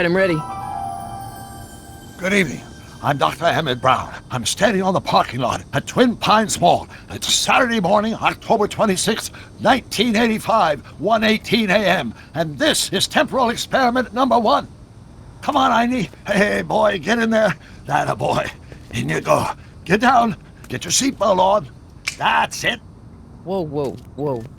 right, I'm ready. Good evening. I'm Dr. Emmett Brown. I'm standing on the parking lot at Twin Pines Mall. It's Saturday morning, October 26, 1985, 1:18 a.m. And this is temporal experiment number 1. Come on, Einie. Hey, boy, get in there. That boy. In you go. Get down. Get your seatbelt on. That's it. Whoa,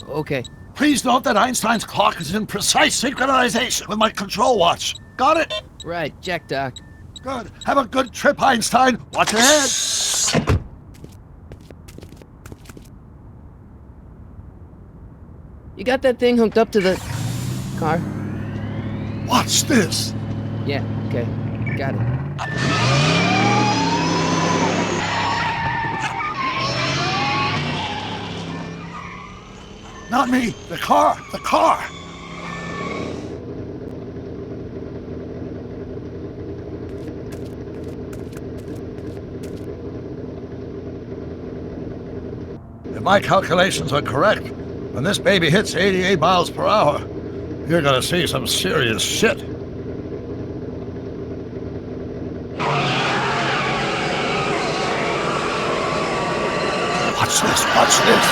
okay. Please note that Einstein's clock is in precise synchronization with my control watch. Got it? Right, check, Doc. Good. Have a good trip, Einstein. Watch your head. You got that thing hooked up to the car? Watch this. Yeah, okay. Got it. Not me. The car. The car. If my calculations are correct, when this baby hits 88 miles per hour, you're gonna see some serious shit. Watch this, watch this.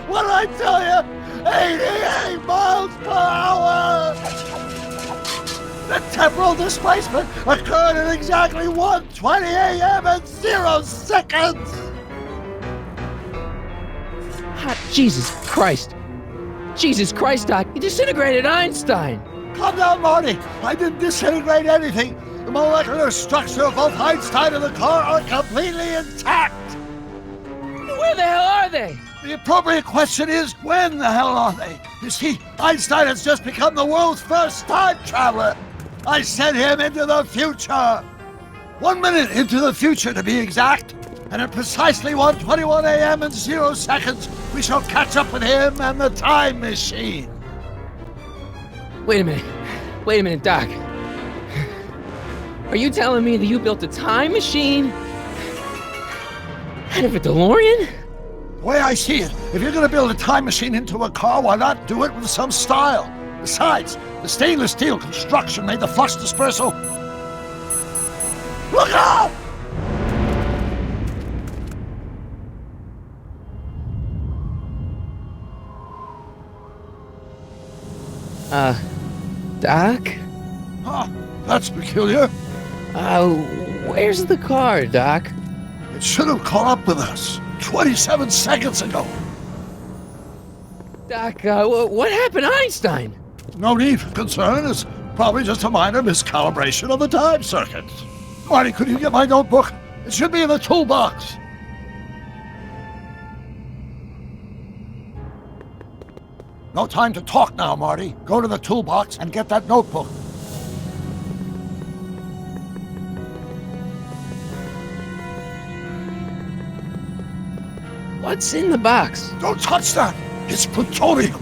What did I tell you? 88 miles per hour! The temporal displacement occurred at exactly 1:20 a.m. and 0 seconds! Hot Jesus Christ. Jesus Christ, Doc, you disintegrated Einstein. Calm down, Marty. I didn't disintegrate anything. The molecular structure of both Einstein and the car are completely intact. Where the hell are they? The appropriate question is, when the hell are they? You see, Einstein has just become the world's first time traveler. I sent him into the future. 1 minute into the future, to be exact. And at precisely 1:21 a.m. and 0 seconds, we shall catch up with him and the time machine. Wait a minute, Doc. Are you telling me that you built a time machine out of a DeLorean? The way I see it, if you're going to build a time machine into a car, why not do it with some style? Besides, the stainless steel construction made the flux dispersal. Look out! Doc? Huh, that's peculiar. Where's the car, Doc? It should have caught up with us 27 seconds ago. Doc, what happened to Einstein? No need for concern. It's probably just a minor miscalibration of the time circuits. Marty, could you get my notebook? It should be in the toolbox. No time to talk now, Marty. Go to the toolbox and get that notebook. What's in the box? Don't touch that! It's plutonium!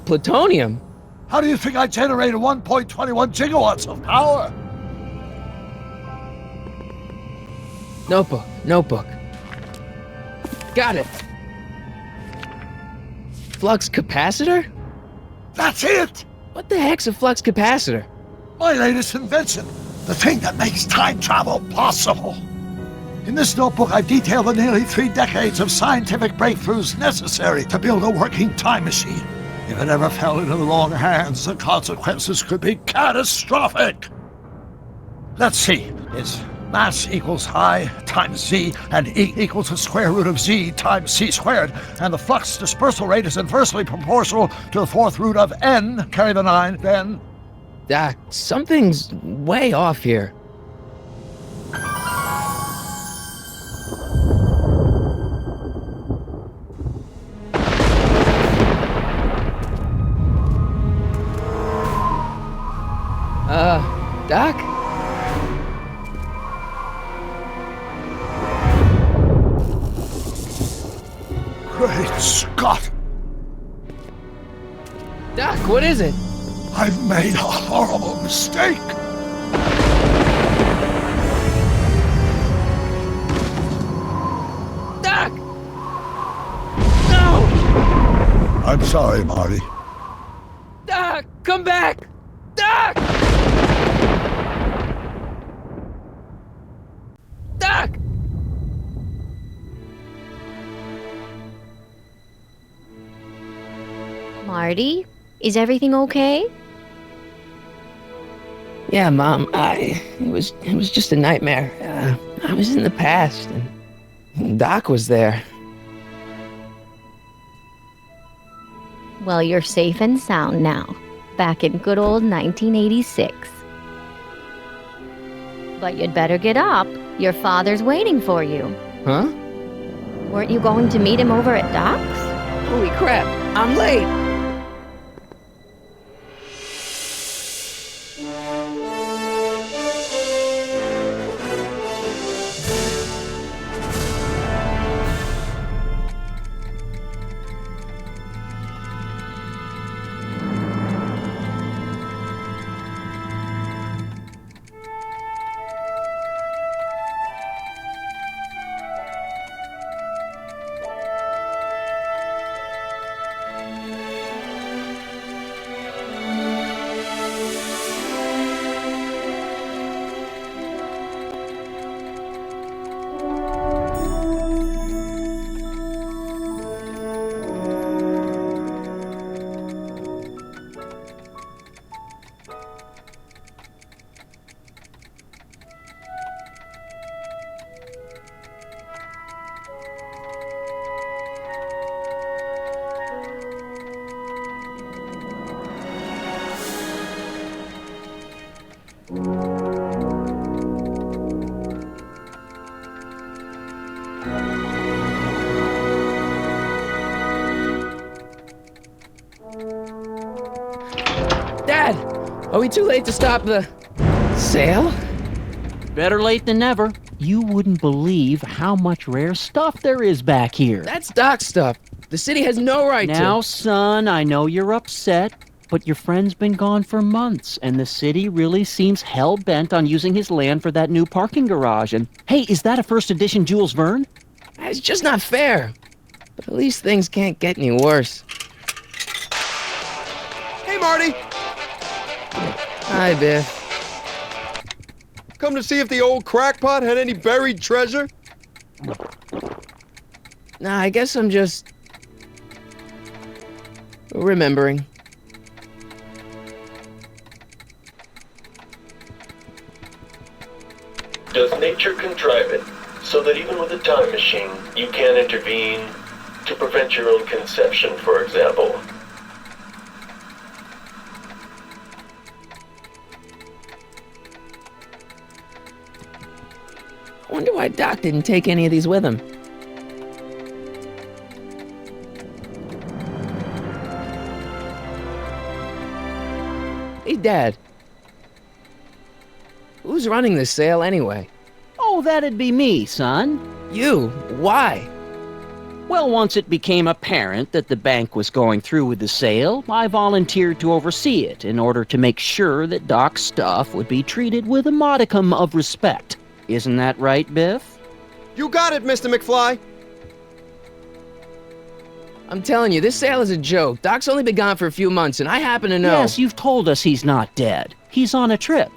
Plutonium? How do you think I generated 1.21 gigawatts of power? Notebook. Got it. Flux capacitor? That's it! What the heck's a flux capacitor? My latest invention. The thing that makes time travel possible. In this notebook, I've detailed the nearly 3 decades of scientific breakthroughs necessary to build a working time machine. If it ever fell into the wrong hands, the consequences could be catastrophic. Let's see. It's mass equals I times Z, and E equals the square root of Z times C squared, and the flux dispersal rate is inversely proportional to the 4th root of N, carry the 9, then... Doc, something's way off here. Doc? Great Scott! Doc, what is it? I've made a horrible mistake! Doc! I'm sorry, Marty. Doc, come back! Doc! Doc! Marty, is everything okay? Yeah, Mom, it was just a nightmare. I was in the past, and Doc was there. Well, you're safe and sound now, back in good old 1986. But you'd better get up. Your father's waiting for you. Huh? Weren't you going to meet him over at Doc's? Holy crap, I'm late! Dad! Are we too late to stop the sale? Better late than never. You wouldn't believe how much rare stuff there is back here. That's Doc's stuff. The city has no right to... Now, son, I know you're upset, but your friend's been gone for months, and the city really seems hell-bent on using his land for that new parking garage. And, hey, is that a first edition Jules Verne? It's just not fair. But at least things can't get any worse. Hey, Marty! Hi, Biff. Come to see if the old crackpot had any buried treasure? Nah, I guess I'm just... remembering. Does nature contrive it so that even with a time machine, you can intervene to prevent your own conception, for example? I wonder why Doc didn't take any of these with him. Hey, Dad. Who's running this sale anyway? Oh, that'd be me, son. You? Why? Well, once it became apparent that the bank was going through with the sale, I volunteered to oversee it in order to make sure that Doc's stuff would be treated with a modicum of respect. Isn't that right, Biff? You got it, Mr. McFly! I'm telling you, this sale is a joke. Doc's only been gone for a few months, and I happen to know... Yes, you've told us he's not dead. He's on a trip.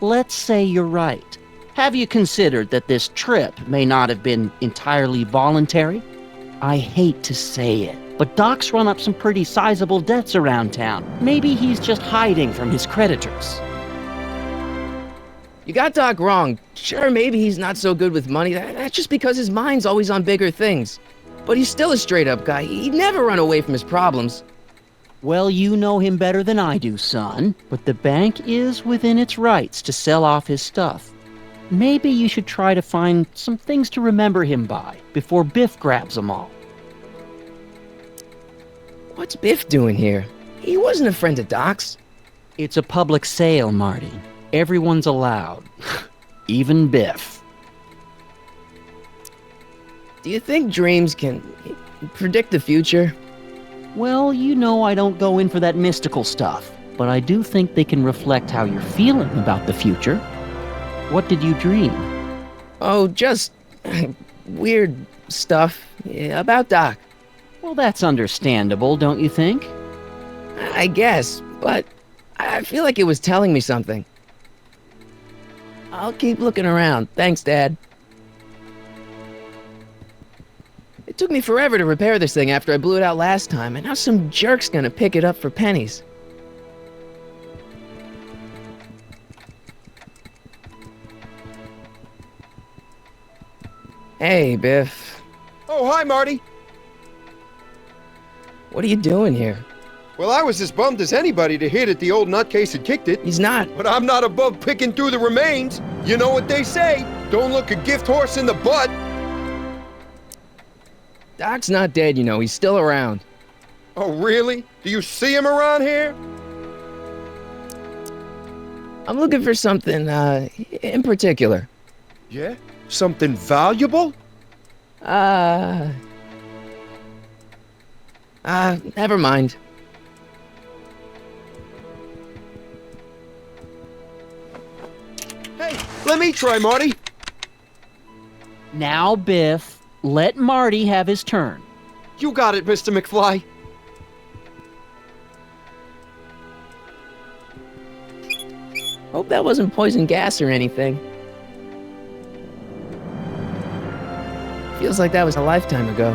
Let's say you're right. Have you considered that this trip may not have been entirely voluntary? I hate to say it, but Doc's run up some pretty sizable debts around town. Maybe he's just hiding from his creditors. You got Doc wrong. Sure, maybe he's not so good with money. That's just because his mind's always on bigger things. But he's still a straight-up guy. He'd never run away from his problems. Well, you know him better than I do, son. But the bank is within its rights to sell off his stuff. Maybe you should try to find some things to remember him by before Biff grabs them all. What's Biff doing here? He wasn't a friend of Doc's. It's a public sale, Marty. Everyone's allowed. Even Biff. Do you think dreams can predict the future? Well, you know I don't go in for that mystical stuff, but I do think they can reflect how you're feeling about the future. What did you dream? Oh, just weird stuff about Doc. Well, that's understandable, don't you think? I guess, but I feel like it was telling me something. I'll keep looking around. Thanks, Dad. It took me forever to repair this thing after I blew it out last time, and now some jerk's gonna pick it up for pennies. Hey, Biff. Oh, hi, Marty. What are you doing here? Well, I was as bummed as anybody to hear that the old nutcase had kicked it. He's not. But I'm not above picking through the remains. You know what they say, don't look a gift horse in the butt. Doc's not dead, you know. He's still around. Oh, really? Do you see him around here? I'm looking for something, in particular. Yeah? Something valuable? Never mind. Hey, let me try, Marty. Now, Biff, let Marty have his turn. You got it, Mr. McFly. Hope that wasn't poison gas or anything. Feels like that was a lifetime ago.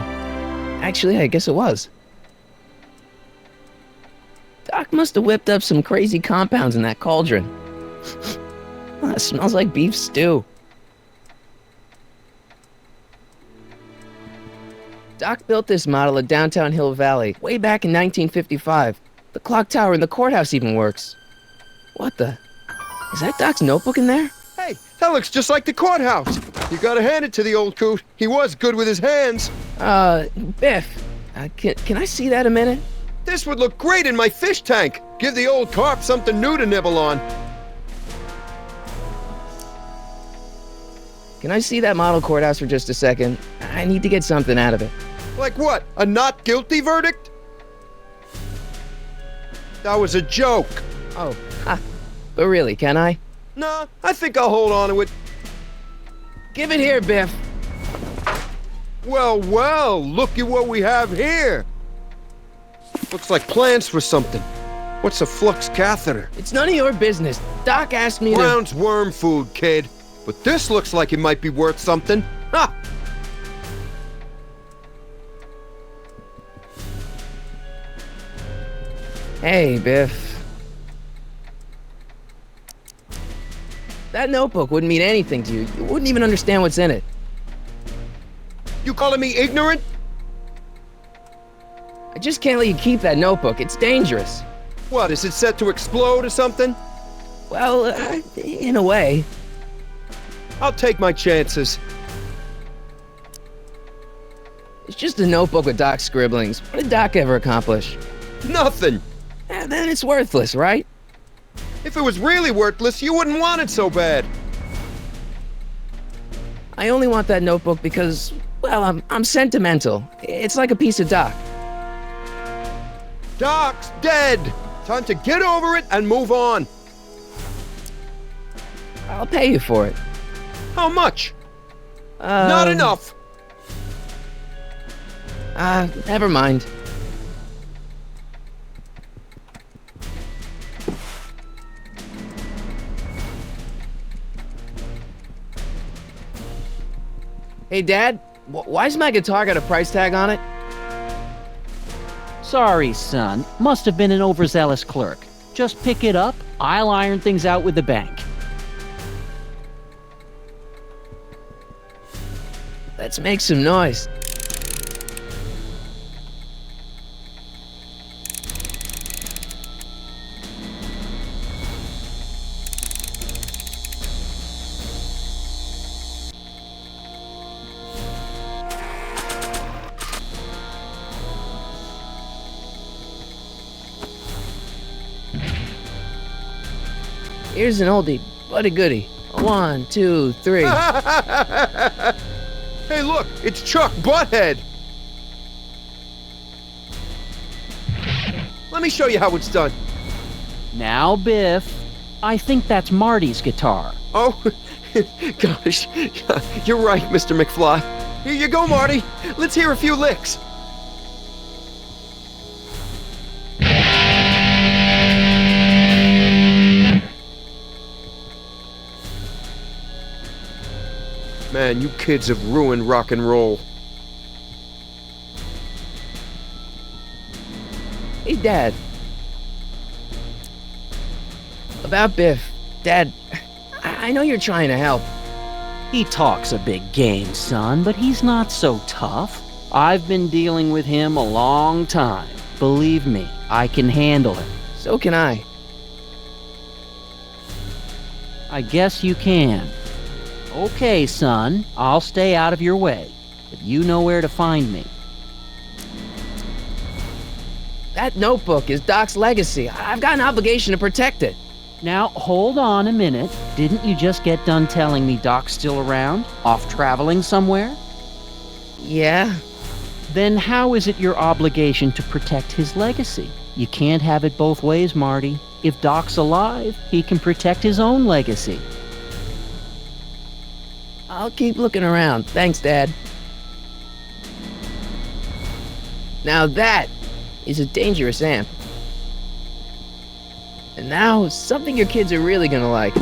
Actually, I guess it was. Doc must have whipped up some crazy compounds in that cauldron. It smells like beef stew. Doc built this model at downtown Hill Valley way back in 1955. The clock tower in the courthouse even works. What the? Is that Doc's notebook in there? Hey, that looks just like the courthouse. You gotta hand it to the old coot. He was good with his hands. Biff, can I see that a minute? This would look great in my fish tank. Give the old carp something new to nibble on. Can I see that model courthouse for just a second? I need to get something out of it. Like what? A not guilty verdict? That was a joke. Oh, ha. But really, can I? Nah, I think I'll hold on to it. Give it here, Biff. Well, well, look at what we have here. Looks like plans for something. What's a flux catheter? It's none of your business. Doc asked me to... Brown's worm food, kid. But this looks like it might be worth something. Ha! Hey, Biff. That notebook wouldn't mean anything to you. You wouldn't even understand what's in it. You calling me ignorant? I just can't let you keep that notebook. It's dangerous. What, is it set to explode or something? Well, in a way. I'll take my chances. It's just a notebook with Doc's scribblings. What did Doc ever accomplish? Nothing. Then it's worthless, right? If it was really worthless, you wouldn't want it so bad. I only want that notebook because, well, I'm sentimental. It's like a piece of Doc. Doc's dead. Time to get over it and move on. I'll pay you for it. How much? Not enough. Never mind. Hey, Dad, why's my guitar got a price tag on it? Sorry, son. Must have been an overzealous clerk. Just pick it up. I'll iron things out with the bank. Let's make some noise. Here's an oldie, but a goodie. 1, 2, 3. Hey, look, it's Chuck Butthead. Let me show you how it's done. Now, Biff, I think that's Marty's guitar. Oh, gosh, you're right, Mr. McFly. Here you go, Marty. Let's hear a few licks. Man, you kids have ruined rock and roll. Hey, Dad. About Biff. Dad, I know you're trying to help. He talks a big game, son, but he's not so tough. I've been dealing with him a long time. Believe me, I can handle him. So can I. I guess you can. Okay, son, I'll stay out of your way, but you know where to find me. That notebook is Doc's legacy. I've got an obligation to protect it. Now, hold on a minute. Didn't you just get done telling me Doc's still around? Off traveling somewhere? Yeah? Then how is it your obligation to protect his legacy? You can't have it both ways, Marty. If Doc's alive, he can protect his own legacy. I'll keep looking around. Thanks, Dad. Now that is a dangerous amp. And now, something your kids are really gonna like.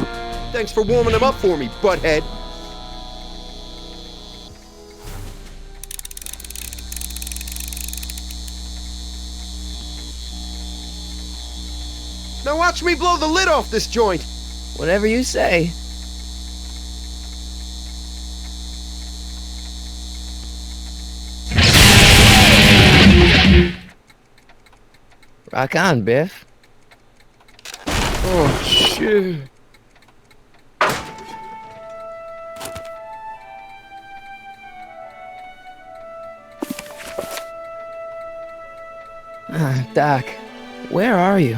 Thanks for warming them up for me, butthead. Now watch me blow the lid off this joint. Whatever you say. Rock on, Biff. Oh, shit. Doc, where are you?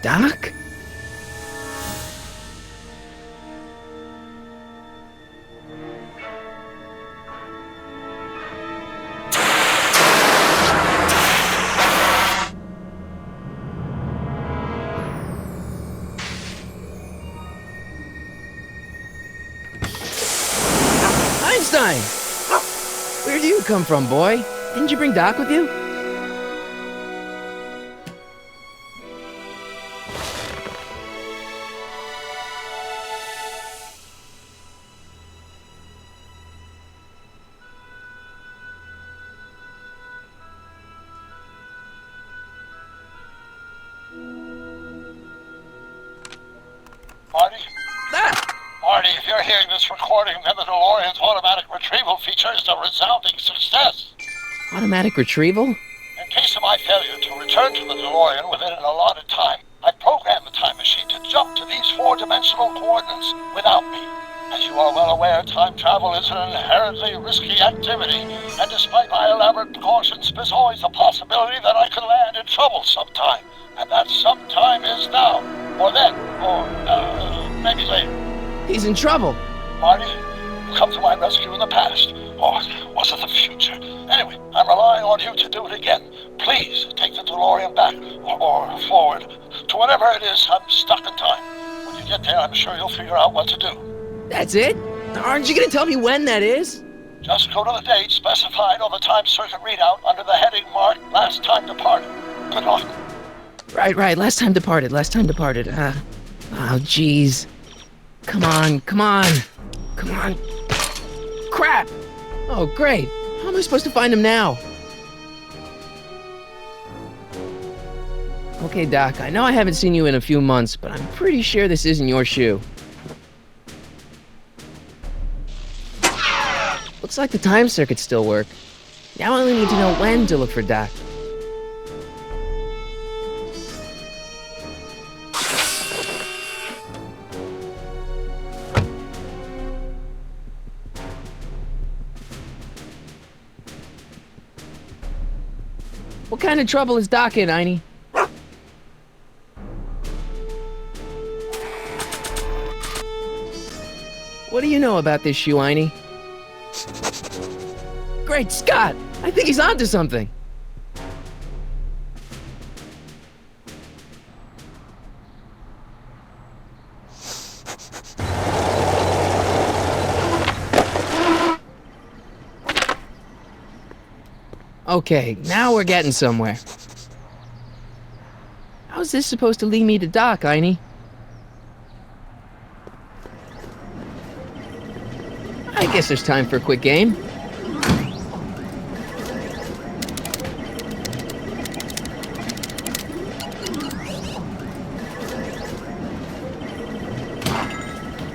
Doc? Einstein! Where do you come from, boy? Didn't you bring Doc with you? Marty? Ah! Marty, if you're hearing this recording, then the DeLorean's automatic retrieval feature is a resounding success. Automatic retrieval? In case of my failure to return to the DeLorean within an allotted time, I programmed the time machine to jump to these four-dimensional coordinates without me. As you are well aware, time travel is an inherently risky activity, and despite my elaborate precautions, there's always a possibility that I could land in trouble sometime. And that sometime is now, or then, or maybe later. He's in trouble. Marty, you come to my rescue in the past, or was it the future? Anyway, I'm relying on you to do it again. Please take the DeLorean back, or forward, to whatever it is I'm stuck in time. When you get there, I'm sure you'll figure out what to do. That's it? Aren't you gonna tell me when that is? Just go to the date specified on the time circuit readout under the heading marked Last Time Departed. Good luck. Right. Last time departed. Oh, jeez. Come on. Crap! Oh, great. How am I supposed to find him now? Okay, Doc, I know I haven't seen you in a few months, but I'm pretty sure this isn't your shoe. Looks like the time circuits still work. Now I only need to know when to look for Doc. What kind of trouble is Doc in, Einie? What do you know about this shoe, Einie? Great Scott! I think he's onto something! Okay, now we're getting somewhere. How's this supposed to lead me to Doc, Einie? I guess there's time for a quick game.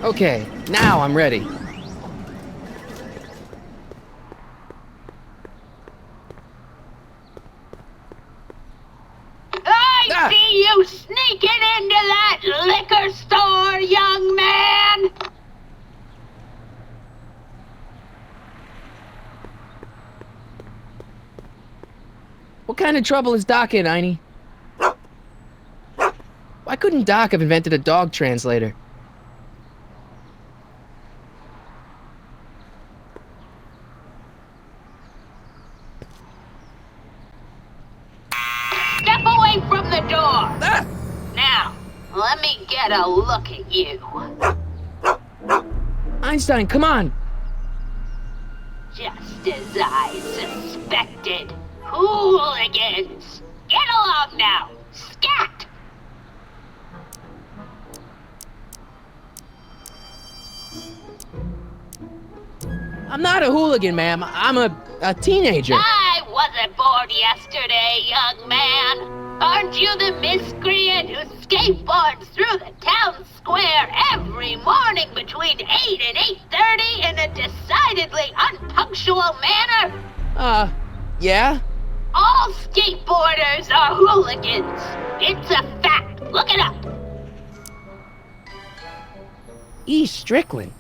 Okay, now I'm ready. I see you sneaking into that liquor store, young man! What kind of trouble is Doc in, Einie? Why couldn't Doc have invented a dog translator? Step away from the door! Now, let me get a look at you. Einstein, come on! Just as I suspected. Hooligans! Get along now! Scat! I'm not a hooligan, ma'am. I'm a teenager. I wasn't born yesterday, young man. Aren't you the miscreant who skateboards through the town square every morning between 8 and 8:30 in a decidedly unpunctual manner? Yeah? All skateboarders are hooligans. It's a fact. Look it up. E. Strickland.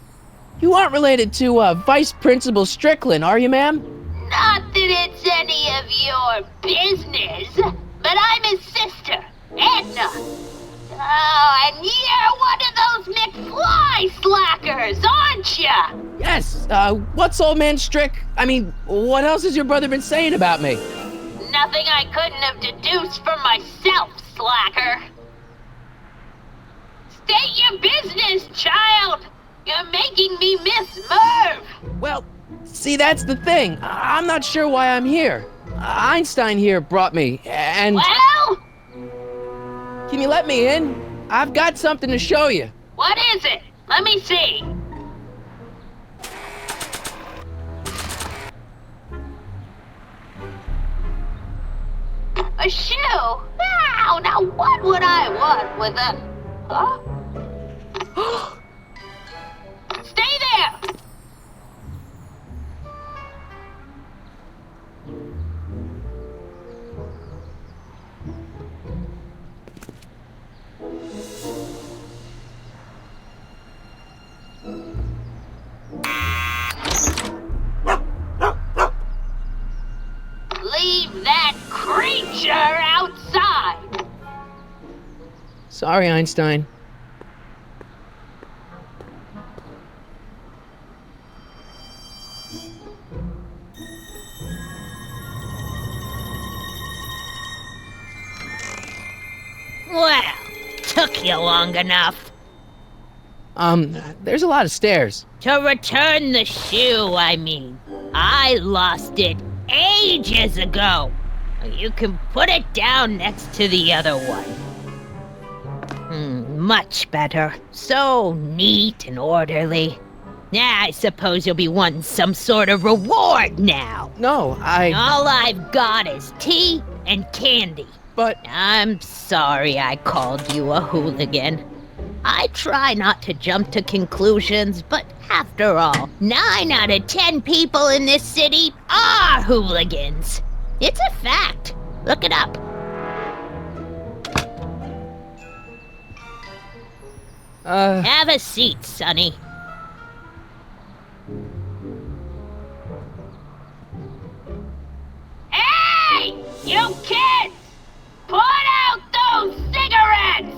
You aren't related to, Vice Principal Strickland, are you, ma'am? Not that it's any of your business, but I'm his sister, Edna. Oh, and you're one of those McFly slackers, aren't ya? Yes, what's old man what else has your brother been saying about me? Nothing I couldn't have deduced for myself, slacker. State your business, child. You're making me miss Merv. Well, see, that's the thing. I'm not sure why I'm here. Einstein here brought me, and... Well? Can you let me in? I've got something to show you. What is it? Let me see. A shoe? Wow, now what would I want with a... Huh? Stay there! Leave that creature outside! Sorry, Einstein. Well, took you long enough. There's a lot of stairs. To return the shoe, I mean. I lost it ages ago. You can put it down next to the other one. Much better. So neat and orderly. I suppose you'll be wanting some sort of reward now. No, All I've got is tea and candy. But... I'm sorry I called you a hooligan. I try not to jump to conclusions, but after all, 9 out of 10 people in this city are hooligans. It's a fact. Look it up. Have a seat, Sonny. Hey! You kids! Put out those cigarettes!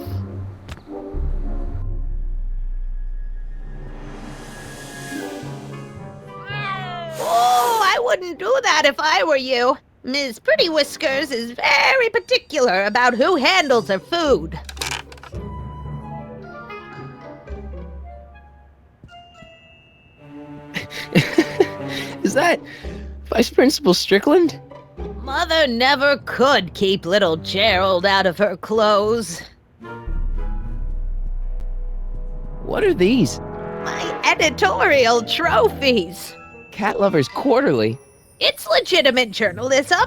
Oh, I wouldn't do that if I were you. Ms. Pretty Whiskers is very particular about who handles her food. Is that Vice Principal Strickland? Mother never could keep little Gerald out of her clothes. What are these? My editorial trophies. Cat Lovers Quarterly. It's legitimate journalism.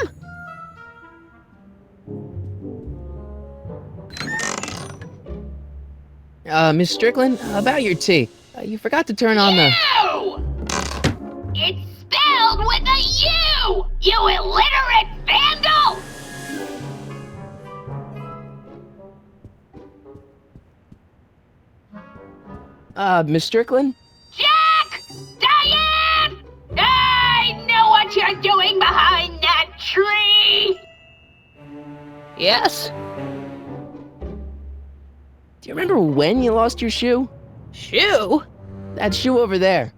Miss Strickland, about your tea. You forgot to turn on the... U! It's spelled with a U! You illiterate vandal! Miss Strickland? Jack! Diane! I know what you're doing behind that tree! Yes? Do you remember when you lost your shoe? Shoe? That shoe over there.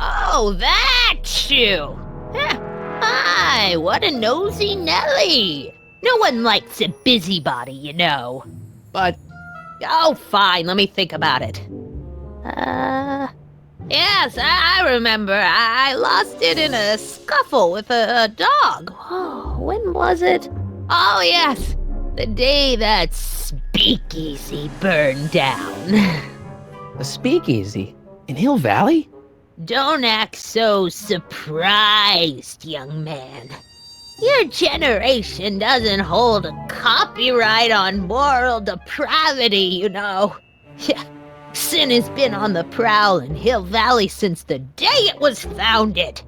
Oh, that shoe! Huh. Hi, what a nosy Nelly! No one likes a busybody, you know. But... Oh, fine, let me think about it. Yes, I remember. I lost it in a scuffle with a dog. Oh, when was it? Oh, yes, the day that speakeasy burned down. a speakeasy? In Hill Valley? Don't act so surprised, young man. Your generation doesn't hold a copyright on moral depravity, you know. Sin has been on the prowl in Hill Valley since the day it was founded.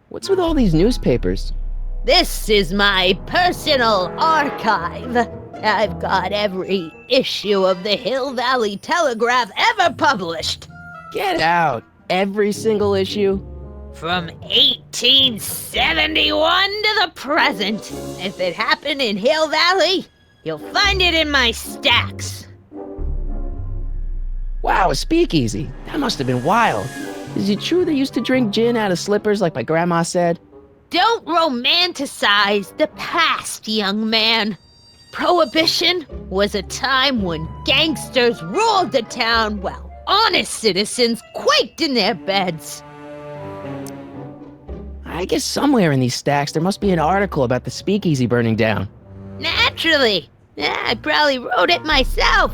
What's with all these newspapers? This is my personal archive. I've got every issue of the Hill Valley Telegraph ever published. Get out! Every single issue? From 1871 to the present. If it happened in Hill Valley, you'll find it in my stacks. Wow, a speakeasy. That must have been wild. Is it true they used to drink gin out of slippers like my grandma said? Don't romanticize the past, young man. Prohibition was a time when gangsters ruled the town while honest citizens quaked in their beds. I guess somewhere in these stacks there must be an article about the speakeasy burning down. Naturally. I probably wrote it myself.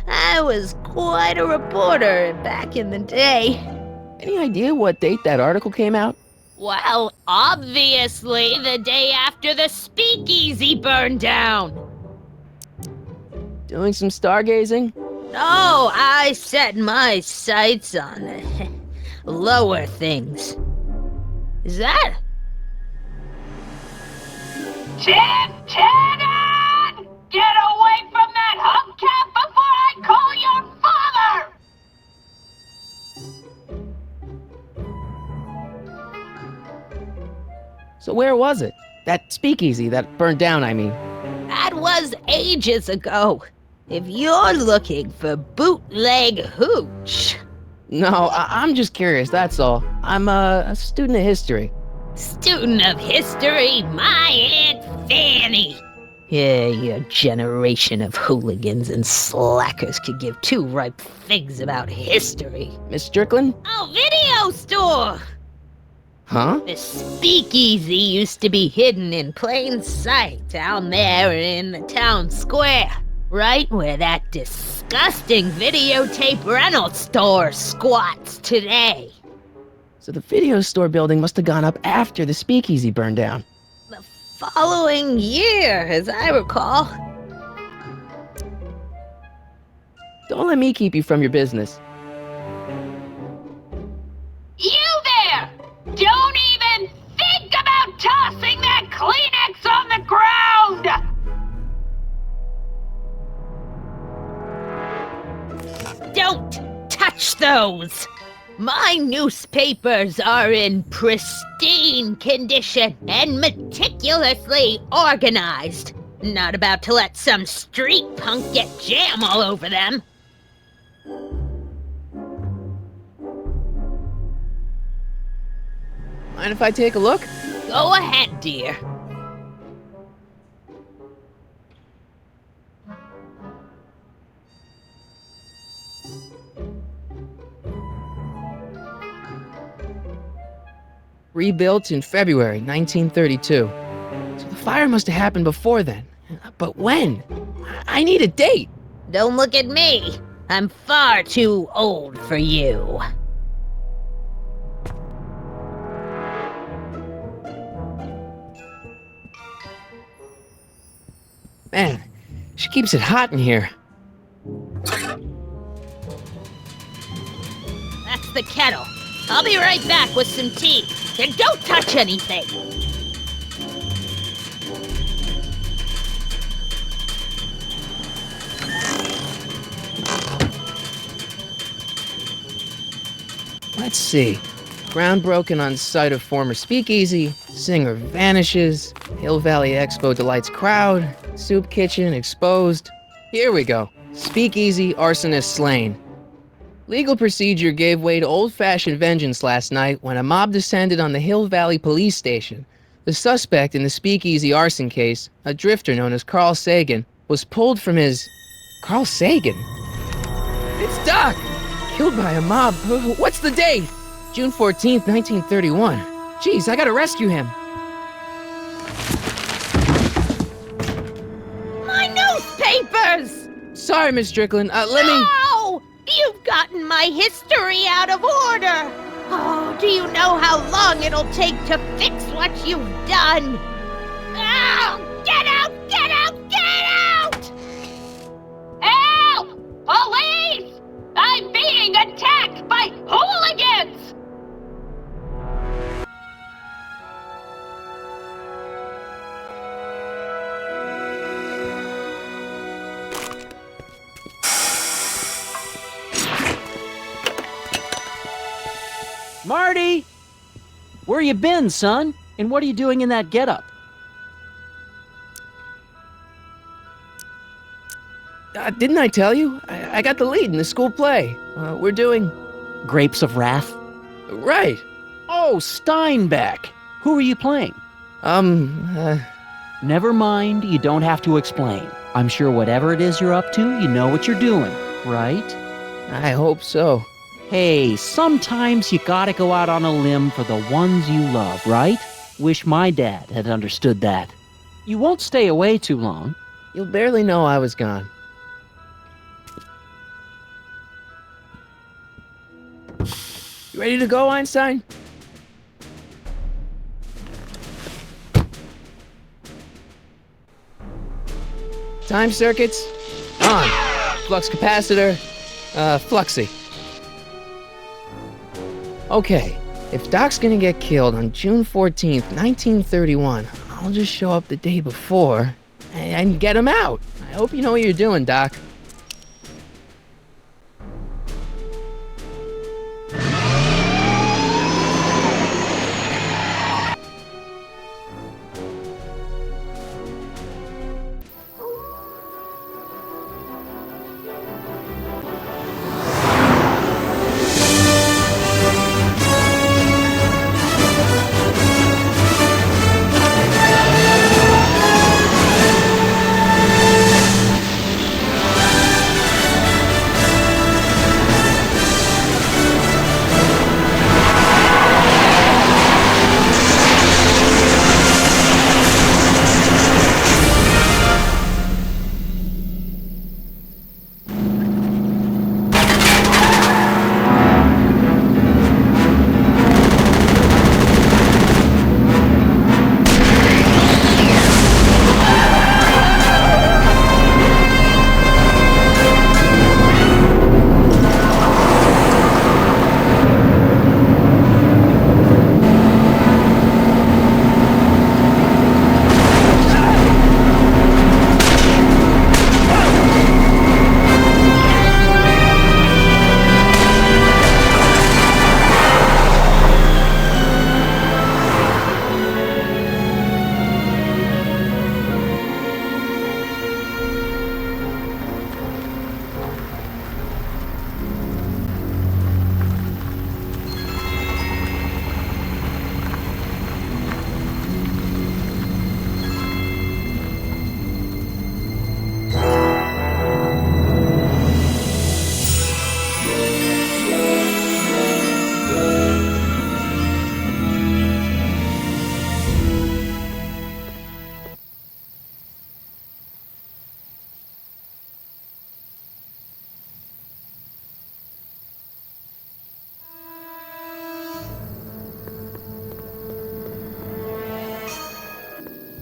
I was quite a reporter back in the day. Any idea what date that article came out? Well, obviously the day after the speakeasy burned down. Doing some stargazing? No, I set my sights on lower things. Is that? Tannen! Get away from that hubcap before I call your father! So where was it? That speakeasy that burned down, I mean. That was ages ago. If you're looking for bootleg hooch. No, I'm just curious, that's all. I'm a student of history. Student of history, my Aunt Fanny. Yeah, your generation of hooligans and slackers could give two ripe figs about history. Miss Strickland? Oh, video store! Huh? The speakeasy used to be hidden in plain sight down there in the town square. Right where that disgusting videotape rental store squats today. So the video store building must have gone up after the speakeasy burned down. The following year, as I recall. Don't let me keep you from your business. You there! Don't even think about tossing that Kleenex on the ground! Don't touch those! My newspapers are in pristine condition and meticulously organized. Not about to let some street punk get jam all over them. Mind if I take a look? Go ahead, dear. rebuilt in February 1932. So the fire must have happened before then. But when? I need a date. Don't look at me. I'm far too old for you. Man, she keeps it hot in here. That's the kettle. I'll be right back with some tea. And don't touch anything. Let's see. Ground broken on site of former speakeasy. Singer vanishes. Hill Valley Expo delights crowd. Soup kitchen exposed. Here we go. Speakeasy arsonist slain. Legal procedure gave way to old-fashioned vengeance last night when a mob descended on the Hill Valley police station. The suspect in the speakeasy arson case, a drifter known as Carl Sagan, was pulled from his... Carl Sagan? It's Doc! Killed by a mob. What's the date? June 14th, 1931. Jeez, I gotta rescue him. My newspapers! Sorry, Miss Strickland. Let me... No! You've gotten my history out of order! Oh, do you know how long it'll take to fix what you've done? Oh, get out! Get out! Get out! Help! Police! I'm being attacked by hooligans! Marty! Where you been, son? And what are you doing in that getup? Didn't I tell you? I got the lead in the school play. We're doing... Grapes of Wrath? Right. Oh, Steinbeck! Who are you playing? Never mind, you don't have to explain. I'm sure whatever it is you're up to, you know what you're doing, right? I hope so. Hey, sometimes you gotta go out on a limb for the ones you love, right? Wish my dad had understood that. You won't stay away too long. You'll barely know I was gone. You ready to go, Einstein? Time circuits, on. Flux capacitor, fluxy. Okay, if Doc's gonna get killed on June 14th, 1931, I'll just show up the day before and get him out. I hope you know what you're doing, Doc.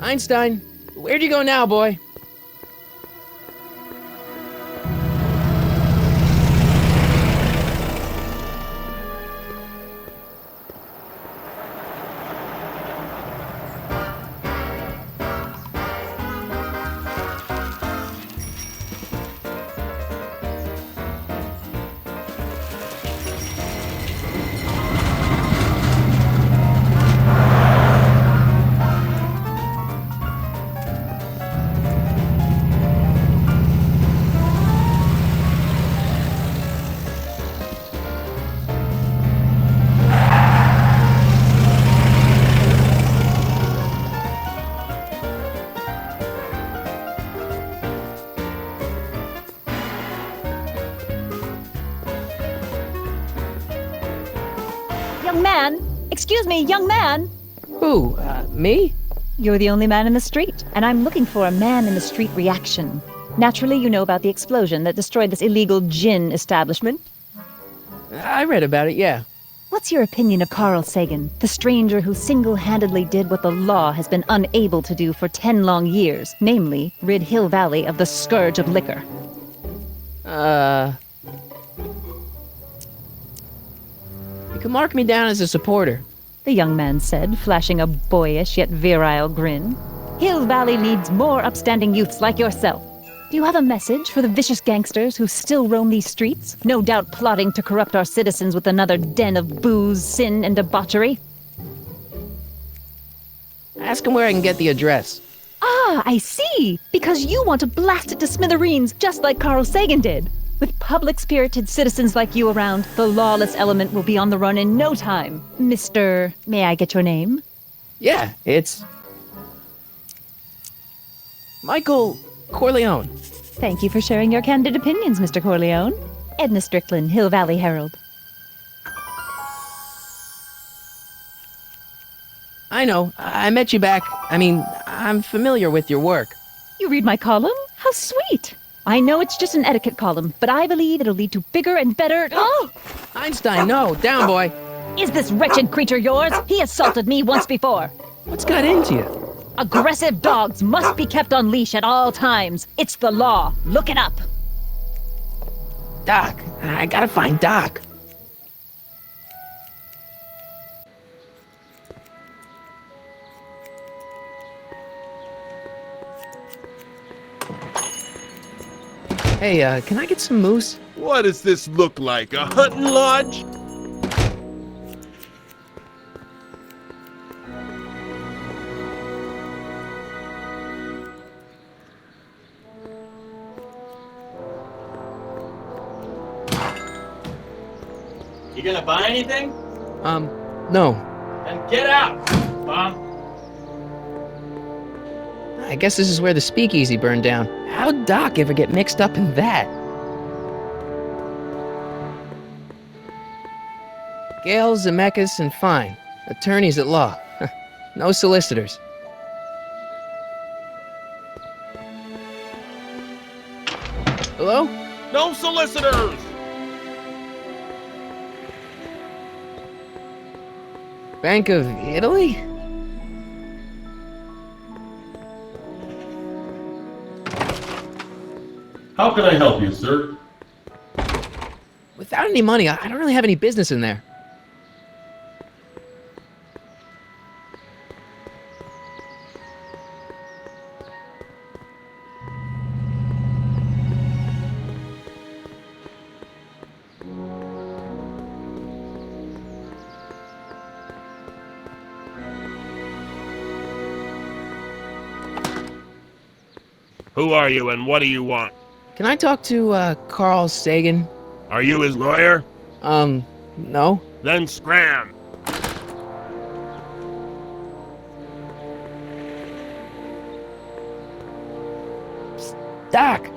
Einstein, where'd you go now, boy? Young man! Excuse me, young man! Who, me? You're the only man in the street, and I'm looking for a man-in-the-street reaction. Naturally, you know about the explosion that destroyed this illegal gin establishment. I read about it, yeah. What's your opinion of Carl Sagan, the stranger who single-handedly did what the law has been unable to do for 10 long years, namely, rid Hill Valley of the scourge of liquor? You can mark me down as a supporter. The young man said, flashing a boyish yet virile grin. Hill Valley needs more upstanding youths like yourself. Do you have a message for the vicious gangsters who still roam these streets, no doubt plotting to corrupt our citizens with another den of booze, sin, and debauchery? Ask him where I can get the address. Ah, I see! Because you want to blast it to smithereens just like Carl Sagan did. With public-spirited citizens like you around, the lawless element will be on the run in no time. Mr. May I get your name? Yeah, it's... Michael Corleone. Thank you for sharing your candid opinions, Mr. Corleone. Edna Strickland, Hill Valley Herald. I know, I met you back. I'm familiar with your work. You read my column? How sweet! I know it's just an etiquette column, but I believe it'll lead to bigger and better... Oh! Einstein, no, down, boy. Is this wretched creature yours? He assaulted me once before. What's got into you? Aggressive dogs must be kept on leash at all times. It's the law. Look it up. Doc, I gotta find Doc. Hey, can I get some moose? What does this look like, a hunting lodge? You gonna buy anything? No. Then get out, Mom. I guess this is where the speakeasy burned down. How'd Doc ever get mixed up in that? Gale, Zemeckis, and Fine. Attorneys at law. No solicitors. Hello? No solicitors! Bank of Italy? How can I help you, sir? Without any money, I don't really have any business in there. Who are you and what do you want? Can I talk to, Carl Sagan? Are you his lawyer? No. Then scram. Doc!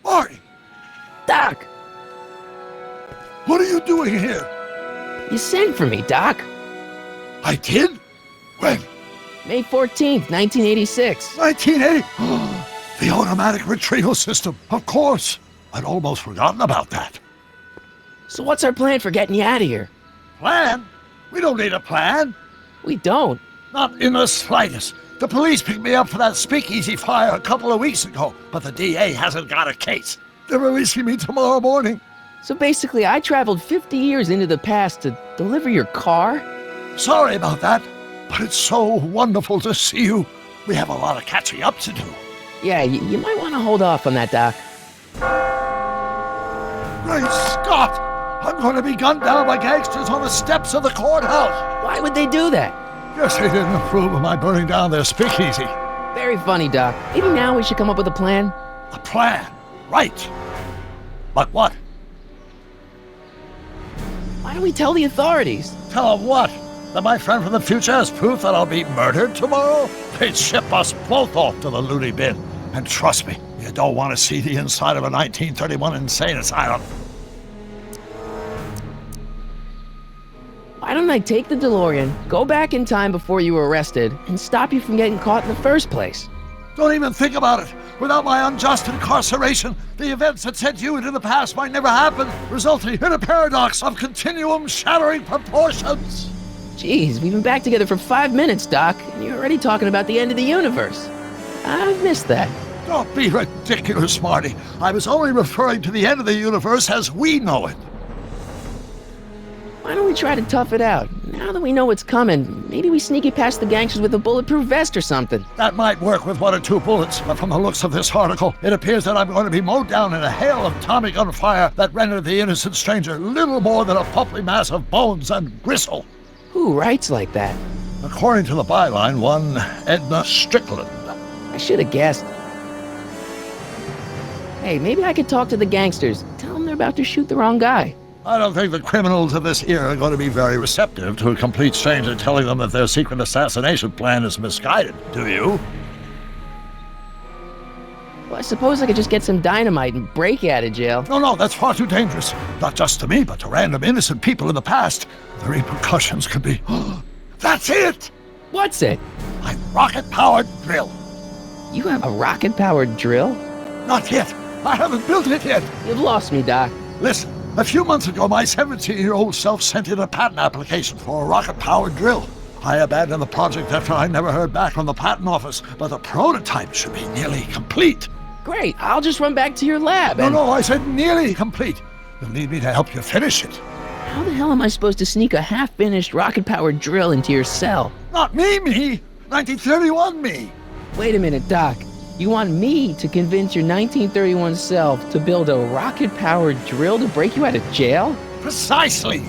Marty, Doc! what are you doing here? You sent for me, Doc. I did? When? May 14th, 1986. 1980? The automatic retrieval system. Of course. I'd almost forgotten about that. So what's our plan for getting you out of here? Plan? We don't need a plan. We don't. Not in the slightest. The police picked me up for that speakeasy fire a couple of weeks ago, but the DA hasn't got a case. They're releasing me tomorrow morning. So basically, I traveled 50 years into the past to deliver your car? Sorry about that, but it's so wonderful to see you. We have a lot of catching up to do. Yeah, you might want to hold off on that, Doc. Great Scott! I'm going to be gunned down by gangsters on the steps of the courthouse. Why would they do that? Guess they didn't approve of my burning down their speakeasy. Very funny, Doc. Maybe now we should come up with a plan? A plan? Right. But what? Why don't we tell the authorities? Tell them what? That my friend from the future has proof that I'll be murdered tomorrow? They'd ship us both off to the loony bin. And trust me, you don't want to see the inside of a 1931 insane asylum. Why don't I take the DeLorean, go back in time before you were arrested, and stop you from getting caught in the first place? Don't even think about it. Without my unjust incarceration, the events that sent you into the past might never happen, resulting in a paradox of continuum-shattering proportions. Jeez, we've been back together for 5 minutes, Doc, and you're already talking about the end of the universe. I've missed that. Don't be ridiculous, Marty. I was only referring to the end of the universe as we know it. Why don't we try to tough it out? Now that we know what's coming, maybe we sneak it past the gangsters with a bulletproof vest or something. That might work with 1 or 2 bullets, but from the looks of this article, it appears that I'm going to be mowed down in a hail of Tommy gun fire that rendered the innocent stranger little more than a pulpy mass of bones and gristle. Who writes like that? According to the byline, one Edna Strickland. I should have guessed. Hey, maybe I could talk to the gangsters. Tell them they're about to shoot the wrong guy. I don't think the criminals of this era are going to be very receptive to a complete stranger telling them that their secret assassination plan is misguided, do you? Well, I suppose I could just get some dynamite and break you out of jail. No, that's far too dangerous. Not just to me, but to random innocent people in the past. The repercussions could be... That's it! What's it? My rocket-powered drill. You have a rocket-powered drill? Not yet. I haven't built it yet. You've lost me, Doc. Listen, a few months ago, my 17-year-old self sent in a patent application for a rocket-powered drill. I abandoned the project after I never heard back from the patent office, but the prototype should be nearly complete. Great, I'll just run back to your lab and... No, I said nearly complete. You'll need me to help you finish it. How the hell am I supposed to sneak a half-finished rocket-powered drill into your cell? Not me! 1931 me! Wait a minute, Doc. You want me to convince your 1931 self to build a rocket-powered drill to break you out of jail? Precisely!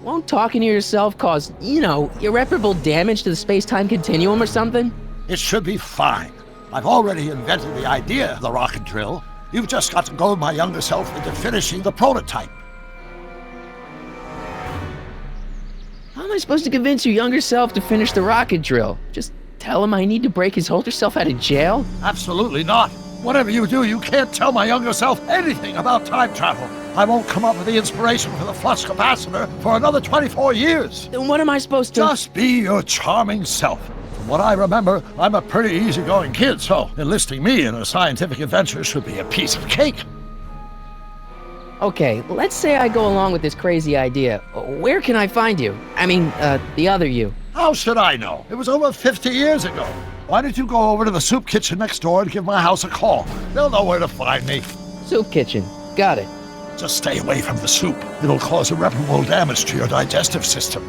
Won't talking to yourself cause, irreparable damage to the space-time continuum or something? It should be fine. I've already invented the idea of the rocket drill. You've just got to goad my younger self into finishing the prototype. How am I supposed to convince your younger self to finish the rocket drill? Just tell him I need to break his older self out of jail? Absolutely not. Whatever you do, you can't tell my younger self anything about time travel. I won't come up with the inspiration for the flux capacitor for another 24 years. Then what am I supposed to... Just be your charming self. From what I remember, I'm a pretty easygoing kid, so enlisting me in a scientific adventure should be a piece of cake. Okay, let's say I go along with this crazy idea. Where can I find you? I mean, the other you. How should I know? It was over 50 years ago. Why don't you go over to the soup kitchen next door and give my house a call? They'll know where to find me. Soup kitchen. Got it. Just stay away from the soup. It'll cause irreparable damage to your digestive system.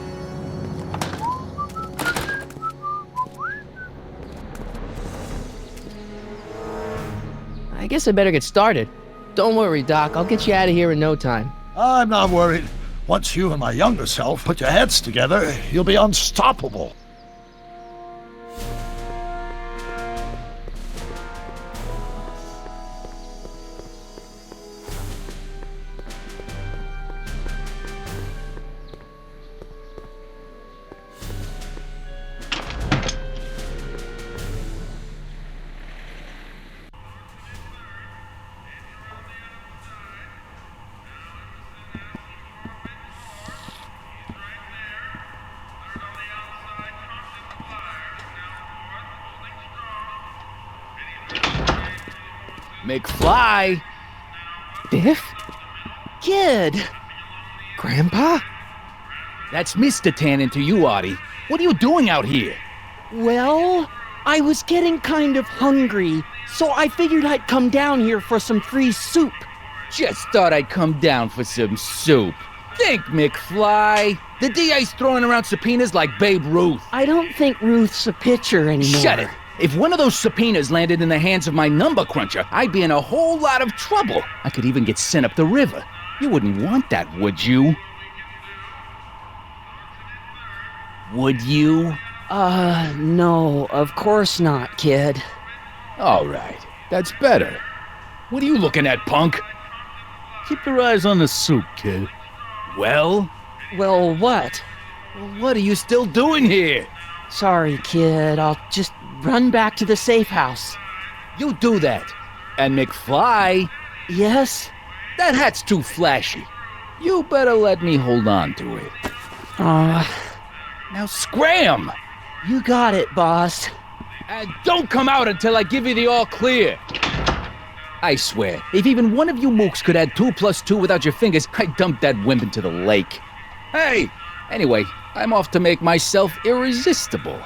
I guess I better get started. Don't worry, Doc. I'll get you out of here in no time. I'm not worried. Once you and my younger self put your heads together, you'll be unstoppable. McFly? Biff? Kid? Grandpa? That's Mr. Tannen to you, Artie. What are you doing out here? Well, I was getting kind of hungry, so I figured I'd come down here for some free soup. Just thought I'd come down for some soup. Think, McFly. The DA's throwing around subpoenas like Babe Ruth. I don't think Ruth's a pitcher anymore. Shut it. If one of those subpoenas landed in the hands of my number cruncher, I'd be in a whole lot of trouble. I could even get sent up the river. You wouldn't want that, would you? Would you? No, of course not, kid. All right, that's better. What are you looking at, punk? Keep your eyes on the soup, kid. Well, Well, what? what are you still doing here? Sorry, kid. I'll just run back to the safe house. You do that. And McFly, Yes? that hat's too flashy. You better let me hold on to it. Now scram! You got it, boss. And don't come out until I give you the all clear. I swear, if even one of you mooks could add 2 + 2 without your fingers, I'd dump that wimp into the lake. Hey! Anyway, I'm off to make myself irresistible.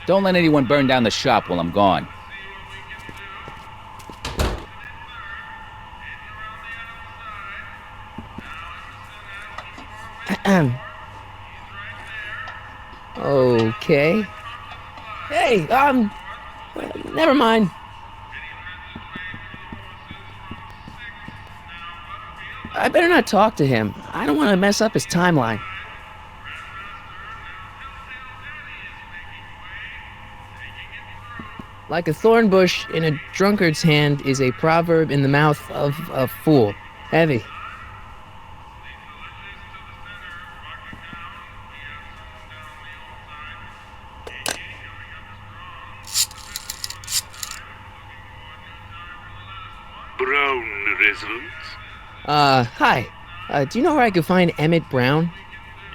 Don't let anyone burn down the shop while I'm gone. Okay. Hey, never mind. I better not talk to him. I don't want to mess up his timeline. Like a thorn bush in a drunkard's hand is a proverb in the mouth of a fool. Heavy. Brown residence? Hi. Do you know where I could find Emmett Brown?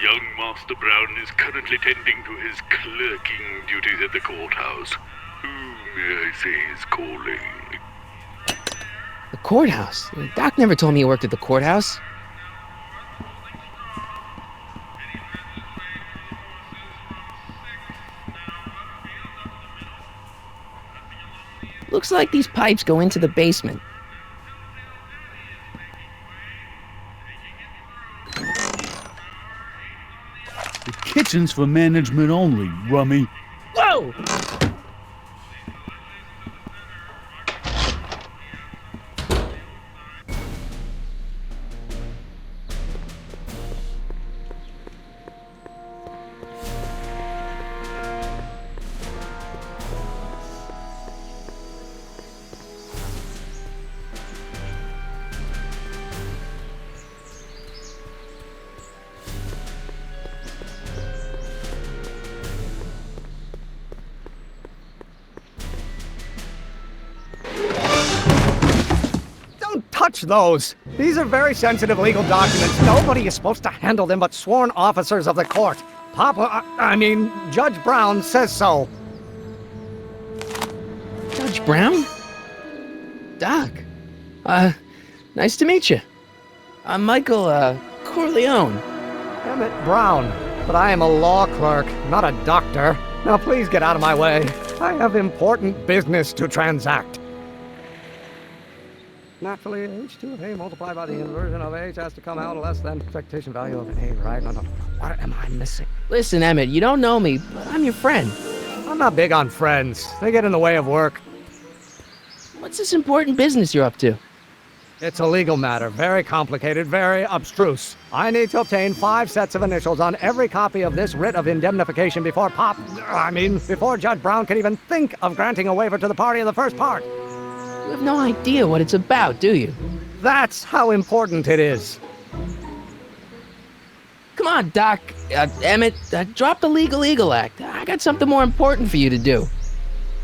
Young Master Brown is currently tending to his clerking duties at the courthouse. Who, may I say, is calling? The courthouse? Doc never told me he worked at the courthouse. Looks like these pipes go into the basement. The kitchen's for management only, rummy. Whoa! Touch those. These are very sensitive legal documents. Nobody is supposed to handle them but sworn officers of the court. Judge Brown says so. Judge Brown? Doc. Nice to meet you. I'm Michael, Corleone. Emmett Brown. But I am a law clerk, not a doctor. Now please get out of my way. I have important business to transact. Naturally, h2 of A multiplied by the inversion of h has to come out less than expectation value of A, right? No. What am I missing? Listen, Emmett, you don't know me, but I'm your friend. I'm not big on friends. They get in the way of work. What's this important business you're up to? It's a legal matter. Very complicated, very abstruse. I need to obtain 5 sets of initials on every copy of this writ of indemnification before Judge Brown can even think of granting a waiver to the party in the first part. You have no idea what it's about, do you? That's how important it is. Come on, Doc. Emmett, drop the Legal Eagle Act. I got something more important for you to do.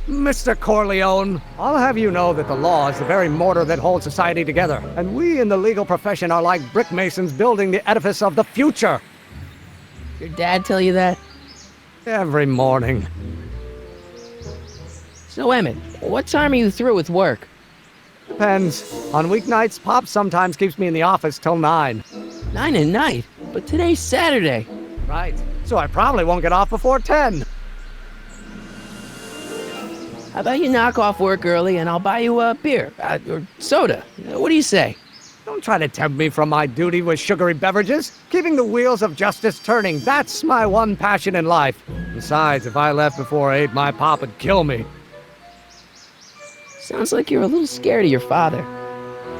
Mr. Corleone, I'll have you know that the law is the very mortar that holds society together, and we in the legal profession are like brick masons building the edifice of the future. Your dad tell you that? Every morning. So, Emmett, what time are you through with work? Depends. On weeknights, Pop sometimes keeps me in the office till 9. 9 at night? But today's Saturday. Right. so I probably won't get off before 10. How about you knock off work early and I'll buy you a beer or soda? What do you say? Don't try to tempt me from my duty with sugary beverages. Keeping the wheels of justice turning, that's my one passion in life. Besides, if I left before 8, my pop would kill me. Sounds like you're a little scared of your father.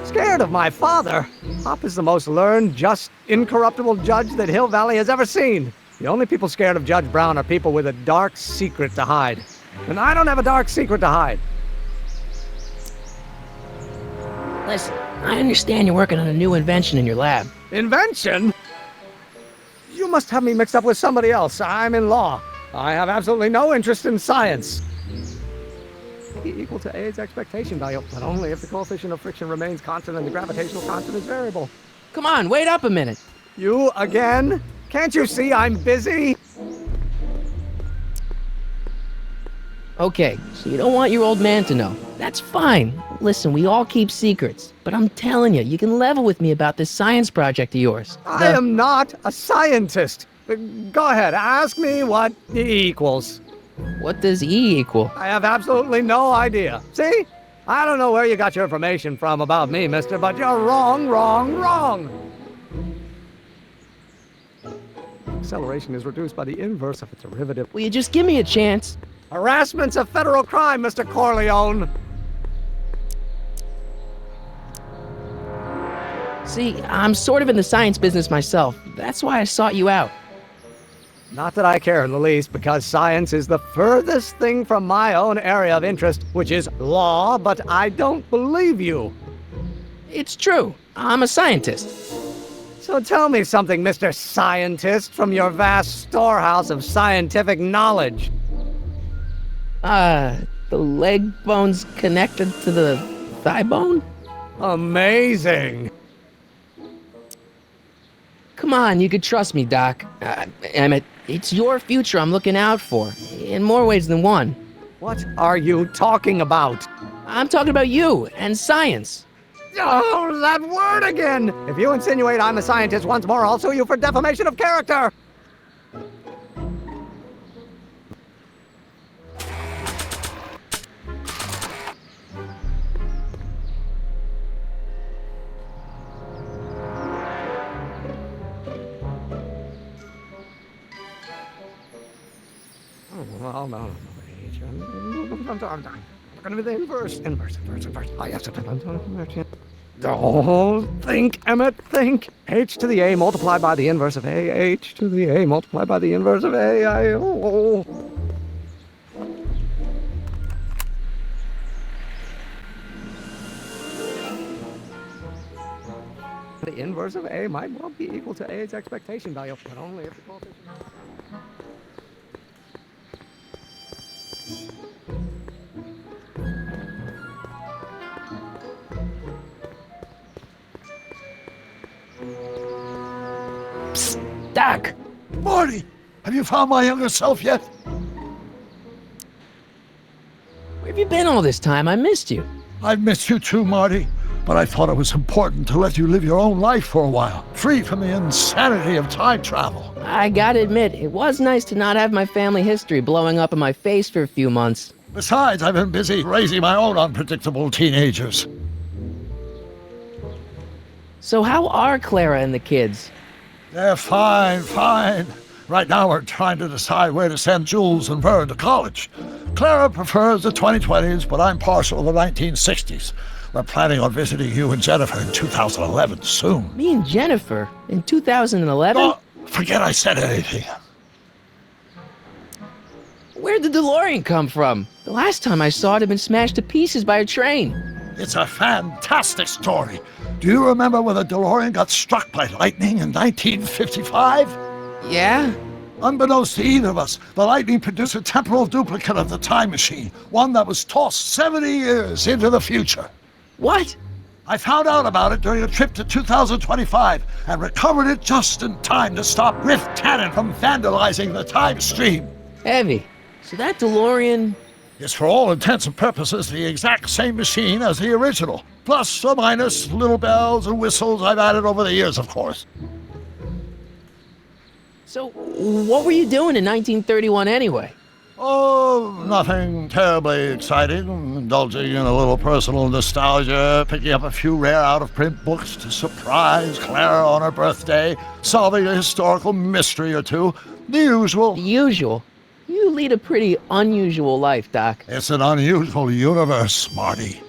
Scared of my father? Pop is the most learned, just, incorruptible judge that Hill Valley has ever seen. The only people scared of Judge Brown are people with a dark secret to hide. And I don't have a dark secret to hide. Listen, I understand you're working on a new invention in your lab. Invention? You must have me mixed up with somebody else. I'm in law. I have absolutely no interest in science. Equal to A's expectation value, but only if the coefficient of friction remains constant and the gravitational constant is variable. Come on, wait up a minute. You again? Can't you see I'm busy? Okay, so you don't want your old man to know. That's fine. Listen, we all keep secrets. But I'm telling you, you can level with me about this science project of yours. I am not a scientist. Go ahead, ask me what E equals. What does E equal? I have absolutely no idea. See? I don't know where you got your information from about me, mister, but you're wrong, wrong, wrong. Acceleration is reduced by the inverse of a derivative. Will you just give me a chance? Harassment's a federal crime, Mr. Corleone. See, I'm sort of in the science business myself. That's why I sought you out. Not that I care in the least, because science is the furthest thing from my own area of interest, which is law, but I don't believe you. It's true. I'm a scientist. So tell me something, Mr. Scientist, from your vast storehouse of scientific knowledge. The leg bone's connected to the thigh bone? Amazing. Come on, you could trust me, Doc. Emmett, it's your future I'm looking out for, in more ways than one. What are you talking about? I'm talking about you and science. Oh, that word again! If you insinuate I'm a scientist once more, I'll sue you for defamation of character! Oh, no. I'm going to be the inverse. Oh, yes. Oh, think, Emmett, think. H to the A multiplied by the inverse of A. H to the A multiplied by the inverse of A. The inverse of A might well be equal to A's expectation value, but only if the coefficient... Psst, Doc! Marty! Have you found my younger self yet? Where have you been all this time? I missed you. I've missed you too, Marty. But I thought it was important to let you live your own life for a while, free from the insanity of time travel. I gotta admit, it was nice to not have my family history blowing up in my face for a few months. Besides, I've been busy raising my own unpredictable teenagers. So how are Clara and the kids? They're fine. Right now we're trying to decide where to send Jules and Vern to college. Clara prefers the 2020s, but I'm partial to the 1960s. We're planning on visiting you and Jennifer in 2011 soon. Me and Jennifer? In 2011? Oh, forget I said anything. Where'd the DeLorean come from? The last time I saw it had been smashed to pieces by a train. It's a fantastic story. Do you remember when the DeLorean got struck by lightning in 1955? Yeah? Unbeknownst to either of us, the lightning produced a temporal duplicate of the time machine, one that was tossed 70 years into the future. What? I found out about it during a trip to 2025 and recovered it just in time to stop Riff Tannen from vandalizing the time stream. Heavy. So that DeLorean... is for all intents and purposes the exact same machine as the original. Plus or minus little bells and whistles I've added over the years, of course. So, what were you doing in 1931 anyway? Oh, nothing terribly exciting. Indulging in a little personal nostalgia, picking up a few rare out-of-print books to surprise Clara on her birthday, solving a historical mystery or two. The usual. The usual? You lead a pretty unusual life, Doc. It's an unusual universe, Marty.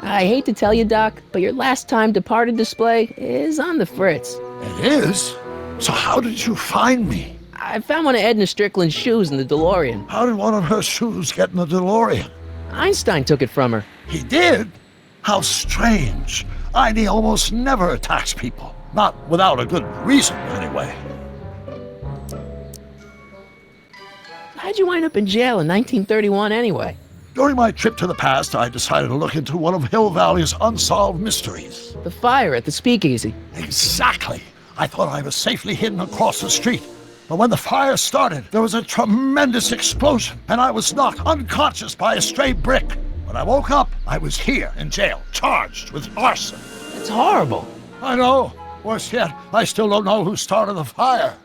I hate to tell you, Doc, but your last time departed display is on the fritz. It is? So how did you find me? I found one of Edna Strickland's shoes in the DeLorean. How did one of her shoes get in the DeLorean? Einstein took it from her. He did? How strange. Ida almost never attacks people. Not without a good reason, anyway. How'd you wind up in jail in 1931 anyway? During my trip to the past, I decided to look into one of Hill Valley's unsolved mysteries. The fire at the speakeasy. Exactly. I thought I was safely hidden across the street. But when the fire started, there was a tremendous explosion, and I was knocked unconscious by a stray brick. When I woke up, I was here in jail, charged with arson. That's horrible. I know. Worse yet, I still don't know who started the fire.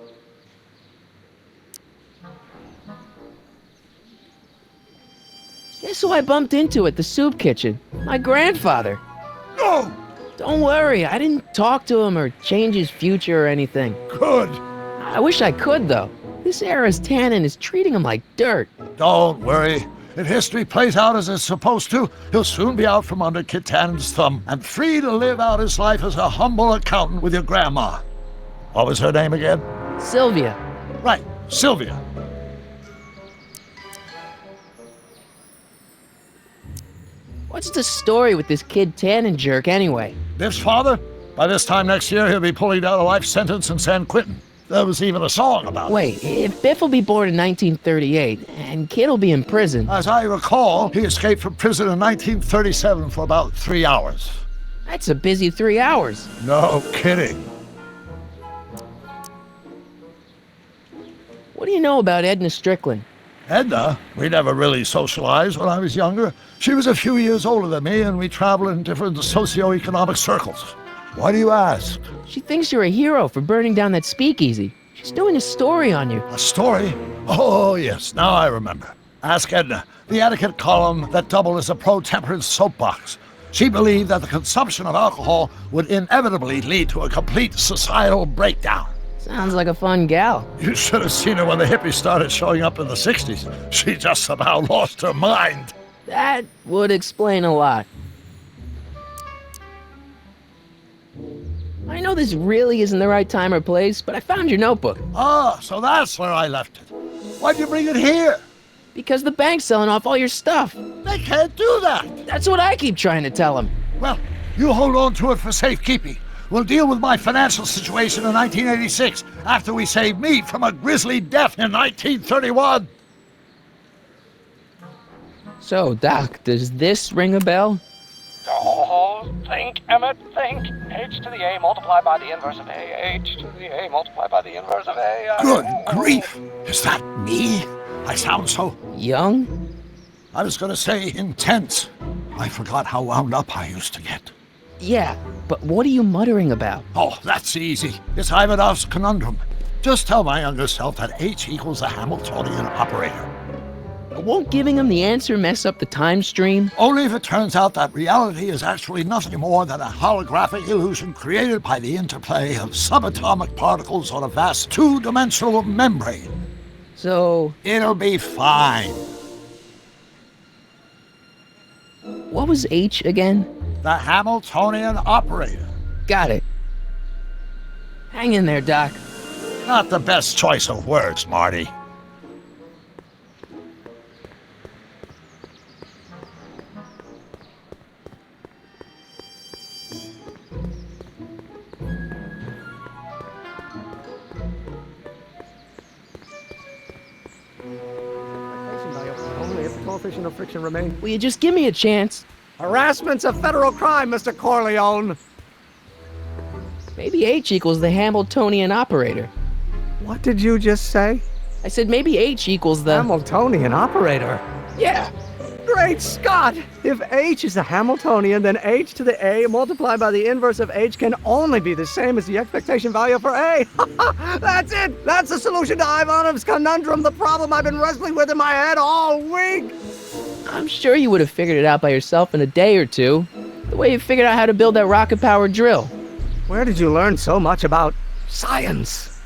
Guess who I bumped into at the soup kitchen? My grandfather. No! Don't worry, I didn't talk to him or change his future or anything. Good. I wish I could, though. This era's Tannen is treating him like dirt. Don't worry. If history plays out as it's supposed to, he'll soon be out from under Kit Tannen's thumb and free to live out his life as a humble accountant with your grandma. What was her name again? Sylvia. Right, Sylvia. What's the story with this kid Tannen jerk anyway? Biff's father? By this time next year, he'll be pulling down a life sentence in San Quentin. There was even a song about it. Wait, if Biff will be born in 1938, and Kid will be in prison... As I recall, he escaped from prison in 1937 for about 3 hours. That's a busy 3 hours. No kidding. What do you know about Edna Strickland? Edna? We never really socialized when I was younger. She was a few years older than me, and we traveled in different socioeconomic circles. Why do you ask? She thinks you're a hero for burning down that speakeasy. She's doing a story on you. A story? Oh, yes, now I remember. Ask Edna, the etiquette column that doubled as a pro-temperance soapbox. She believed that the consumption of alcohol would inevitably lead to a complete societal breakdown. Sounds like a fun gal. You should have seen her when the hippies started showing up in the 60s. She just somehow lost her mind. That would explain a lot. I know this really isn't the right time or place, but I found your notebook. Ah, so that's where I left it. Why'd you bring it here? Because the bank's selling off all your stuff. They can't do that. That's what I keep trying to tell them. Well, you hold on to it for safekeeping. We'll deal with my financial situation in 1986 after we save me from a grisly death in 1931. So, Doc, does this ring a bell? Oh, think, Emmett, think. H to the A multiplied by the inverse of A. H to the A multiplied by the inverse of A. Good grief. Is that me? I sound so... young? I was going to say intense. I forgot how wound up I used to get. Yeah, but what are you muttering about? Oh, that's easy. It's Ivanov's conundrum. Just tell my younger self that H equals a Hamiltonian operator. Won't giving him the answer mess up the time stream? Only if it turns out that reality is actually nothing more than a holographic illusion created by the interplay of subatomic particles on a vast two-dimensional membrane. So... it'll be fine. What was H again? The Hamiltonian operator. Got it. Hang in there, Doc. Not the best choice of words, Marty. Only if the coefficient of friction remains. Will you just give me a chance? Harassment's a federal crime, Mr. Corleone. Maybe H equals the Hamiltonian operator. What did you just say? I said maybe H equals the... Hamiltonian operator? Yeah. Great Scott! If h is a Hamiltonian, then h to the a multiplied by the inverse of h can only be the same as the expectation value for a. That's it! That's the solution to Ivanov's conundrum, the problem I've been wrestling with in my head all week! I'm sure you would have figured it out by yourself in a day or two. The way you figured out how to build that rocket-powered drill. Where did you learn so much about science?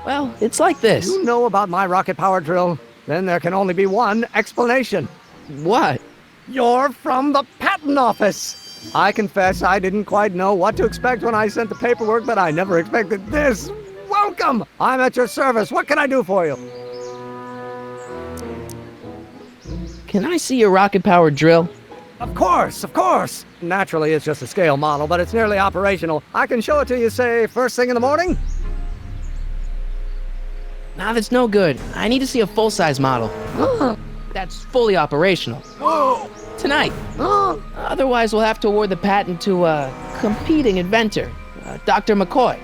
Well, it's like this. You know about my rocket power drill? Then there can only be one explanation. What? You're from the patent office. I confess I didn't quite know what to expect when I sent the paperwork, but I never expected this. Welcome! I'm at your service. What can I do for you? Can I see your rocket-powered drill? Of course, of course. Naturally, it's just a scale model, but it's nearly operational. I can show it to you, say, first thing in the morning? Nah, that's no good. I need to see a full-size model. That's fully operational. Tonight. Otherwise, we'll have to award the patent to a competing inventor, Dr. McCoy.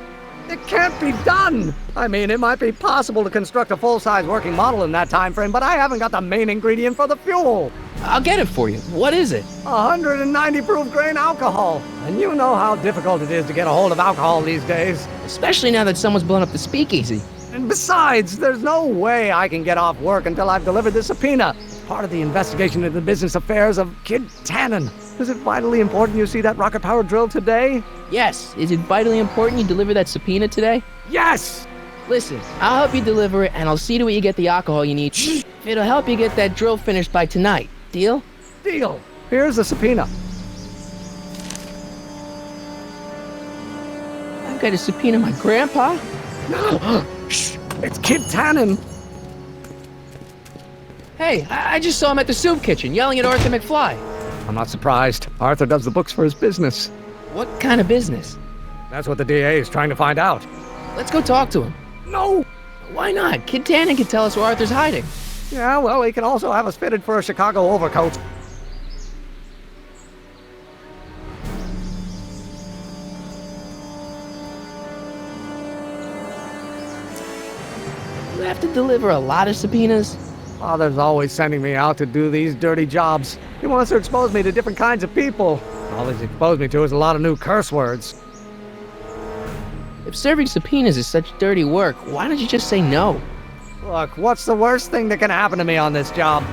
It can't be done! I mean, it might be possible to construct a full-size working model in that time frame, but I haven't got the main ingredient for the fuel. I'll get it for you. What is it? 190 proof grain alcohol. And you know how difficult it is to get a hold of alcohol these days. Especially now that someone's blown up the speakeasy. And besides, there's no way I can get off work until I've delivered this subpoena. It's part of the investigation into the business affairs of Kid Tannen. Is it vitally important you see that rocket-powered drill today? Yes. Is it vitally important you deliver that subpoena today? Yes! Listen, I'll help you deliver it, and I'll see to it you get the alcohol you need. It'll help you get that drill finished by tonight. Deal? Deal. Here's the subpoena. I've got to subpoena my grandpa? Shh! It's Kid Tannen! Hey, I just saw him at the soup kitchen, yelling at Arthur McFly. I'm not surprised. Arthur does the books for his business. What kind of business? That's what the DA is trying to find out. Let's go talk to him. No! Why not? Kid Tannen can tell us where Arthur's hiding. Yeah, well, he can also have us fitted for a Chicago overcoat. You have to deliver a lot of subpoenas? Father's always sending me out to do these dirty jobs. He wants to expose me to different kinds of people. All he's exposed me to is a lot of new curse words. If serving subpoenas is such dirty work, why don't you just say no? Look, what's the worst thing that can happen to me on this job?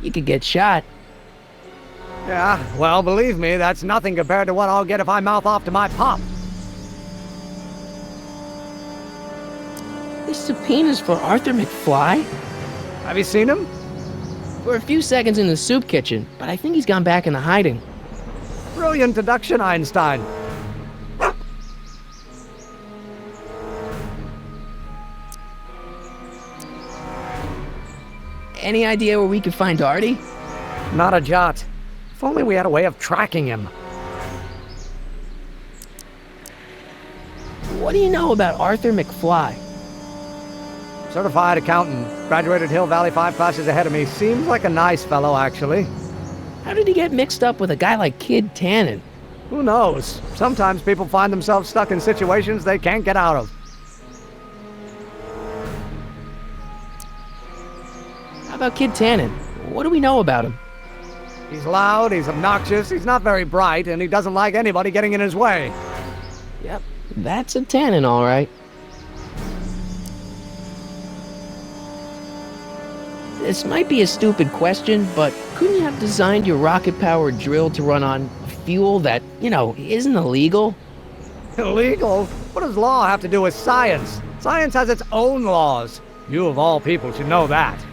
You could get shot. Yeah, well, believe me, that's nothing compared to what I'll get if I mouth off to my pop. This subpoena's for Arthur McFly? Have you seen him? For a few seconds in the soup kitchen, but I think he's gone back into hiding. Brilliant deduction, Einstein. Any idea where we could find Artie? Not a jot. If only we had a way of tracking him. What do you know about Arthur McFly? Certified accountant. Graduated Hill Valley 5 classes ahead of me. Seems like a nice fellow, actually. How did he get mixed up with a guy like Kid Tannen? Who knows? Sometimes people find themselves stuck in situations they can't get out of. How about Kid Tannen? What do we know about him? He's loud, he's obnoxious, he's not very bright, and he doesn't like anybody getting in his way. Yep, that's a Tannen, all right. This might be a stupid question, but couldn't you have designed your rocket-powered drill to run on fuel that, isn't illegal? Illegal? What does law have to do with science? Science has its own laws. You, of all people, should know that.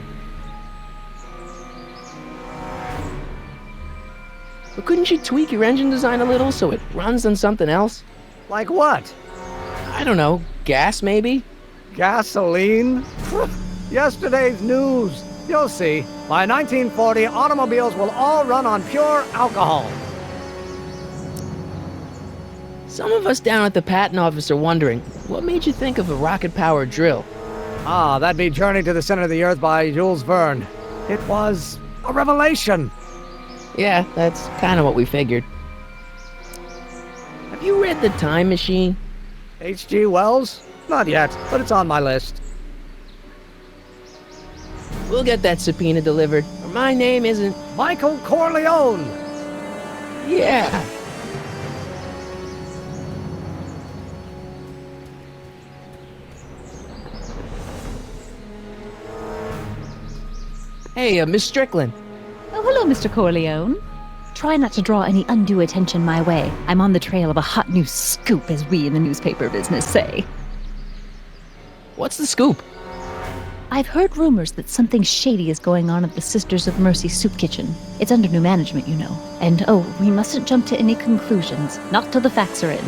But couldn't you tweak your engine design a little so it runs on something else? Like what? I don't know. Gas, maybe? Gasoline? Yesterday's news. You'll see. By 1940, automobiles will all run on pure alcohol. Some of us down at the patent office are wondering, what made you think of a rocket-powered drill? Ah, that'd be Journey to the Center of the Earth by Jules Verne. It was a revelation. Yeah, that's kind of what we figured. Have you read The Time Machine? H.G. Wells? Not yet, but it's on my list. We'll get that subpoena delivered. Or my name isn't... Michael Corleone! Yeah. Hey, Miss Strickland. Oh, hello, Mr. Corleone. Try not to draw any undue attention my way. I'm on the trail of a hot new scoop, as we in the newspaper business say. What's the scoop? I've heard rumors that something shady is going on at the Sisters of Mercy soup kitchen. It's under new management, you know. And we mustn't jump to any conclusions, not till the facts are in.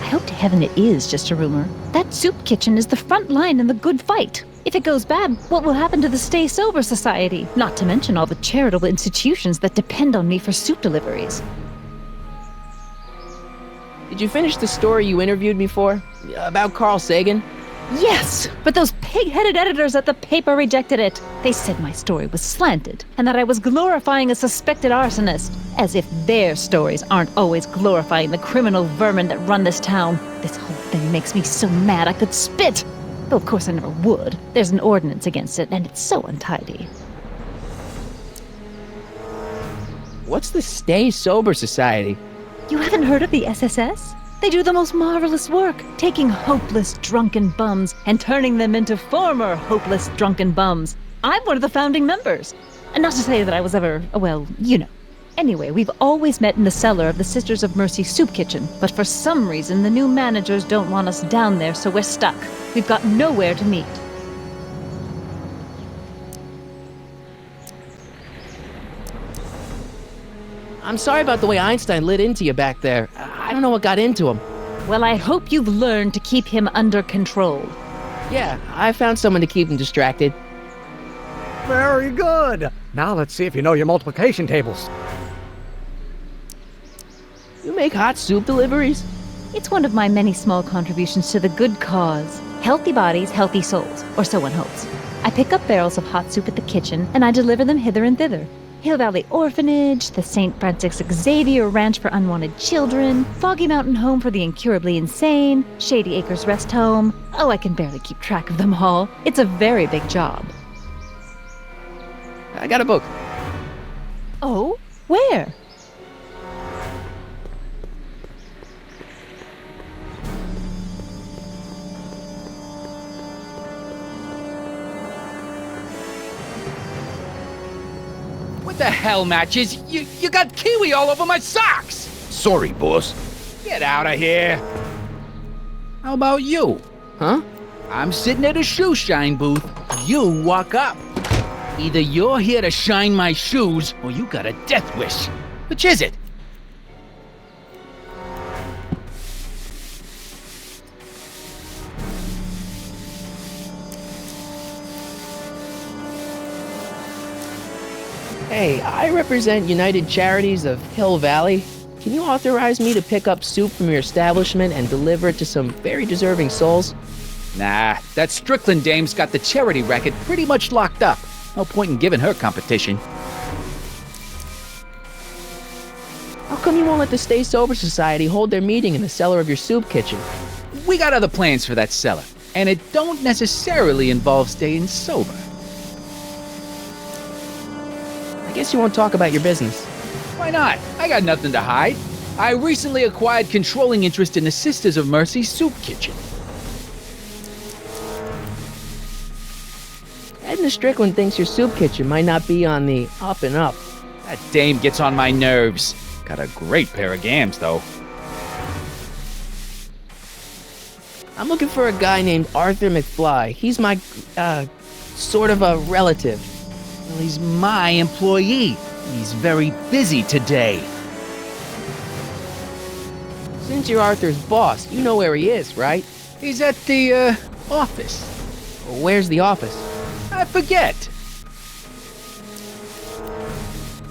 I hope to heaven it is just a rumor. That soup kitchen is the front line in the good fight. If it goes bad, what will happen to the Stay Sober Society? Not to mention all the charitable institutions that depend on me for soup deliveries. Did you finish the story you interviewed me for? About Carl Sagan? Yes, but those pig-headed editors at the paper rejected it. They said my story was slanted, and that I was glorifying a suspected arsonist. As if their stories aren't always glorifying the criminal vermin that run this town. This whole thing makes me so mad I could spit. Though of course I never would. There's an ordinance against it, and it's so untidy. What's the Stay Sober Society? You haven't heard of the SSS? They do the most marvelous work, taking hopeless drunken bums and turning them into former hopeless drunken bums. I'm one of the founding members. And not to say that I was ever, well, you know. Anyway, we've always met in the cellar of the Sisters of Mercy soup kitchen, but for some reason the new managers don't want us down there, so we're stuck. We've got nowhere to meet. I'm sorry about the way Einstein lit into you back there. I don't know what got into him. Well, I hope you've learned to keep him under control. Yeah, I found someone to keep him distracted. Very good. Now let's see if you know your multiplication tables. You make hot soup deliveries? It's one of my many small contributions to the good cause. Healthy bodies, healthy souls, or so one hopes. I pick up barrels of hot soup at the kitchen, and I deliver them hither and thither. Hill Valley Orphanage, the St. Francis Xavier Ranch for Unwanted Children, Foggy Mountain Home for the Incurably Insane, Shady Acres Rest Home. Oh, I can barely keep track of them all. It's a very big job. I got a book. Oh? Where? What the hell, Matches? You got kiwi all over my socks! Sorry, boss. Get out of here! How about you? Huh? I'm sitting at a shoe shine booth. You walk up. Either you're here to shine my shoes, or you got a death wish. Which is it? Hey, I represent United Charities of Hill Valley. Can you authorize me to pick up soup from your establishment and deliver it to some very deserving souls? Nah, that Strickland dame's got the charity racket pretty much locked up. No point in giving her competition. How come you won't let the Stay Sober Society hold their meeting in the cellar of your soup kitchen? We got other plans for that cellar, and it don't necessarily involve staying sober. I guess you won't talk about your business. Why not? I got nothing to hide. I recently acquired controlling interest in the Sisters of Mercy soup kitchen. Edna Strickland thinks your soup kitchen might not be on the up and up. That dame gets on my nerves. Got a great pair of gams, though. I'm looking for a guy named Arthur McFly. He's my, sort of a relative. Well, he's my employee. He's very busy today. Since you're Arthur's boss, you know where he is, right? He's at the, office. Where's the office? I forget.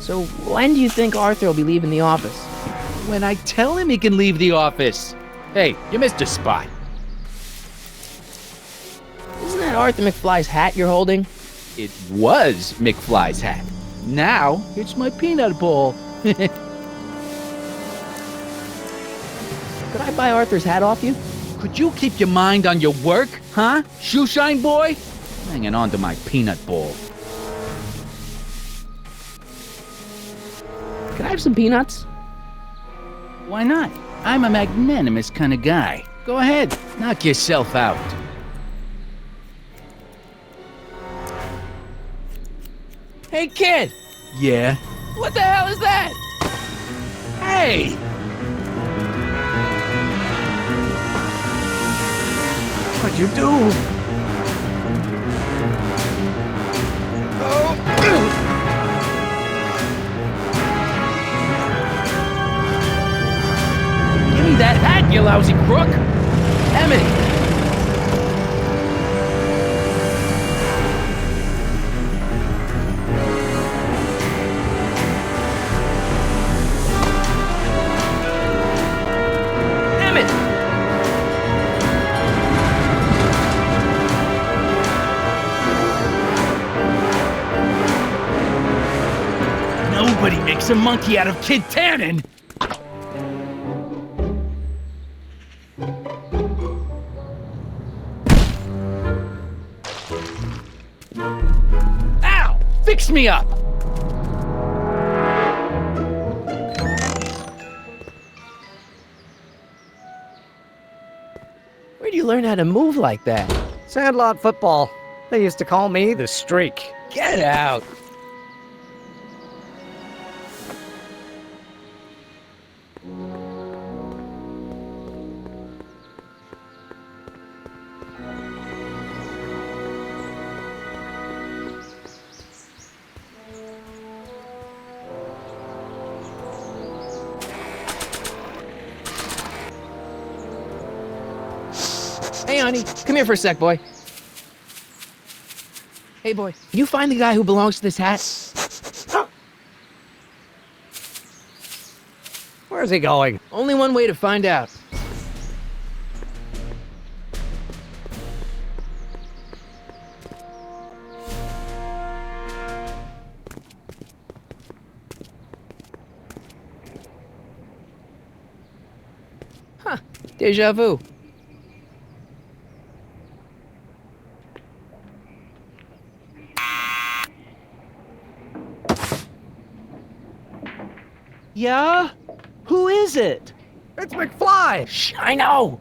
So when do you think Arthur will be leaving the office? When I tell him he can leave the office. Hey, you missed a spot. Isn't that Arthur McFly's hat you're holding? It was McFly's hat. Now, it's my peanut bowl. Could I buy Arthur's hat off you? Could you keep your mind on your work, huh? Shoeshine boy? Hanging on to my peanut bowl. I have some peanuts? Why not? I'm a magnanimous kind of guy. Go ahead, knock yourself out. Hey, kid! Yeah? What the hell is that? Hey! What'd you do? Give me that hat, you lousy crook! Emmett! Nobody makes a monkey out of Kid Tannen! Ow! Fix me up! Where'd you learn how to move like that? Sandlot football. They used to call me the Streak. Get out! Hey, honey, come here for a sec, boy. Hey, boy, can you find the guy who belongs to this hat? Where's he going? Only one way to find out. Huh, déjà vu. Yeah? Who is it? It's McFly! Shh, I know!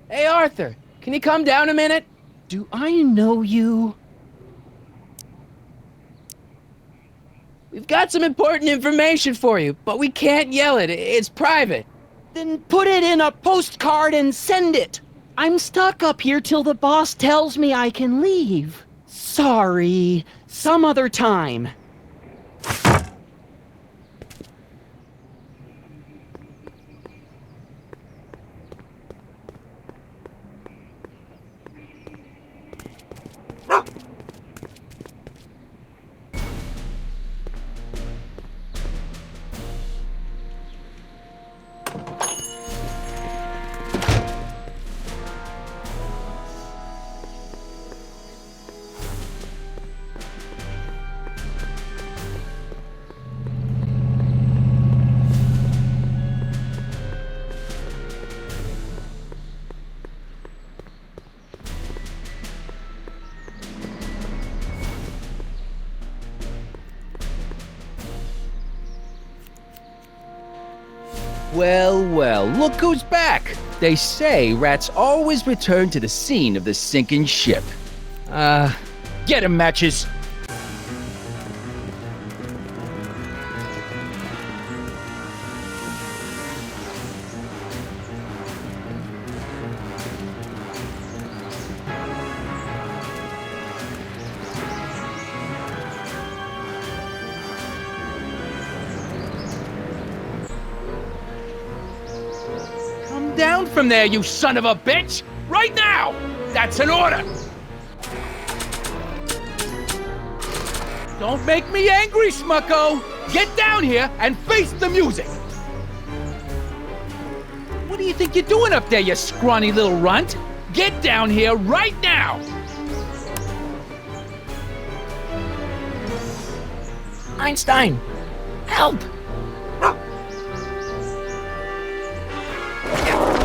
Hey, Arthur, can you come down a minute? Do I know you? We've got some important information for you, but we can't yell it. It's private. Then put it in a postcard and send it. I'm stuck up here till the boss tells me I can leave. Sorry. Some other time. Well, well, look who's back! They say rats always return to the scene of the sinking ship. Get 'em, Matches! Down from there, you son of a bitch! Right now! That's an order! Don't make me angry, Smucko! Get down here and face the music! What do you think you're doing up there, you scrawny little runt? Get down here right now! Einstein! Help!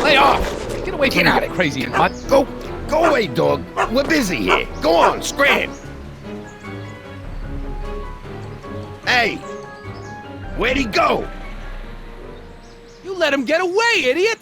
Lay off! Get away from me, you crazy mutt! Go away, dog! We're busy here! Go on, scram! Hey! Where'd he go? You let him get away, idiot!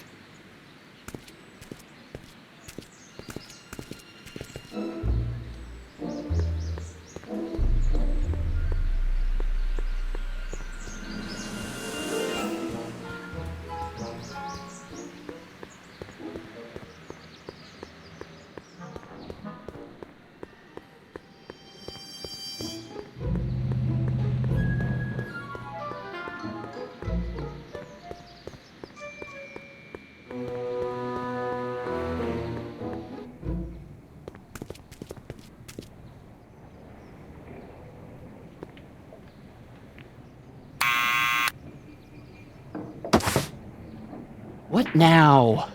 What now?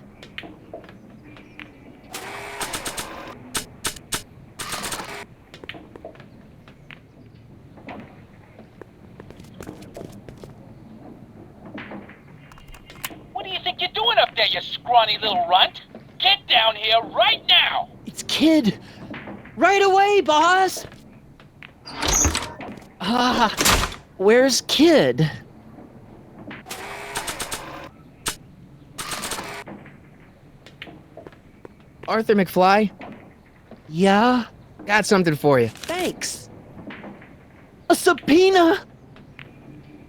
What do you think you're doing up there, you scrawny little runt? Get down here right now! It's Kid! Right away, boss! Where's Kid? Arthur McFly? Yeah? Got something for you. Thanks. A subpoena?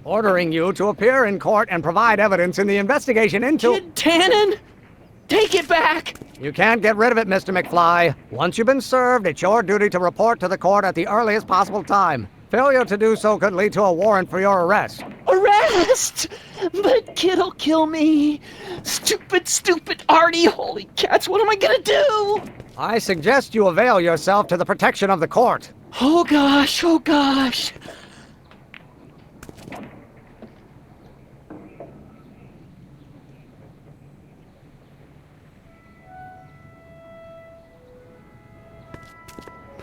Ordering you to appear in court and provide evidence in the investigation into... Kid Tannen? Take it back! You can't get rid of it, Mr. McFly. Once you've been served, it's your duty to report to the court at the earliest possible time. Failure to do so could lead to a warrant for your arrest. Arrest! But Kid'll kill me. Stupid Artie. Holy cats, what am I gonna do? I suggest you avail yourself to the protection of the court. Oh gosh.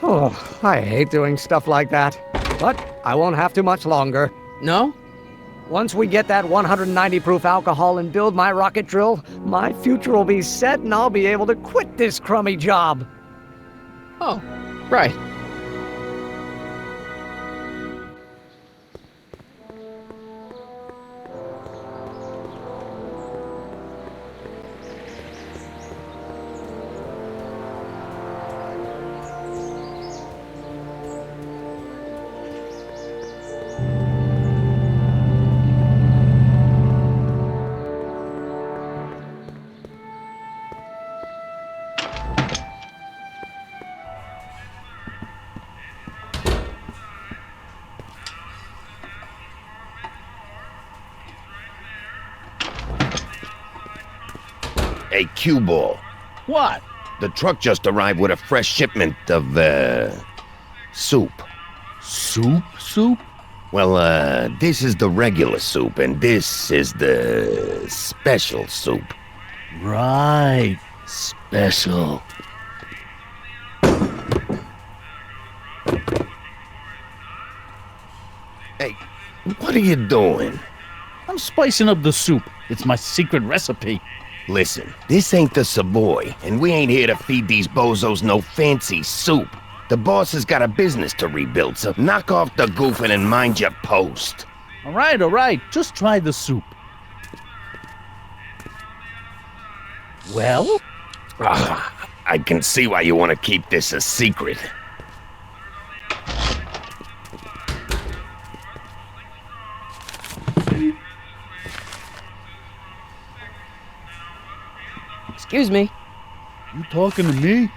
Oh, I hate doing stuff like that. But I won't have to much longer. No? Once we get that 190 proof alcohol and build my rocket drill, my future will be set and I'll be able to quit this crummy job. Oh, right. Hey, Q-Ball. What? The truck just arrived with a fresh shipment of, soup. Soup? Well, this is the regular soup, and this is the special soup. Right. Special. Hey, what are you doing? I'm spicing up the soup. It's my secret recipe. Listen, this ain't the Savoy, and we ain't here to feed these bozos no fancy soup. The boss has got a business to rebuild, so knock off the goofing and mind your post. All right. Just try the soup. Well? I can see why you want to keep this a secret. Excuse me. You talking to me?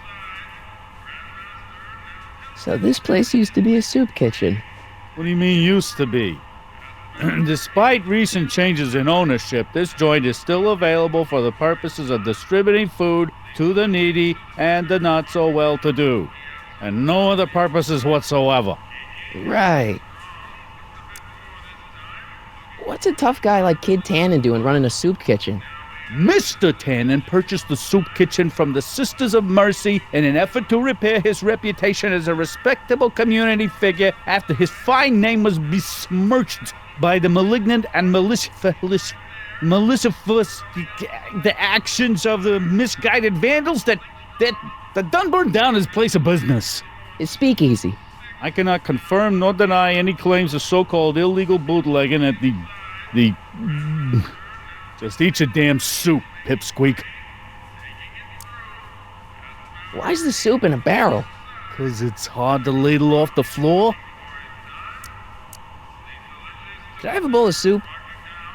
So this place used to be a soup kitchen. What do you mean used to be? Despite recent changes in ownership, this joint is still available for the purposes of distributing food to the needy and the not-so-well-to-do. And no other purposes whatsoever. Right. What's a tough guy like Kid Tannen doing running a soup kitchen? Mr. Tannen purchased the soup kitchen from the Sisters of Mercy in an effort to repair his reputation as a respectable community figure after his fine name was besmirched by the malignant and malicious the actions of the misguided vandals that done burned down his place of business. His speakeasy. I cannot confirm nor deny any claims of so-called illegal bootlegging at the... Just eat your damn soup, pipsqueak. Why's the soup in a barrel? 'Cause it's hard to ladle off the floor? Could I have a bowl of soup?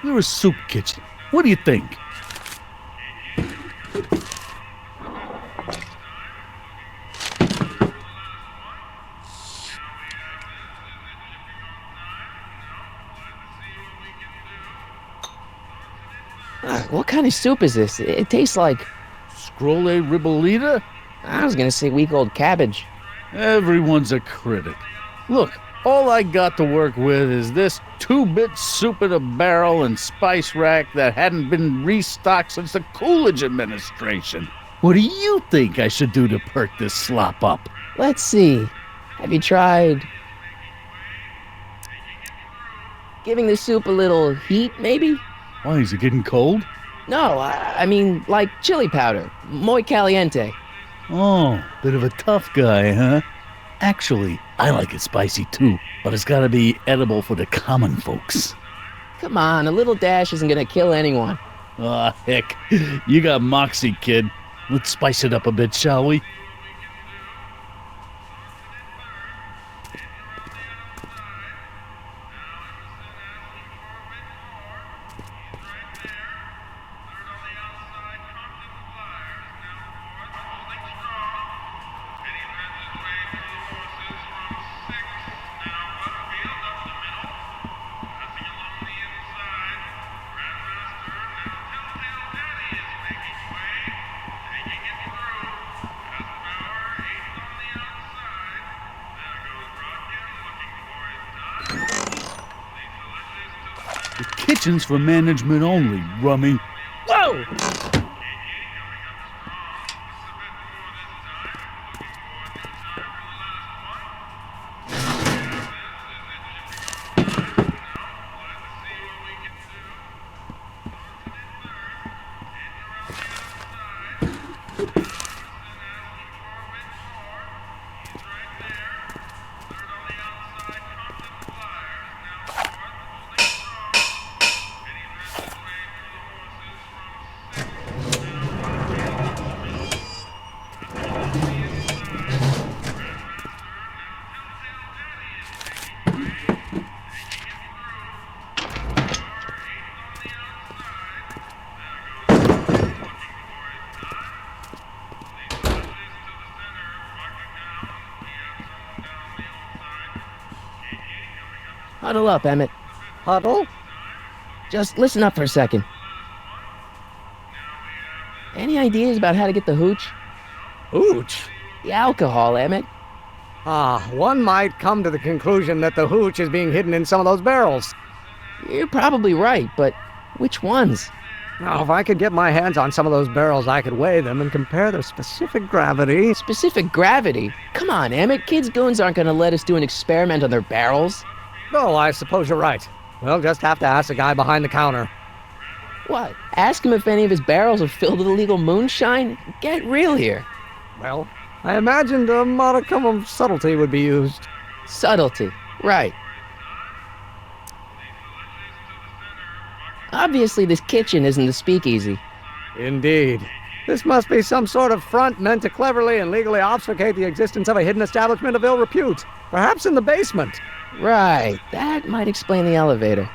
You're a soup kitchen. What do you think? What kind of soup is this? It tastes like... Scrolle ribolita? I was gonna say week-old cabbage. Everyone's a critic. Look, all I got to work with is this 2-bit soup in a barrel and spice rack that hadn't been restocked since the Coolidge administration. What do you think I should do to perk this slop up? Let's see. Have you tried... giving the soup a little heat, maybe? Why, is it getting cold? No, I mean, like chili powder. Muy caliente. Oh, bit of a tough guy, huh? Actually, I like it spicy too, but it's gotta be edible for the common folks. Come on, a little dash isn't gonna kill anyone. Aw, heck. You got moxie, kid. Let's spice it up a bit, shall we? The kitchen's for management only, rummy. Whoa! Huddle up, Emmett. Huddle? Just listen up for a second. Any ideas about how to get the hooch? Hooch? The alcohol, Emmett. One might come to the conclusion that the hooch is being hidden in some of those barrels. You're probably right, but which ones? Now, if I could get my hands on some of those barrels, I could weigh them and compare their specific gravity. Specific gravity? Come on, Emmett. Kids' goons aren't going to let us do an experiment on their barrels. Oh, I suppose you're right. We'll just have to ask the guy behind the counter. What? Ask him if any of his barrels are filled with illegal moonshine? Get real here. Well, I imagined a modicum of subtlety would be used. Subtlety, right. Obviously, this kitchen isn't the speakeasy. Indeed. This must be some sort of front meant to cleverly and legally obfuscate the existence of a hidden establishment of ill repute. Perhaps in the basement. Right. That might explain the elevator.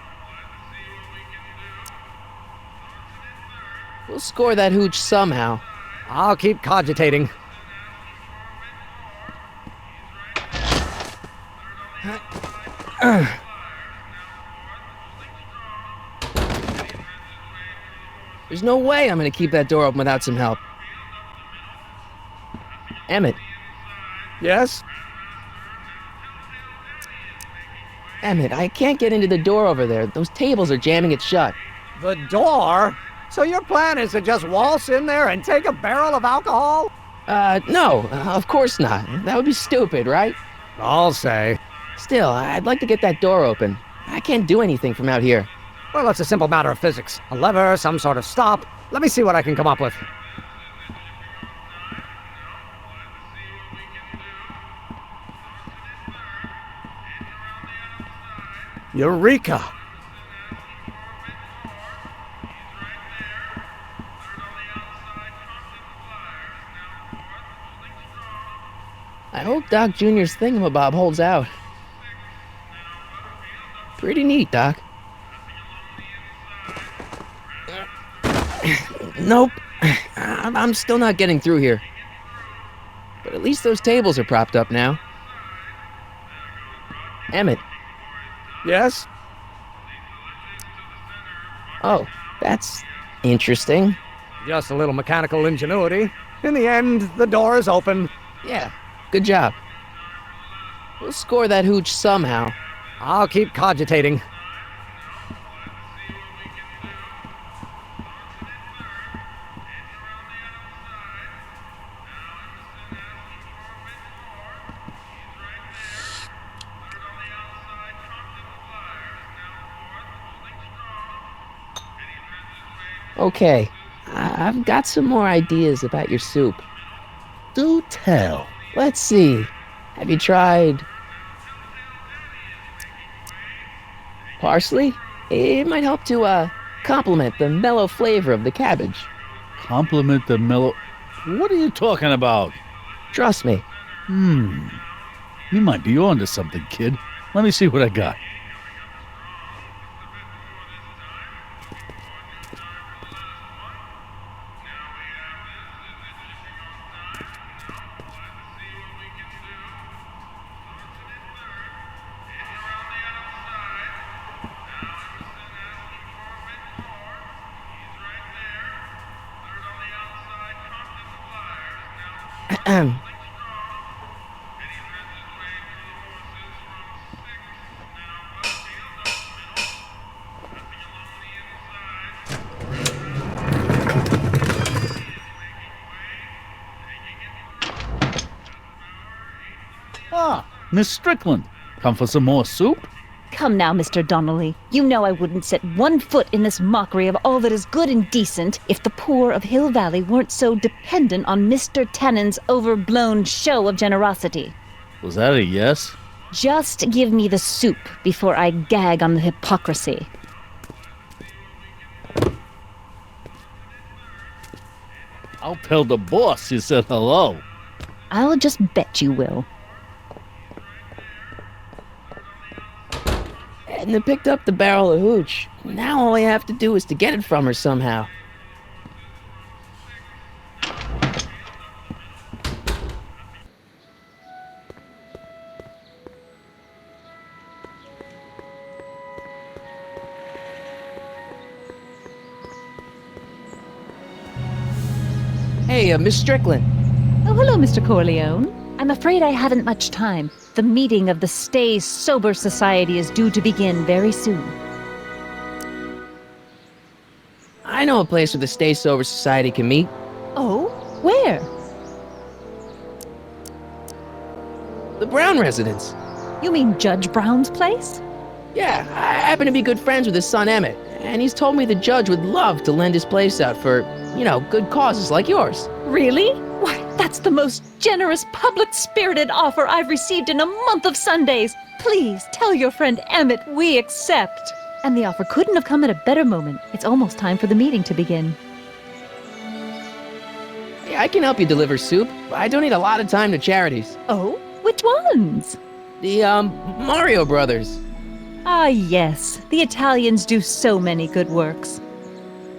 We'll score that hooch somehow. I'll keep cogitating. There's no way I'm gonna keep that door open without some help. Emmett. Yes? Emmett, I can't get into the door over there. Those tables are jamming it shut. The door? So your plan is to just waltz in there and take a barrel of alcohol? No, of course not. That would be stupid, right? I'll say. Still, I'd like to get that door open. I can't do anything from out here. Well, it's a simple matter of physics. A lever, some sort of stop. Let me see what I can come up with. Eureka! I hope Doc Jr.'s thingamabob holds out. Pretty neat, Doc. Nope. I'm still not getting through here. But at least those tables are propped up now. Emmett. Yes? Oh, that's interesting. Just a little mechanical ingenuity. In the end, the door is open. Yeah, good job. We'll score that hooch somehow. I'll keep cogitating. Okay, I've got some more ideas about your soup. Do tell. Let's see. Have you tried parsley? It might help to complement the mellow flavor of the cabbage. Compliment the mellow... What are you talking about? Trust me. You might be onto something, kid. Let me see what I got. Miss Strickland, come for some more soup? Come now, Mr. Donnelly. You know I wouldn't set one foot in this mockery of all that is good and decent if the poor of Hill Valley weren't so dependent on Mr. Tannen's overblown show of generosity. Was that a yes? Just give me the soup before I gag on the hypocrisy. I'll tell the boss you said hello. I'll just bet you will. Edna picked up the barrel of hooch. Now all I have to do is to get it from her somehow. Hey, Miss Strickland. Oh, hello, Mr. Corleone. I'm afraid I haven't much time. The meeting of the Stay Sober Society is due to begin very soon. I know a place where the Stay Sober Society can meet. Oh? Where? The Brown residence. You mean Judge Brown's place? Yeah, I happen to be good friends with his son Emmett, and he's told me the judge would love to lend his place out for, good causes like yours. Really? Why, that's the most generous, public-spirited offer I've received in a month of Sundays. Please tell your friend Emmett we accept. And the offer couldn't have come at a better moment. It's almost time for the meeting to begin. Hey, I can help you deliver soup. I donate a lot of time to charities. Oh? Which ones? The, Mario Brothers. Ah, yes. The Italians do so many good works.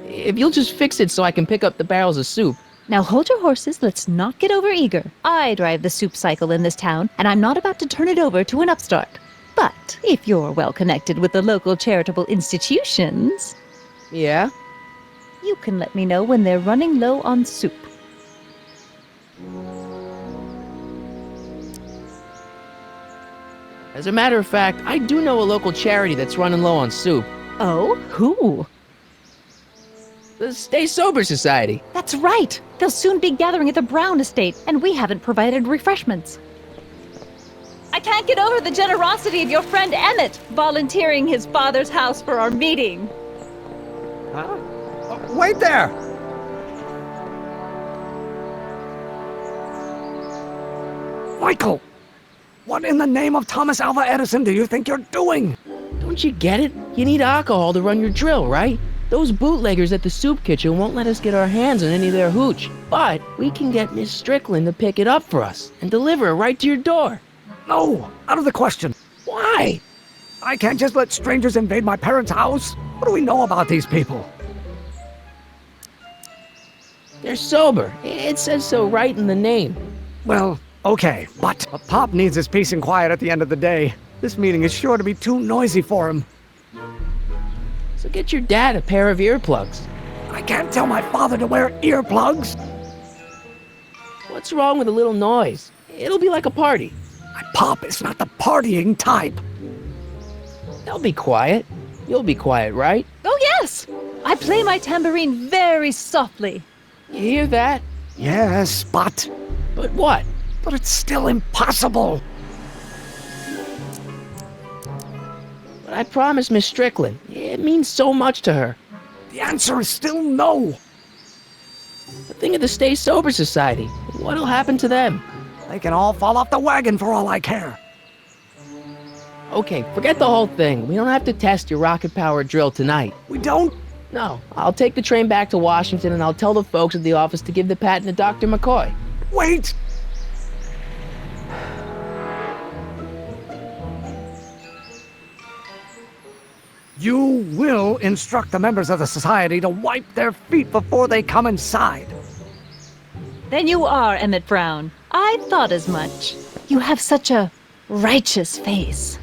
If you'll just fix it so I can pick up the barrels of soup. Now hold your horses, let's not get overeager. I drive the soup cycle in this town, and I'm not about to turn it over to an upstart. But if you're well connected with the local charitable institutions... Yeah? You can let me know when they're running low on soup. As a matter of fact, I do know a local charity that's running low on soup. Oh? Who? The Stay Sober Society. That's right! They'll soon be gathering at the Brown estate, and we haven't provided refreshments. I can't get over the generosity of your friend Emmett, volunteering his father's house for our meeting. Huh? Oh, wait there! Michael! What in the name of Thomas Alva Edison do you think you're doing? Don't you get it? You need alcohol to run your drill, right? Those bootleggers at the soup kitchen won't let us get our hands on any of their hooch. But we can get Miss Strickland to pick it up for us and deliver it right to your door. No, out of the question. Why? I can't just let strangers invade my parents' house. What do we know about these people? They're sober. It says so right in the name. Well, okay, but Pop needs his peace and quiet at the end of the day. This meeting is sure to be too noisy for him. So get your dad a pair of earplugs. I can't tell my father to wear earplugs. What's wrong with a little noise? It'll be like a party. My Pop is not the partying type. They'll be quiet. You'll be quiet, right? Oh, yes! I play my tambourine very softly. You hear that? Yes, but... But what? But it's still impossible. But I promised Miss Strickland. It means so much to her. The answer is still no. But think of the Stay Sober Society. What'll happen to them? They can all fall off the wagon for all I care. Okay, forget the whole thing. We don't have to test your rocket-powered drill tonight. We don't? No. I'll take the train back to Washington and I'll tell the folks at the office to give the patent to Dr. McCoy. Wait! You will instruct the members of the society to wipe their feet before they come inside. Then you are Emmett Brown. I thought as much. You have such a righteous face.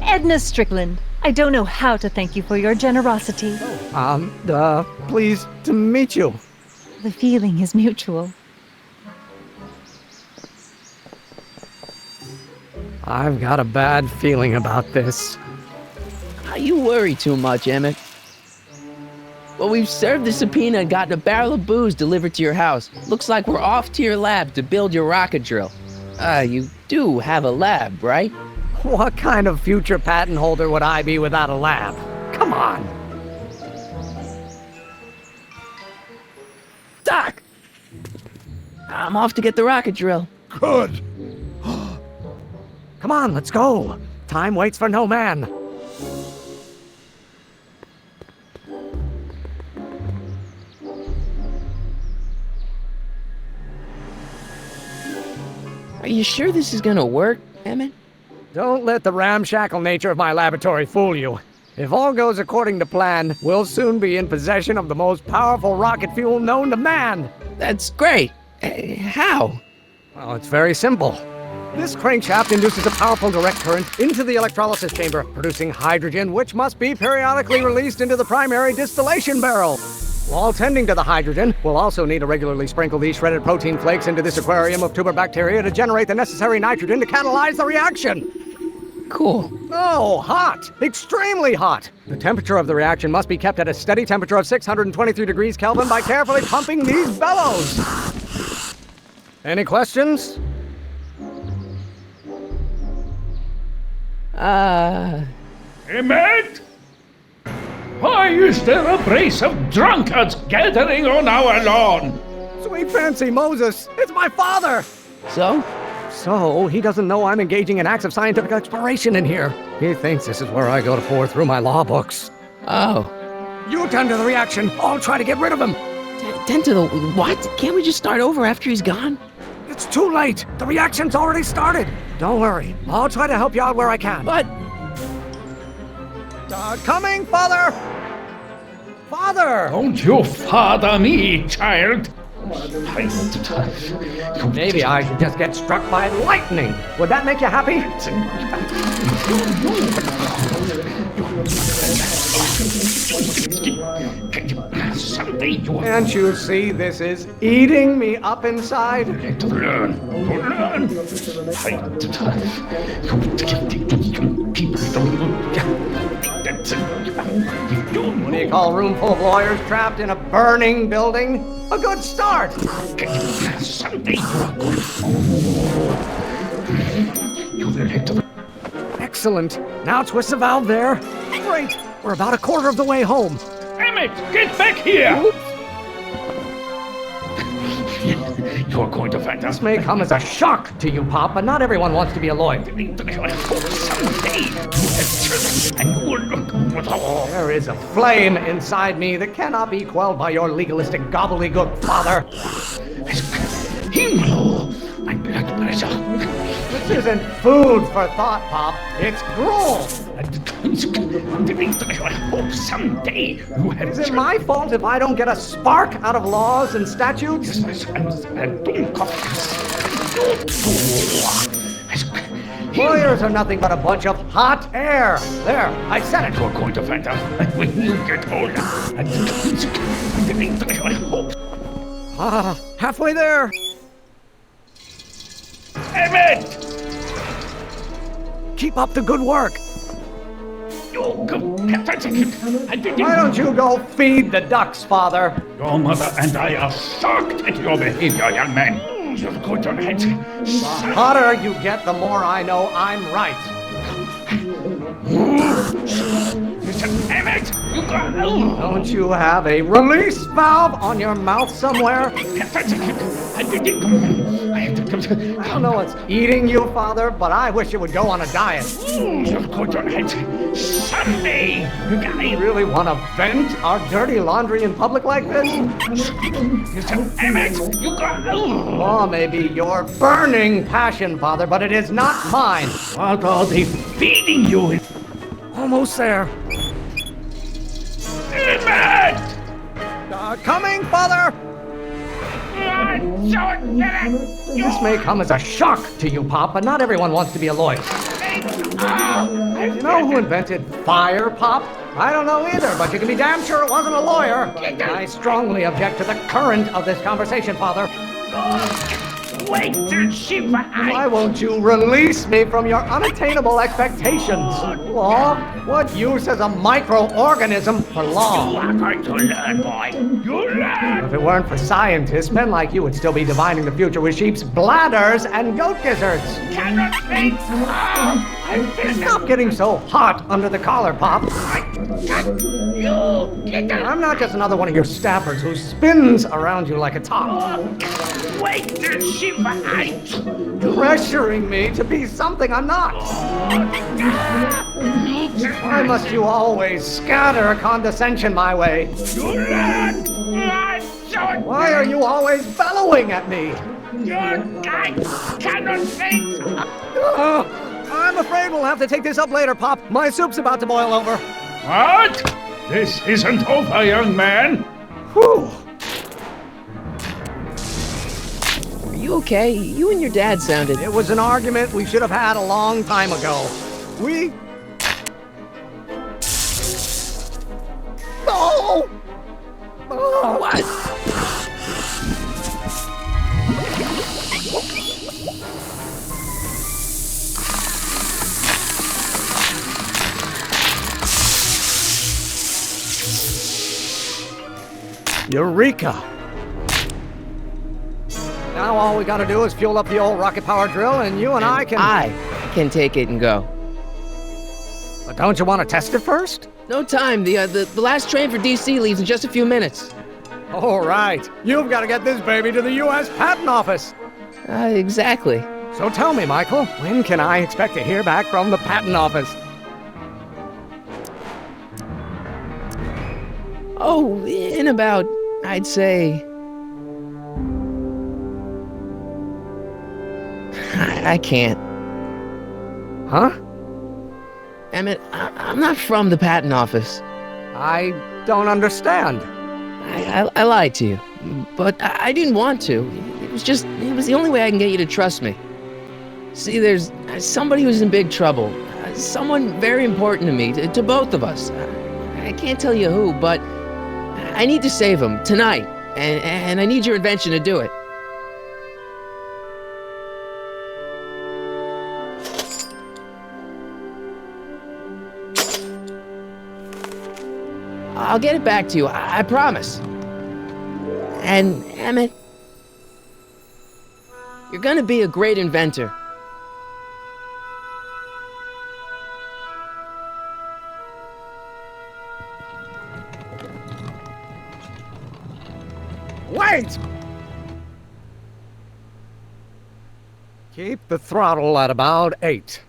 Edna Strickland, I don't know how to thank you for your generosity. Pleased to meet you. The feeling is mutual. I've got a bad feeling about this. You worry too much, Emmett. Well, we've served the subpoena and gotten a barrel of booze delivered to your house. Looks like we're off to your lab to build your rocket drill. You do have a lab, right? What kind of future patent holder would I be without a lab? Come on! Doc! I'm off to get the rocket drill. Good. Come on, let's go. Time waits for no man. Are you sure this is gonna work, Emmett? Don't let the ramshackle nature of my laboratory fool you. If all goes according to plan, we'll soon be in possession of the most powerful rocket fuel known to man. That's great. How? Well, it's very simple. This crankshaft induces a powerful direct current into the electrolysis chamber, producing hydrogen, which must be periodically released into the primary distillation barrel. While tending to the hydrogen, we'll also need to regularly sprinkle these shredded protein flakes into this aquarium of tuber bacteria to generate the necessary nitrogen to catalyze the reaction. Cool. Oh, hot! Extremely hot! The temperature of the reaction must be kept at a steady temperature of 623 degrees Kelvin by carefully pumping these bellows. Any questions? Emmett? Why is there a brace of drunkards gathering on our lawn? Sweet fancy Moses, it's my father! So? So, he doesn't know I'm engaging in acts of scientific exploration in here. He thinks this is where I go to pour through my law books. Oh. You tend to the reaction. I'll try to get rid of him. Tend to the what? Can't we just start over after he's gone? It's too late. The reaction's already started. Don't worry. I'll try to help you out where I can. But... coming, Father! Father! Don't you father me, child. Maybe I should just get struck by lightning. Would that make you happy? Can't you see this is eating me up inside? What do you call a room full of lawyers trapped in a burning building? A good start! Excellent. Now twist the valve there. Great. We're about a quarter of the way home. Emmett, get back here! You're going to find out. This may come as a shock to you, Pop, but not everyone wants to be a lawyer. There is a flame inside me that cannot be quelled by your legalistic gobbledygook, Father. My blood pressure. This isn't food for thought, Pop. It's gruel. I hope someday you have. Is it my fault if I don't get a spark out of laws and statutes? Lawyers are nothing but a bunch of hot air. There, I said it. You're going to find out when you get older. Halfway there. Emmett! Keep up the good work. Why don't you go feed the ducks, Father? Your mother and I are shocked at your behavior, young man. You've got your head. The hotter you get, the more I know I'm right. Mr. Emmett, you got... Don't you have a release valve on your mouth somewhere? I don't know what's eating you, Father, but I wish you would go on a diet. You've got your head. Someday, you really want to vent our dirty laundry in public like this? Mr. Emmett, you got... Oh, maybe your burning passion, Father, but it is not mine. What are they feeding you? Almost there. Emmett! Coming, Father! This may come as a shock to you, Pop, but not everyone wants to be a lawyer. You know who invented fire, Pop? I don't know either, but you can be damn sure it wasn't a lawyer. I strongly object to the current of this conversation, Father. Wait till she... Why won't you release me from your unattainable expectations? Law? What use is a microorganism for law? You are going to learn, boy. You learn! If it weren't for scientists, men like you would still be divining the future with sheep's bladders and goat gizzards. Cannot think. Stop getting so hot under the collar, Pop. I'm not just another one of your staffers who spins around you like a top. Wait till she bites. Pressuring me to be something I'm not. Why must you always scatter condescension my way? Why are you always bellowing at me? I cannot think. I'm afraid we'll have to take this up later, Pop. My soup's about to boil over. What? This isn't over, young man. Whew. Are you okay? You and your dad sounded... It was an argument we should have had a long time ago. We... Oh! Oh! What? Eureka! Now all we gotta do is fuel up the old rocket power drill and you and I can take it and go. But don't you want to test it first? No time. The last train for DC leaves in just a few minutes. All right. You've got to get this baby to the U.S. Patent Office. Exactly. So tell me, Michael, when can I expect to hear back from the Patent Office? Oh, in about, I'd say... I can't. Huh? Emmett, I'm not from the Patent Office. I don't understand. I lied to you, but I didn't want to. It was the only way I can get you to trust me. See, there's somebody who's in big trouble. Someone very important to me, to both of us. I can't tell you who, but I need to save him tonight, and I need your invention to do it. I'll get it back to you, I promise. And, Emmett, you're gonna be a great inventor. Wait! Keep the throttle at about 8.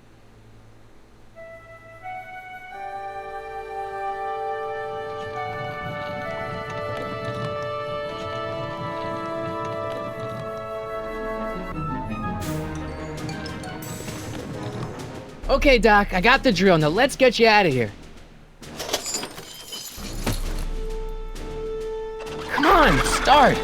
Okay, Doc, I got the drill. Now let's get you out of here. Come on, start.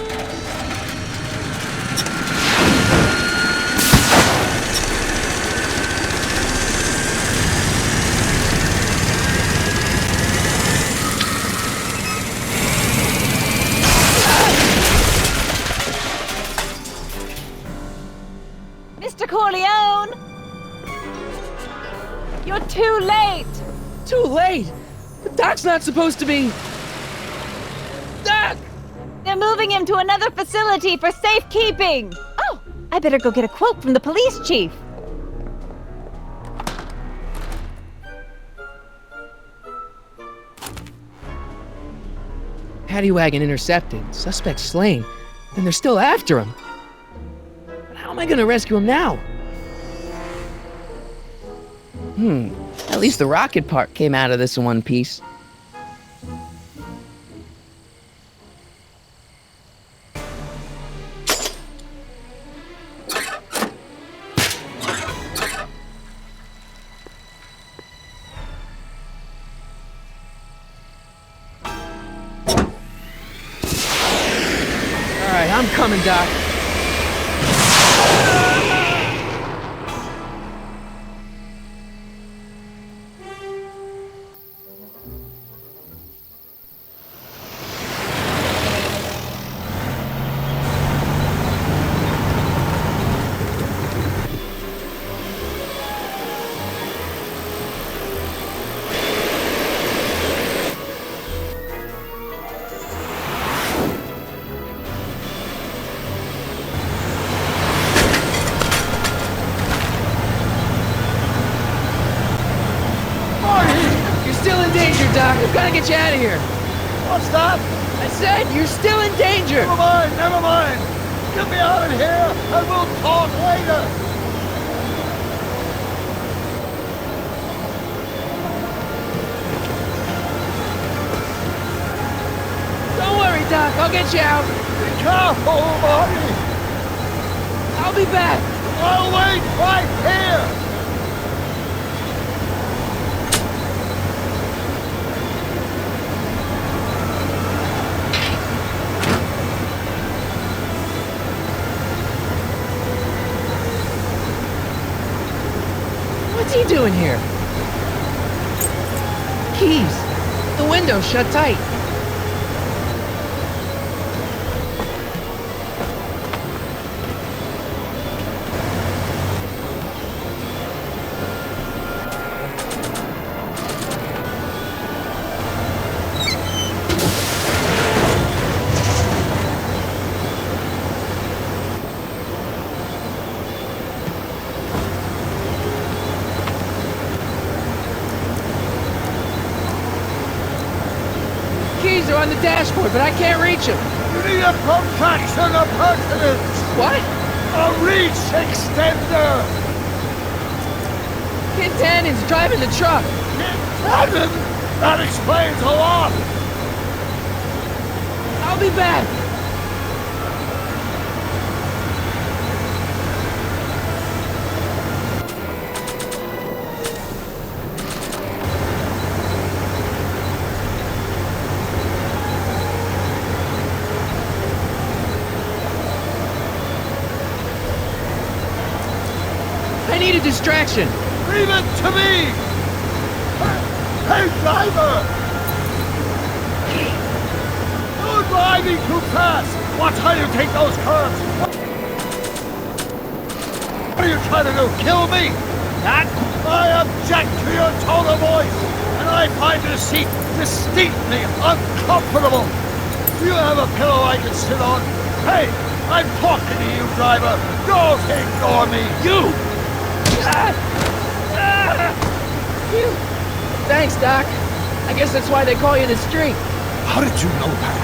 Mr. Corleone! You're too late! Too late? The Doc's not supposed to be... Doc! They're moving him to another facility for safekeeping! Oh, I better go get a quote from the police chief. Paddy wagon intercepted, suspect slain, and they're still after him. But how am I gonna rescue him now? At least the rocket part came out of this in one piece. Alright, I'm coming, Doc. Doc, I've got to get you out of here. What's that? I said you're still in danger. Never mind, never mind. Get me out of here and we'll talk later. Don't worry, Doc. I'll get you out. Be careful, Marty. I'll be back. I'll wait right here. What's he doing here? Keys. The window's shut tight. Keys are on the dashboard, but I can't reach them. You need a protraction appurtenance. What? A reach extender. Kid Tannen's driving the truck. Kid Tannen? That explains a lot. I'll be back. I need a distraction. Leave it to me! Hey, driver! You're driving too fast! Watch how you take those curves! What are you trying to do? Kill me? That? I object to your tone of voice, and I find this seat distinctly uncomfortable. Do you have a pillow I can sit on? Hey, I'm talking to you, driver! Don't ignore me! You! Thanks, Doc. I guess that's why they call you the Streak. How did you know that?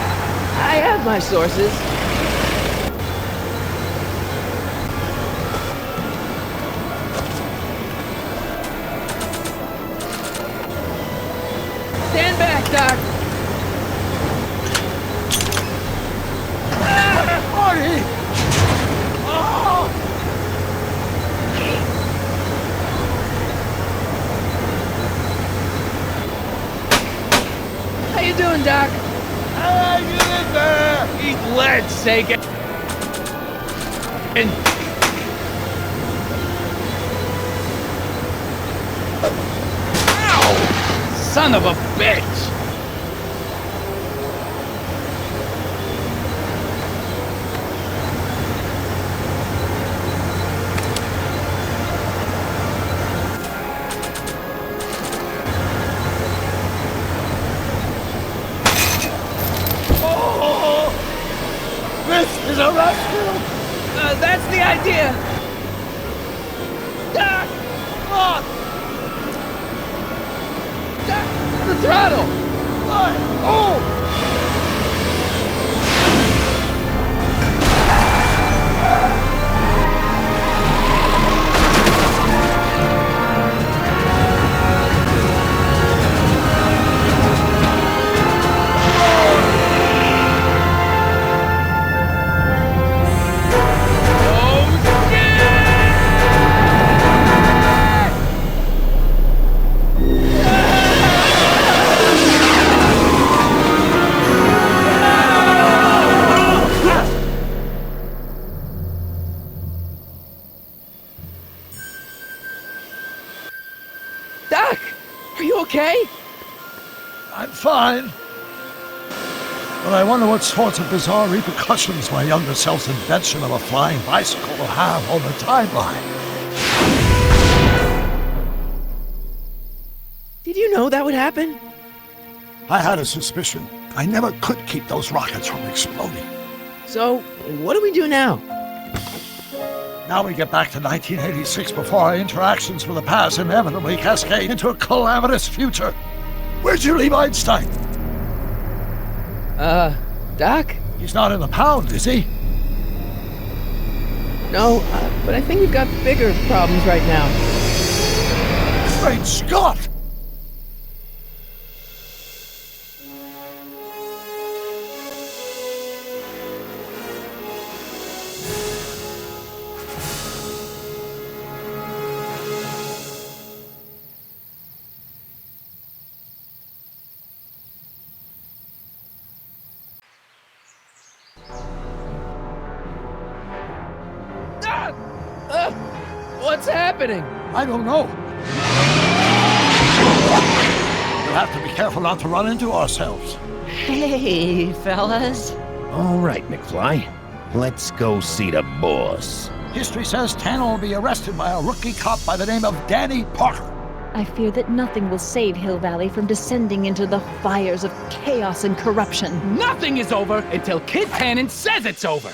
I have my sources. on, Doc. Hey, get in there! Eat lead, Sagan! Ow! Son of a bitch! This is a rescue! That's the idea! Doc! Look! Doc! The throttle! Oh! Doc, are you okay? I'm fine. But I wonder what sorts of bizarre repercussions my younger self's invention of a flying bicycle will have on the timeline. Did you know that would happen? I had a suspicion. I never could keep those rockets from exploding. So, what do we do now? Now we get back to 1986 before our interactions with the past inevitably cascade into a calamitous future. Where'd you leave Einstein? Doc? He's not in the pound, is he? No, but I think we've got bigger problems right now. Great Scott! What's happening? I don't know. We'll have to be careful not to run into ourselves. Hey, fellas. All right, McFly. Let's go see the boss. History says Tannen will be arrested by a rookie cop by the name of Danny Parker. I fear that nothing will save Hill Valley from descending into the fires of chaos and corruption. Nothing is over until Kid Tannen says it's over!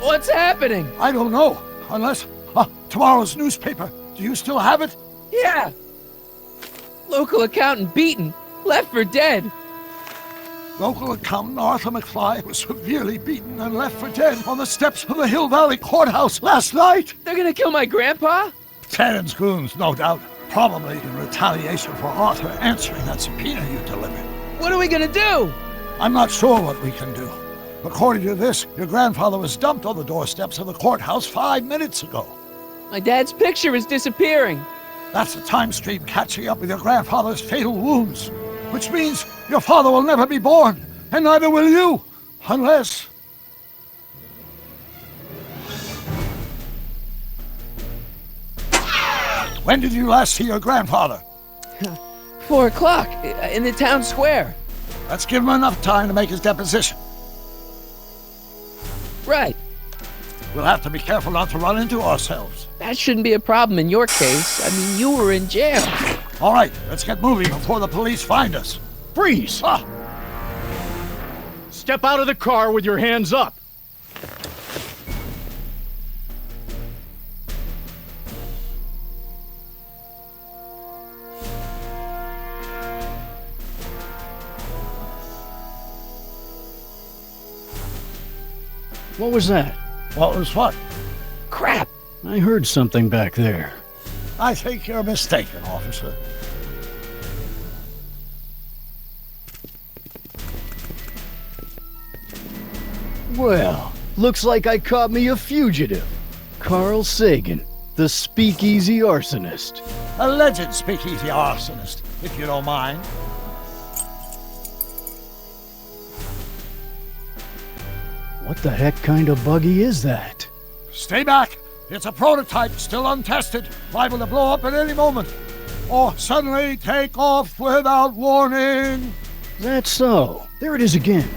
What's happening? I don't know. Unless... tomorrow's newspaper. Do you still have it? Yeah. Local accountant beaten. Left for dead. Local accountant Arthur McFly was severely beaten and left for dead on the steps of the Hill Valley Courthouse last night. They're gonna kill my grandpa? Tannen's goons, no doubt. Probably in retaliation for Arthur answering that subpoena you delivered. What are we gonna do? I'm not sure what we can do. According to this, your grandfather was dumped on the doorsteps of the courthouse 5 minutes ago. My dad's picture is disappearing. That's the time stream catching up with your grandfather's fatal wounds. Which means your father will never be born, and neither will you, unless... When did you last see your grandfather? 4 o'clock, in the town square. Let's give him enough time to make his deposition. Right. We'll have to be careful not to run into ourselves. That shouldn't be a problem in your case. I mean, you were in jail. All right, let's get moving before the police find us. Freeze! Step out of the car with your hands up. What was that? What was what? Crap! I heard something back there. I think you're mistaken, officer. Well, looks like I caught me a fugitive. Carl Sagan, the speakeasy arsonist. Alleged speakeasy arsonist, if you don't mind. What the heck kind of buggy is that? Stay back! It's a prototype, still untested, liable to blow up at any moment. Or suddenly take off without warning. That's so. There it is again.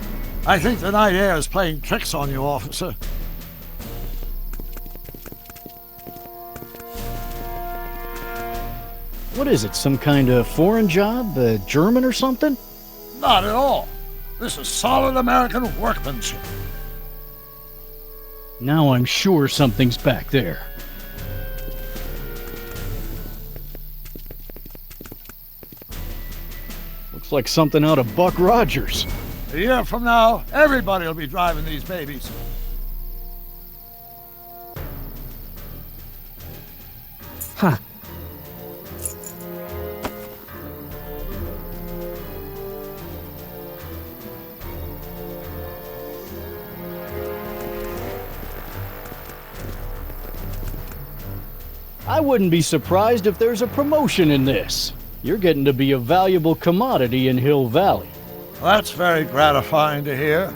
I think the night air is playing tricks on you, officer. What is it, some kind of foreign job? German or something? Not at all. This is solid American workmanship. Now I'm sure something's back there. Looks like something out of Buck Rogers. A year from now, everybody will be driving these babies. Huh. I wouldn't be surprised if there's a promotion in this. You're getting to be a valuable commodity in Hill Valley. That's very gratifying to hear.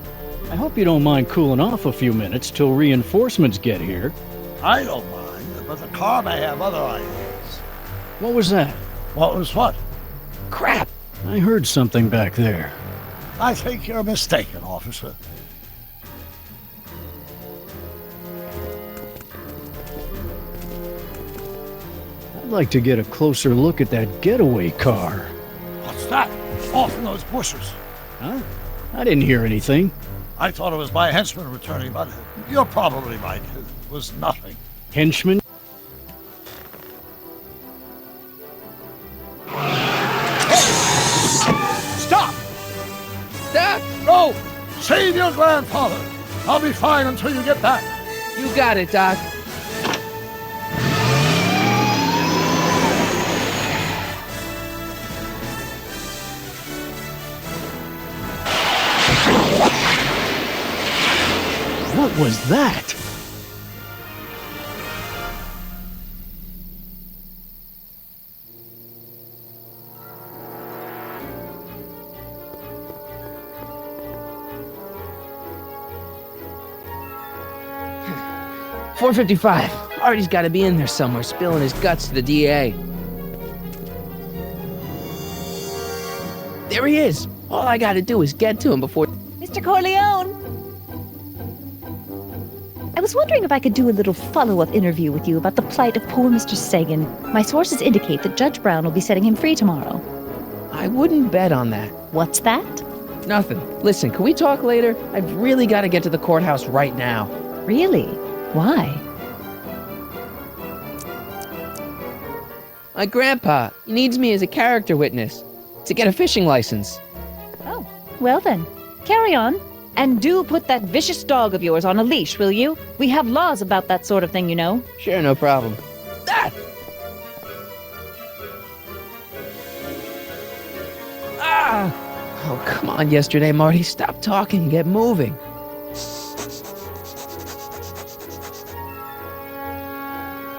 I hope you don't mind cooling off a few minutes till reinforcements get here. I don't mind, but the car may have other ideas. What was that? What was what? Crap! I heard something back there. I think you're mistaken, officer. I'd like to get a closer look at that getaway car. What's that? Off in those bushes. Huh? I didn't hear anything. I thought it was my henchman returning, but you're probably right. It was nothing. Henchman? Stop! Doc! No! Save your grandfather! I'll be fine until you get back. You got it, Doc. What was that? .455. Artie's got to be in there somewhere, spilling his guts to the DA. There he is. All I got to do is get to him before... Mr. Corleone! I was wondering if I could do a little follow-up interview with you about the plight of poor Mr. Sagan. My sources indicate that Judge Brown will be setting him free tomorrow. I wouldn't bet on that. What's that? Nothing. Listen, can we talk later? I've really got to get to the courthouse right now. Really? Why? My grandpa, he needs me as a character witness to get a fishing license. Oh, well then, carry on. And do put that vicious dog of yours on a leash, will you? We have laws about that sort of thing, you know. Sure, no problem. Ah! Ah! Oh, come on, yesterday, Marty. Stop talking and get moving.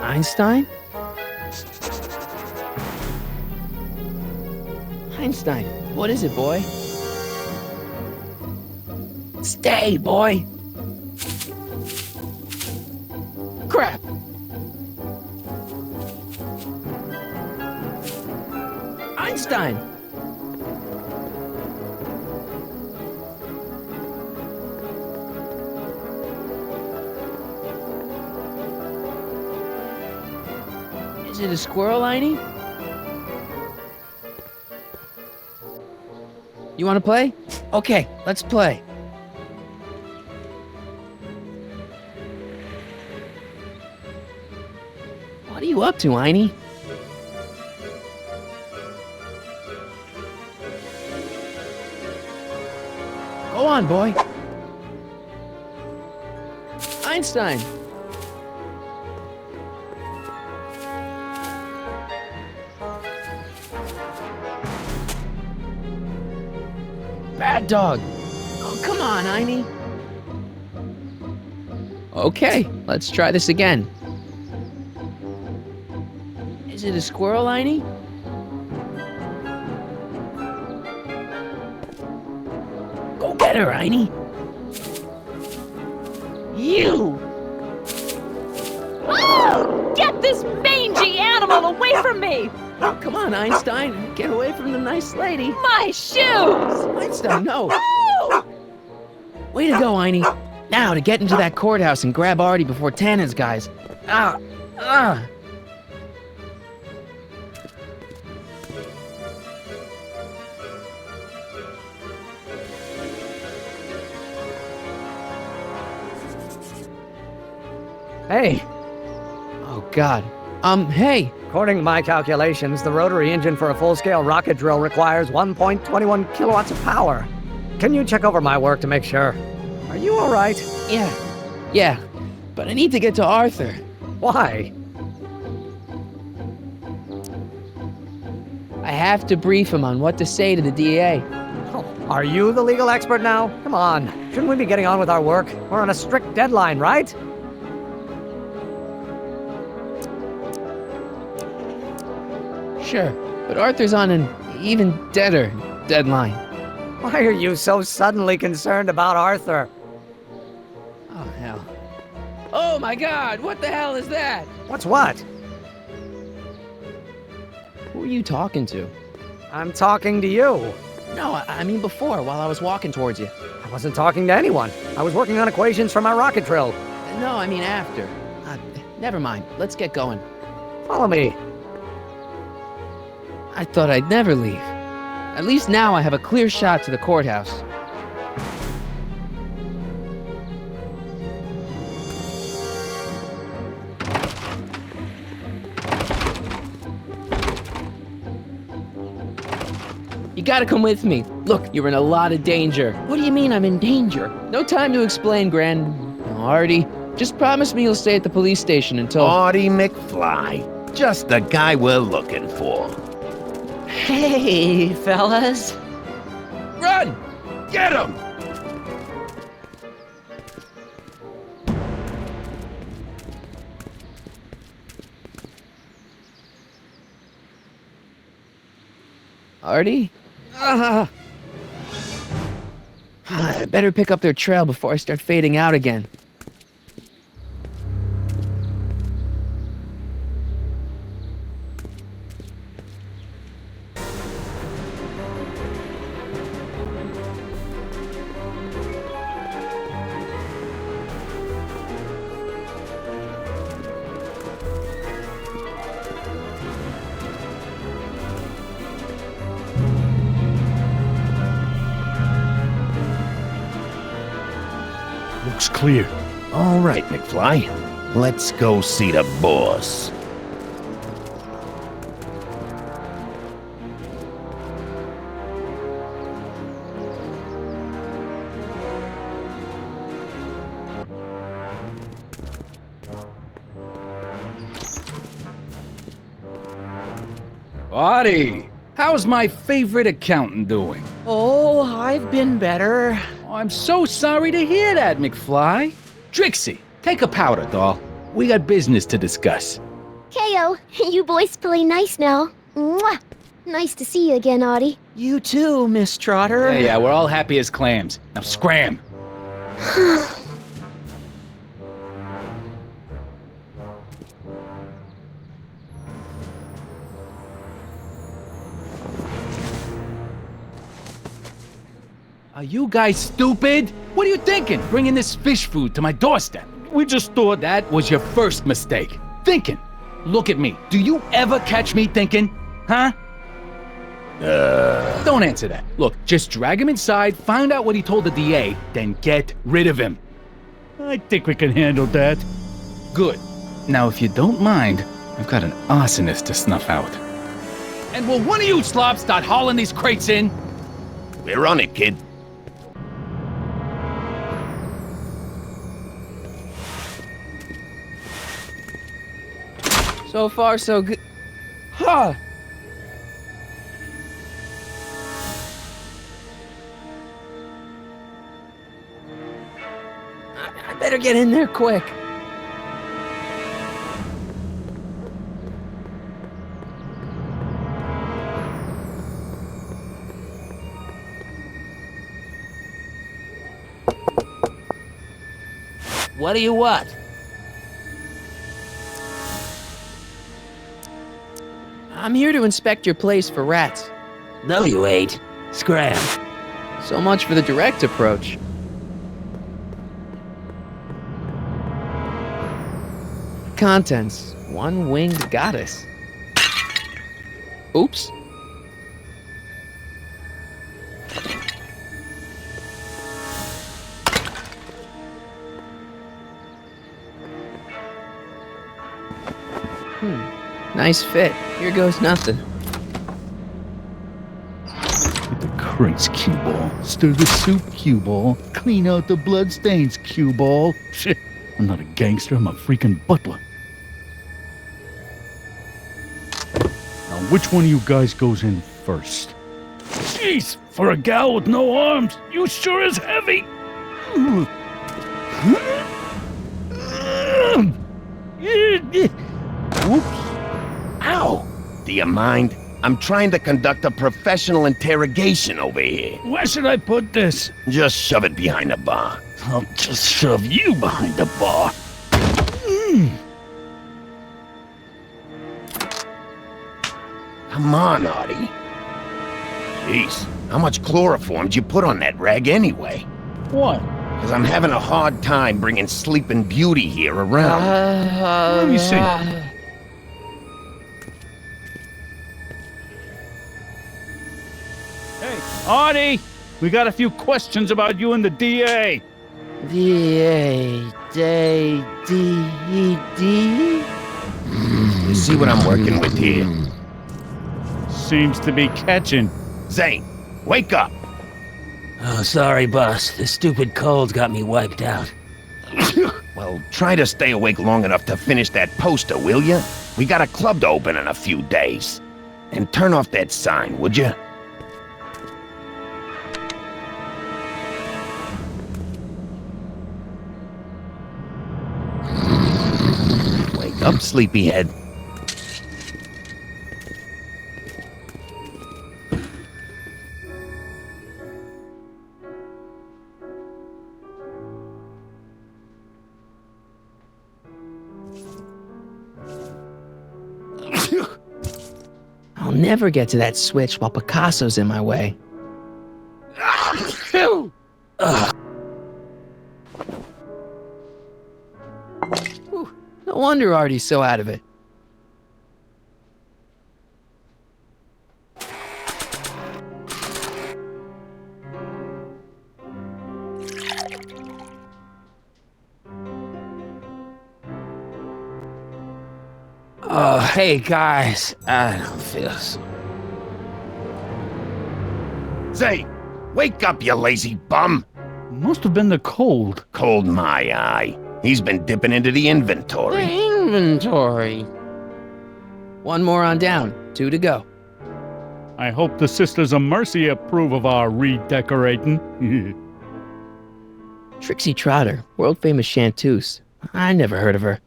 Einstein? Einstein, what is it, boy? Stay, boy! Crap! Einstein! Is it a squirrel, Einie? You want to play? Okay, let's play. What are you up to, Einie? Go on, boy. Einstein. Bad dog. Oh, come on, Einie. Okay, let's try this again. Is it a squirrel, Einie? Go get her, Einie. You! Oh! Get this mangy animal away from me! Oh, come on, Einstein. Get away from the nice lady. My shoes! Einstein, no. Way to go, Einie. Now to get into that courthouse and grab Artie before Tannen's guys. Ah! Ah! Hey. Oh, God. Hey. According to my calculations, the rotary engine for a full-scale rocket drill requires 1.21 kilowatts of power. Can you check over my work to make sure? Are you all right? Yeah. But I need to get to Arthur. Why? I have to brief him on what to say to the DA. Oh, are you the legal expert now? Come on. Shouldn't we be getting on with our work? We're on a strict deadline, right? Sure, but Arthur's on an even deader deadline. Why are you so suddenly concerned about Arthur? Oh, hell. Oh, my God! What the hell is that? What's what? Who are you talking to? I'm talking to you. No, I mean before, while I was walking towards you. I wasn't talking to anyone. I was working on equations for my rocket drill. No, I mean after. Never mind. Let's get going. Follow me. I thought I'd never leave. At least now I have a clear shot to the courthouse. You gotta come with me. Look, you're in a lot of danger. What do you mean I'm in danger? No time to explain, Artie. Just promise me you'll stay at the police station until... Artie McFly. Just the guy we're looking for. Hey, fellas. Run! Get him! Artie? I better pick up their trail before I start fading out again. Looks clear. All right, McFly. Let's go see the boss. Artie, how's my favorite accountant doing? Oh, I've been better. I'm so sorry to hear that, McFly. Trixie, take a powder, doll. We got business to discuss. KO, you boys play nice now. Mwah! Nice to see you again, Audie. You too, Miss Trotter. Yeah, we're all happy as clams. Now scram. Are you guys stupid? What are you thinking? Bringing this fish food to my doorstep? We just thought that was your first mistake. Thinking. Look at me. Do you ever catch me thinking? Huh? Don't answer that. Look, just drag him inside, find out what he told the DA, then get rid of him. I think we can handle that. Good. Now, if you don't mind, I've got an arsonist to snuff out. And will one of you slobs start hauling these crates in? We're on it, kid. So far, so good. Huh. I better get in there quick. What do you want? I'm here to inspect your place for rats. No, you ain't. Scram. So much for the direct approach. Contents. One winged goddess. Oops. Nice fit. Here goes nothing. Get the crates, cue ball. Stir the soup, cue ball. Clean out the bloodstains, cue ball. Shit, I'm not a gangster, I'm a freaking butler. Now, which one of you guys goes in first? Jeez, for a gal with no arms, you sure is heavy. Oops. Ow! Do you mind? I'm trying to conduct a professional interrogation over here. Where should I put this? Just shove it behind the bar. I'll just shove you behind the bar. Come on, Artie. Jeez, how much chloroform did you put on that rag anyway? What? Because I'm having a hard time bringing Sleeping Beauty here around. Let me see. Hey, Artie! We got a few questions about you and the DA. DA, You see what I'm working with here? Seems to be catching. Zane, wake up! Oh, sorry, boss. The stupid cold got me wiped out. Well, try to stay awake long enough to finish that poster, will ya? We got a club to open in a few days. And turn off that sign, would ya? Wake up, sleepyhead. I'll never get to that switch while Picasso's in my way. Whew. No wonder Artie's so out of it. Oh, hey guys, I don't feel so. Zane, wake up, you lazy bum! Must have been the cold. Cold my eye. He's been dipping into the inventory. Inventory? One more on down. 2 to go. I hope the Sisters of Mercy approve of our redecorating. Trixie Trotter, world-famous chanteuse. I never heard of her.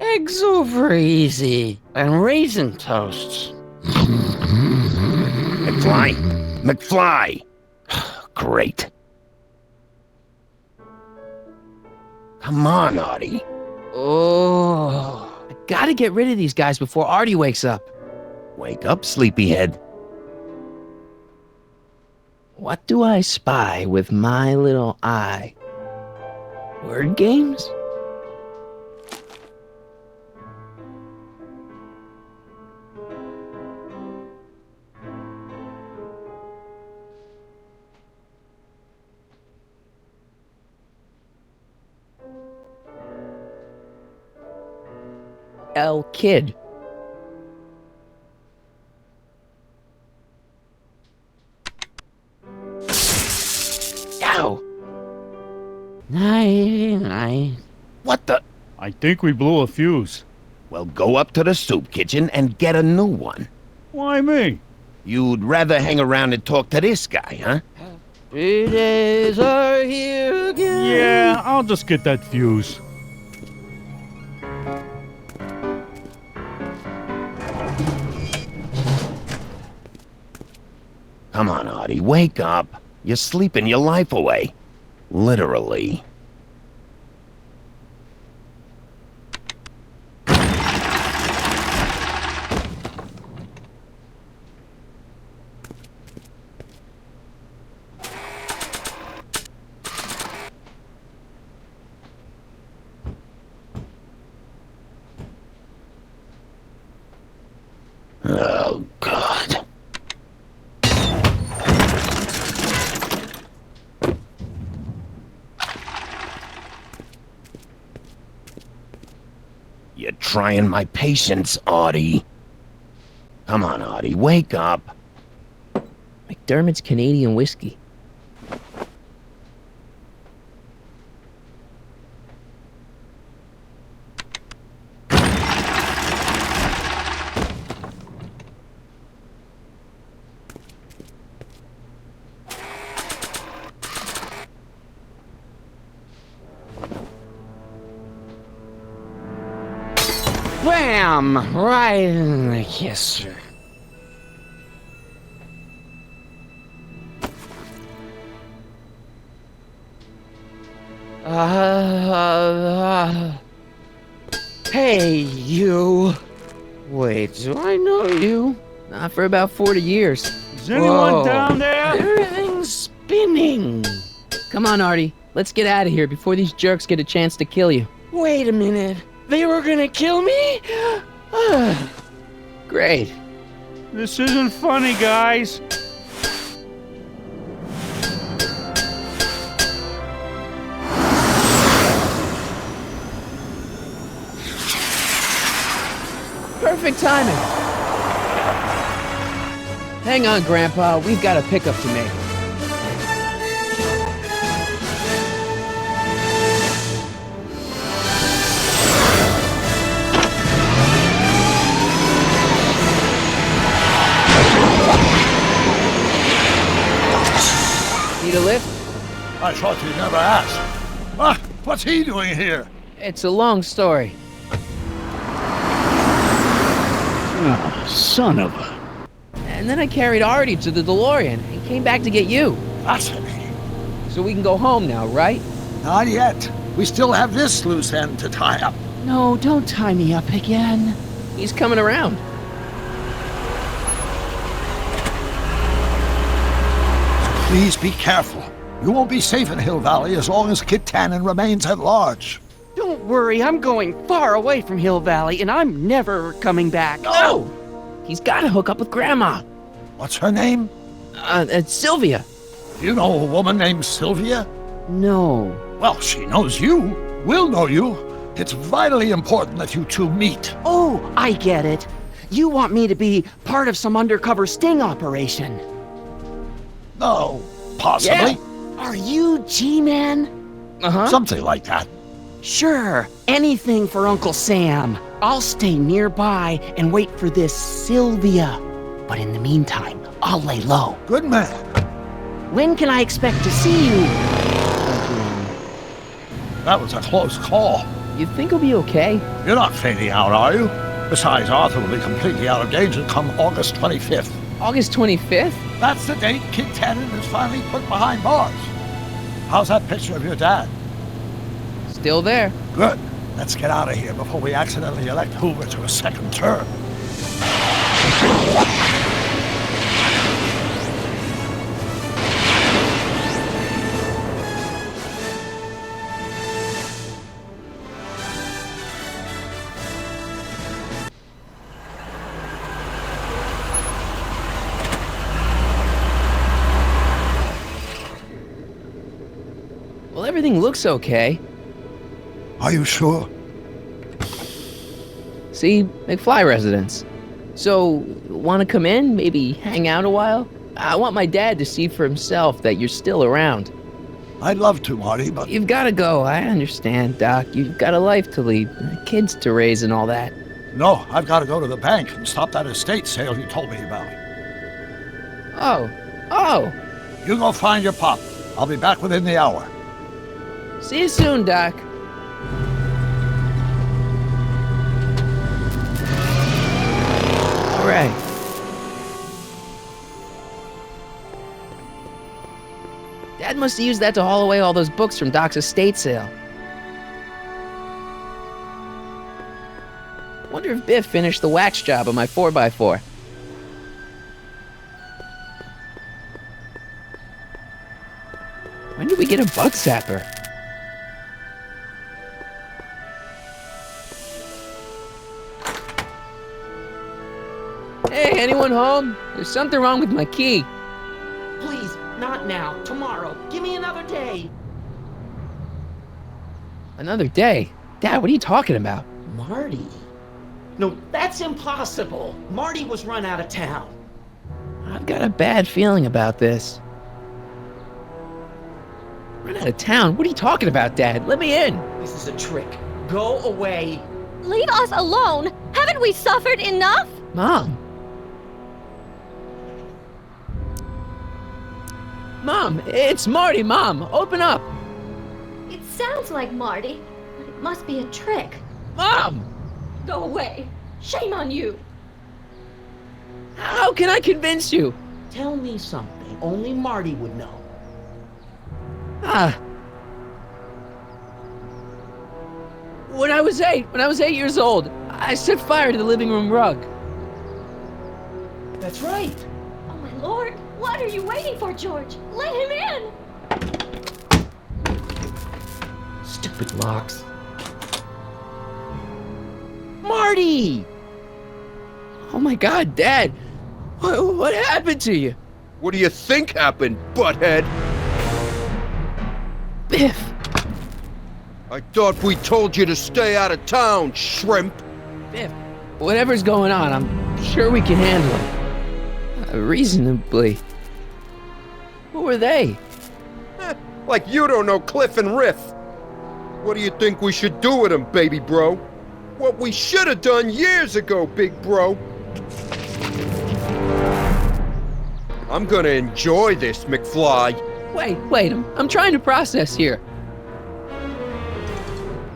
Eggs over easy, and raisin toasts. McFly! McFly! Great. Come on, Artie. Oh, I gotta get rid of these guys before Artie wakes up. Wake up, sleepyhead. What do I spy with my little eye? Word games? Kid. Ow! Night. What the? I think we blew a fuse. Well, go up to the soup kitchen and get a new one. Why me? You'd rather hang around and talk to this guy, huh? 3 days are here again. Yeah, I'll just get that fuse. Come on, Artie, wake up. You're sleeping your life away. Literally. Oh, God. You're trying my patience, Artie. Come on, Artie, wake up. McDermott's Canadian whiskey. Bam! Right in the kisser. Hey, you. Wait, do I know you? Not for about 40 years. Is anyone Whoa. down there? Everything's spinning. Come on, Artie. Let's get out of here before these jerks get a chance to kill you. Wait a minute. They were gonna kill me? Great. This isn't funny, guys. Perfect timing. Hang on, Grandpa. We've got a pickup to make. Need a lift? I thought you'd never ask. Ah, what's he doing here? It's a long story. Oh, son of a... And then I carried Artie to the DeLorean and came back to get you. Fascinating. So we can go home now, right? Not yet. We still have this loose end to tie up. No, don't tie me up again. He's coming around. Please be careful. You won't be safe in Hill Valley as long as Kid Tannen remains at large. Don't worry, I'm going far away from Hill Valley, and I'm never coming back. No! He's got to hook up with Grandma. What's her name? It's Sylvia. You know a woman named Sylvia? No. Well, she knows you. We'll know you. It's vitally important that you two meet. Oh, I get it. You want me to be part of some undercover sting operation. No, possibly. Yeah. Are you G-Man? Uh-huh. Something like that. Sure, anything for Uncle Sam. I'll stay nearby and wait for this Sylvia. But in the meantime, I'll lay low. Good man. When can I expect to see you? That was a close call. You think he'll be okay? You're not fading out, are you? Besides, Arthur will be completely out of danger come August 25th. August 25th? That's the date Kid Tannen is finally put behind bars. How's that picture of your dad? Still there. Good. Let's get out of here before we accidentally elect Hoover to a second term. Well, everything looks okay. Are you sure? See, McFly residence. So, want to come in? Maybe hang out a while? I want my dad to see for himself that you're still around. I'd love to, Marty, but... You've got to go. I understand, Doc. You've got a life to lead, kids to raise and all that. No, I've got to go to the bank and stop that estate sale you told me about. Oh. You go find your pop. I'll be back within the hour. See you soon, Doc. All right. Dad must have used that to haul away all those books from Doc's estate sale. Wonder if Biff finished the wax job on my 4x4. When did we get a bug zapper? Hey, anyone home? There's something wrong with my key. Please, not now. Tomorrow. Give me another day. Another day? Dad, what are you talking about? Marty? No, that's impossible. Marty was run out of town. I've got a bad feeling about this. Run out of town? What are you talking about, Dad? Let me in. This is a trick. Go away. Leave us alone! Haven't we suffered enough? Mom. Mom, it's Marty, Mom. Open up. It sounds like Marty, but it must be a trick. Mom! Go away. Shame on you. How can I convince you? Tell me something only Marty would know. When I was 8 years old, I set fire to the living room rug. That's right. Oh my lord, what are you waiting for, George? Let him in! Stupid locks. Marty! Oh my god, Dad! What happened to you? What do you think happened, butthead? Biff! I thought we told you to stay out of town, shrimp! Biff, whatever's going on, I'm sure we can handle it. Reasonably. Who were they? Like you don't know Cliff and Riff. What do you think we should do with them, baby bro? What we should have done years ago, big bro. I'm gonna enjoy this, McFly. Wait, I'm trying to process here.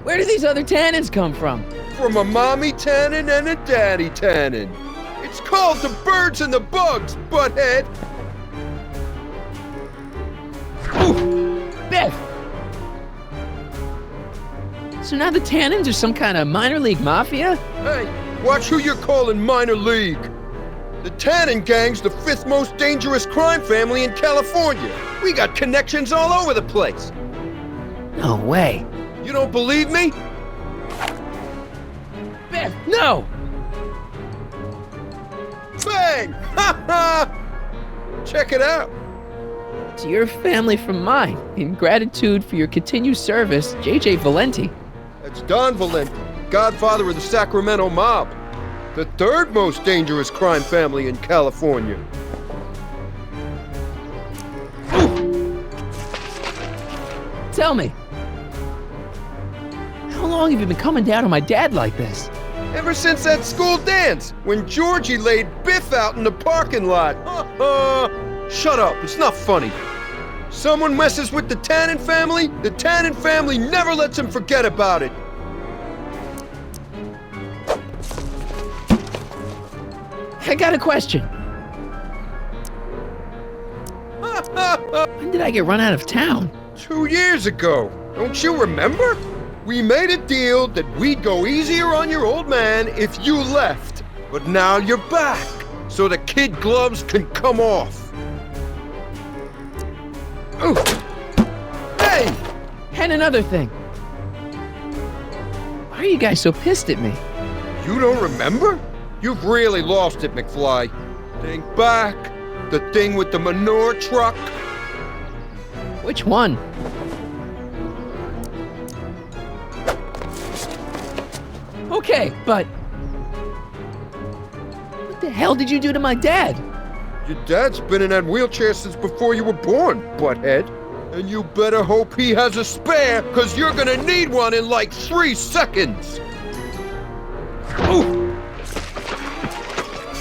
Where do these other Tannens come from? From a mommy Tannen and a daddy Tannen. It's called the birds and the bugs, butthead. Ooh, Biff! So now the Tannens are some kind of minor league mafia? Hey, watch who you're calling minor league. The Tannen gang's the 5th most dangerous crime family in California. We got connections all over the place. No way. You don't believe me? Biff, no! Bang! Ha ha! Check it out. To your family from mine, in gratitude for your continued service, J.J. Valenti. That's Don Valenti, godfather of the Sacramento mob. The 3rd most dangerous crime family in California. Tell me, How long have you been coming down on my dad like this? Ever since that school dance, when Georgie laid Biff out in the parking lot. Shut up, it's not funny. Someone messes with the Tannen family, the Tannen family never lets him forget about it. I got a question. When did I get run out of town? 2 years ago. Don't you remember? We made a deal that we'd go easier on your old man if you left. But now you're back, so the kid gloves can come off. Ooh. Hey! And another thing. Why are you guys so pissed at me? You don't remember? You've really lost it, McFly. Think back. The thing with the manure truck. Which one? Okay, but... what the hell did you do to my dad? Your dad's been in that wheelchair since before you were born, butthead. And you better hope he has a spare, because you're gonna need one in like 3 seconds. Ooh.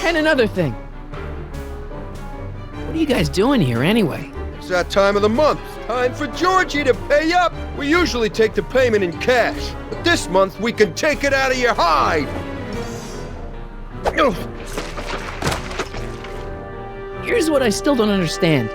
And another thing. What are you guys doing here anyway? It's that time of the month. Time for Georgie to pay up. We usually take the payment in cash, but this month we can take it out of your hide. Here's what I still don't understand.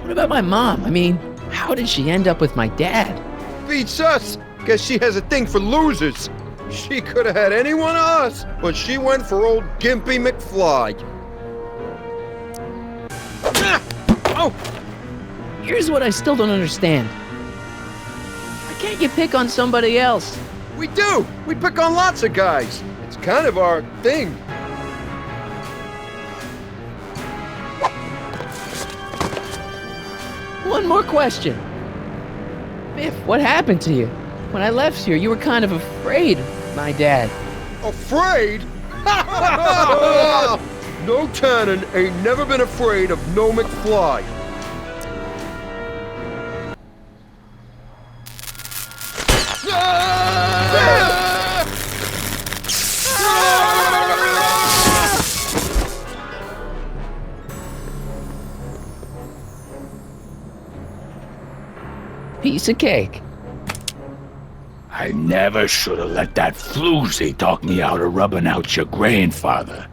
What about my mom? I mean, how did she end up with my dad? Beats us. Guess she has a thing for losers. She could have had any one of us, but she went for old Gimpy McFly. Oh! Here's what I still don't understand. Why can't you pick on somebody else? We do! We pick on lots of guys. It's kind of our thing. One more question. Biff, what happened to you? When I left here, you were kind of afraid of my dad. Afraid? No Tannen ain't never been afraid of no McFly. Piece of cake. I never should have let that floozy talk me out of rubbing out your grandfather.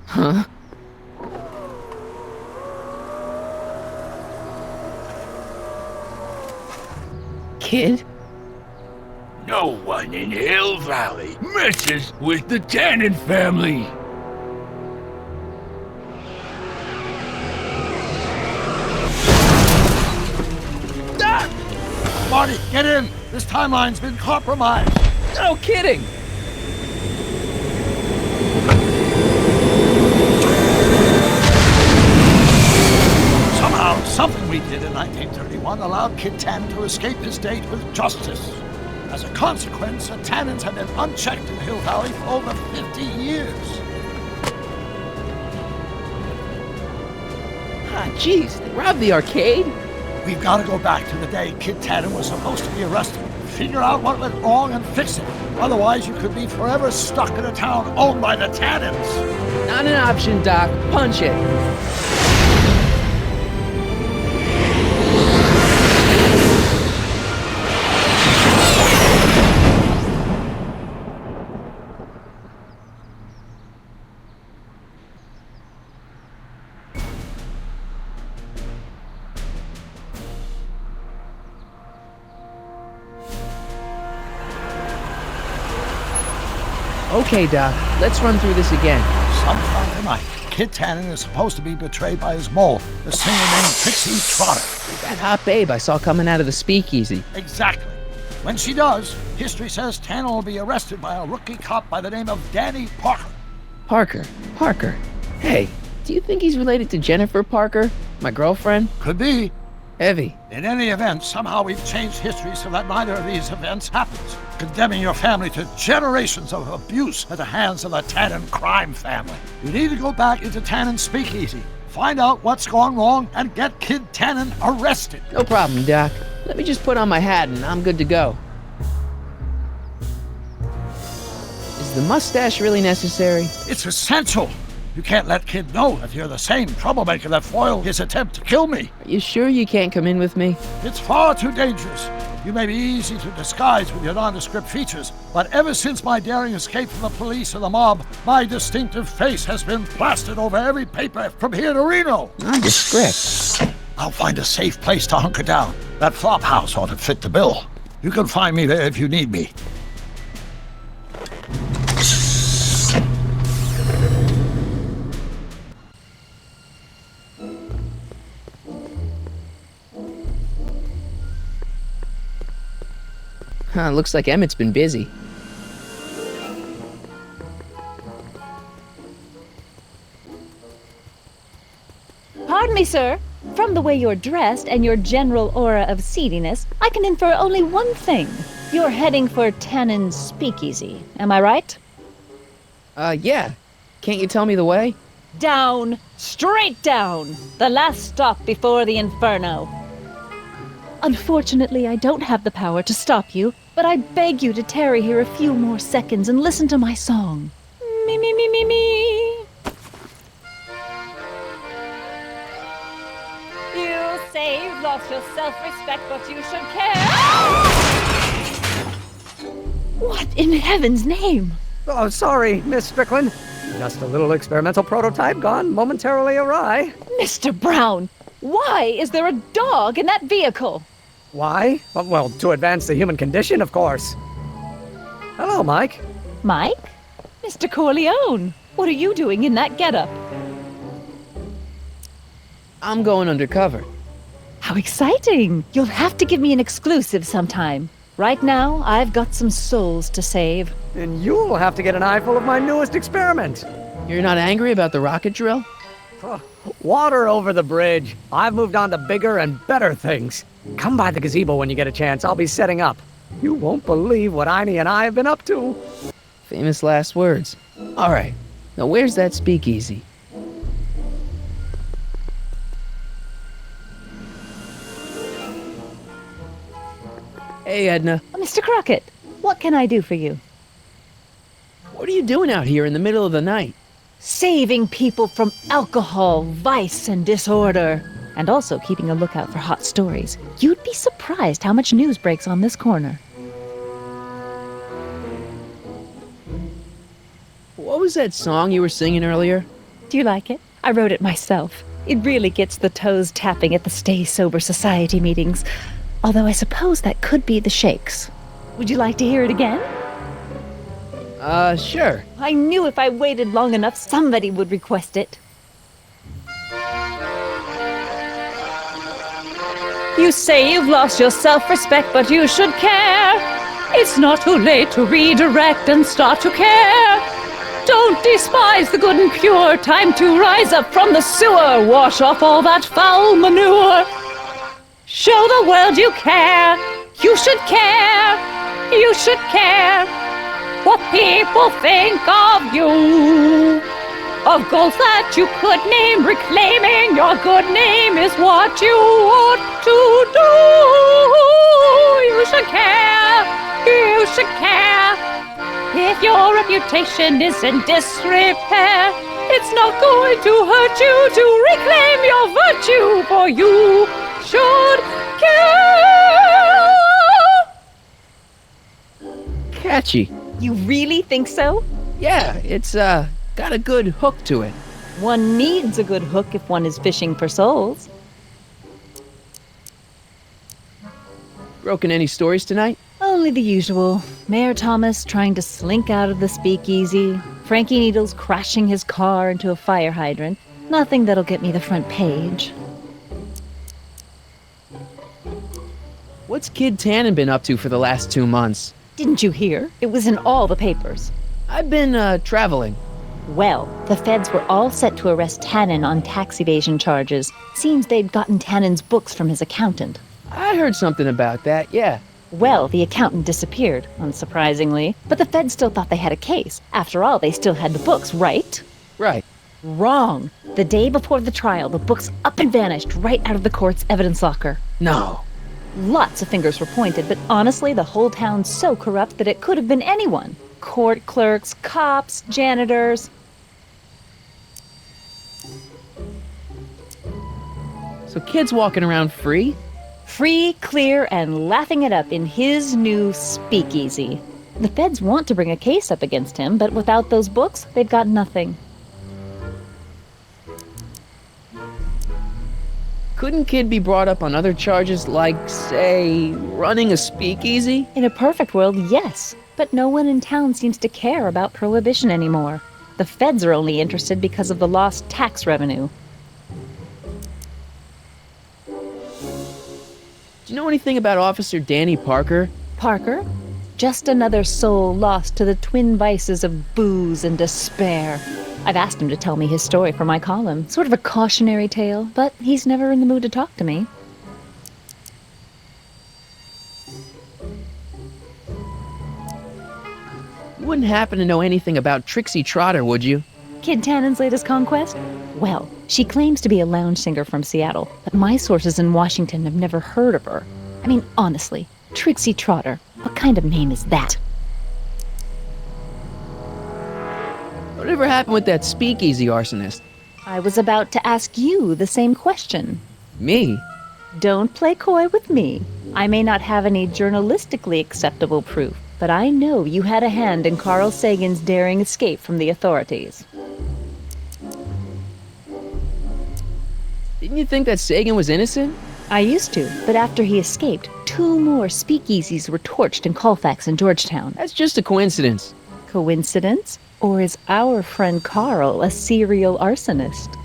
Huh? Kid? No one in Hill Valley messes with the Tannen family. Marty, get in! This timeline's been compromised! No kidding! Somehow, something we did in 1931 allowed Kid Tannen to escape his date with justice. As a consequence, the Tannens have been unchecked in Hill Valley for over 50 years. Ah, jeez, they robbed the arcade? We've got to go back to the day Kid Tannen was supposed to be arrested. Figure out what went wrong and fix it. Otherwise, you could be forever stuck in a town owned by the Tannens. Not an option, Doc. Punch it. Okay, Doc, let's run through this again. Sometime tonight, Kid Tannen is supposed to be betrayed by his mole, the singer named Trixie Trotter. That hot babe I saw coming out of the speakeasy. Exactly. When she does, history says Tannen will be arrested by a rookie cop by the name of Danny Parker. Parker. Hey, do you think he's related to Jennifer Parker, my girlfriend? Could be. Heavy. In any event, somehow we've changed history so that neither of these events happens, condemning your family to generations of abuse at the hands of the Tannen crime family. You need to go back into Tannen's speakeasy, find out what's gone wrong, and get Kid Tannen arrested. No problem, Doc. Let me just put on my hat and I'm good to go. Is the mustache really necessary? It's essential. You can't let Kid know that you're the same troublemaker that foiled his attempt to kill me. Are you sure you can't come in with me? It's far too dangerous. You may be easy to disguise with your nondescript features, but ever since my daring escape from the police and the mob, my distinctive face has been plastered over every paper from here to Reno. Nondescript? I'll find a safe place to hunker down. That flop house ought to fit the bill. You can find me there if you need me. Looks like Emmett's been busy. Pardon me, sir. From the way you're dressed and your general aura of seediness, I can infer only one thing. You're heading for Tannen's speakeasy. Am I right? Yeah. Can't you tell me the way? Down. Straight down. The last stop before the inferno. Unfortunately, I don't have the power to stop you, but I beg you to tarry here a few more seconds and listen to my song. Me, me, me, me, me. You say you've lost your self-respect, but you should care. What in heaven's name? Oh, sorry, Miss Strickland. Just a little experimental prototype gone momentarily awry. Mr. Brown, why is there a dog in that vehicle? Why? Well, to advance the human condition, of course. Hello, Mike. Mike? Mr. Corleone, what are you doing in that getup? I'm going undercover. How exciting! You'll have to give me an exclusive sometime. Right now, I've got some souls to save. And you'll have to get an eyeful of my newest experiment. You're not angry about the rocket drill? Water over the bridge. I've moved on to bigger and better things. Come by the gazebo when you get a chance. I'll be setting up. You won't believe what Einie and I have been up to. Famous last words. All right. Now where's that speakeasy? Hey, Edna. Mr. Crockett, what can I do for you? What are you doing out here in the middle of the night? Saving people from alcohol, vice, and disorder. And also keeping a lookout for hot stories. You'd be surprised how much news breaks on this corner. What was that song you were singing earlier? Do you like it? I wrote it myself. It really gets the toes tapping at the Stay Sober Society meetings. Although I suppose that could be the Shakes. Would you like to hear it again? Sure. I knew if I waited long enough, somebody would request it. You say you've lost your self-respect, but you should care. It's not too late to redirect and start to care. Don't despise the good and pure. Time to rise up from the sewer. Wash off all that foul manure. Show the world you care. You should care. You should care what people think of you. Of goals that you could name, reclaiming your good name is what you ought to do. You should care. You should care. If your reputation is in disrepair, it's not going to hurt you to reclaim your virtue, for you should care. Catchy. You really think so? Yeah, it's, got a good hook to it. One needs a good hook if one is fishing for souls. Broken any stories tonight? Only the usual. Mayor Thomas trying to slink out of the speakeasy. Frankie Needles crashing his car into a fire hydrant. Nothing that'll get me the front page. What's Kid Tannen been up to for the last 2 months? Didn't you hear? It was in all the papers. I've been, traveling. Well, the feds were all set to arrest Tannen on tax evasion charges. Seems they'd gotten Tannen's books from his accountant. I heard something about that, yeah. Well, the accountant disappeared, unsurprisingly. But the feds still thought they had a case. After all, they still had the books, right? Right. Wrong. The day before the trial, the books up and vanished right out of the court's evidence locker. No. Lots of fingers were pointed, but honestly, the whole town's so corrupt that it could have been anyone. Court clerks, cops, janitors. So kids walking around free? Free, clear, and laughing it up in his new speakeasy. The feds want to bring a case up against him, but without those books, they've got nothing. Couldn't Kid be brought up on other charges like, say, running a speakeasy? In a perfect world, yes. But no one in town seems to care about prohibition anymore. The feds are only interested because of the lost tax revenue. Do you know anything about Officer Danny Parker? Parker? Just another soul lost to the twin vices of booze and despair. I've asked him to tell me his story for my column, sort of a cautionary tale, but he's never in the mood to talk to me. You wouldn't happen to know anything about Trixie Trotter, would you? Kid Tannen's latest conquest? Well, she claims to be a lounge singer from Seattle, but my sources in Washington have never heard of her. I mean, honestly, Trixie Trotter, what kind of name is that? Whatever happened with that speakeasy arsonist? I was about to ask you the same question. Me? Don't play coy with me. I may not have any journalistically acceptable proof, but I know you had a hand in Carl Sagan's daring escape from the authorities. Didn't you think that Sagan was innocent? I used to, but after he escaped, 2 more speakeasies were torched in Colfax and Georgetown. That's just a coincidence. Coincidence? Or is our friend Carl a serial arsonist?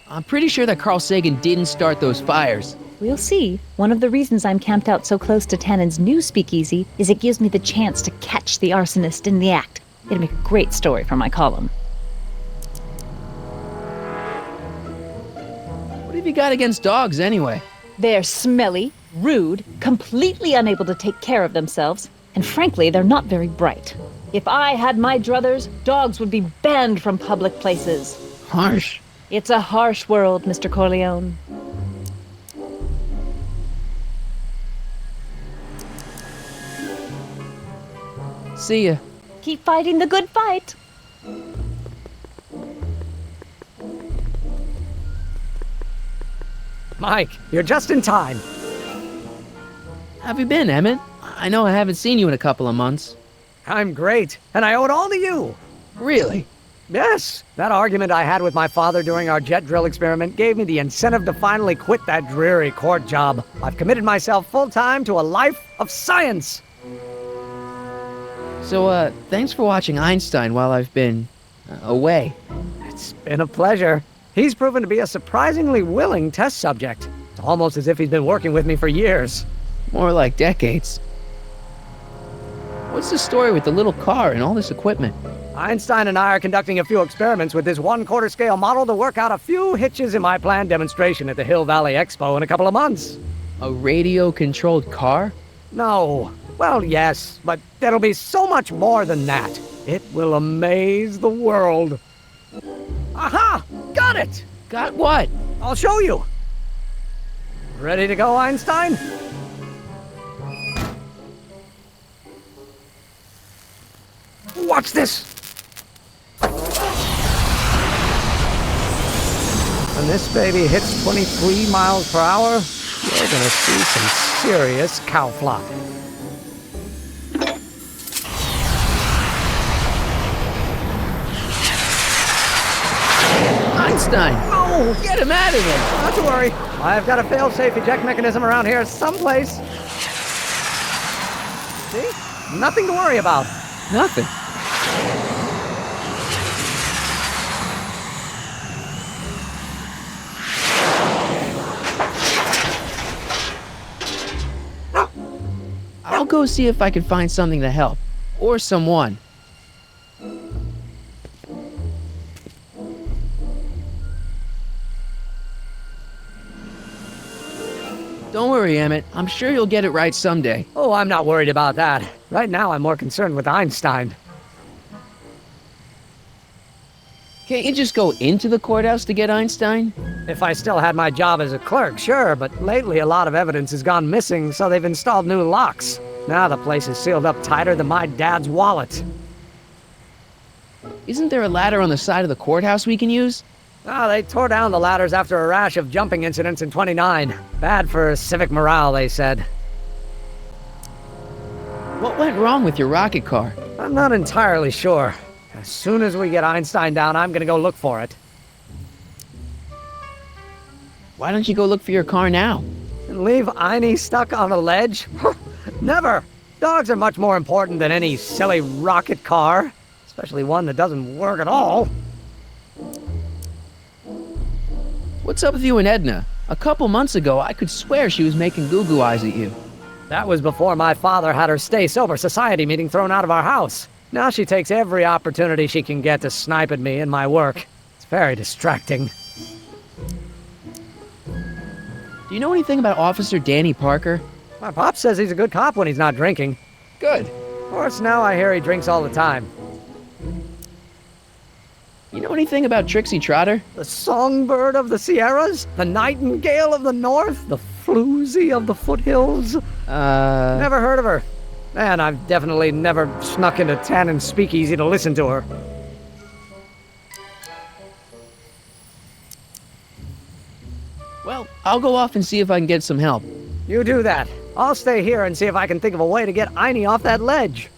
I'm pretty sure that Carl Sagan didn't start those fires. We'll see. One of the reasons I'm camped out so close to Tannen's new speakeasy is it gives me the chance to catch the arsonist in the act. It'll make a great story for my column. What have you got against dogs, anyway? They're smelly, rude, completely unable to take care of themselves, and frankly, they're not very bright. If I had my druthers, dogs would be banned from public places. Harsh. It's a harsh world, Mr. Corleone. See ya. Keep fighting the good fight. Mike, you're just in time. How have you been, Emmett? I know I haven't seen you in a couple of months. I'm great, and I owe it all to you. Really? Yes. That argument I had with my father during our jet drill experiment gave me the incentive to finally quit that dreary court job. I've committed myself full-time to a life of science. So, thanks for watching Einstein while I've been away. It's been a pleasure. He's proven to be a surprisingly willing test subject. It's almost as if he's been working with me for years. More like decades. What's the story with the little car and all this equipment? Einstein and I are conducting a few experiments with this 1/4 scale model to work out a few hitches in my planned demonstration at the Hill Valley Expo in a couple of months. A radio-controlled car? No. Well, yes, but it'll be so much more than that. It will amaze the world. Aha! Got it! Got what? I'll show you. Ready to go, Einstein? Watch this! When this baby hits 23 miles per hour, you're gonna see some serious cow flop. Einstein! No! Get him out of there! Not to worry. I've got a fail-safe eject mechanism around here someplace. See? Nothing to worry about. Nothing. I'll go see if I can find something to help. Or someone. Don't worry, Emmett. I'm sure you'll get it right someday. Oh, I'm not worried about that. Right now, I'm more concerned with Einstein. Can't you just go into the courthouse to get Einstein? If I still had my job as a clerk, sure, but lately a lot of evidence has gone missing, so they've installed new locks. Now the place is sealed up tighter than my dad's wallet. Isn't there a ladder on the side of the courthouse we can use? Oh, they tore down the ladders after a rash of jumping incidents in '29. Bad for civic morale, they said. What went wrong with your rocket car? I'm not entirely sure. As soon as we get Einstein down, I'm gonna go look for it. Why don't you go look for your car now? And leave Einie stuck on a ledge? Never! Dogs are much more important than any silly rocket car. Especially one that doesn't work at all. What's up with you and Edna? A couple months ago, I could swear she was making goo-goo eyes at you. That was before my father had her Stay Sober Society meeting thrown out of our house. Now she takes every opportunity she can get to snipe at me and my work. It's very distracting. Do you know anything about Officer Danny Parker? My pop says he's a good cop when he's not drinking. Good. Of course, now I hear he drinks all the time. You know anything about Trixie Trotter? The songbird of the Sierras? The nightingale of the north? The floozy of the foothills? Never heard of her. And I've definitely never snuck into Tannen's speakeasy to listen to her. Well, I'll go off and see if I can get some help. You do that. I'll stay here and see if I can think of a way to get Einie off that ledge.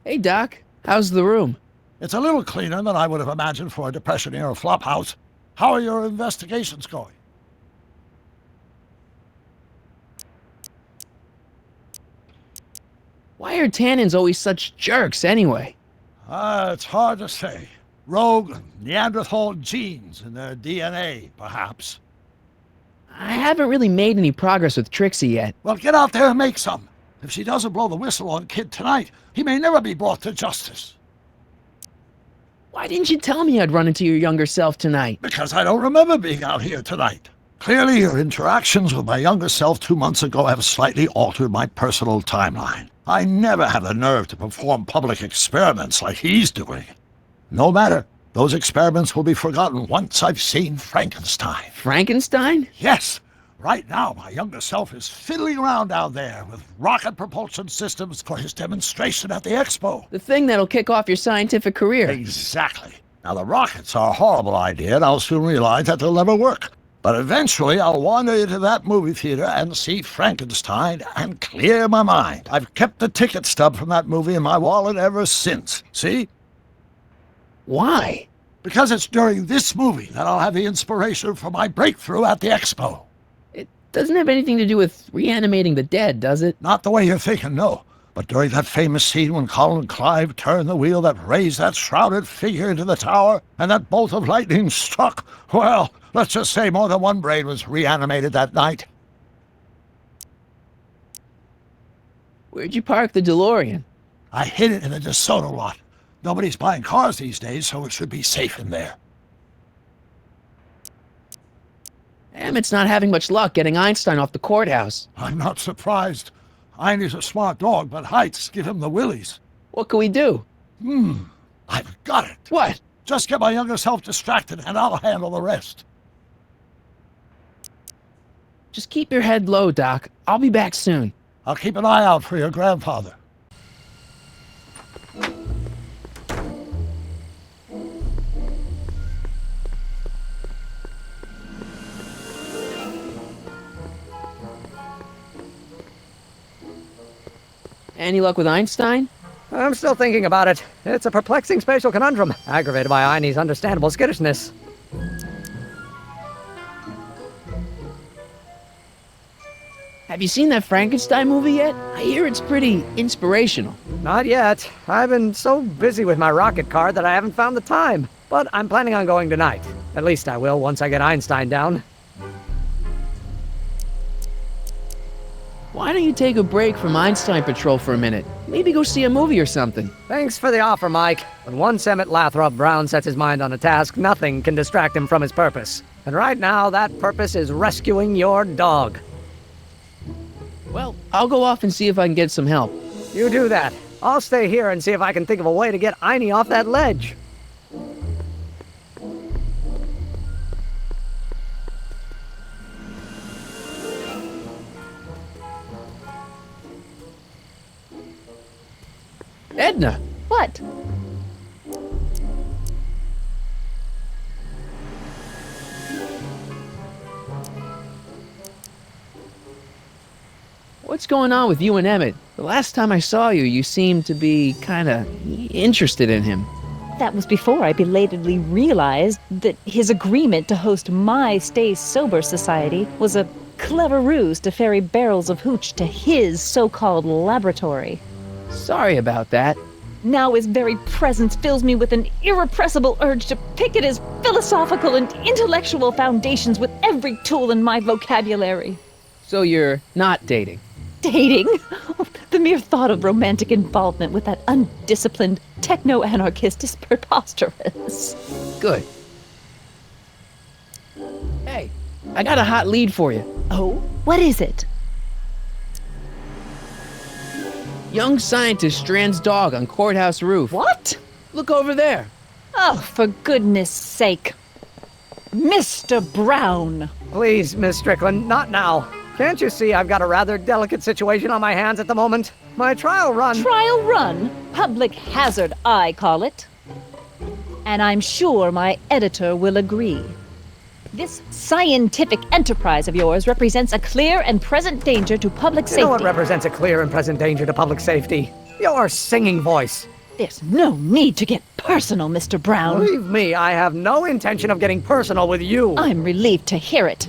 Hey, Doc. How's the room? It's a little cleaner than I would have imagined for a Depression-era flophouse. How are your investigations going? Why are Tannens always such jerks, anyway? It's hard to say. Rogue Neanderthal genes in their DNA, perhaps. I haven't really made any progress with Trixie yet. Well, get out there and make some. If she doesn't blow the whistle on Kid tonight, he may never be brought to justice. Why didn't you tell me I'd run into your younger self tonight? Because I don't remember being out here tonight. Clearly, your interactions with my younger self 2 months ago have slightly altered my personal timeline. I never had the nerve to perform public experiments like he's doing. No matter. Those experiments will be forgotten once I've seen Frankenstein. Frankenstein? Yes. Right now, my younger self is fiddling around down there with rocket propulsion systems for his demonstration at the expo. The thing that'll kick off your scientific career. Exactly. Now, the rockets are a horrible idea, and I'll soon realize that they'll never work. But eventually, I'll wander into that movie theater and see Frankenstein and clear my mind. I've kept the ticket stub from that movie in my wallet ever since. See? Why? Because it's during this movie that I'll have the inspiration for my breakthrough at the expo. It doesn't have anything to do with reanimating the dead, does it? Not the way you're thinking, no. But during that famous scene when Colin Clive turned the wheel that raised that shrouded figure into the tower, and that bolt of lightning struck, well, let's just say more than one brain was reanimated that night. Where'd you park the DeLorean? I hid it in the DeSoto lot. Nobody's buying cars these days, so it should be safe in there. Emmett's not having much luck getting Einstein off the courthouse. I'm not surprised. Einie's a smart dog, but heights give him the willies. What can we do? I've got it. What? Just get my younger self distracted, and I'll handle the rest. Just keep your head low, Doc. I'll be back soon. I'll keep an eye out for your grandfather. Any luck with Einstein? I'm still thinking about it. It's a perplexing spatial conundrum, aggravated by Einie's understandable skittishness. Have you seen that Frankenstein movie yet? I hear it's pretty inspirational. Not yet. I've been so busy with my rocket car that I haven't found the time. But I'm planning on going tonight. At least I will once I get Einstein down. Why don't you take a break from Einstein Patrol for a minute? Maybe go see a movie or something. Thanks for the offer, Mike. When once Emmett Lathrop Brown sets his mind on a task, nothing can distract him from his purpose. And right now, that purpose is rescuing your dog. Well, I'll go off and see if I can get some help. You do that. I'll stay here and see if I can think of a way to get Einie off that ledge. Edna! What? What's going on with you and Emmett? The last time I saw you, you seemed to be kinda interested in him. That was before I belatedly realized that his agreement to host my Stay Sober Society was a clever ruse to ferry barrels of hooch to his so-called laboratory. Sorry about that. Now his very presence fills me with an irrepressible urge to pick at his philosophical and intellectual foundations with every tool in my vocabulary. So you're not dating? Dating? The mere thought of romantic involvement with that undisciplined techno-anarchist is preposterous. Good. Hey, I got a hot lead for you. Oh? What is it? Young scientist strands dog on courthouse roof. What? Look over there. Oh, for goodness sake. Mr. Brown! Please, Miss Strickland, not now. Can't you see I've got a rather delicate situation on my hands at the moment? My trial run... Trial run? Public hazard, I call it. And I'm sure my editor will agree. This scientific enterprise of yours represents a clear and present danger to public safety. You know what represents a clear and present danger to public safety? Your singing voice. There's no need to get personal, Mr. Brown. Believe me, I have no intention of getting personal with you. I'm relieved to hear it.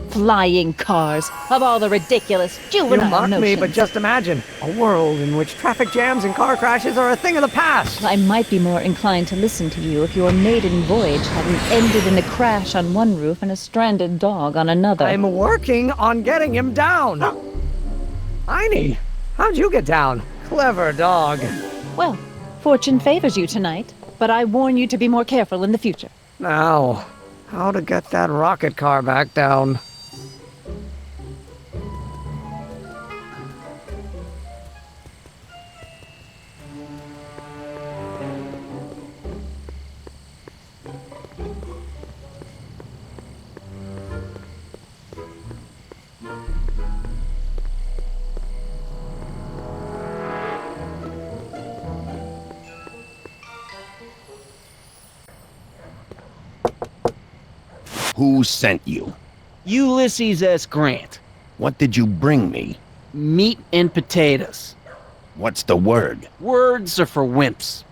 Flying cars, of all the ridiculous juvenile You mock notions. me, but just imagine a world in which traffic jams and car crashes are a thing of the past. I might be more inclined to listen to you if your maiden voyage hadn't ended in a crash on one roof and a stranded dog on another. I'm working on getting him down. Einie, how'd you get down? Clever dog. Well, fortune favors you tonight, but I warn you to be more careful in the future. Now, how to get that rocket car back down? Who sent you? Ulysses S. Grant. What did you bring me? Meat and potatoes. What's the word? Words are for wimps.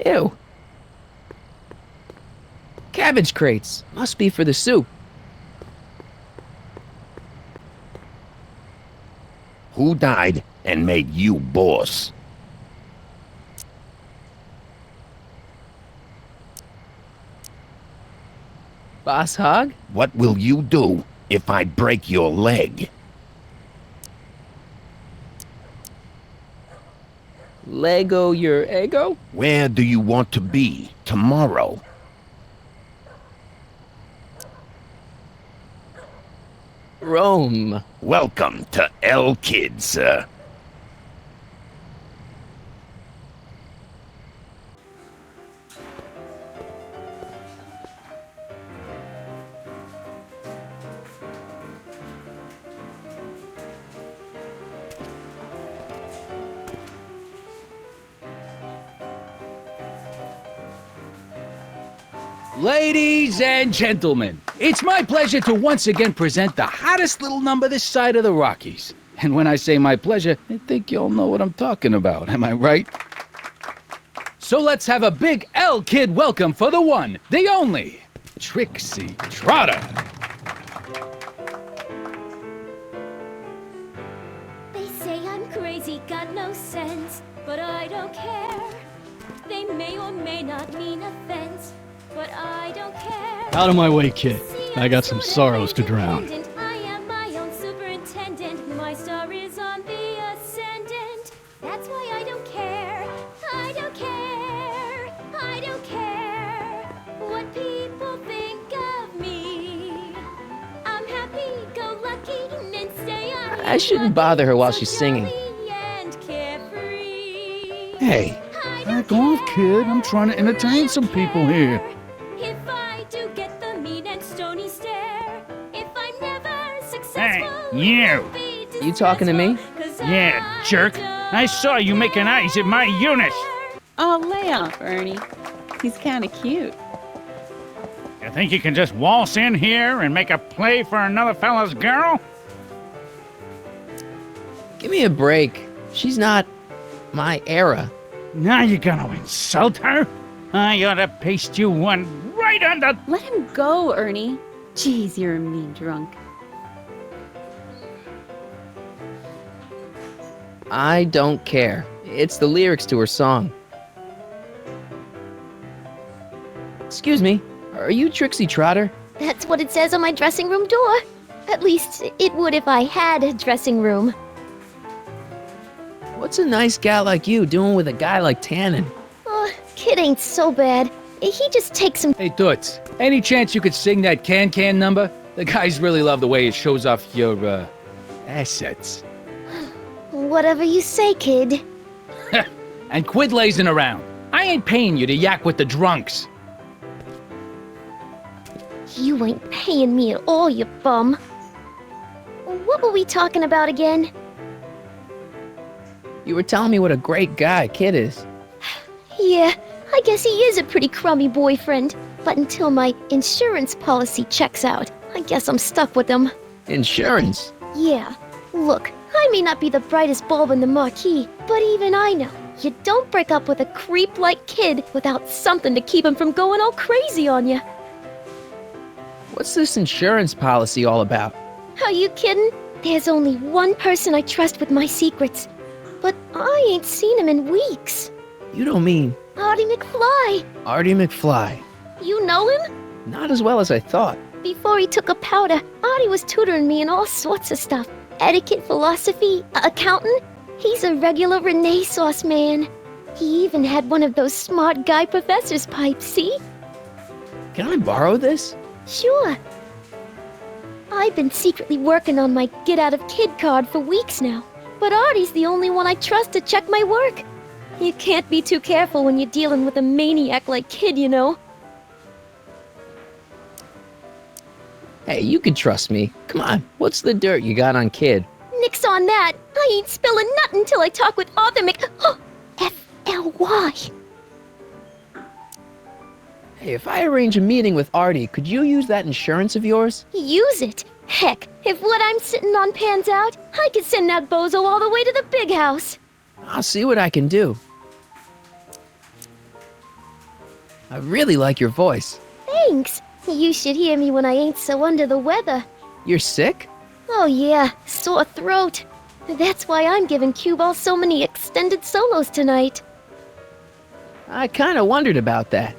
Ew. Cabbage crates. Must be for the soup. Who died and made you boss? Boss Hog? What will you do if I break your leg? Lego your ego? Where do you want to be tomorrow? Rome. Welcome to L Kid, sir. Ladies and gentlemen, it's my pleasure to once again present the hottest little number this side of the Rockies. And when I say my pleasure, I think you all know what I'm talking about, am I right? So let's have a big L Kid welcome for the one, the only, Trixie Trotter. They say I'm crazy, got no sense, but I don't care. They may or may not mean offense, but I don't care. Out of my way, kid. I got some sorrows to drown. I am my own superintendent. My star is on the ascendant. That's why I don't care. I don't care. I don't care what people think of me. I'm happy, go lucky, and stay on. I shouldn't bother her while she's singing. Hey, back off, kid. I'm trying to entertain some people here. If I do get the mean and stony stare, if I'm never successful, Hey, you! You talking to me? Yeah, jerk. I saw you making eyes at my Eunice. Oh, lay off, Ernie. He's kind of cute. You think you can just waltz in here and make a play for another fella's girl? Give me a break. She's not my era. Now you're gonna insult her? I ought to paste you one right on the... Let him go, Ernie. Jeez, you're a mean drunk. I don't care. It's the lyrics to her song. Excuse me, are you Trixie Trotter? That's what it says on my dressing room door. At least, it would if I had a dressing room. What's a nice gal like you doing with a guy like Tannen? Oh, kid ain't so bad. He just takes some... Hey, Toots, any chance you could sing that can number? The guys really love the way it shows off your, assets. Whatever you say, kid. And quit lazing around. I ain't paying you to yak with the drunks. You ain't paying me at all, you bum. What were we talking about again? You were telling me what a great guy Kid is. Yeah, I guess he is a pretty crummy boyfriend. But until my insurance policy checks out, I guess I'm stuck with him. Insurance? Yeah. Look, I may not be the brightest bulb in the marquee, but even I know you don't break up with a creep like Kid without something to keep him from going all crazy on you. What's this insurance policy all about? Are you kidding? There's only one person I trust with my secrets. But I ain't seen him in weeks. You don't mean... Artie McFly. Artie McFly. You know him? Not as well as I thought. Before he took a powder, Artie was tutoring me in all sorts of stuff. Etiquette, philosophy, accounting. He's a regular Renaissance man. He even had one of those smart guy professor's pipes, see? Can I borrow this? Sure. I've been secretly working on my Get Out of Kid card for weeks now. But Artie's the only one I trust to check my work. You can't be too careful when you're dealing with a maniac like Kid, you know. Hey, you can trust me. Come on, what's the dirt you got on Kid? Nix on that. I ain't spilling nothing until I talk with Arthur F-L-Y. Hey, if I arrange a meeting with Artie, could you use that insurance of yours? Use it? Heck, if what I'm sitting on pans out, I could send that bozo all the way to the big house. I'll see what I can do. I really like your voice. Thanks. You should hear me when I ain't so under the weather. You're sick? Oh yeah, sore throat. That's why I'm giving Cue Ball so many extended solos tonight. I kinda wondered about that.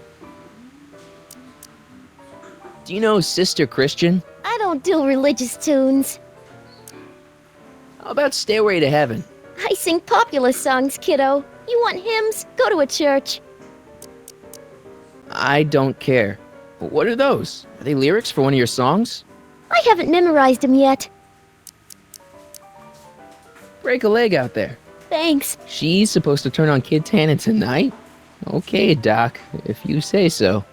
Do you know Sister Christian? I don't do religious tunes. How about Stairway to Heaven? I sing popular songs, kiddo. You want hymns? Go to a church. I don't care. What are those? Are they lyrics for one of your songs? I haven't memorized them yet. Break a leg out there. Thanks. She's supposed to turn on Kid Tannen tonight? Okay, Doc, if you say so.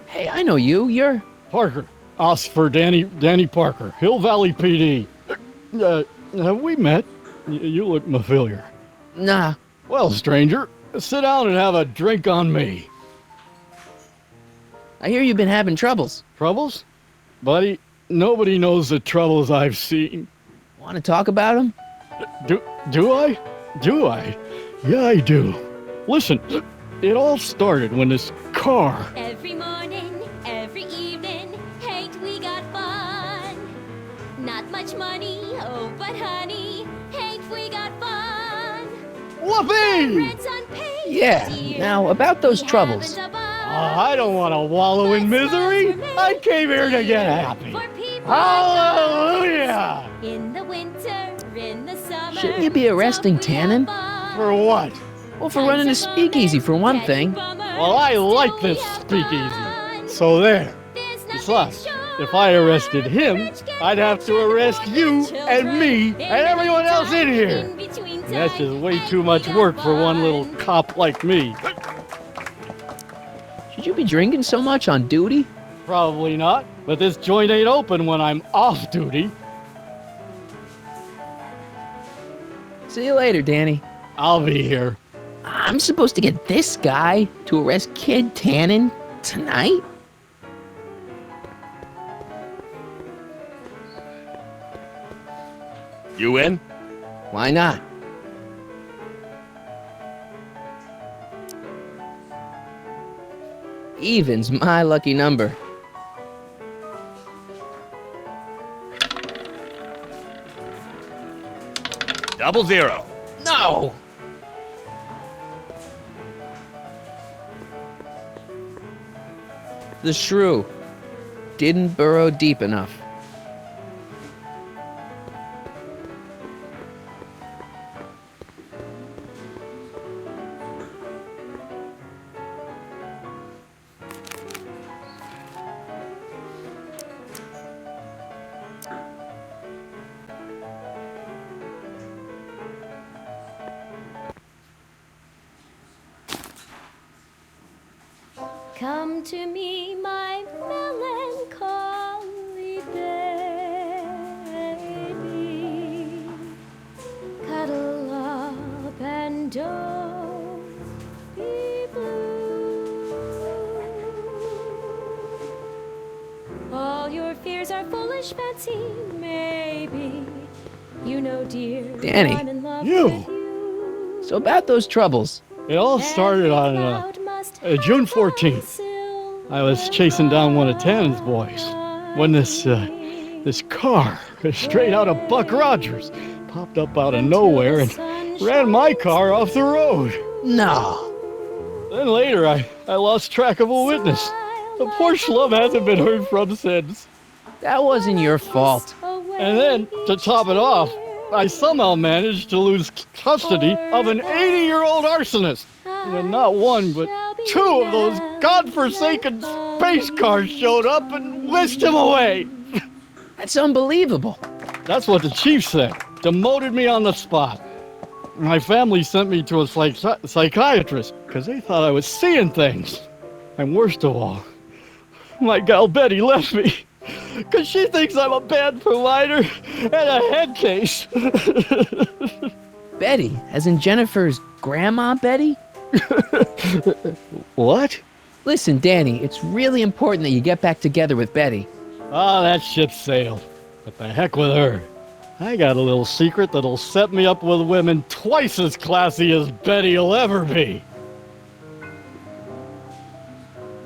Hey, I know you. You're... Parker. Oscar Danny Parker. Hill Valley PD. Have we met? You look familiar. Nah. Well, stranger, sit down and have a drink on me. I hear you've been having troubles. Troubles? Buddy, nobody knows the troubles I've seen. Want to talk about them? Do I? Do I? Yeah, I do. Listen, it all started when this car... Every morning, every evening, ain't we got fun? Not much money, oh, but honey, Whoopee! Yeah, now about those troubles. I don't want to wallow in misery. I came here to get happy. Hallelujah! In the winter, in the summer. Shouldn't you be arresting Tannen? For what? Well, for running a speakeasy, for one thing. Well, I like this speakeasy. So there. Besides, if I arrested him, I'd have to arrest you and me and everyone else in here. And that's just way too much work for one little cop like me. Should you be drinking so much on duty? Probably not, but this joint ain't open when I'm off duty. See you later, Danny. I'll be here. I'm supposed to get this guy to arrest Kid Tannen tonight? You in? Why not? Even's my lucky number. Double zero. No! The shrew didn't burrow deep enough. Come to me, my melancholy baby. Cuddle up and don't be blue. All your fears are foolish fancy, maybe. You know, dear, Danny. I'm in love You. with you. So about those troubles. It all started on June 14th. I was chasing down one of Tannen's boys when this car, straight out of Buck Rogers, popped up out of nowhere and ran my car off the road. No. Then later, I lost track of a witness. The poor schlub hasn't been heard from since. That wasn't your fault. And then, to top it off, I somehow managed to lose custody of an 80-year-old arsonist. And not one, but two of those godforsaken space cars showed up and whisked him away. That's unbelievable. That's what the chief said. Demoted me on the spot. My family sent me to a psychiatrist because they thought I was seeing things. And worst of all, my gal Betty left me because she thinks I'm a bad provider and a head case. Betty, as in Jennifer's grandma Betty? What? Listen, Danny, it's really important that you get back together with Betty. Ah, that ship sailed. But the heck with her. I got a little secret that'll set me up with women twice as classy as Betty'll ever be.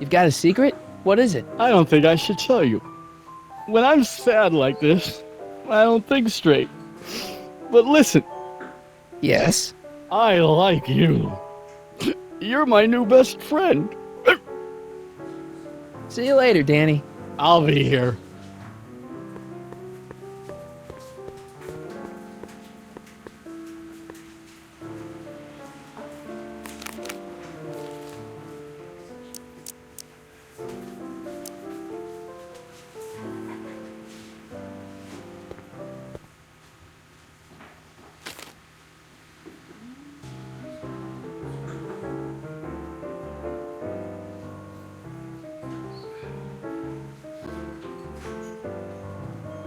You've got a secret? What is it? I don't think I should tell you. When I'm sad like this, I don't think straight. But listen. Yes? I like you. You're my new best friend. See you later, Danny. I'll be here.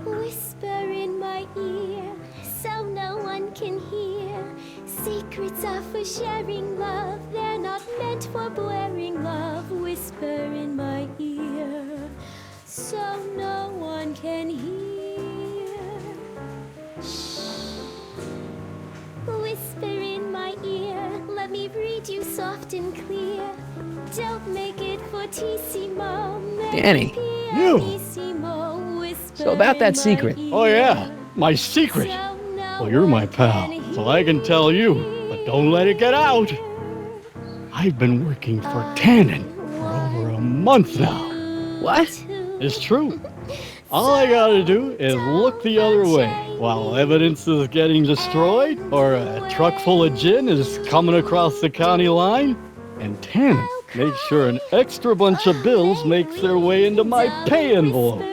Whisper in my ear, so no one can hear. Secrets are for sharing love, they're not meant for blaring love. Whisper in my ear, so no one can hear. Shh. Whisper in my ear, let me read you soft and clear. Don't make it fortissimo. Danny. You. So about that secret. Oh yeah, my secret. Well, you're my pal, so I can tell you. But Don't let it get out. I've been working for Tannen for over a month now. What? It's true. All I gotta do is look the other way while evidence is getting destroyed or a truck full of gin is coming across the county line, and Tannen makes sure an extra bunch of bills makes their way into my pay envelope.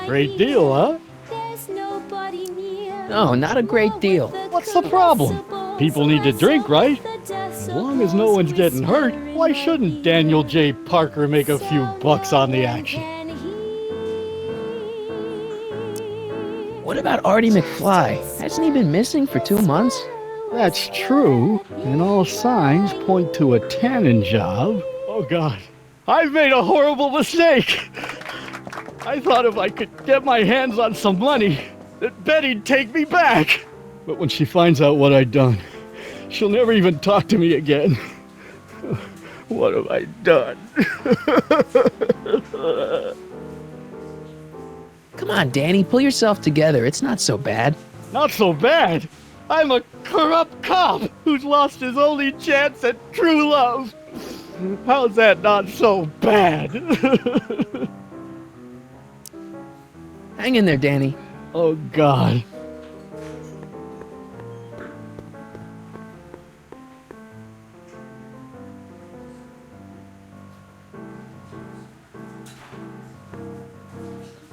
Great deal, huh? No, not a great deal. What's the problem? People need to drink, right? As long as no one's getting hurt, why shouldn't Daniel J. Parker make a few bucks on the action? What about Artie McFly? Hasn't he been missing for 2 months? That's true, and all signs point to a Tannen job. Oh God, I've made a horrible mistake. I thought if I could get my hands on some money, that Betty'd take me back. But when she finds out what I'd done, she'll never even talk to me again. What have I done? Come on, Danny, pull yourself together. It's not so bad. Not so bad? I'm a corrupt cop who's lost his only chance at true love. How's that not so bad? Hang in there, Danny. Oh, God.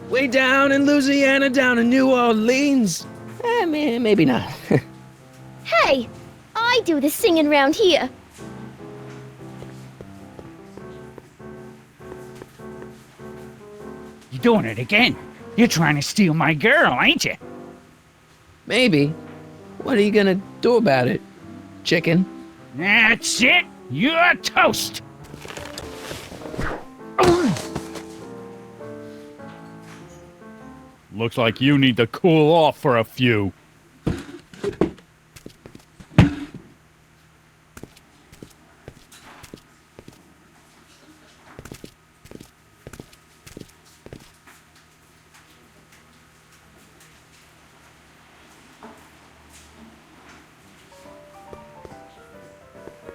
Way down in Louisiana, down in New Orleans. Maybe not. Hey, I do the singing round here. You doing it again? You're trying to steal my girl, ain't you? Maybe. What are you gonna do about it, chicken? That's it. You're toast. Looks like you need to cool off for a few.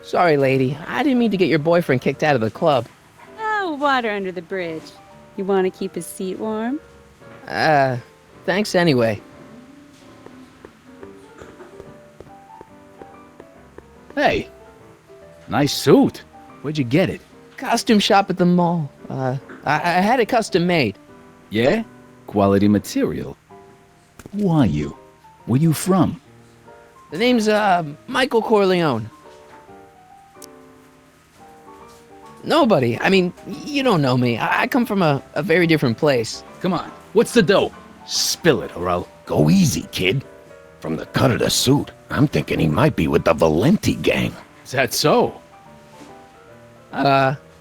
Sorry, lady. I didn't mean to get your boyfriend kicked out of the club. Oh, water under the bridge. You want to keep his seat warm? Thanks anyway. Hey, nice suit. Where'd you get it? Costume shop at the mall. I had it custom made. Yeah? Quality material. Who are you? Where you from? The name's, Michael Corleone. Nobody. I mean, you don't know me. I come from a very different place. Come on, what's the dough? Spill it, or I'll... Go easy, kid. From the cut of the suit, I'm thinking he might be with the Valenti gang. Is that so?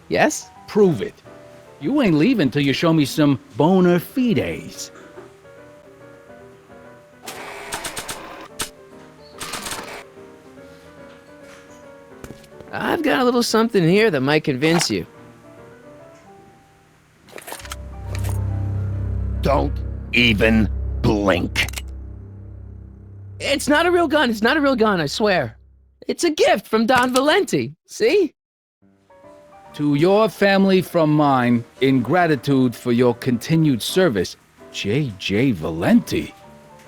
Yes? Prove it. You ain't leaving till you show me some bona fides. I've got a little something here that might convince you. Don't even blink. It's not a real gun. It's not a real gun, I swear. It's a gift from Don Valenti. See? To your family from mine, in gratitude for your continued service, J.J. Valenti.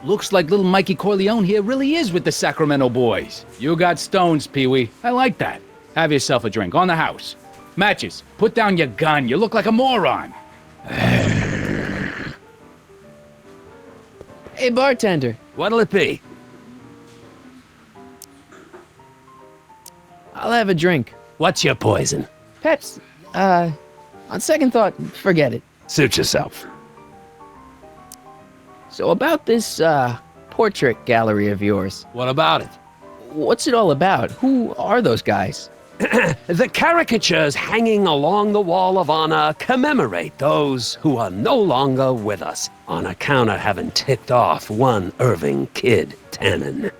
Looks like little Mikey Corleone here really is with the Sacramento boys. You got stones, Pee-wee. I like that. Have yourself a drink on the house. Matches, put down your gun. You look like a moron. Hey, bartender. What'll it be? I'll have a drink. What's your poison? Peps, on second thought, forget it. Suit yourself. So about this, portrait gallery of yours. What about it? What's it all about? Who are those guys? The caricatures hanging along the wall of honor commemorate those who are no longer with us on account of having ticked off one Irving Kid Tannen.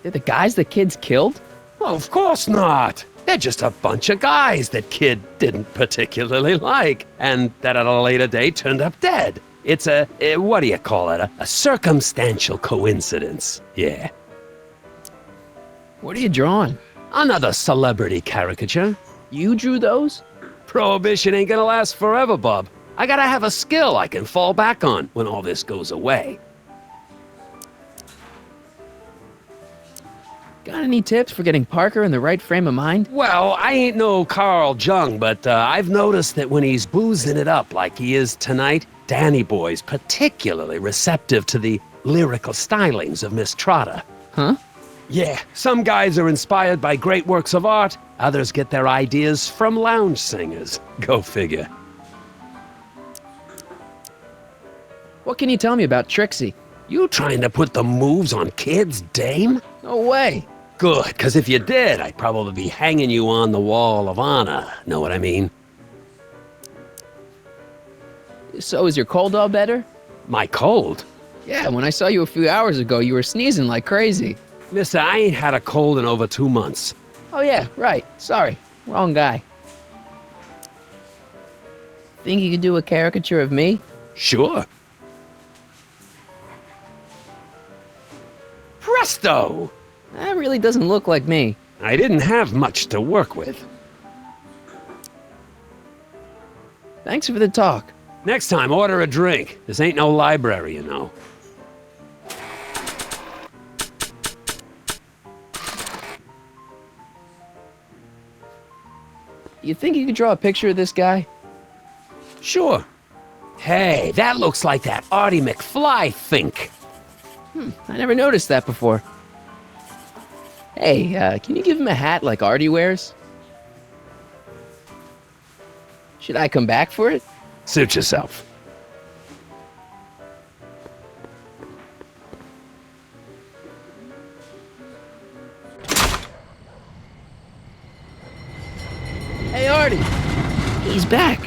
They're the guys the kids killed? Well, of course not. They're just a bunch of guys that Kid didn't particularly like, and that at a later date turned up dead. It's what do you call it? A circumstantial coincidence. Yeah. What are you drawing? Another celebrity caricature. You drew those? Prohibition ain't gonna last forever, Bob. I gotta have a skill I can fall back on when all this goes away. Got any tips for getting Parker in the right frame of mind? Well, I ain't no Carl Jung, but I've noticed that when he's boozing it up like he is tonight, Danny Boy's particularly receptive to the lyrical stylings of Miss Trotter. Huh? Yeah, some guys are inspired by great works of art, others get their ideas from lounge singers. Go figure. What can you tell me about Trixie? You trying to put the moves on kids, dame? No way. Good, because if you did, I'd probably be hanging you on the wall of honor. Know what I mean? So is your cold all better? My cold? Yeah, when I saw you a few hours ago, you were sneezing like crazy. Mister, I ain't had a cold in over 2 months. Oh yeah, right. Sorry. Wrong guy. Think you could do a caricature of me? Sure. Presto! That really doesn't look like me. I didn't have much to work with. Thanks for the talk. Next time, order a drink. This ain't no library, you know. You think you could draw a picture of this guy? Sure. Hey, that looks like that Artie McFly think. I never noticed that before. Hey, can you give him a hat like Artie wears? Should I come back for it? Suit yourself. Hey, Artie! He's back!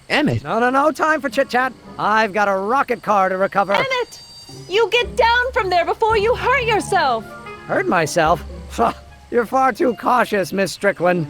Emmett! No time for chit-chat. I've got a rocket car to recover. Emmett! You get down from there before you hurt yourself! Hurt myself? You're far too cautious, Miss Strickland.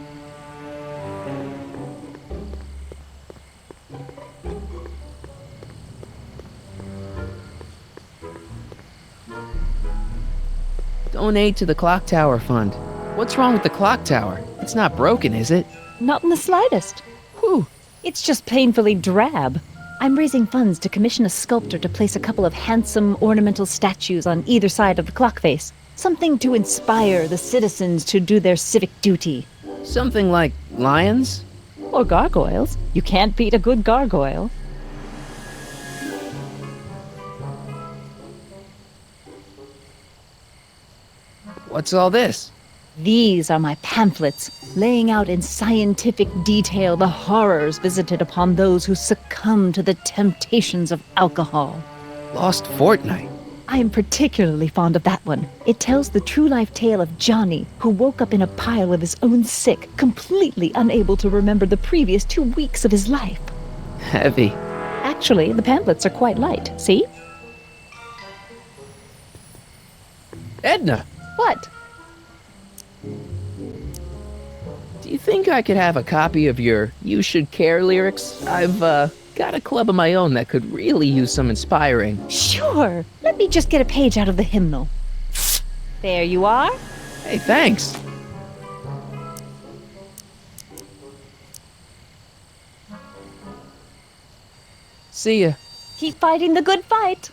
Donate to the Clock Tower Fund. What's wrong with the clock tower? It's not broken, is it? Not in the slightest. Whew. It's just painfully drab. I'm raising funds to commission a sculptor to place a couple of handsome ornamental statues on either side of the clock face. Something to inspire the citizens to do their civic duty. Something like lions? Or gargoyles. You can't beat a good gargoyle. What's all this? These are my pamphlets, laying out in scientific detail the horrors visited upon those who succumb to the temptations of alcohol. Lost Fortnight. I am particularly fond of that one. It tells the true-life tale of Johnny, who woke up in a pile of his own sick, completely unable to remember the previous 2 weeks of his life. Heavy. Actually, the pamphlets are quite light. See? Edna! What? Do you think I could have a copy of your You Should Care lyrics? I've, got a club of my own that could really use some inspiring. Sure. Let me just get a page out of the hymnal. There you are. Hey, thanks. See ya. Keep fighting the good fight.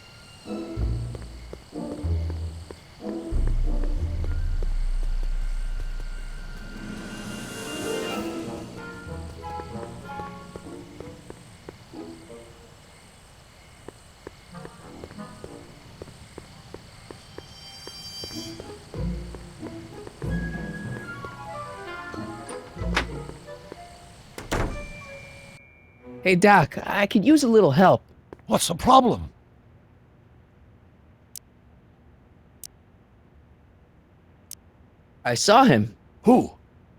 Hey, Doc, I could use a little help. What's the problem? I saw him. Who?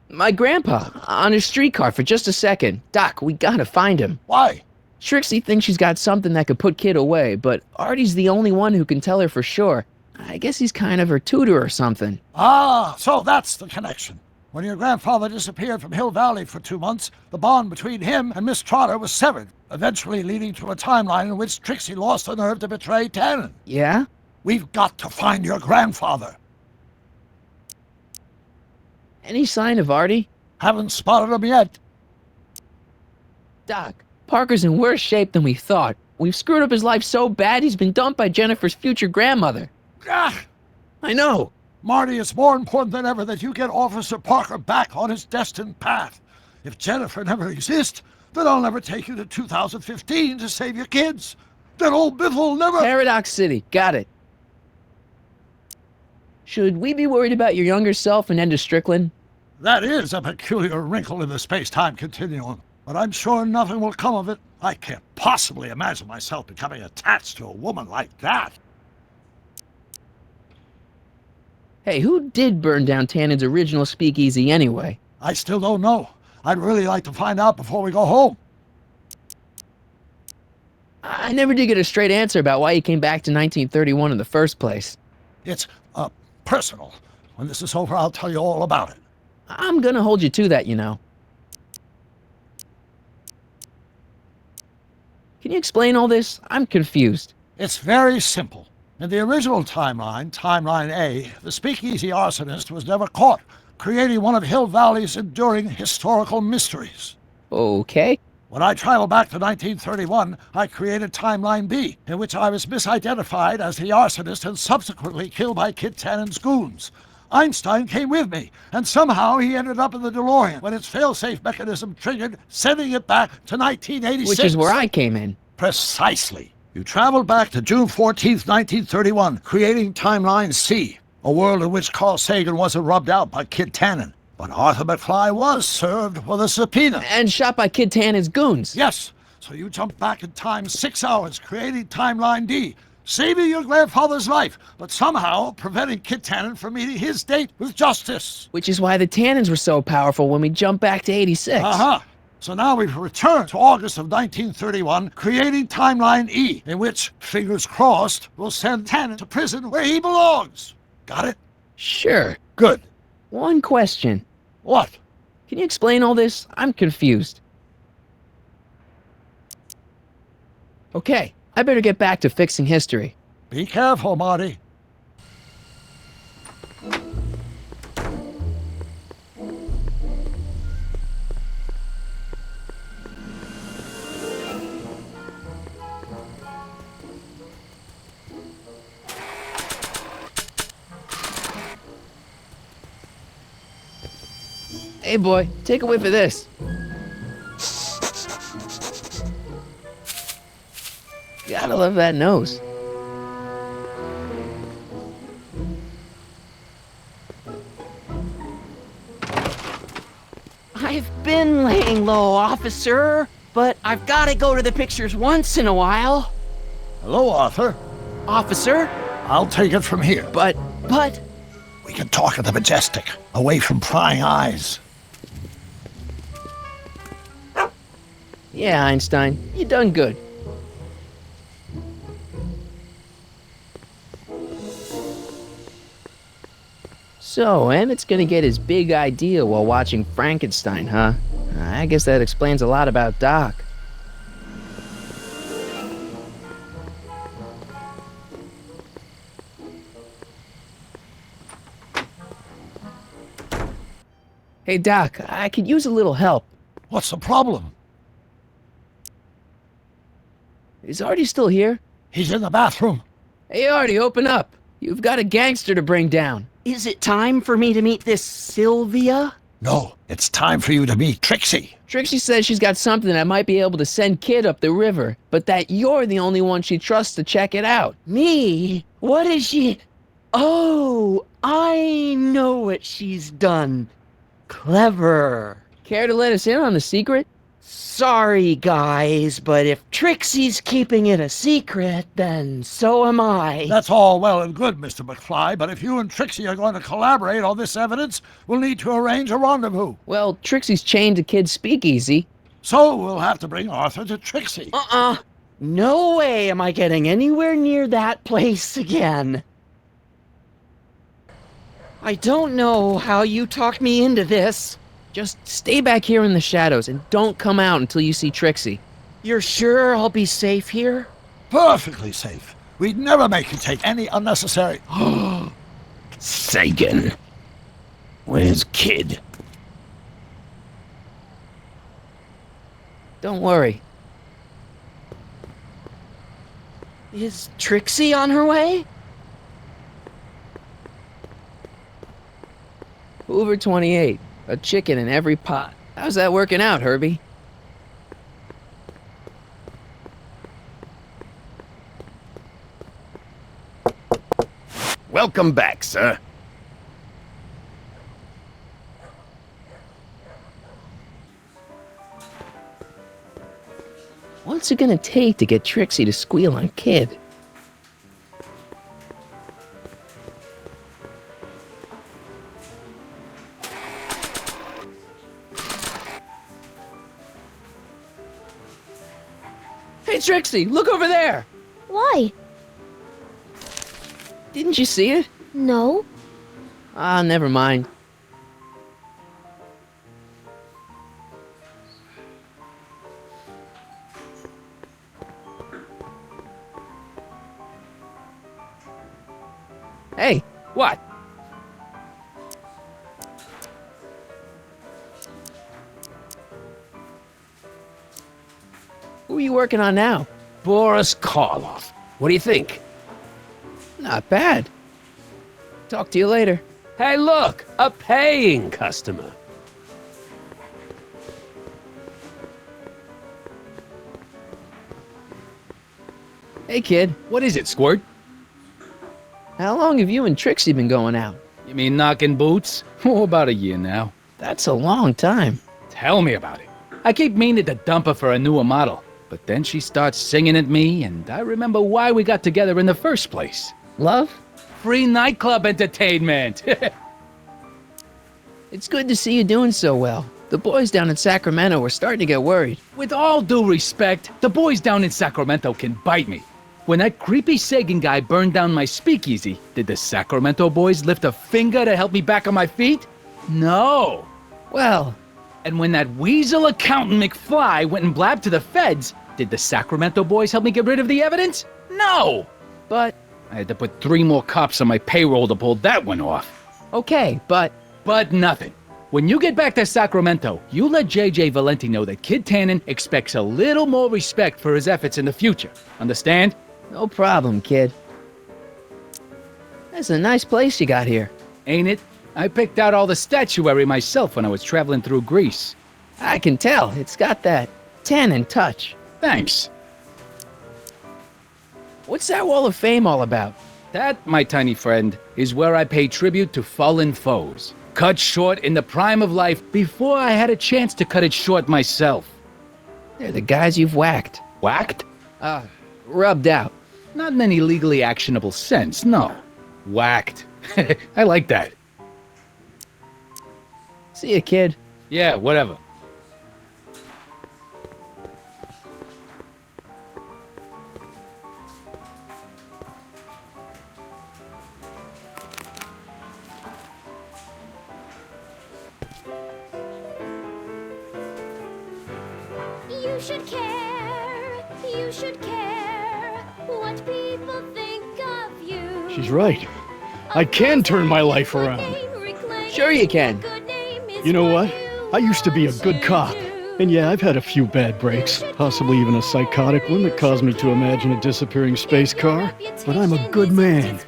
My grandpa, on his streetcar for just a second. Doc, we gotta find him. Why? Trixie thinks she's got something that could put Kid away, but Artie's the only one who can tell her for sure. I guess he's kind of her tutor or something. Ah, so that's the connection. When your grandfather disappeared from Hill Valley for 2 months, the bond between him and Miss Trotter was severed, eventually leading to a timeline in which Trixie lost the nerve to betray Tannen. Yeah? We've got to find your grandfather. Any sign of Artie? Haven't spotted him yet. Doc, Parker's in worse shape than we thought. We've screwed up his life so bad he's been dumped by Jennifer's future grandmother. Ah! I know. Marty, it's more important than ever that you get Officer Parker back on his destined path. If Jennifer never exists, then I'll never take you to 2015 to save your kids. Then old Biff will never— Paradox City, got it. Should we be worried about your younger self and Enda Strickland? That is a peculiar wrinkle in the space-time continuum, but I'm sure nothing will come of it. I can't possibly imagine myself becoming attached to a woman like that. Hey, who did burn down Tannen's original speakeasy anyway? I still don't know. I'd really like to find out before we go home. I never did get a straight answer about why he came back to 1931 in the first place. It's, personal. When this is over, I'll tell you all about it. I'm gonna hold you to that, you know. Can you explain all this? I'm confused. It's very simple. In the original timeline, Timeline A, the speakeasy arsonist was never caught, creating one of Hill Valley's enduring historical mysteries. Okay. When I traveled back to 1931, I created Timeline B, in which I was misidentified as the arsonist and subsequently killed by Kid Tannen's goons. Einstein came with me, and somehow he ended up in the DeLorean when its failsafe mechanism triggered, sending it back to 1986. Which is where I came in. Precisely. You traveled back to June 14th, 1931, creating Timeline C, a world in which Carl Sagan wasn't rubbed out by Kid Tannen. But Arthur McFly was served with a subpoena. And shot by Kid Tannen's goons. Yes. So you jumped back in time 6 hours, creating Timeline D, saving your grandfather's life, but somehow preventing Kid Tannen from meeting his date with justice. Which is why the Tannens were so powerful when we jumped back to 86. Uh-huh. So now we've returned to August of 1931, creating Timeline E, in which, fingers crossed, we'll send Tannen to prison where he belongs. Got it? Sure. Good. One question. What? Can you explain all this? I'm confused. Okay, I better get back to fixing history. Be careful, Marty. Hey boy, take a whiff of this. Gotta love that nose. I've been laying low, officer, but I've gotta go to the pictures once in a while. Hello, Arthur. Officer? I'll take it from here. But... We can talk at the Majestic, away from prying eyes. Yeah, Einstein, you done good. So, Emmett's gonna get his big idea while watching Frankenstein, huh? I guess that explains a lot about Doc. Hey, Doc, I could use a little help. What's the problem? Is Artie still here? He's in the bathroom. Hey, Artie, open up. You've got a gangster to bring down. Is it time for me to meet this Sylvia? No, it's time for you to meet Trixie. Trixie says she's got something that might be able to send Kid up the river, but that you're the only one she trusts to check it out. Me? What is she? Oh, I know what she's done. Clever. Care to let us in on the secret? Sorry, guys, but if Trixie's keeping it a secret, then so am I. That's all well and good, Mr. McFly, but if you and Trixie are going to collaborate on this evidence, we'll need to arrange a rendezvous. Well, Trixie's chained to Kid's speakeasy. So we'll have to bring Arthur to Trixie. No way am I getting anywhere near that place again. I don't know how you talked me into this. Just stay back here in the shadows and don't come out until you see Trixie. You're sure I'll be safe here? Perfectly safe. We'd never make you take any unnecessary... Sagan. Where's Kid? Don't worry. Is Trixie on her way? Hoover 28. A chicken in every pot. How's that working out, Herbie? Welcome back, sir. What's it gonna take to get Trixie to squeal on Kid? Hey, Trixie, look over there! Why? Didn't you see it? No. Ah, never mind. Hey, What? who are you working on now? Boris Karloff. What do you think? Not bad. Talk to you later. Hey, look! A paying customer. Hey, kid. What is it, Squirt? How long have you and Trixie been going out? You mean knocking boots? Oh, about a year now. That's a long time. Tell me about it. I keep meaning to dump her for a newer model, but then she starts singing at me, and I remember why we got together in the first place. Love? Free nightclub entertainment! It's good to see you doing so well. The boys down in Sacramento were starting to get worried. With all due respect, the boys down in Sacramento can bite me. When that creepy Sagan guy burned down my speakeasy, did the Sacramento boys lift a finger to help me back on my feet? No. Well, and when that weasel accountant McFly went and blabbed to the feds, did the Sacramento boys help me get rid of the evidence? No. But I had to put 3 more cops on my payroll to pull that one off. okay, but Nothing. When you get back to Sacramento, you let JJ Valenti know that Kid Tannen expects a little more respect for his efforts in the future. Understand? no problem, kid. That's a nice place you got here. Ain't it? I picked out all the statuary myself when I was traveling through Greece. I can tell. It's got that Tannen touch. Thanks. What's that wall of fame all about? That, my tiny friend, is where I pay tribute to fallen foes. Cut short in the prime of life before I had a chance to cut it short myself. They're the guys you've whacked. Whacked? Rubbed out. Not in any legally actionable sense, no. Whacked. I like that. See ya, kid. Yeah, whatever. You should care. You should care what people think of you. She's right. I can turn my life around. Sure you can. You know what? I used to be a good cop. And yeah, I've had a few bad breaks, possibly even a psychotic one that caused me to imagine a disappearing space car. But I'm a good man.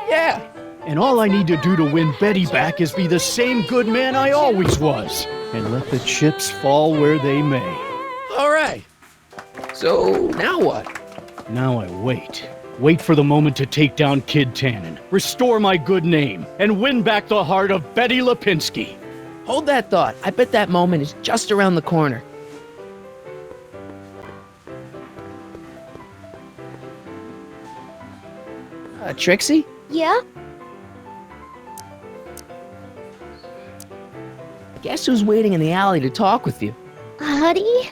Yeah. And all I need to do to win Betty back is be the same good man I always was. And let the chips fall where they may. All right. So, now what? Now I wait. Wait for the moment to take down Kid Tannen, restore my good name, and win back the heart of Betty Lipinski. Hold that thought. I bet that moment is just around the corner. Trixie? Yeah? Guess who's waiting in the alley to talk with you? Audie?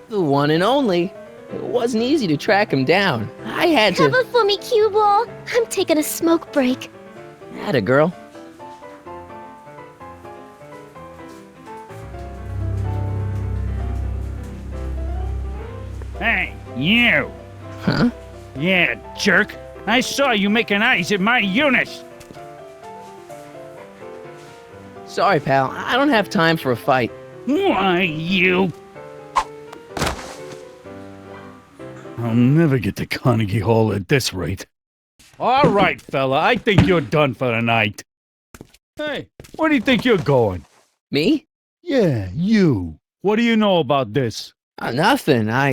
The one and only. It wasn't easy to track him down. I had to... Cover for me, cue ball. I'm taking a smoke break. Atta girl. Hey, you! Huh? Yeah, jerk. I saw you making eyes at my Eunice. Sorry, pal. I don't have time for a fight. Why, you? I'll never get to Carnegie Hall at this rate. All right, fella. I think you're done for the night. Hey, where do you think you're going? Me? Yeah, you. What do you know about this? Nothing. Ah!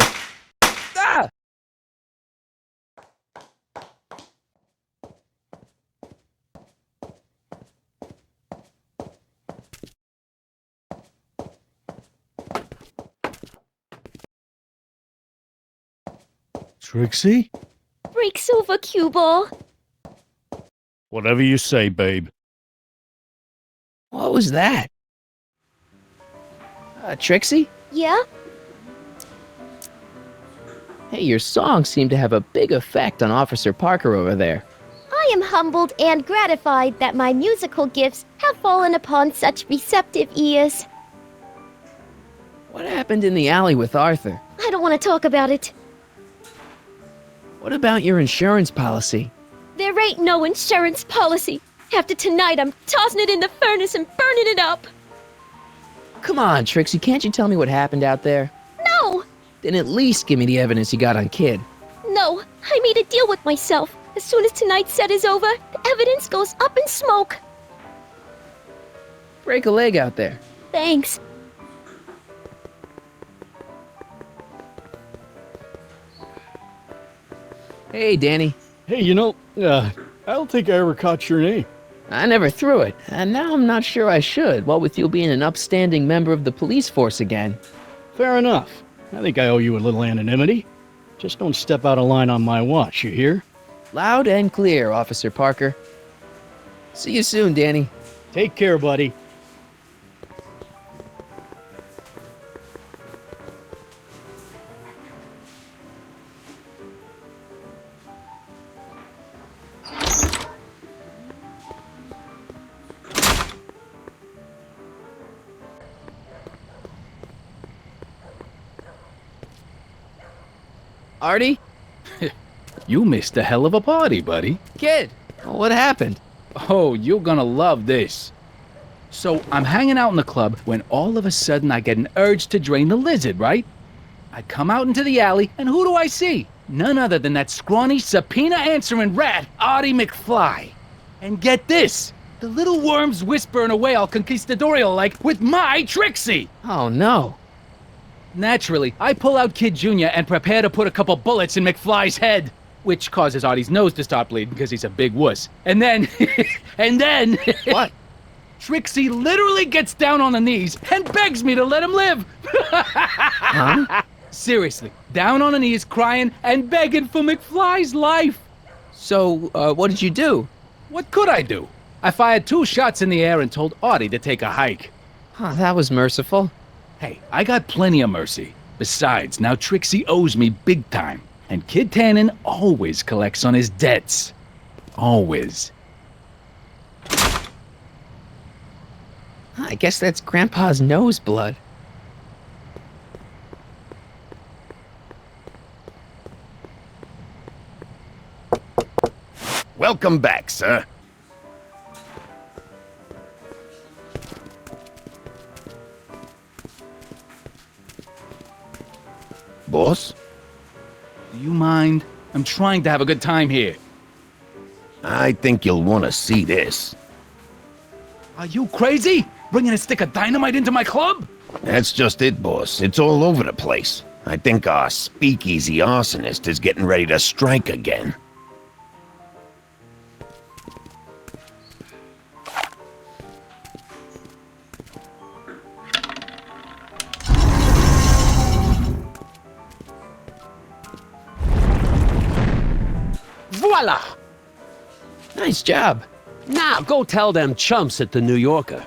Trixie? Break silver cue ball. Whatever you say, babe. What was that? Trixie? Yeah? Hey, your songs seem to have a big effect on Officer Parker over there. I am humbled and gratified that my musical gifts have fallen upon such receptive ears. What happened in the alley with Arthur? I don't want to talk about it. What about your insurance policy? There ain't no insurance policy. After tonight, I'm tossing it in the furnace and burning it up. Come on, Trixie, can't you tell me what happened out there? No! Then at least give me the evidence you got on Kid. No, I made a deal with myself. As soon as tonight's set is over, the evidence goes up in smoke. Break a leg out there. Thanks. Hey, Danny. Hey, I don't think I ever caught your name. I never threw it, and now I'm not sure I should, what with you being an upstanding member of the police force again. Fair enough. I think I owe you a little anonymity. Just don't step out of line on my watch, you hear? Loud and clear, Officer Parker. See you soon, Danny. Take care, buddy. Artie? You missed a hell of a party, buddy. Kid, what happened? Oh, you're gonna love this. So, I'm hanging out in the club when all of a sudden I get an urge to drain the lizard, right? I come out into the alley, and who do I see? None other than that scrawny, subpoena-answering rat, Artie McFly. And get this, the little worm's whispering away all conquistadorial-like with my Trixie! Oh, no. Naturally, I pull out Kid Jr. and prepare to put a couple bullets in McFly's head, which causes Artie's nose to start bleeding because he's a big wuss. And then, What? Trixie literally gets down on the knees and begs me to let him live. Huh? Seriously, down on the knees, crying and begging for McFly's life. So, what did you do? What could I do? I fired 2 shots in the air and told Artie to take a hike. Huh, that was merciful. Hey, I got plenty of mercy. Besides, now Trixie owes me big time. And Kid Tannen always collects on his debts. Always. I guess that's Grandpa's nose blood. Welcome back, sir. Boss? Do you mind? I'm trying to have a good time here. I think you'll want to see this. Are you crazy? Bringing a stick of dynamite into my club? That's just it, boss. It's all over the place. I think our speakeasy arsonist is getting ready to strike again. Voila! Nice job. Now go tell them chumps at the New Yorker.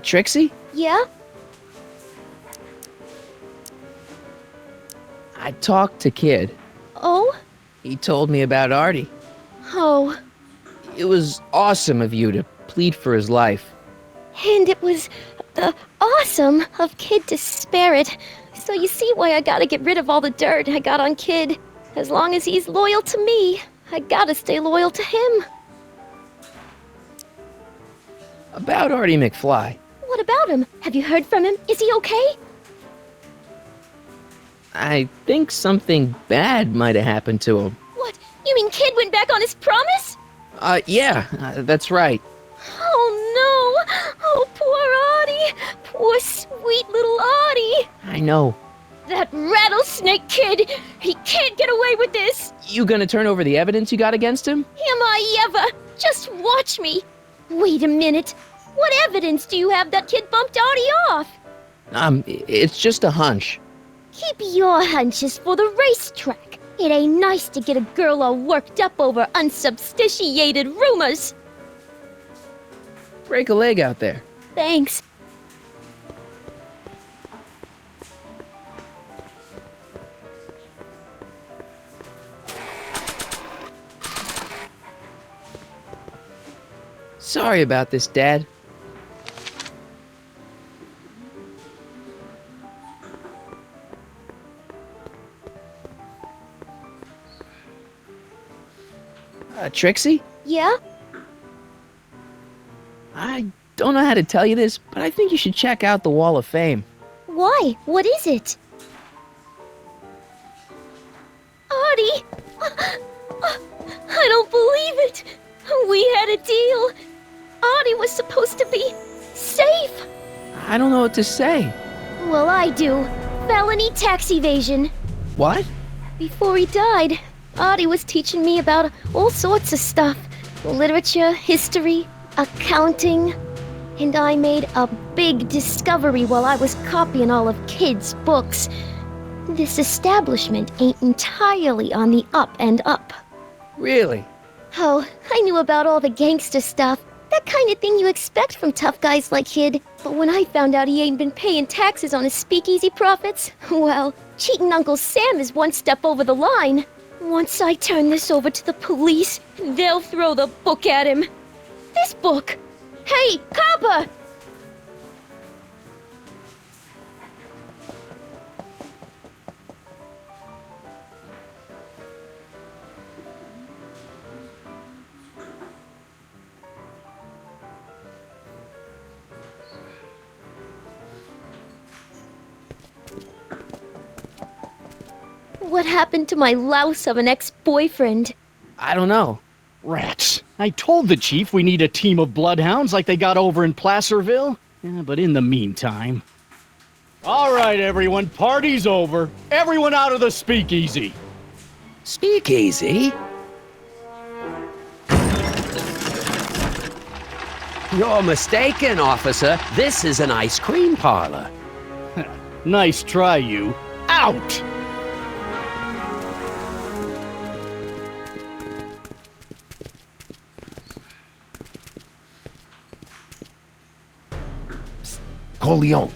Trixie? Yeah? I talked to Kid. Oh? He told me about Artie. Oh. It was awesome of you to plead for his life. And it was awesome of Kid to spare it. So you see why I gotta get rid of all the dirt I got on Kid. As long as he's loyal to me, I gotta stay loyal to him. About Artie McFly. What about him? Have you heard from him? Is he okay? I think something bad might have happened to him. What? You mean Kid went back on his promise? Yeah, that's right. Oh no! Oh, poor Artie! Poor sweet little Artie! I know. That rattlesnake kid! He can't get away with this! You gonna turn over the evidence you got against him? Am I ever? Just watch me! Wait a minute. What evidence do you have that Kid bumped Artie off? It's just a hunch. Keep your hunches for the racetrack. It ain't nice to get a girl all worked up over unsubstantiated rumors. Break a leg out there. Thanks. Sorry about this, Dad. Trixie? Yeah? I don't know how to tell you this, but I think you should check out the Wall of Fame. Why? What is it? Artie! I don't believe it! We had a deal! Artie was supposed to be safe! I don't know what to say. Well, I do. Felony tax evasion. What? Before he died, Artie was teaching me about all sorts of stuff. Literature, history, accounting. And I made a big discovery while I was copying all of Kid's books. This establishment ain't entirely on the up and up. Really? Oh, I knew about all the gangster stuff. That kind of thing you expect from tough guys like Kid. But when I found out he ain't been paying taxes on his speakeasy profits, well, cheating Uncle Sam is one step over the line. Once I turn this over to the police, they'll throw the book at him. This book! Hey, copper! What happened to my louse of an ex-boyfriend? I don't know. Rats. I told the chief we need a team of bloodhounds like they got over in Placerville. Yeah, but in the meantime... All right, everyone, party's over. Everyone out of the speakeasy. Speakeasy? You're mistaken, officer. This is an ice cream parlor. Nice try, you. Out! Corleone.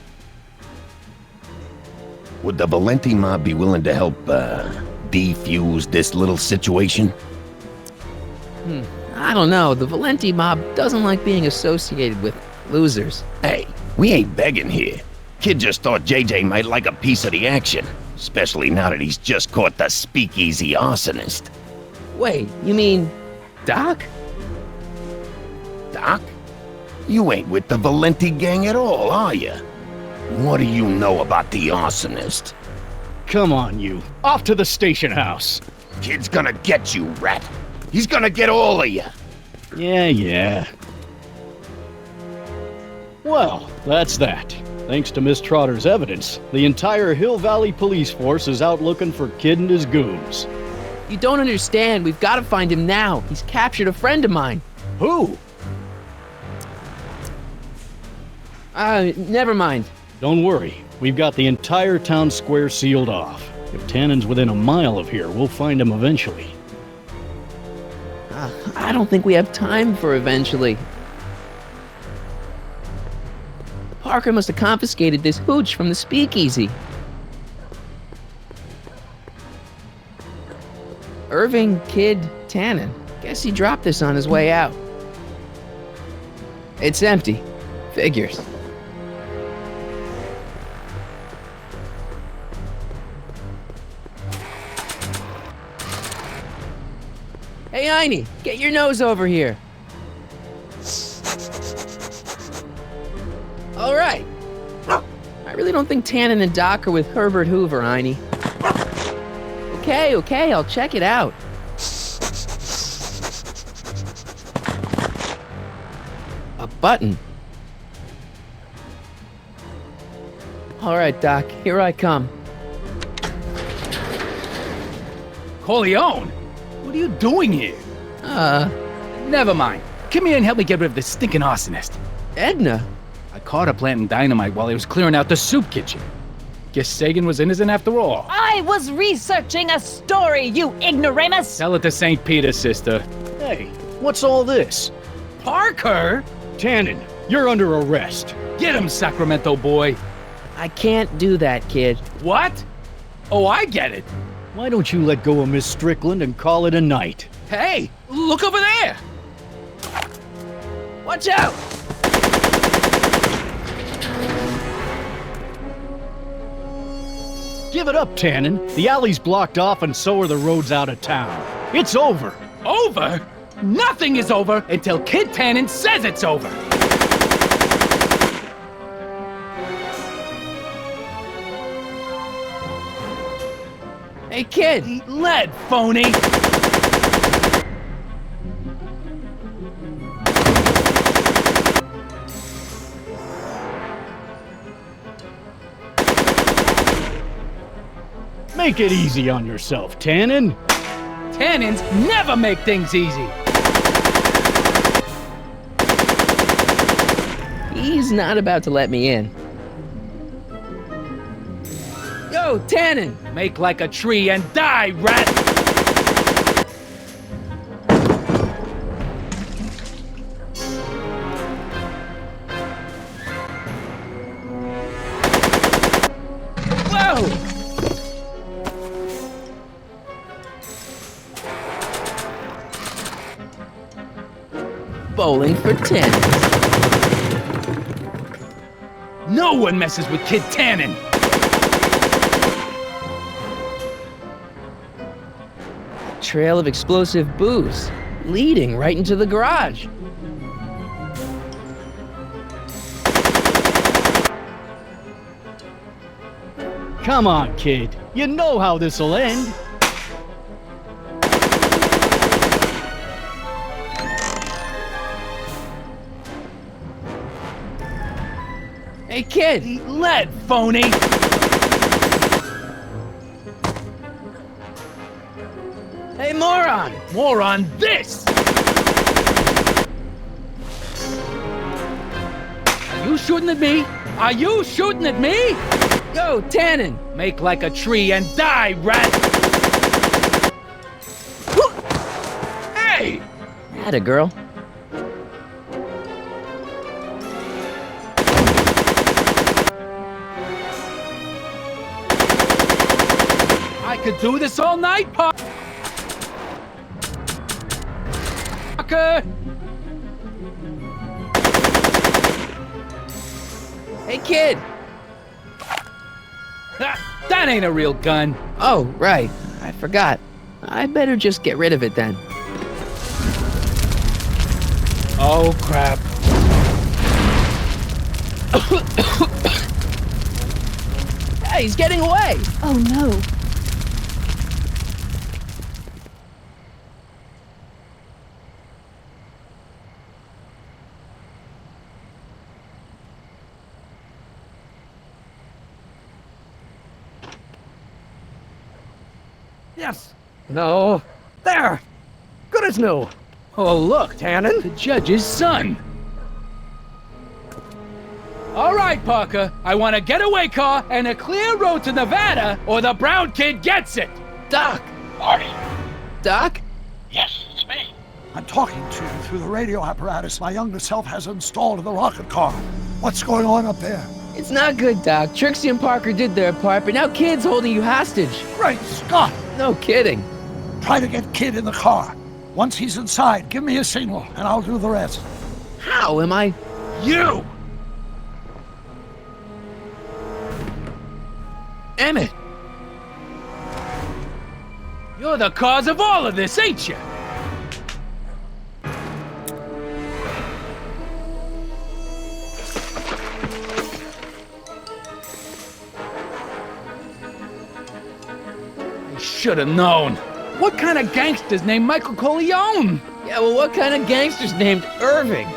Would the Valenti mob be willing to help, defuse this little situation? I don't know. The Valenti mob doesn't like being associated with losers. Hey, we ain't begging here. Kid just thought JJ might like a piece of the action, especially now that he's just caught the speakeasy arsonist. Wait, you mean Doc? Doc? You ain't with the Valenti gang at all, are you? What do you know about the arsonist? Come on, you. Off to the station house. Kid's gonna get you, rat. He's gonna get all of you. Yeah. Well, that's that. Thanks to Miss Trotter's evidence, the entire Hill Valley police force is out looking for Kid and his goons. You don't understand. We've got to find him now. He's captured a friend of mine. Who? Never mind. Don't worry. We've got the entire town square sealed off. If Tannen's within a mile of here, we'll find him eventually. I don't think we have time for eventually. Parker must have confiscated this hooch from the speakeasy. Irving, Kid, Tannen. Guess he dropped this on his way out. It's empty. Figures. Hey, Einie, get your nose over here. All right. I really don't think Tannen and Doc are with Herbert Hoover, Einie. Okay, I'll check it out. A button. All right, Doc, here I come. Corleone? What are you doing here? Never mind. Come here and help me get rid of this stinking arsonist. Edna? I caught her planting dynamite while he was clearing out the soup kitchen. Guess Sagan was innocent after all. I was researching a story, you ignoramus! Tell it to St. Peter, sister. Hey, what's all this? Parker? Tannen, you're under arrest. Get him, Sacramento boy. I can't do that, kid. What? Oh, I get it. Why don't you let go of Miss Strickland and call it a night? Hey, look over there! Watch out! Give it up, Tannen. The alley's blocked off and so are the roads out of town. It's over. Over? Nothing is over until Kid Tannen says it's over. Hey, kid! Eat lead, phony! Make it easy on yourself, Tannen. Tannens never make things easy. He's not about to let me in. Yo, Tannen! Make like a tree and die, rat! Whoa! Bowling for Tannen. No one messes with Kid Tannen! Trail of explosive booze, leading right into the garage. Come on, kid. You know how this'll end. Hey, kid! Eat lead, phony! Hey, moron! More on this! Are you shooting at me? Are you shooting at me? Yo, Tannen! Make like a tree and die, rat! Hey! Atta girl. I could do this all night, Parker! Hey, kid! That ain't a real gun. Oh, right. I forgot. I better just get rid of it then. Oh, crap. Hey, he's getting away! Oh no. Yes. No. There. Good as new. Oh, look, Tannen. the judge's son. All right, Parker. I want a getaway car and a clear road to Nevada, or the brown kid gets it. Doc! Marty? Doc? Yes, it's me. I'm talking to you through the radio apparatus my younger self has installed in the rocket car. What's going on up there? It's not good, Doc. Trixie and Parker did their part, but now Kid's holding you hostage. Great Scott! No kidding. Try to get Kid in the car. Once he's inside, give me a signal, and I'll do the rest. How am I? You! Emmett! You're the cause of all of this, ain't you? I should have known. What kind of gangster's named Michael Corleone? Yeah, well, what kind of gangster's named Irving?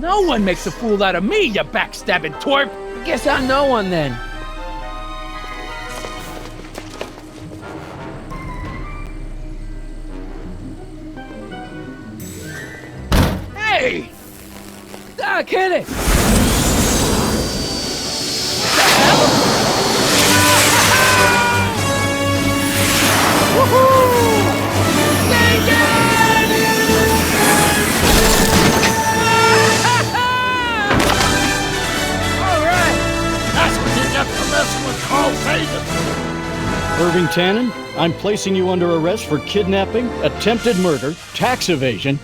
No one makes a fool out of me, you backstabbing twerp! Guess I'm no one then. Hey! Doc, hit it! Irving Tannen, I'm placing you under arrest for kidnapping, attempted murder, tax evasion,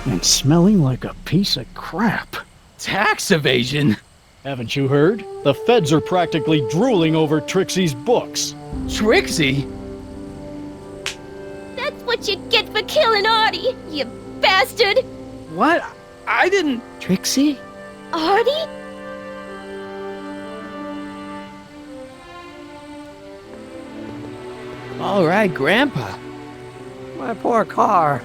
and smelling like a piece of crap. Tax evasion? Haven't you heard? The feds are practically drooling over Trixie's books. Trixie? That's what you get for killing Artie, you bastard! What? I didn't... Trixie? Artie? All right, Grandpa. My poor car.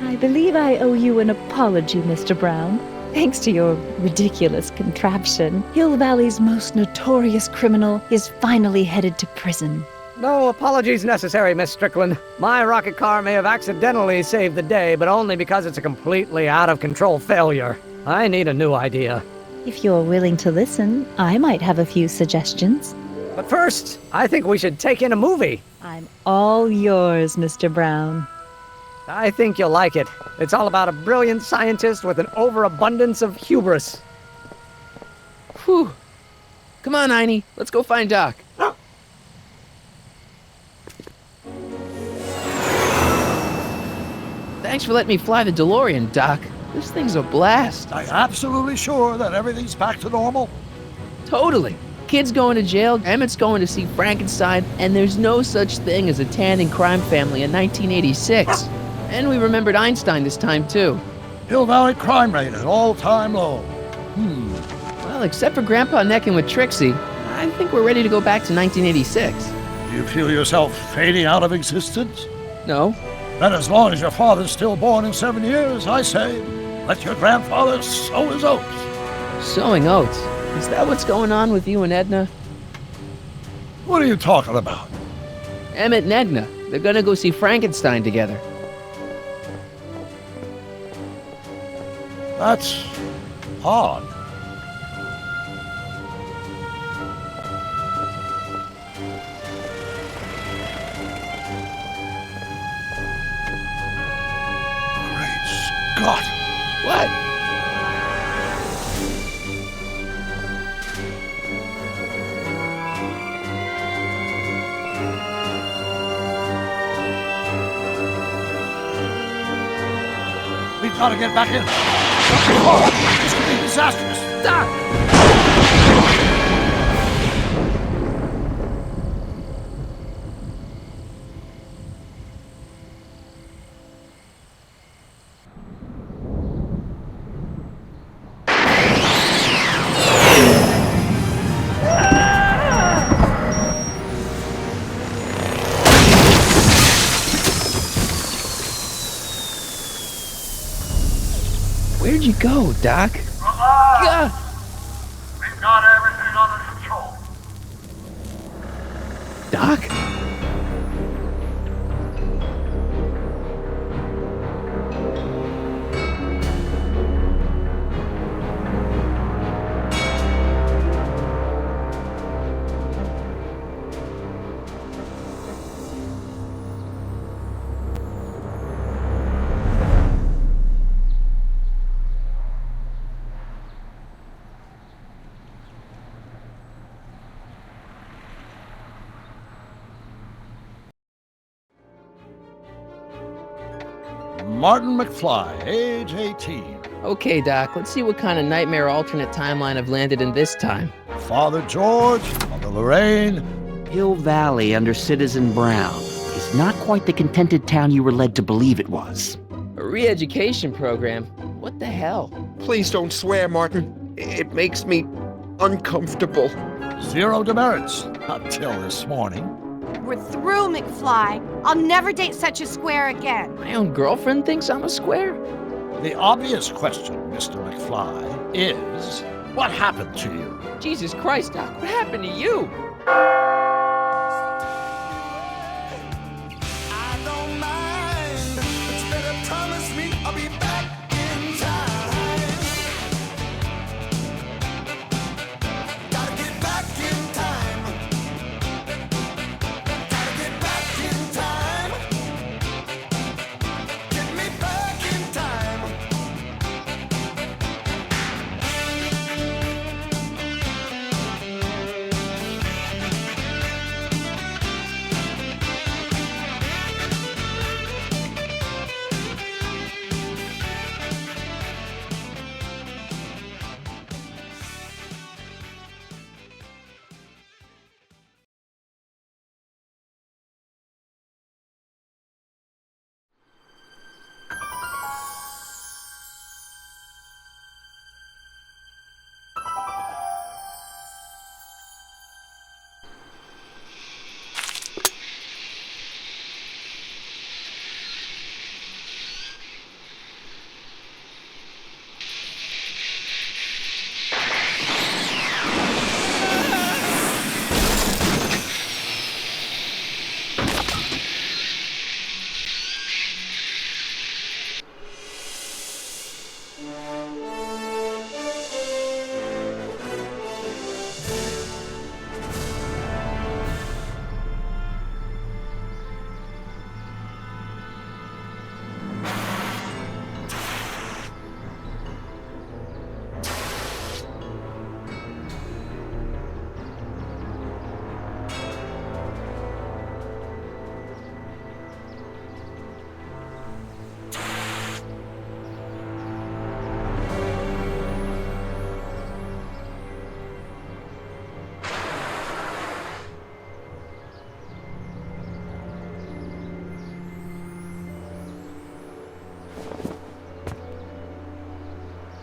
I believe I owe you an apology, Mr. Brown. Thanks to your ridiculous contraption, Hill Valley's most notorious criminal is finally headed to prison. No apologies necessary, Miss Strickland. My rocket car may have accidentally saved the day, but only because it's a completely out-of-control failure. I need a new idea. If you're willing to listen, I might have a few suggestions. But first, I think we should take in a movie. I'm all yours, Mr. Brown. I think you'll like it. It's all about a brilliant scientist with an overabundance of hubris. Whew. Come on, Einie. Let's go find Doc. Thanks for letting me fly the DeLorean, Doc. This thing's a blast. Are you absolutely sure that everything's back to normal? Totally. Kid's going to jail, Emmett's going to see Frankenstein, and there's no such thing as a Tannen crime family in 1986. And we remembered Einstein this time, too. Hill Valley crime rate at all-time low. Well, except for Grandpa necking with Trixie, I think we're ready to go back to 1986. Do you feel yourself fading out of existence? No. Then as long as your father's still born in 7 years, I say, let your grandfather sow his oats. Sowing oats? Is that what's going on with you and Edna? What are you talking about? Emmett and Edna. They're gonna go see Frankenstein together. That's odd. Great Scott! What? We've got to get back in. This could be disastrous. Doc! Where'd you go, Doc? Relax. We've got everything under control. Doc? Martin McFly, age 18. Okay, Doc, let's see what kind of nightmare alternate timeline I've landed in this time. Father George, Mother Lorraine. Hill Valley under Citizen Brown is not quite the contented town you were led to believe it was. A re-education program? What the hell? Please don't swear, Martin. It makes me uncomfortable. Zero demerits, until this morning. We're through, McFly. I'll never date such a square again. My own girlfriend thinks I'm a square? The obvious question, Mr. McFly, is what happened to you? Jesus Christ, Doc, what happened to you?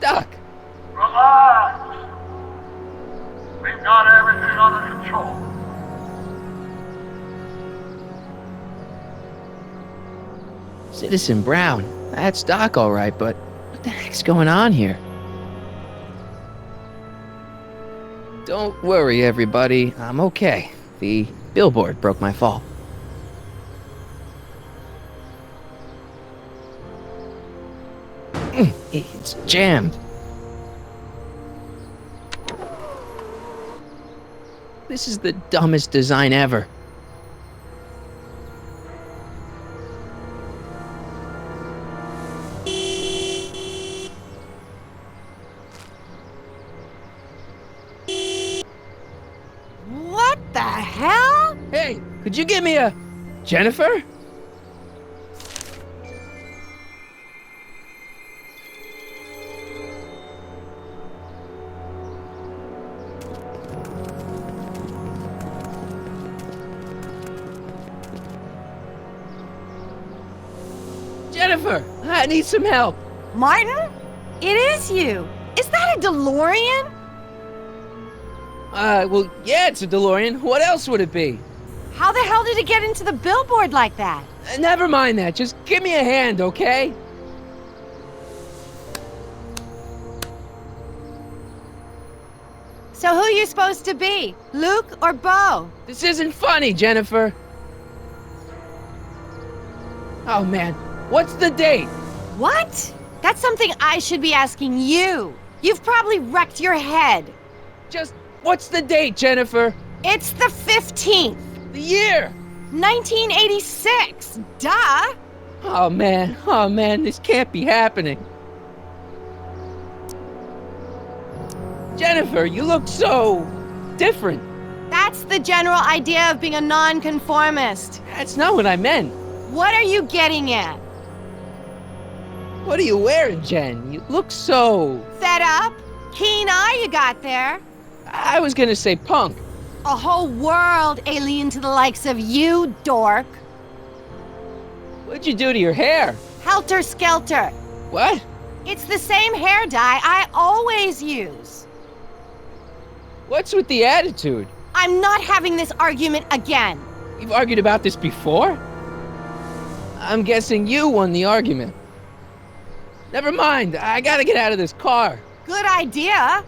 Doc! Relax! We've got everything under control. Citizen Brown. That's Doc, all right, but what the heck's going on here? Don't worry, everybody. I'm okay. The billboard broke my fall. It's jammed. This is the dumbest design ever. What the hell? Hey, could you give me a... Jennifer? Jennifer, I need some help. Martin? It is you. Is that a DeLorean? Well, yeah, it's a DeLorean. What else would it be? How the hell did it get into the billboard like that? Never mind that. Just give me a hand, okay? So who you supposed to be? Luke or Bo? This isn't funny, Jennifer. Oh, man. What's the date? What? That's something I should be asking you. You've probably wrecked your head. Just, what's the date, Jennifer? It's the 15th. The year? 1986. Duh. Oh, man, this can't be happening. Jennifer, you look so... different. That's the general idea of being a nonconformist. That's not what I meant. What are you getting at? What are you wearing, Jen? You look so... Fed up? Keen eye you got there. I was gonna say punk. A whole world alien to the likes of you, dork. What'd you do to your hair? Helter skelter. What? It's the same hair dye I always use. What's with the attitude? I'm not having this argument again. We've argued about this before? I'm guessing you won the argument. Never mind, I gotta get out of this car. Good idea.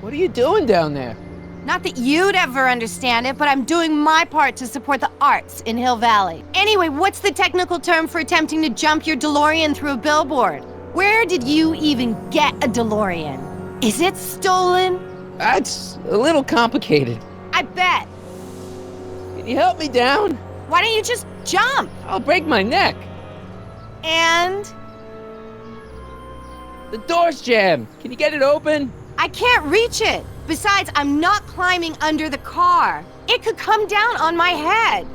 What are you doing down there? Not that you'd ever understand it, but I'm doing my part to support the arts in Hill Valley. Anyway, what's the technical term for attempting to jump your DeLorean through a billboard? Where did you even get a DeLorean? Is it stolen? That's a little complicated. I bet. Can you help me down? Why don't you just jump? I'll break my neck. And? The door's jammed. Can you get it open? I can't reach it. Besides, I'm not climbing under the car. It could come down on my head.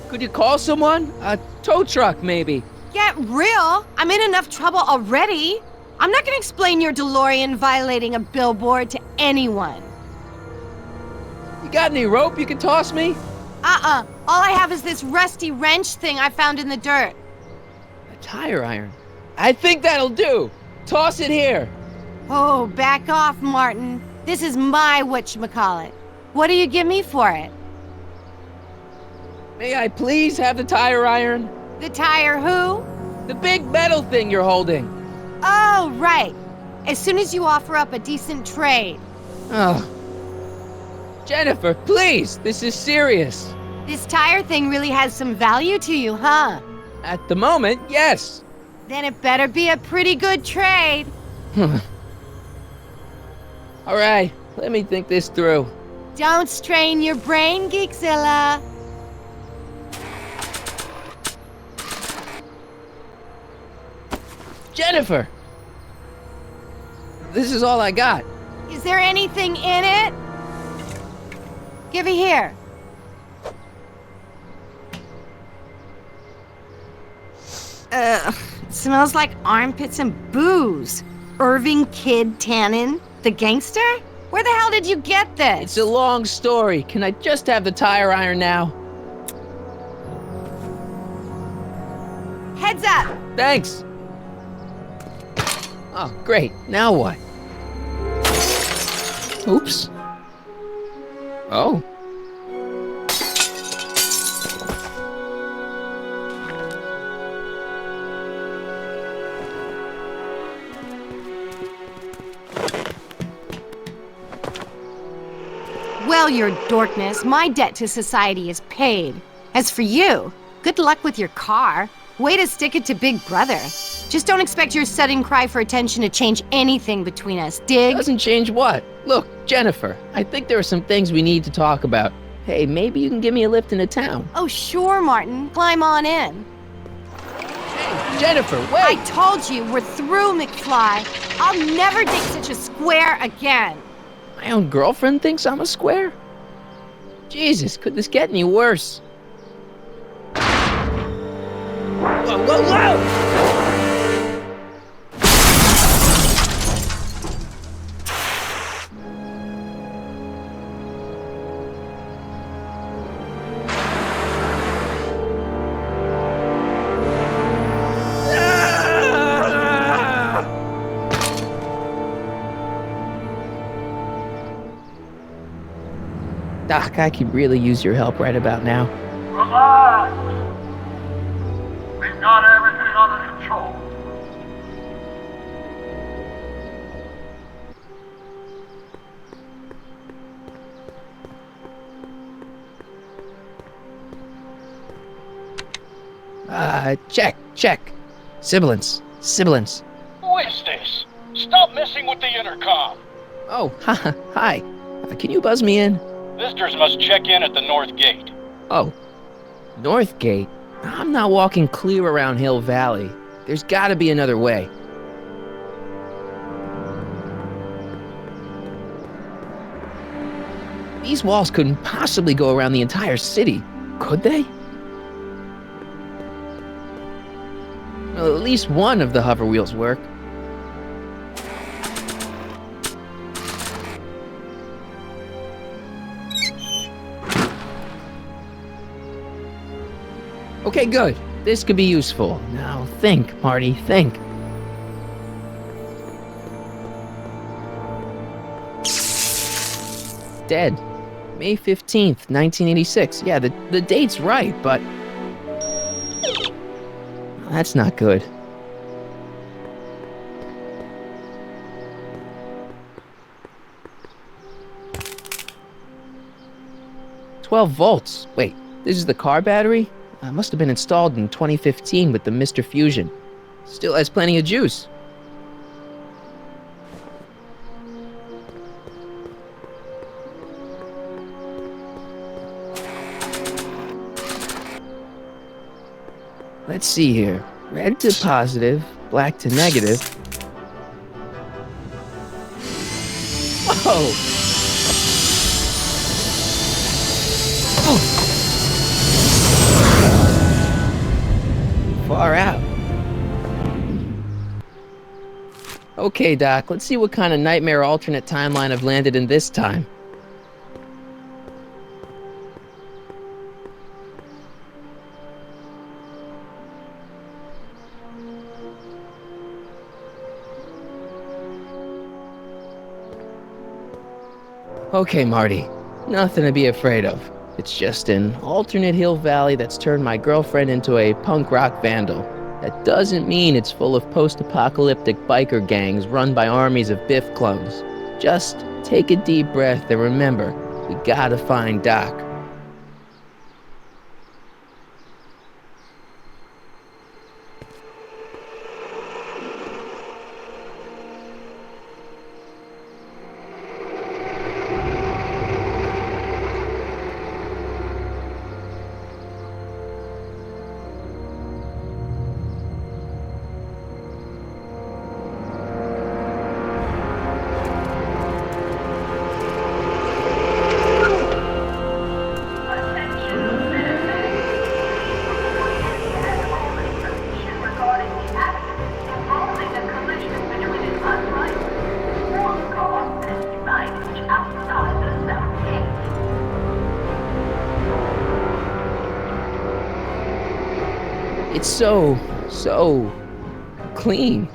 Could you call someone? A tow truck, maybe. Get real. I'm in enough trouble already. I'm not gonna explain your DeLorean violating a billboard to anyone. You got any rope you can toss me? All I have is this rusty wrench thing I found in the dirt. A tire iron. I think that'll do. Toss it here. Oh, back off, Martin. This is my whatchamacallit. What do you give me for it? May I please have the tire iron? The tire who? The big metal thing you're holding. Oh, right. As soon as you offer up a decent trade. Oh. Jennifer, please, this is serious. This tire thing really has some value to you, huh? At the moment, yes. Then it better be a pretty good trade. All right, let me think this through. Don't strain your brain, Geekzilla. Jennifer! This is all I got. Is there anything in it? Give it here. It smells like armpits and booze. Irving Kid Tannen, the gangster? Where the hell did you get this? It's a long story. Can I just have the tire iron now? Heads up! Thanks. Oh, great. Now what? Oops. Oh. Well, your dorkness, my debt to society is paid. As for you, good luck with your car. Way to stick it to Big Brother. Just don't expect your sudden cry for attention to change anything between us, dig? Doesn't change what? Look, Jennifer, I think there are some things we need to talk about. Hey, maybe you can give me a lift into town. Oh, sure, Martin. Climb on in. Hey, Jennifer, wait! I told you, we're through, McFly. I'll never dig such a square again. My own girlfriend thinks I'm a square? Jesus, could this get any worse? Whoa, whoa, whoa! Doc, I could really use your help right about now. Relax! We've got everything under control. Check. Sibilance. Who is this? Stop messing with the intercom. Oh, hi. Can you buzz me in? Visitors must check in at the north gate. Oh, North Gate? I'm not walking clear around Hill Valley. There's gotta be another way. These walls couldn't possibly go around the entire city, could they? Well, at least one of the hover wheels work. Okay, good. This could be useful. Now think, Marty, think. Dead. May 15th, 1986. Yeah, the date's right, but... that's not good. "12 volts. Wait, this is the car battery? Must have been installed in 2015 with the Mr. Fusion. Still has plenty of juice. Let's see here. Red to positive, black to negative. Whoa! Far out. Okay, Doc, let's see what kind of nightmare alternate timeline I've landed in this time. Okay, Marty. Nothing to be afraid of. It's just an alternate hill valley that's turned my girlfriend into a punk rock vandal. That doesn't mean it's full of post-apocalyptic biker gangs run by armies of Biff clones. Just take a deep breath and remember, we gotta find Doc. It's so clean.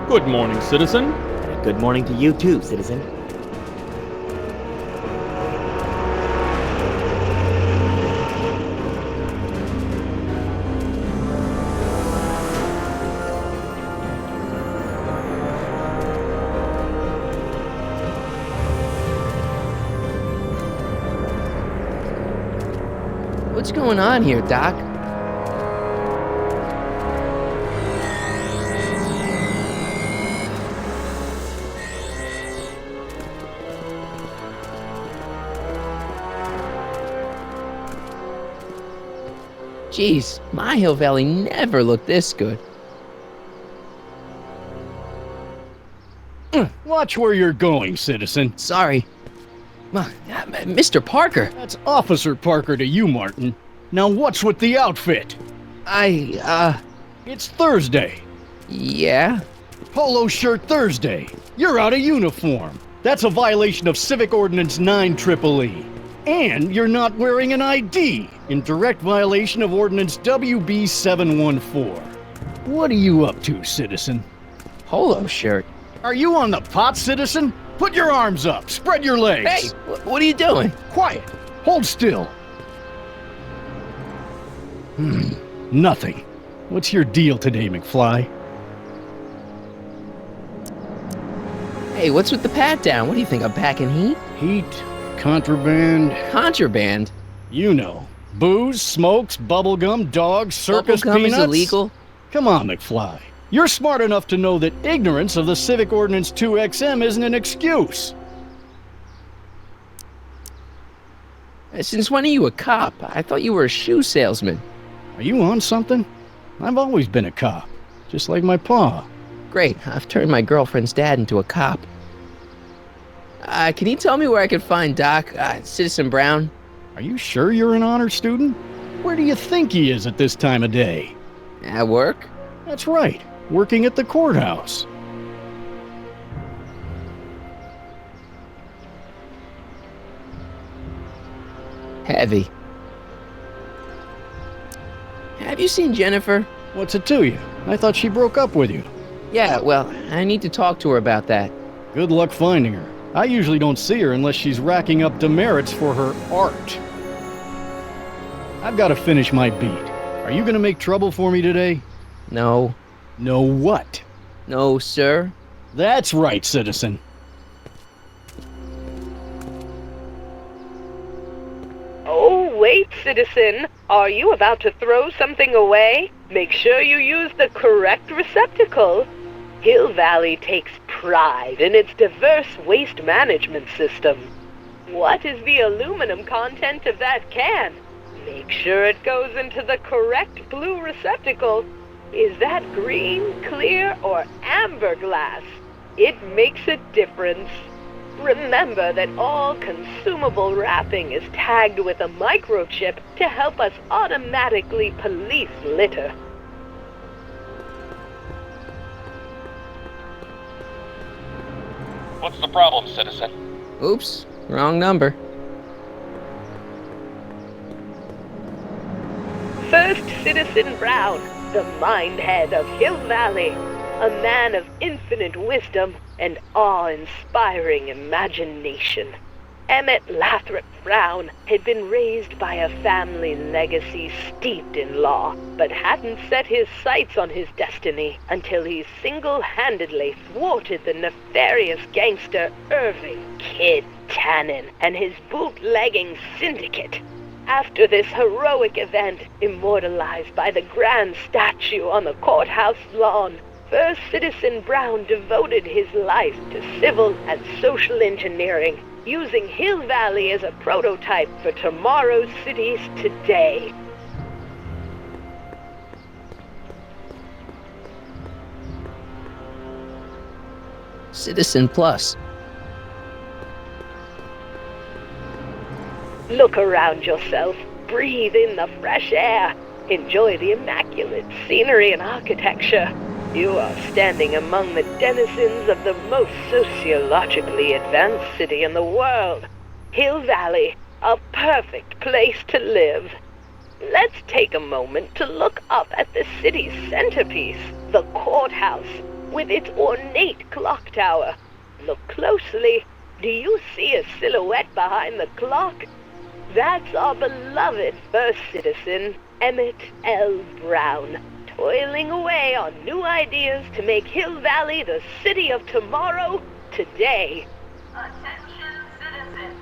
Good morning, citizen. Good morning to you too, citizen. What's going on here, Doc? Jeez, my Hill Valley never looked this good. Watch where you're going, citizen. Sorry. Mr. Parker. That's Officer Parker to you, Martin. Now what's with the outfit? It's Thursday. Yeah? Polo shirt Thursday. You're out of uniform. That's a violation of Civic Ordinance 9EEE. And you're not wearing an ID, in direct violation of Ordinance WB 714. What are you up to, citizen? Polo shirt. Are you on the pot, citizen? Put your arms up, spread your legs. Hey, what are you doing? Quiet. Hold still. Nothing. What's your deal today, McFly? Hey, what's with the pat down? What do you think, I'm packing heat? Heat, contraband. Contraband? You know. Booze, smokes, bubblegum, dogs, circus Bubblegum peanuts. is illegal? Come on, McFly. You're smart enough to know that ignorance of the Civic Ordinance 2XM isn't an excuse. Since when are you a cop? I thought you were a shoe salesman. Are you on something? I've always been a cop, just like my pa. Great, I've turned my girlfriend's dad into a cop. Can you tell me where I can find Doc, Citizen Brown? Are you sure you're an honor student? Where do you think he is at this time of day? At work? That's right, working at the courthouse. Heavy. Have you seen Jennifer? What's it to you? I thought she broke up with you. Yeah, well, I need to talk to her about that. Good luck finding her. I usually don't see her unless she's racking up demerits for her art. I've got to finish my beat. Are you gonna make trouble for me today? No. No what? No, sir. That's right, citizen. Oh, wait, citizen. Are you about to throw something away? Make sure you use the correct receptacle. Hill Valley takes pride in its diverse waste management system. What is the aluminum content of that can? Make sure it goes into the correct blue receptacle. Is that green, clear, or amber glass? It makes a difference. Remember that all consumable wrapping is tagged with a microchip to help us automatically police litter. What's the problem, citizen? Oops, wrong number. First Citizen Brown, the mindhead of Hill Valley, a man of infinite wisdom and awe-inspiring imagination. Emmett Lathrop Brown had been raised by a family legacy steeped in law, but hadn't set his sights on his destiny until he single-handedly thwarted the nefarious gangster Irving Kid Tannen and his bootlegging syndicate. After this heroic event, immortalized by the grand statue on the courthouse lawn, First Citizen Brown devoted his life to civil and social engineering, using Hill Valley as a prototype for tomorrow's cities today. Citizen Plus. Look around yourself, breathe in the fresh air, enjoy the immaculate scenery and architecture. You are standing among the denizens of the most sociologically advanced city in the world. Hill Valley, a perfect place to live. Let's take a moment to look up at the city's centerpiece, the courthouse, with its ornate clock tower. Look closely. Do you see a silhouette behind the clock? That's our beloved first citizen, Emmett L. Brown, toiling away on new ideas to make Hill Valley the city of tomorrow, today. Attention citizens.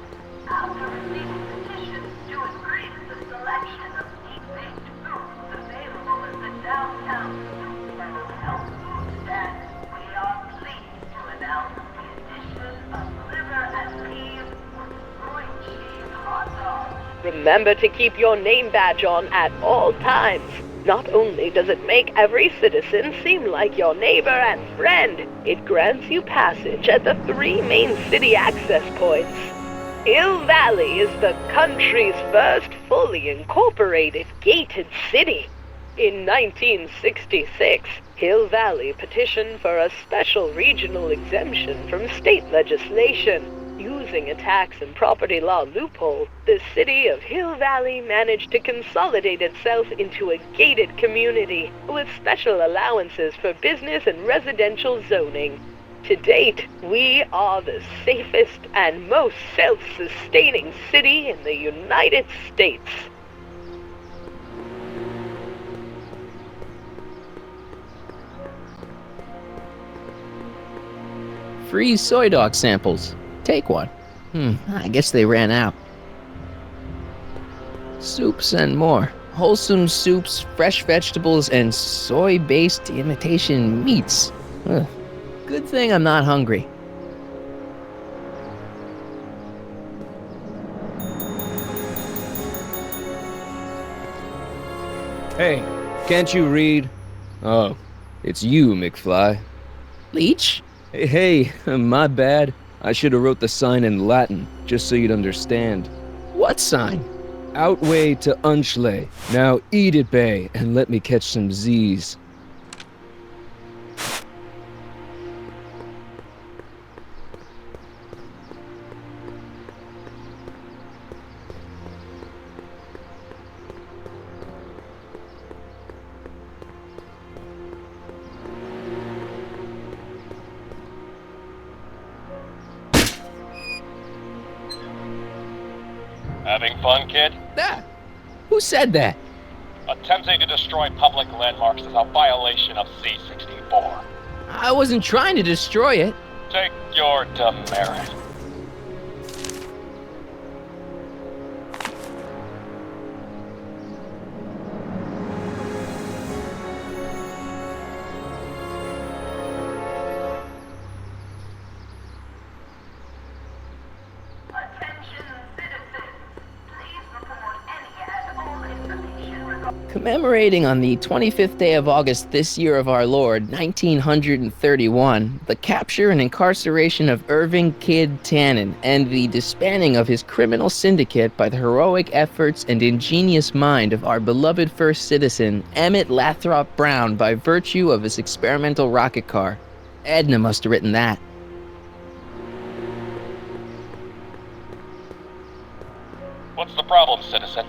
After receiving petitions to increase the selection of meat-based foods available at the downtown Supermarket Health Food Stand, we are pleased to announce the addition of liver and peas with Roy cheese hot dogs. Remember to keep your name badge on at all times. Not only does it make every citizen seem like your neighbor and friend, it grants you passage at the 3 main city access points. Hill Valley is the country's first fully incorporated gated city. In 1966, Hill Valley petitioned for a special regional exemption from state legislation. Using a tax and property law loophole, the city of Hill Valley managed to consolidate itself into a gated community with special allowances for business and residential zoning. To date, we are the safest and most self-sustaining city in the United States. Free soy dog samples. Take one. I guess they ran out. Soups and more. Wholesome soups, fresh vegetables, and soy-based imitation meats. Ugh. Good thing I'm not hungry. Hey, can't you read? Oh, it's you, McFly. Leech? Hey, my bad. I should have wrote the sign in Latin, just so you'd understand. What sign? Outway to Unchley. Now eat it, Bay, and let me catch some Z's. Having fun, kid? Ah, who said that? Attempting to destroy public landmarks is a violation of C-64. I wasn't trying to destroy it. Take your demerit. Commemorating on the 25th day of August this year of our Lord, 1931, the capture and incarceration of Irving Kid Tannen and the disbanding of his criminal syndicate by the heroic efforts and ingenious mind of our beloved first citizen, Emmett Lathrop Brown, by virtue of his experimental rocket car. Edna must have written that. What's the problem, citizen?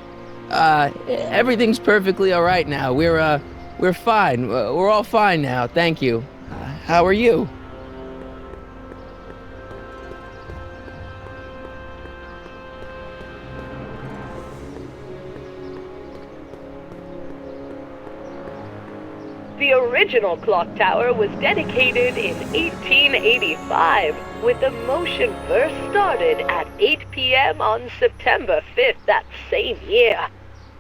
Everything's perfectly all right now. We're fine. We're all fine now, thank you. How are you? The original clock tower was dedicated in 1885, with the motion first started at 8 p.m. on September 5th that same year.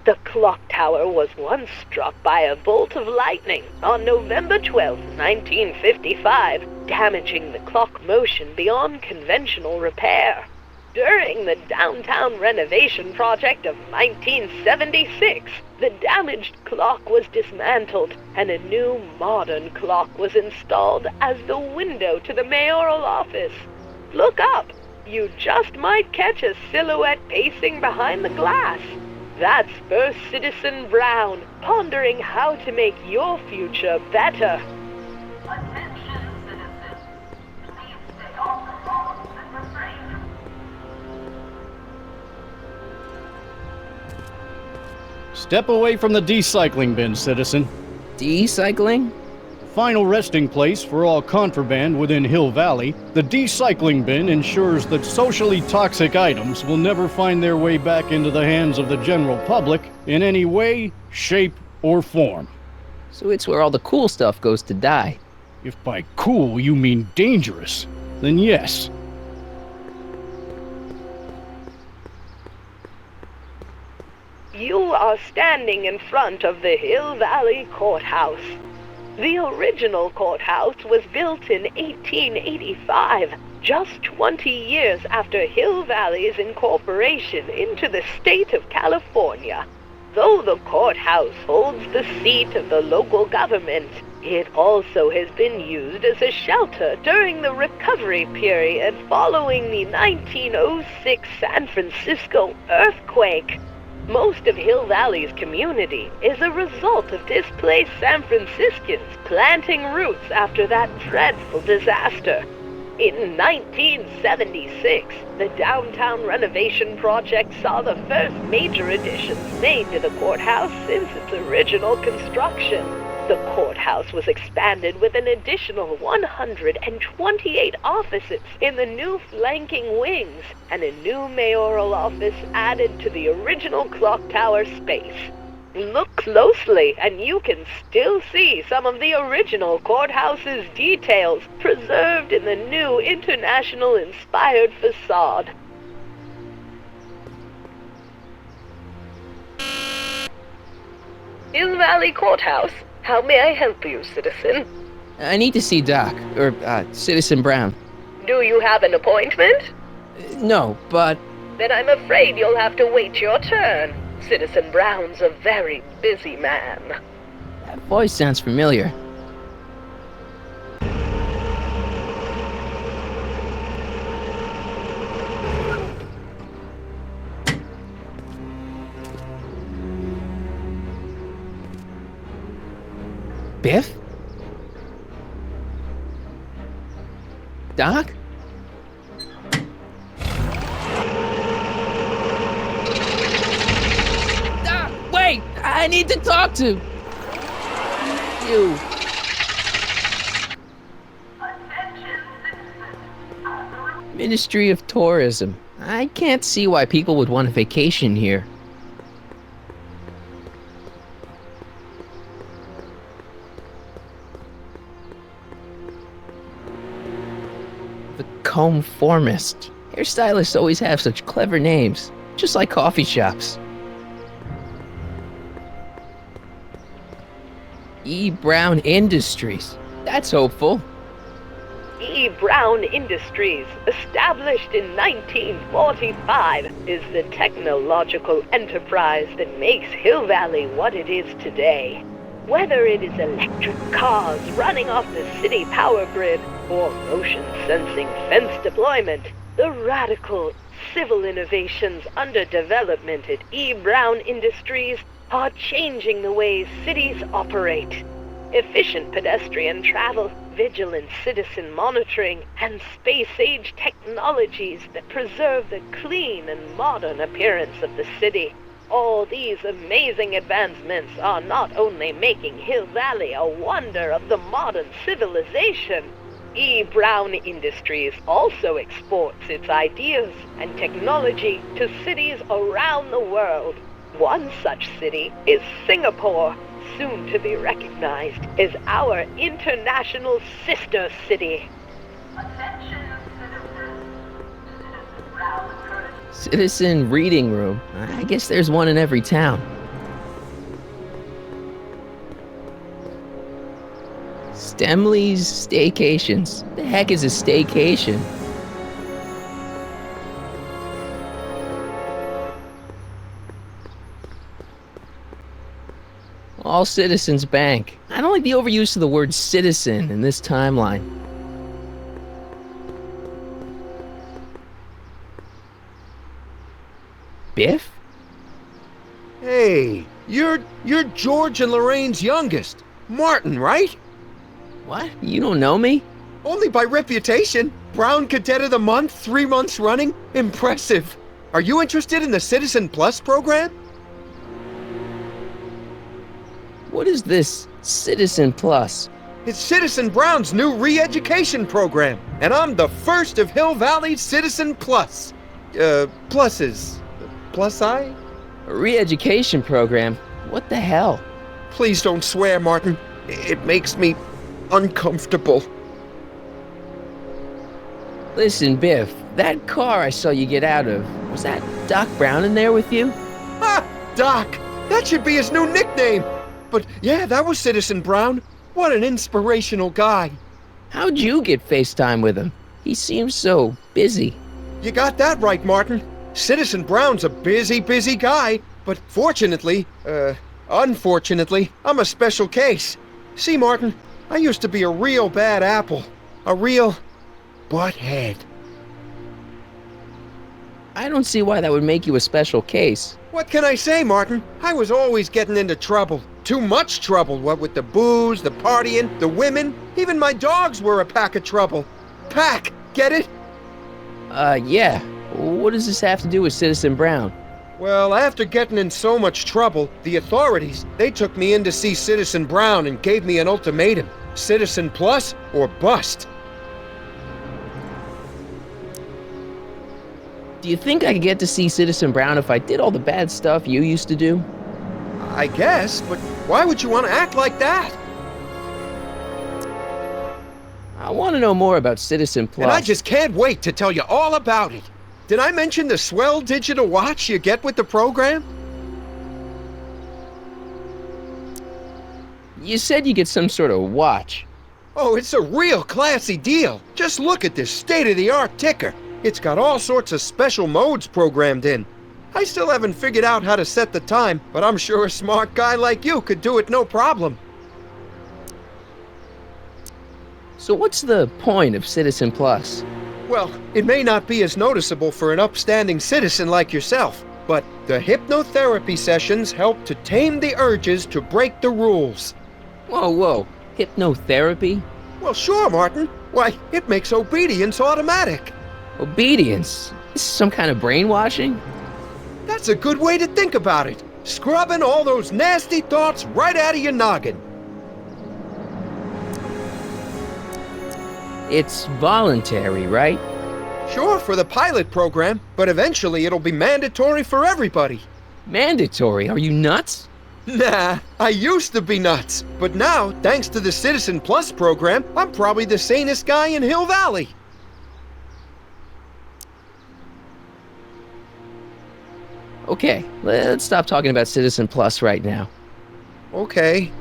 The clock tower was once struck by a bolt of lightning on November 12, 1955, damaging the clock motion beyond conventional repair. During the downtown renovation project of 1976, the damaged clock was dismantled and a new modern clock was installed as the window to the mayoral office. Look up. You just might catch a silhouette pacing behind the glass. That's First Citizen Brown, pondering how to make your future better. Attention, citizens. Please stay off the lawns and refrain. Step away from the decycling bin, citizen. Decycling? Final resting place for all contraband within Hill Valley, the decycling bin ensures that socially toxic items will never find their way back into the hands of the general public in any way, shape, or form. So it's where all the cool stuff goes to die. If by cool you mean dangerous, then yes. You are standing in front of the Hill Valley Courthouse. The original courthouse was built in 1885, just 20 years after Hill Valley's incorporation into the state of California. Though the courthouse holds the seat of the local government, it also has been used as a shelter during the recovery period following the 1906 San Francisco earthquake. Most of Hill Valley's community is a result of displaced San Franciscans planting roots after that dreadful disaster. In 1976, the downtown renovation project saw the first major additions made to the courthouse since its original construction. The courthouse was expanded with an additional 128 offices in the new flanking wings, and a new mayoral office added to the original clock tower space. Look closely, and you can still see some of the original courthouse's details preserved in the new international-inspired facade. Hill Valley Courthouse. How may I help you, citizen? I need to see Doc, or Citizen Brown. Do you have an appointment? No, but... Then I'm afraid you'll have to wait your turn. Citizen Brown's a very busy man. That voice sounds familiar. Biff? Doc? Doc, wait! I need to talk to you. Ministry of Tourism. I can't see why people would want a vacation here. The Comb Formist. Hairstylists always have such clever names, just like coffee shops. E. Brown Industries. That's hopeful. E. Brown Industries, established in 1945, is the technological enterprise that makes Hill Valley what it is today. Whether it is electric cars running off the city power grid or motion-sensing fence deployment, the radical civil innovations under development at E. Brown Industries are changing the ways cities operate. Efficient pedestrian travel, vigilant citizen monitoring, and space-age technologies that preserve the clean and modern appearance of the city. All these amazing advancements are not only making Hill Valley a wonder of the modern civilization, E. Brown Industries also exports its ideas and technology to cities around the world. One such city is Singapore, soon to be recognized as our international sister city. Citizen reading room. I guess there's one in every town. Stemley's Staycations. The heck is a staycation? All Citizens Bank. I don't like the overuse of the word citizen in this timeline. Biff? Hey, you're George and Lorraine's youngest. Martin, right? What? You don't know me? Only by reputation. Brown Cadet of the Month, 3 months running? Impressive. Are you interested in the Citizen Plus program? What is this Citizen Plus? It's Citizen Brown's new re-education program, and I'm the first of Hill Valley's Citizen Plus. Pluses. Plus-I? A re-education program? What the hell? Please don't swear, Martin. It makes me uncomfortable. Listen, Biff, that car I saw you get out of, was that Doc Brown in there with you? Ha! Doc! That should be his new nickname! But yeah, that was Citizen Brown. What an inspirational guy. How'd you get FaceTime with him? He seems so busy. You got that right, Martin. Citizen Brown's a busy guy, but unfortunately, I'm a special case. See, Martin, I used to be a real bad apple. A real butthead. I don't see why that would make you a special case. What can I say, Martin? I was always getting into trouble. Too much trouble, what with the booze, the partying, the women. Even my dogs were a pack of trouble. Pack, get it? Yeah. What does this have to do with Citizen Brown? Well, after getting in so much trouble, the authorities, they took me in to see Citizen Brown and gave me an ultimatum. Citizen Plus or bust. Do you think I could get to see Citizen Brown if I did all the bad stuff you used to do? I guess, but why would you want to act like that? I want to know more about Citizen Plus. And I just can't wait to tell you all about it. Did I mention the swell digital watch you get with the program? You said you get some sort of watch. Oh, it's a real classy deal. Just look at this state-of-the-art ticker. It's got all sorts of special modes programmed in. I still haven't figured out how to set the time, but I'm sure a smart guy like you could do it no problem. So what's the point of Citizen Plus? Well, it may not be as noticeable for an upstanding citizen like yourself, but the hypnotherapy sessions help to tame the urges to break the rules. Whoa, whoa. Hypnotherapy? Well, sure, Martin. Why, it makes obedience automatic. Obedience? This is some kind of brainwashing? That's a good way to think about it. Scrubbing all those nasty thoughts right out of your noggin. It's voluntary, right? Sure, for the pilot program, but eventually it'll be mandatory for everybody. Mandatory? Are you nuts? Nah, I used to be nuts. But now, thanks to the Citizen Plus program, I'm probably the sanest guy in Hill Valley. Okay, let's stop talking about Citizen Plus right now. Okay.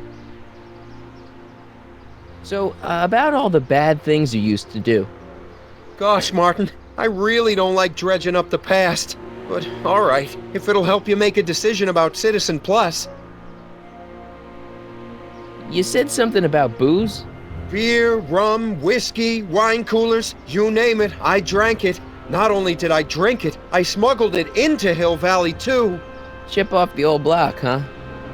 So, about all the bad things you used to do. Gosh, Martin, I really don't like dredging up the past. But, alright, if it'll help you make a decision about Citizen Plus. You said something about booze? Beer, rum, whiskey, wine coolers, you name it, I drank it. Not only did I drink it, I smuggled it into Hill Valley, too. Chip off the old block, huh?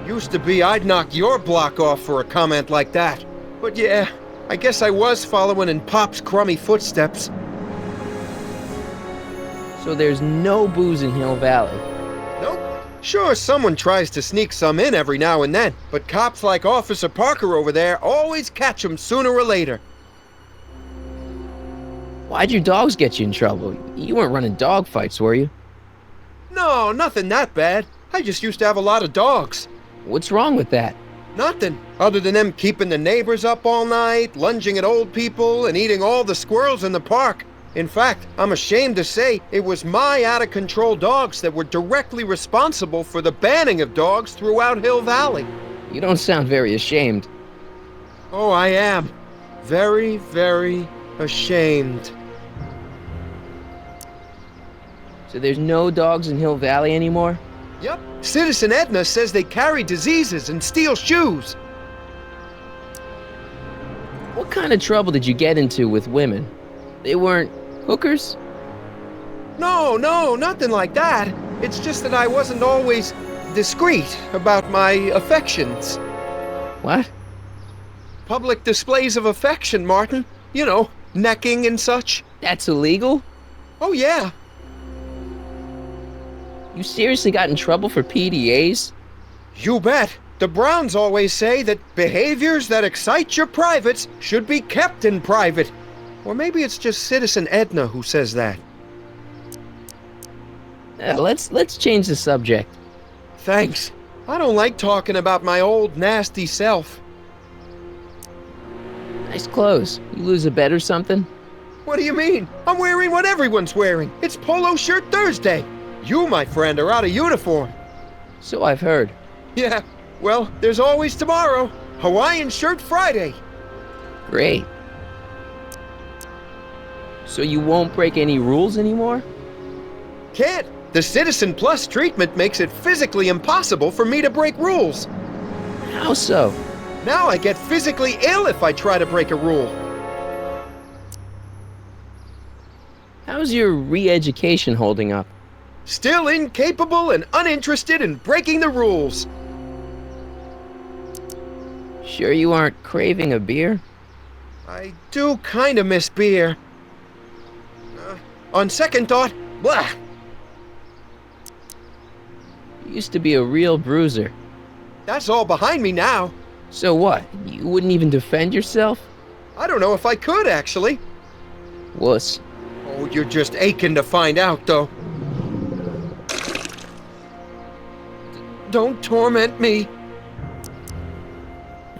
Used to be I'd knock your block off for a comment like that. But yeah, I guess I was following in Pop's crummy footsteps. So there's no booze in Hill Valley? Nope. Sure, someone tries to sneak some in every now and then, but cops like Officer Parker over there always catch them sooner or later. Why'd your dogs get you in trouble? You weren't running dog fights, were you? No, nothing that bad. I just used to have a lot of dogs. What's wrong with that? Nothing, other than them keeping the neighbors up all night, lunging at old people, and eating all the squirrels in the park. In fact, I'm ashamed to say it was my out-of-control dogs that were directly responsible for the banning of dogs throughout Hill Valley. You don't sound very ashamed. Oh, I am. Very, very ashamed. So there's no dogs in Hill Valley anymore? Yep. Citizen Edna says they carry diseases and steal shoes. What kind of trouble did you get into with women? They weren't hookers? No, nothing like that. It's just that I wasn't always discreet about my affections. What? Public displays of affection, Martin. You know, necking and such. That's illegal? Oh, yeah. You seriously got in trouble for PDAs? You bet. The Browns always say that behaviors that excite your privates should be kept in private. Or maybe it's just Citizen Edna who says that. Let's change the subject. Thanks. I don't like talking about my old nasty self. Nice clothes. You lose a bet or something? What do you mean? I'm wearing what everyone's wearing. It's Polo Shirt Thursday. You, my friend, are out of uniform. So I've heard. Yeah, well, there's always tomorrow. Hawaiian Shirt Friday. Great. So you won't break any rules anymore? Can't. The Citizen Plus treatment makes it physically impossible for me to break rules. How so? Now I get physically ill if I try to break a rule. How's your re-education holding up? Still incapable and uninterested in breaking the rules. Sure you aren't craving a beer? I do kind of miss beer. On second thought, blah! You used to be a real bruiser. That's all behind me now. So what? You wouldn't even defend yourself? I don't know if I could, actually. Wuss. Oh, you're just aching to find out, though. Don't torment me.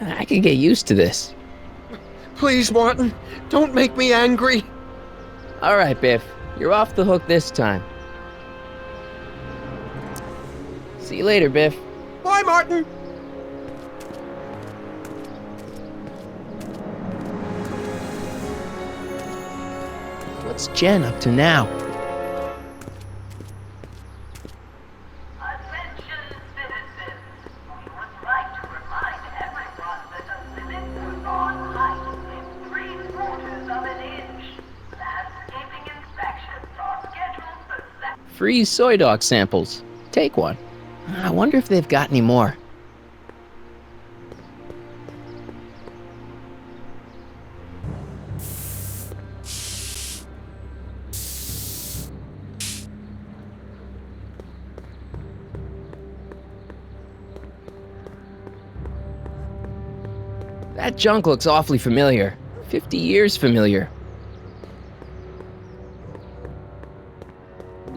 I could get used to this. Please, Martin, don't make me angry. All right, Biff. You're off the hook this time. See you later, Biff. Bye, Martin. What's Jen up to now? Free soy dog samples. Take one. I wonder if they've got any more. That junk looks awfully familiar. 50 years familiar.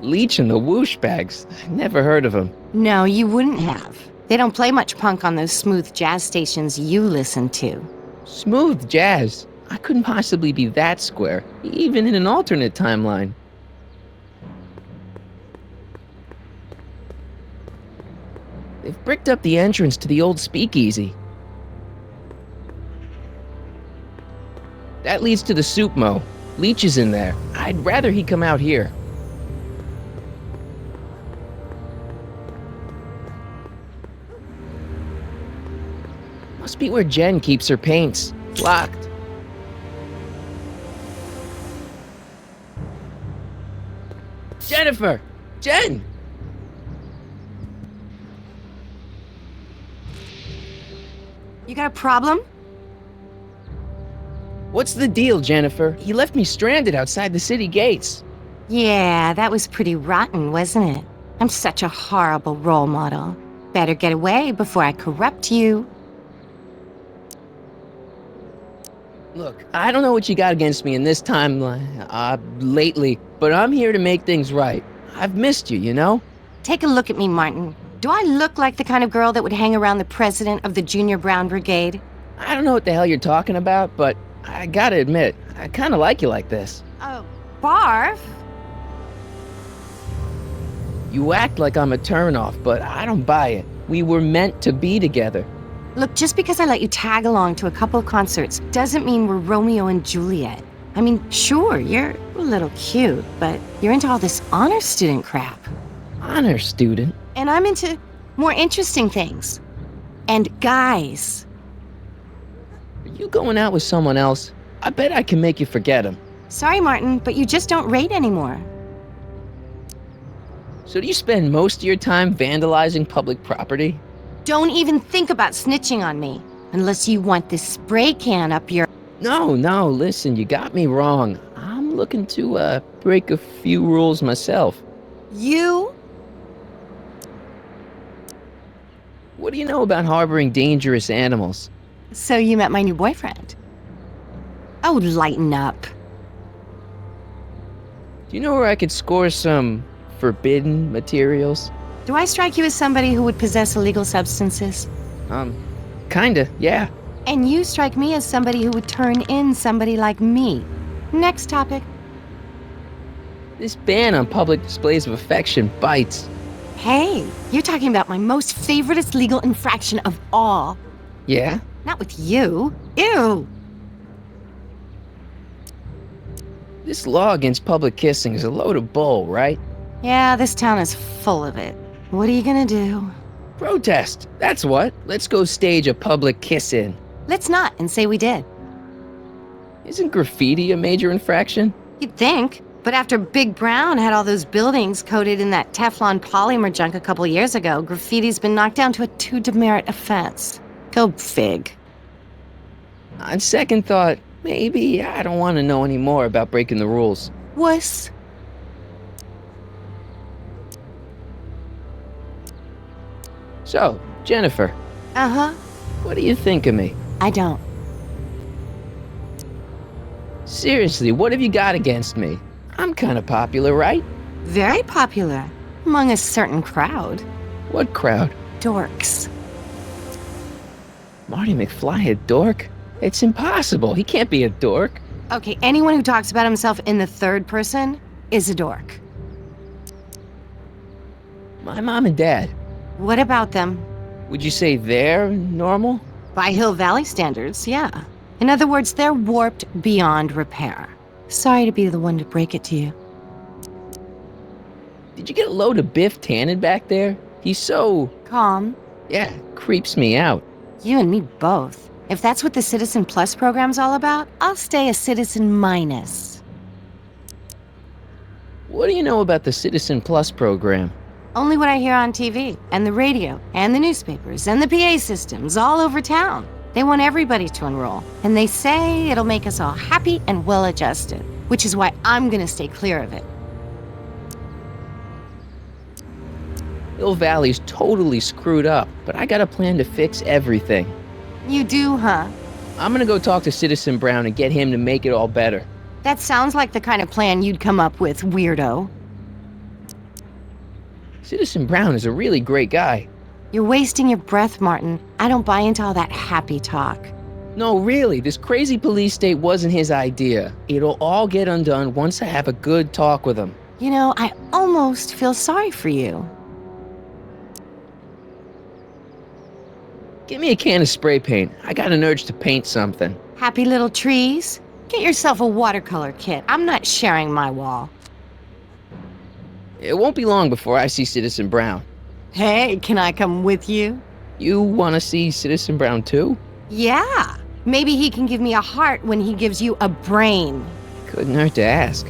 Leech and the Whoosh Bags. Never heard of them. No, you wouldn't have. They don't play much punk on those smooth jazz stations you listen to. Smooth jazz? I couldn't possibly be that square, even in an alternate timeline. They've bricked up the entrance to the old speakeasy. That leads to the soup mo. Leech is in there. I'd rather he come out here. Must be where Jen keeps her paints. Locked. Jennifer! Jen! You got a problem? What's the deal, Jennifer? He left me stranded outside the city gates. Yeah, that was pretty rotten, wasn't it? I'm such a horrible role model. Better get away before I corrupt you. Look, I don't know what you got against me in this timeline, lately, but I'm here to make things right. I've missed you, you know? Take a look at me, Martin. Do I look like the kind of girl that would hang around the president of the Junior Brown Brigade? I don't know what the hell you're talking about, but I gotta admit, I kinda like you like this. Oh, barf? You act like I'm a turnoff, but I don't buy it. We were meant to be together. Look, just because I let you tag along to a couple of concerts doesn't mean we're Romeo and Juliet. I mean, sure, you're a little cute, but you're into all this honor student crap. Honor student? And I'm into more interesting things. And guys. Are you going out with someone else? I bet I can make you forget him. Sorry, Martin, but you just don't rate anymore. So do you spend most of your time vandalizing public property? Don't even think about snitching on me, unless you want this spray can up your... No, listen, you got me wrong. I'm looking to, break a few rules myself. You? What do you know about harboring dangerous animals? So you met my new boyfriend. Oh, lighten up. Do you know where I could score some forbidden materials? Do I strike you as somebody who would possess illegal substances? Kinda, yeah. And you strike me as somebody who would turn in somebody like me. Next topic. This ban on public displays of affection bites. Hey, you're talking about my most favoriteest legal infraction of all. Yeah? Not with you. Ew! This law against public kissing is a load of bull, right? Yeah, this town is full of it. What are you gonna do? Protest, that's what. Let's go stage a public kiss-in. Let's not, and say we did. Isn't graffiti a major infraction? You'd think. But after Big Brown had all those buildings coated in that Teflon polymer junk a couple years ago, graffiti's been knocked down to a 2 demerit offense. Go fig. On second thought, maybe I don't want to know any more about breaking the rules. Wuss. So, Jennifer. Uh-huh. What do you think of me? I don't. Seriously, what have you got against me? I'm kind of popular, right? Very popular. Among a certain crowd. What crowd? Dorks. Marty McFly a dork? It's impossible. He can't be a dork. Okay, anyone who talks about himself in the third person is a dork. My mom and dad. What about them? Would you say they're normal? By Hill Valley standards, yeah. In other words, they're warped beyond repair. Sorry to be the one to break it to you. Did you get a load of Biff Tannen back there? He's so... calm. Yeah, creeps me out. You and me both. If that's what the Citizen Plus program's all about, I'll stay a Citizen Minus. What do you know about the Citizen Plus program? Only what I hear on TV, and the radio, and the newspapers, and the PA systems all over town. They want everybody to enroll, and they say it'll make us all happy and well-adjusted, which is why I'm gonna stay clear of it. Hill Valley's totally screwed up, but I got a plan to fix everything. You do, huh? I'm gonna go talk to Citizen Brown and get him to make it all better. That sounds like the kind of plan you'd come up with, weirdo. Citizen Brown is a really great guy. You're wasting your breath, Martin. I don't buy into all that happy talk. No, really, this crazy police state wasn't his idea. It'll all get undone once I have a good talk with him. You know, I almost feel sorry for you. Give me a can of spray paint. I got an urge to paint something. Happy little trees? Get yourself a watercolor kit. I'm not sharing my wall. It won't be long before I see Citizen Brown. Hey, can I come with you? You want to see Citizen Brown too? Yeah. Maybe he can give me a heart when he gives you a brain. Couldn't hurt to ask.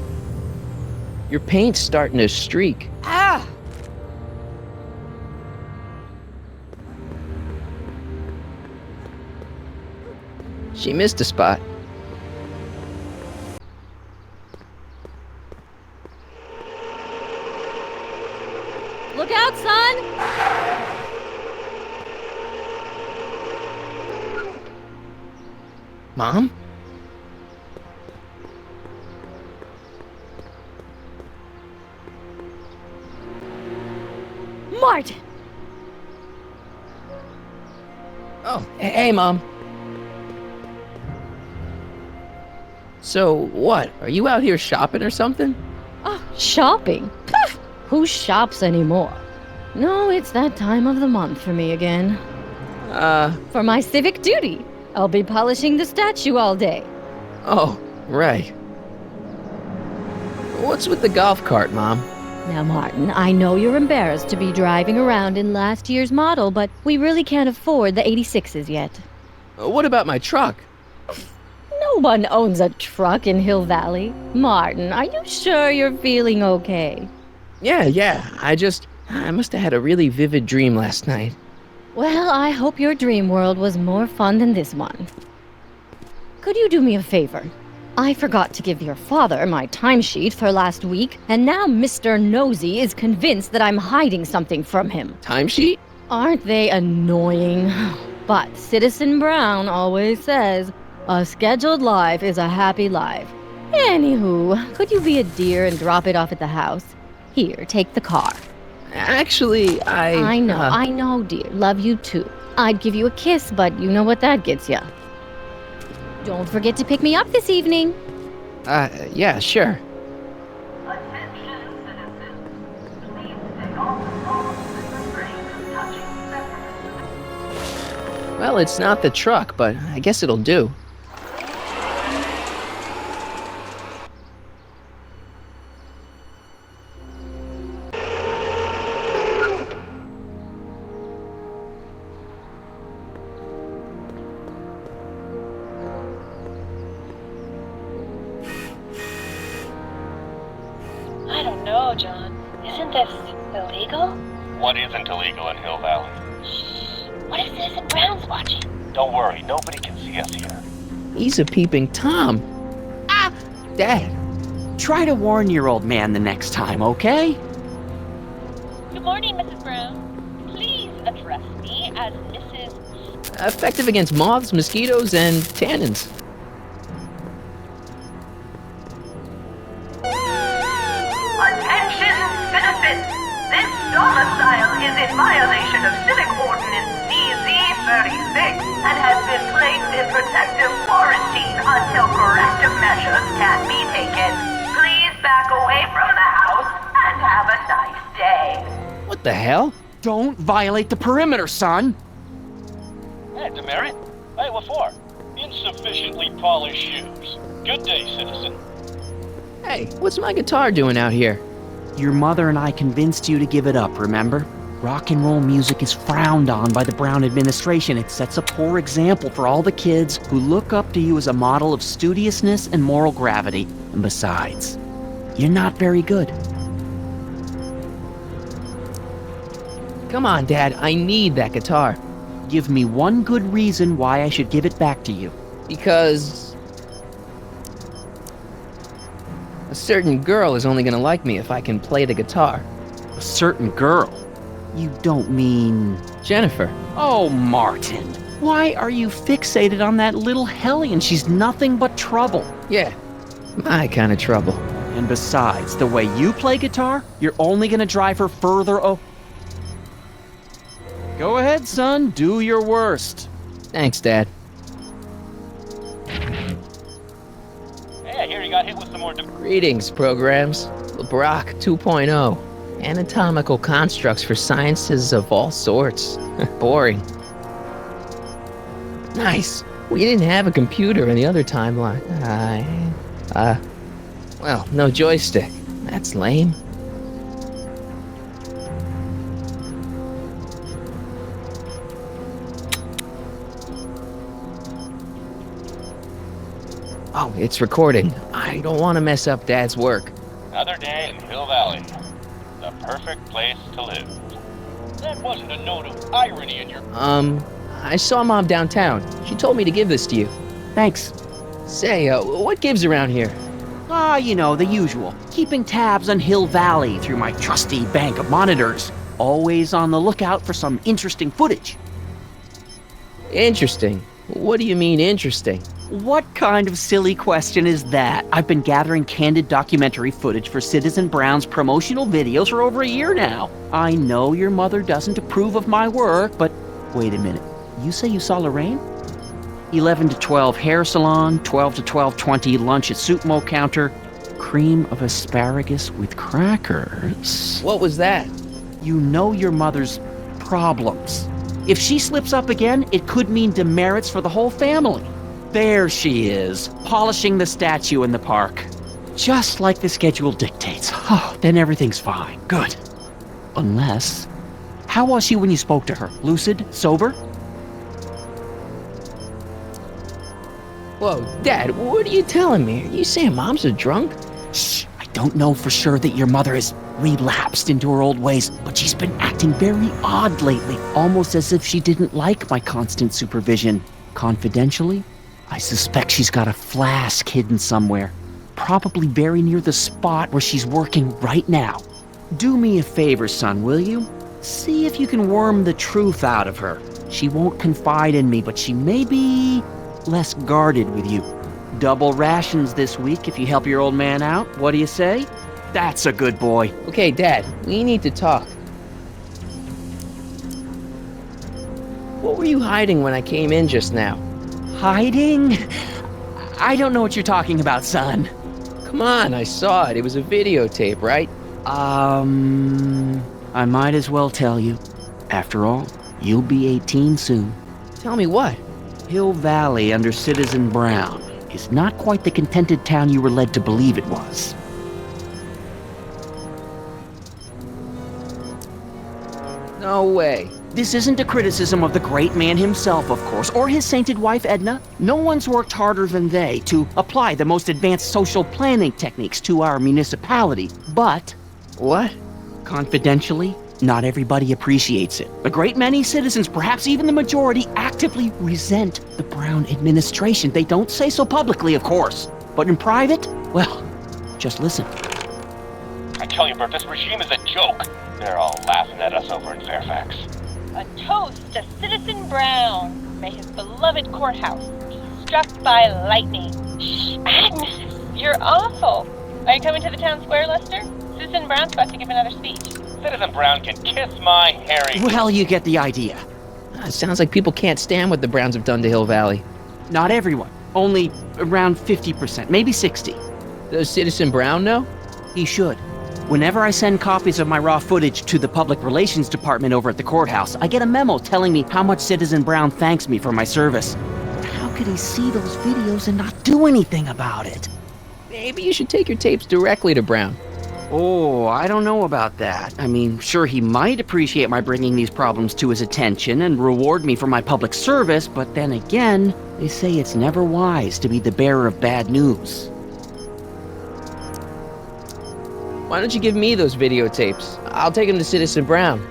Your paint's starting to streak. Ah! She missed a spot. Look out, son! Mom? Martin! Oh, hey, Mom. So, what? Are you out here shopping or something? Oh, shopping? Pah! Who shops anymore? No, it's that time of the month for me again. For my civic duty. I'll be polishing the statue all day. Oh, right. What's with the golf cart, Mom? Now, Martin, I know you're embarrassed to be driving around in last year's model, but we really can't afford the 86s yet. What about my truck? No one owns a truck in Hill Valley. Martin, are you sure you're feeling okay? Yeah. I must have had a really vivid dream last night. Well, I hope your dream world was more fun than this one. Could you do me a favor? I forgot to give your father my timesheet for last week, and now Mr. Nosy is convinced that I'm hiding something from him. Timesheet? Aren't they annoying? But Citizen Brown always says, a scheduled life is a happy life. Anywho, could you be a dear and drop it off at the house? Here, take the car. Actually, I know, dear. Love you too. I'd give you a kiss, but you know what that gets ya. Don't forget to pick me up this evening. Yeah, sure. Attention, citizens. Please take off the phones and refrain from touching separate. Well, it's not the truck, but I guess it'll do. I don't know, John. Isn't this illegal? What isn't illegal in Hill Valley? What if Citizen Brown's watching? Don't worry, nobody can see us here. He's a peeping Tom. Ah! Dad. Try to warn your old man the next time, okay? Good morning, Mrs. Brown. Please address me as Mrs. Effective against moths, mosquitoes, and tannins. Attention, citizens! This domicile is in violation of Civic Ordinance CZ-36 and has been placed in protective quarantine until corrective measures can be taken. Please back away from the house and have a nice day. What the hell? Don't violate the perimeter, son! Hey, demerit? Hey, what for? Insufficiently polished shoes. Good day, citizen. Hey, what's my guitar doing out here? Your mother and I convinced you to give it up, remember? Rock and roll music is frowned on by the Brown administration. It sets a poor example for all the kids who look up to you as a model of studiousness and moral gravity. And besides, you're not very good. Come on, Dad, I need that guitar. Give me one good reason why I should give it back to you. Because a certain girl is only gonna like me if I can play the guitar. A certain girl? You don't mean... Jennifer. Oh, Martin. Why are you fixated on that little hellion? She's nothing but trouble. Yeah, my kind of trouble. And besides, the way you play guitar, you're only gonna drive her further. Go ahead, son. Do your worst. Thanks, Dad. Hey, I hear you got hit with some more... Greetings, programs. LeBrock 2.0. Anatomical constructs for sciences of all sorts. Boring. Nice. We didn't have a computer in the other timeline. Well, no joystick. That's lame. Oh, it's recording. I don't want to mess up Dad's work. Another day in Hill Valley. The perfect place to live. That wasn't a note of irony in your... I saw Mom downtown. She told me to give this to you. Thanks. Say, what gives around here? You know, the usual. Keeping tabs on Hill Valley through my trusty bank of monitors. Always on the lookout for some interesting footage. Interesting? What do you mean interesting? What kind of silly question is that? I've been gathering candid documentary footage for Citizen Brown's promotional videos for over a year now. I know your mother doesn't approve of my work, but wait a minute. You say you saw Lorraine? 11 to 12 hair salon, 12 to 12:20 lunch at soup mo counter, cream of asparagus with crackers. What was that? You know your mother's problems. If she slips up again, it could mean demerits for the whole family. There she is, polishing the statue in the park. Just like the schedule dictates. Oh, then everything's fine. Good. Unless... How was she when you spoke to her? Lucid? Sober? Whoa, Dad, what are you telling me? Are you saying Mom's a drunk? Shh, I don't know for sure that your mother has relapsed into her old ways, but she's been acting very odd lately, almost as if she didn't like my constant supervision. Confidentially, I suspect she's got a flask hidden somewhere, probably very near the spot where she's working right now. Do me a favor, son, will you? See if you can worm the truth out of her. She won't confide in me, but she may be less guarded with you. Double rations this week if you help your old man out. What do you say? That's a good boy. Okay, Dad, we need to talk. What were you hiding when I came in just now? Hiding? I don't know what you're talking about, son. Come on, I saw it. It was a videotape, right? I might as well tell you. After all, you'll be 18 soon. Tell me what? Hill Valley under Citizen Brown is not quite the contented town you were led to believe it was. No way. This isn't a criticism of the great man himself, of course, or his sainted wife, Edna. No one's worked harder than they to apply the most advanced social planning techniques to our municipality. But... What? Confidentially, not everybody appreciates it. A great many citizens, perhaps even the majority, actively resent the Brown administration. They don't say so publicly, of course. But in private, well, just listen. I tell you, Bert, this regime is a joke. They're all laughing at us over in Fairfax. A toast to Citizen Brown. May his beloved courthouse be struck by lightning. Shh, Agnes, you're awful. Are you coming to the town square, Lester? Citizen Brown's about to give another speech. Citizen Brown can kiss my hairy... Well, you get the idea. It sounds like people can't stand what the Browns have done to Hill Valley. Not everyone. Only around 50%, maybe 60. Does Citizen Brown know? He should. Whenever I send copies of my raw footage to the Public Relations Department over at the courthouse, I get a memo telling me how much Citizen Brown thanks me for my service. But how could he see those videos and not do anything about it? Maybe you should take your tapes directly to Brown. Oh, I don't know about that. I mean, sure, he might appreciate my bringing these problems to his attention and reward me for my public service, but then again, they say it's never wise to be the bearer of bad news. Why don't you give me those videotapes? I'll take them to Citizen Brown.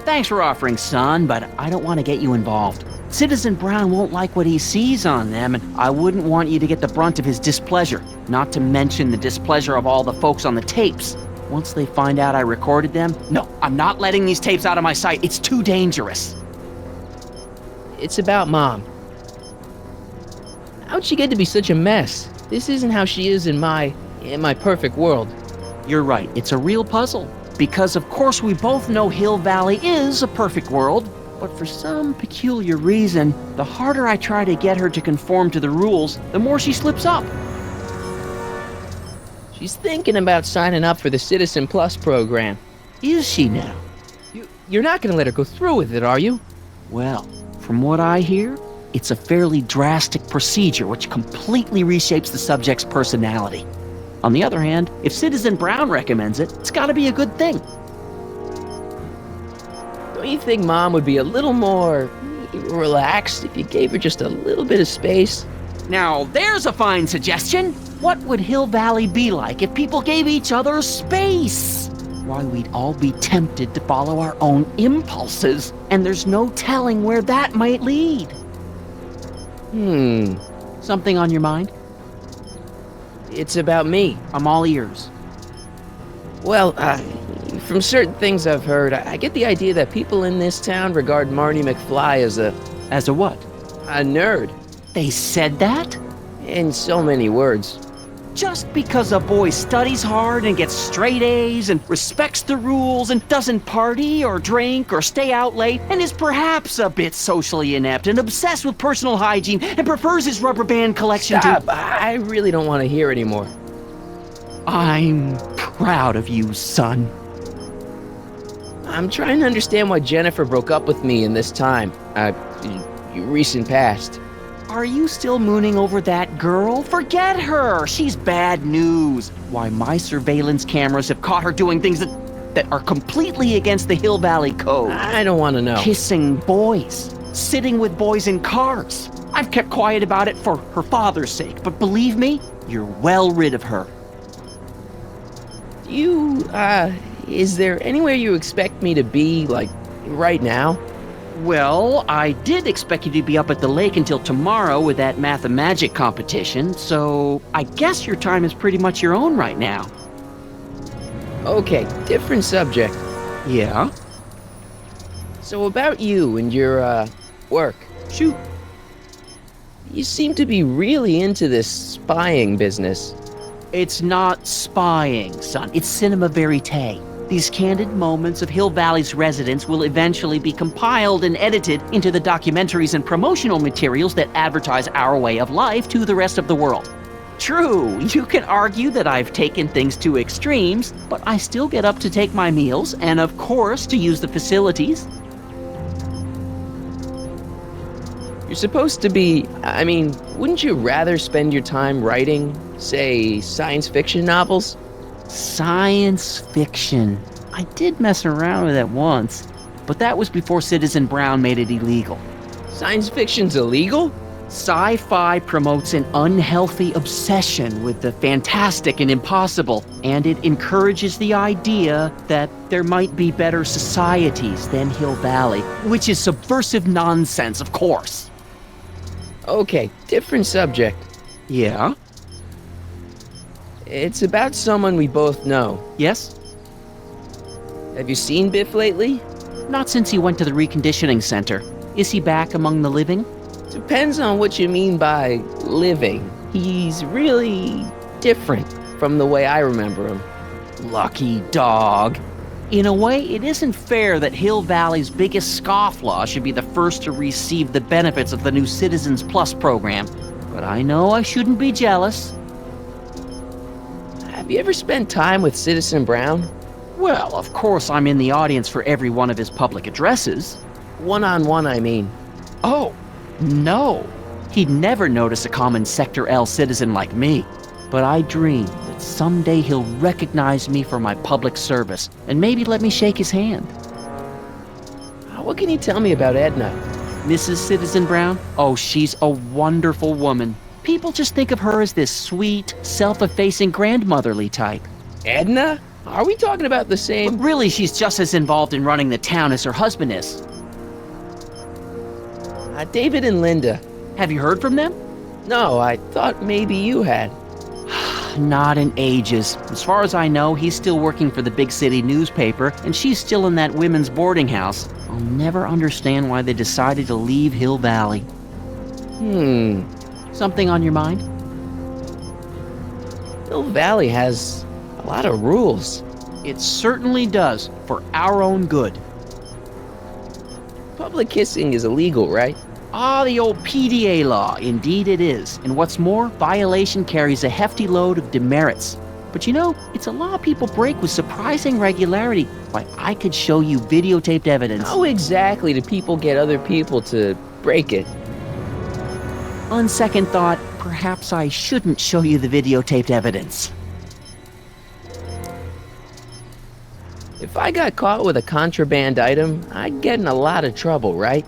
Thanks for offering, son, but I don't want to get you involved. Citizen Brown won't like what he sees on them, and I wouldn't want you to get the brunt of his displeasure, not to mention the displeasure of all the folks on the tapes. Once they find out I recorded them, no, I'm not letting these tapes out of my sight. It's too dangerous. It's about Mom. How'd she get to be such a mess? This isn't how she is in my perfect world. You're right, it's a real puzzle. Because of course we both know Hill Valley is a perfect world, but for some peculiar reason, the harder I try to get her to conform to the rules, the more she slips up. She's thinking about signing up for the Citizen Plus program. Is she now? You're not gonna let her go through with it, are you? Well, from what I hear, it's a fairly drastic procedure which completely reshapes the subject's personality. On the other hand, if Citizen Brown recommends it, it's gotta be a good thing. Don't you think Mom would be a little more relaxed if you gave her just a little bit of space? Now, there's a fine suggestion. What would Hill Valley be like if people gave each other space? Why, we'd all be tempted to follow our own impulses, and there's no telling where that might lead. Something on your mind? It's about me. I'm all ears. Well, from certain things I've heard, I get the idea that people in this town regard Marty McFly as a... As a what? A nerd. They said that? In so many words. Just because a boy studies hard and gets straight A's and respects the rules and doesn't party or drink or stay out late and is perhaps a bit socially inept and obsessed with personal hygiene and prefers his rubber band collection Stop. I really don't want to hear anymore. I'm proud of you, son. I'm trying to understand why Jennifer broke up with me in this time. Recent past. Are you still mooning over that girl? Forget her! She's bad news. Why, my surveillance cameras have caught her doing things that are completely against the Hill Valley Code. I don't want to know. Kissing boys. Sitting with boys in cars. I've kept quiet about it for her father's sake, but believe me, you're well rid of her. Is there anywhere you expect me to be, like, right now? Well, I did expect you to be up at the lake until tomorrow with that math-and-magic competition, so I guess your time is pretty much your own right now. Okay, different subject. Yeah? So about you and your, work. Shoot. You seem to be really into this spying business. It's not spying, son. It's cinema verite. These candid moments of Hill Valley's residents will eventually be compiled and edited into the documentaries and promotional materials that advertise our way of life to the rest of the world. True, you can argue that I've taken things to extremes, but I still get up to take my meals and, of course, to use the facilities. You're supposed to be... wouldn't you rather spend your time writing, say, science fiction novels? Science fiction. I did mess around with that once, but that was before Citizen Brown made it illegal. Science fiction's illegal? Sci-fi promotes an unhealthy obsession with the fantastic and impossible, and it encourages the idea that there might be better societies than Hill Valley, which is subversive nonsense, of course. Okay, different subject. Yeah? It's about someone we both know. Yes? Have you seen Biff lately? Not since he went to the reconditioning center. Is he back among the living? Depends on what you mean by living. He's really different from the way I remember him. Lucky dog. In a way, it isn't fair that Hill Valley's biggest scofflaw should be the first to receive the benefits of the new Citizens Plus program. But I know I shouldn't be jealous. Have you ever spent time with Citizen Brown? Well, of course I'm in the audience for every one of his public addresses. One-on-one, I mean. Oh, no. He'd never notice a common Sector L citizen like me. But I dream that someday he'll recognize me for my public service and maybe let me shake his hand. What can you tell me about Edna? Mrs. Citizen Brown? Oh, she's a wonderful woman. People just think of her as this sweet, self-effacing grandmotherly type. Edna? Are we talking about the same? But really, she's just as involved in running the town as her husband is. David and Linda. Have you heard from them? No, I thought maybe you had. Not in ages. As far as I know, he's still working for the big city newspaper, and she's still in that women's boarding house. I'll never understand why they decided to leave Hill Valley. Something on your mind? Hill Valley has a lot of rules. It certainly does, for our own good. Public kissing is illegal, right? Ah, the old PDA law. Indeed it is. And what's more, violation carries a hefty load of demerits. But you know, it's a law people break with surprising regularity. Why, I could show you videotaped evidence. How exactly do people get other people to break it? On second thought, perhaps I shouldn't show you the videotaped evidence. If I got caught with a contraband item, I'd get in a lot of trouble, right?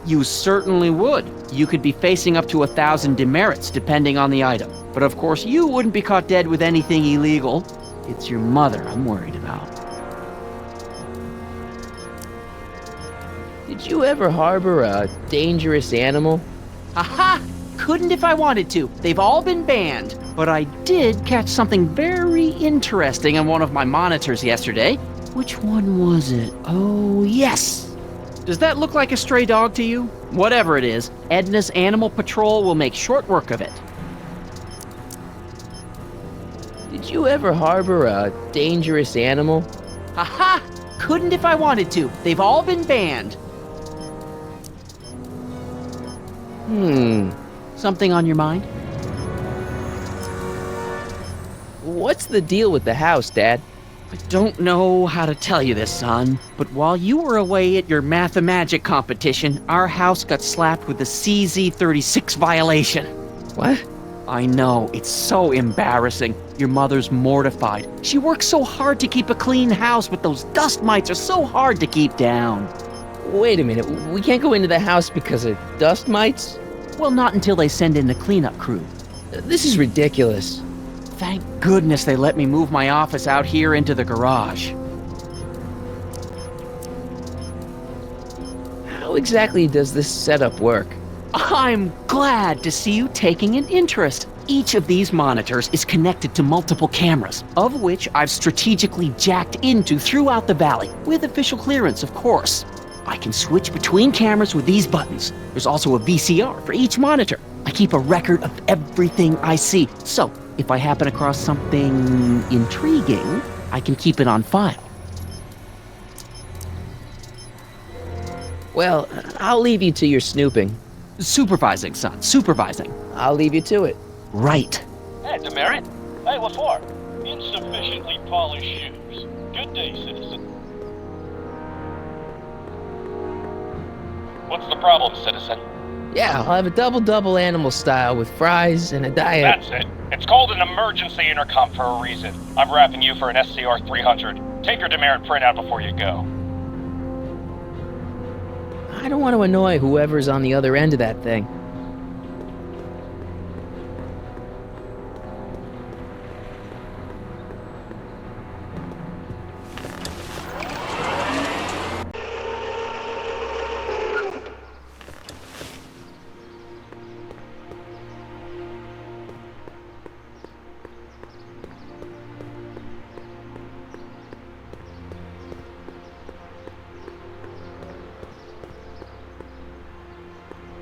You certainly would. You could be facing up to 1,000 demerits, depending on the item. But of course, you wouldn't be caught dead with anything illegal. It's your mother I'm worried about. Did you ever harbor a dangerous animal? Aha! Couldn't if I wanted to. They've all been banned. But I did catch something very interesting on one of my monitors yesterday. Which one was it? Oh, yes! Does that look like a stray dog to you? Whatever it is, Edna's Animal Patrol will make short work of it. Did you ever harbor a dangerous animal? Haha! Couldn't if I wanted to. They've all been banned. Something on your mind? What's the deal with the house, Dad? I don't know how to tell you this, son, but while you were away at your Math-O-Magic competition, our house got slapped with a CZ36 violation. What? I know, it's so embarrassing. Your mother's mortified. She works so hard to keep a clean house, but those dust mites are so hard to keep down. Wait a minute, we can't go into the house because of dust mites? Well, not until they send in the cleanup crew. This is ridiculous. Thank goodness they let me move my office out here into the garage. How exactly does this setup work? I'm glad to see you taking an interest. Each of these monitors is connected to multiple cameras, of which I've strategically jacked into throughout the valley, with official clearance, of course. I can switch between cameras with these buttons. There's also a VCR for each monitor. I keep a record of everything I see, so if I happen across something intriguing, I can keep it on file. Well, I'll leave you to your snooping. Supervising, son, supervising. I'll leave you to it. Right. Hey, demerit. Hey, what for? Insufficiently polished shoes. Good day, citizen. What's the problem, citizen? Yeah, I'll have a double animal style with fries and a diet. That's it. It's called an emergency intercom for a reason. I'm wrapping you for an SCR 300. Take your demerit printout before you go. I don't want to annoy whoever's on the other end of that thing.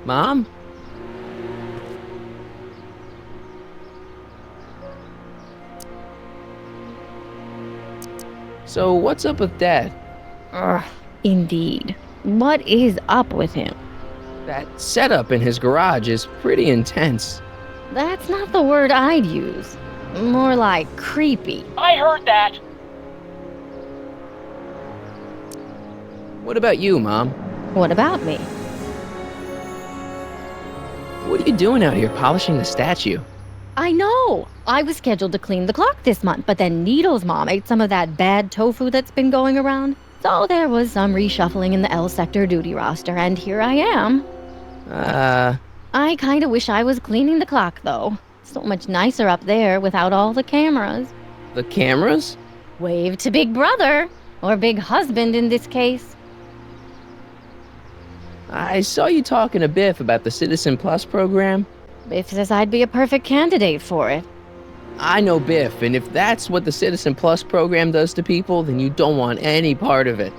Mom? So what's up with Dad? Indeed. What is up with him? That setup in his garage is pretty intense. That's not the word I'd use. More like creepy. I heard that. What about you, Mom? What about me? What are you doing out here polishing the statue? I know! I was scheduled to clean the clock this month, but then Needle's mom ate some of that bad tofu that's been going around. So there was some reshuffling in the L sector duty roster, and here I am. I kinda wish I was cleaning the clock, though. So much nicer up there without all the cameras. The cameras? Wave to Big Brother, or Big Husband in this case. I saw you talking to Biff about the Citizen Plus program. Biff says I'd be a perfect candidate for it. I know Biff, and if that's what the Citizen Plus program does to people, then you don't want any part of it.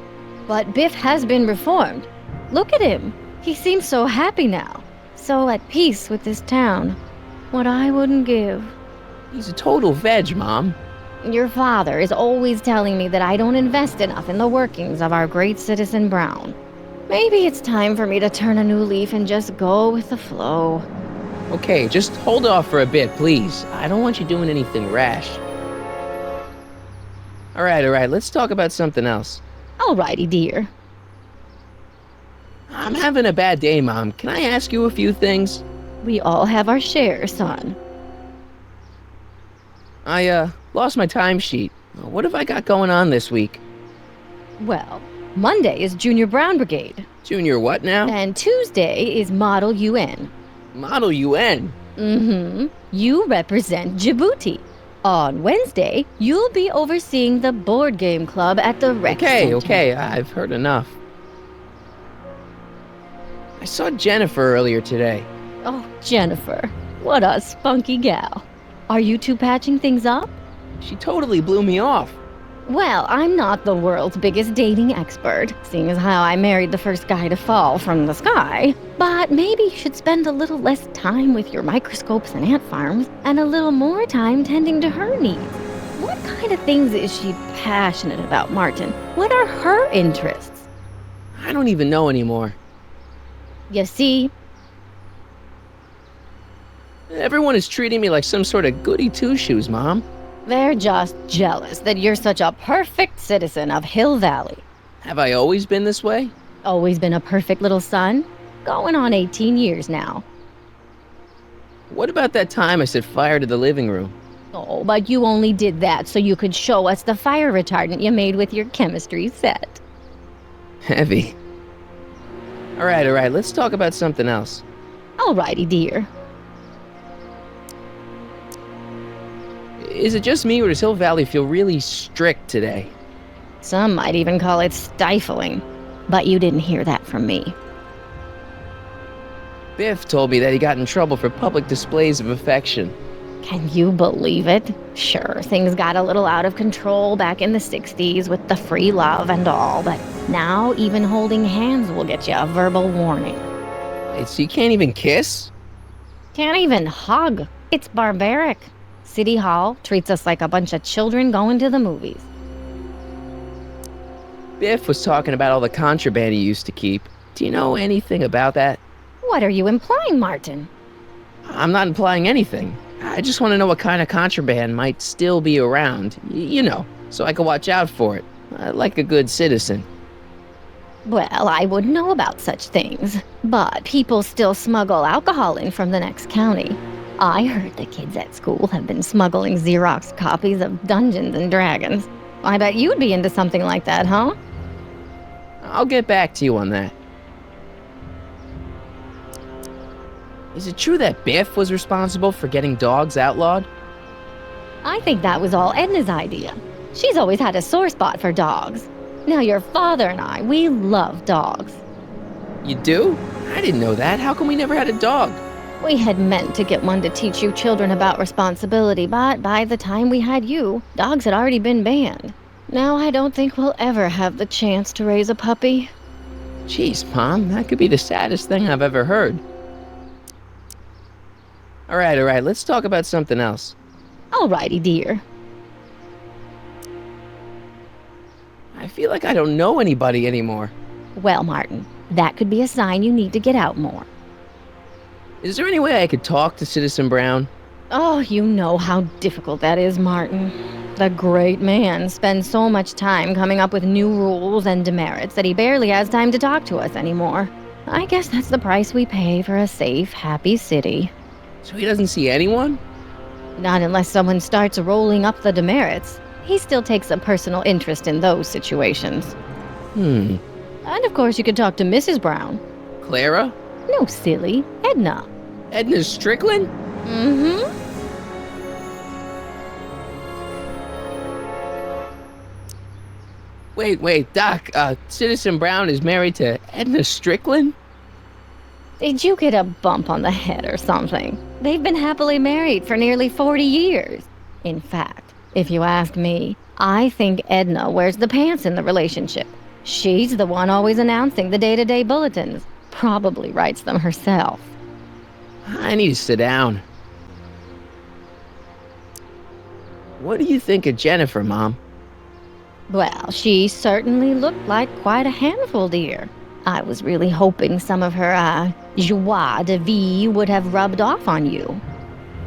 But Biff has been reformed. Look at him. He seems so happy now. So at peace with this town. What I wouldn't give. He's a total veg, Mom. Your father is always telling me that I don't invest enough in the workings of our great Citizen Brown. Maybe it's time for me to turn a new leaf and just go with the flow. Okay, just hold off for a bit, please. I don't want you doing anything rash. All right, let's talk about something else. Alrighty, dear. I'm having a bad day, Mom. Can I ask you a few things? We all have our share, son. I, lost my timesheet. What have I got going on this week? Well, Monday is Junior Brown Brigade. Junior what now? And Tuesday is Model UN. Model UN? Mm-hmm. You represent Djibouti. On Wednesday, you'll be overseeing the board game club at the rec center. Okay, I've heard enough. I saw Jennifer earlier today. Oh, Jennifer. What a spunky gal. Are you two patching things up? She totally blew me off. Well, I'm not the world's biggest dating expert, seeing as how I married the first guy to fall from the sky. But maybe you should spend a little less time with your microscopes and ant farms, and a little more time tending to her needs. What kind of things is she passionate about, Martin? What are her interests? I don't even know anymore. You see? Everyone is treating me like some sort of goody two-shoes, Mom. They're just jealous that you're such a perfect citizen of Hill Valley. Have I always been this way? Always been a perfect little son? Going on 18 years now. What about that time I set fire to the living room? Oh, but you only did that so you could show us the fire retardant you made with your chemistry set. Heavy. All right, let's talk about something else. Alrighty, dear. Is it just me, or does Hill Valley feel really strict today? Some might even call it stifling. But you didn't hear that from me. Biff told me that he got in trouble for public displays of affection. Can you believe it? Sure, things got a little out of control back in the 60s with the free love and all, but now even holding hands will get you a verbal warning. Wait, so you can't even kiss? Can't even hug. It's barbaric. City Hall treats us like a bunch of children going to the movies. Biff was talking about all the contraband he used to keep. Do you know anything about that? What are you implying, Martin? I'm not implying anything. I just want to know what kind of contraband might still be around, you know, so I can watch out for it, like a good citizen. Well, I wouldn't know about such things, but people still smuggle alcohol in from the next county. I heard the kids at school have been smuggling Xerox copies of Dungeons and Dragons. I bet you'd be into something like that, huh? I'll get back to you on that. Is it true that Biff was responsible for getting dogs outlawed? I think that was all Edna's idea. She's always had a sore spot for dogs. Now your father and I, we love dogs. You do? I didn't know that. How come we never had a dog? We had meant to get one to teach you children about responsibility, but by the time we had you, dogs had already been banned. Now I don't think we'll ever have the chance to raise a puppy. Jeez, Mom, that could be the saddest thing I've ever heard. All right, let's talk about something else. Alrighty, dear. I feel like I don't know anybody anymore. Well, Martin, that could be a sign you need to get out more. Is there any way I could talk to Citizen Brown? Oh, you know how difficult that is, Martin. The great man spends so much time coming up with new rules and demerits that he barely has time to talk to us anymore. I guess that's the price we pay for a safe, happy city. So he doesn't see anyone? Not unless someone starts rolling up the demerits. He still takes a personal interest in those situations. And of course you could talk to Mrs. Brown. Clara? No, silly. Edna. Edna Strickland? Mm-hmm. Wait, Doc, Citizen Brown is married to Edna Strickland? Did you get a bump on the head or something? They've been happily married for nearly 40 years. In fact, if you ask me, I think Edna wears the pants in the relationship. She's the one always announcing the day-to-day bulletins. Probably writes them herself. I need to sit down. What do you think of Jennifer, Mom? Well, she certainly looked like quite a handful, dear. I was really hoping some of her, joie de vivre would have rubbed off on you.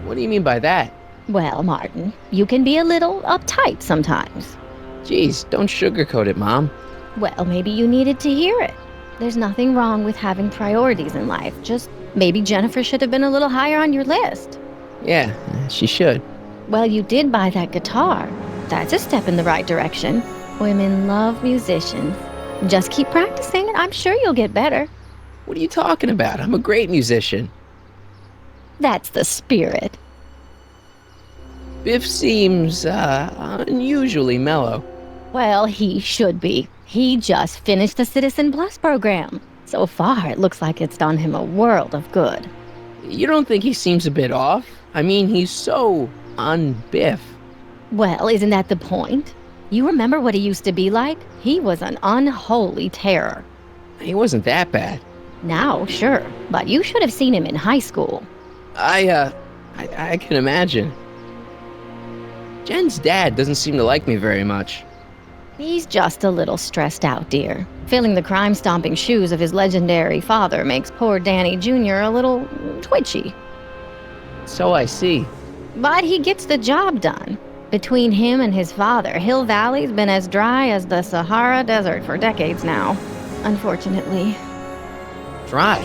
What do you mean by that? Well, Martin, you can be a little uptight sometimes. Geez, don't sugarcoat it, Mom. Well, maybe you needed to hear it. There's nothing wrong with having priorities in life. Just maybe Jennifer should have been a little higher on your list. Yeah, she should. Well, you did buy that guitar. That's a step in the right direction. Women love musicians. Just keep practicing and I'm sure you'll get better. What are you talking about? I'm a great musician. That's the spirit. Biff seems, unusually mellow. Well, he should be. He just finished the Citizen Plus program. So far, it looks like it's done him a world of good. You don't think he seems a bit off? I mean, he's so un-Biff. Well, isn't that the point? You remember what he used to be like? He was an unholy terror. He wasn't that bad. Now, sure, but you should have seen him in high school. I can imagine. Jen's dad doesn't seem to like me very much. He's just a little stressed out, dear. Filling the crime-stomping shoes of his legendary father makes poor Danny Jr. a little twitchy. So I see. But he gets the job done. Between him and his father, Hill Valley's been as dry as the Sahara Desert for decades now. Unfortunately. Dry?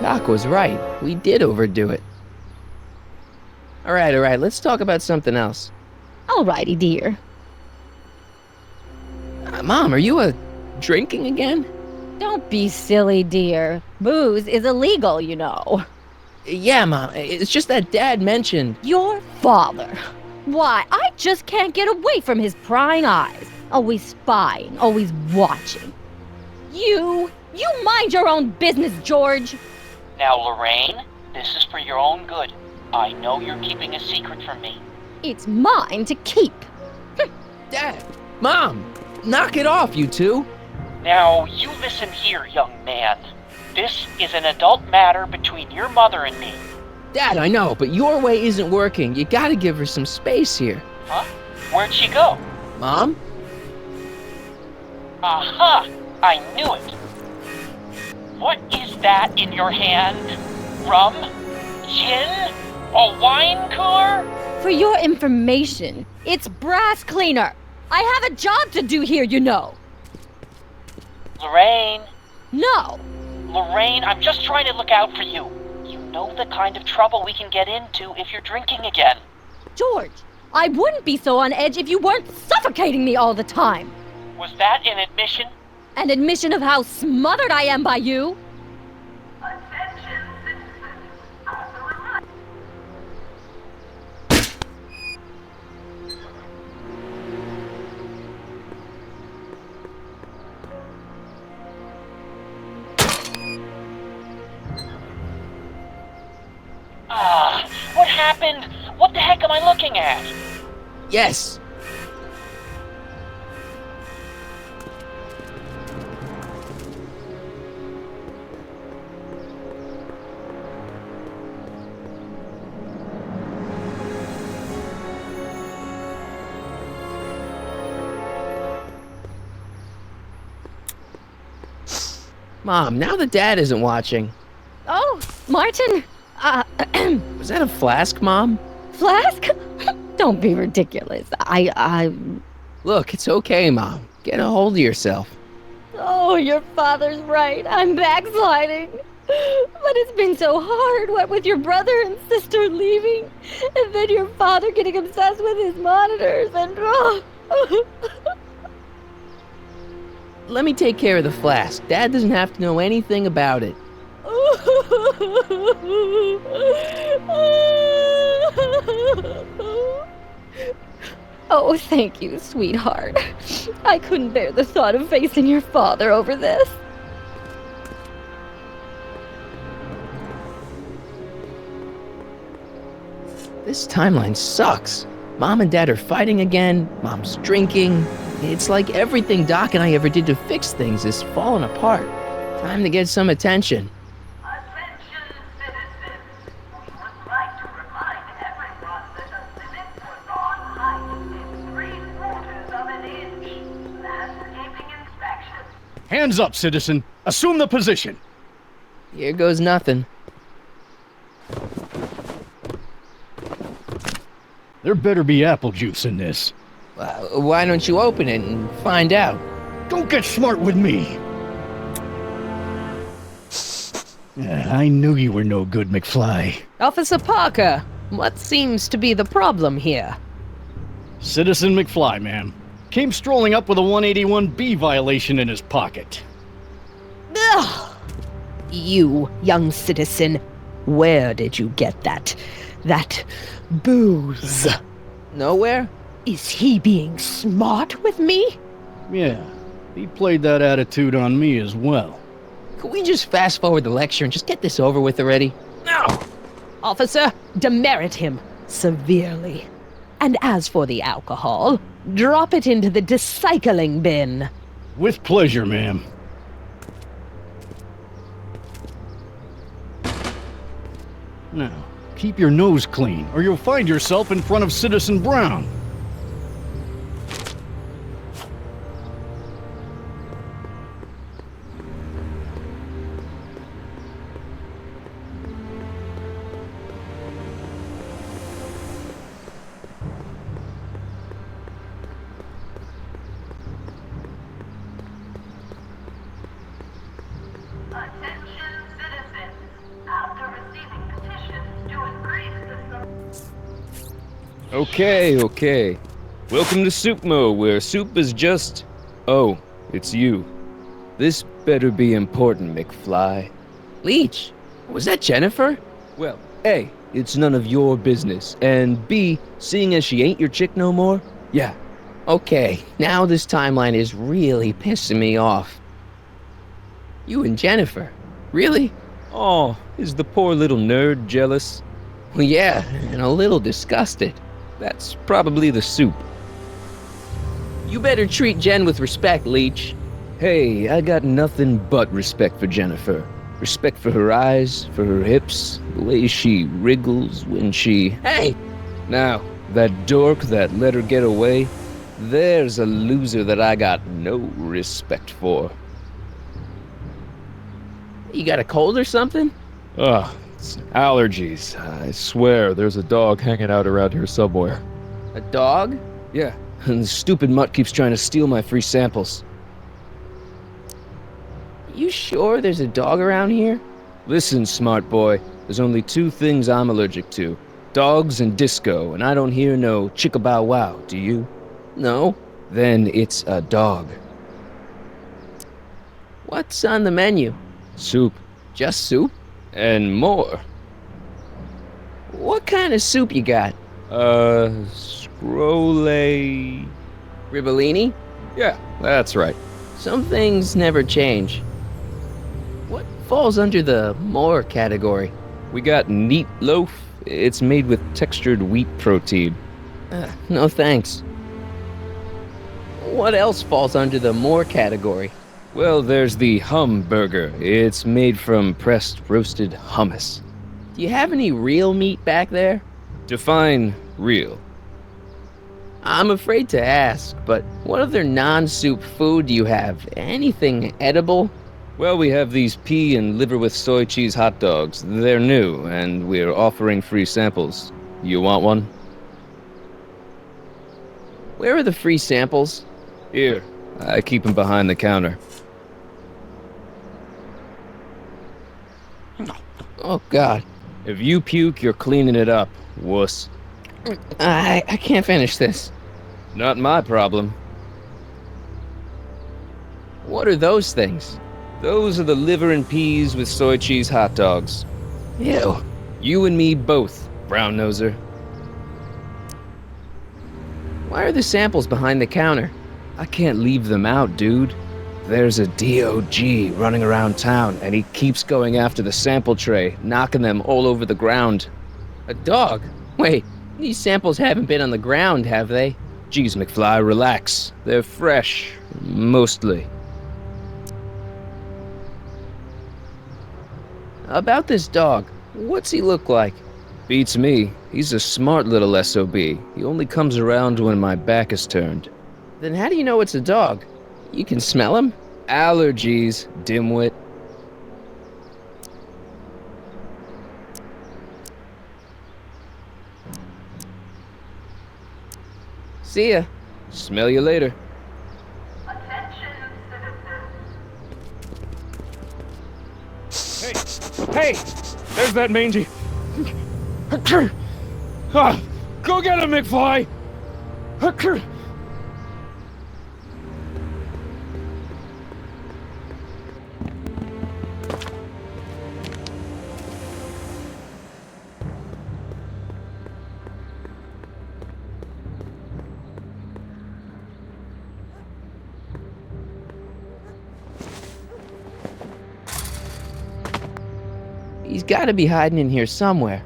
Doc was right. We did overdo it. All right, let's talk about something else. Alrighty, dear. Mom, are you drinking again? Don't be silly, dear. Booze is illegal, you know. Yeah, Mom. It's just that Dad mentioned... Your father. Why, I just can't get away from his prying eyes. Always spying, always watching. You mind your own business, George. Now, Lorraine, this is for your own good. I know you're keeping a secret from me. It's mine to keep. Dad! Mom! Knock it off, you two! Now, you listen here, young man. This is an adult matter between your mother and me. Dad, I know, but your way isn't working. You gotta give her some space here. Huh? Where'd she go? Mom? Aha! I knew it. What is that in your hand? Rum? Gin? A wine cooler? For your information, it's brass cleaner. I have a job to do here, you know. Lorraine. No. Lorraine, I'm just trying to look out for you. You know the kind of trouble we can get into if you're drinking again. George, I wouldn't be so on edge if you weren't suffocating me all the time. Was that an admission? An admission of how smothered I am by you? Attention, citizens. Also a What happened? What the heck am I looking at? Yes! Mom, now that Dad isn't watching. Oh, Martin. Was that a flask, Mom? Flask? Don't be ridiculous. Look, it's okay, Mom. Get a hold of yourself. Oh, your father's right. I'm backsliding. But it's been so hard, what with your brother and sister leaving, and then your father getting obsessed with his monitors, and Let me take care of the flask. Dad doesn't have to know anything about it. Oh, thank you, sweetheart. I couldn't bear the thought of facing your father over this. This timeline sucks. Mom and Dad are fighting again, Mom's drinking. It's like everything Doc and I ever did to fix things is falling apart. Time to get some attention. Attention, citizens. We would like to remind everyone that the limit for lawn height is 3/4 of an inch. Landscaping inspection. Hands up, citizen. Assume the position. Here goes nothing. There better be apple juice in this. Why don't you open it and find out? Don't get smart with me. I knew you were no good, McFly. Officer Parker, what seems to be the problem here? Citizen McFly, ma'am. Came strolling up with a 181B violation in his pocket. Ugh! You, young citizen, where did you get that booze? Nowhere? Is he being smart with me? Yeah, he played that attitude on me as well. Could we just fast forward the lecture and just get this over with already? No! Officer, demerit him severely. And as for the alcohol, drop it into the recycling bin. With pleasure, ma'am. Now, keep your nose clean, or you'll find yourself in front of Citizen Brown. Attention, citizens. After receiving petitions to increase the Okay. Welcome to Soupmo, where soup is just... Oh, it's you. This better be important, McFly. Leech, was that Jennifer? Well, A, it's none of your business, and B, seeing as she ain't your chick no more, yeah. Okay, now this timeline is really pissing me off. You and Jennifer? Really? Oh, is the poor little nerd jealous? Well, yeah, and a little disgusted. That's probably the soup. You better treat Jen with respect, Leech. Hey, I got nothing but respect for Jennifer. Respect for her eyes, for her hips, the way she wriggles when she... Hey! Now, that dork that let her get away, there's a loser that I got no respect for. You got a cold or something? Ugh, it's allergies. I swear there's a dog hanging out around here somewhere. A dog? Yeah, and the stupid mutt keeps trying to steal my free samples. You sure there's a dog around here? Listen, smart boy, there's only two things I'm allergic to. Dogs and disco, and I don't hear no chicka-bow wow, do you? No. Then it's a dog. What's on the menu? Soup. Just soup? And more. What kind of soup you got? Scrolle... Ribellini? Yeah, that's right. Some things never change. What falls under the more category? We got neat loaf. It's made with textured wheat protein. No thanks. What else falls under the more category? Well, there's the hum burger. It's made from pressed roasted hummus. Do you have any real meat back there? Define real. I'm afraid to ask, but what other non-soup food do you have? Anything edible? Well, we have these pea and liver with soy cheese hot dogs. They're new, and we're offering free samples. You want one? Where are the free samples? Here. I keep them behind the counter. Oh, God. If you puke, you're cleaning it up, wuss. I can't finish this. Not my problem. What are those things? Those are the liver and peas with soy cheese hot dogs. Ew. You and me both, brown noser. Why are the samples behind the counter? I can't leave them out, dude. There's a DOG running around town, and he keeps going after the sample tray, knocking them all over the ground. A dog? Wait, These samples haven't been on the ground, have they? Geez, McFly, relax. They're fresh. Mostly. About this dog, what's he look like? Beats me. He's a smart little SOB. He only comes around when my back is turned. Then how do you know it's a dog? You can smell him? Allergies, dimwit. See ya. Smell you later. Hey! There's that mangy. Ah, go get him, McFly! He's gotta be hiding in here somewhere.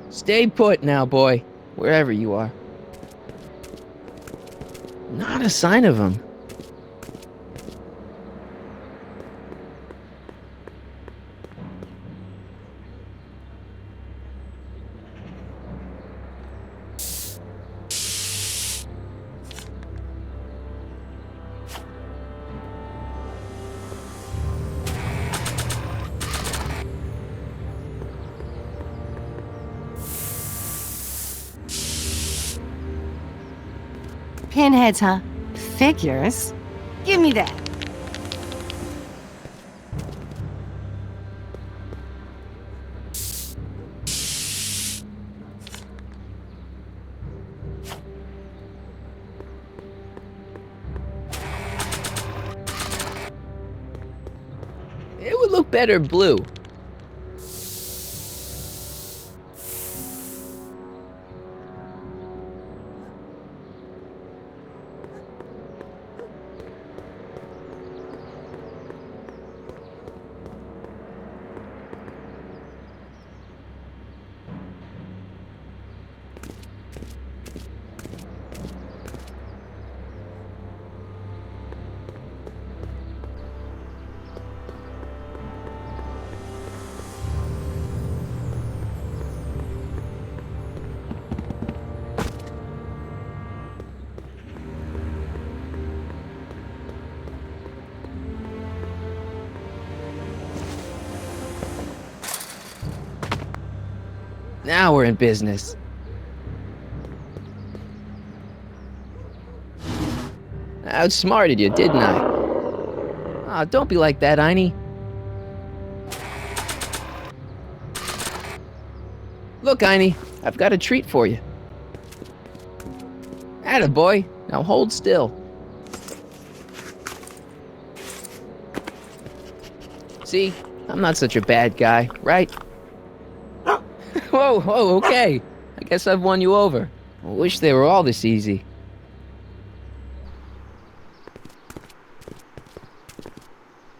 Stay put now, boy, wherever you are. Not a sign of him. Pinheads, huh? Figures? Give me that. It would look better blue. Now we're in business. I outsmarted you, didn't I? Aw, don't be like that, Einie. Look, Einie, I've got a treat for you. Attaboy, now hold still. See, I'm not such a bad guy, right? Whoa, okay. I guess I've won you over. I wish they were all this easy.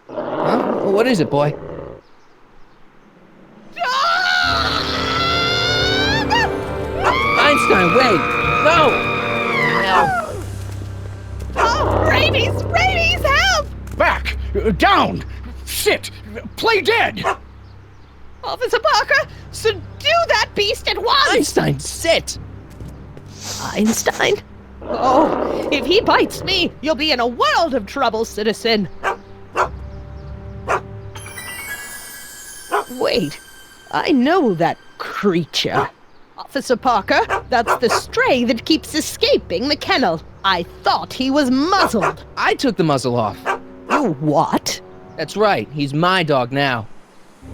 Huh? What is it, boy? Einstein, wait! No! No! Oh, rabies! Rabies, help! Back! Down! Sit! Play dead! Officer Parker, subdue that beast at once! Einstein, sit! Einstein? Oh, if he bites me, you'll be in a world of trouble, citizen. Wait, I know that creature. Officer Parker, that's the stray that keeps escaping the kennel. I thought he was muzzled. I took the muzzle off. You what? That's right, he's my dog now.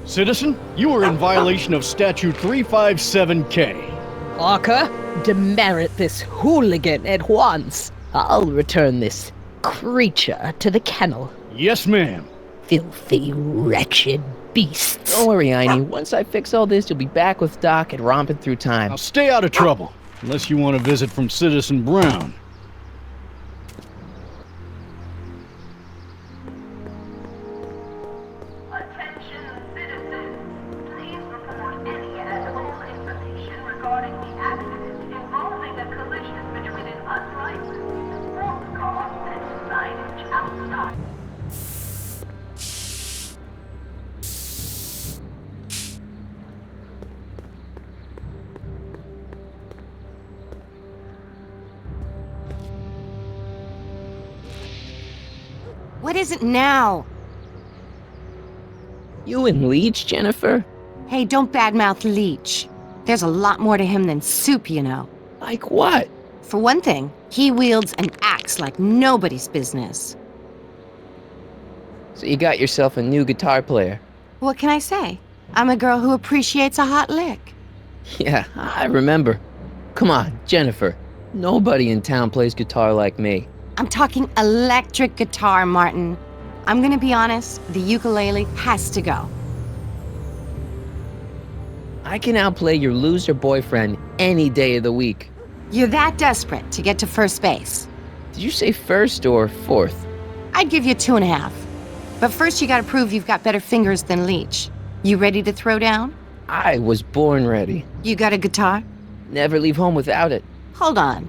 Citizen, you are in violation of Statute 357K. Parker, demerit this hooligan at once. I'll return this creature to the kennel. Yes, ma'am. Filthy, wretched beasts. Don't worry, Einie. Once I fix all this, you'll be back with Doc and romping through time. Now stay out of trouble, unless you want a visit from Citizen Brown. What is it now? You and Leech, Jennifer? Hey, don't badmouth Leech. There's a lot more to him than soup, you know. Like what? For one thing, he wields an axe like nobody's business. So you got yourself a new guitar player. What can I say? I'm a girl who appreciates a hot lick. Yeah, I remember. Come on, Jennifer. Nobody in town plays guitar like me. I'm talking electric guitar, Martin. I'm gonna be honest, the ukulele has to go. I can outplay your loser boyfriend any day of the week. You're that desperate to get to first base. Did you say first or fourth? I'd give you 2.5. But first you gotta prove you've got better fingers than Leech. You ready to throw down? I was born ready. You got a guitar? Never leave home without it. Hold on.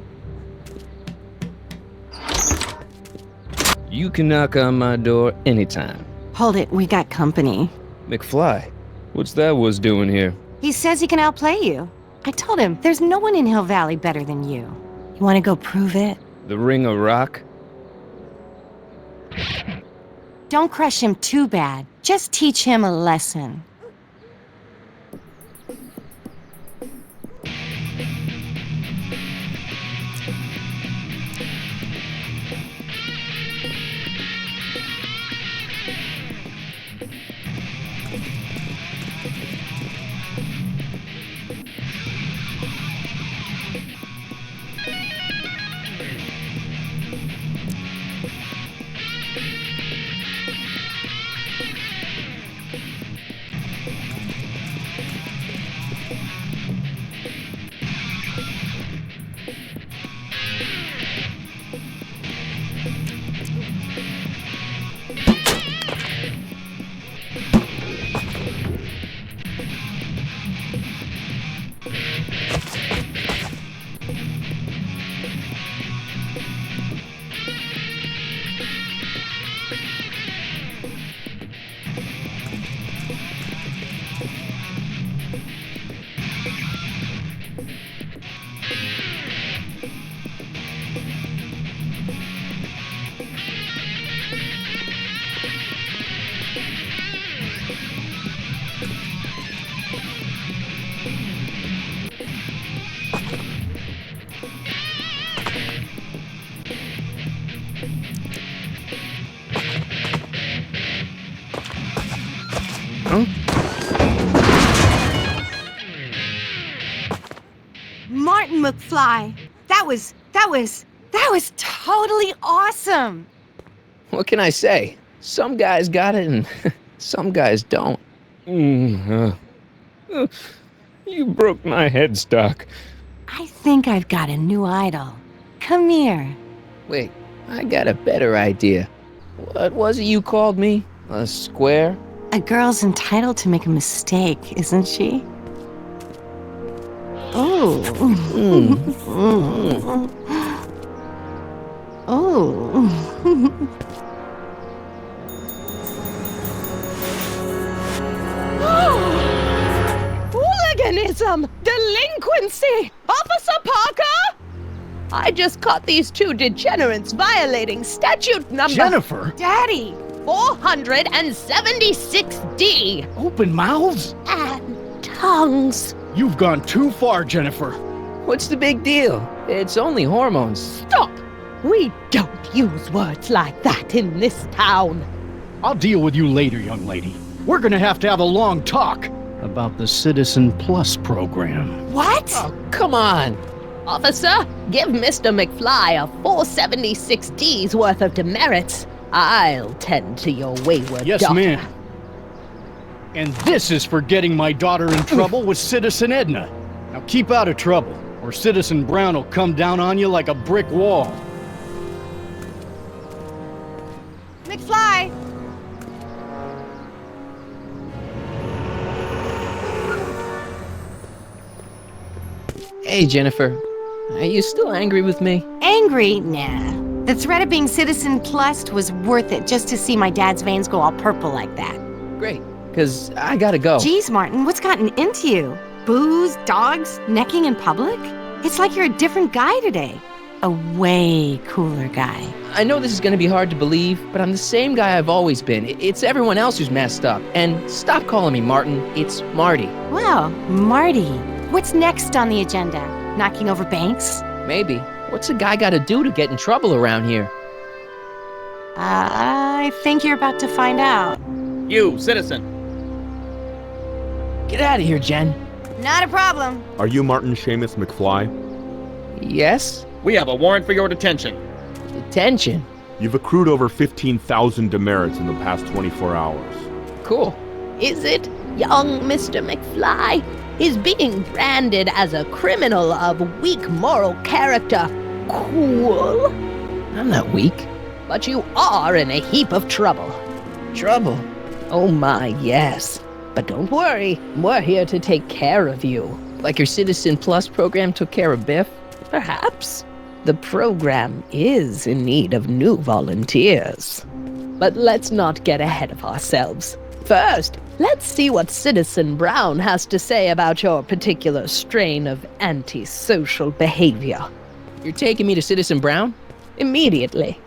You can knock on my door anytime. Hold it, we got company. McFly, what's that was doing here? He says he can outplay you. I told him, there's no one in Hill Valley better than you. You wanna go prove it? The Ring of Rock? Don't crush him too bad. Just teach him a lesson. Martin McFly, that was totally awesome. What can I say? Some guys got it and some guys don't. You broke my headstock. I think I've got a new idol. Come here. Wait, I got a better idea. What was it you called me? A square? A girl's entitled to make a mistake, isn't she? Oh. Oh. Hooliganism! Delinquency! Officer Parker! I just caught these two degenerates violating statute number... Jennifer! Daddy! 476D! Open mouths? And tongues. You've gone too far, Jennifer. What's the big deal? It's only hormones. Stop! We don't use words like that in this town. I'll deal with you later, young lady. We're gonna have to have a long talk about the Citizen Plus program. What? Oh, come on. Officer, give Mr. McFly a 476D's worth of demerits. I'll tend to your wayward Yes, daughter. ma'am. And this is for getting my daughter in trouble with Citizen Edna. Now keep out of trouble, or Citizen Brown will come down on you like a brick wall. McFly! Hey, Jennifer. Are you still angry with me? Angry? Nah. The threat of being Citizen Plus was worth it just to see my dad's veins go all purple like that. Great, because I gotta go. Geez, Martin, what's gotten into you? Booze, dogs, necking in public? It's like you're a different guy today. a way cooler guy. I know this is gonna be hard to believe, but I'm the same guy I've always been. It's everyone else who's messed up. And stop calling me Martin, it's Marty. Wow, Marty. What's next on the agenda? Knocking over banks? Maybe. What's a guy gotta do to get in trouble around here? I think you're about to find out. You, citizen. Get out of here, Jen. Not a problem. Are you Martin Seamus McFly? Yes? We have a warrant for your detention. Detention? You've accrued over 15,000 demerits in the past 24 hours. Cool. Is it, young Mr. McFly? Is being branded as a criminal of weak moral character cool? I'm not weak. But you are in a heap of trouble. Trouble? Oh my, yes. But don't worry, we're here to take care of you. Like your Citizen Plus program took care of Biff? Perhaps. The program is in need of new volunteers. But let's not get ahead of ourselves. First, let's see what Citizen Brown has to say about your particular strain of antisocial behavior. You're taking me to Citizen Brown? Immediately.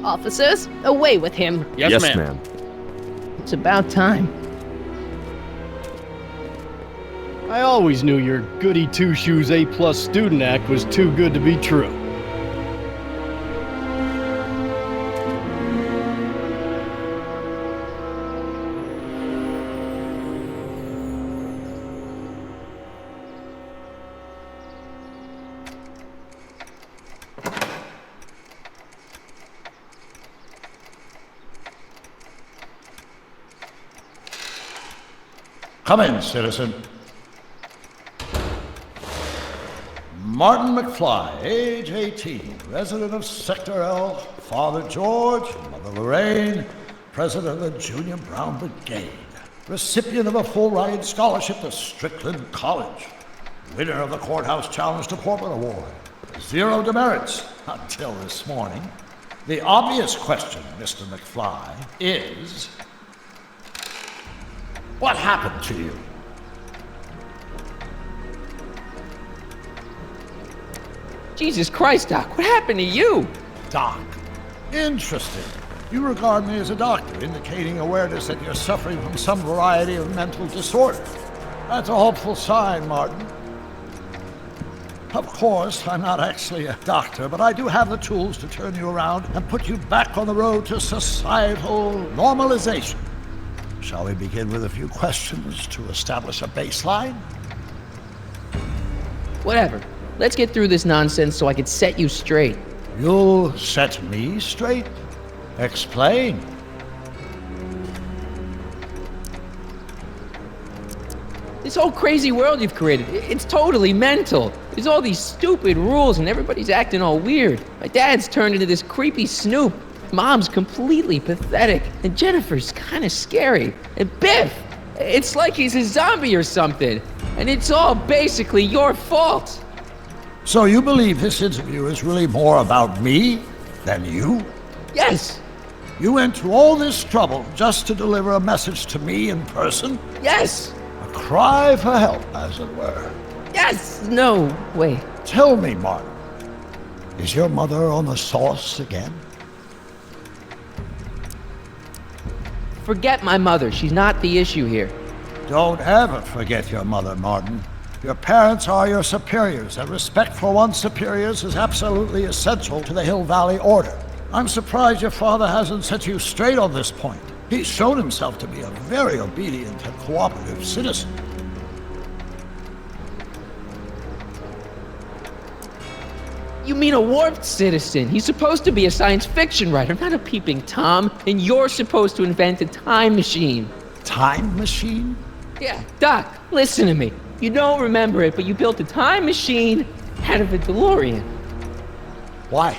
Officers, away with him. Yes, ma'am. It's about time. I always knew your goody two-shoes A+ student act was too good to be true. Come in, citizen. Martin McFly, age 18, resident of Sector L, Father George, Mother Lorraine, president of the Junior Brown Brigade, recipient of a full-ride scholarship to Strickland College, winner of the Courthouse Challenge to Portland Award, 0 demerits until this morning. The obvious question, Mr. McFly, is, what happened to you? Jesus Christ, Doc, what happened to you? Doc. Interesting. You regard me as a doctor, indicating awareness that you're suffering from some variety of mental disorder. That's a hopeful sign, Martin. Of course, I'm not actually a doctor, but I do have the tools to turn you around and put you back on the road to societal normalization. Shall we begin with a few questions to establish a baseline? Whatever. Let's get through this nonsense so I can set you straight. You'll set me straight? Explain. This whole crazy world you've created, it's totally mental. There's all these stupid rules and everybody's acting all weird. My dad's turned into this creepy snoop. Mom's completely pathetic. And Jennifer's kind of scary. And Biff, it's like he's a zombie or something. And it's all basically your fault. So you believe this interview is really more about me than you? Yes. You went to all this trouble just to deliver a message to me in person? Yes. A cry for help, as it were. Yes. No, wait. Tell me, Martin, is your mother on the sauce again? Forget my mother. She's not the issue here. Don't ever forget your mother, Martin. Your parents are your superiors, and respect for one's superiors is absolutely essential to the Hill Valley Order. I'm surprised your father hasn't set you straight on this point. He's shown himself to be a very obedient and cooperative citizen. You mean a warped citizen? He's supposed to be a science fiction writer, not a peeping Tom. And you're supposed to invent a time machine. Time machine? Yeah, Doc, listen to me. You don't remember it, but you built a time machine out of a DeLorean. Why?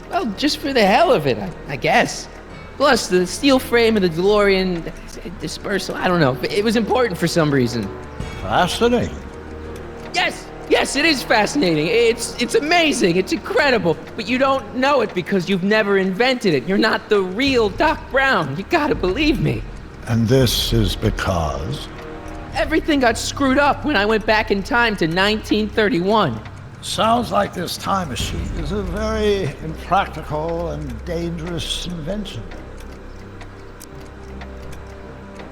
Well, just for the hell of it, I guess. Plus, the steel frame of the DeLorean dispersal, I don't know. It was important for some reason. Fascinating. Yes, it is fascinating. It's amazing. It's incredible. But you don't know it because you've never invented it. You're not the real Doc Brown. You gotta believe me. And this is because? Everything got screwed up when I went back in time to 1931. Sounds like this time machine is a very impractical and dangerous invention.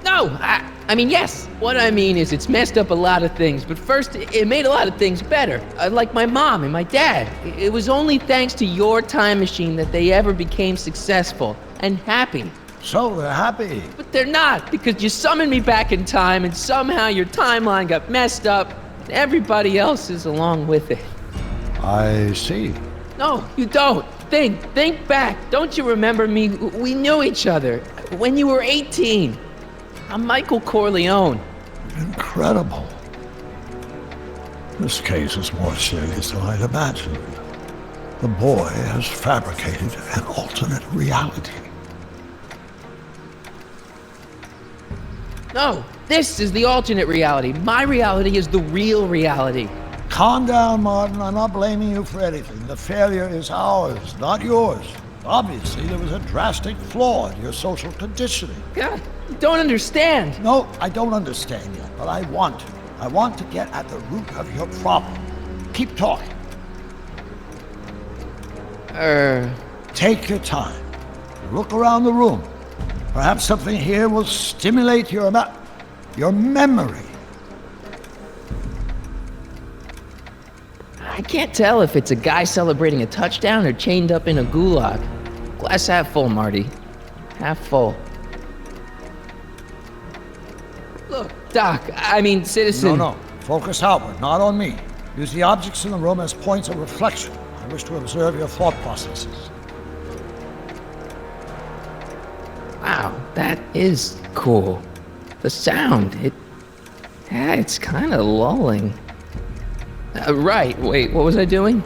No, I mean, yes. What I mean is it's messed up a lot of things, but first, it made a lot of things better. Like my mom and my dad. It was only thanks to your time machine that they ever became successful and happy. So they're happy. But they're not, because you summoned me back in time and somehow your timeline got messed up and everybody else is along with it. I see. No, you don't. Think back. Don't you remember me? We knew each other when you were 18. I'm Michael Corleone. Incredible. This case is more serious than I'd imagined. The boy has fabricated an alternate reality. No, this is the alternate reality. My reality is the real reality. Calm down, Martin. I'm not blaming you for anything. The failure is ours, not yours. Obviously, there was a drastic flaw in your social conditioning. God, you don't understand. No, I don't understand yet, but I want to. I want to get at the root of your problem. Keep talking. Take your time. Look around the room. Perhaps something here will stimulate your memory. I can't tell if it's a guy celebrating a touchdown or chained up in a gulag. Glass half full, Marty. Half full. Look, Doc, I mean, citizen. No. Focus outward, not on me. Use the objects in the room as points of reflection. I wish to observe your thought processes. Wow, that is cool. The sound, it's kind of lulling. Right, wait, what was I doing?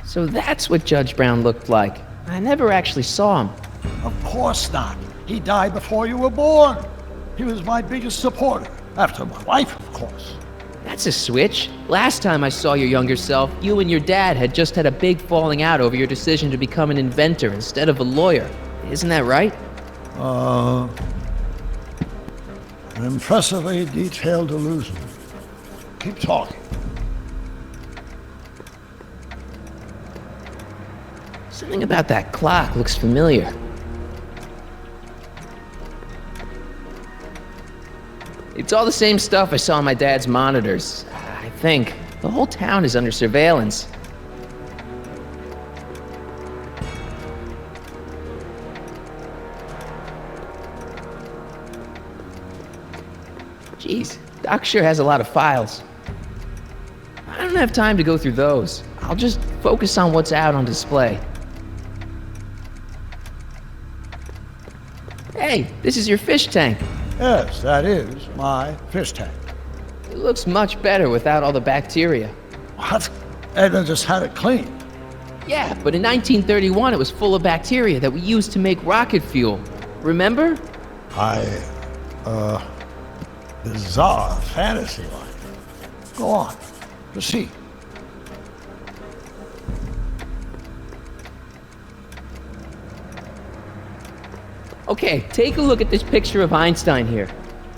So that's what Judge Brown looked like. I never actually saw him. Of course not. He died before you were born. He was my biggest supporter, after my wife, of course. That's a switch. Last time I saw your younger self, you and your dad had just had a big falling out over your decision to become an inventor instead of a lawyer. Isn't that right? An impressively detailed illusion. Keep talking. Something about that clock looks familiar. It's all the same stuff I saw on my dad's monitors. I think. The whole town is under surveillance. Jeez, Doc sure has a lot of files. I don't have time to go through those. I'll just focus on what's out on display. Hey, this is your fish tank. Yes, that is my fish tank. It looks much better without all the bacteria. What? Edna just had it cleaned. Yeah, but in 1931 it was full of bacteria that we used to make rocket fuel. Remember? Bizarre fantasy life. Go on. Proceed. Okay, take a look at this picture of Einstein here.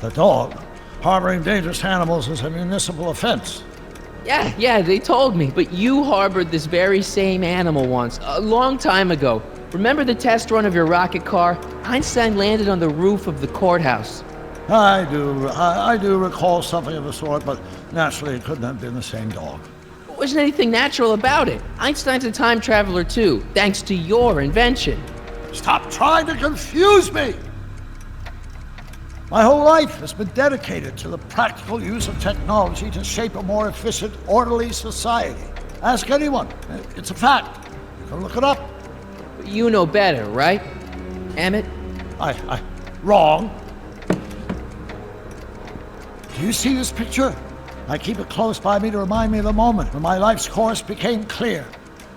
The dog. Harboring dangerous animals is a municipal offense. Yeah, they told me, but you harbored this very same animal once, a long time ago. Remember the test run of your rocket car? Einstein landed on the roof of the courthouse. I do recall something of the sort, but naturally it couldn't have been the same dog. There wasn't anything natural about it. Einstein's a time traveler too, thanks to your invention. Stop trying to confuse me! My whole life has been dedicated to the practical use of technology to shape a more efficient, orderly society. Ask anyone. It's a fact. You can look it up. You know better, right, Emmett? Wrong. Do you see this picture? I keep it close by me to remind me of the moment when my life's course became clear.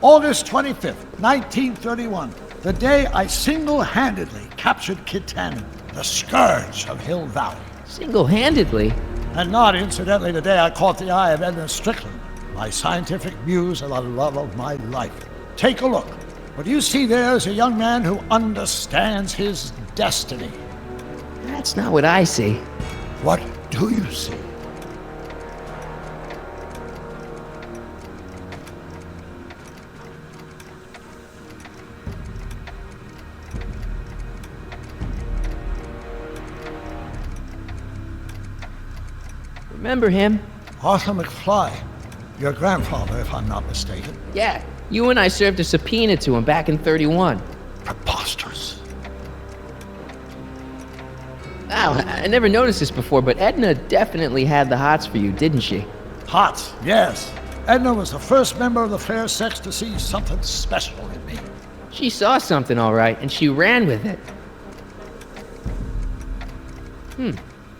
August 25th, 1931. The day I single-handedly captured Kid Tannen, the scourge of Hill Valley. Single-handedly? And not incidentally the day I caught the eye of Edna Strickland, my scientific muse and the love of my life. Take a look. What you see there is a young man who understands his destiny. That's not what I see. What do you see? Remember him? Arthur McFly. Your grandfather, if I'm not mistaken. Yeah, you and I served a subpoena to him back in 31. Preposterous. Wow, I never noticed this before, but Edna definitely had the hots for you, didn't she? Hots, yes. Edna was the first member of the fair sex to see something special in me. She saw something all right, and she ran with it.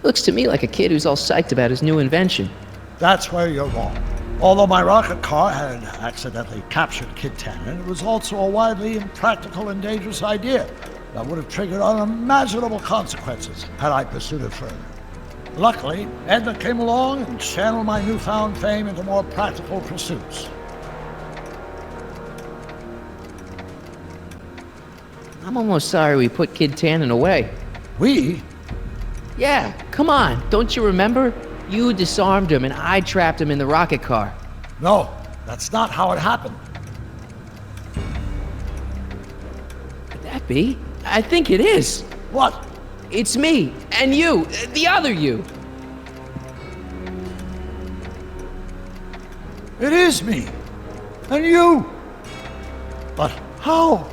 Looks to me like a kid who's all psyched about his new invention. That's where you're wrong. Although my rocket car had accidentally captured Kid Tannen, it was also a widely impractical and dangerous idea that would have triggered unimaginable consequences had I pursued it further. Luckily, Edna came along and channeled my newfound fame into more practical pursuits. I'm almost sorry we put Kid Tannen away. We? Yeah, come on, don't you remember? You disarmed him and I trapped him in the rocket car. No, that's not how it happened. Could that be? I think it is. What? It's me, and you, the other you. It is me. And you. But how?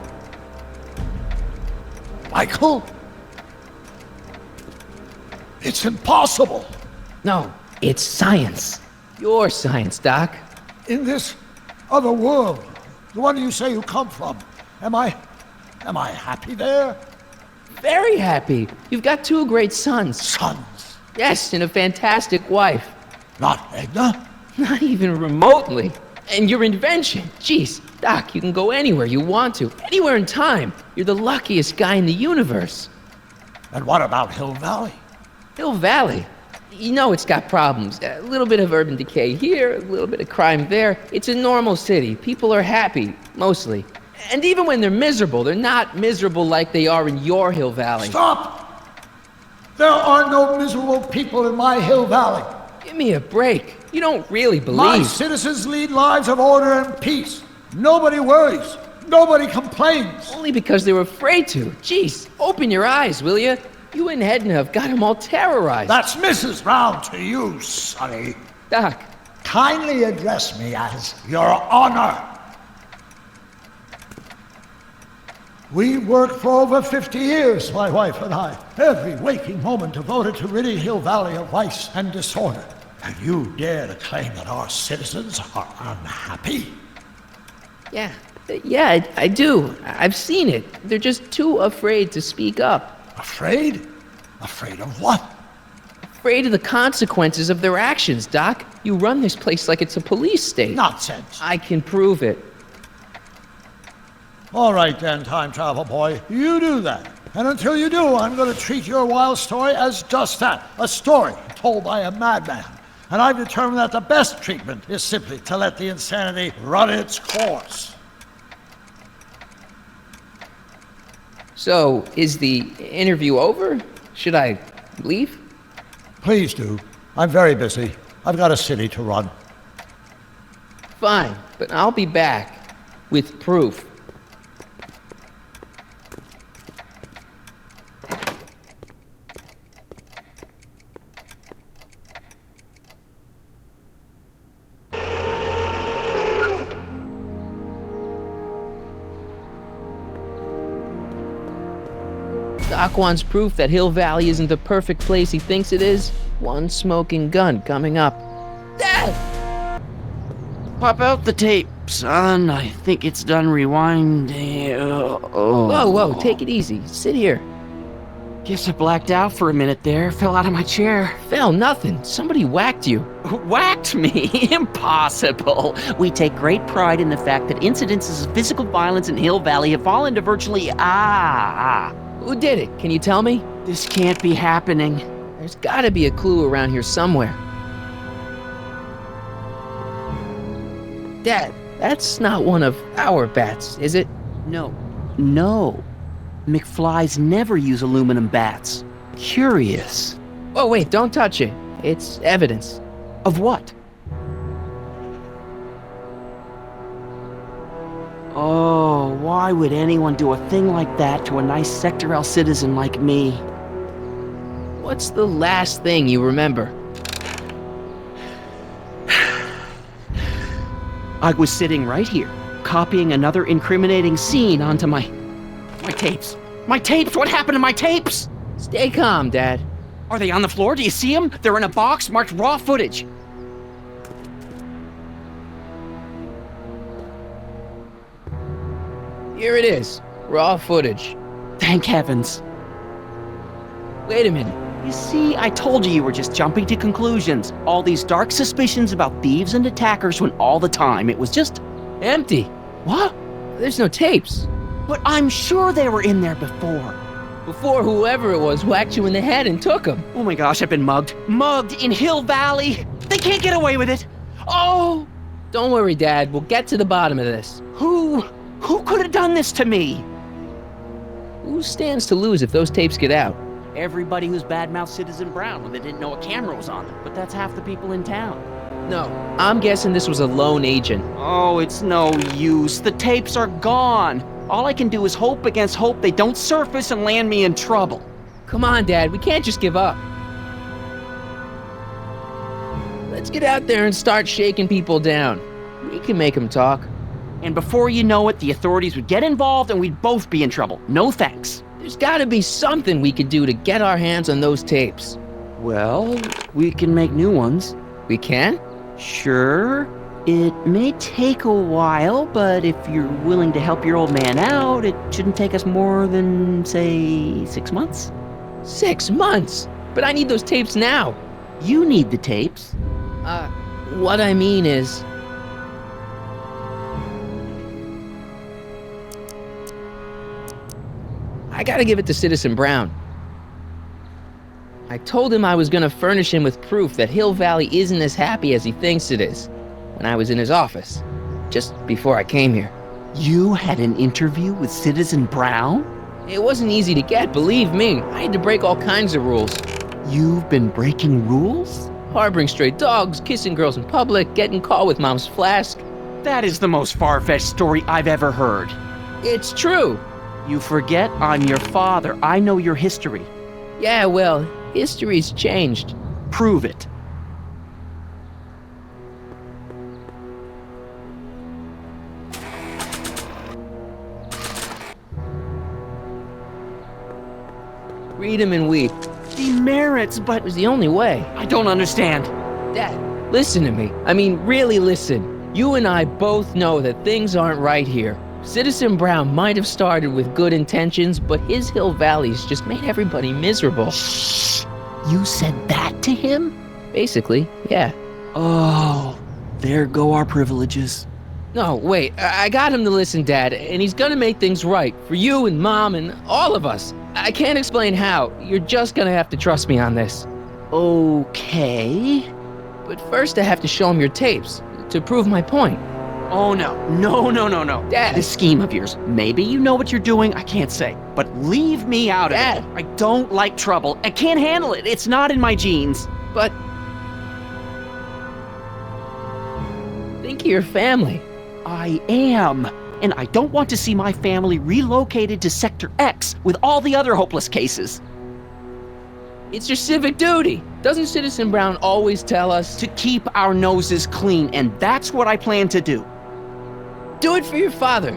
Michael? It's impossible. No, it's science. Your science, Doc. In this other world, the one you say you come from, am I happy there? Very happy. You've got 2 great sons. Sons? Yes, and a fantastic wife. Not Edna? Not even remotely. And your invention. Jeez, Doc, you can go anywhere you want to. Anywhere in time. You're the luckiest guy in the universe. And what about Hill Valley? Hill Valley? You know it's got problems. A little bit of urban decay here, a little bit of crime there. It's a normal city. People are happy, mostly. And even when they're miserable, they're not miserable like they are in your Hill Valley. Stop! There are no miserable people in my Hill Valley. Give me a break. You don't really believe. My citizens lead lives of order and peace. Nobody worries. Nobody complains. Only because they were afraid to. Jeez, open your eyes, will you? You and Edna have got them all terrorized. That's Mrs. Brown to you, Sonny. Doc. Kindly address me as Your Honor. We worked for over 50 years, my wife and I. Every waking moment devoted to ridding Hill Valley of vice and disorder. And you dare to claim that our citizens are unhappy? Yeah, I do. I've seen it. They're just too afraid to speak up. Afraid? Afraid of what? Afraid of the consequences of their actions, Doc. You run this place like it's a police state. Nonsense. I can prove it. All right then, time travel boy. You do that. And until you do, I'm going to treat your wild story as just that. A story told by a madman. And I've determined that the best treatment is simply to let the insanity run its course. So, is the interview over? Should I leave? Please do. I'm very busy. I've got a city to run. Fine, but I'll be back with proof. Doc wants proof that Hill Valley isn't the perfect place he thinks it is. One smoking gun coming up. Dad! Pop out the tape, son. I think it's done rewinding. Whoa, take it easy. Sit here. Guess I blacked out for a minute there. Fell out of my chair. Fell nothing. Somebody whacked you. Whacked me? Impossible. We take great pride in the fact that incidences of physical violence in Hill Valley have fallen to virtually Who did it? Can you tell me? This can't be happening. There's gotta be a clue around here somewhere. Dad, that's not one of our bats, is it? No. McFlys never use aluminum bats. Curious. Oh, wait, don't touch it. It's evidence. Of what? Oh, why would anyone do a thing like that to a nice Sector L citizen like me? What's the last thing you remember? I was sitting right here, copying another incriminating scene onto my tapes. My tapes! What happened to my tapes? Stay calm, Dad. Are they on the floor? Do you see them? They're in a box marked raw footage. Here it is. Raw footage. Thank heavens. Wait a minute. You see, I told you were just jumping to conclusions. All these dark suspicions about thieves and attackers when all the time it was just empty. What? There's no tapes. But I'm sure they were in there before. Before whoever it was whacked you in the head and took them. Oh my gosh, I've been mugged. Mugged in Hill Valley. They can't get away with it. Oh! Don't worry, Dad. We'll get to the bottom of this. Who could have done this to me? Who stands to lose if those tapes get out? Everybody who's badmouthed Citizen Brown when they didn't know a camera was on them. But that's half the people in town. No, I'm guessing this was a lone agent. Oh, it's no use. The tapes are gone. All I can do is hope against hope they don't surface and land me in trouble. Come on, Dad. We can't just give up. Let's get out there and start shaking people down. We can make them talk. And before you know it, the authorities would get involved and we'd both be in trouble. No thanks. There's gotta be something we could do to get our hands on those tapes. Well, we can make new ones. We can? Sure. It may take a while, but if you're willing to help your old man out, it shouldn't take us more than, say, 6 months. 6 months? But I need those tapes now. You need the tapes. What I mean is... I gotta give it to Citizen Brown. I told him I was gonna furnish him with proof that Hill Valley isn't as happy as he thinks it is when I was in his office, just before I came here. You had an interview with Citizen Brown? It wasn't easy to get, believe me. I had to break all kinds of rules. You've been breaking rules? Harboring stray dogs, kissing girls in public, getting caught with Mom's flask. That is the most far-fetched story I've ever heard. It's true. You forget I'm your father. I know your history. Yeah, well, history's changed. Prove it. Read him and weep. Demerits, but... It was the only way. I don't understand. Dad, listen to me. I mean, really listen. You and I both know that things aren't right here. Citizen Brown might have started with good intentions, but his Hill Valley's just made everybody miserable. Shh! You said that to him? Basically, yeah. Oh, there go our privileges. No, wait, I got him to listen, Dad, and he's gonna make things right for you and Mom and all of us. I can't explain how. You're just gonna have to trust me on this. Okay. But first I have to show him your tapes to prove my point. Oh, no. No. Dad. This scheme of yours, maybe you know what you're doing, I can't say. But leave me out of Dad. it. I don't like trouble. I can't handle it. It's not in my genes. But... think of your family. I am. And I don't want to see my family relocated to Sector X with all the other hopeless cases. It's your civic duty. Doesn't Citizen Brown always tell us to keep our noses clean? And that's what I plan to do. Do it for your father.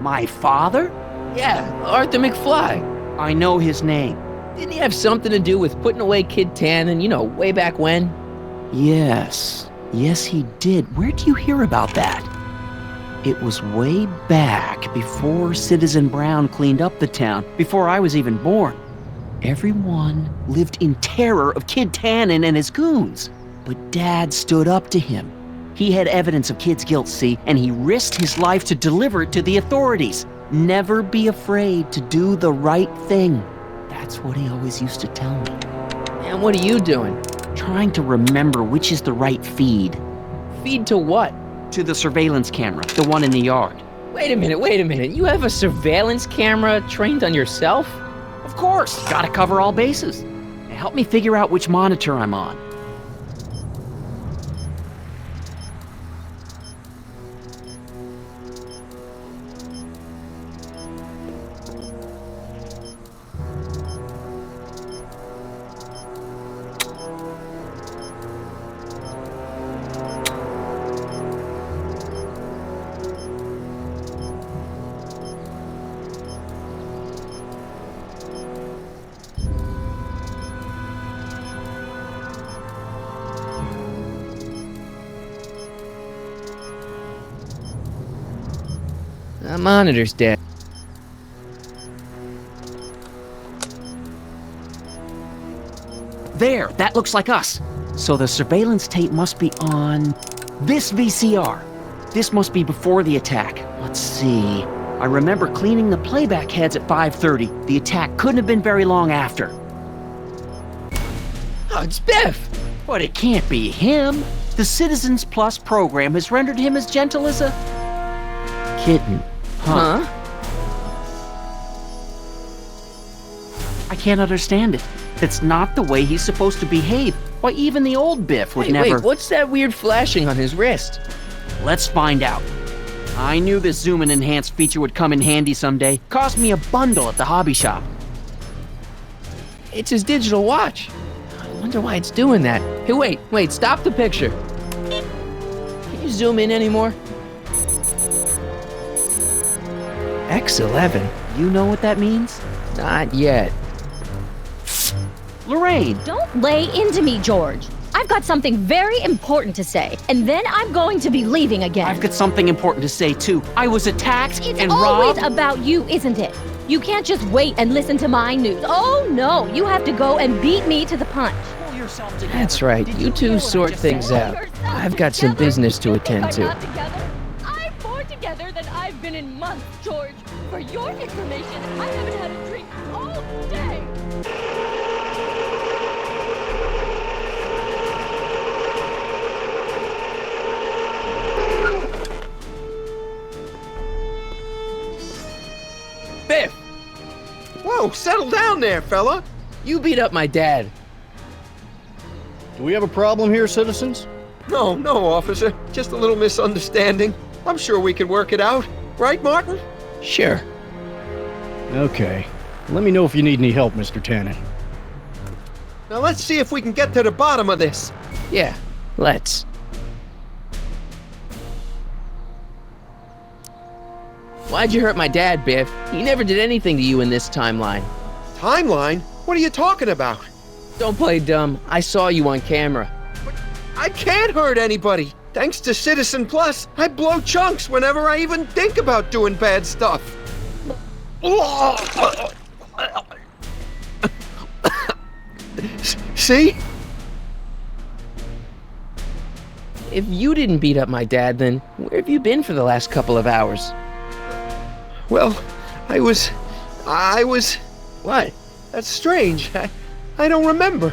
My father? Yeah, Arthur McFly. I know his name. Didn't he have something to do with putting away Kid Tannen, way back when? Yes, he did. Where do you hear about that? It was way back before Citizen Brown cleaned up the town, before I was even born. Everyone lived in terror of Kid Tannen and his goons. But Dad stood up to him. He had evidence of Kid's guilt, see, and he risked his life to deliver it to the authorities. Never be afraid to do the right thing. That's what he always used to tell me. And what are you doing? Trying to remember which is the right feed. Feed to what? To the surveillance camera, the one in the yard. Wait a minute. You have a surveillance camera trained on yourself? Of course, gotta cover all bases. Help me figure out which monitor I'm on. The monitor's dead. There, that looks like us. So the surveillance tape must be on this VCR. This must be before the attack. Let's see. I remember cleaning the playback heads at 5:30. The attack couldn't have been very long after. Oh, it's Biff! But it can't be him. The Citizens Plus program has rendered him as gentle as a kitten. Huh? I can't understand it. It's not the way he's supposed to behave. Why, even the old Biff would never... Wait, what's that weird flashing on his wrist? Let's find out. I knew this zoom and enhance feature would come in handy someday. Cost me a bundle at the hobby shop. It's his digital watch. I wonder why it's doing that. Hey, wait, stop the picture. Can you zoom in anymore? X11. You know what that means? Not yet. Lorraine! Don't lay into me, George. I've got something very important to say, and then I'm going to be leaving again. I've got something important to say, too. I was attacked and robbed. It's always about you, isn't it? You can't just wait and listen to my news. Oh, no. You have to go and beat me to the punch. Pull yourself together. That's right. You two sort things out. I've got some business to attend to. I'm more together than I've been in months, George. For your information, I haven't had a drink all day. Biff! Whoa, settle down there, fella! You beat up my dad. Do we have a problem here, citizens? No, officer. Just a little misunderstanding. I'm sure we can work it out. Right, Martin? Sure. Okay. Let me know if you need any help, Mr. Tannen. Now let's see if we can get to the bottom of this. Yeah, let's. Why'd you hurt my dad, Biff? He never did anything to you in this timeline. Timeline? What are you talking about? Don't play dumb. I saw you on camera. But I can't hurt anybody. Thanks to Citizen Plus, I blow chunks whenever I even think about doing bad stuff. See? If you didn't beat up my dad, then where have you been for the last couple of hours? Well, I was... What? That's strange. I don't remember.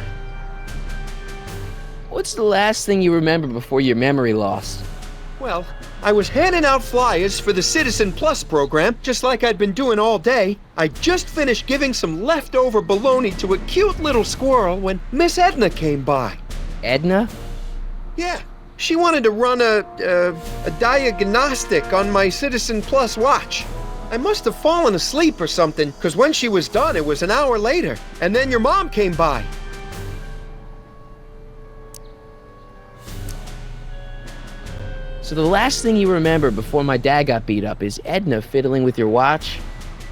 What's the last thing you remember before your memory lost? Well, I was handing out flyers for the Citizen Plus program, just like I'd been doing all day. I just finished giving some leftover bologna to a cute little squirrel when Miss Edna came by. Edna? Yeah. She wanted to run a diagnostic on my Citizen Plus watch. I must have fallen asleep or something, because when she was done, it was an hour later. And then your mom came by. So the last thing you remember before my dad got beat up is Edna fiddling with your watch?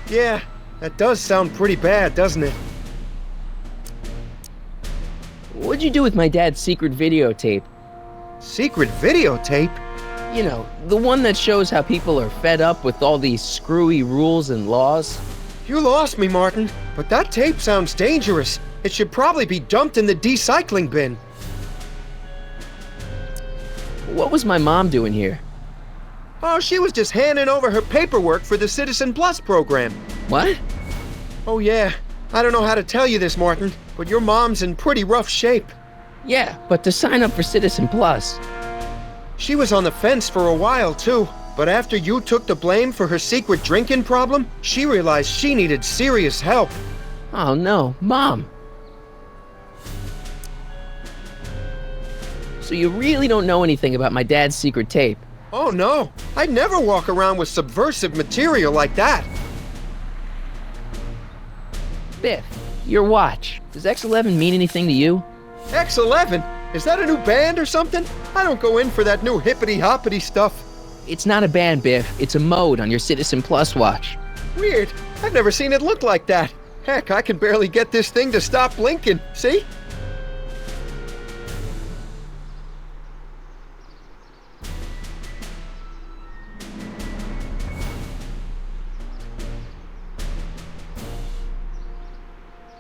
Yeah, that does sound pretty bad, doesn't it? What'd you do with my dad's secret videotape? Secret videotape? You know, the one that shows how people are fed up with all these screwy rules and laws. You lost me, Martin, but that tape sounds dangerous. It should probably be dumped in the recycling bin. What was my mom doing here? Oh, she was just handing over her paperwork for the Citizen Plus program. What? Oh yeah, I don't know how to tell you this, Martin, but your mom's in pretty rough shape. Yeah, but to sign up for Citizen Plus. She was on the fence for a while, too. But after you took the blame for her secret drinking problem, she realized she needed serious help. Oh no, Mom. So you really don't know anything about my dad's secret tape? Oh no, I'd never walk around with subversive material like that. Biff, your watch. Does X11 mean anything to you? X11? Is that a new band or something? I don't go in for that new hippity-hoppity stuff. It's not a band, Biff. It's a mode on your Citizen Plus watch. Weird. I've never seen it look like that. Heck, I can barely get this thing to stop blinking. See?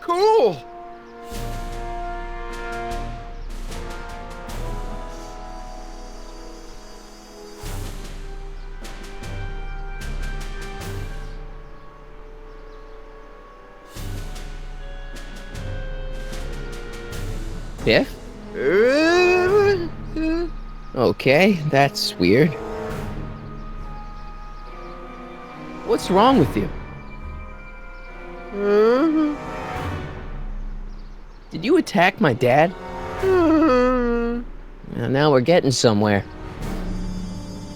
Cool! Biff? Okay, that's weird. What's wrong with you? Did you attack my dad? Now we're getting somewhere.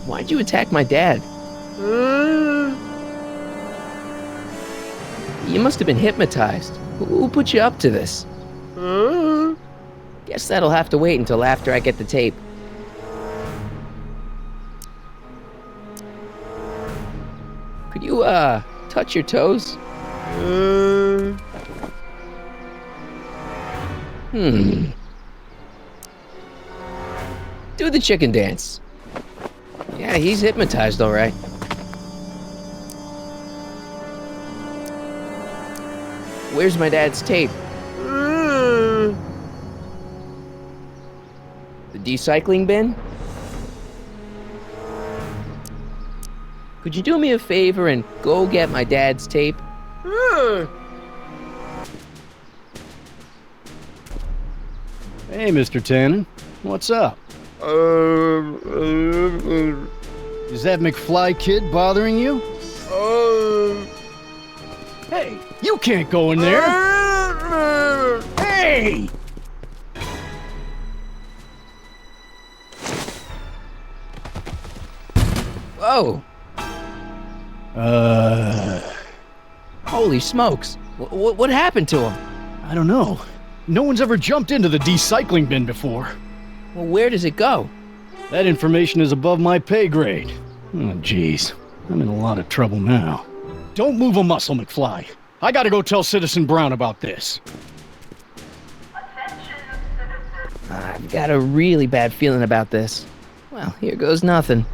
Why'd you attack my dad? You must have been hypnotized. Who put you up to this? Guess that'll have to wait until after I get the tape. Could you, touch your toes? Do the chicken dance. Yeah, he's hypnotized, all right. Where's my dad's tape? The recycling bin? Could you do me a favor and go get my dad's tape? Hey, Mr. Tannen. What's up? Is that McFly kid bothering you? Hey, you can't go in there! Hey! Whoa! Holy smokes! What happened to him? I don't know. No one's ever jumped into the recycling bin before. Well, where does it go? That information is above my pay grade. Oh, jeez. I'm in a lot of trouble now. Don't move a muscle, McFly. I gotta go tell Citizen Brown about this. I've got a really bad feeling about this. Well, here goes nothing.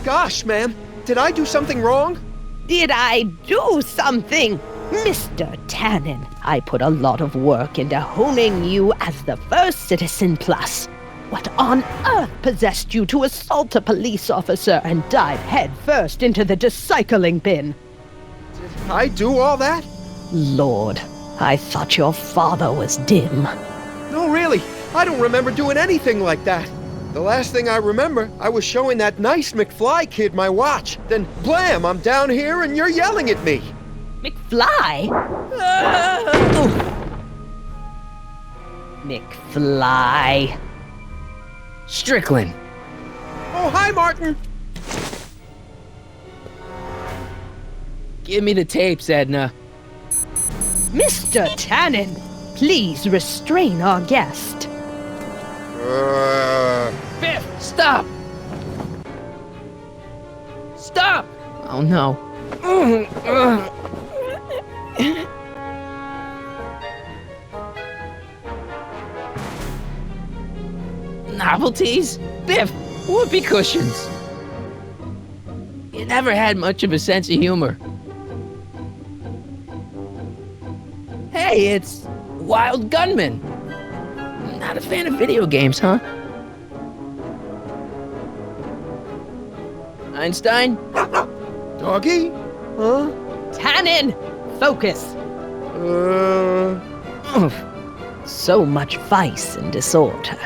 Gosh, ma'am, did I do something wrong? Did I do something? Mr. Tannen, I put a lot of work into honing you as the first Citizen Plus. What on earth possessed you to assault a police officer and dive headfirst into the recycling bin? Did I do all that? Lord, I thought your father was dim. No, really, I don't remember doing anything like that. The last thing I remember, I was showing that nice McFly kid my watch. Then, blam, I'm down here and you're yelling at me. McFly? McFly. Strickland. Oh, hi, Martin. Give me the tapes, Edna. Mr. Tannen, please restrain our guest. Biff, stop! Stop! Oh no. Novelties? Biff, whoopee cushions. You never had much of a sense of humor. Hey, it's Wild Gunman. Not a fan of video games, huh? Einstein? Doggy? Huh? Tannen! Focus! So much vice and disorder.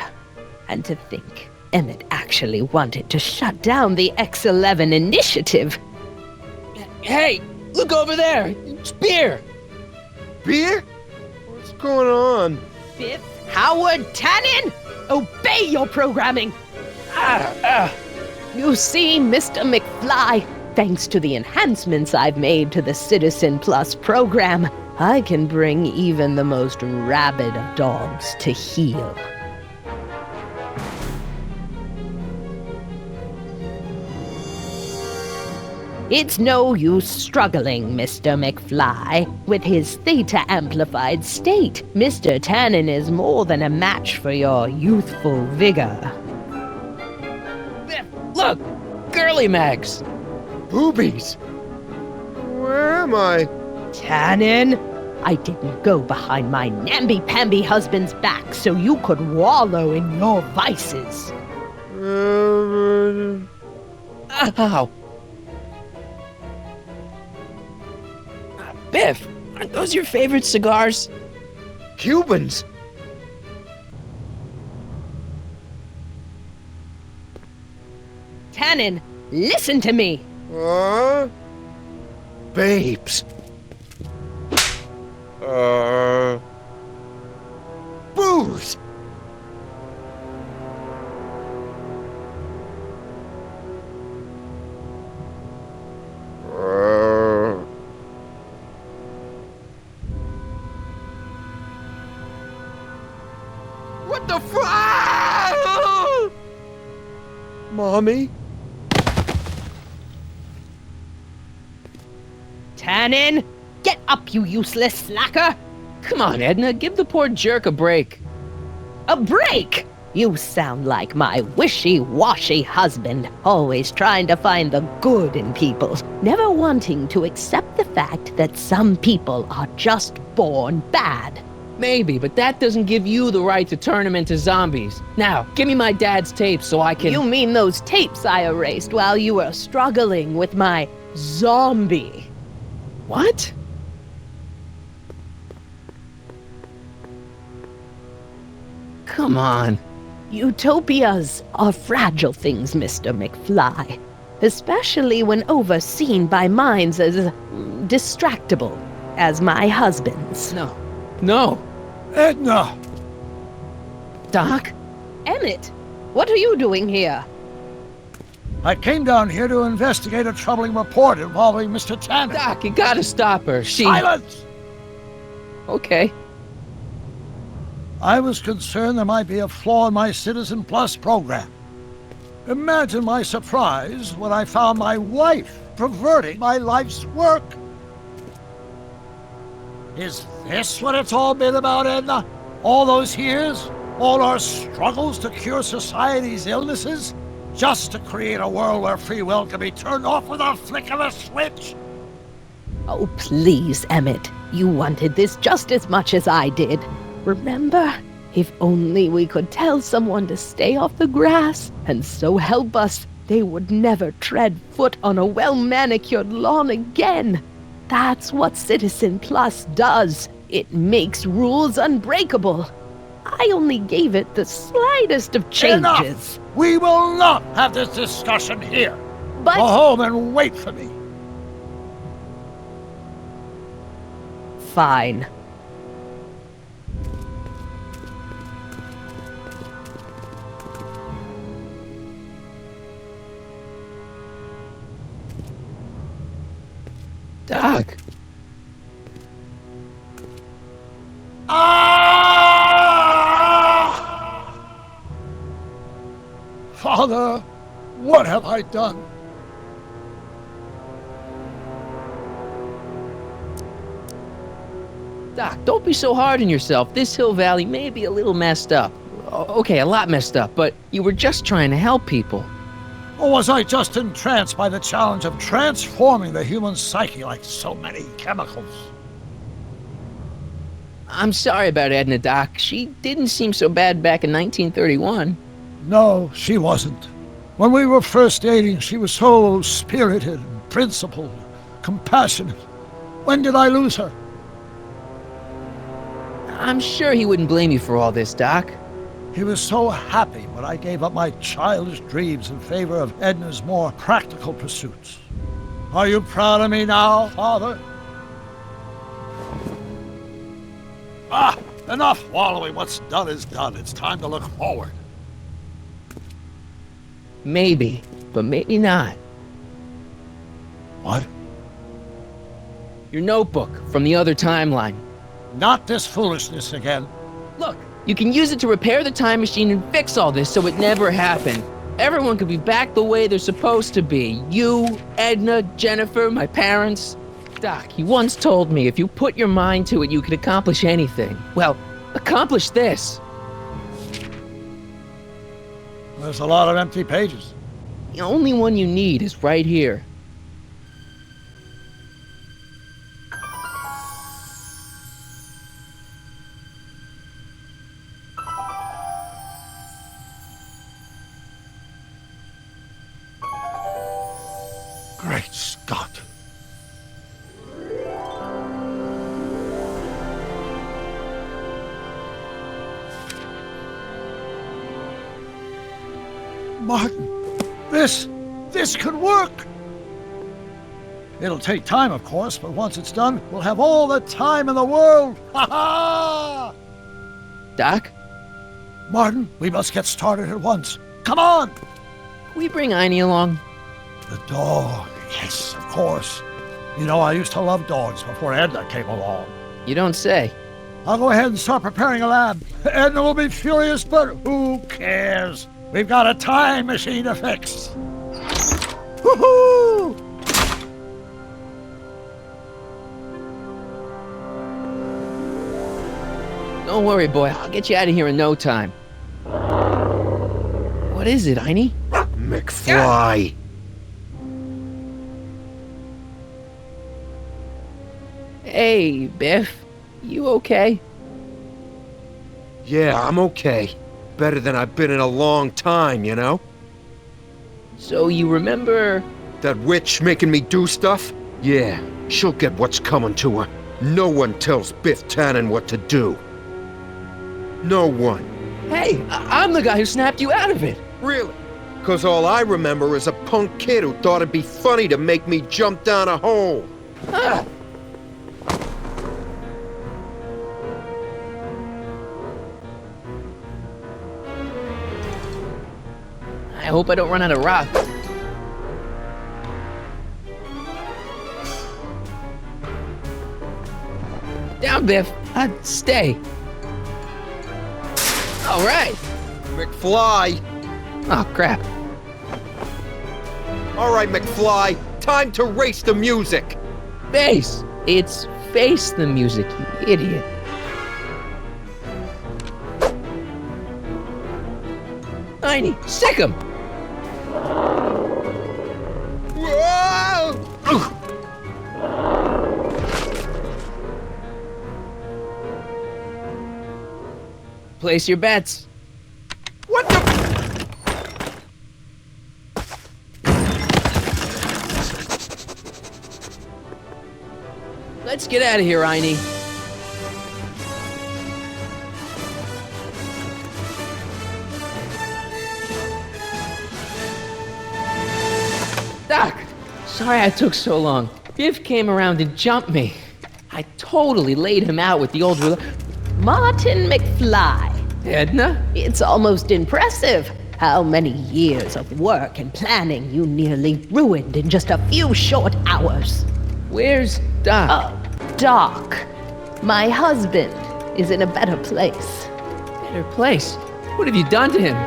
And to think, Emmett actually wanted to shut down the X11 initiative. Hey, look over there! It's beer! Beer? going on? Biff Howard Tannen, obey your programming. You see, Mr. McFly, thanks to the enhancements I've made to the Citizen Plus program, I can bring even the most rabid of dogs to heel. It's no use struggling, Mr. McFly. With his theta-amplified state, Mr. Tannen is more than a match for your youthful vigor. Look! Girly Mags! Boobies! Where am I? Tannen, I didn't go behind my namby-pamby husband's back so you could wallow in your vices. Ow! Biff, aren't those your favorite cigars? Cubans! Tannen, listen to me! Babes. Booze! What the fuck? Mommy? Tannen, get up, you useless slacker! Come on, Edna, give the poor jerk a break. A break? You sound like my wishy-washy husband, always trying to find the good in people, never wanting to accept the fact that some people are just born bad. Maybe, but that doesn't give you the right to turn them into zombies. Now, give me my dad's tapes so I can— You mean those tapes I erased while you were struggling with my zombie? What? Come on. Utopias are fragile things, Mr. McFly, especially when overseen by minds as distractible as my husband's. No. Edna! Doc? Emmett, what are you doing here? I came down here to investigate a troubling report involving Mr. Tannen. Doc, you gotta stop her. Silence! Okay. I was concerned there might be a flaw in my Citizen Plus program. Imagine my surprise when I found my wife perverting my life's work. Is this what it's all been about, Edna? All those years? All our struggles to cure society's illnesses? Just to create a world where free will can be turned off with a flick of a switch? Oh, please, Emmett. You wanted this just as much as I did. Remember? If only we could tell someone to stay off the grass, and so help us, they would never tread foot on a well-manicured lawn again. That's what Citizen Plus does. It makes rules unbreakable. I only gave it the slightest of changes. Enough! We will not have this discussion here. But— Go home and wait for me. Fine. Doc. Father, what have I done? Doc, don't be so hard on yourself. This Hill Valley may be a little messed up. Okay, a lot messed up, but you were just trying to help people. Or was I just entranced by the challenge of transforming the human psyche like so many chemicals? I'm sorry about Edna, Doc. She didn't seem so bad back in 1931. No, she wasn't. When we were first dating, she was so spirited and principled, compassionate. When did I lose her? I'm sure he wouldn't blame you for all this, Doc. He was so happy when I gave up my childish dreams in favor of Edna's more practical pursuits. Are you proud of me now, Father? Ah! Enough wallowing. What's done is done. It's time to look forward. Maybe, but maybe not. What? Your notebook from the other timeline. Not this foolishness again. Look, you can use it to repair the time machine and fix all this so it never happened. Everyone could be back the way they're supposed to be. You, Edna, Jennifer, my parents. Doc, he once told me if you put your mind to it, you could accomplish anything. Well, accomplish this. There's a lot of empty pages. The only one you need is right here. Great Scott. Martin, this could work. It'll take time, of course, but once it's done, we'll have all the time in the world. Ha ha! Doc? Martin, we must get started at once. Come on! Can we bring Einie along? The dog, yes, of course. You know, I used to love dogs before Edna came along. You don't say. I'll go ahead and start preparing a lab. Edna will be furious, but who cares? We've got a time machine to fix. Woohoo! Don't worry, boy. I'll get you out of here in no time. What is it, Einie? McFly! Hey, Biff. You okay? Yeah, I'm okay. Better than I've been in a long time, you know? So you remember... That witch making me do stuff? Yeah, she'll get what's coming to her. No one tells Biff Tannen what to do. No one. Hey, I'm the guy who snapped you out of it. Really? Because all I remember is a punk kid who thought it'd be funny to make me jump down a hole. Ah. I hope I don't run out of rock. Down, Biff. Stay. All right. McFly! Oh, crap. All right, McFly. Time to race the music. Face. It's face the music, you idiot. Einie, sick him! Place your bets. What the? Let's get out of here, Einie. Doc! Sorry I took so long. Biff came around and jumped me. I totally laid him out with the old... Martin McFly. Edna? It's almost impressive how many years of work and planning you nearly ruined in just a few short hours. Where's Doc? Doc. My husband is in a better place. Better place? What have you done to him?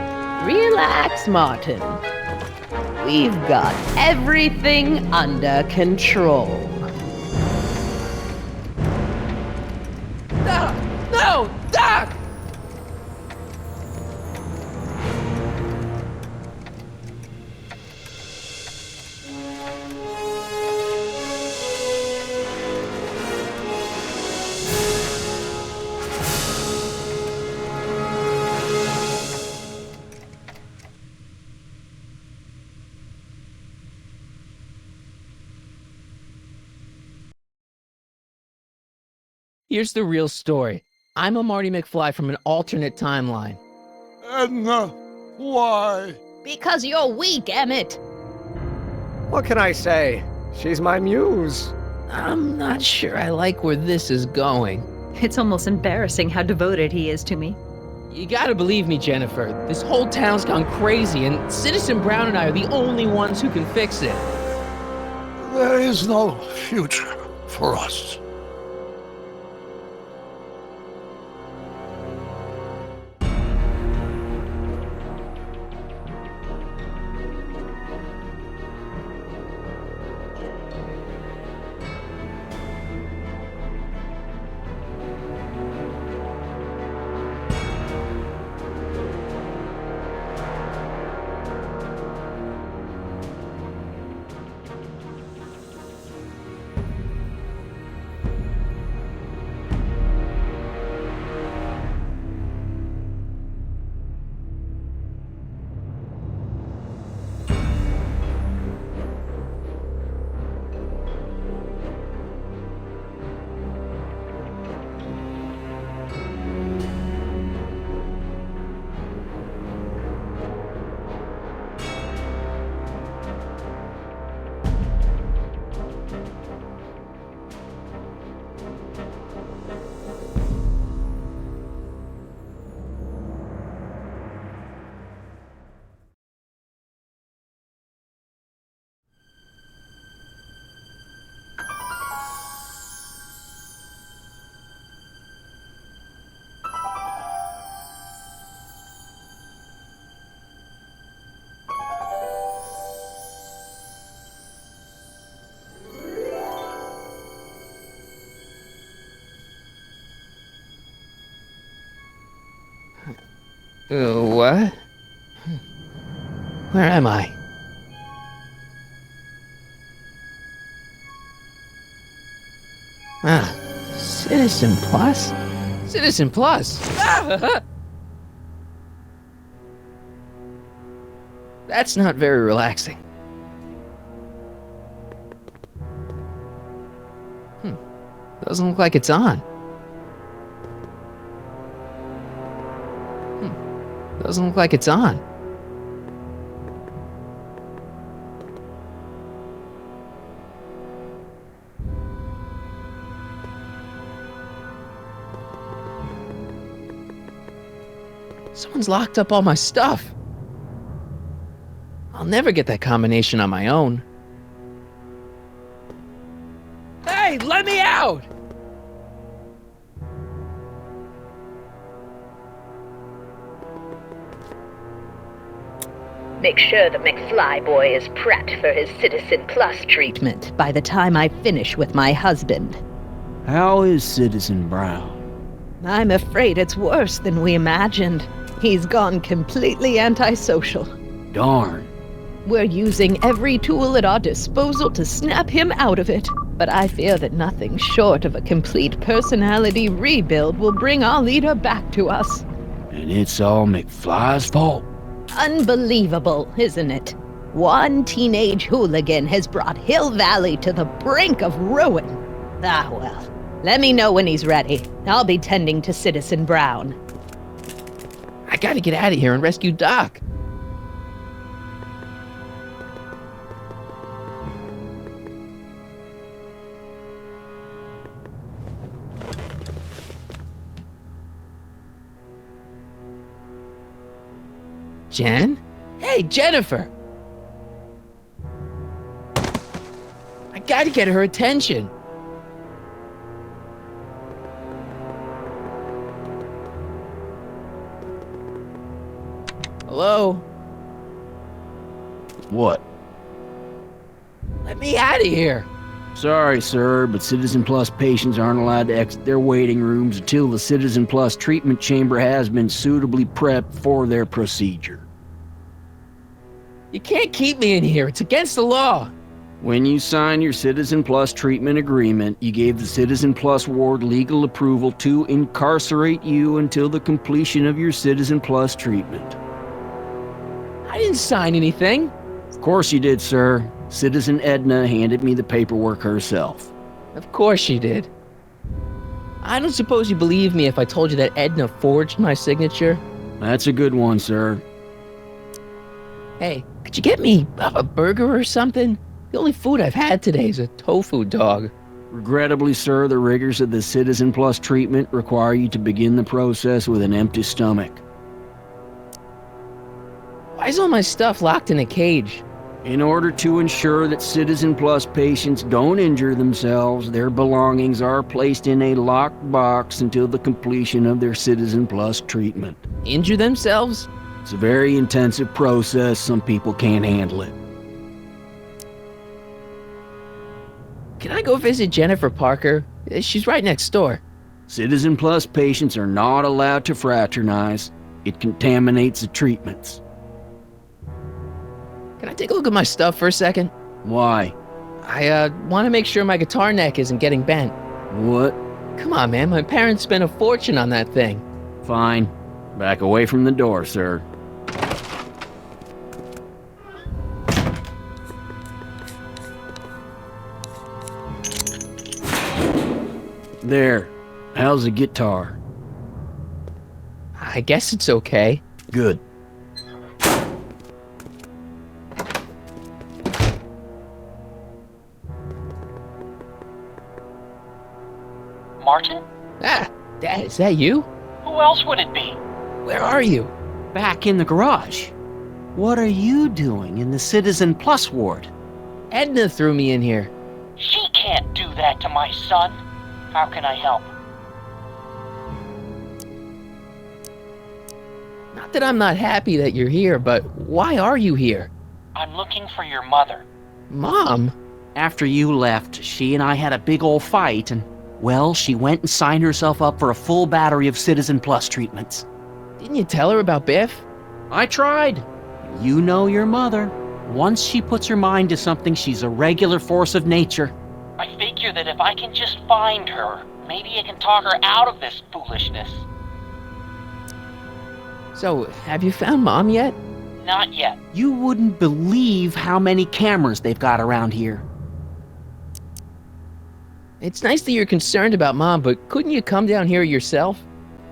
Relax, Martin. We've got everything under control. No! No! Doc! Here's the real story. I'm a Marty McFly from an alternate timeline. Edna, why? Because you're weak, Emmett. What can I say? She's my muse. I'm not sure I like where this is going. It's almost embarrassing how devoted he is to me. You gotta believe me, Jennifer. This whole town's gone crazy, and Citizen Brown and I are the only ones who can fix it. There is no future for us. What? Where am I? Ah, Citizen Plus? Citizen Plus! That's not very relaxing. Doesn't look like it's on. Doesn't look like it's on. Someone's locked up all my stuff. I'll never get that combination on my own. Hey, let me out! Make sure the McFlyboy is prepped for his Citizen Plus treatment by the time I finish with my husband. How is Citizen Brown? I'm afraid it's worse than we imagined. He's gone completely antisocial. Darn. We're using every tool at our disposal to snap him out of it. But I fear that nothing short of a complete personality rebuild will bring our leader back to us. And it's all McFly's fault? Unbelievable, isn't it? One teenage hooligan has brought Hill Valley to the brink of ruin. Ah, well. Let me know when he's ready. I'll be tending to Citizen Brown. I gotta get out of here and rescue Doc. Jen? Hey, Jennifer! I gotta get her attention. Hello? What? Let me out of here. Sorry, sir, but Citizen Plus patients aren't allowed to exit their waiting rooms until the Citizen Plus treatment chamber has been suitably prepped for their procedure. You can't keep me in here. It's against the law. When you signed your Citizen Plus treatment agreement, you gave the Citizen Plus ward legal approval to incarcerate you until the completion of your Citizen Plus treatment. I didn't sign anything. Of course you did, sir. Citizen Edna handed me the paperwork herself. Of course she did. I don't suppose you believe me if I told you that Edna forged my signature? That's a good one, sir. Hey, could you get me a burger or something? The only food I've had today is a tofu dog. Regrettably, sir, the rigors of the Citizen Plus treatment require you to begin the process with an empty stomach. Why is all my stuff locked in a cage? In order to ensure that Citizen Plus patients don't injure themselves, their belongings are placed in a locked box until the completion of their Citizen Plus treatment. Injure themselves? It's a very intensive process. Some people can't handle it. Can I go visit Jennifer Parker? She's right next door. Citizen Plus patients are not allowed to fraternize. It contaminates the treatments. Can I take a look at my stuff for a second? Why? I want to make sure my guitar neck isn't getting bent. What? Come on, man. My parents spent a fortune on that thing. Fine. Back away from the door, sir. There. How's the guitar? I guess it's okay. Good. Martin? Ah, Dad, is that you? Who else would it be? Where are you? Back in the garage. What are you doing in the Citizen Plus ward? Edna threw me in here. She can't do that to my son. How can I help? Not that I'm not happy that you're here, but why are you here? I'm looking for your mother. Mom? After you left, she and I had a big old fight, and, well, she went and signed herself up for a full battery of Citizen Plus treatments. Didn't you tell her about Biff? I tried. You know your mother. Once she puts her mind to something, she's a regular force of nature. I figure that if I can just find her, maybe I can talk her out of this foolishness. So, have you found Mom yet? Not yet. You wouldn't believe how many cameras they've got around here. It's nice that you're concerned about Mom, but couldn't you come down here yourself?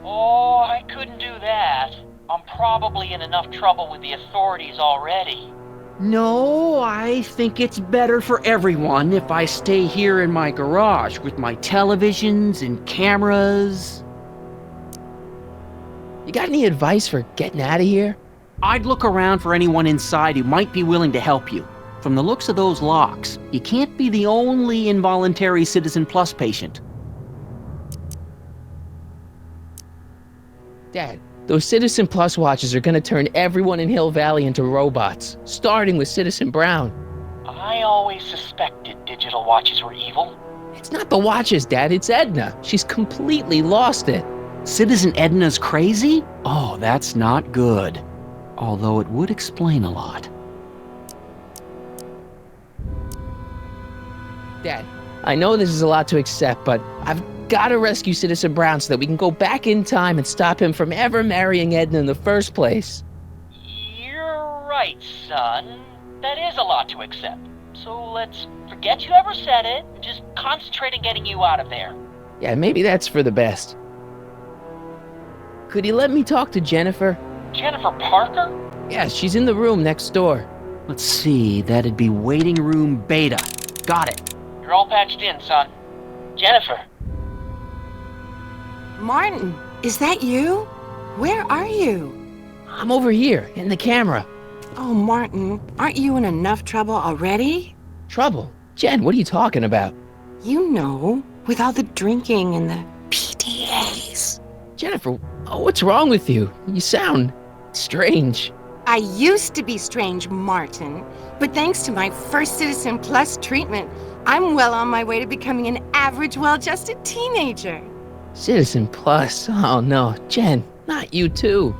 Oh, I couldn't do that. I'm probably in enough trouble with the authorities already. No, I think it's better for everyone if I stay here in my garage with my televisions and cameras. You got any advice for getting out of here? I'd look around for anyone inside who might be willing to help you. From the looks of those locks, you can't be the only involuntary Citizen Plus patient. Dad, those Citizen Plus watches are gonna turn everyone in Hill Valley into robots, starting with Citizen Brown. I always suspected digital watches were evil. It's not the watches, Dad, it's Edna. She's completely lost it. Citizen Edna's crazy? Oh, that's not good. Although it would explain a lot. Dad, I know this is a lot to accept, but I've gotta rescue Citizen Brown so that we can go back in time and stop him from ever marrying Edna in the first place. You're right, son. That is a lot to accept. So let's forget you ever said it and just concentrate on getting you out of there. Yeah, maybe that's for the best. Could you let me talk to Jennifer? Jennifer Parker? Yeah, she's in the room next door. Let's see, that'd be waiting room beta. Got it. You're all patched in, son. Jennifer. Martin, is that you? Where are you? I'm over here, in the camera. Oh, Martin, aren't you in enough trouble already? Trouble? Jen, what are you talking about? You know, with all the drinking and the PDAs. Jennifer, what's wrong with you? You sound strange. I used to be strange, Martin, but thanks to my first Citizen Plus treatment, I'm well on my way to becoming an average, well-adjusted teenager. Citizen Plus? Oh no, Jen, not you too.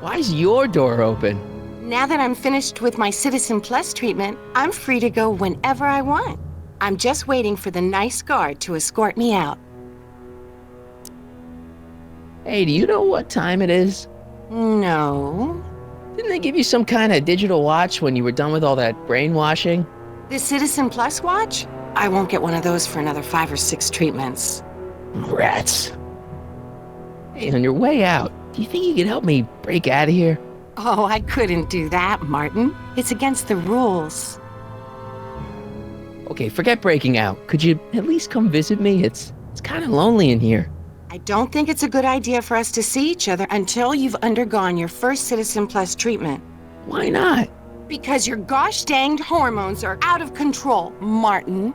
Why's your door open? Now that I'm finished with my Citizen Plus treatment, I'm free to go whenever I want. I'm just waiting for the nice guard to escort me out. Hey, do you know what time it is? No. Didn't they give you some kind of digital watch when you were done with all that brainwashing? The Citizen Plus watch? I won't get one of those for another 5 or 6 treatments. Rats. Hey, on your way out, do you think you could help me break out of here? Oh, I couldn't do that, Martin. It's against the rules. Okay, forget breaking out. Could you at least come visit me? It's kind of lonely in here. I don't think it's a good idea for us to see each other until you've undergone your first Citizen Plus treatment. Why not? Because your gosh danged hormones are out of control, Martin.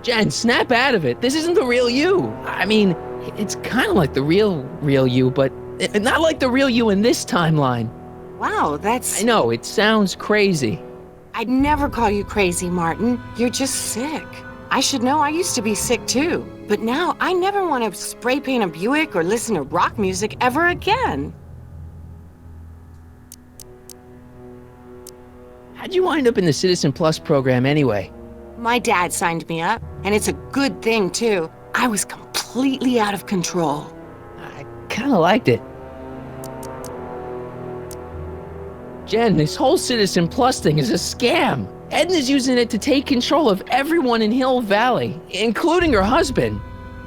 Jen, snap out of it. This isn't the real you. I mean, it's kind of like the real you, but not like the real you in this timeline. Wow, that's... I know, it sounds crazy. I'd never call you crazy, Martin. You're just sick. I should know, I used to be sick too. But now I never want to spray paint a Buick or listen to rock music ever again. How'd you wind up in the Citizen Plus program anyway? My dad signed me up, and it's a good thing too. I was completely out of control. I kinda liked it. Jen, this whole Citizen Plus thing is a scam. Edna's using it to take control of everyone in Hill Valley, including her husband.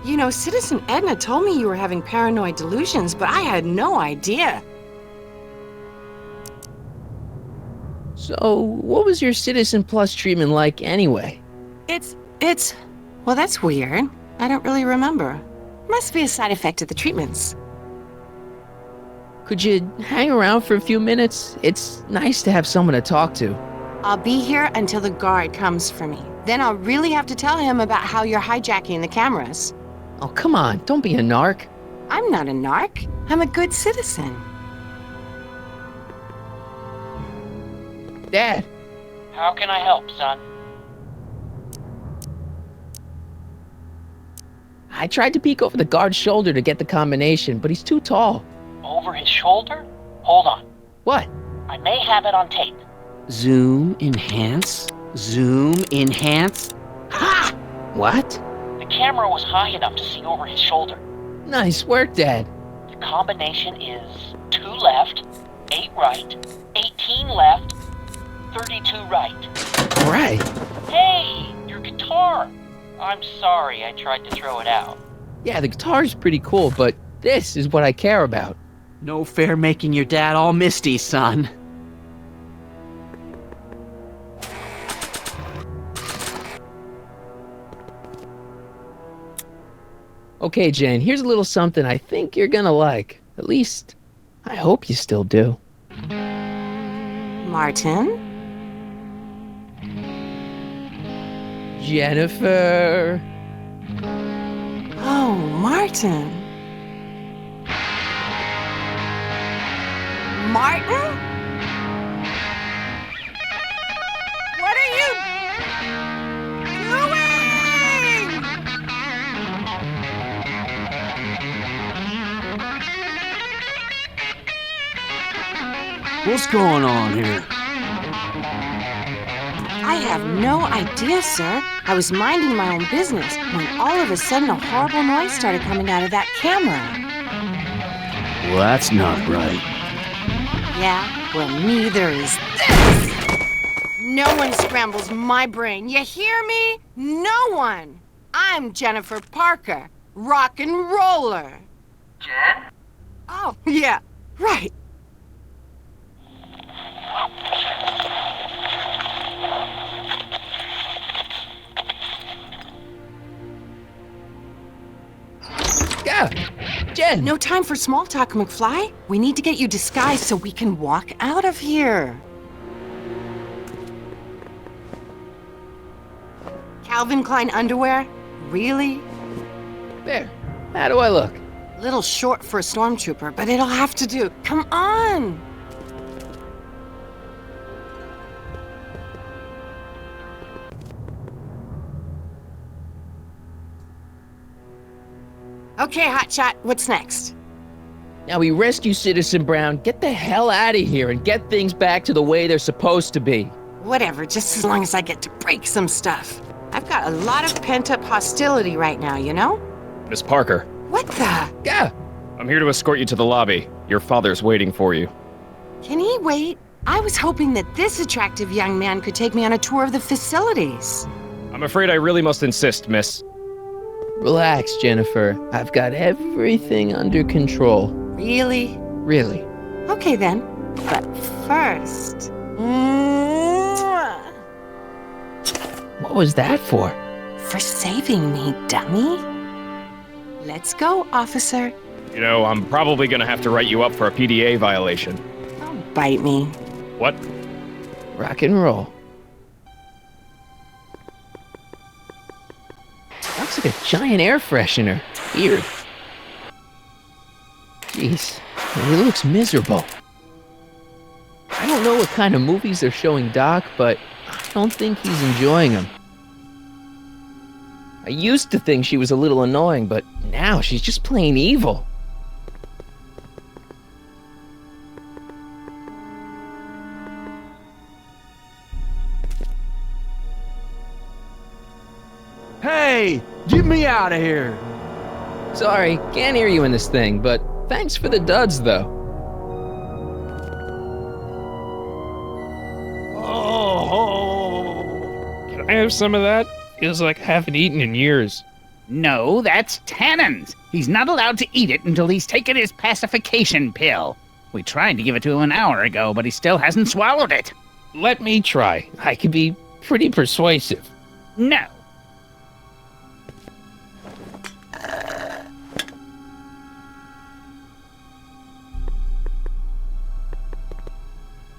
You know, Citizen Edna told me you were having paranoid delusions, but I had no idea. So, what was your Citizen Plus treatment like anyway? Well, that's weird. I don't really remember. Must be a side effect of the treatments. Could you hang around for a few minutes? It's nice to have someone to talk to. I'll be here until the guard comes for me. Then I'll really have to tell him about how you're hijacking the cameras. Oh, come on, don't be a narc. I'm not a narc. I'm a good citizen. Dad. How can I help, son? I tried to peek over the guard's shoulder to get the combination, but he's too tall. Over his shoulder? Hold on. What? I may have it on tape. Zoom, enhance, zoom, enhance. Ha! What? The camera was high enough to see over his shoulder. Nice work, Dad. The combination is 2 left, 8 right, 18 left, 32 right. All right. Hey, your guitar! I'm sorry I tried to throw it out. Yeah, the guitar's pretty cool, but this is what I care about. No fair making your dad all misty, son. Okay, Jane, here's a little something I think you're gonna like. At least, I hope you still do. Martin? Jennifer. Oh, Martin. Martin? What are you doing? What's going on here? I have no idea, sir. I was minding my own business when all of a sudden a horrible noise started coming out of that camera. Well, that's not right. Yeah, well, neither is this. No one scrambles my brain. You hear me? No one. I'm Jennifer Parker, rock and roller. Jen? Oh, yeah, right. Yeah, Jen. No time for small talk, McFly. We need to get you disguised so we can walk out of here. Calvin Klein underwear? Really? There. How do I look? Little short for a stormtrooper, but it'll have to do. Come on! Okay, Hotshot, what's next? Now we rescue Citizen Brown, get the hell out of here, and get things back to the way they're supposed to be. Whatever, just as long as I get to break some stuff. I've got a lot of pent-up hostility right now, you know? Miss Parker. What the? Yeah. I'm here to escort you to the lobby. Your father's waiting for you. Can he wait? I was hoping that this attractive young man could take me on a tour of the facilities. I'm afraid I really must insist, miss. Relax, Jennifer. I've got everything under control. Really? Really. Okay then. But first... What was that for? For saving me, dummy. Let's go, officer. You know, I'm probably gonna have to write you up for a PDA violation. Bite me. What? Rock and roll. Looks like a giant air freshener. Weird. Jeez, he looks miserable. I don't know what kind of movies they're showing Doc, but I don't think he's enjoying them. I used to think she was a little annoying, but now she's just plain evil. Hey, get me out of here! Sorry, can't hear you in this thing, but thanks for the duds, though. Can I have some of that? Feels like I haven't eaten in years. No, that's Tannen's. He's not allowed to eat it until he's taken his pacification pill. We tried to give it to him an hour ago, but he still hasn't swallowed it. Let me try. I can be pretty persuasive. No.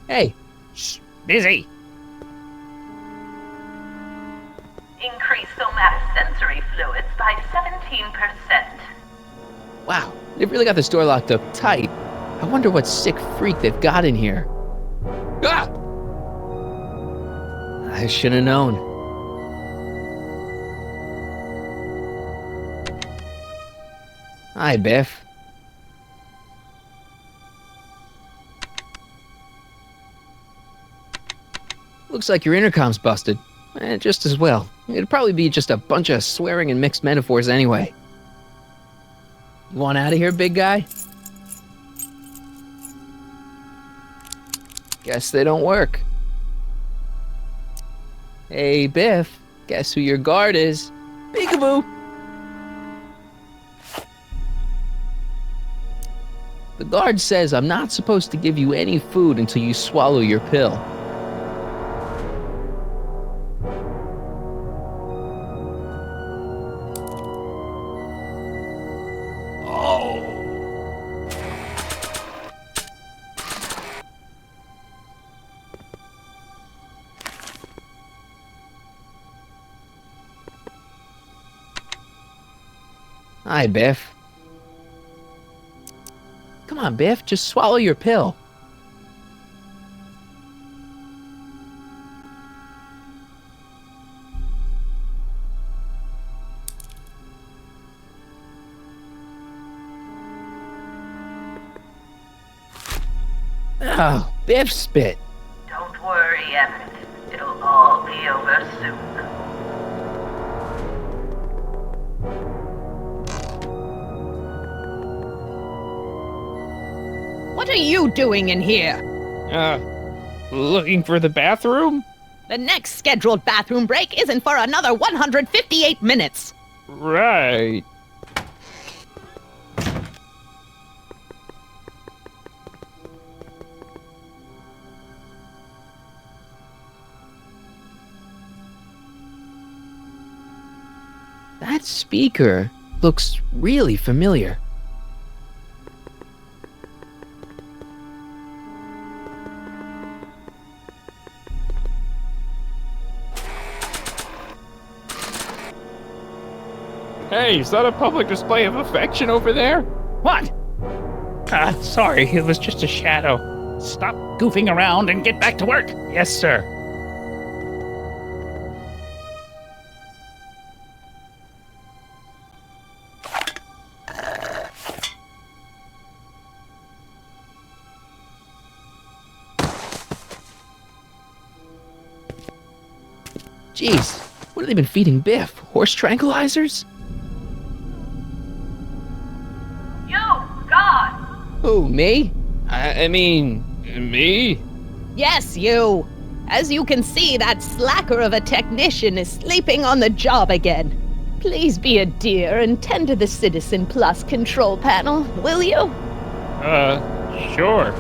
Hey. Shh, busy. Increase somatosensory fluids by 17%. Wow, they've really got the store locked up tight. I wonder what sick freak they've got in here. Ah! I should have known. Hi, Biff. Looks like your intercom's busted. Just as well. It'd probably be just a bunch of swearing and mixed metaphors anyway. You want out of here, big guy? Guess they don't work. Hey, Biff. Guess who your guard is? Peekaboo! The guard says I'm not supposed to give you any food until you swallow your pill. Hi, Biff. Come on, Biff, just swallow your pill. Oh, Biff spit. Don't worry, Emmett. It'll all be over soon. What are you doing in here? Looking for the bathroom? The next scheduled bathroom break isn't for another 158 minutes. Right. That speaker looks really familiar. Hey, is that a public display of affection over there? What? Sorry, it was just a shadow. Stop goofing around and get back to work. Yes, sir. Jeez, what have they been feeding Biff? Horse tranquilizers? You, God! Who, me? I mean, me? Yes, you. As you can see, that slacker of a technician is sleeping on the job again. Please be a dear and tend to the Citizen Plus control panel, will you? Sure.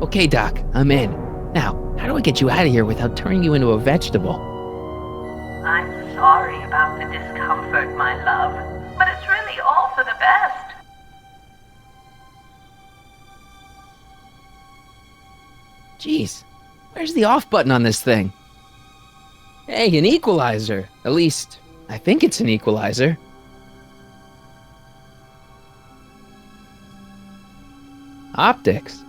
Okay, Doc, I'm in. Now, how do I get you out of here without turning you into a vegetable? I'm the discomfort, my love. But it's really all for the best. Jeez, where's the off button on this thing? Hey, an equalizer. At least, I think it's an equalizer. Optics.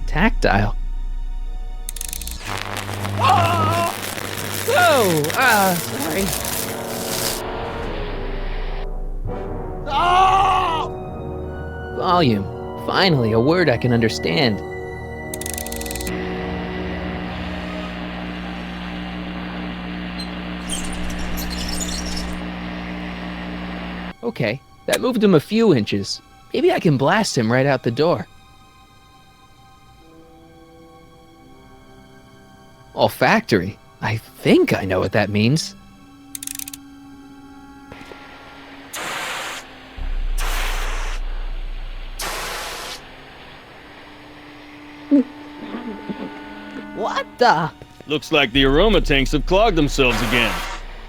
Tactile. Oh, sorry. Volume. Finally, a word I can understand. Okay, that moved him a few inches. Maybe I can blast him right out the door. Olfactory. I think I know what that means. What the? Looks like the aroma tanks have clogged themselves again.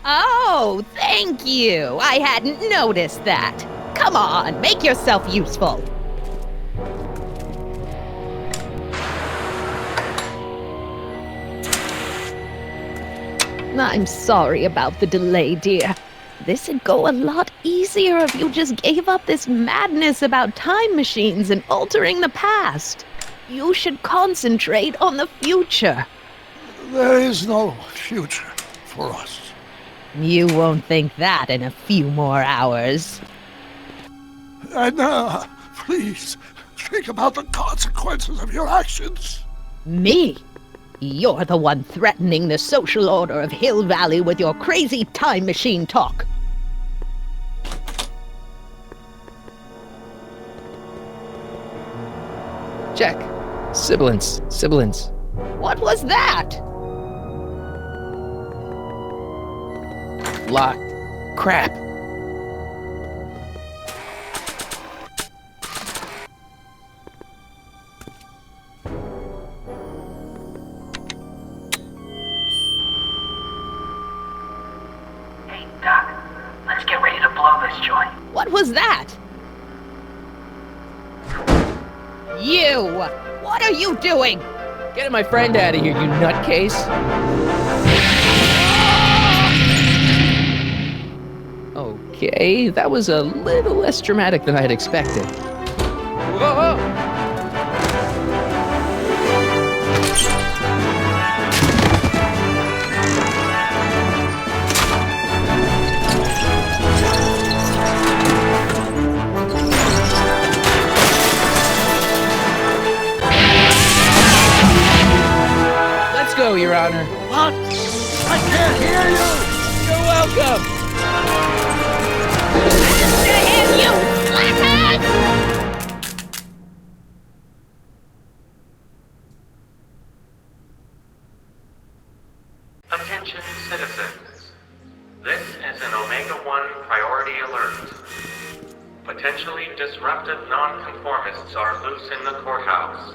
Oh, thank you. I hadn't noticed that. Come on, make yourself useful. I'm sorry about the delay, dear. This'd go a lot easier if you just gave up this madness about time machines and altering the past. You should concentrate on the future. There is no future for us. You won't think that in a few more hours. Edna, please, think about the consequences of your actions. Me? You're the one threatening the social order of Hill Valley with your crazy time machine talk. Check. Sibilance. Sibilance. What was that? Locked. Crap. Hey, Doc, let's get ready to blow this joint. What was that? You! What are you doing? Get my friend out of here, you nutcase. Okay, that was a little less dramatic than I had expected. Whoa! Let's go, Your Honor. What? I can't hear you! You're welcome! Attention citizens. This is an Omega-1 priority alert. Potentially disruptive nonconformists are loose in the courthouse.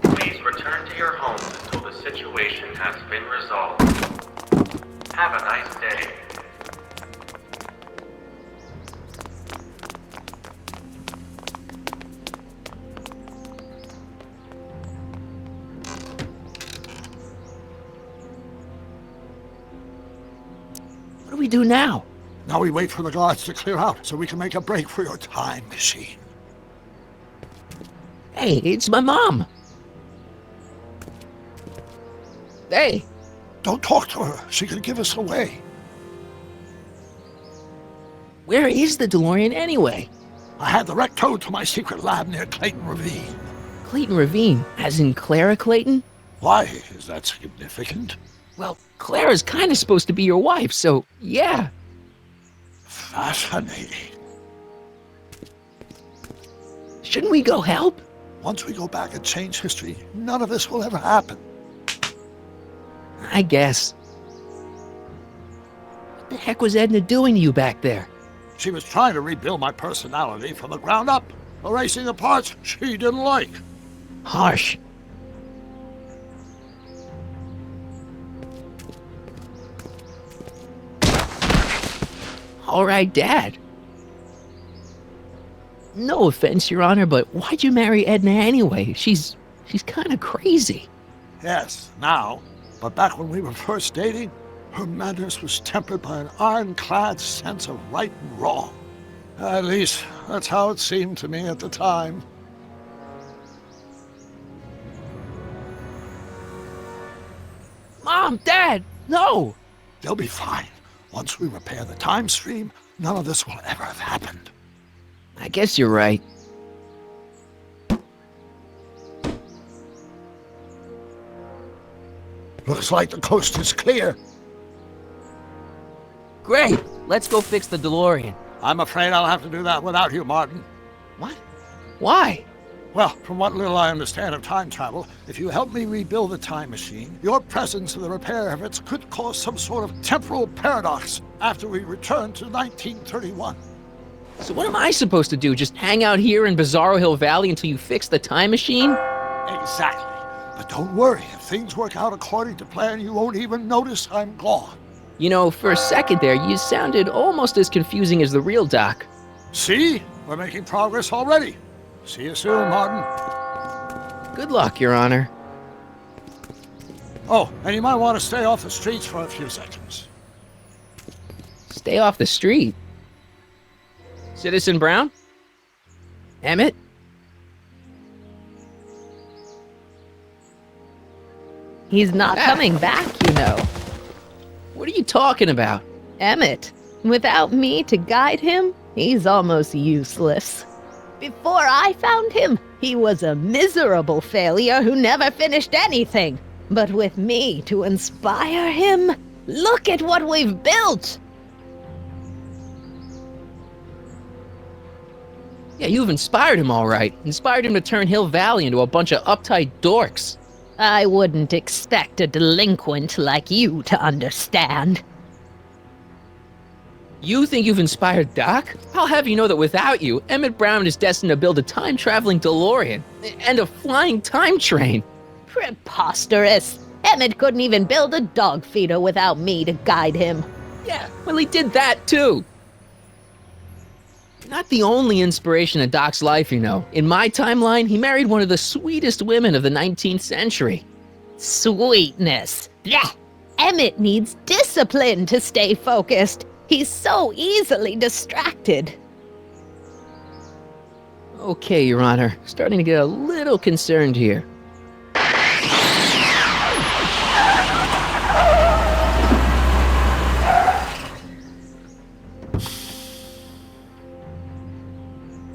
Please return to your homes until the situation has been resolved. Have a nice day. What do we do now? Now we wait for the guards to clear out so we can make a break for your time machine. Hey, it's my mom. Hey. Don't talk to her. She could give us away. Where is the DeLorean anyway? I had the wreck towed to my secret lab near Clayton Ravine. Clayton Ravine, as in Clara Clayton? Why is that significant? Well, Clara's kind of supposed to be your wife, so yeah. Fascinating. Shouldn't we go help? Once we go back and change history, none of this will ever happen. I guess. What the heck was Edna doing to you back there? She was trying to rebuild my personality from the ground up. erasing the parts she didn't like. Harsh. All right, Dad. No offense, Your Honor, but why'd you marry Edna anyway? She's kind of crazy. Yes, now. But back when we were first dating, her madness was tempered by an ironclad sense of right and wrong. At least, that's how it seemed to me at the time. Mom, Dad, no! They'll be fine. Once we repair the time stream, none of this will ever have happened. I guess you're right. Looks like the coast is clear. Great! Let's go fix the DeLorean. I'm afraid I'll have to do that without you, Martin. What? Why? Well, from what little I understand of time travel, if you help me rebuild the time machine, your presence in the repair efforts could cause some sort of temporal paradox after we return to 1931. So what am I supposed to do? Just hang out here in Bizarro Hill Valley until you fix the time machine? Exactly. But don't worry, if things work out according to plan, you won't even notice I'm gone. You know, for a second there, you sounded almost as confusing as the real Doc. See? We're making progress already. See you soon, Martin. Good luck, Your Honor. Oh, and you might want to stay off the streets for a few seconds. Stay off the street. Citizen Brown? Emmett? He's not coming back, you know. What are you talking about? Emmett, without me to guide him, he's almost useless. Before I found him, he was a miserable failure who never finished anything. But with me to inspire him, look at what we've built! Yeah, you've inspired him all right. Inspired him to turn Hill Valley into a bunch of uptight dorks. I wouldn't expect a delinquent like you to understand. You think you've inspired Doc? I'll have you know that without you, Emmett Brown is destined to build a time-traveling DeLorean and a flying time train. Preposterous! Emmett couldn't even build a dog feeder without me to guide him. Yeah, well, he did that too. Not the only inspiration in Doc's life, you know. In my timeline, he married one of the sweetest women of the 19th century. Sweetness. Yeah. Emmett needs discipline to stay focused. He's so easily distracted. Okay, Your Honor. Starting to get a little concerned here.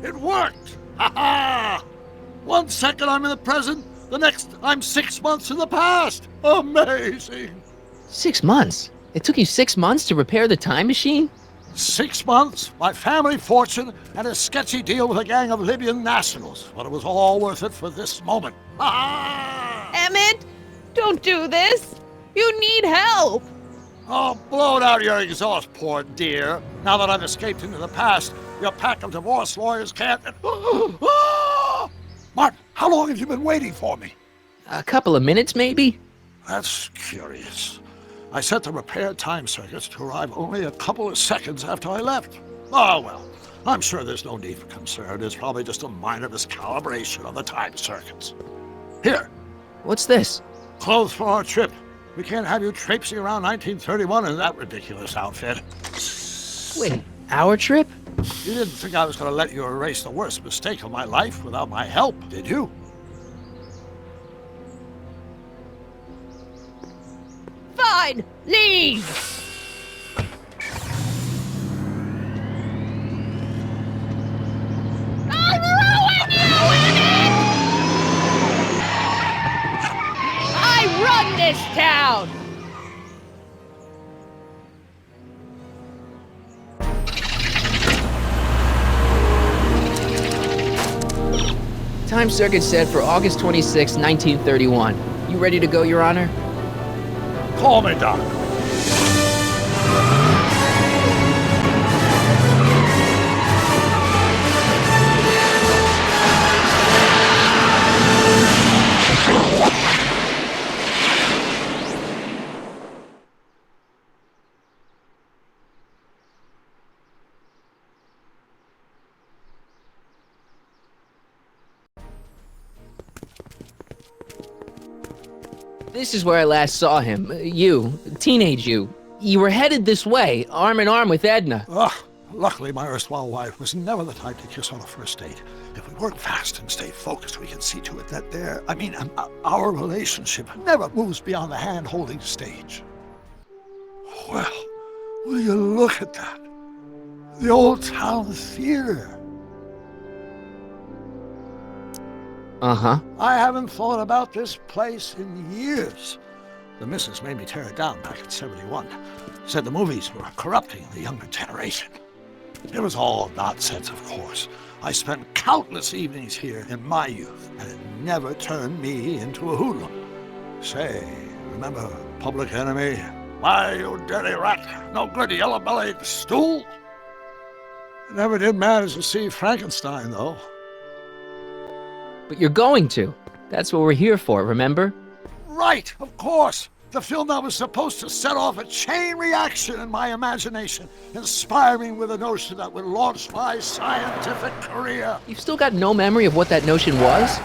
It worked! Ha-ha! 1 second I'm in the present, the next I'm 6 months in the past! Amazing! 6 months? It took you 6 months to repair the time machine? 6 months, my family fortune, and a sketchy deal with a gang of Libyan nationals. But it was all worth it for this moment. Ha-ha! Emmett, don't do this. You need help. Oh, blow it out your exhaust, poor dear. Now that I've escaped into the past, your pack of divorce lawyers can't... Martin, how long have you been waiting for me? A couple of minutes, maybe? That's curious. I set the repair time circuits to arrive only a couple of seconds after I left. Oh, well, I'm sure there's no need for concern. It's probably just a minor miscalibration of the time circuits. Here. What's this? Clothes for our trip. We can't have you traipsing around 1931 in that ridiculous outfit. Wait, our trip? You didn't think I was going to let you erase the worst mistake of my life without my help, did you? Fine, leave! I'll ruin you in it! I run this town! Time circuit set for August 26, 1931. You ready to go, Your Honor? Call me, Doc. This is where I last saw him. You, teenage you. You were headed this way, arm in arm with Edna. Ugh. Luckily, my erstwhile wife was never the type to kiss on a first date. If we work fast and stay focused, we can see to it that our relationship never moves beyond the hand-holding stage. Well, will you look at that? The old town theater. Uh-huh. I haven't thought about this place in years. The missus made me tear it down back in '71. Said the movies were corrupting the younger generation. It was all nonsense, of course. I spent countless evenings here in my youth, and it never turned me into a hoodlum. Say, remember Public Enemy? Why, you dirty rat, no good yellow-bellied stool? I never did manage to see Frankenstein, though. But you're going to. That's what we're here for, remember? Right, of course. The film that was supposed to set off a chain reaction in my imagination, inspiring with a notion that would launch my scientific career. You've still got no memory of what that notion was?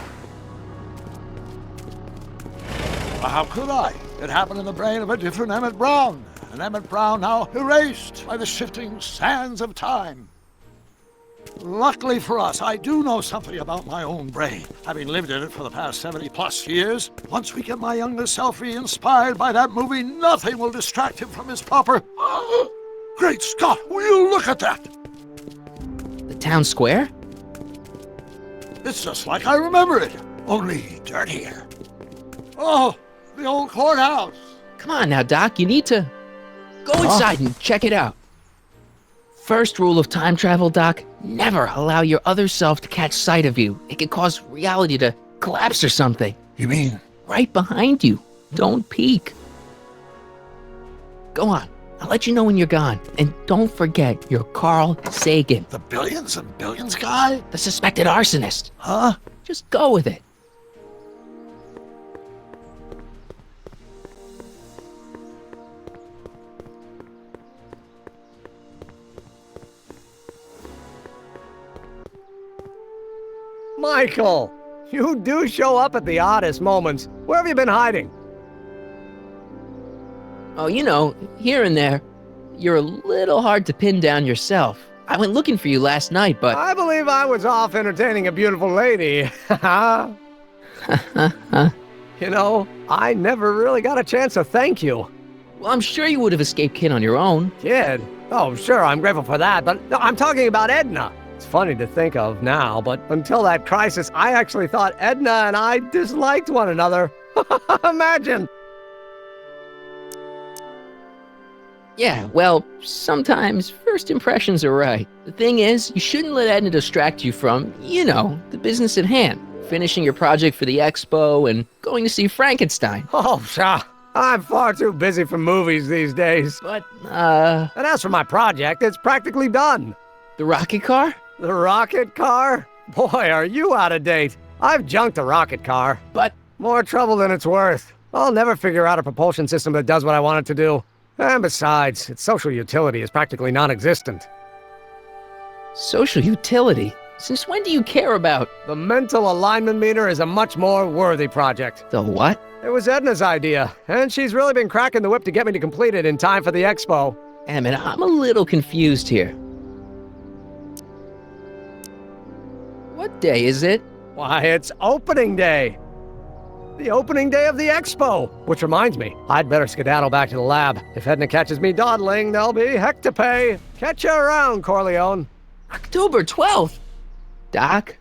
Well, how could I? It happened in the brain of a different Emmett Brown, an Emmett Brown now erased by the shifting sands of time. Luckily for us, I do know something about my own brain, having lived in it for the past 70+ years. Once we get my younger self re-inspired by that movie, nothing will distract him from his proper... Great Scott, will you look at that? The town square? It's just like I remember it, only dirtier. Oh, the old courthouse. Come on now, Doc, you need to... Go inside and check it out. First rule of time travel, Doc, never allow your other self to catch sight of you. It could cause reality to collapse or something. You mean? Right behind you. Don't peek. Go on. I'll let you know when you're gone. And don't forget, you're Carl Sagan. The billions and billions guy? The suspected arsonist. Huh? Just go with it. Michael, you do show up at the oddest moments. Where have you been hiding? Oh, you know, here and there. You're a little hard to pin down yourself. I went looking for you last night, but... I believe I was off entertaining a beautiful lady. You know, I never really got a chance to thank you. Well, I'm sure you would have escaped Kid on your own. Kid? Oh, sure, I'm grateful for that, but no, I'm talking about Edna. It's funny to think of now, but until that crisis, I actually thought Edna and I disliked one another. Imagine! Yeah, well, sometimes first impressions are right. The thing is, you shouldn't let Edna distract you from, you know, the business at hand. Finishing your project for the expo and going to see Frankenstein. Oh, sure. I'm far too busy for movies these days. But, And as for my project, it's practically done. The rocket car? The rocket car? Boy, are you out of date. I've junked a rocket car. But... More trouble than it's worth. I'll never figure out a propulsion system that does what I want it to do. And besides, its social utility is practically non-existent. Social utility? Since when do you care about... The mental alignment meter is a much more worthy project. The what? It was Edna's idea, and she's really been cracking the whip to get me to complete it in time for the expo. Emmett, I'm a little confused here. What day is it? Why, it's opening day. The opening day of the expo. Which reminds me, I'd better skedaddle back to the lab. If Edna catches me dawdling, there'll be heck to pay. Catch you around, Corleone. October 12th? Doc?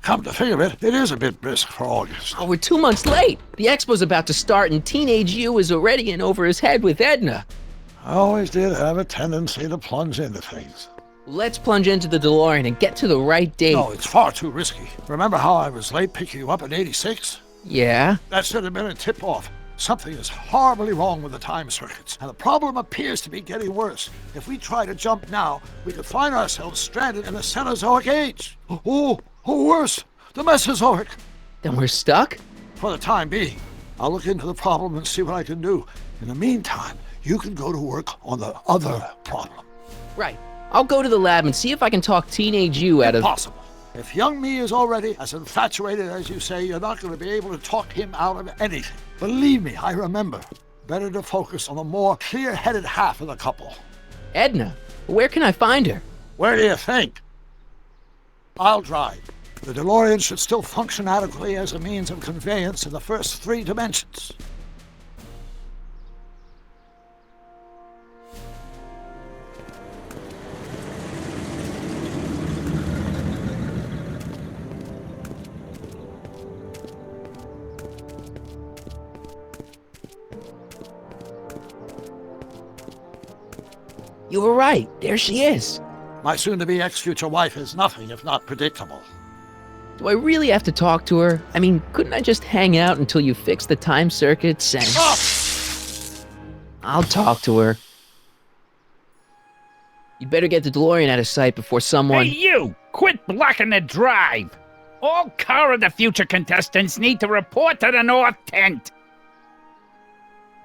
Come to think of it, it is a bit brisk for August. Oh, we're 2 months late. The expo's about to start and teenage you is already in over his head with Edna. I always did have a tendency to plunge into things. Let's plunge into the DeLorean and get to the right date. No, it's far too risky. Remember how I was late picking you up in '86? Yeah? That should have been a tip-off. Something is horribly wrong with the time circuits, and the problem appears to be getting worse. If we try to jump now, we could find ourselves stranded in the Cenozoic age. Or worse, the Mesozoic. Then we're stuck? For the time being. I'll look into the problem and see what I can do. In the meantime, you can go to work on the other problem. Right. I'll go to the lab and see if I can talk teenage you out of... Impossible. If young me is already as infatuated as you say, you're not going to be able to talk him out of anything. Believe me, I remember. Better to focus on the more clear-headed half of the couple. Edna, where can I find her? Where do you think? I'll drive. The DeLorean should still function adequately as a means of conveyance in the first 3 dimensions. You were right. There she is. My soon-to-be ex-future wife is nothing if not predictable. Do I really have to talk to her? I mean, couldn't I just hang out until you fix the time circuits and... I'll talk to her. You better get the DeLorean out of sight before someone... Hey, you! Quit blocking the drive! All Car of the Future contestants need to report to the North Tent!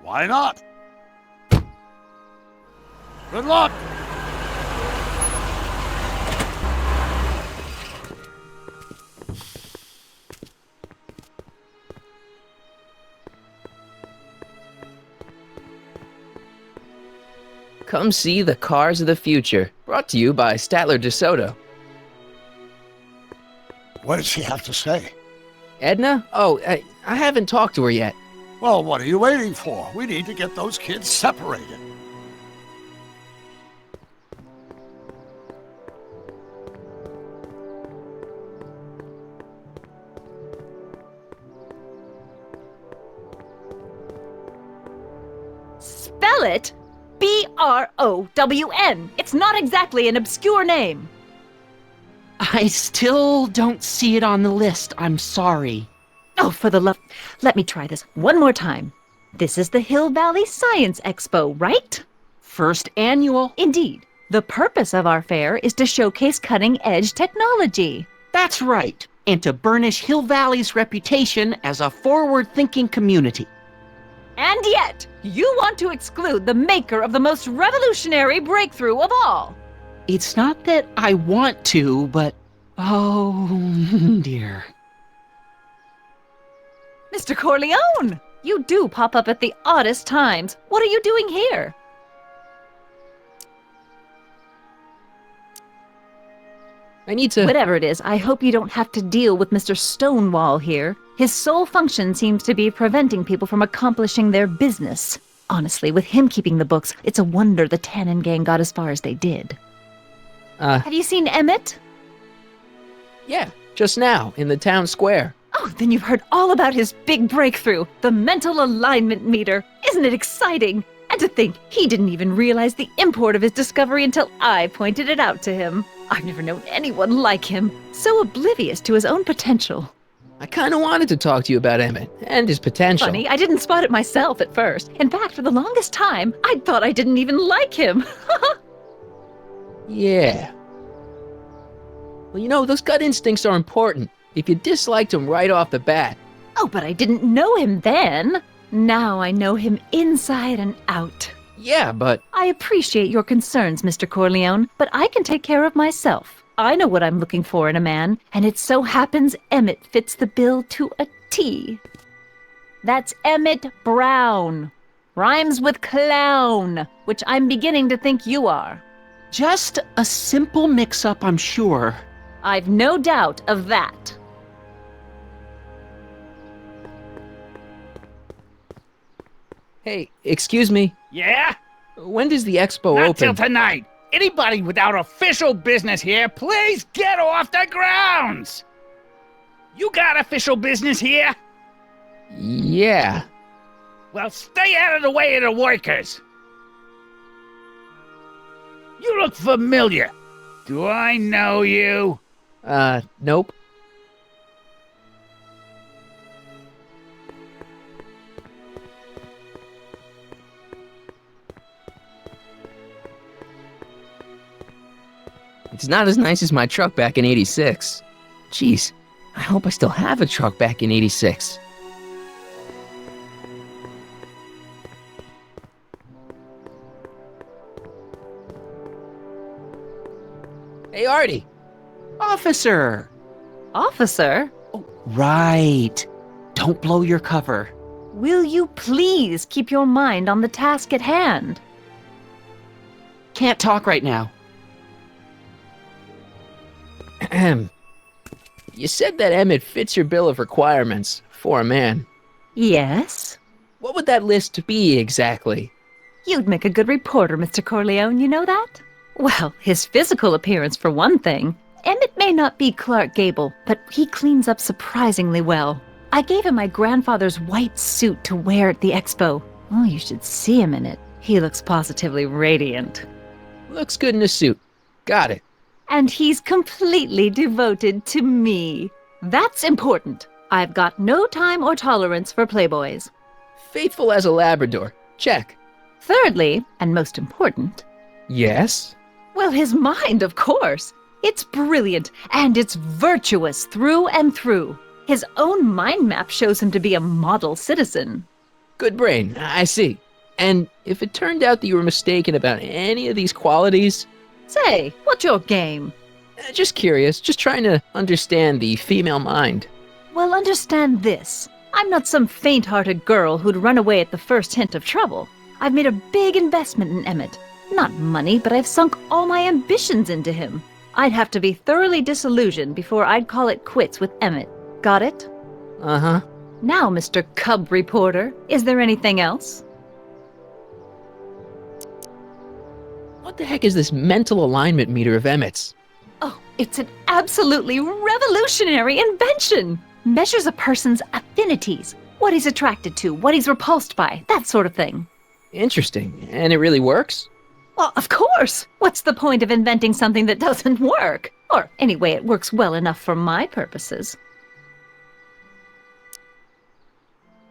Why not? Good luck! Come see the Cars of the Future. Brought to you by Statler DeSoto. What did she have to say? Edna? Oh, I haven't talked to her yet. Well, what are you waiting for? We need to get those kids separated. Spell it B-R-O-W-N. It's not exactly an obscure name. I still don't see it on the list. I'm sorry. Oh, for the love... Let me try this one more time. This is the Hill Valley Science Expo, right? First annual. Indeed. The purpose of our fair is to showcase cutting-edge technology. That's right. And to burnish Hill Valley's reputation as a forward-thinking community. And yet, you want to exclude the maker of the most revolutionary breakthrough of all. It's not that I want to, but... oh, dear. Mr. Corleone! You do pop up at the oddest times. What are you doing here? I need to... Whatever it is, I hope you don't have to deal with Mr. Stonewall here. His sole function seems to be preventing people from accomplishing their business. Honestly, with him keeping the books, it's a wonder the Tannen gang got as far as they did. Have you seen Emmett? Yeah, just now, in the town square. Oh, then you've heard all about his big breakthrough, the mental alignment meter. Isn't it exciting? And to think, he didn't even realize the import of his discovery until I pointed it out to him. I've never known anyone like him, so oblivious to his own potential. I kind of wanted to talk to you about Emmett and his potential. Funny, I didn't spot it myself at first. In fact, for the longest time, I thought I didn't even like him. Yeah. Well, you know, those gut instincts are important. If you disliked him right off the bat. Oh, but I didn't know him then. Now I know him inside and out. Yeah, but... I appreciate your concerns, Mr. Corleone, but I can take care of myself. I know what I'm looking for in a man, and it so happens Emmett fits the bill to a T. That's Emmett Brown. Rhymes with clown, which I'm beginning to think you are. Just a simple mix-up, I'm sure. I've no doubt of that. Hey, excuse me. Yeah? When does the expo Not open? till tonight. Anybody without official business here, please get off the grounds! You got official business here? Yeah. Well, stay out of the way of the workers. You look familiar. Do I know you? Nope. It's not as nice as my truck back in '86. Jeez, I hope I still have a truck back in '86. Hey, Artie! Officer! Officer? Right. Don't blow your cover. Will you please keep your mind on the task at hand? Can't talk right now. Ahem. You said that Emmett fits your bill of requirements for a man. Yes? What would that list be exactly? You'd make a good reporter, Mr. Corleone, you know that? Well, his physical appearance for one thing. Emmett may not be Clark Gable, but he cleans up surprisingly well. I gave him my grandfather's white suit to wear at the expo. Oh, you should see him in it. He looks positively radiant. Looks good in a suit. Got it. And he's completely devoted to me. That's important. I've got no time or tolerance for playboys. Faithful as a Labrador. Check. Thirdly, and most important... Yes? Well, his mind, of course. It's brilliant, and it's virtuous through and through. His own mind map shows him to be a model citizen. Good brain, I see. And if it turned out that you were mistaken about any of these qualities... Say, what's your game? Just curious, just trying to understand the female mind. Well, understand this. I'm not some faint-hearted girl who'd run away at the first hint of trouble. I've made a big investment in Emmett. Not money, but I've sunk all my ambitions into him. I'd have to be thoroughly disillusioned before I'd call it quits with Emmett. Got it? Uh-huh. Now, Mr. Cub Reporter, is there anything else? What the heck is this mental alignment meter of Emmett's? Oh, it's an absolutely revolutionary invention! Measures a person's affinities, what he's attracted to, what he's repulsed by, that sort of thing. Interesting. And it really works? Well, of course! What's the point of inventing something that doesn't work? Or, anyway, it works well enough for my purposes.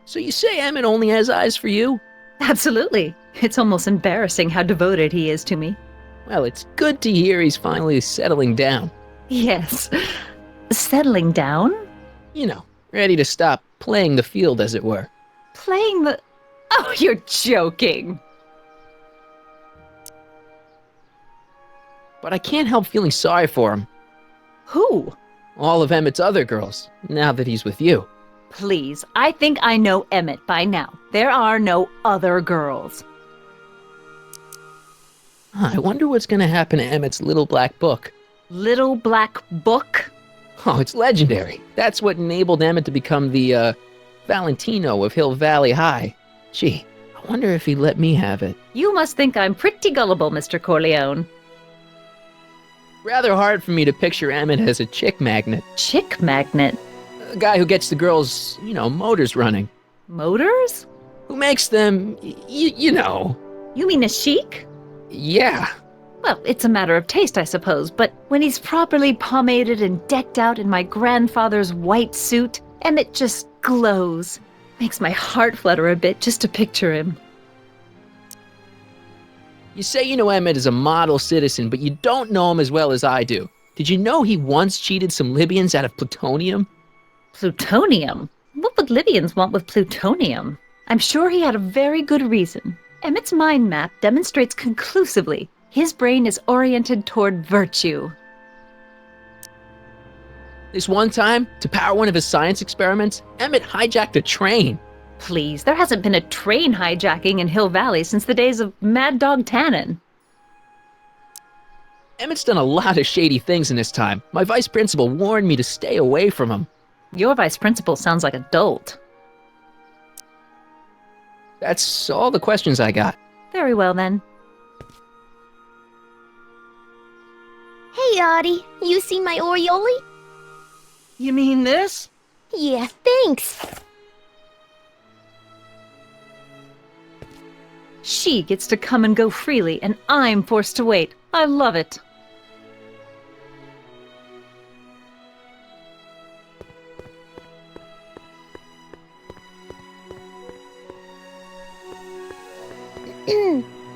So you say Emmett only has eyes for you? Absolutely. It's almost embarrassing how devoted he is to me. Well, it's good to hear he's finally settling down. Yes. Settling down? You know, ready to stop playing the field, as it were. Playing the... Oh, you're joking! But I can't help feeling sorry for him. Who? All of Emmett's other girls, now that he's with you. Please, I think I know Emmett by now. There are no other girls. I wonder what's gonna happen to Emmett's little black book. Little black book? Oh, it's legendary. That's what enabled Emmett to become the, Valentino of Hill Valley High. Gee, I wonder if he'd let me have it. You must think I'm pretty gullible, Mr. Corleone. Rather hard for me to picture Emmett as a chick magnet. Chick magnet? A guy who gets the girls, motors running. Motors? Who makes them, you know. You mean a chic? Yeah. Well, it's a matter of taste, I suppose, but when he's properly pomaded and decked out in my grandfather's white suit, Emmett just glows. Makes my heart flutter a bit just to picture him. You say you know Emmett is a model citizen, but you don't know him as well as I do. Did you know he once cheated some Libyans out of plutonium? Plutonium? What would Libyans want with plutonium? I'm sure he had a very good reason. Emmett's mind map demonstrates conclusively his brain is oriented toward virtue. This one time, to power one of his science experiments, Emmett hijacked a train. Please, there hasn't been a train hijacking in Hill Valley since the days of Mad Dog Tannen. Emmett's done a lot of shady things in his time. My vice principal warned me to stay away from him. Your vice principal sounds like a dolt. That's all the questions I got. Very well, then. Hey, Artie. You see my Oriole? You mean this? Yeah, thanks. She gets to come and go freely, and I'm forced to wait. I love it.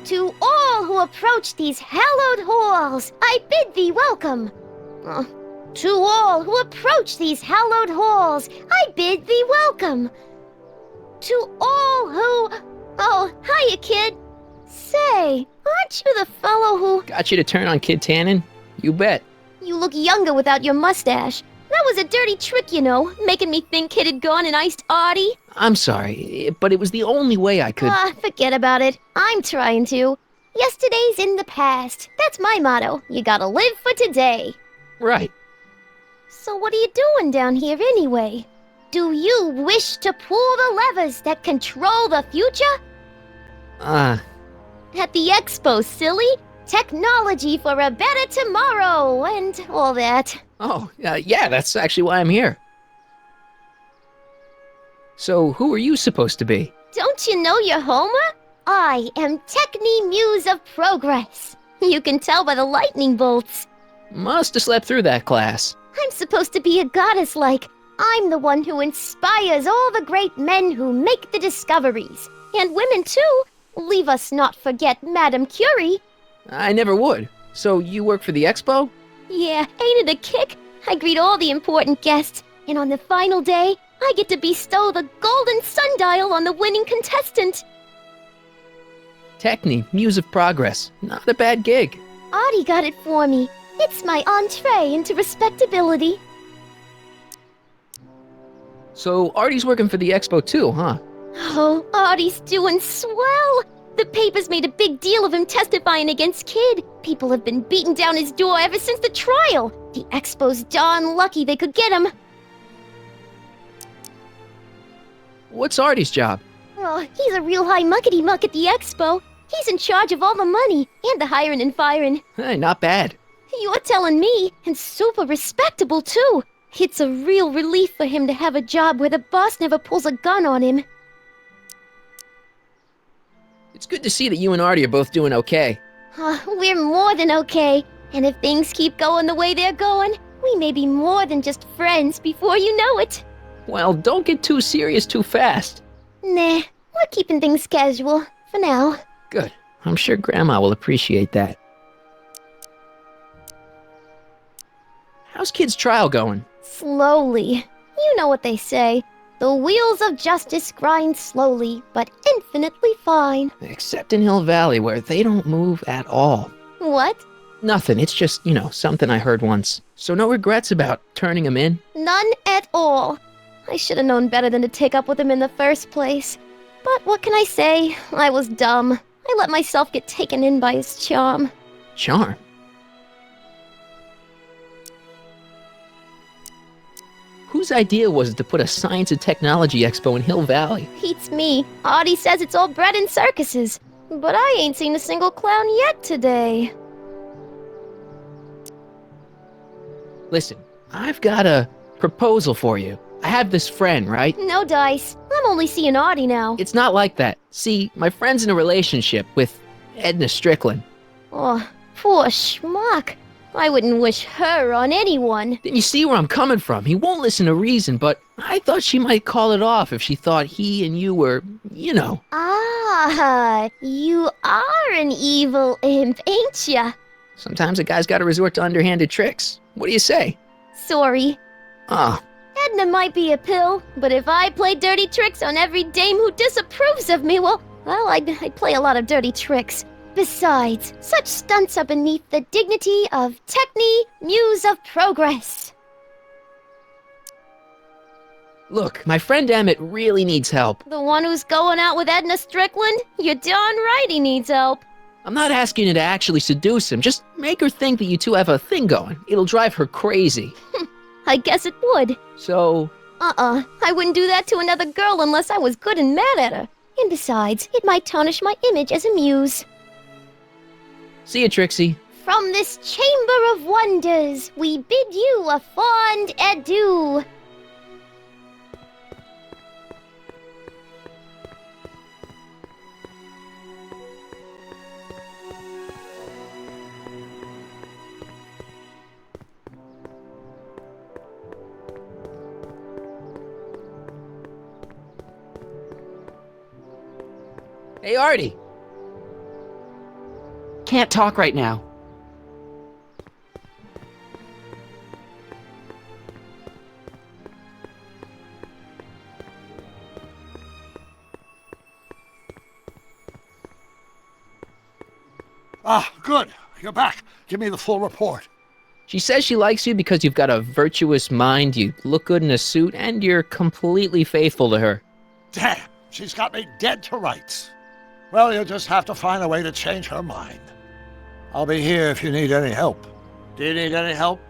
To all who approach these hallowed halls, I bid thee welcome. To all who approach these hallowed halls, I bid thee welcome. To all who... Oh, hiya, kid. Say, aren't you the fellow who... Got you to turn on Kid Tannen? You bet. You look younger without your mustache. That was a dirty trick, you know, making me think Kid had gone and iced Artie. I'm sorry, but it was the only way I could... Forget about it. I'm trying to. Yesterday's in the past. That's my motto. You gotta live for today. Right. So what are you doing down here anyway? Do you wish to pull the levers that control the future? At the expo, silly. Technology for a better tomorrow, and all that. Oh, yeah, that's actually why I'm here. So, who are you supposed to be? Don't you know your Homer? I am Techni Muse of Progress. You can tell by the lightning bolts. Must have slept through that class. I'm supposed to be a goddess like. I'm the one who inspires all the great men who make the discoveries. And women too. Leave us not forget Madame Curie. I never would. So you work for the expo? Yeah, ain't it a kick? I greet all the important guests, and on the final day, I get to bestow the golden sundial on the winning contestant. Techni, Muse of Progress. Not a bad gig. Artie got it for me. It's my entree into respectability. So Artie's working for the expo too, huh? Oh, Artie's doing swell. The papers made a big deal of him testifying against Kid. People have been beating down his door ever since the trial. The expo's darn lucky they could get him. What's Artie's job? Oh, he's a real high muckety-muck at the expo. He's in charge of all the money and the hiring and firing. Hey, not bad. You're telling me, and super respectable too. It's a real relief for him to have a job where the boss never pulls a gun on him. It's good to see that you and Artie are both doing okay. We're more than okay. And if things keep going the way they're going, we may be more than just friends before you know it. Well, don't get too serious too fast. Nah, we're keeping things casual, for now. Good. I'm sure Grandma will appreciate that. How's Kid's trial going? Slowly. You know what they say. The wheels of justice grind slowly, but infinitely fine. Except in Hill Valley, where they don't move at all. What? Nothing. It's just, something I heard once. So no regrets about turning him in? None at all. I should have known better than to take up with him in the first place. But what can I say? I was dumb. I let myself get taken in by his charm. Charm? Whose idea was it to put a science and technology expo in Hill Valley? Beats me. Artie says it's all bred in circuses. But I ain't seen a single clown yet today. Listen, I've got a proposal for you. I have this friend, right? No dice. I'm only seeing Artie now. It's not like that. See, my friend's in a relationship with Edna Strickland. Oh, poor schmuck. I wouldn't wish her on anyone. Then you see where I'm coming from. He won't listen to reason, but I thought she might call it off if she thought he and you were, Ah, you are an evil imp, ain't ya? Sometimes a guy's gotta resort to underhanded tricks. What do you say? Sorry. Ah. Edna might be a pill, but if I play dirty tricks on every dame who disapproves of me, well, I'd play a lot of dirty tricks. Besides, such stunts are beneath the dignity of Techni, Muse of Progress. Look, my friend Emmett really needs help. The one who's going out with Edna Strickland? You're darn right he needs help. I'm not asking you to actually seduce him. Just make her think that you two have a thing going. It'll drive her crazy. I guess it would. So? I wouldn't do that to another girl unless I was good and mad at her. And besides, it might tarnish my image as a muse. See you, Trixie. From this chamber of wonders, we bid you a fond adieu. Hey, Artie. Can't talk right now. Ah, good. You're back. Give me the full report. She says she likes you because you've got a virtuous mind, you look good in a suit, and you're completely faithful to her. Damn, she's got me dead to rights. Well, you'll just have to find a way to change her mind. I'll be here if you need any help. Do you need any help?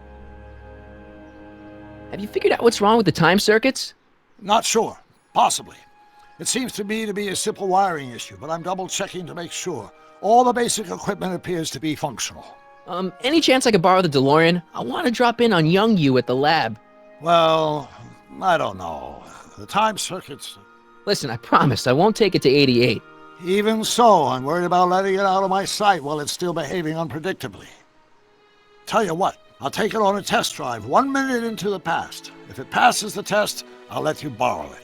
Have you figured out what's wrong with the time circuits? Not sure. Possibly. It seems to me to be a simple wiring issue, but I'm double-checking to make sure. All the basic equipment appears to be functional. Any chance I could borrow the DeLorean? I want to drop in on young you at the lab. Well, I don't know. The time circuits... Listen, I promise I won't take it to 88. Even so, I'm worried about letting it out of my sight while it's still behaving unpredictably. Tell you what, I'll take it on a test drive 1 minute into the past. If it passes the test, I'll let you borrow it.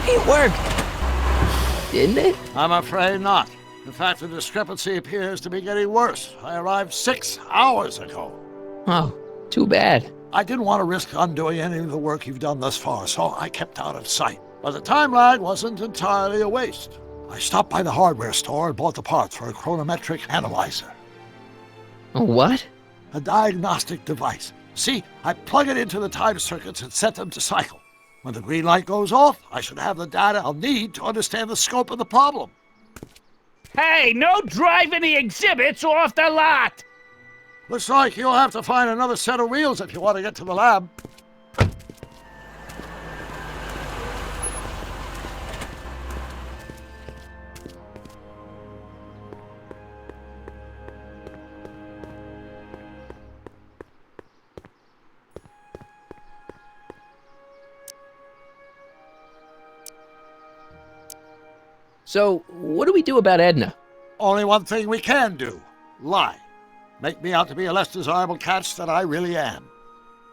It worked! Didn't it? I'm afraid not. In fact, the discrepancy appears to be getting worse. I arrived 6 hours ago. Oh, too bad. I didn't want to risk undoing any of the work you've done thus far, so I kept out of sight. But the time lag wasn't entirely a waste. I stopped by the hardware store and bought the parts for a chronometric analyzer. A what? A diagnostic device. See, I plug it into the time circuits and set them to cycle. When the green light goes off, I should have the data I'll need to understand the scope of the problem. Hey, no driving the exhibits off the lot! Looks like you'll have to find another set of wheels if you want to get to the lab. So, what do we do about Edna? Only one thing we can do. Lie. Make me out to be a less desirable catch than I really am.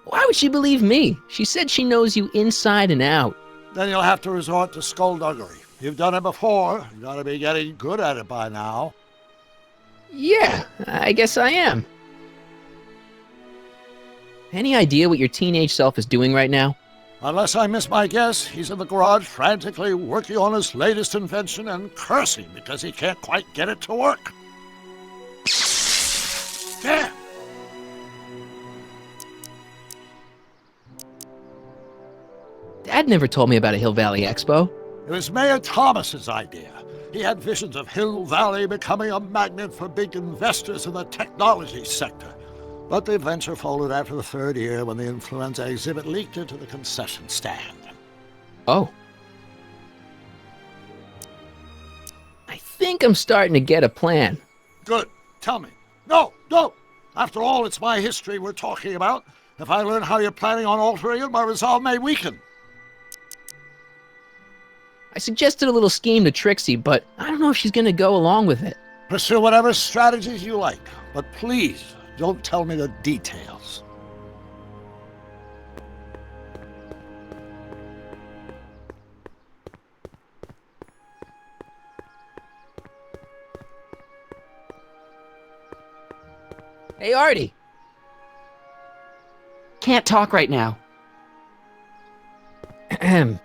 Why would she believe me? She said she knows you inside and out. Then you'll have to resort to skullduggery. You've done it before. You gotta be getting good at it by now. Yeah, I guess I am. Any idea what your teenage self is doing right now? Unless I miss my guess, he's in the garage frantically working on his latest invention and cursing because he can't quite get it to work. Damn! Dad never told me about a Hill Valley Expo. It was Mayor Thomas's idea. He had visions of Hill Valley becoming a magnet for big investors in the technology sector. But the venture folded after the third year when the influenza exhibit leaked into the concession stand. Oh. I think I'm starting to get a plan. Good. Tell me. No, don't! After all, it's my history we're talking about. If I learn how you're planning on altering it, my resolve may weaken. I suggested a little scheme to Trixie, but I don't know if she's going to go along with it. Pursue whatever strategies you like, but please don't tell me the details. Hey, Artie. Can't talk right now. Ahem.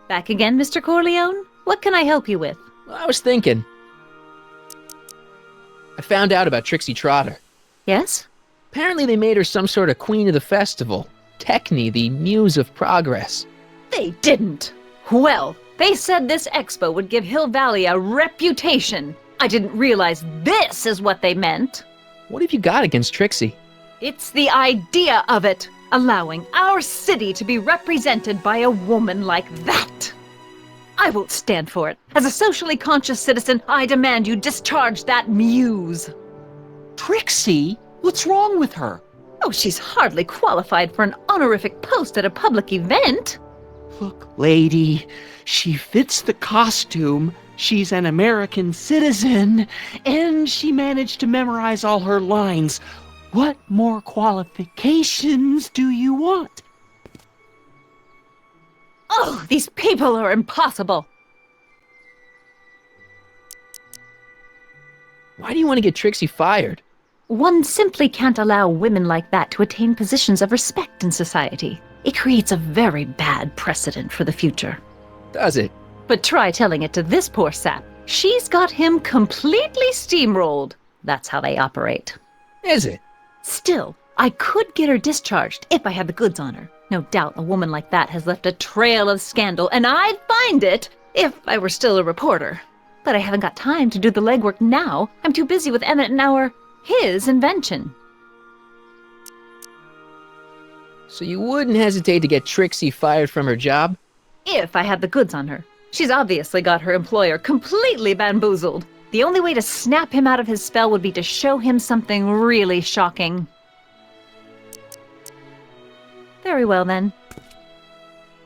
Back again, Mr. Corleone? What can I help you with? Well, I was thinking. I found out about Trixie Trotter. Yes? Apparently they made her some sort of queen of the festival. Techne, the muse of progress. They didn't. Well, they said this expo would give Hill Valley a reputation. I didn't realize this is what they meant. What have you got against Trixie? It's the idea of it, allowing our city to be represented by a woman like that. I won't stand for it. As a socially conscious citizen, I demand you discharge that muse. Trixie? What's wrong with her? Oh, she's hardly qualified for an honorific post at a public event. Look, lady, she fits the costume. She's an American citizen, and she managed to memorize all her lines. What more qualifications do you want? Oh, these people are impossible. Why do you want to get Trixie fired? One simply can't allow women like that to attain positions of respect in society. It creates a very bad precedent for the future. Does it? But try telling it to this poor sap. She's got him completely steamrolled. That's how they operate. Is it? Still, I could get her discharged if I had the goods on her. No doubt a woman like that has left a trail of scandal, and I'd find it if I were still a reporter. But I haven't got time to do the legwork now. I'm too busy with Emmett and his invention. So you wouldn't hesitate to get Trixie fired from her job? If I had the goods on her. She's obviously got her employer completely bamboozled. The only way to snap him out of his spell would be to show him something really shocking. Very well, then.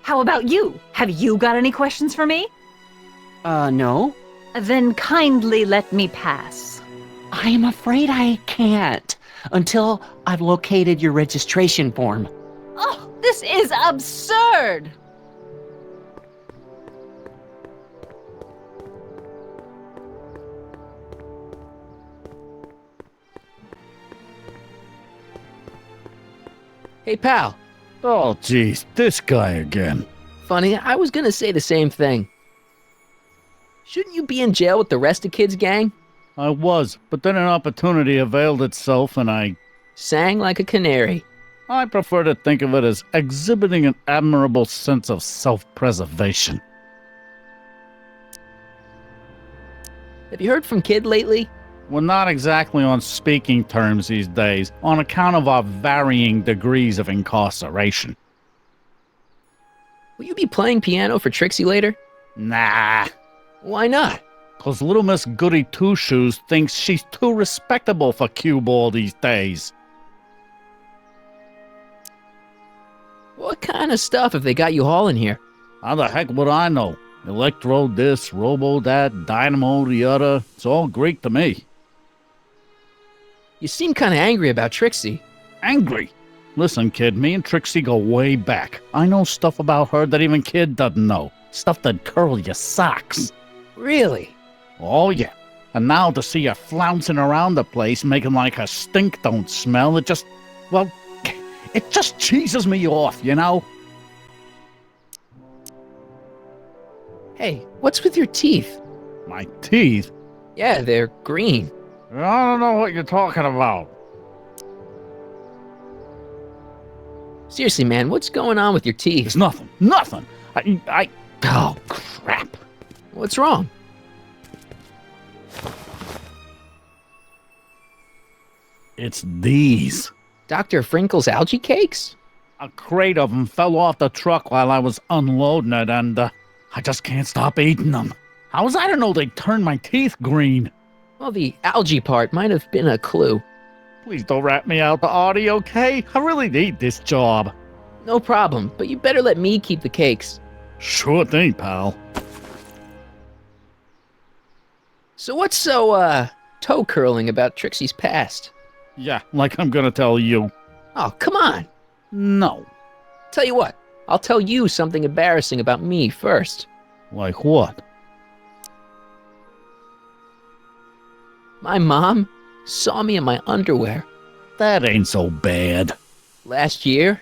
How about you? Have you got any questions for me? No. Then kindly let me pass. I am afraid I can't until I've located your registration form. Oh, this is absurd! Hey, pal. Oh, geez, this guy again. Funny, I was gonna say the same thing. Shouldn't you be in jail with the rest of Kid's gang? I was, but then an opportunity availed itself and I sang like a canary. I prefer to think of it as exhibiting an admirable sense of self-preservation. Have you heard from Kid lately? We're not exactly on speaking terms these days, on account of our varying degrees of incarceration. Will you be playing piano for Trixie later? Nah. Why not? 'Cause little Miss Goody Two-Shoes thinks she's too respectable for cue ball these days. What kind of stuff have they got you hauling here? How the heck would I know? Electro this, robo that, dynamo the other. It's all Greek to me. You seem kind of angry about Trixie. Angry? Listen, kid, me and Trixie go way back. I know stuff about her that even Kid doesn't know. Stuff that'd curl your socks. Really? Oh, yeah. And now to see her flouncing around the place, making like her stink don't smell, it just cheeses me off, you know? Hey, what's with your teeth? My teeth? Yeah, they're green. I don't know what you're talking about. Seriously, man, what's going on with your teeth? It's nothing. Nothing. Oh, crap. What's wrong? It's these. Dr. Frinkle's algae cakes? A crate of them fell off the truck while I was unloading it, and I just can't stop eating them. How was I to know they'd turn my teeth green? Well, the algae part might have been a clue. Please don't rat me out, the Artie, okay? I really need this job. No problem, but you better let me keep the cakes. Sure thing, pal. So what's so, toe-curling about Trixie's past? Yeah, like I'm gonna tell you. Oh, come on. No. Tell you what, I'll tell you something embarrassing about me first. Like what? My mom saw me in my underwear. That ain't so bad. Last year?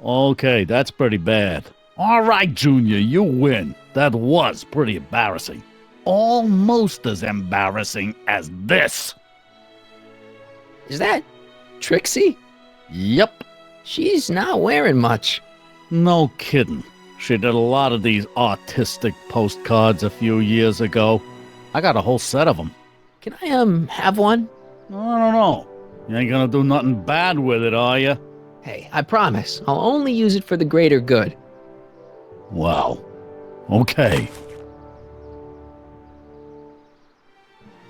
Okay, that's pretty bad. All right, Junior, you win. That was pretty embarrassing. Almost as embarrassing as this. Is that Trixie? Yep. She's not wearing much. No kidding. She did a lot of these artistic postcards a few years ago. I got a whole set of them. Can I, have one? I don't know. You ain't gonna do nothing bad with it, are you? Hey, I promise. I'll only use it for the greater good. Wow. Okay.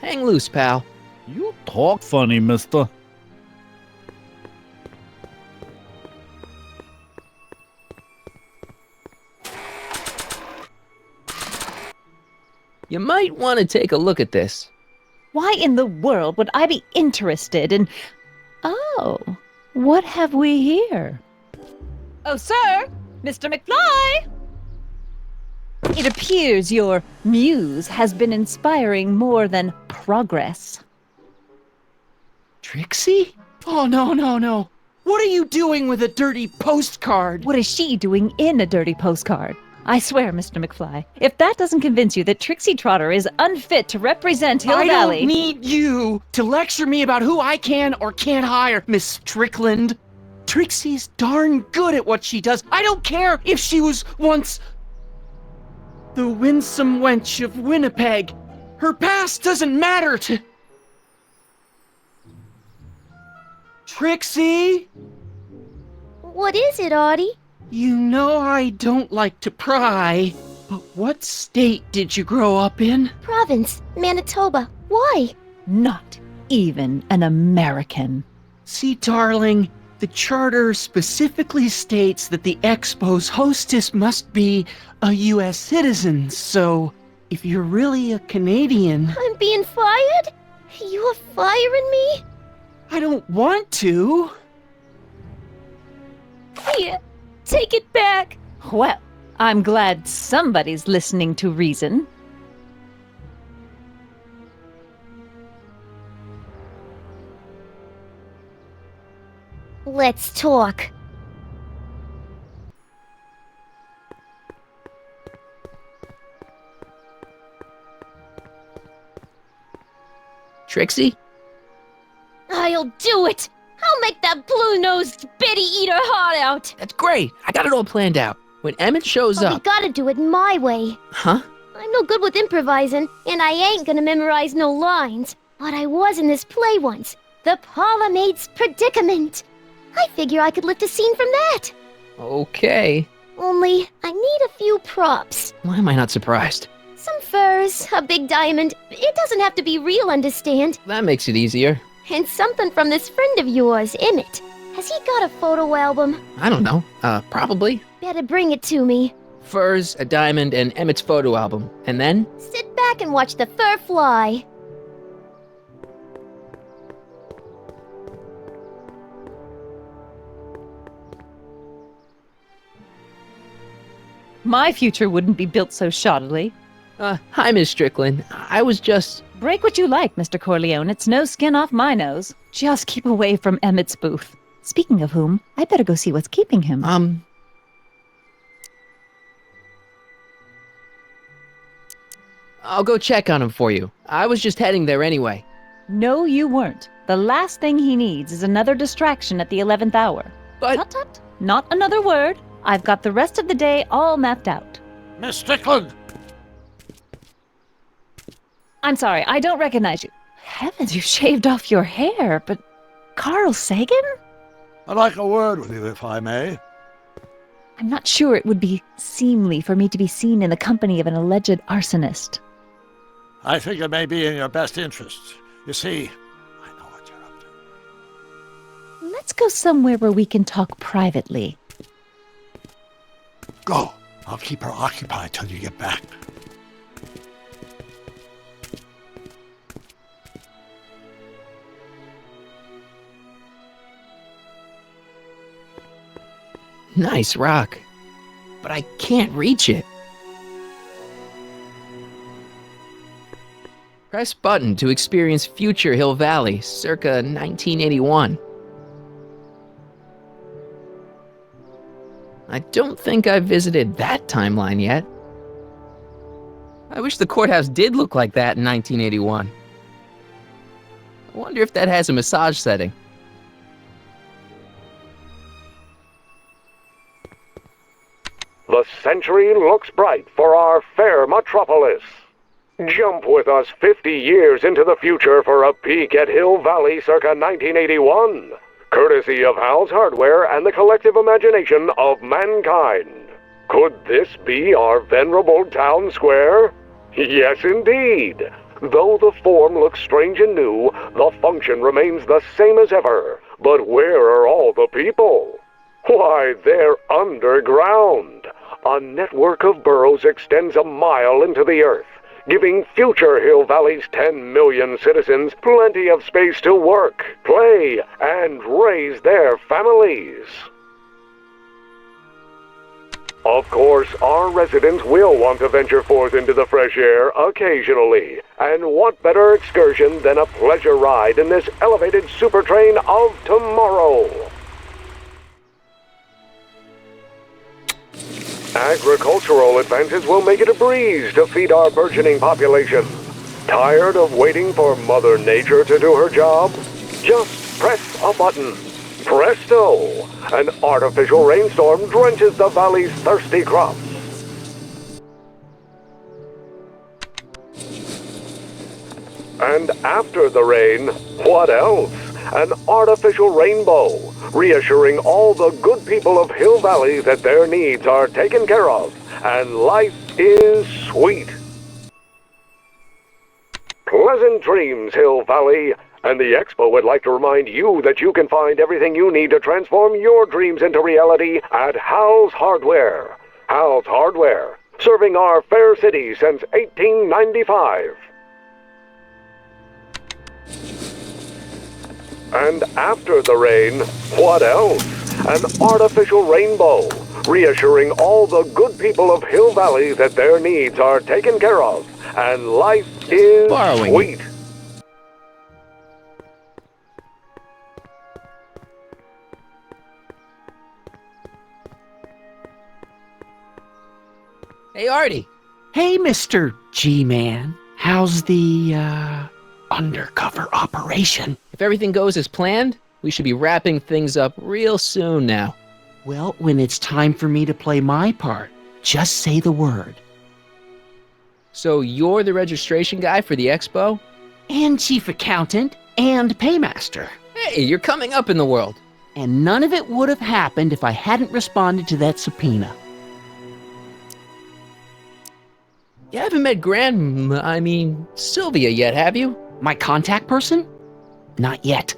Hang loose, pal. You talk funny, mister. You might want to take a look at this. Why in the world would I be interested in... Oh, what have we here? Oh, sir! Mr. McFly! It appears your muse has been inspiring more than progress. Trixie? Oh, no, no, no. What are you doing with a dirty postcard? What is she doing in a dirty postcard? I swear, Mr. McFly, if that doesn't convince you that Trixie Trotter is unfit to represent Hill Valley... I don't need you to lecture me about who I can or can't hire, Miss Strickland. Trixie's darn good at what she does. I don't care if she was once the winsome wench of Winnipeg. Her past doesn't matter to... Trixie? What is it, Audie? You know I don't like to pry, but what state did you grow up in? Province, Manitoba. Why? Not even an American. See, darling, the charter specifically states that the Expo's hostess must be a U.S. citizen, so if you're really a Canadian... I'm being fired? You're firing me? I don't want to. Here, take it back. Well, I'm glad somebody's listening to reason. Let's talk. Trixie? I'll do it! I'll make that blue-nosed bitty eat her heart out! That's great. I got it all planned out. When Emmett shows But we up... gotta do it my way. Huh? I'm no good with improvising, and I ain't gonna memorize no lines. But I was in this play once. The Parlourmaid's Predicament. I figure I could lift a scene from that. Okay. Only, I need a few props. Why am I not surprised? Some furs, a big diamond. It doesn't have to be real, understand? That makes it easier. And something from this friend of yours, Emmett. Has he got a photo album? I don't know. Probably. Better bring it to me. Furs, a diamond, and Emmett's photo album. And then? Sit back and watch the fur fly. My future wouldn't be built so shoddily. Hi, Miss Strickland. I was just... Break what you like, Mr. Corleone. It's no skin off my nose. Just keep away from Emmett's booth. Speaking of whom, I better go see what's keeping him. I'll go check on him for you. I was just heading there anyway. No, you weren't. The last thing he needs is another distraction at the 11th hour. But... Tut, tut. Not another word. I've got the rest of the day all mapped out. Miss Strickland! I'm sorry, I don't recognize you. Heavens, you shaved off your hair, but... Carl Sagan? I'd like a word with you, if I may. I'm not sure it would be seemly for me to be seen in the company of an alleged arsonist. I think it may be in your best interests. You see, I know what you're up to. Let's go somewhere where we can talk privately. Go. I'll keep her occupied till you get back. Nice rock. But I can't reach it. Press button to experience future Hill Valley, circa 1981. I don't think I've visited that timeline yet. I wish the courthouse did look like that in 1981. I wonder if that has a massage setting. The century looks bright for our fair metropolis. Jump with us 50 years into the future for a peek at Hill Valley circa 1981, courtesy of Hal's Hardware and the collective imagination of mankind. Could this be our venerable town square? Yes, indeed. Though the form looks strange and new, the function remains the same as ever. But where are all the people? Why, they're underground. A network of burrows extends a mile into the earth, giving future Hill Valley's 10 million citizens plenty of space to work, play, and raise their families. Of course, our residents will want to venture forth into the fresh air occasionally, And what better excursion than a pleasure ride in this elevated super train of tomorrow? Agricultural advances will make it a breeze to feed our burgeoning population. Tired of waiting for Mother Nature to do her job? Just press a button. Presto! An artificial rainstorm drenches the valley's thirsty crops. And after the rain, what else? An artificial rainbow, reassuring all the good people of Hill Valley that their needs are taken care of, and life is sweet. Pleasant dreams, Hill Valley, and the Expo would like to remind you that you can find everything you need to transform your dreams into reality at Hal's Hardware. Hal's Hardware, serving our fair city since 1895. And after the rain, what else? An artificial rainbow, reassuring all the good people of Hill Valley that their needs are taken care of, and life is sweet. Hey, Artie. Hey, Mr. G-Man. How's the, undercover operation? If everything goes as planned, we should be wrapping things up real soon now. Well, when it's time for me to play my part, just say the word. So you're the registration guy for the Expo? And chief accountant and paymaster. Hey, you're coming up in the world. And none of it would have happened if I hadn't responded to that subpoena. You haven't met Sylvia yet, have you? My contact person? Not yet.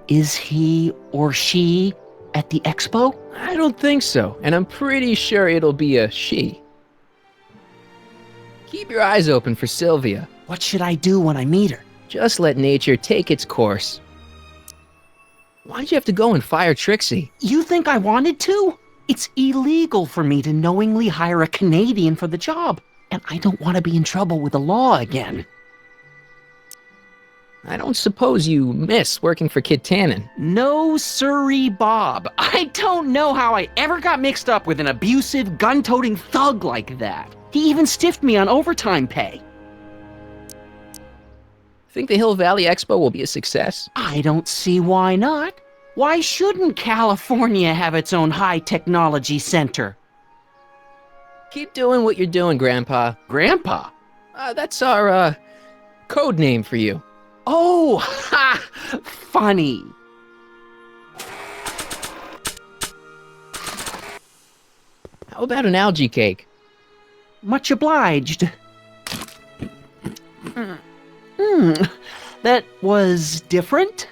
Is he or she at the Expo? I don't think so, and I'm pretty sure it'll be a she. Keep your eyes open for Sylvia. What should I do when I meet her? Just let nature take its course. Why'd you have to go and fire Trixie? You think I wanted to? It's illegal for me to knowingly hire a Canadian for the job, and I don't want to be in trouble with the law again. I don't suppose you miss working for Kid Tannen. No sirree, Bob. I don't know how I ever got mixed up with an abusive, gun-toting thug like that. He even stiffed me on overtime pay. Think the Hill Valley Expo will be a success? I don't see why not. Why shouldn't California have its own high-technology center? Keep doing what you're doing, Grandpa. Grandpa? That's our, code name for you. Oh, ha! Funny. How about an algae cake? Much obliged. That was different?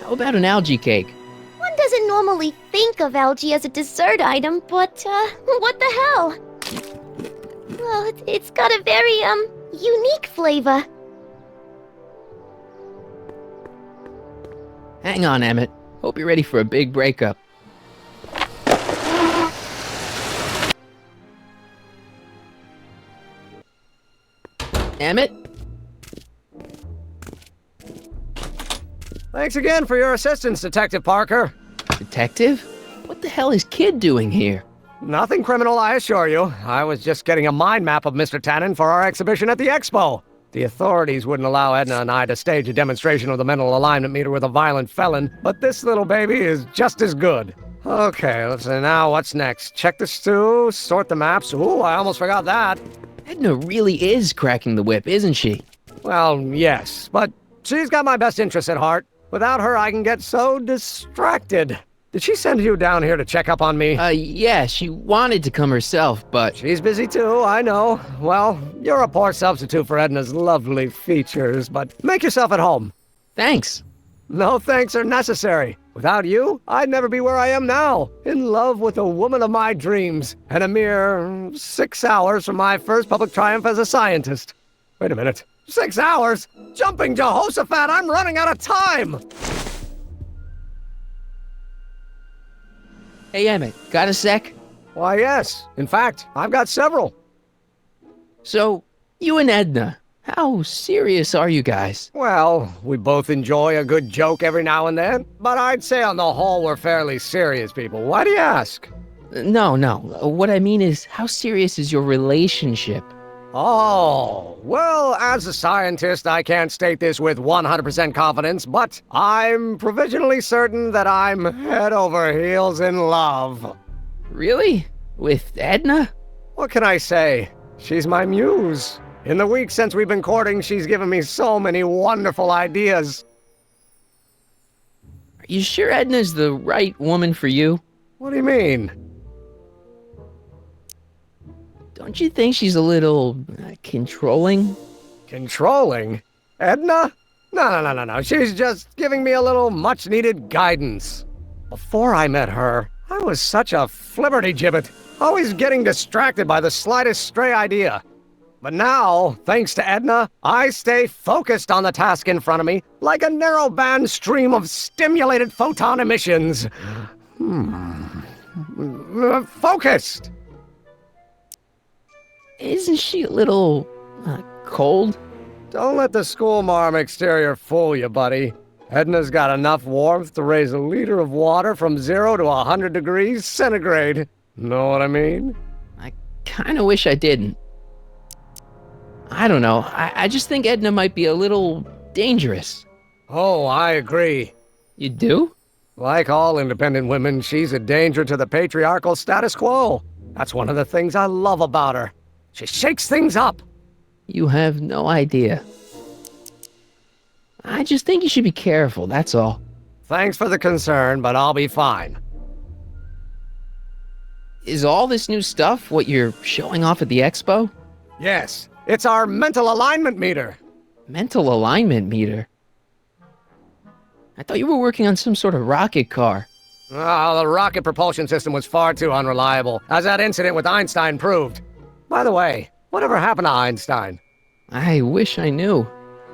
How about an algae cake? One doesn't normally think of algae as a dessert item, but, what the hell? Well, it's got a very, unique flavor. Hang on, Emmett. Hope you're ready for a big breakup. Emmett? Thanks again for your assistance, Detective Parker. Detective? What the hell is Kid doing here? Nothing criminal, I assure you. I was just getting a mind map of Mr. Tannen for our exhibition at the Expo. The authorities wouldn't allow Edna and I to stage a demonstration of the mental alignment meter with a violent felon, but this little baby is just as good. Okay, let's see now, what's next? Check the stew, sort the maps. Ooh, I almost forgot that. Edna really is cracking the whip, isn't she? Well, yes, but she's got my best interests at heart. Without her, I can get so distracted. Did she send you down here to check up on me? Yeah, she wanted to come herself, but... She's busy too, I know. Well, you're a poor substitute for Edna's lovely features, but make yourself at home. Thanks. No thanks are necessary. Without you, I'd never be where I am now, in love with the woman of my dreams, and a mere 6 hours from my first public triumph as a scientist. Wait a minute. 6 hours? Jumping Jehoshaphat, I'm running out of time! Hey, Emmett, got a sec? Why, yes. In fact, I've got several. So, you and Edna, how serious are you guys? Well, we both enjoy a good joke every now and then, but I'd say on the whole we're fairly serious people. Why do you ask? No. What I mean is, how serious is your relationship? Oh, well, as a scientist, I can't state this with 100% confidence, but I'm provisionally certain that I'm head over heels in love. Really? With Edna? What can I say? She's my muse. In the weeks since we've been courting, she's given me so many wonderful ideas. Are you sure Edna's the right woman for you? What do you mean? Don't you think she's a little controlling? Controlling? Edna? No. She's just giving me a little much-needed guidance. Before I met her, I was such a flibberty-gibbet, always getting distracted by the slightest stray idea. But now, thanks to Edna, I stay focused on the task in front of me, like a narrow-band stream of stimulated photon emissions. Focused! Isn't she a little cold? Don't let the schoolmarm exterior fool you, buddy. Edna's got enough warmth to raise a liter of water from 0 to 100 degrees centigrade. Know what I mean? I kinda wish I didn't. I don't know. I just think Edna might be a little dangerous. Oh, I agree. You do? Like all independent women, she's a danger to the patriarchal status quo. That's one of the things I love about her. She shakes things up. You have no idea. I just think you should be careful, that's all. Thanks for the concern, but I'll be fine. Is all this new stuff what you're showing off at the expo? Yes, it's our mental alignment meter. Mental alignment meter? I thought you were working on some sort of rocket car. Oh, the rocket propulsion system was far too unreliable, as that incident with Einstein proved. By the way, whatever happened to Einstein? I wish I knew.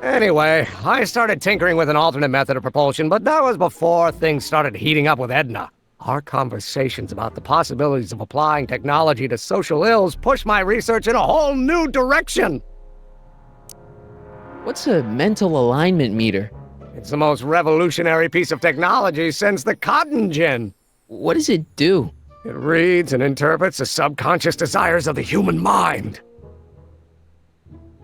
Anyway, I started tinkering with an alternate method of propulsion, but that was before things started heating up with Edna. Our conversations about the possibilities of applying technology to social ills pushed my research in a whole new direction. What's a mental alignment meter? It's the most revolutionary piece of technology since the cotton gin. What does it do? It reads and interprets the subconscious desires of the human mind.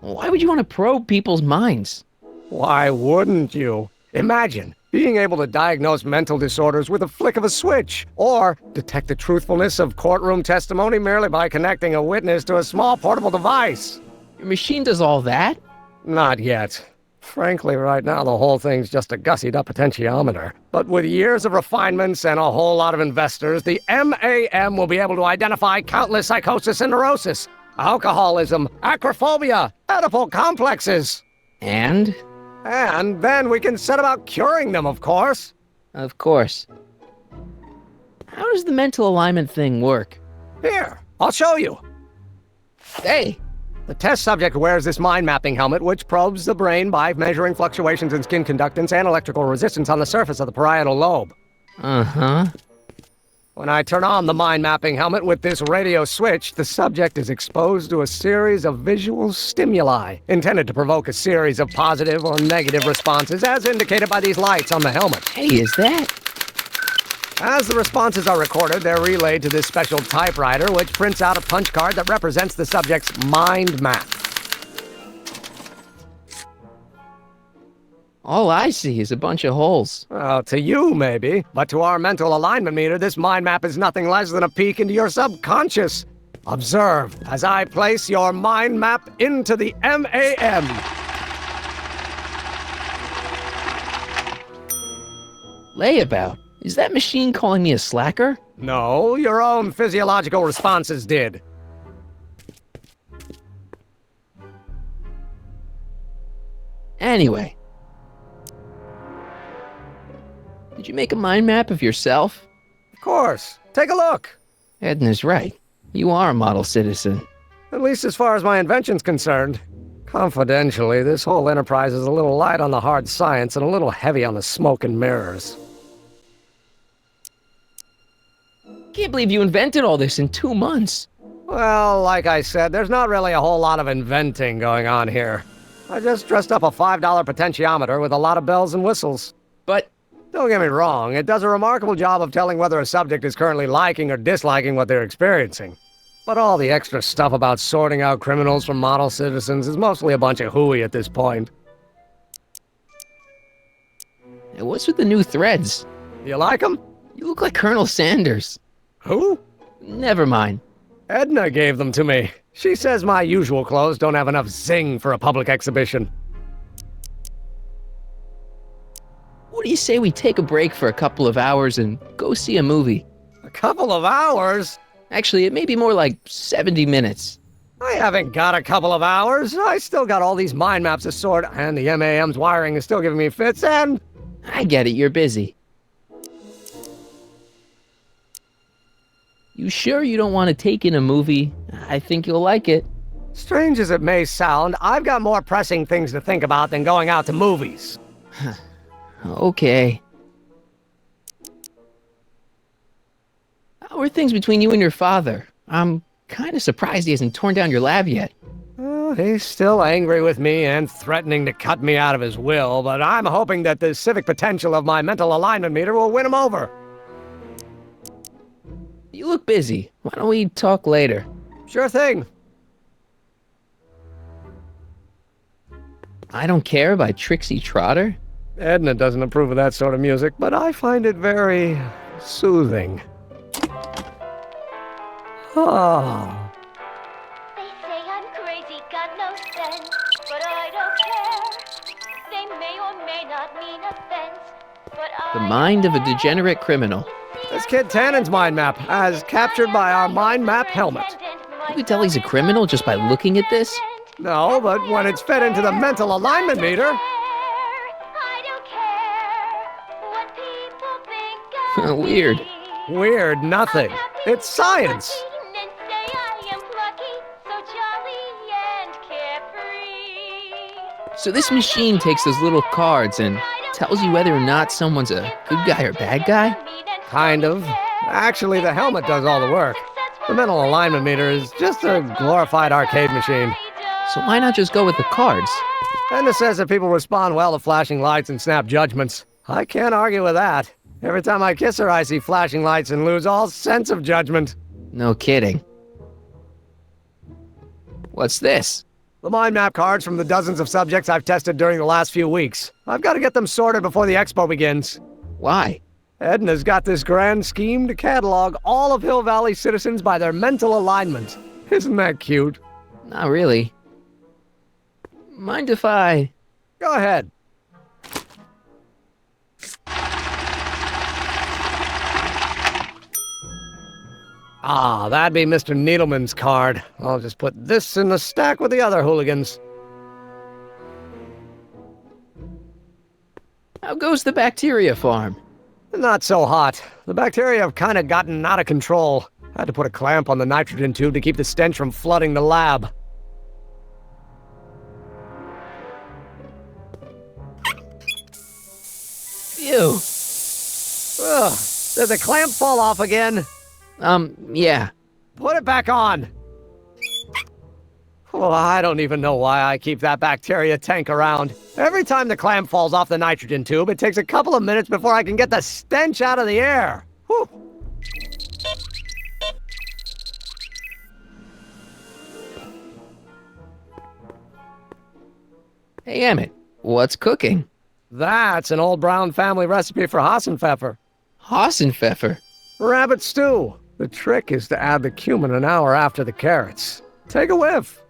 Why would you want to probe people's minds? Why wouldn't you? Imagine being able to diagnose mental disorders with a flick of a switch, or detect the truthfulness of courtroom testimony merely by connecting a witness to a small portable device. Your machine does all that? Not yet. Frankly, right now, the whole thing's just a gussied-up potentiometer. But with years of refinements and a whole lot of investors, the MAM will be able to identify countless psychosis and neurosis, alcoholism, acrophobia, Oedipal complexes. And? And then we can set about curing them, of course. Of course. How does the mental alignment thing work? Here, I'll show you. Hey! The test subject wears this mind-mapping helmet, which probes the brain by measuring fluctuations in skin conductance and electrical resistance on the surface of the parietal lobe. Uh-huh. When I turn on the mind-mapping helmet with this radio switch, the subject is exposed to a series of visual stimuli, intended to provoke a series of positive or negative responses, as indicated by these lights on the helmet. Hey, is that? As the responses are recorded, they're relayed to this special typewriter, which prints out a punch card that represents the subject's mind map. All I see is a bunch of holes. Well, to you, maybe. But to our mental alignment meter, this mind map is nothing less than a peek into your subconscious. Observe as I place your mind map into the MAM. Layabout. Is that machine calling me a slacker? No, your own physiological responses did. Anyway. Did you make a mind map of yourself? Of course. Take a look. Edna's right. You are a model citizen. At least as far as my invention's concerned. Confidentially, this whole enterprise is a little light on the hard science and a little heavy on the smoke and mirrors. Can't believe you invented all this in 2 months. Well, like I said, there's not really a whole lot of inventing going on here. I just dressed up a $5 potentiometer with a lot of bells and whistles. But don't get me wrong, it does a remarkable job of telling whether a subject is currently liking or disliking what they're experiencing. But all the extra stuff about sorting out criminals from model citizens is mostly a bunch of hooey at this point. Hey, what's with the new threads? You like them? You look like Colonel Sanders. Who? Never mind. Edna gave them to me. She says my usual clothes don't have enough zing for a public exhibition. What do you say we take a break for a couple of hours and go see a movie? A couple of hours? Actually, it may be more like 70 minutes. I haven't got a couple of hours. I still got all these mind maps to sort, and the MAM's wiring is still giving me fits, and... I get it, you're busy. You sure you don't want to take in a movie? I think you'll like it. Strange as it may sound, I've got more pressing things to think about than going out to movies. Okay. How are things between you and your father? I'm kind of surprised he hasn't torn down your lab yet. Well, he's still angry with me and threatening to cut me out of his will, but I'm hoping that the civic potential of my mental alignment meter will win him over. You look busy. Why don't we talk later? Sure thing. I Don't Care by Trixie Trotter? Edna doesn't approve of that sort of music, but I find it very soothing. Oh. They say I'm crazy, got no sense, but I don't care. They may or may not mean offense, but The Mind of a Degenerate Criminal. This kid Tannen's mind map, as captured by our mind map helmet. You can tell he's a criminal just by looking at this? No, but when it's fed into the mental alignment meter... Weird. Weird nothing. It's science. So this machine takes those little cards and tells you whether or not someone's a good guy or bad guy? Kind of. Actually, the helmet does all the work. The mental alignment meter is just a glorified arcade machine. So why not just go with the cards? Edna says that people respond well to flashing lights and snap judgments. I can't argue with that. Every time I kiss her, I see flashing lights and lose all sense of judgment. No kidding. What's this? The mind map cards from the dozens of subjects I've tested during the last few weeks. I've got to get them sorted before the expo begins. Why? Edna's got this grand scheme to catalog all of Hill Valley citizens by their mental alignment. Isn't that cute? Not really. Mind if I... Go ahead. Ah, that'd be Mr. Needleman's card. I'll just put this in the stack with the other hooligans. How goes the bacteria farm? Not so hot. The bacteria have kind of gotten out of control. I had to put a clamp on the nitrogen tube to keep the stench from flooding the lab. Ew. Ugh. Did the clamp fall off again? Yeah. Put it back on. Well, I don't even know why I keep that bacteria tank around. Every time the clamp falls off the nitrogen tube, it takes a couple of minutes before I can get the stench out of the air. Whew. Hey, Emmett, what's cooking? That's an old Brown family recipe for Hassenpfeffer. Hassenpfeffer? Rabbit stew. The trick is to add the cumin an hour after the carrots. Take a whiff.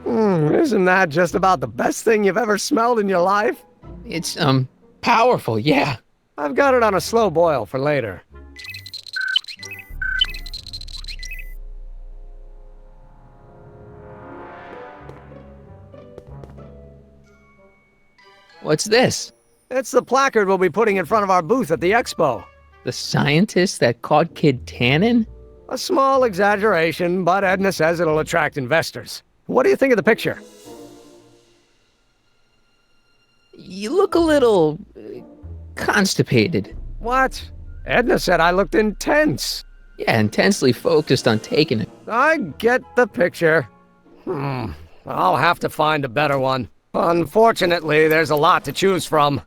Isn't that just about the best thing you've ever smelled in your life? It's, powerful, yeah. I've got it on a slow boil for later. What's this? It's the placard we'll be putting in front of our booth at the expo. The scientist that caught Kid Tannen? A small exaggeration, but Edna says it'll attract investors. What do you think of the picture? You look a little... constipated. What? Edna said I looked intense. Yeah, intensely focused on taking it. I get the picture. I'll have to find a better one. Unfortunately, there's a lot to choose from.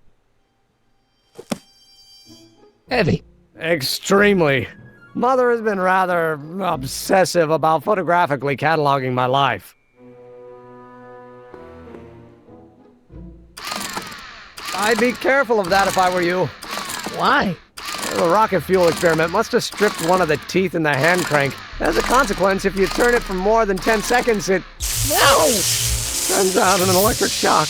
Heavy. Extremely. Mother has been rather obsessive about photographically cataloging my life. I'd be careful of that if I were you. Why? The rocket fuel experiment must have stripped one of the teeth in the hand crank. As a consequence, if you turn it for more than 10 seconds, it... No! Sends out an electric shock.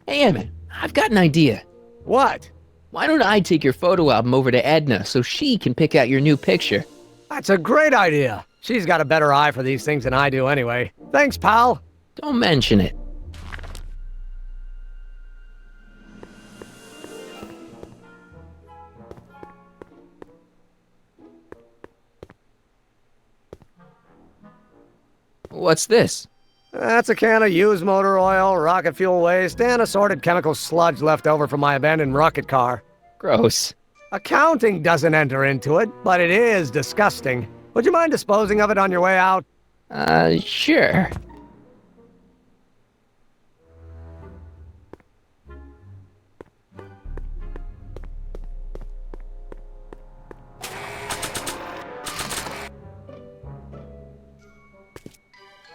Hey, Emmett, I've got an idea. What? Why don't I take your photo album over to Edna so she can pick out your new picture? That's a great idea. She's got a better eye for these things than I do anyway. Thanks, pal. Don't mention it. What's this? That's a can of used motor oil, rocket fuel waste, and assorted chemical sludge left over from my abandoned rocket car. Gross. Accounting doesn't enter into it, but it is disgusting. Would you mind disposing of it on your way out? Sure.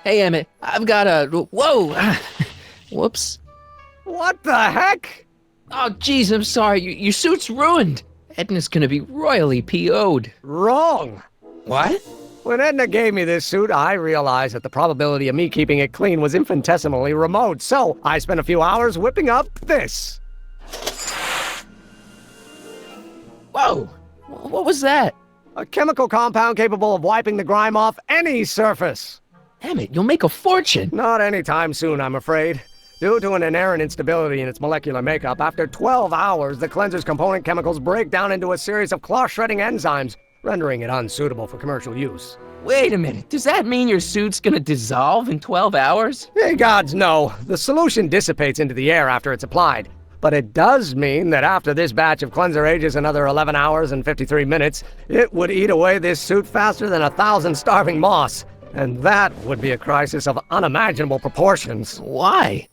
Hey, Emmett, I've got a... Whoa! Whoops. What the heck? Oh, jeez, I'm sorry. Your suit's ruined. Edna's gonna be royally PO'd. Wrong. What? When Edna gave me this suit, I realized that the probability of me keeping it clean was infinitesimally remote, so I spent a few hours whipping up this. Whoa! What was that? A chemical compound capable of wiping the grime off any surface. Emmett, you'll make a fortune. Not anytime soon, I'm afraid. Due to an inherent instability in its molecular makeup, after 12 hours, the cleanser's component chemicals break down into a series of cloth-shredding enzymes, rendering it unsuitable for commercial use. Wait a minute, does that mean your suit's gonna dissolve in 12 hours? Hey, gods, no. The solution dissipates into the air after it's applied. But it does mean that after this batch of cleanser ages another 11 hours and 53 minutes, it would eat away this suit faster than 1,000 starving moths. And that would be a crisis of unimaginable proportions. Why?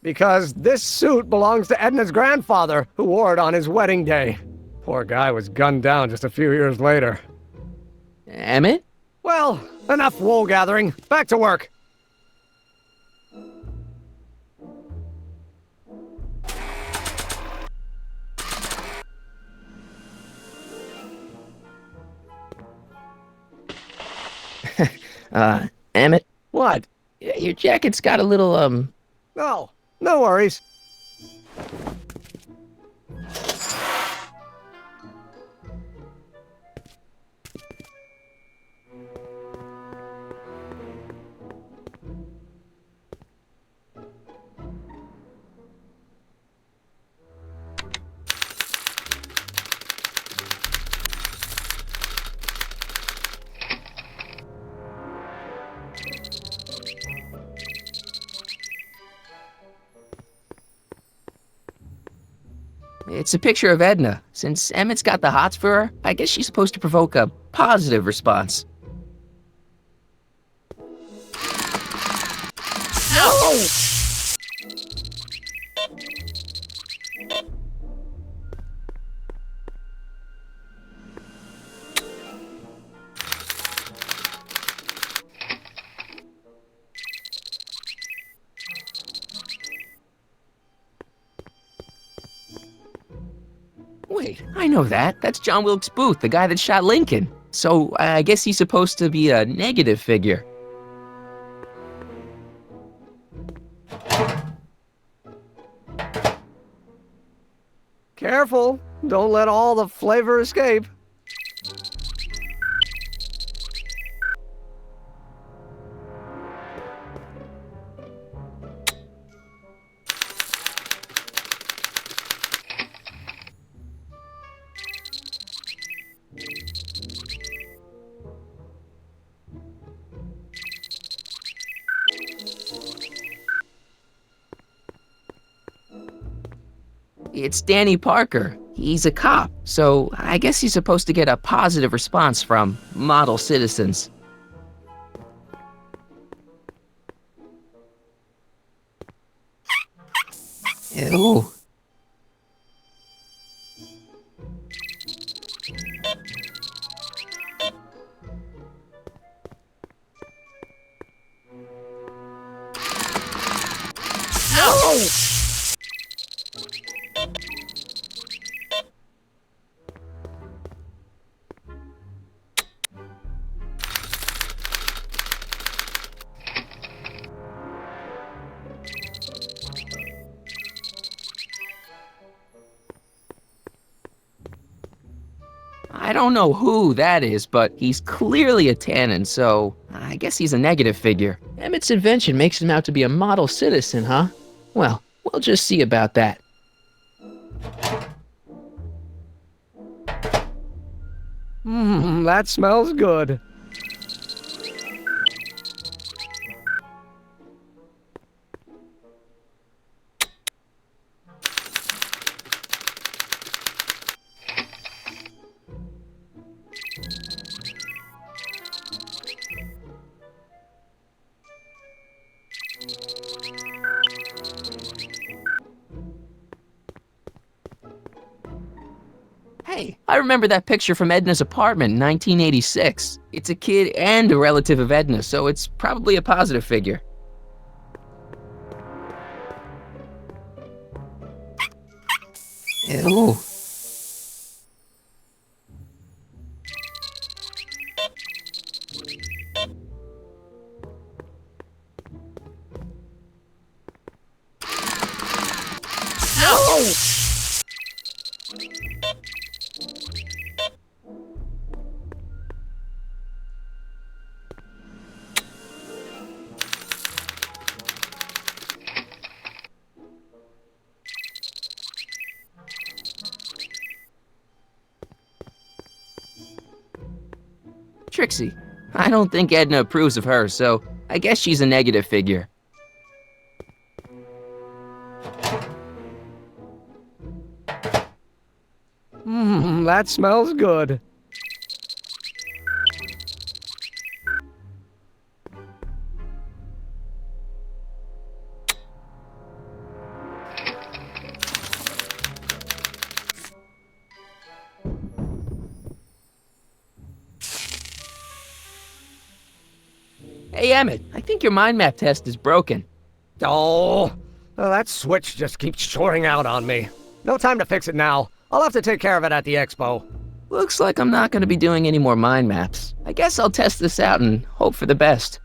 Because this suit belongs to Edna's grandfather, who wore it on his wedding day. Poor guy was gunned down just a few years later. Emmett? Well, enough wool gathering. Back to work. Emmett? What? Your jacket's got a little, Oh, no worries. It's a picture of Edna. Since Emmett's got the hots for her, I guess she's supposed to provoke a positive response. No! Wait, I know that. That's John Wilkes Booth, the guy that shot Lincoln. So I guess he's supposed to be a negative figure. Careful, don't let all the flavor escape. It's Danny Parker. He's a cop, so I guess he's supposed to get a positive response from model citizens. Ew. No! I don't know who that is, but he's clearly a Tannen, so I guess he's a negative figure. Emmett's invention makes him out to be a model citizen, huh? Well, we'll just see about that. That smells good. Hey, I remember that picture from Edna's apartment in 1986. It's a kid and a relative of Edna, so it's probably a positive figure. Ew. No! Trixie. I don't think Edna approves of her, so I guess she's a negative figure. That smells good. Hey, Emmett, I think your mind map test is broken. Oh, that switch just keeps shoring out on me. No time to fix it now. I'll have to take care of it at the expo. Looks like I'm not going to be doing any more mind maps. I guess I'll test this out and hope for the best.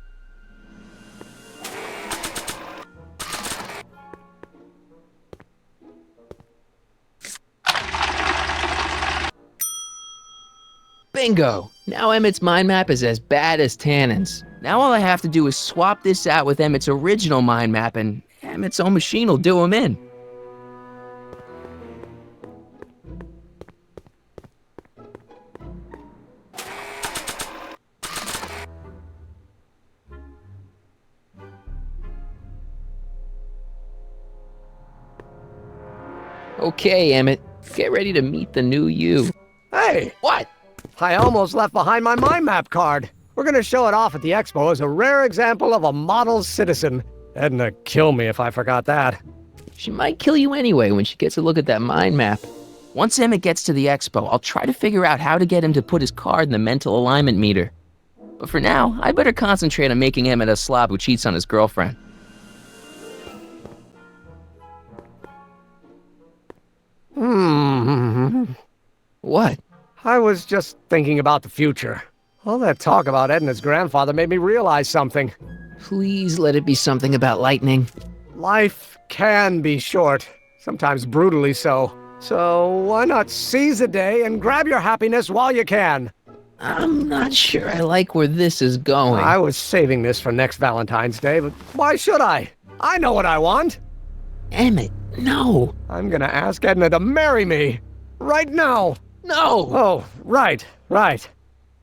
Bingo! Now Emmett's mind map is as bad as Tannen's. Now all I have to do is swap this out with Emmett's original mind map and Emmett's own machine will do him in. Okay, Emmett, get ready to meet the new you. Hey! What? I almost left behind my mind map card. We're gonna show it off at the expo as a rare example of a model citizen. Edna kill me if I forgot that. She might kill you anyway when she gets a look at that mind map. Once Emmett gets to the expo, I'll try to figure out how to get him to put his card in the mental alignment meter. But for now, I better concentrate on making Emmett a slob who cheats on his girlfriend. What? I was just thinking about the future. All that talk about Edna's grandfather made me realize something. Please let it be something about lightning. Life can be short, sometimes brutally so. So why not seize the day and grab your happiness while you can? I'm not sure I like where this is going. I was saving this for next Valentine's Day, but why should I? I know what I want. Emmett, no. I'm gonna ask Edna to marry me. Right now. No. Oh, right.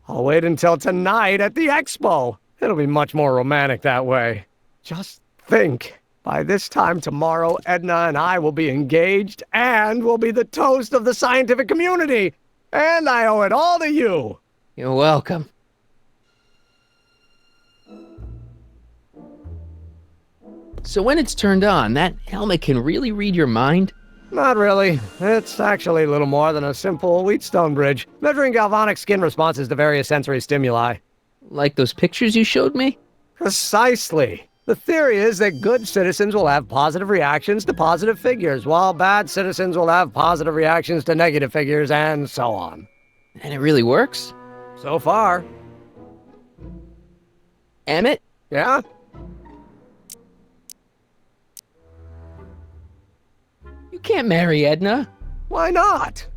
I'll wait until tonight at the expo. It'll be much more romantic that way. Just think. By this time tomorrow, Edna and I will be engaged and will be the toast of the scientific community. And I owe it all to you. You're welcome. So when it's turned on, that helmet can really read your mind? Not really. It's actually a little more than a simple Wheatstone bridge, measuring galvanic skin responses to various sensory stimuli. Like those pictures you showed me? Precisely. The theory is that good citizens will have positive reactions to positive figures, while bad citizens will have positive reactions to negative figures, and so on. And it really works? So far. Emmett? Yeah? You can't marry Edna. Why not?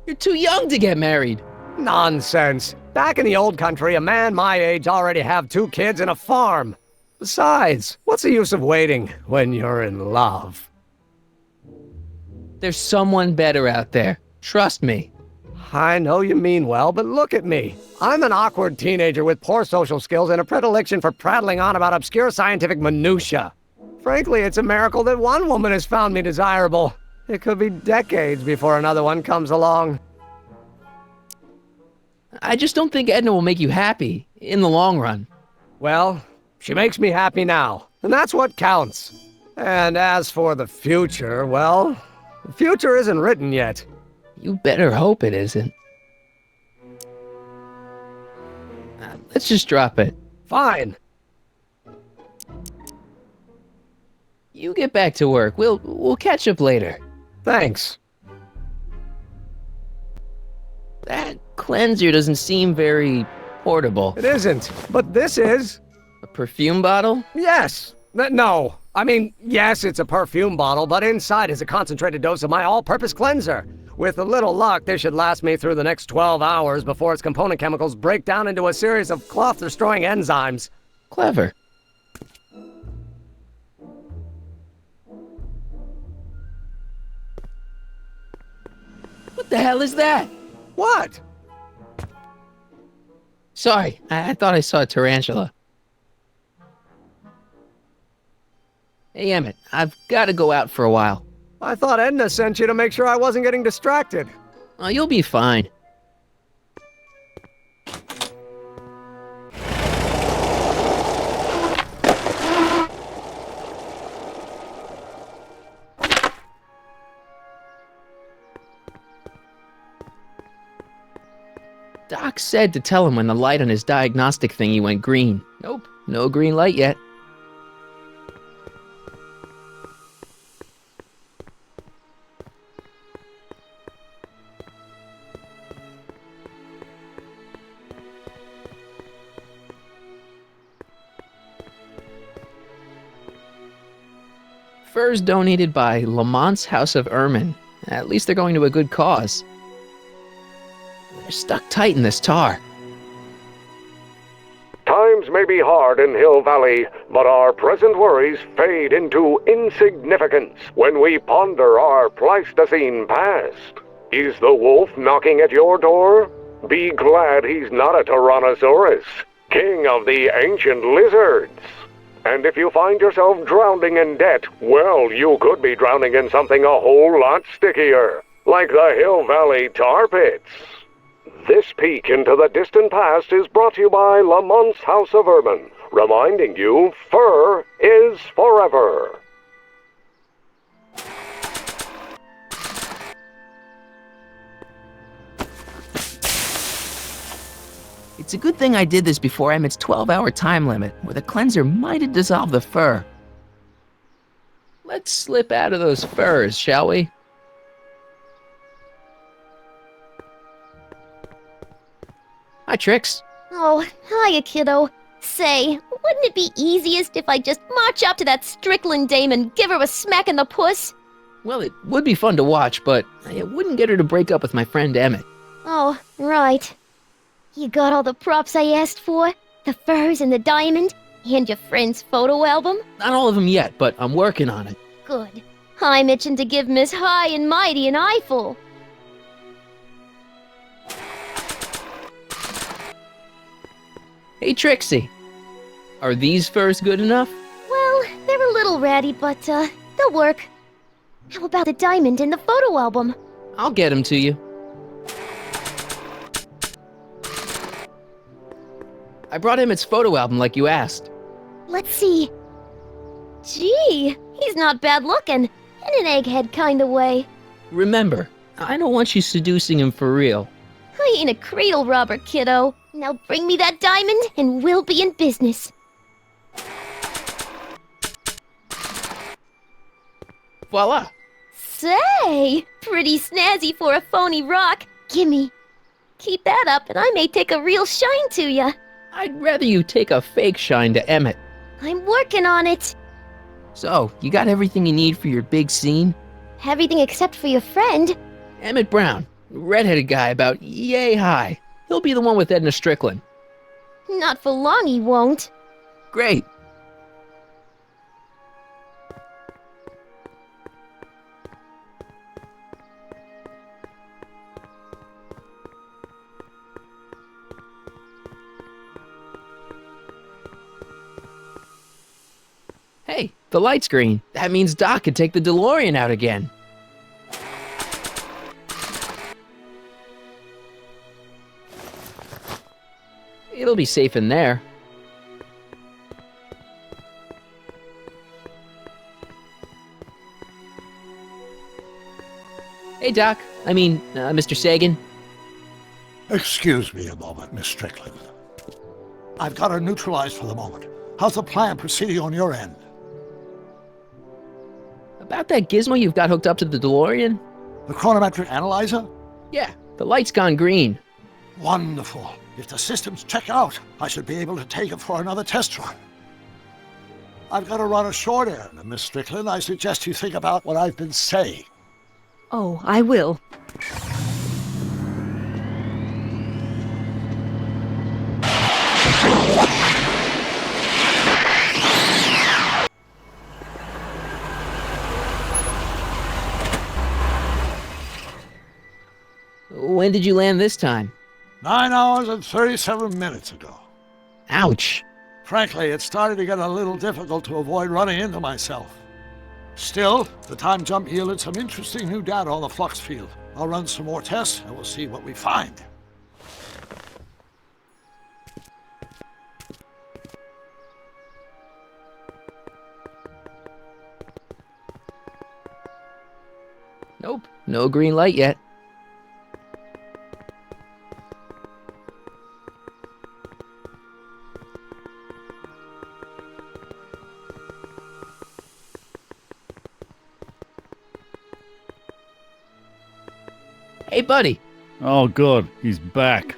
You're too young to get married. Nonsense. Back in the old country, a man my age already have 2 kids and a farm. Besides, what's the use of waiting when you're in love? There's someone better out there. Trust me. I know you mean well, but look at me. I'm an awkward teenager with poor social skills and a predilection for prattling on about obscure scientific minutiae. Frankly, it's a miracle that one woman has found me desirable. It could be decades before another one comes along. I just don't think Edna will make you happy in the long run. Well, she makes me happy now, and that's what counts. And as for the future, well, the future isn't written yet. You better hope it isn't. Let's just drop it. Fine. You get back to work. We'll catch up later. Thanks. That cleanser doesn't seem very portable. It isn't, but this is. A perfume bottle? Yes. No. I mean, yes, it's a perfume bottle, but inside is a concentrated dose of my all-purpose cleanser. With a little luck, this should last me through the next 12 hours before its component chemicals break down into a series of cloth-destroying enzymes. Clever. What the hell is that? What? Sorry, I thought I saw a tarantula. Hey, Emmett, I've got to go out for a while. I thought Edna sent you to make sure I wasn't getting distracted. Oh, you'll be fine. Doc said to tell him when the light on his diagnostic thingy went green. Nope, no green light yet. Furs donated by Lamont's House of Ermine. At least they're going to a good cause. They're stuck tight in this tar. Times may be hard in Hill Valley, but our present worries fade into insignificance when we ponder our Pleistocene past. Is the wolf knocking at your door? Be glad he's not a Tyrannosaurus, king of the ancient lizards. And if you find yourself drowning in debt, well, you could be drowning in something a whole lot stickier, like the Hill Valley tar pits. This peek into the distant past is brought to you by Lamont's House of Ermine, reminding you fur is forever. It's a good thing I did this before Emmett's 12-hour time limit, where the cleanser might have dissolved the fur. Let's slip out of those furs, shall we? Hi, Trix. Oh, hiya, kiddo. Say, wouldn't it be easiest if I just march up to that Strickland dame and give her a smack in the puss? Well, it would be fun to watch, but it wouldn't get her to break up with my friend Emmett. Oh, right. You got all the props I asked for? The furs and the diamond? And your friend's photo album? Not all of them yet, but I'm working on it. Good. I'm itching to give Miss High and Mighty an eyeful. Hey, Trixie. Are these furs good enough? Well, they're little ratty, but, they'll work. How about the diamond in the photo album? I'll get him to you. I brought Emmett's photo album like you asked. Let's see. Gee, he's not bad looking. In an egghead kind of way. Remember, I don't want you seducing him for real. I ain't a cradle robber, kiddo. Now bring me that diamond and we'll be in business. Voila! Say, pretty snazzy for a phony rock. Gimme. Keep that up and I may take a real shine to ya. I'd rather you take a fake shine to Emmett. I'm working on it. So, you got everything you need for your big scene? Everything except for your friend. Emmett Brown, redheaded guy about yay high. He'll be the one with Edna Strickland. Not for long he won't. Great. Hey, the light's green. That means Doc could take the DeLorean out again. It'll be safe in there. Hey, Doc. Mr. Sagan. Excuse me a moment, Miss Strickland. I've got her neutralized for the moment. How's the plan proceeding on your end? About that gizmo you've got hooked up to the DeLorean? The chronometric analyzer? Yeah, the light's gone green. Wonderful. If the systems check out, I should be able to take it for another test run. I've got to run a short errand, Miss Strickland. I suggest you think about what I've been saying. Oh, I will. When did you land this time? 9 hours and 37 minutes ago. Ouch. Frankly, it started to get a little difficult to avoid running into myself. Still, the time jump yielded some interesting new data on the flux field. I'll run some more tests and we'll see what we find. Nope, no green light yet. Hey, buddy. Oh, good. He's back.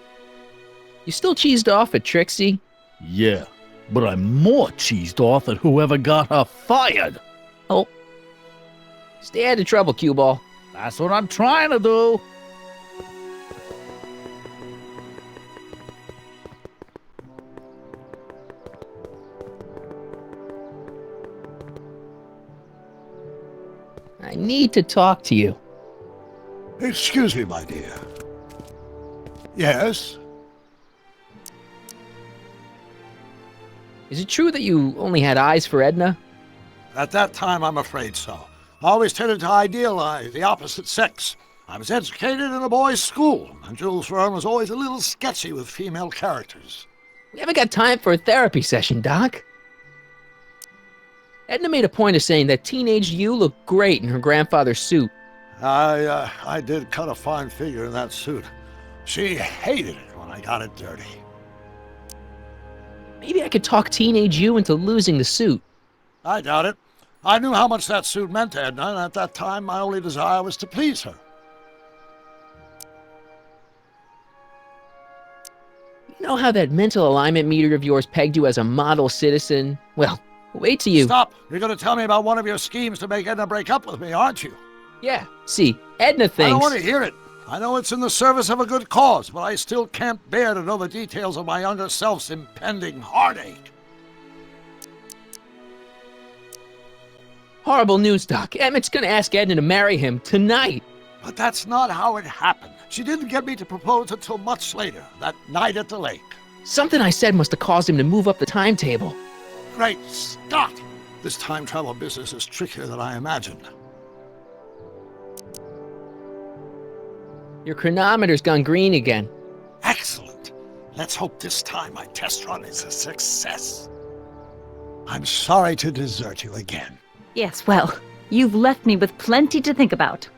You still cheesed off at Trixie? Yeah, but I'm more cheesed off at whoever got her fired. Oh. Stay out of trouble, cue ball. That's what I'm trying to do. I need to talk to you. Excuse me, my dear. Yes? Is it true that you only had eyes for Edna? At that time, I'm afraid so. I always tended to idealize the opposite sex. I was educated in a boys' school, and Jules Verne was always a little sketchy with female characters. We haven't got time for a therapy session, Doc. Edna made a point of saying that teenage you looked great in her grandfather's suit. I did cut a fine figure in that suit. She hated it when I got it dirty. Maybe I could talk teenage you into losing the suit. I doubt it. I knew how much that suit meant to Edna, and at that time my only desire was to please her. You know how that mental alignment meter of yours pegged you as a model citizen? Well, wait till you... Stop! You're going to tell me about one of your schemes to make Edna break up with me, aren't you? Yeah, see, Edna thinks... I don't want to hear it. I know it's in the service of a good cause, but I still can't bear to know the details of my younger self's impending heartache. Horrible news, Doc. Emmett's gonna ask Edna to marry him tonight. But that's not how it happened. She didn't get me to propose until much later, that night at the lake. Something I said must have caused him to move up the timetable. Great Scott! This time travel business is trickier than I imagined. Your chronometer's gone green again. Excellent. Let's hope this time my test run is a success. I'm sorry to desert you again. Yes, well, you've left me with plenty to think about.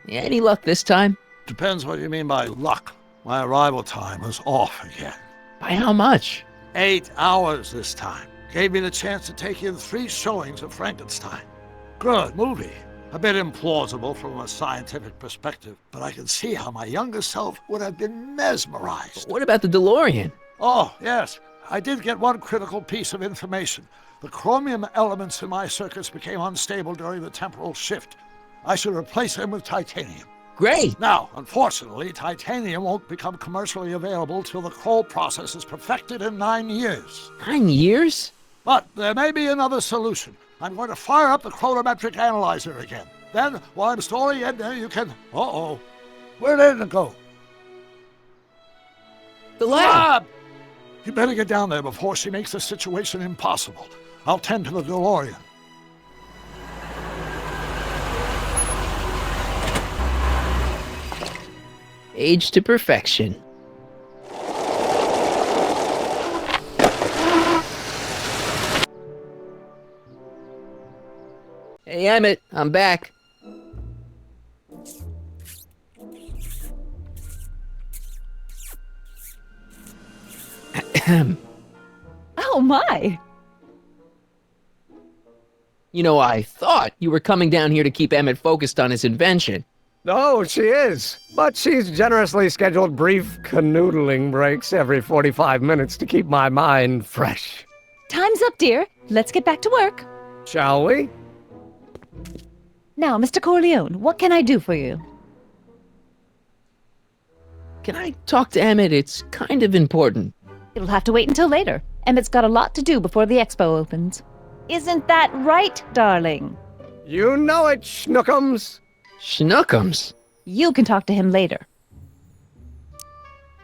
Yeah, any luck this time? Depends what you mean by luck. My arrival time was off again. By how much? 8 hours this time. Gave me the chance to take in 3 showings of Frankenstein. Good movie. A bit implausible from a scientific perspective, but I can see how my younger self would have been mesmerized. What about the DeLorean? Oh, yes. I did get one critical piece of information. The chromium elements in my circuits became unstable during the temporal shift. I should replace them with titanium. Great! Now, unfortunately, titanium won't become commercially available till the Kroll process is perfected in 9 years. 9 years? But there may be another solution. I'm going to fire up the chronometric analyzer again. Then, while I'm storing it there, you can... Uh-oh. Where did it go? The lab! You better get down there before she makes the situation impossible. I'll tend to the DeLorean. Age to perfection. Hey, Emmett, I'm back. Oh my! You know, I thought you were coming down here to keep Emmett focused on his invention. Oh, she is. But she's generously scheduled brief canoodling breaks every 45 minutes to keep my mind fresh. Time's up, dear. Let's get back to work. Shall we? Now, Mr. Corleone, what can I do for you? Can I talk to Emmett? It's kind of important. It'll have to wait until later. Emmett's got a lot to do before the expo opens. Isn't that right, darling? You know it, Schnookums. Schnookums? You can talk to him later.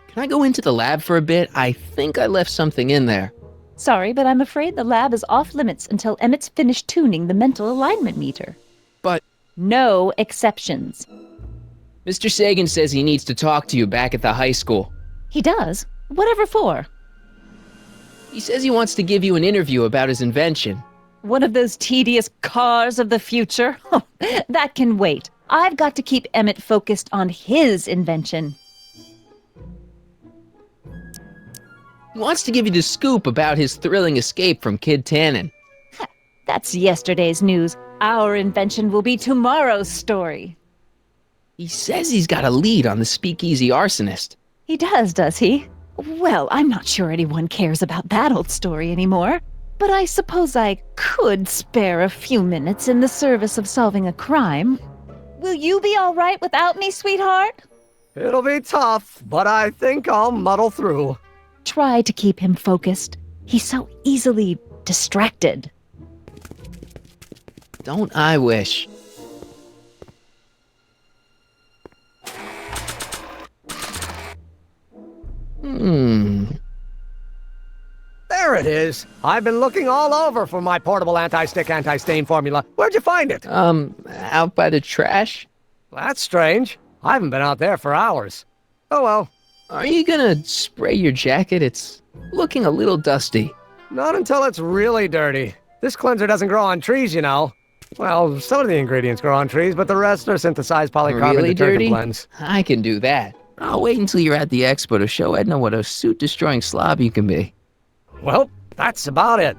Can I go into the lab for a bit? I think I left something in there. Sorry, but I'm afraid the lab is off limits until Emmett's finished tuning the mental alignment meter. But... No exceptions. Mr. Sagan says he needs to talk to you back at the high school. He does? Whatever for? He says he wants to give you an interview about his invention. One of those tedious cars of the future? That can wait. I've got to keep Emmett focused on his invention. He wants to give you the scoop about his thrilling escape from Kid Tannen. That's yesterday's news. Our invention will be tomorrow's story. He says he's got a lead on the speakeasy arsonist. He does he? Well, I'm not sure anyone cares about that old story anymore. But I suppose I could spare a few minutes in the service of solving a crime. Will you be all right without me, sweetheart? It'll be tough, but I think I'll muddle through. Try to keep him focused. He's so easily distracted. Don't I wish? There it is. I've been looking all over for my portable anti-stick, anti-stain formula. Where'd you find it? Out by the trash. That's strange. I haven't been out there for hours. Oh well. Are you gonna spray your jacket? It's looking a little dusty. Not until it's really dirty. This cleanser doesn't grow on trees, you know. Well, some of the ingredients grow on trees, but the rest are synthesized polycarbonate Really detergent dirty? blends. I can do that. I'll wait until you're at the expo to show Edna what a suit-destroying slob you can be. Well, that's about it.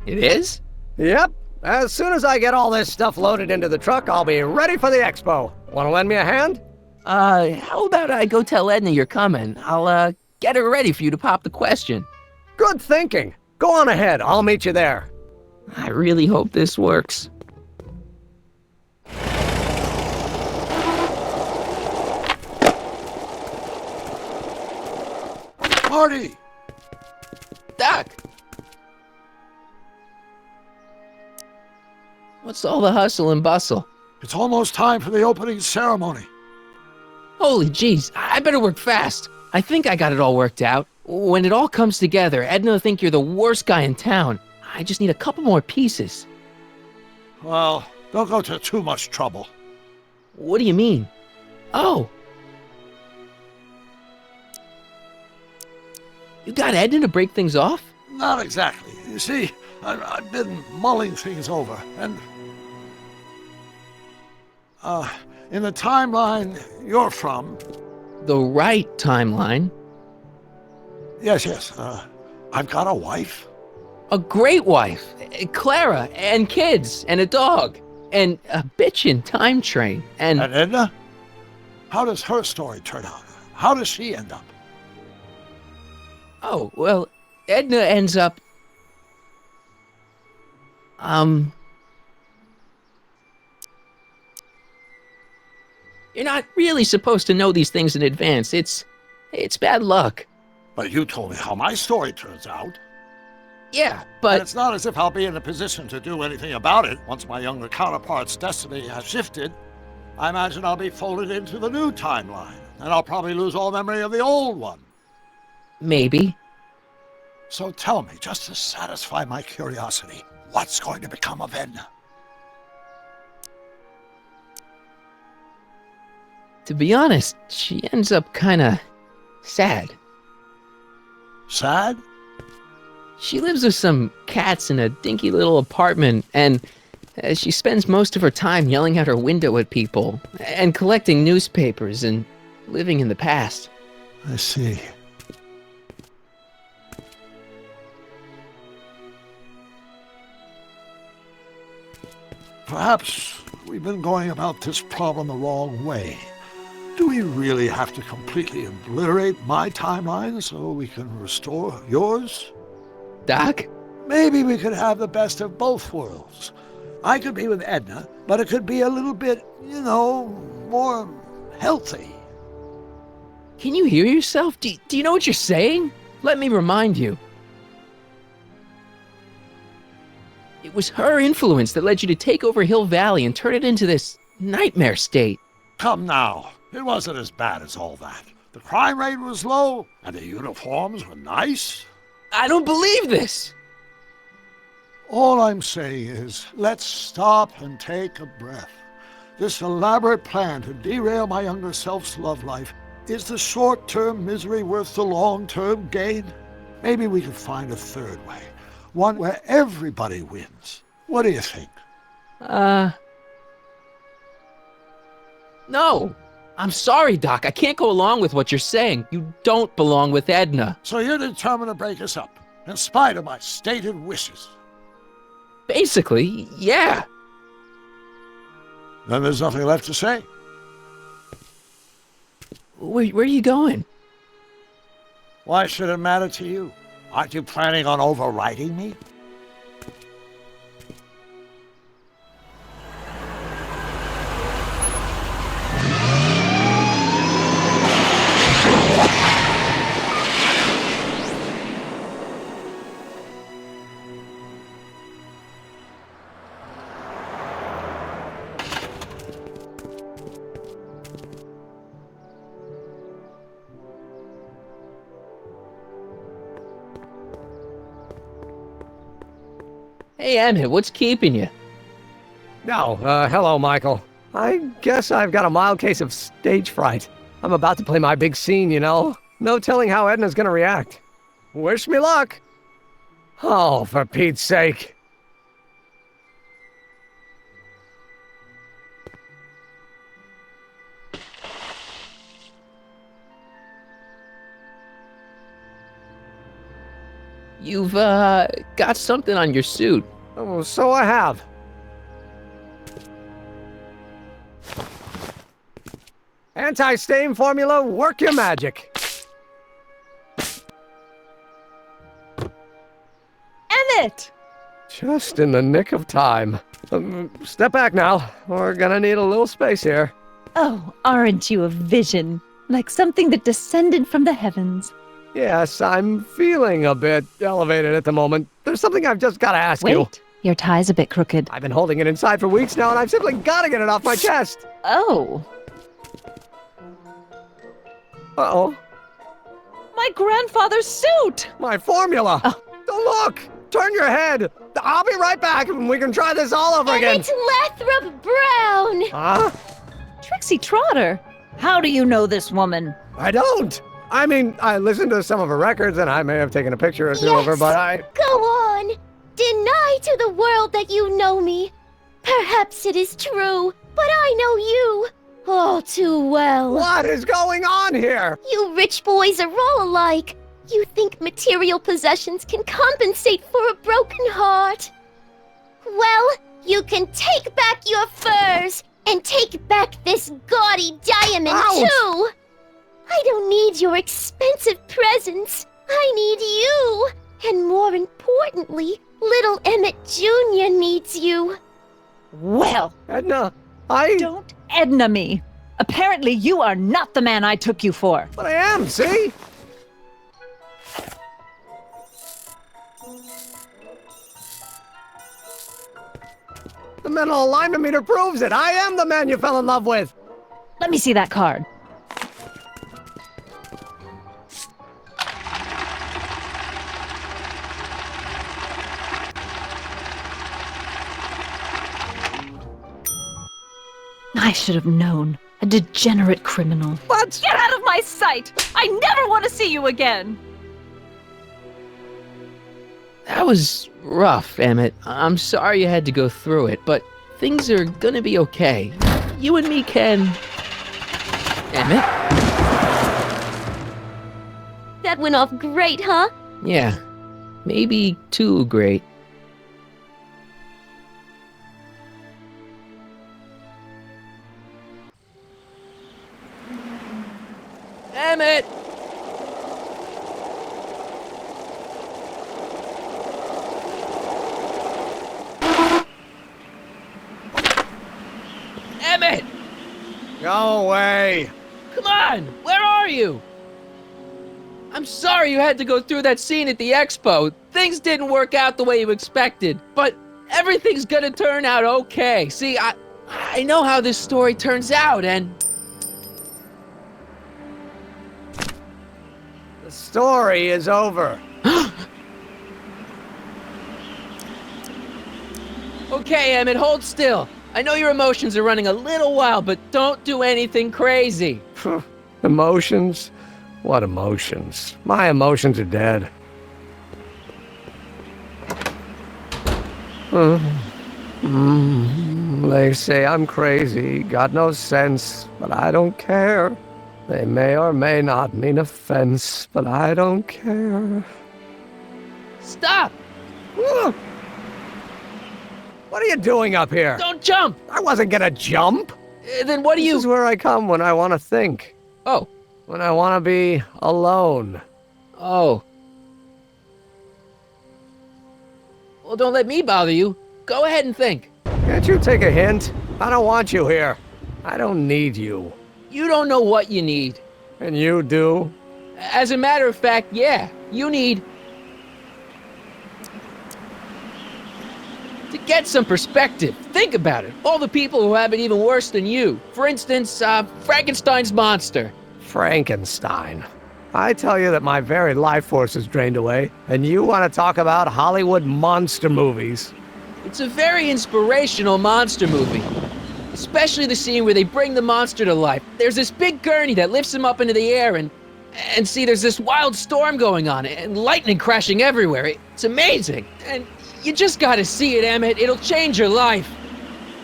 It is? Yep. As soon as I get all this stuff loaded into the truck, I'll be ready for the expo. Want to lend me a hand? How about I go tell Edna you're coming? I'll, get her ready for you to pop the question. Good thinking. Go on ahead. I'll meet you there. I really hope this works. Marty! Doc! What's all the hustle and bustle? It's almost time for the opening ceremony. Holy jeez, I better work fast. I think I got it all worked out. When it all comes together, Edna will think you're the worst guy in town. I just need a couple more pieces. Well, don't go to too much trouble. What do you mean? Oh. You got Edna to break things off? Not exactly. You see, I've been mulling things over, and... in the timeline you're from... The right timeline? Yes, I've got a wife. A great wife. Clara, and kids, and a dog, and a bitchin' time train, and... And Edna? How does her story turn out? How does she end up? Oh, well, Edna ends up... You're not really supposed to know these things in advance. It's bad luck. But you told me how my story turns out. Yeah, but... And it's not as if I'll be in a position to do anything about it once my younger counterpart's destiny has shifted. I imagine I'll be folded into the new timeline, and I'll probably lose all memory of the old one. Maybe. So tell me, just to satisfy my curiosity, what's going to become of Edna? To be honest, she ends up kinda sad. Sad? She lives with some cats in a dinky little apartment, and she spends most of her time yelling out her window at people, and collecting newspapers, and living in the past. I see. Perhaps we've been going about this problem the wrong way. Do we really have to completely obliterate my timeline so we can restore yours? Doc? Maybe we could have the best of both worlds. I could be with Edna, but it could be a little bit, more healthy. Can you hear yourself? Do you know what you're saying? Let me remind you. It was her influence that led you to take over Hill Valley and turn it into this nightmare state. Come now. It wasn't as bad as all that. The crime rate was low, and the uniforms were nice. I don't believe this! All I'm saying is, let's stop and take a breath. This elaborate plan to derail my younger self's love life, is the short-term misery worth the long-term gain? Maybe we could find a third way. One where everybody wins. What do you think? No! I'm sorry, Doc. I can't go along with what you're saying. You don't belong with Edna. So you're determined to break us up, in spite of my stated wishes? Basically, yeah. Then there's nothing left to say. Where are you going? Why should it matter to you? Aren't you planning on overriding me? Hey, Emmett, what's keeping you? No, hello, Michael. I guess I've got a mild case of stage fright. I'm about to play my big scene, No telling how Edna's gonna react. Wish me luck. Oh, for Pete's sake. You've, got something on your suit. Oh, so I have. Anti-stain formula, work your magic. Emmett! Just in the nick of time. Step back now. We're gonna need a little space here. Oh, aren't you a vision? Like something that descended from the heavens. Yes, I'm feeling a bit elevated at the moment. There's something I've just got to ask you. Wait, Your tie's a bit crooked. I've been holding it inside for weeks now, and I've simply got to get it off my chest. Oh. Uh-oh. My grandfather's suit! My formula! Oh. Don't look! Turn your head! I'll be right back, and we can try this all over again. Emmett Lathrop Brown! Huh? Trixie Trotter! How do you know this woman? I don't! I mean, I listened to some of her records, and I may have taken a picture or two of her, but I... Go on! Deny to the world that you know me. Perhaps it is true, but I know you all too well. What is going on here? You rich boys are all alike. You think material possessions can compensate for a broken heart. Well, you can take back your furs and take back this gaudy diamond too. I don't need your expensive presents. I need you. And more importantly, little Emmett Jr. needs you. Well, Edna, Don't Edna me. Apparently you are not the man I took you for. But I am, see? The mental alignment meter proves it. I am the man you fell in love with. Let me see that card. I should have known. A degenerate criminal. What? Get out of my sight! I never want to see you again! That was rough, Emmett. I'm sorry you had to go through it, but things are gonna be okay. You and me can... Emmett? That went off great, huh? Yeah, maybe too great. Emmett! Emmett! Go away. Come on! Where are you? I'm sorry you had to go through that scene at the expo. Things didn't work out the way you expected, but everything's gonna turn out okay. See, I know how this story turns out, and... The story is over. Okay, Emmett, hold still. I know your emotions are running a little wild, but don't do anything crazy. Emotions? What emotions? My emotions are dead. They say I'm crazy, got no sense, but I don't care. They may or may not mean offense, but I don't care. Stop! What are you doing up here? Don't jump! I wasn't gonna jump. Then what do you... This is where I come when I want to think. Oh. When I want to be alone. Oh. Well, don't let me bother you. Go ahead and think. Can't you take a hint? I don't want you here. I don't need you. You don't know what you need. And you do? As a matter of fact, yeah. You need... to get some perspective. Think about it. All the people who have it even worse than you. For instance, Frankenstein's monster. Frankenstein. I tell you that my very life force is drained away, and you want to talk about Hollywood monster movies. It's a very inspirational monster movie. Especially the scene where they bring the monster to life. There's this big gurney that lifts him up into the air, and see, there's this wild storm going on, and lightning crashing everywhere. It's amazing. And you just gotta see it, Emmett. It'll change your life.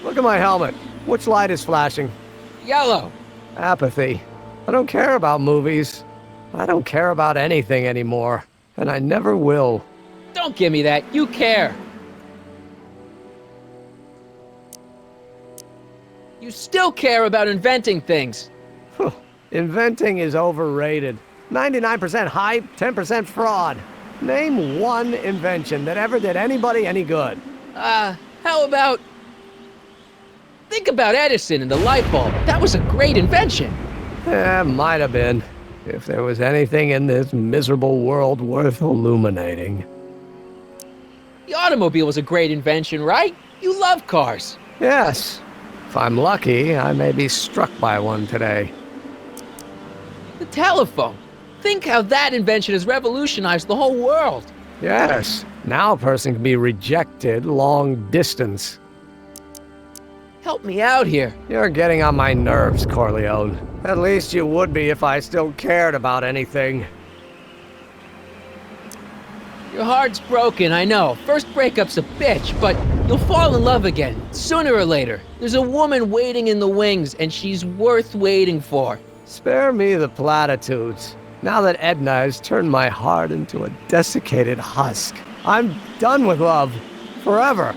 Look at my helmet. Which light is flashing? Yellow. Apathy. I don't care about movies. I don't care about anything anymore. And I never will. Don't give me that. You care. You still care about inventing things. Inventing is overrated. 99% hype, 10% fraud. Name one invention that ever did anybody any good. How about... think about Edison and the light bulb. That was a great invention. Might have been. If there was anything in this miserable world worth illuminating. The automobile was a great invention, right? You love cars. Yes. If I'm lucky, I may be struck by one today. The telephone. Think how that invention has revolutionized the whole world. Yes. Now a person can be rejected long distance. Help me out here. You're getting on my nerves, Corleone. At least you would be if I still cared about anything. Your heart's broken, I know. First breakup's a bitch, but you'll fall in love again, sooner or later. There's a woman waiting in the wings, and she's worth waiting for. Spare me the platitudes. Now that Edna has turned my heart into a desiccated husk, I'm done with love. Forever.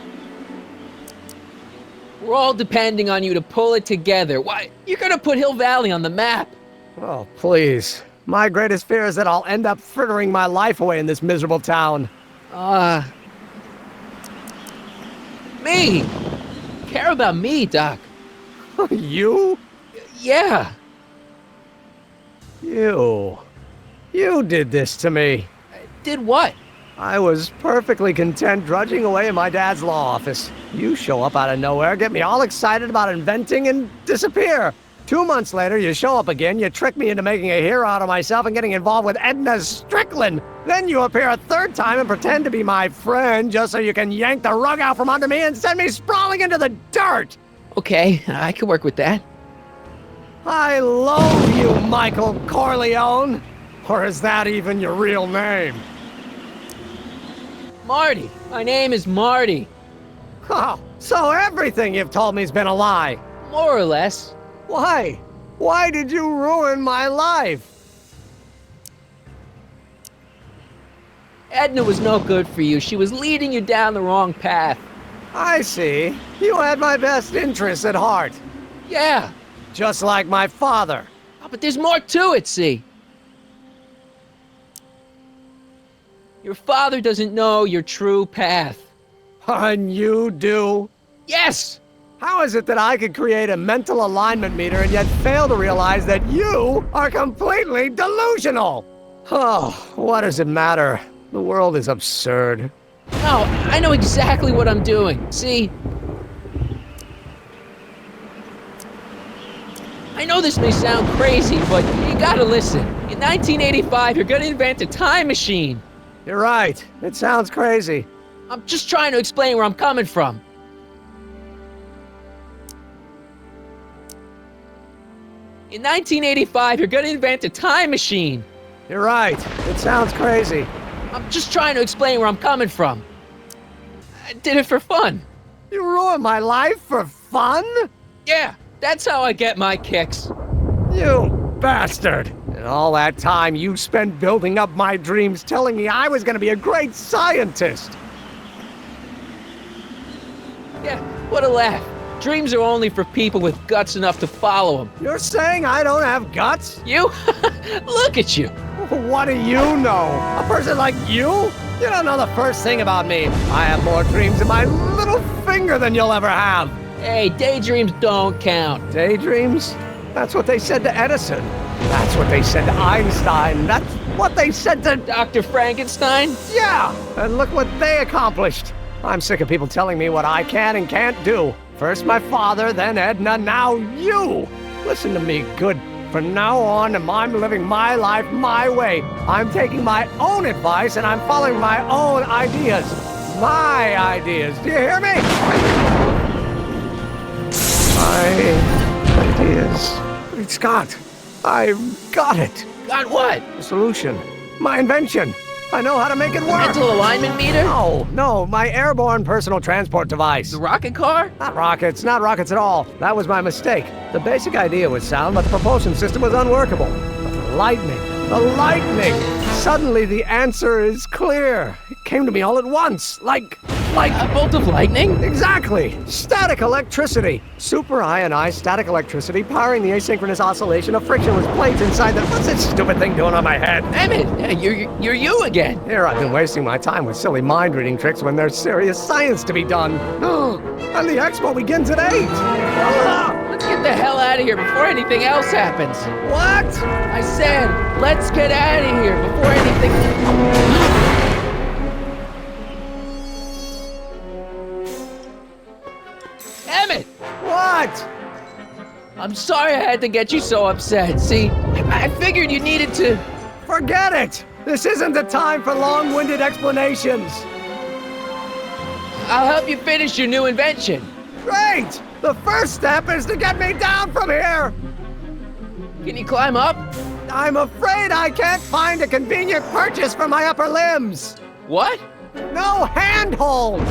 We're all depending on you to pull it together. Why, you're gonna put Hill Valley on the map. Oh, please. My greatest fear is that I'll end up frittering my life away in this miserable town. Me! Care about me, Doc. You? Yeah. You did this to me. Did what? I was perfectly content drudging away in my dad's law office. You show up out of nowhere, get me all excited about inventing, and disappear. 2 months later, you show up again, you trick me into making a hero out of myself and getting involved with Edna Strickland. Then you appear a third time and pretend to be my friend just so you can yank the rug out from under me and send me sprawling into the dirt. Okay, I can work with that. I loathe you, Michael Corleone. Or is that even your real name? Marty. My name is Marty. Oh, so everything you've told me's been a lie. More or less. Why? Why did you ruin my life? Edna was no good for you. She was leading you down the wrong path. I see. You had my best interests at heart. Yeah. Just like my father. Oh, but there's more to it, see? Your father doesn't know your true path. And you do? Yes! How is it that I could create a mental alignment meter and yet fail to realize that you are completely delusional? Oh, what does it matter? The world is absurd. No, I know exactly what I'm doing. See? I know this may sound crazy, but you gotta listen. In 1985, you're gonna invent a time machine. You're right. It sounds crazy. I'm just trying to explain where I'm coming from. In 1985, you're gonna invent a time machine. You're right. It sounds crazy. I'm just trying to explain where I'm coming from. I did it for fun. You ruined my life for fun? Yeah, that's how I get my kicks. You bastard. And all that time you spent building up my dreams, telling me I was gonna be a great scientist. Yeah, what a laugh. Dreams are only for people with guts enough to follow them. You're saying I don't have guts? You? Look at you. What do you know? A person like you? You don't know the first thing about me. I have more dreams in my little finger than you'll ever have. Hey, daydreams don't count. Daydreams? That's what they said to Edison. That's what they said to Einstein. That's what they said to Dr. Frankenstein? Yeah, and look what they accomplished. I'm sick of people telling me what I can and can't do. First my father, then Edna, now you. Listen to me, good. From now on, I'm living my life my way. I'm taking my own advice and I'm following my own ideas. My ideas. Do you hear me? My ideas. Great Scott. I've got it. Got what? The solution. My invention. I know how to make it work. Mental alignment meter? No, my airborne personal transport device. The rocket car? Not rockets at all. That was my mistake. The basic idea was sound, but the propulsion system was unworkable. But the lightning. Suddenly the answer is clear. It came to me all at once, like a bolt of lightning? Exactly. Static electricity. Super ionized static electricity powering the asynchronous oscillation of frictionless plates inside the... What's this stupid thing doing on my head? Emmett, you're you again. Here I've been wasting my time with silly mind-reading tricks when there's serious science to be done. And the expo begins at 8. Let's get the hell out of here before anything else happens. What? I said, let's get out of here before anything... I'm sorry I had to get you so upset. See, I figured you needed to... Forget it! This isn't the time for long-winded explanations. I'll help you finish your new invention. Great! The first step is to get me down from here! Can you climb up? I'm afraid I can't find a convenient purchase for my upper limbs. What? No handhold!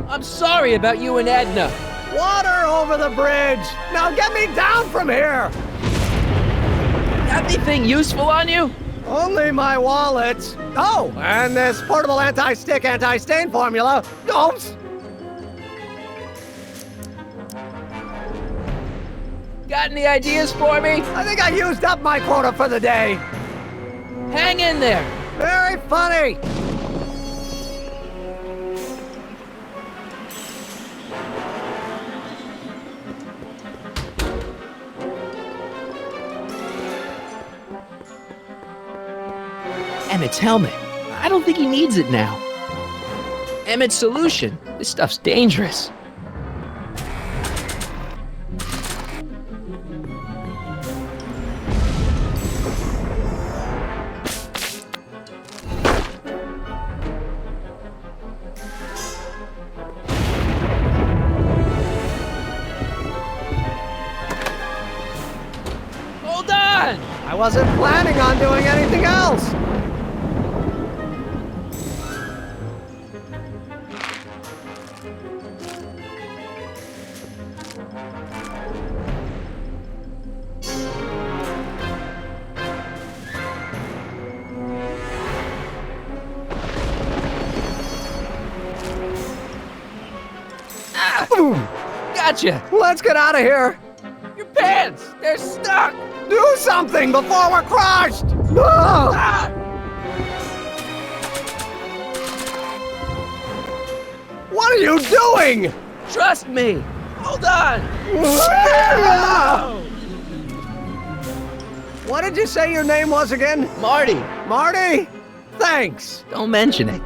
I'm sorry about you and Edna. Water over the bridge! Now get me down from here! Anything useful on you? Only my wallet. Oh, and this portable anti-stick, anti-stain formula. Oops! Got any ideas for me? I think I used up my quota for the day. Hang in there. Very funny. Emmett's helmet. I don't think he needs it now. Emmett's solution. This stuff's dangerous. Hold on! I wasn't planning on doing anything else. Gotcha! Let's get out of here! Your pants! They're stuck! Do something before we're crushed! Ah! What are you doing? Trust me! Hold on! What did you say your name was again? Marty! Marty? Thanks! Don't mention it.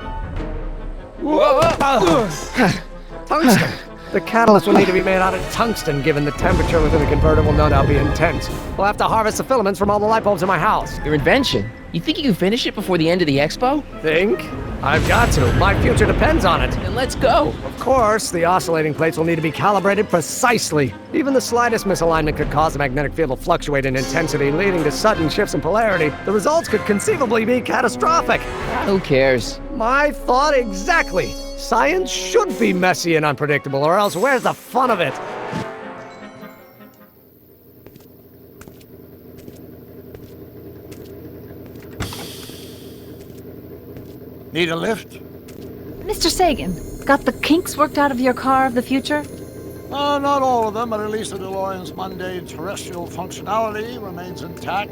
Tungsten. The catalyst will need to be made out of tungsten, given the temperature within the converter will no doubt be intense. We'll have to harvest the filaments from all the light bulbs in my house. Your invention? You think you can finish it before the end of the expo? Think? I've got to. My future depends on it. Then let's go. Of course, the oscillating plates will need to be calibrated precisely. Even the slightest misalignment could cause the magnetic field to fluctuate in intensity, leading to sudden shifts in polarity. The results could conceivably be catastrophic. Who cares? My thought exactly. Science should be messy and unpredictable, or else where's the fun of it? Need a lift? Mr. Sagan, got the kinks worked out of your car of the future? Not all of them, but at least the DeLorean's mundane terrestrial functionality remains intact.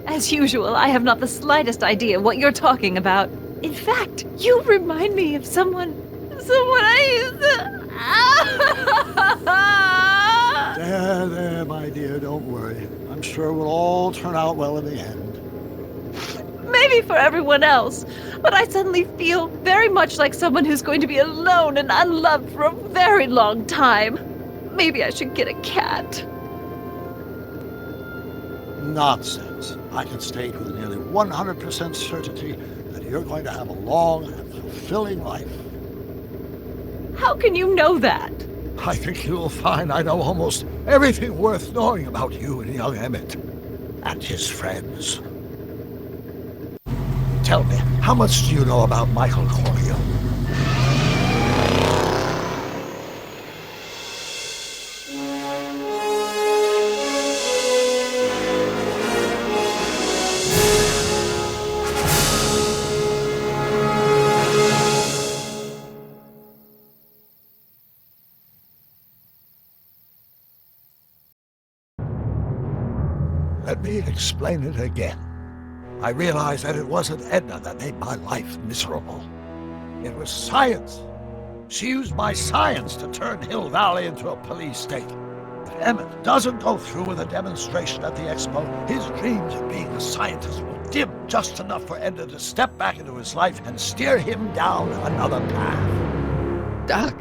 As usual, I have not the slightest idea what you're talking about. In fact, you remind me of someone I used to... There, my dear, don't worry. I'm sure we'll all turn out well in the end. Maybe for everyone else, but I suddenly feel very much like someone who's going to be alone and unloved for a very long time. Maybe I should get a cat. Nonsense. I can state with nearly 100% certainty that you're going to have a long and fulfilling life. How can you know that? I think you'll find I know almost everything worth knowing about you and young Emmett and his friends. Tell me, how much do you know about Michael Corleone? Let me explain it again. I realized that it wasn't Edna that made my life miserable. It was science. She used my science to turn Hill Valley into a police state. If Emmett doesn't go through with a demonstration at the expo, his dreams of being a scientist will dim just enough for Edna to step back into his life and steer him down another path. Doc.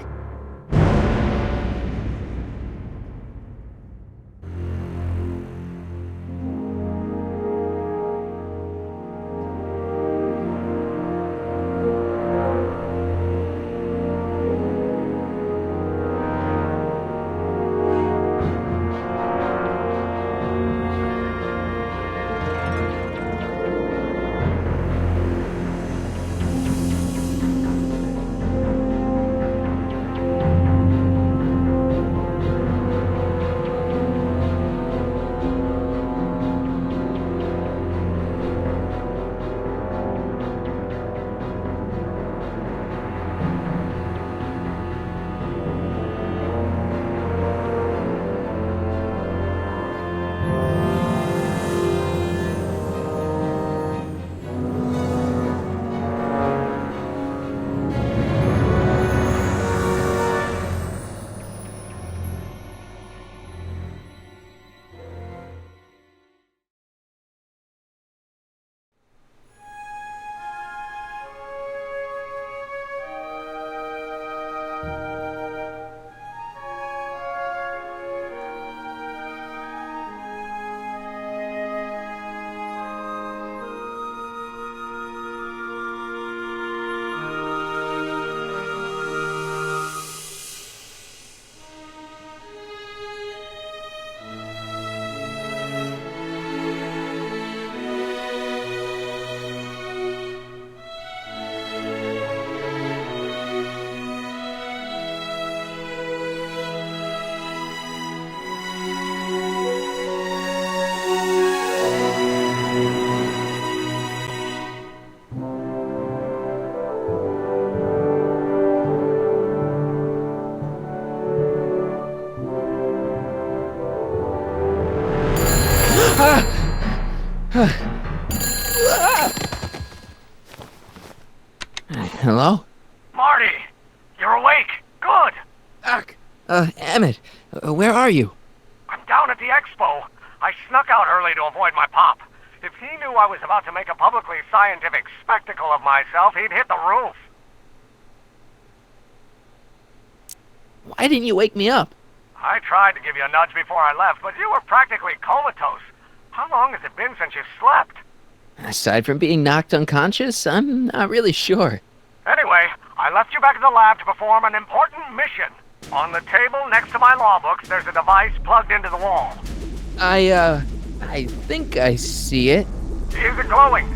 Hello? Marty! You're awake! Good! Doc! Emmett, where are you? I'm down at the expo. I snuck out early to avoid my pop. If he knew I was about to make a publicly scientific spectacle of myself, he'd hit the roof. Why didn't you wake me up? I tried to give you a nudge before I left, but you were practically comatose. How long has it been since you slept? Aside from being knocked unconscious, I'm not really sure. Anyway, I left you back at the lab to perform an important mission. On the table next to my law books, there's a device plugged into the wall. I think I see it. Is it glowing?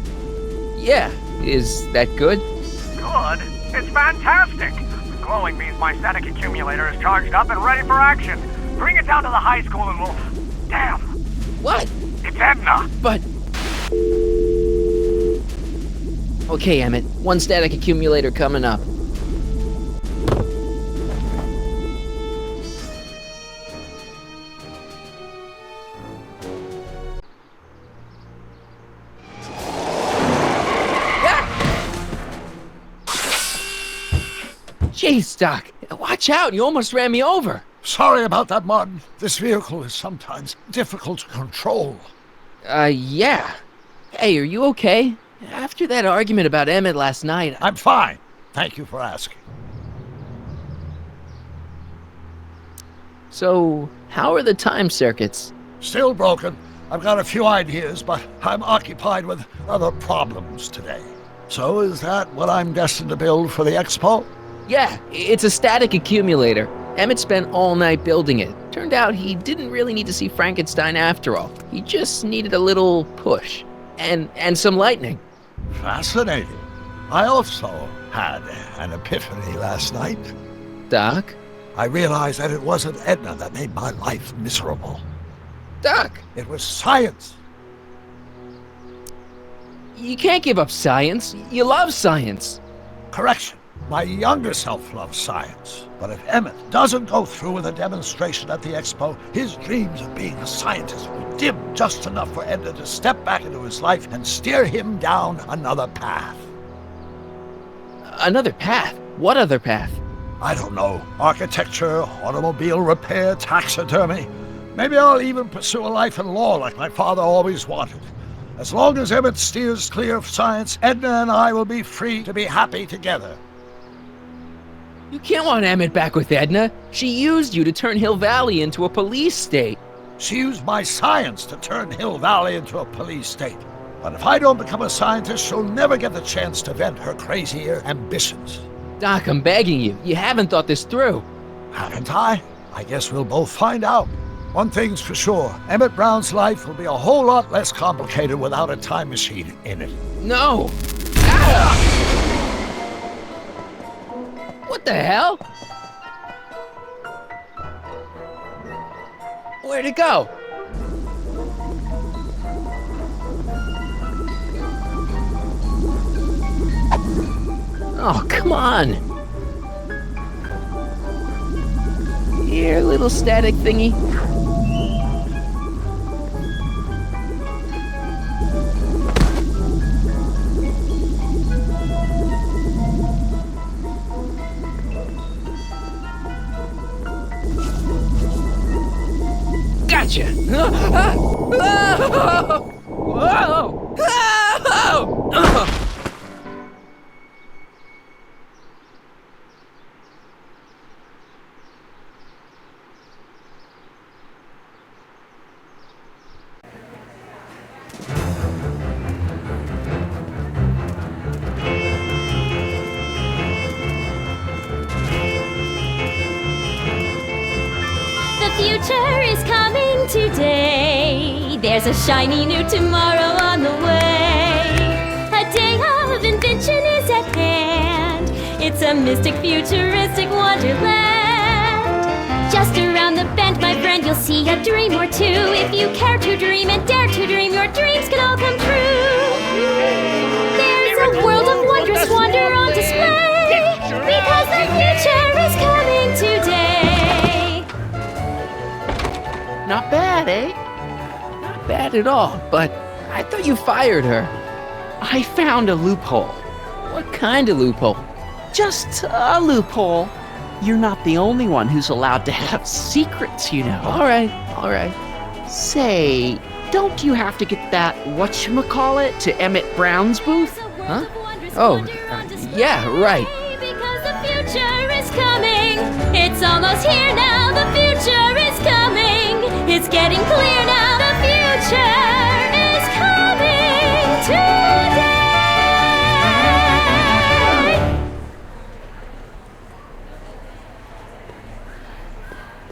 Yeah. Is that good? Good? It's fantastic! Glowing means my static accumulator is charged up and ready for action. Bring it down to the high school and we'll... Damn! What? It's Edna! But... Okay, Emmett. One static accumulator coming up. Jeez, Doc. Watch out. You almost ran me over. Sorry about that, Martin. This vehicle is sometimes difficult to control. Yeah. Hey, are you okay? After that argument about Emmett last night... I'm fine. Thank you for asking. So, how are the time circuits? Still broken. I've got a few ideas, but I'm occupied with other problems today. So is that what I'm destined to build for the expo? Yeah, it's a static accumulator. Emmett spent all night building it. Turned out he didn't really need to see Frankenstein after all. He just needed a little push. And some lightning. Fascinating. I also had an epiphany last night. Doc? I realized that it wasn't Edna that made my life miserable. Doc! It was science. You can't give up science. You love science. Correction. My younger self loves science. But if Emmett doesn't go through with a demonstration at the expo, his dreams of being a scientist will dim just enough for Edna to step back into his life and steer him down another path. Another path? What other path? I don't know. Architecture, automobile repair, taxidermy. Maybe I'll even pursue a life in law like my father always wanted. As long as Emmett steers clear of science, Edna and I will be free to be happy together. You can't want Emmett back with Edna. She used you to turn Hill Valley into a police state. She used my science to turn Hill Valley into a police state. But if I don't become a scientist, she'll never get the chance to vent her crazier ambitions. Doc, I'm begging you. You haven't thought this through. Haven't I? I guess we'll both find out. One thing's for sure. Emmett Brown's life will be a whole lot less complicated without a time machine in it. No! Ah! What the hell? Where'd it go? Oh, come on. Here, little static thingy. Gotcha! Whoa! The future is coming today. There's a shiny new tomorrow on the way. A day of invention is at hand. It's a mystic, futuristic wonderland. Just around the bend, my friend, you'll see a dream or two. If you care to dream and dare to dream, your dreams can all come true. There's a world of wondrous wonder on display, because the future is coming today. Not bad, eh? Not bad at all, but I thought you fired her. I found a loophole. What kind of loophole? Just a loophole. You're not the only one who's allowed to have secrets, you know. All right. Say, don't you have to get that whatchamacallit to Emmett Brown's booth? Huh? Oh, yeah, right. Because the future is coming. It's almost here now. The future is coming. It's getting clear now. The future is coming today.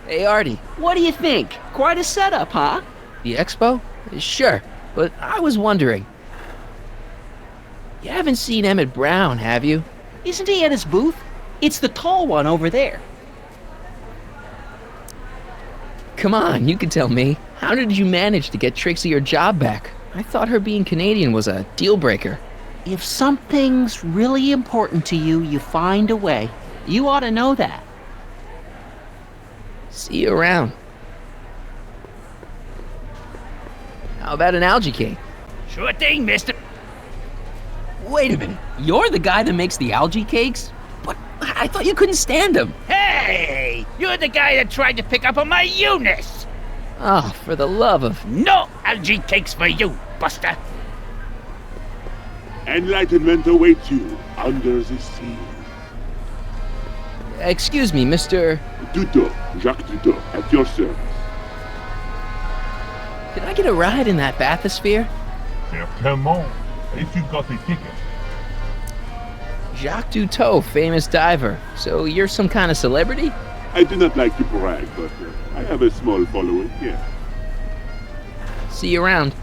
Hey, Artie. What do you think? Quite a setup, huh? The expo? Sure, but I was wondering. You haven't seen Emmett Brown, have you? Isn't he at his booth? It's the tall one over there. Come on, you can tell me. How did you manage to get Trixie her job back? I thought her being Canadian was a deal breaker. If something's really important to you, you find a way. You ought to know that. See you around. How about an algae cake? Sure thing, mister. Wait a minute. You're the guy that makes the algae cakes? But I thought you couldn't stand them. Hey! You're the guy that tried to pick up on my Eunice! Oh, for the love of... No algae cakes for you, Buster! Enlightenment awaits you under the sea. Excuse me, Mr... Duto, Jacques Duto, at your service. Can I get a ride in that bathysphere? Certainement, if you've got a ticket. Jacques Duteau, famous diver. So you're some kind of celebrity? I do not like to brag, but I have a small following, yes. See you around.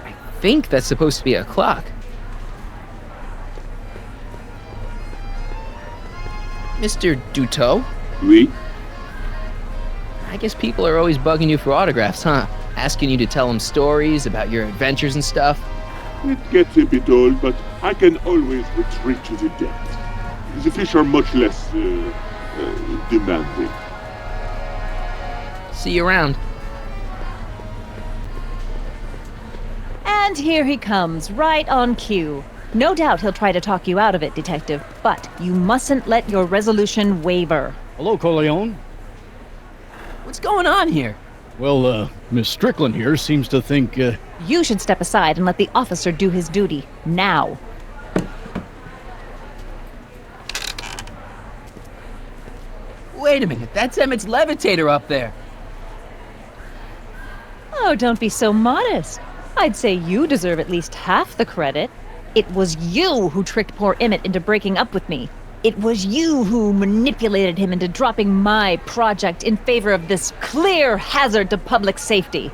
I think that's supposed to be a clock. Mr. Duteau? Oui? I guess people are always bugging you for autographs, huh? Asking you to tell them stories about your adventures and stuff. It gets a bit old, but I can always retreat to the depths. The fish are much less, demanding. See you around. And here he comes, right on cue. No doubt he'll try to talk you out of it, Detective, but you mustn't let your resolution waver. Hello, Corleone. What's going on here? Well, Miss Strickland here seems to think, You should step aside and let the officer do his duty. Now. Wait a minute, that's Emmett's levitator up there. Oh, don't be so modest. I'd say you deserve at least half the credit. It was you who tricked poor Emmett into breaking up with me. It was you who manipulated him into dropping my project in favor of this clear hazard to public safety.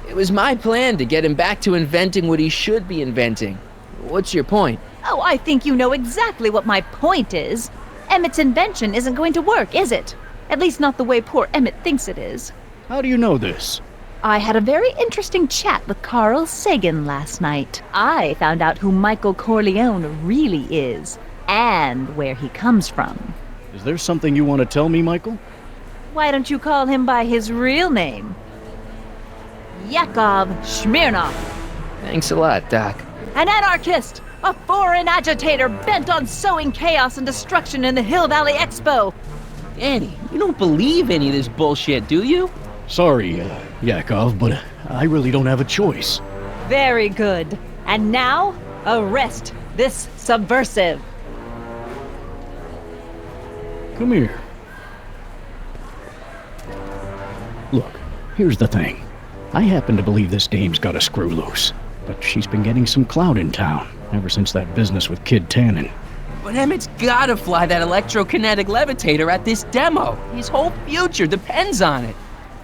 It was my plan to get him back to inventing what he should be inventing. What's your point? Oh, I think you know exactly what my point is. Emmett's invention isn't going to work, is it? At least not the way poor Emmett thinks it is. how do you know this? I had a very interesting chat with Carl Sagan last night. I found out who Michael Corleone really is, and where he comes from. Is there something you want to tell me, Michael? Why don't you call him by his real name? Yakov Smirnov. Thanks a lot, Doc. An anarchist! A foreign agitator bent on sowing chaos and destruction in the Hill Valley Expo! Danny, you don't believe any of this bullshit, do you? Sorry, Yakov, but I really don't have a choice. Very good. And now, arrest this subversive. Come here. Look, here's the thing. I happen to believe this dame's got a screw loose, but she's been getting some clout in town ever since that business with Kid Tannen. But Emmett's gotta fly that electrokinetic levitator at this demo. His whole future depends on it.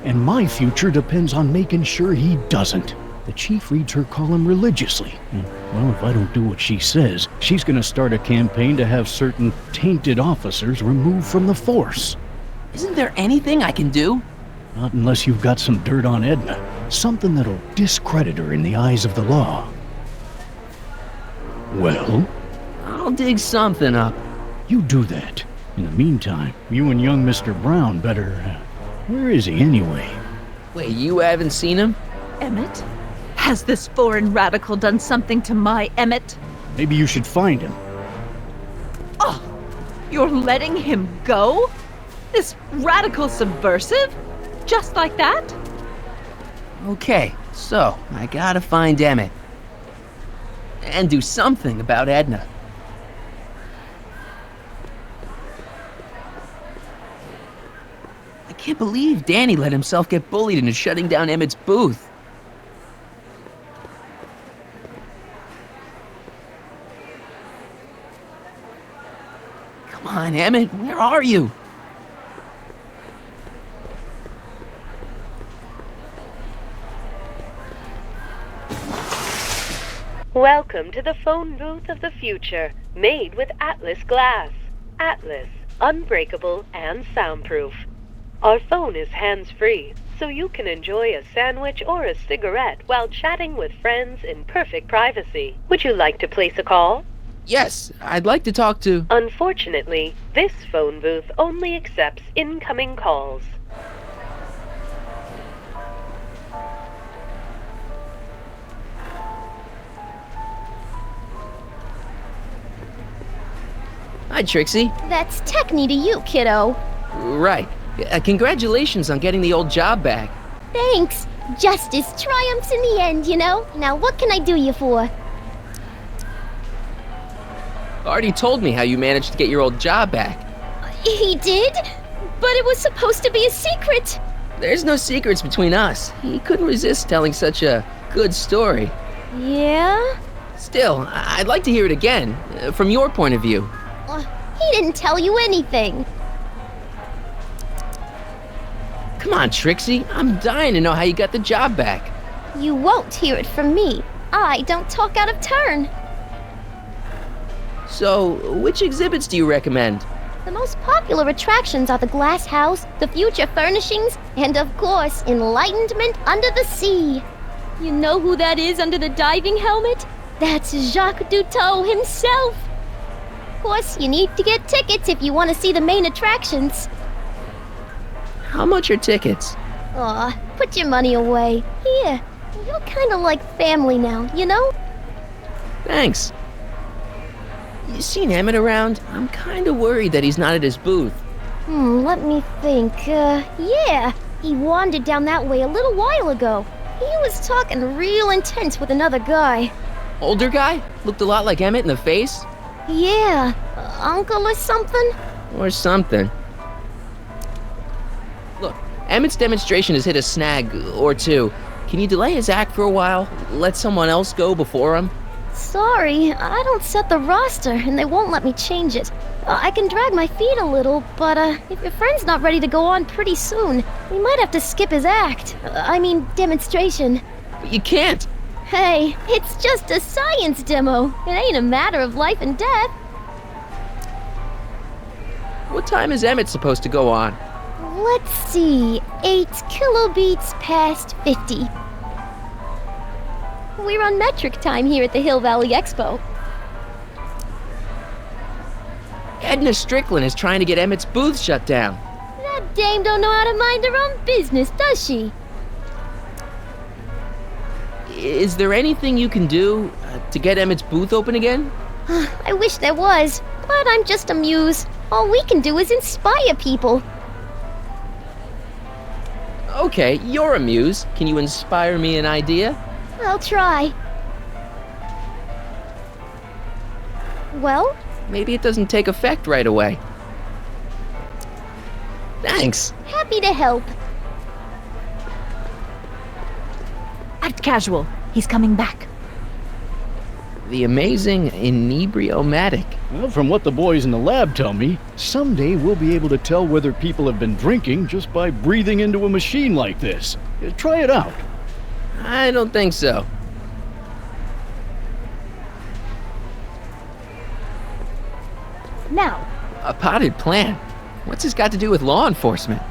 And my future depends on making sure he doesn't. The chief reads her column religiously. And, well, if I don't do what she says, she's gonna start a campaign to have certain tainted officers removed from the force. Isn't there anything I can do? Not unless you've got some dirt on Edna. Something that'll discredit her in the eyes of the law. Well? I'll dig something up. You do that. In the meantime, you and young Mr. Brown better... where is he anyway? Wait, you haven't seen him? Emmett? Has this foreign radical done something to my Emmett? Maybe you should find him. Oh, you're letting him go? This radical subversive? Just like that? Okay, so I gotta find Emmett. And do something about Edna. I can't believe Danny let himself get bullied into shutting down Emmett's booth. Come on, Emmett, where are you? Welcome to the phone booth of the future, made with Atlas glass. Atlas, unbreakable and soundproof. Our phone is hands-free, so you can enjoy a sandwich or a cigarette while chatting with friends in perfect privacy. Would you like to place a call? Yes, I'd like to talk to... Unfortunately, this phone booth only accepts incoming calls. Hi, Trixie. That's Techni to you, kiddo. Right. Congratulations on getting the old job back. Thanks. Justice triumphs in the end, you know? Now what can I do you for? Artie told me how you managed to get your old job back. He did? But it was supposed to be a secret. There's no secrets between us. He couldn't resist telling such a good story. Yeah? Still, I'd like to hear it again, from your point of view. He didn't tell you anything. Come on, Trixie. I'm dying to know how you got the job back. You won't hear it from me. I don't talk out of turn. So, which exhibits do you recommend? The most popular attractions are the Glass House, the Future Furnishings, and of course, Enlightenment Under the Sea. You know who that is under the diving helmet? That's Jacques Duteau himself. Of course, you need to get tickets if you want to see the main attractions. How much are tickets? Aw, put your money away. Here, you're kind of like family now, you know? Thanks. You seen Emmett around? I'm kind of worried that he's not at his booth. Let me think. Yeah, he wandered down that way a little while ago. He was talking real intense with another guy. Older guy? Looked a lot like Emmett in the face? Yeah, uncle or something? Or something. Look, Emmett's demonstration has hit a snag or two. Can you delay his act for a while? Let someone else go before him? Sorry, I don't set the roster, and they won't let me change it. I can drag my feet a little, but if your friend's not ready to go on pretty soon, we might have to skip his act. Demonstration. But you can't. Hey, it's just a science demo. It ain't a matter of life and death. What time is Emmett supposed to go on? Let's see, 8 kilobeats past 50. We're on metric time here at the Hill Valley Expo. Edna Strickland is trying to get Emmett's booth shut down. That dame don't know how to mind her own business, does she? Is there anything you can do to get Emmett's booth open again? I wish there was, but I'm just a muse. All we can do is inspire people. Okay, you're a muse. Can you inspire me an idea? I'll try. Well? Maybe it doesn't take effect right away. Thanks. Happy to help. Act casual. He's coming back. The amazing inebriomatic. Well, from what the boys in the lab tell me, someday we'll be able to tell whether people have been drinking just by breathing into a machine like this. Try it out. I don't think so. Now. A potted plant? What's this got to do with law enforcement?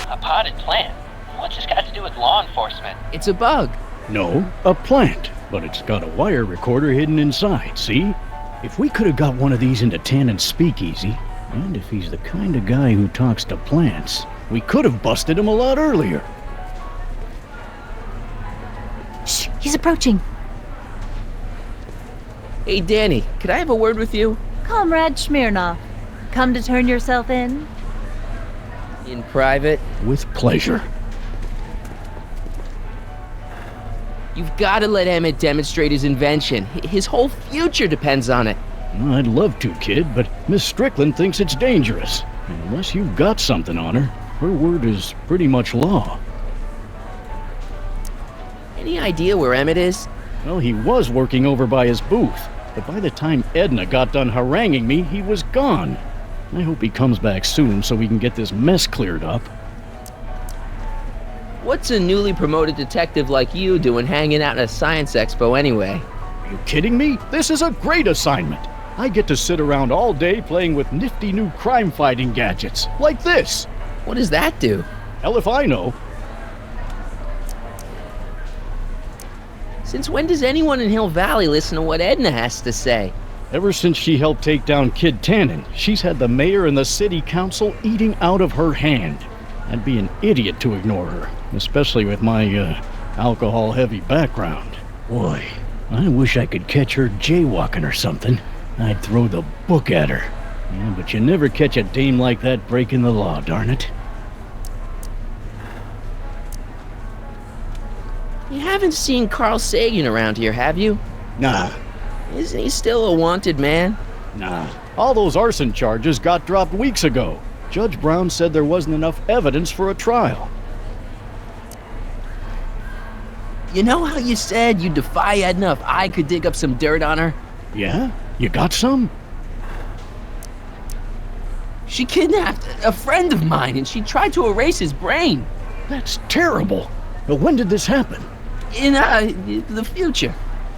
A potted plant? What's this got to do with law enforcement? It's a bug. No, a plant, but it's got a wire recorder hidden inside, see? If we could have got one of these into Tannen's speakeasy, and if he's the kind of guy who talks to plants, we could have busted him a lot earlier. Shh, he's approaching. Hey, Danny, could I have a word with you? Comrade Smirnoff, come to turn yourself in? In private? With pleasure. You've got to let Emmett demonstrate his invention. His whole future depends on it. Well, I'd love to, kid, but Miss Strickland thinks it's dangerous. And unless you've got something on her, her word is pretty much law. Any idea where Emmett is? Well, he was working over by his booth, but by the time Edna got done haranguing me, he was gone. I hope he comes back soon so we can get this mess cleared up. What's a newly promoted detective like you doing hanging out at a science expo anyway? Are you kidding me? This is a great assignment. I get to sit around all day playing with nifty new crime-fighting gadgets, like this. What does that do? Hell if I know. Since when does anyone in Hill Valley listen to what Edna has to say? Ever since she helped take down Kid Tannen, she's had the mayor and the city council eating out of her hand. I'd be an idiot to ignore her, especially with my, alcohol-heavy background. Boy, I wish I could catch her jaywalking or something. I'd throw the book at her. Yeah, but you never catch a dame like that breaking the law, darn it. You haven't seen Carl Sagan around here, have you? Nah. Isn't he still a wanted man? Nah. All those arson charges got dropped weeks ago. Judge Brown said there wasn't enough evidence for a trial. You know how you said you'd defy Edna if I could dig up some dirt on her? Yeah? You got some? She kidnapped a friend of mine and she tried to erase his brain. That's terrible. But when did this happen? In, the future.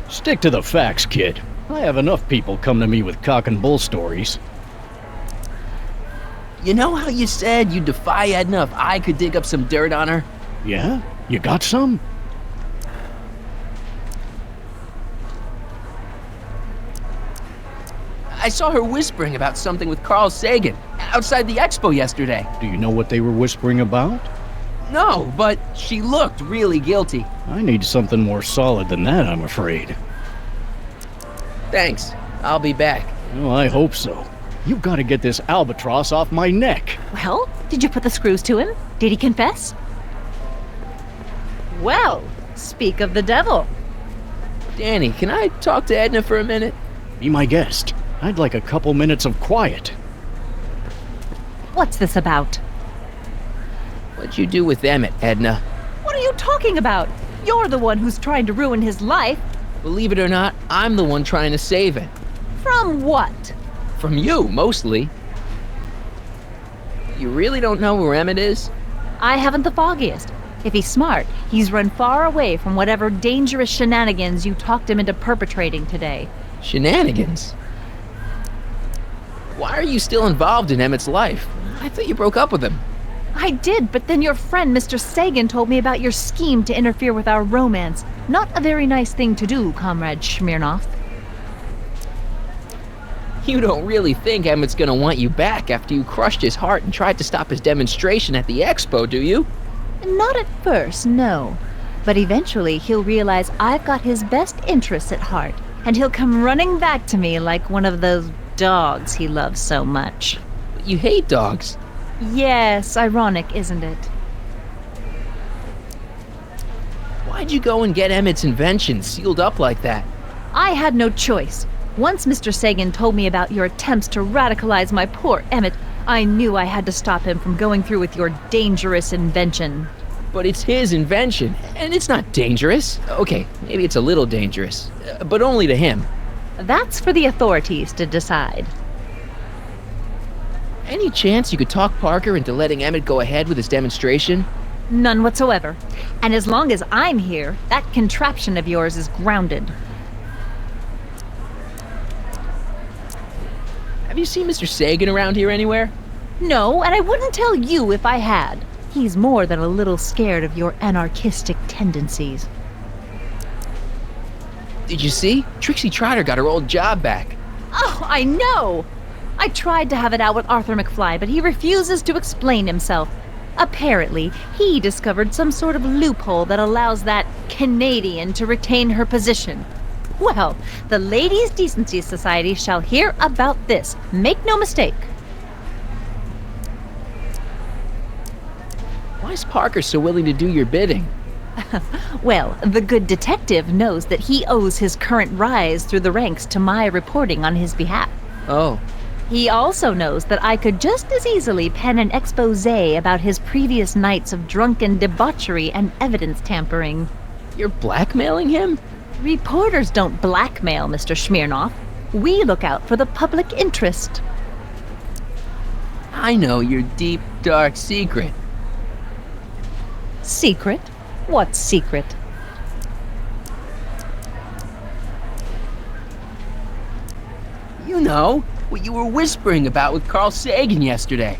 Stick to the facts, kid. I have enough people come to me with cock and bull stories. You know how you said you'd defy Edna if I could dig up some dirt on her? Yeah? You got some? I saw her whispering about something with Carl Sagan outside the expo yesterday. Do you know what they were whispering about? No, but she looked really guilty. I need something more solid than that, I'm afraid. Thanks. I'll be back. Well, I hope so. You've got to get this albatross off my neck. Well, did you put the screws to him? Did he confess? Well, speak of the devil. Danny, can I talk to Edna for a minute? Be my guest. I'd like a couple minutes of quiet. What's this about? What'd you do with Emmett, Edna? What are you talking about? You're the one who's trying to ruin his life. Believe it or not, I'm the one trying to save it. From what? From you, mostly. You really don't know where Emmett is? I haven't the foggiest. If he's smart, he's run far away from whatever dangerous shenanigans you talked him into perpetrating today. Shenanigans? Why are you still involved in Emmett's life? I thought you broke up with him. I did, but then your friend Mr. Sagan told me about your scheme to interfere with our romance. Not a very nice thing to do, Comrade Smirnoff. You don't really think Emmett's gonna want you back after you crushed his heart and tried to stop his demonstration at the expo, do you? Not at first, no. But eventually he'll realize I've got his best interests at heart, and he'll come running back to me like one of those dogs he loves so much. But you hate dogs. Yes, ironic, isn't it? Why'd you go and get Emmett's invention sealed up like that? I had no choice. Once Mr. Sagan told me about your attempts to radicalize my poor Emmett, I knew I had to stop him from going through with your dangerous invention. But it's his invention, and it's not dangerous. Okay, maybe it's a little dangerous, but only to him. That's for the authorities to decide. Any chance you could talk Parker into letting Emmett go ahead with his demonstration? None whatsoever. And as long as I'm here, that contraption of yours is grounded. Have you seen Mr. Sagan around here anywhere? No, and I wouldn't tell you if I had. He's more than a little scared of your anarchistic tendencies. Did you see? Trixie Trotter got her old job back. Oh, I know! I tried to have it out with Arthur McFly, but he refuses to explain himself. Apparently, he discovered some sort of loophole that allows that Canadian to retain her position. Well, the Ladies' Decency Society shall hear about this. Make no mistake. Why is Parker so willing to do your bidding? Well, the good detective knows that he owes his current rise through the ranks to my reporting on his behalf. Oh. He also knows that I could just as easily pen an exposé about his previous nights of drunken debauchery and evidence tampering. You're blackmailing him? Reporters don't blackmail, Mr. Smirnoff. We look out for the public interest. I know your deep, dark secret. Secret? What secret? You know, what you were whispering about with Carl Sagan yesterday.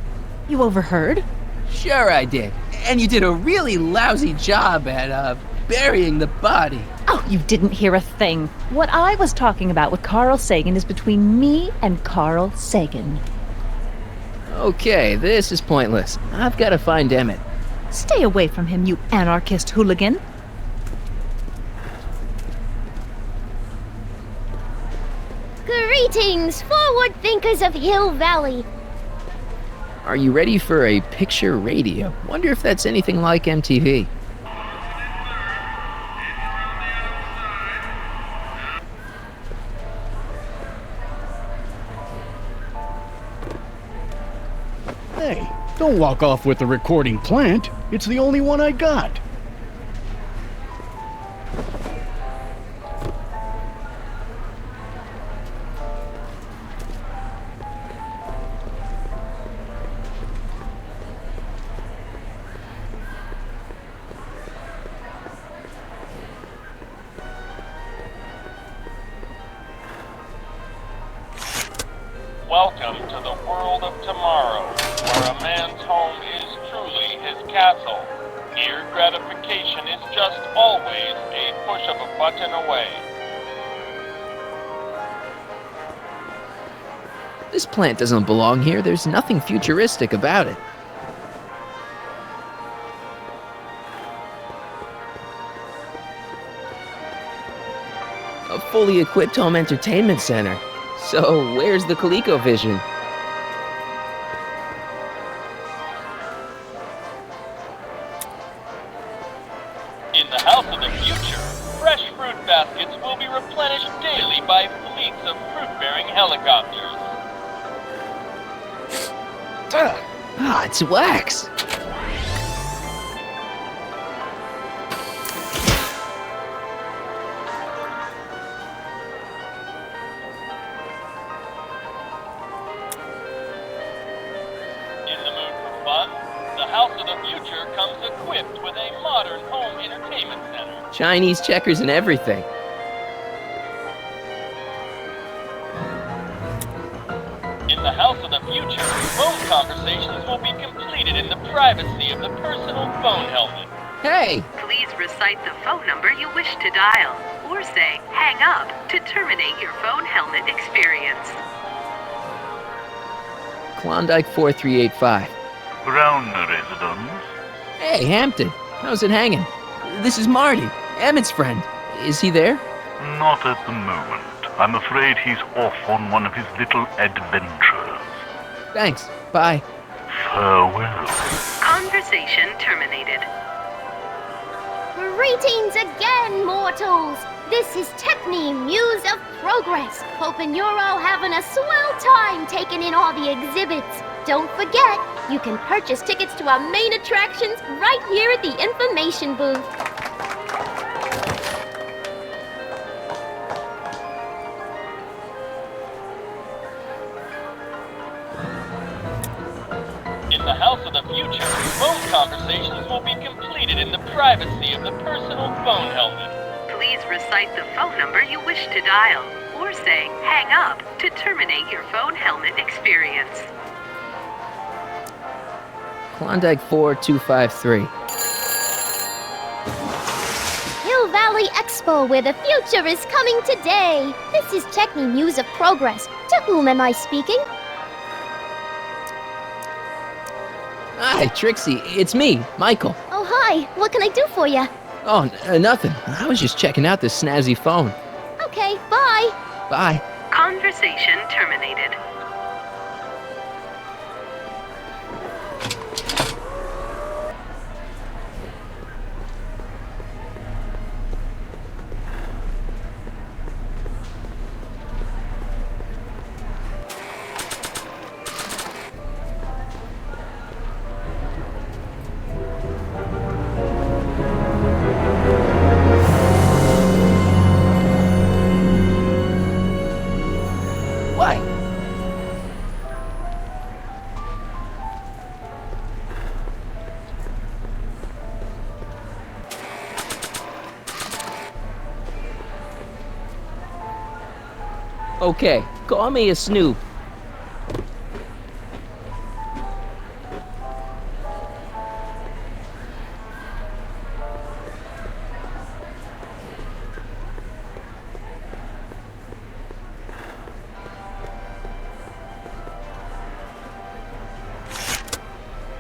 You overheard? Sure I did. And you did a really lousy job at, burying the body. Oh, you didn't hear a thing. What I was talking about with Carl Sagan is between me and Carl Sagan. Okay, this is pointless. I've got to find Emmett. Stay away from him, you anarchist hooligan. Greetings, forward thinkers of Hill Valley. Are you ready for a picture radio? Wonder if that's anything like MTV. Hey, don't walk off with the recording plant. It's the only one I got. Welcome to the world of tomorrow, where a man's home is truly his castle. Near gratification is just always a push of a button away. This plant doesn't belong here. There's nothing futuristic about it. A fully equipped home entertainment center. So, where's the ColecoVision? In the house of the future, fresh fruit baskets will be replenished daily by fleets of fruit-bearing helicopters. It's wax. Equipped with a modern home entertainment center. Chinese checkers and everything. In the house of the future, phone conversations will be completed in the privacy of the personal phone helmet. Hey! Please recite the phone number you wish to dial, or say hang up to terminate your phone helmet experience. Klondike 4385. Brown residence. Hey, Hampton. How's it hanging? This is Marty, Emmett's friend. Is he there? Not at the moment. I'm afraid he's off on one of his little adventures. Thanks. Bye. Farewell. Conversation terminated. Greetings again, mortals! This is Techne, Muse of Progress. Hoping you're all having a swell time taking in all the exhibits. Don't forget, you can purchase tickets to our main attractions right here at the information booth. In the house of the future, phone conversations will be completed in the privacy of the personal phone helmet. Please recite the phone number you wish to dial, or say hang up to terminate your phone helmet experience. Klondike 4253. Hill Valley Valley Expo, where the future is coming today. This is Techni News of Progress. To whom am I speaking? Hi, Trixie. It's me, Michael. Oh, hi. What can I do for you? Oh, nothing. I was just checking out this snazzy phone. Okay, bye. Bye. Conversation terminated. Why? Okay, call me a snoop.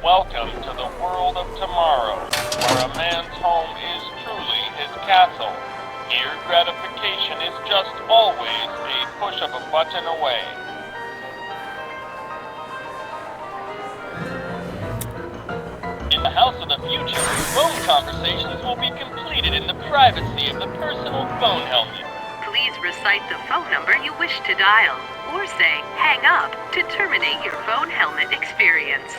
Welcome to the world of tomorrow, where a man's home is truly his castle. Here, gratification is just always a push of a button away. In the house of the future, phone conversations will be completed in the privacy of the personal phone helmet. Please recite the phone number you wish to dial, or say hang up to terminate your phone helmet experience.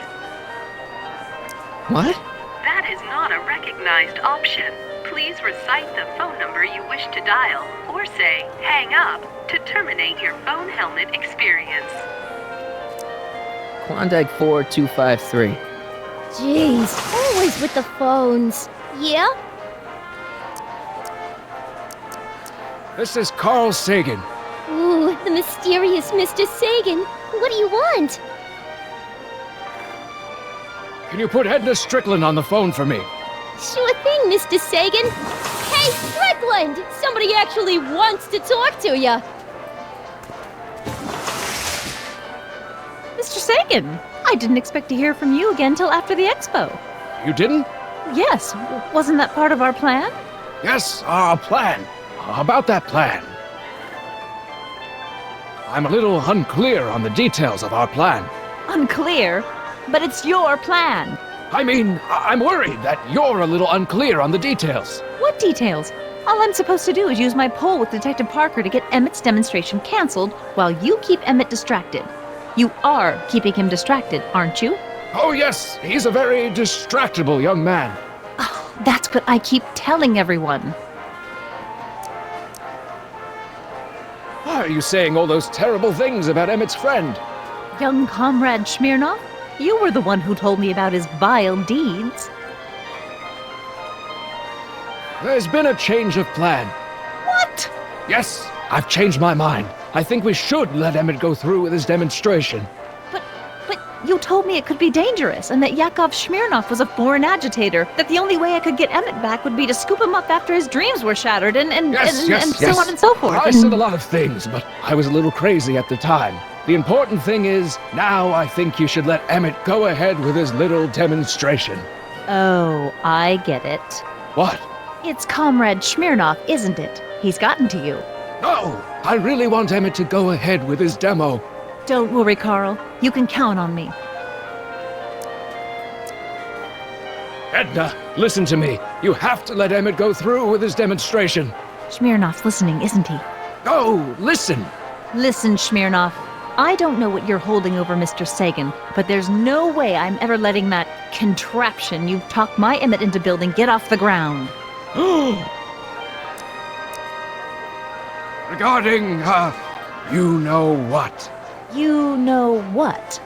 What? That is not a recognized option. Please recite the phone number you wish to dial, or say hang up to terminate your phone helmet experience. Klondike 4253. Jeez, always with the phones. Yeah? This is Carl Sagan. Ooh, the mysterious Mr. Sagan. What do you want? Can you put Edna Strickland on the phone for me? Sure thing, Mr. Sagan. Hey, Strickland! Somebody actually wants to talk to ya. Mr. Sagan, I didn't expect to hear from you again till after the expo. You didn't? Yes, wasn't that part of our plan? Yes, our plan. About that plan. I'm a little unclear on the details of our plan. Unclear? But it's your plan. I mean, I'm worried that you're a little unclear on the details. What details? All I'm supposed to do is use my poll with Detective Parker to get Emmett's demonstration canceled while you keep Emmett distracted. You are keeping him distracted, aren't you? Oh yes, he's a very distractible young man. Oh, that's what I keep telling everyone. Why are you saying all those terrible things about Emmett's friend? Young comrade Smirnov? You were the one who told me about his vile deeds. There's been a change of plan. What? Yes, I've changed my mind. I think we should let Emmett go through with his demonstration. But you told me it could be dangerous, and that Yakov Smirnov was a foreign agitator, that the only way I could get Emmett back would be to scoop him up after his dreams were shattered, and so on and so forth. I said a lot of things, but I was a little crazy at the time. The important thing is, now I think you should let Emmett go ahead with his little demonstration. Oh, I get it. What? It's Comrade Smirnov, isn't it? He's gotten to you. No! I really want Emmett to go ahead with his demo. Don't worry, Carl. You can count on me. Edna, listen to me. You have to let Emmett go through with his demonstration. Smirnov's listening, isn't he? No, listen. Listen, Smirnov. I don't know what you're holding over Mr. Sagan, but there's no way I'm ever letting that contraption you've talked my Emmett into building get off the ground. Regarding, you know what? You know what?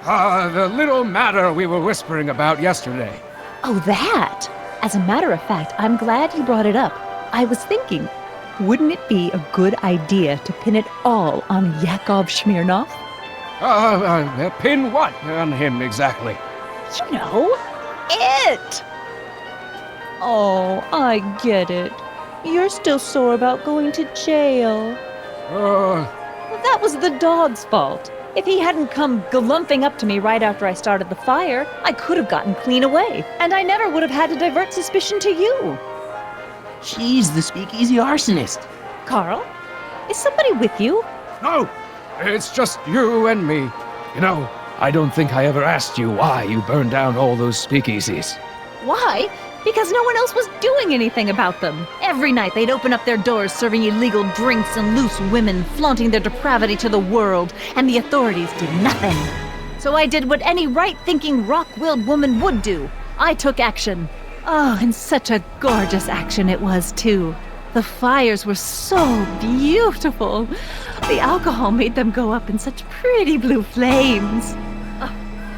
The little matter we were whispering about yesterday. Oh, that! As a matter of fact, I'm glad you brought it up. I was thinking, wouldn't it be a good idea to pin it all on Yakov Smirnov? Pin what on him exactly? You know, it! Oh, I get it. You're still sore about going to jail. Well, that was the dog's fault. If he hadn't come galumping up to me right after I started the fire, I could have gotten clean away, and I never would have had to divert suspicion to you. She's the speakeasy arsonist. Carl, is somebody with you? No, it's just you and me. You know, I don't think I ever asked you why you burned down all those speakeasies. Why? Because no one else was doing anything about them. Every night they'd open up their doors serving illegal drinks and loose women, flaunting their depravity to the world, and the authorities did nothing. So I did what any right-thinking, rock-willed woman would do. I took action. Oh, and such a gorgeous action it was, too. The fires were so beautiful. The alcohol made them go up in such pretty blue flames.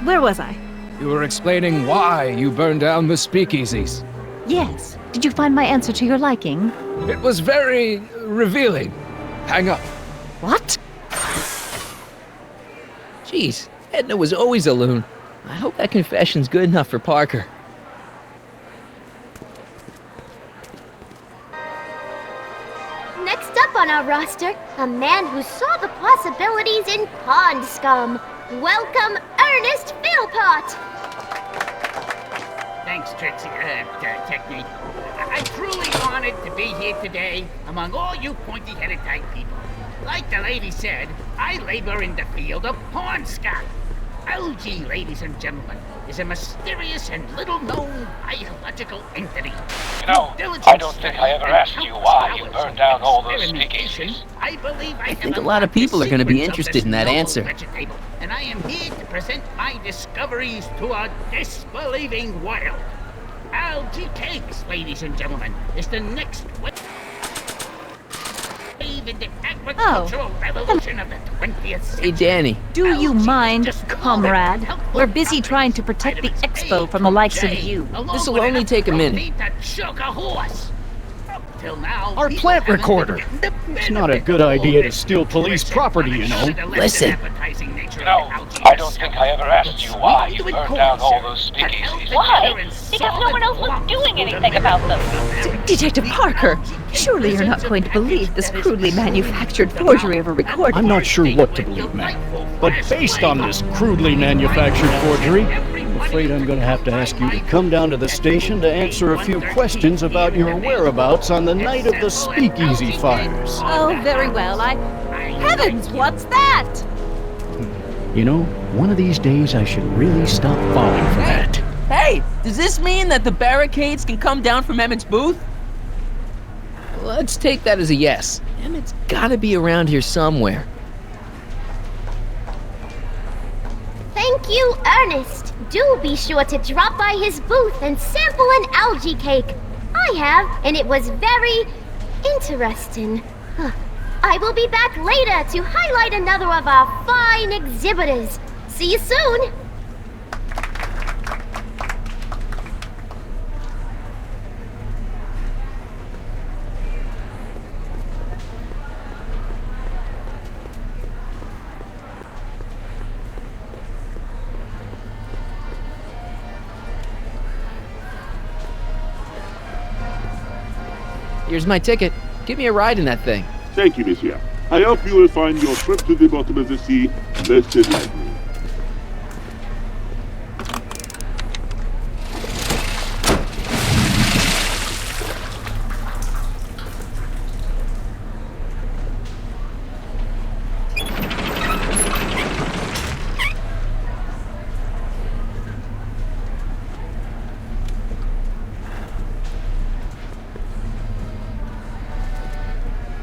Where was I? You were explaining why you burned down the speakeasies. Yes. Did you find my answer to your liking? It was very revealing. Hang up. What? Jeez, Edna was always a loon. I hope that confession's good enough for Parker. Next up on our roster, a man who saw the possibilities in pond scum. Welcome, Ernest Philpott! Thanks, Trixie, Technique. I'm truly honored to be here today among all you pointy-headed type people. Like the lady said, I labor in the field of pond scum. Algae, ladies and gentlemen, is a mysterious and little-known biological entity. You know, I don't think I ever asked you why you burned down all those speakeasies. I think a lot of people are going to be interested in that answer. And I am here to present my discoveries to a disbelieving world. Algae cakes, ladies and gentlemen, is the next wave in the agricultural revolution of the 20th century. Hey, Danny. Do you mind, comrade? We're busy trying to protect the expo from the likes of you. This'll only take a minute. Our plant recorder. It's not a good idea to steal police property, you know. Listen. You know, I don't think I ever asked you why you burned down all those speakeasies. Why? Because no one else was doing anything about them. Detective Parker, surely you're not going to believe this crudely manufactured forgery of a recording. I'm not sure what to believe, ma'am. But based on this crudely manufactured forgery, I'm afraid I'm going to have to ask you to come down to the station to answer a few questions about your whereabouts on the night of the speakeasy fires. Oh, very well. Heavens, what's that? You know, one of these days I should really stop falling for that. Hey, does this mean that the barricades can come down from Emmett's booth? Let's take that as a yes. Emmett's gotta be around here somewhere. Thank you, Ernest. Do be sure to drop by his booth and sample an algae cake. I have, and it was very interesting. I will be back later to highlight another of our fine exhibitors. See you soon! Here's my ticket. Give me a ride in that thing. Thank you, monsieur. I hope you will find your trip to the bottom of the sea most delightful.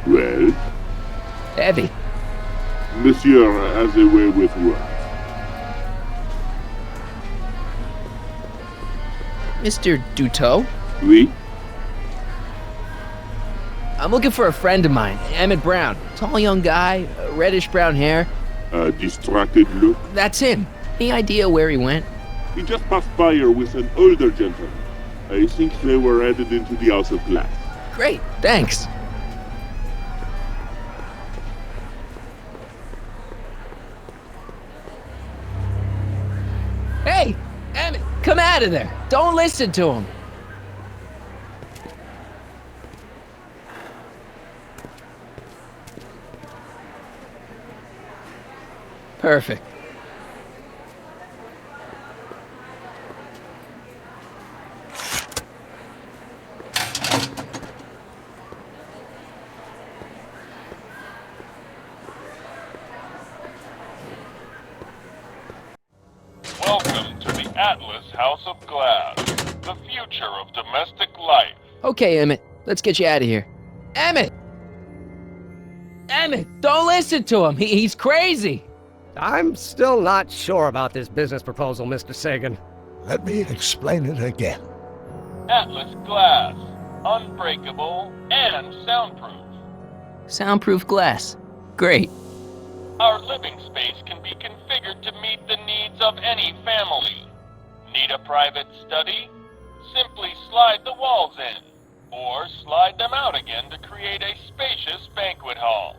Well? Heavy. Monsieur has a way with words. Mr. Duteau? Oui? I'm looking for a friend of mine, Emmett Brown. Tall young guy, reddish-brown hair. A distracted look? That's him. Any idea where he went? He just passed by here with an older gentleman. I think they were headed into the House of Glass. Great, thanks. Hey, Emmett, come out of there. Don't listen to him. Perfect. Welcome to the Atlas House of Glass, the future of domestic life. Okay, Emmett, let's get you out of here. Emmett! Emmett, don't listen to him. He's crazy. I'm still not sure about this business proposal, Mr. Sagan. Let me explain it again. Atlas Glass, unbreakable and soundproof. Soundproof glass. Great. Our living space can be configured to meet the needs of any family. Need a private study? Simply slide the walls in, or slide them out again to create a spacious banquet hall.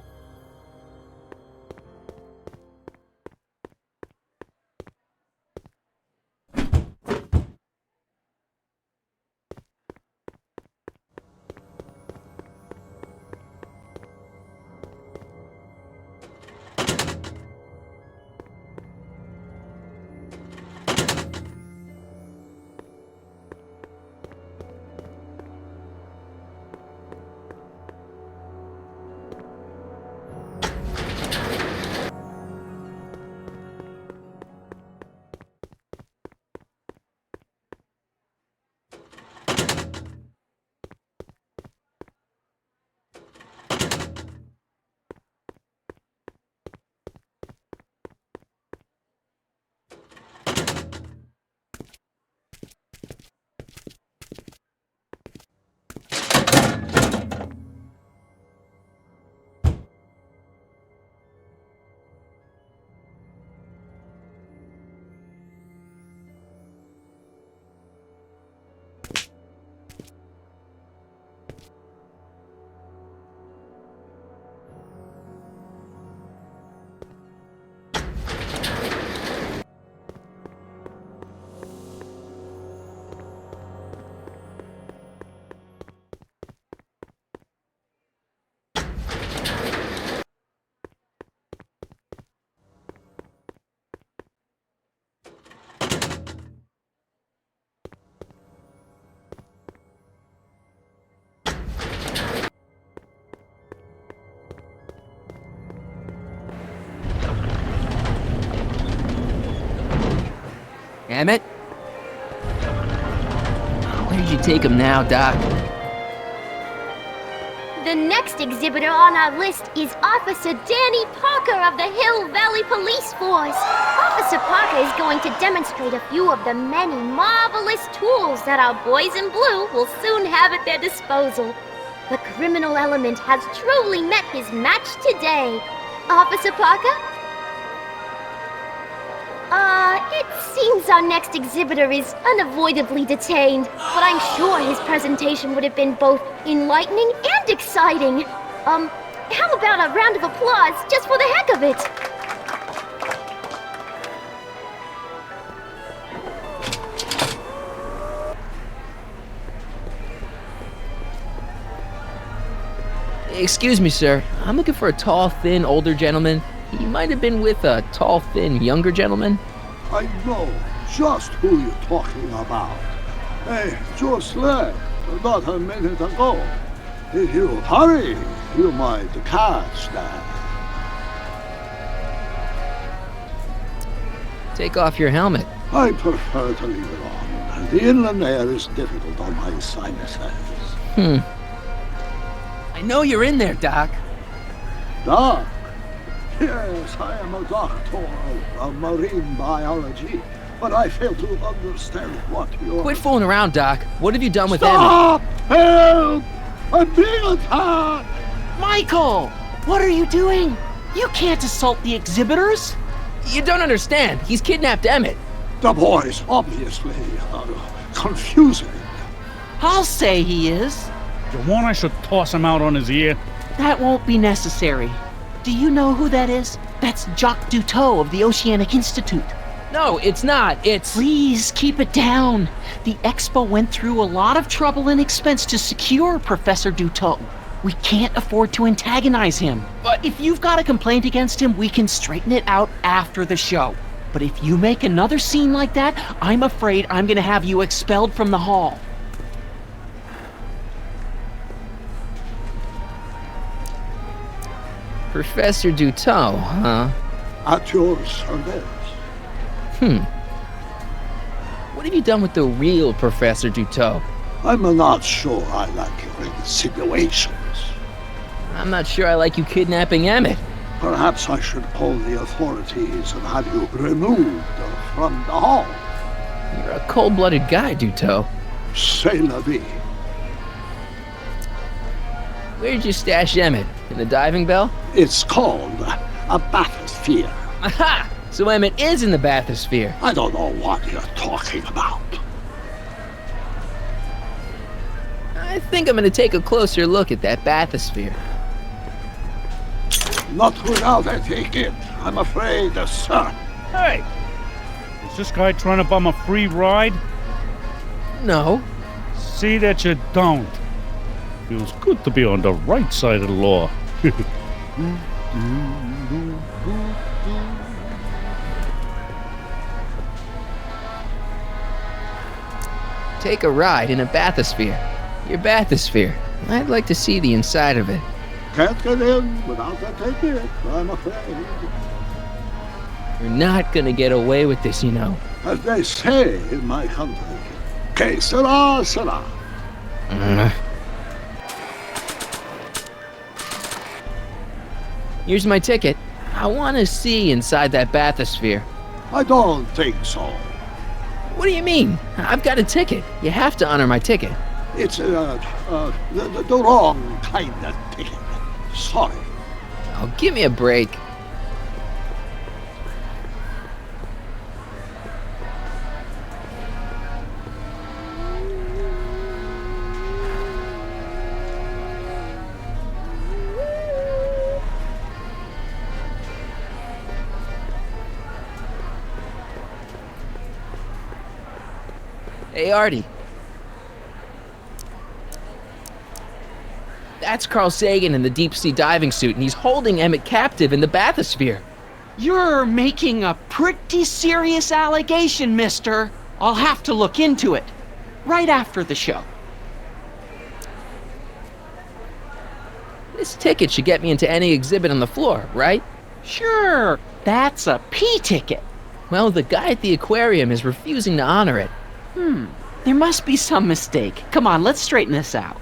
Emmett? Where'd you take him now, Doc? The next exhibitor on our list is Officer Danny Parker of the Hill Valley Police Force. Officer Parker is going to demonstrate a few of the many marvelous tools that our boys in blue will soon have at their disposal. The criminal element has truly met his match today. Officer Parker? It seems our next exhibitor is unavoidably detained, but I'm sure his presentation would have been both enlightening and exciting. How about a round of applause just for the heck of it? Excuse me, sir. I'm looking for a tall, thin, older gentleman. He might have been with a tall, thin, younger gentleman. I know just who you're talking about. Hey, just left about a minute ago. If you hurry, you might catch that. Take off your helmet. I prefer to leave it on. The inland air is difficult on my sinuses. I know you're in there, Doc. Doc? Yes, I am a doctor of marine biology, but I fail to understand what you're... Quit fooling around, Doc. What have you done with Stop! Emmett? Help! I'm being attacked! Michael! What are you doing? You can't assault the exhibitors! You don't understand. He's kidnapped Emmett. The boy's obviously confusing. I'll say he is. You want I should toss him out on his ear? That won't be necessary. Do you know who that is? That's Jacques Duteau of the Oceanic Institute. No, it's not. It's... Please, keep it down. The Expo went through a lot of trouble and expense to secure Professor Duteau. We can't afford to antagonize him. But if you've got a complaint against him, we can straighten it out after the show. But if you make another scene like that, I'm afraid I'm gonna have you expelled from the hall. Professor Duteau, huh? At your service. What have you done with the real Professor Duteau? I'm not sure I like your insinuations. I'm not sure I like you kidnapping Emmett. Perhaps I should call the authorities and have you removed from the hall. You're a cold-blooded guy, Duteau. C'est la vie. Where did you stash Emmett? In the diving bell? It's called a bathysphere. Aha! So Emmett is in the bathysphere. I don't know what you're talking about. I think I'm gonna take a closer look at that bathysphere. Not without a ticket, I'm afraid, sir. Hey! Is this guy trying to bum a free ride? No. See that you don't. Feels good to be on the right side of the law. Take a ride in a bathysphere. Your bathysphere. I'd like to see the inside of it. Can't get in without a ticket, I'm afraid. You're not gonna get away with this, you know. As they say in my country, que sera, sera. Here's my ticket. I want to see inside that bathysphere. I don't think so. What do you mean? I've got a ticket. You have to honor my ticket. It's the wrong kind of ticket. Sorry. Oh, give me a break. Hey, Artie. That's Carl Sagan in the deep-sea diving suit, and he's holding Emmett captive in the bathysphere. You're making a pretty serious allegation, mister. I'll have to look into it. Right after the show. This ticket should get me into any exhibit on the floor, right? Sure, that's a P ticket. Well, the guy at the aquarium is refusing to honor it. There must be some mistake. Come on, let's straighten this out.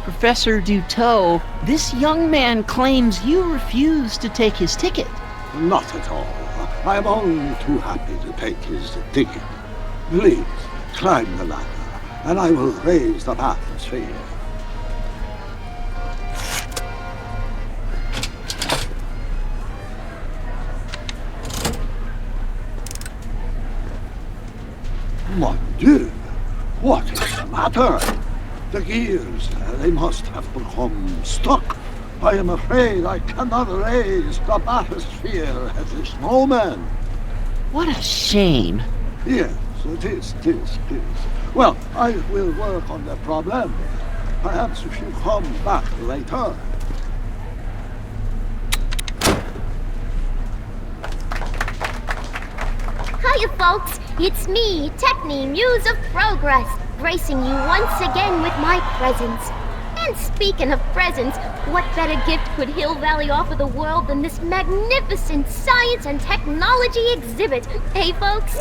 Professor Duteau, this young man claims you refused to take his ticket. Not at all. I'm only too happy to take his ticket. Please, climb the ladder, and I will raise the bathysphere. Mon Dieu! What is the matter? The gears, they must have become stuck. I am afraid I cannot raise the bathysphere at this moment. What a shame. Yes, it is. Well, I will work on the problem. Perhaps if you come back later. Hiya, folks. It's me, Techne, Muse of Progress, gracing you once again with my presence. And speaking of presents, what better gift could Hill Valley offer the world than this magnificent science and technology exhibit? Hey, folks?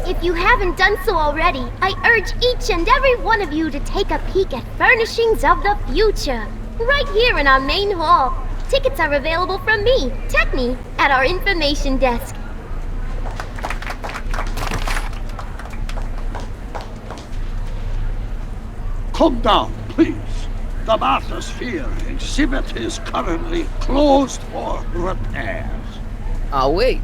If you haven't done so already, I urge each and every one of you to take a peek at Furnishings of the Future, right here in our main hall. Tickets are available from me, Techne, at our information desk. Come down, please. The bathysphere exhibit is currently closed for repairs. Oh, wait.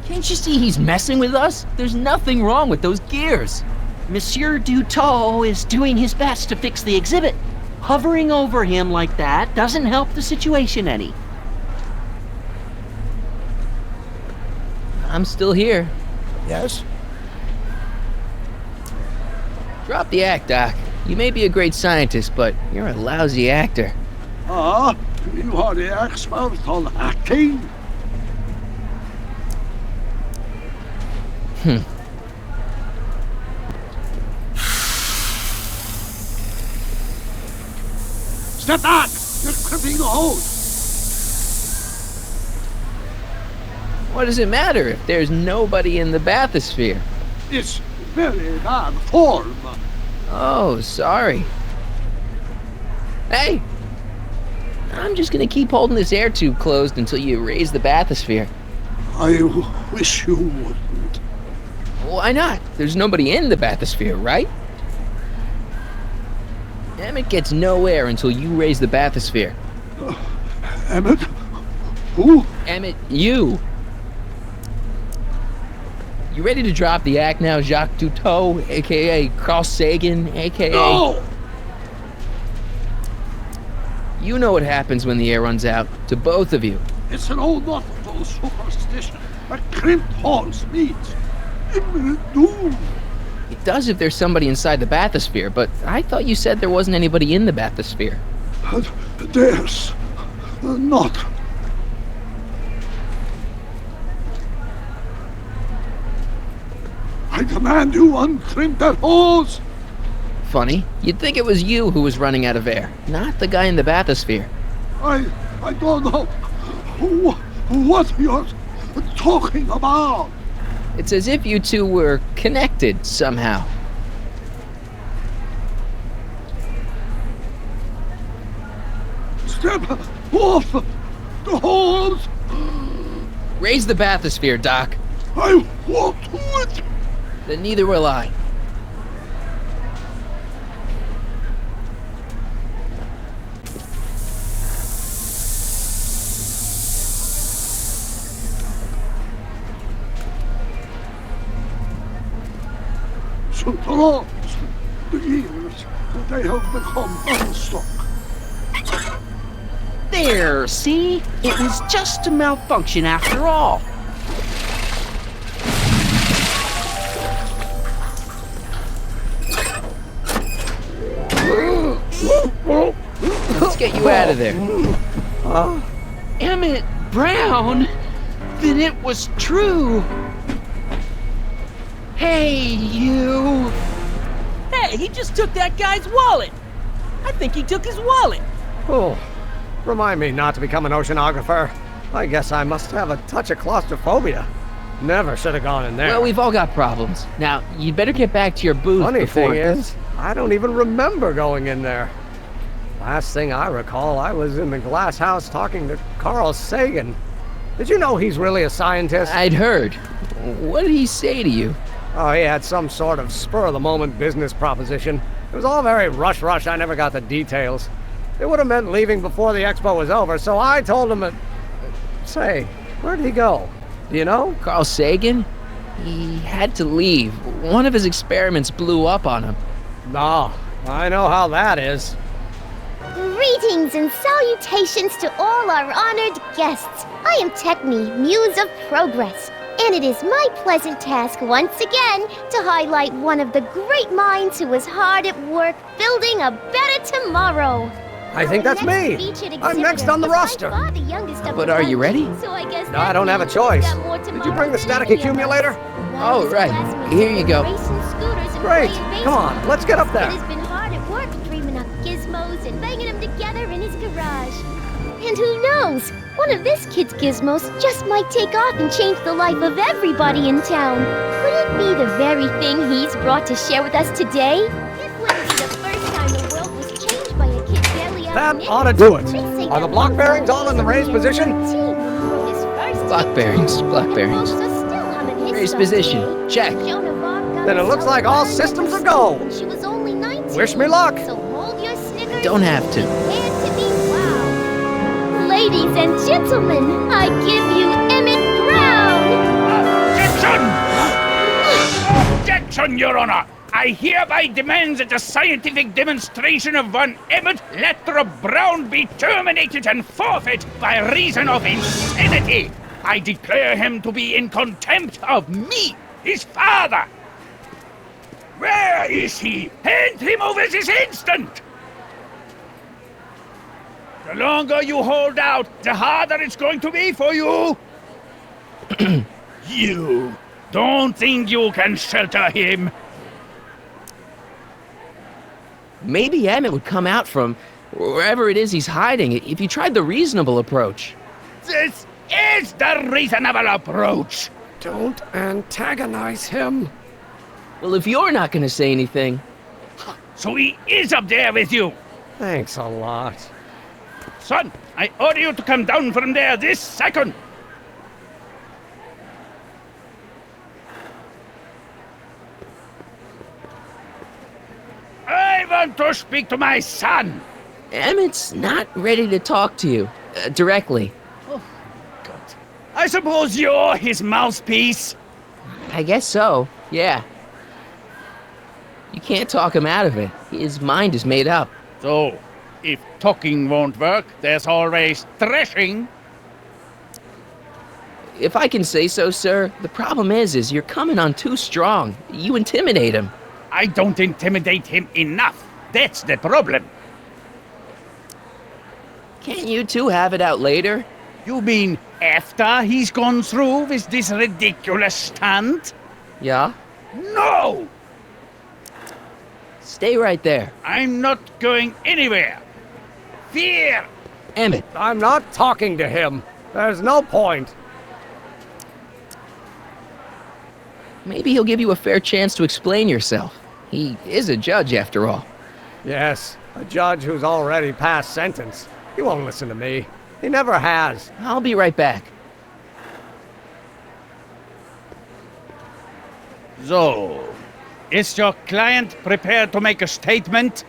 Can't you see he's messing with us? There's nothing wrong with those gears. Monsieur Duteau is doing his best to fix the exhibit. Hovering over him like that doesn't help the situation any. I'm still here. Yes? Drop the act, Doc. You may be a great scientist, but you're a lousy actor. Ah, you are the expert on acting? Step back! You're crimping the hose! What does it matter if there's nobody in the bathysphere? It's very bad form. Oh, sorry. Hey! I'm just gonna keep holding this air tube closed until you raise the bathysphere. I wish you wouldn't. Why not? There's nobody in the bathysphere, right? Emmett gets no air until you raise the bathysphere. Emmett? Who? Emmett, you! You ready to drop the act now, Jacques Cousteau, a.k.a. Carl Sagan, a.k.a. No! You know what happens when the air runs out, to both of you. It's an old nautical superstition. A crimped horse means imminent doom. It does if there's somebody inside the bathysphere, but I thought you said there wasn't anybody in the bathysphere. There's not. I command you uncrimp that hose! Funny, you'd think it was you who was running out of air, not the guy in the bathysphere. I don't know what you're talking about. It's as if you two were connected somehow. Step off the hose! Raise the bathysphere, Doc. I won't do it! Then neither will I. Throughout the years, they have become unstuck. There, see? It was just a malfunction after all. Let's get you out of there. Emmett Brown? Then it was true. Hey, you! Hey, he just took that guy's wallet! I think he took his wallet! Oh, remind me not to become an oceanographer. I guess I must have a touch of claustrophobia. Never should have gone in there. Well, we've all got problems. Now, you'd better get back to your booth Funny before... thing is, I don't even remember going in there. Last thing I recall, I was in the glass house talking to Carl Sagan. Did you know he's really a scientist? I'd heard. What did he say to you? Oh, he had some sort of spur-of-the-moment business proposition. It was all very rush, I never got the details. It would have meant leaving before the expo was over, so I told him Say, where did he go? Do you know? Carl Sagan? He had to leave. One of his experiments blew up on him. No, I know how that is. Greetings and salutations to all our honored guests. I am Techne, Muse of Progress. And it is my pleasant task once again to highlight one of the great minds who was hard at work building a better tomorrow. I think that's me. I'm next on the roster. But are you ready? So I guess No, I don't have a choice. Did you bring the static accumulator? Oh, right. Here you go. Great. Come on, let's get up there. It has been hard at work dreaming up gizmos and banging them together in his garage. And who knows? One of this kid's gizmos just might take off and change the life of everybody in town. Could it be the very thing he's brought to share with us today? This wouldn't be the first time the world was changed by a kid barely out That of ought to do it. Are the block bearings all in the raised position? Block bearings. Raised position. Check. Then it looks like all systems are go. She was only 19. Wish me luck. So hold your snickers. Don't have to. And to be wow. Ladies and gentlemen, I give you Emmett Brown! Objection! Objection, Your Honor! I hereby demand that the scientific demonstration of one Emmett Lathrop Brown be terminated and forfeit by reason of insanity. I declare him to be in contempt of me, his father. Where is he? Hand him over this instant! The longer you hold out, the harder it's going to be for you. You don't think you can shelter him? Maybe Emmett would come out from wherever it is he's hiding if you tried the reasonable approach. This is the reasonable approach. Don't antagonize him. Well, if you're not going to say anything... So he is up there with you? Thanks a lot. Son, I order you to come down from there this second. I want to speak to my son. Emmett's not ready to talk to you directly. Oh, God. I suppose you're his mouthpiece? I guess so, yeah. You can't talk him out of it. His mind is made up. So, if talking won't work, there's always threshing. If I can say so, sir, the problem is you're coming on too strong. You intimidate him. I don't intimidate him enough. That's the problem. Can't you two have it out later? You mean after he's gone through with this ridiculous stunt? Yeah? No! Stay right there. I'm not going anywhere. Fear! Emmett. I'm not talking to him. There's no point. Maybe he'll give you a fair chance to explain yourself. He is a judge, after all. Yes, a judge who's already passed sentence. He won't listen to me. He never has. I'll be right back. So, is your client prepared to make a statement?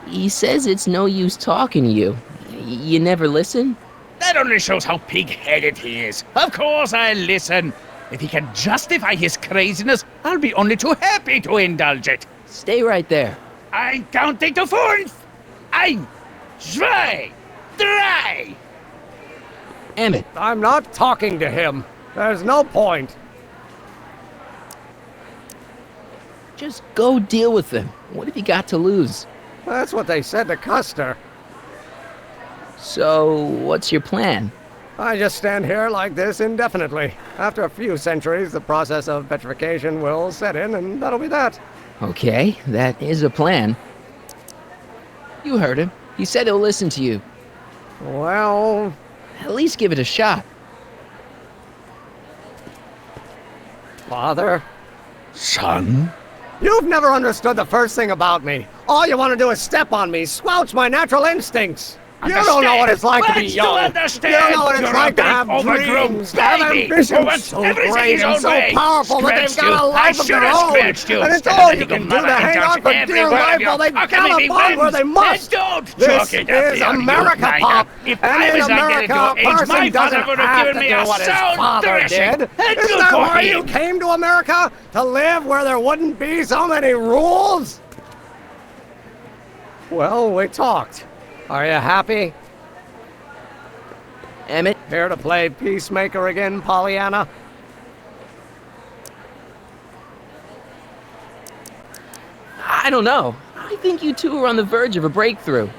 He says it's no use talking to you. You never listen? That only shows how pig-headed he is. Of course I'll listen. If he can justify his craziness, I'll be only too happy to indulge it. Stay right there. I'm counting to 5. 1, 2, 3. Emmett. I'm not talking to him. There's no point. Just go deal with him. What have you got to lose? That's what they said to Custer. So, what's your plan? I just stand here like this indefinitely. After a few centuries, the process of petrification will set in, and that'll be that. Okay, that is a plan. You heard him. He said he'll listen to you. Well... At least give it a shot. Father? Son? You've never understood the first thing about me. All you want to do is step on me, squelch my natural instincts. You don't know what it's like to be young. You don't know what it's like to have dreams, to have ambitions so great and so powerful that they've got a life of their own. And it's all you can do to hang on for dear life while they gallop where they must. This is America, Pop. And in America, a person doesn't have to do what his father did. Isn't that why you came to America? To live where there wouldn't be so many rules? Well, we talked. Are you happy? Emmett? Here to play peacemaker again, Pollyanna? I don't know. I think you two are on the verge of a breakthrough.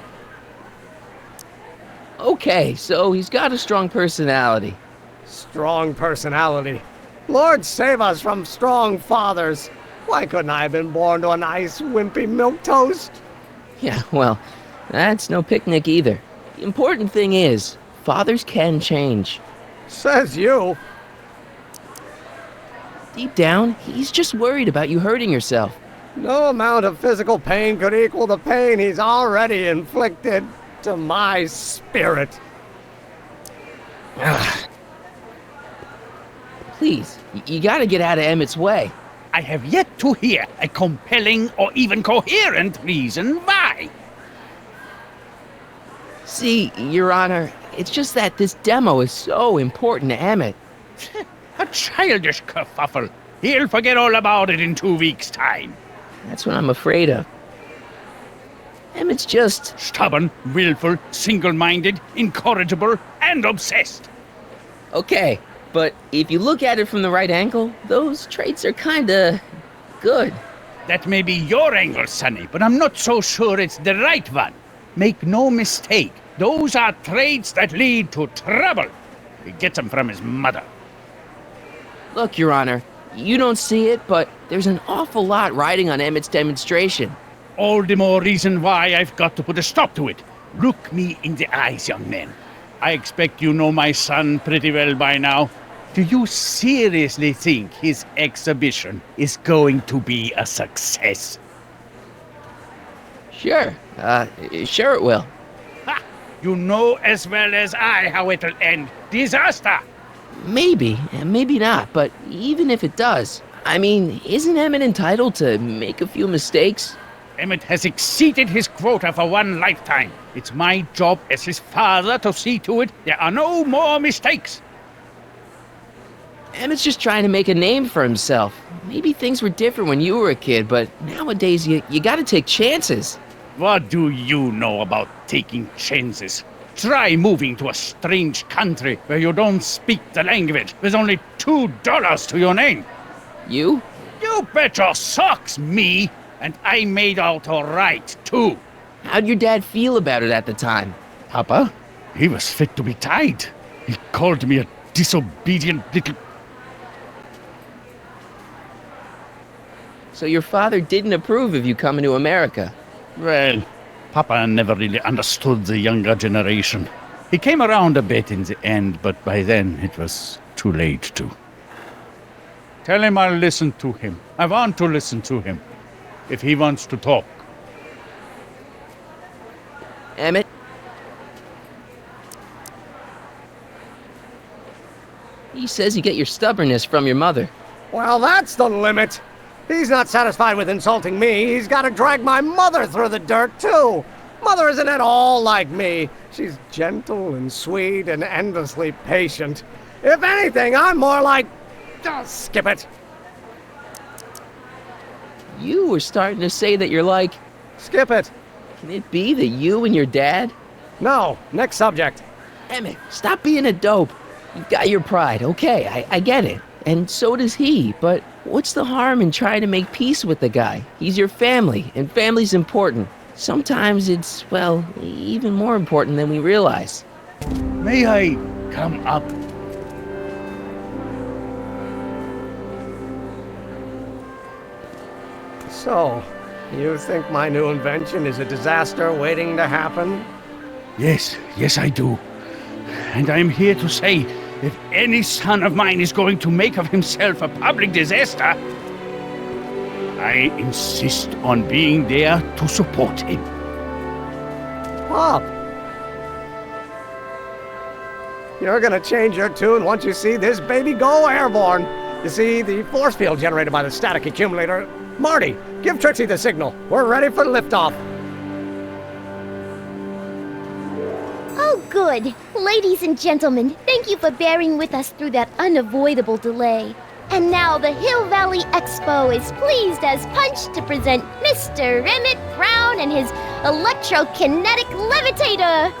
Okay, so he's got a strong personality. Strong personality. Lord save us from strong fathers. Why couldn't I have been born to a nice, wimpy milquetoast? Yeah, well, that's no picnic either. The important thing is, fathers can change. Says you. Deep down, he's just worried about you hurting yourself. No amount of physical pain could equal the pain he's already inflicted to my spirit. Please, you gotta get out of Emmett's way. I have yet to hear a compelling or even coherent reason why. See, Your Honor, it's just that this demo is so important to Emmett. A childish kerfuffle. He'll forget all about it in 2 weeks' time. That's what I'm afraid of. Emmett's just... stubborn, willful, single-minded, incorrigible, and obsessed. Okay, But if you look at it from the right angle, those traits are kinda good. That may be your angle, Sonny, but I'm not so sure it's the right one. Make no mistake, those are traits that lead to trouble. He gets them from his mother. Look, Your Honor, you don't see it, but there's an awful lot riding on Emmett's demonstration. All the more reason why I've got to put a stop to it. Look me in the eyes, young man. I expect you know my son pretty well by now. Do you seriously think his exhibition is going to be a success? Sure. Sure it will. Ha! You know as well as I how it'll end. Disaster! Maybe, and maybe not, but even if it does, I mean, isn't Emmett entitled to make a few mistakes? Emmett has exceeded his quota for one lifetime. It's my job as his father to see to it there are no more mistakes. Emmett's just trying to make a name for himself. Maybe things were different when you were a kid, but nowadays you gotta take chances. What do you know about taking chances? Try moving to a strange country where you don't speak the language with only $2 to your name. You? You bet your socks, me! And I made out all right, too. How'd your dad feel about it at the time? Papa? He was fit to be tied. He called me a disobedient little... So your father didn't approve of you coming to America? Well, Papa never really understood the younger generation. He came around a bit in the end, but by then it was too late to. Tell him I'll listen to him. I want to listen to him. If he wants to talk. Emmett? He says you get your stubbornness from your mother. Well, that's the limit. He's not satisfied with insulting me. He's got to drag my mother through the dirt, too. Mother isn't at all like me. She's gentle and sweet and endlessly patient. If anything, I'm more like... skip it. You were starting to say that you're like... Skip it. Can it be that you and your dad? No. Next subject. Emmett, stop being a dope. You've got your pride, okay, I get it. And so does he, but what's the harm in trying to make peace with the guy? He's your family, and family's important. Sometimes it's, well, even more important than we realize. May I come up? So, you think my new invention is a disaster waiting to happen? Yes, I do. And I'm here to say, if any son of mine is going to make of himself a public disaster, I insist on being there to support him. Pop! You're gonna change your tune once you see this baby go airborne. You see, the force field generated by the static accumulator... Marty, give Trixie the signal. We're ready for liftoff. Oh, good. Ladies and gentlemen, thank you for bearing with us through that unavoidable delay. And now the Hill Valley Expo is pleased as punch to present Mr. Emmett Brown and his electrokinetic levitator.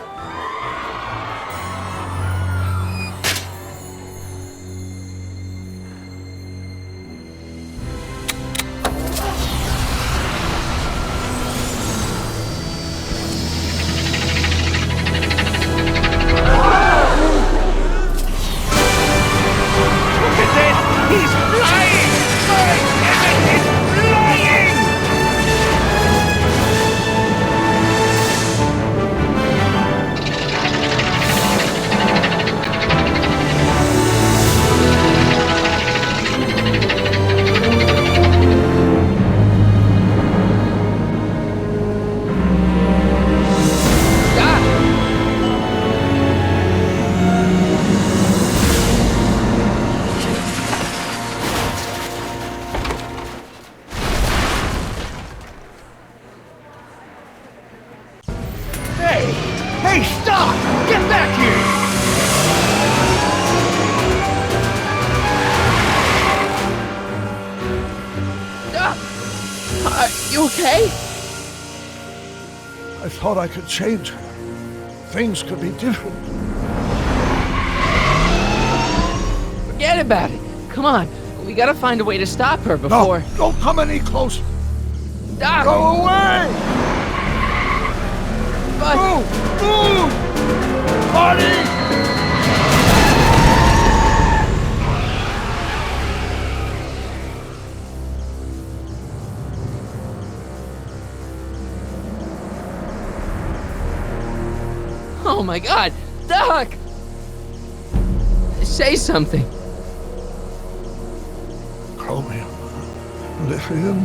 Hey, stop! Get back here! You okay? I thought I could change her. Things could be different. Forget about it. Come on. We gotta find a way to stop her before... No, don't come any closer. Doc! Go away! But... Move! Marty! Oh my God! Doc! Say something. Chromium, lithium,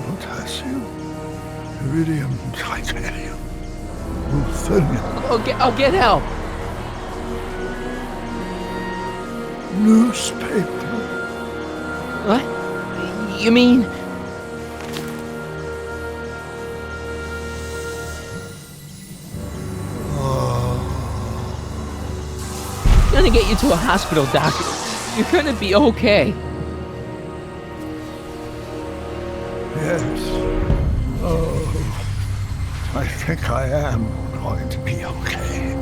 potassium, iridium, titanium, ruthenium. I'll get help. Newspaper. What? You mean... I'm gonna get you to a hospital, Doc. You're gonna be okay. Yes. Oh, I think I am going to be okay,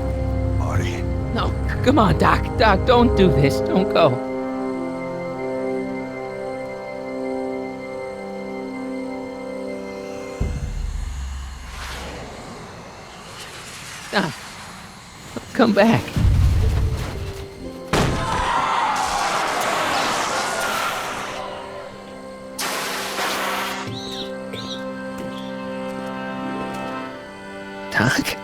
Marty. No, come on, Doc. Doc, don't do this. Don't go. Doc, come back. Doc?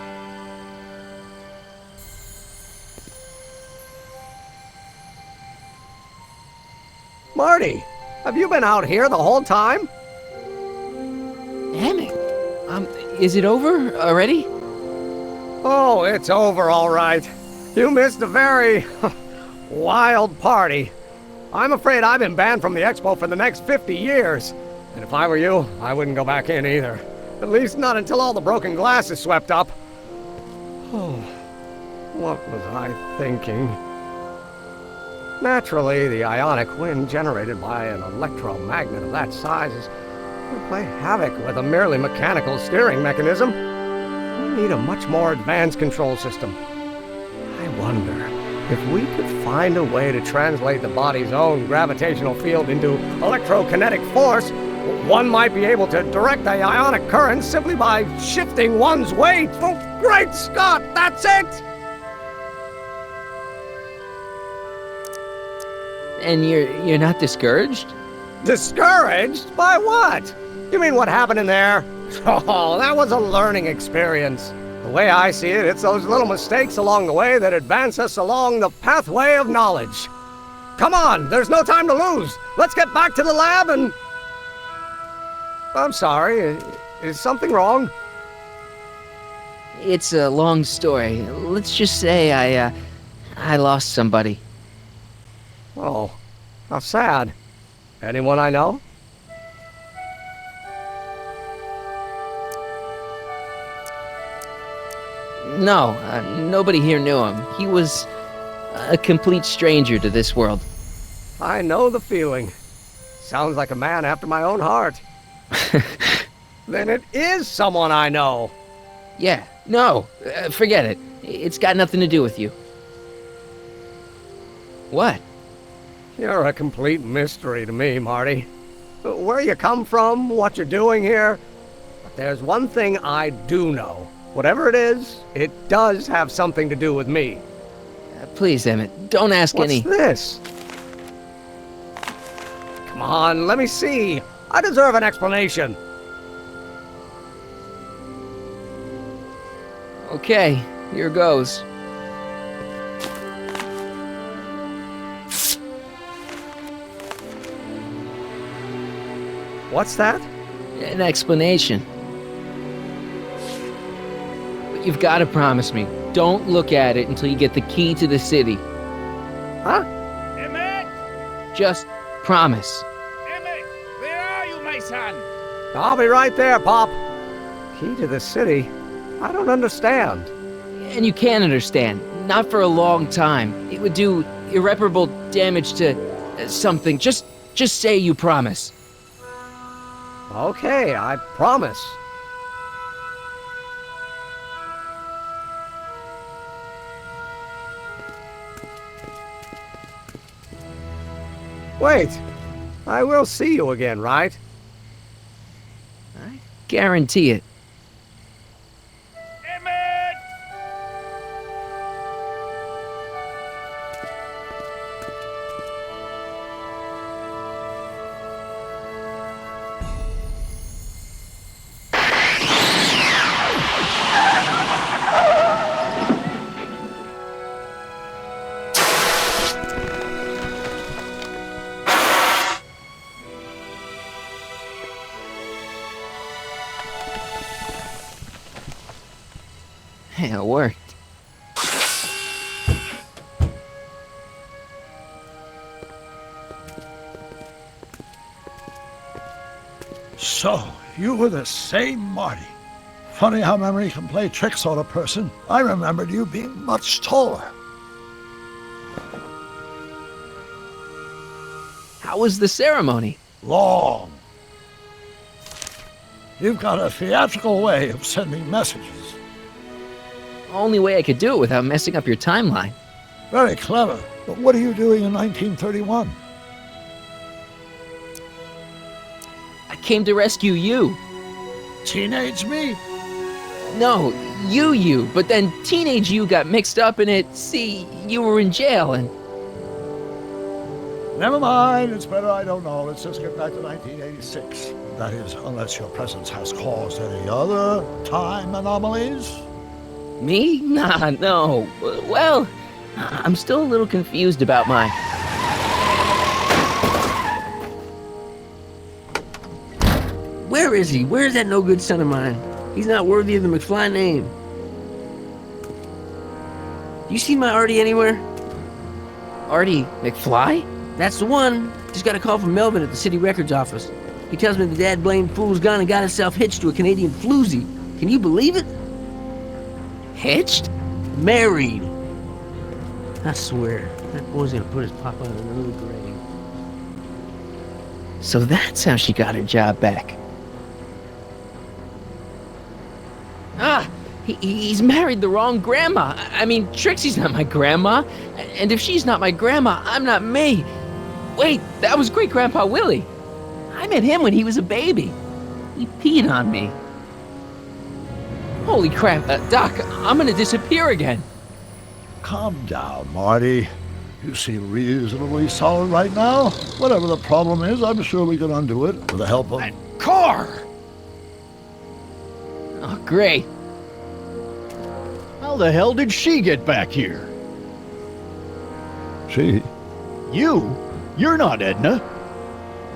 Marty, have you been out here the whole time? Damn it. Is it over already? Oh, it's over all right. You missed a very wild party. I'm afraid I've been banned from the expo for the next 50 years. And if I were you, I wouldn't go back in either. At least not until all the broken glass is swept up. Oh, what was I thinking? Naturally, the ionic wind generated by an electromagnet of that size would play havoc with a merely mechanical steering mechanism. We need a much more advanced control system. I wonder if we could find a way to translate the body's own gravitational field into electrokinetic force. One might be able to direct the ionic current simply by shifting one's weight. Oh, great Scott, that's it! And you're not discouraged? Discouraged? By what? You mean what happened in there? Oh, that was a learning experience. The way I see it, it's those little mistakes along the way that advance us along the pathway of knowledge. Come on, there's no time to lose. Let's get back to the lab and... I'm sorry, is something wrong? It's a long story. Let's just say I lost somebody. Oh, how sad. Anyone I know? No, nobody here knew him. He was a complete stranger to this world. I know the feeling. Sounds like a man after my own heart. Then it is someone I know. Yeah, no, forget it. It's got nothing to do with you. What? You're a complete mystery to me, Marty. Where you come from, what you're doing here. But there's one thing I do know. Whatever it is, it does have something to do with me. Please, Emmett, don't ask any... What's this? Come on, let me see. I deserve an explanation. Okay, here goes. What's that? An explanation. But you've got to promise me, don't look at it until you get the key to the city. Huh? Emmett! Just promise. Emmett, where are you, my son? I'll be right there, Pop. Key to the city? I don't understand. And you can't understand. Not for a long time. It would do irreparable damage to something. Just say you promise. Okay, I promise. Wait, I will see you again, right? I guarantee it. It worked. So, you were the same Marty. Funny how memory can play tricks on a person. I remembered you being much taller. How was the ceremony? Long. You've got a theatrical way of sending messages. Only way I could do it without messing up your timeline. Very clever. But what are you doing in 1931? I came to rescue you. Teenage me? No, you. But then teenage you got mixed up in it. See, you were in jail and... Never mind, it's better I don't know. Let's just get back to 1986. That is, unless your presence has caused any other time anomalies. Me? Nah, no. Well, I'm still a little confused about my... Where is he? Where's that no-good son of mine? He's not worthy of the McFly name. You see my Artie anywhere? Artie McFly? That's the one. Just got a call from Melvin at the city records office. He tells me the dad-blamed fool's gone and got himself hitched to a Canadian floozy. Can you believe it? Hitched? Married. I swear, that boy's gonna put his papa in an early grave. So that's how she got her job back. Ah, he's married the wrong grandma. I mean, Trixie's not my grandma. And if she's not my grandma, I'm not me. Wait, that was Great-Grandpa Willie. I met him when he was a baby. He peed on me. Holy crap, Doc, I'm gonna disappear again. Calm down, Marty. You seem reasonably solid right now. Whatever the problem is, I'm sure we can undo it with the help of... That car! Oh, great. How the hell did she get back here? She? You? You're not Edna.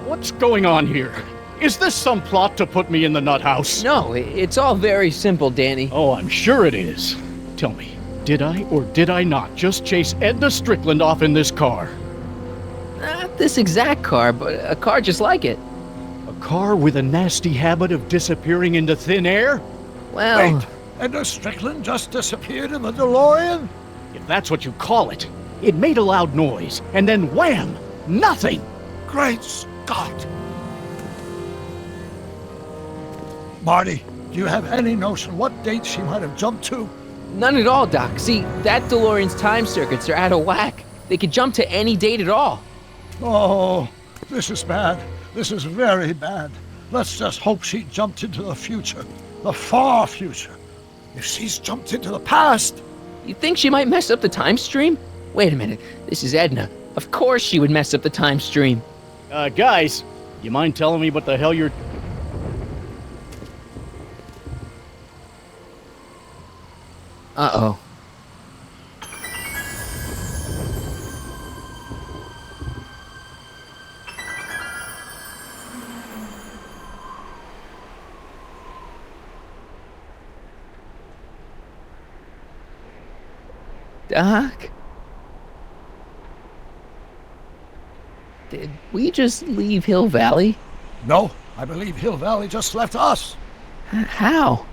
What's going on here? Is this some plot to put me in the nut house? No, it's all very simple, Danny. Oh, I'm sure it is. Tell me, did I or did I not just chase Edna Strickland off in this car? Not this exact car, but a car just like it. A car with a nasty habit of disappearing into thin air? Well... Wait, Edna Strickland just disappeared in the DeLorean? If that's what you call it. It made a loud noise, and then wham! Nothing! Great Scott! Marty, do you have any notion what date she might have jumped to? None at all, Doc. See, that DeLorean's time circuits are out of whack. They could jump to any date at all. Oh, this is bad. This is very bad. Let's just hope she jumped into the future. The far future. If she's jumped into the past... You think she might mess up the time stream? Wait a minute. This is Edna. Of course she would mess up the time stream. Guys, you mind telling me what the hell you're... Uh-oh. Doc? Did we just leave Hill Valley? No, I believe Hill Valley just left us. How?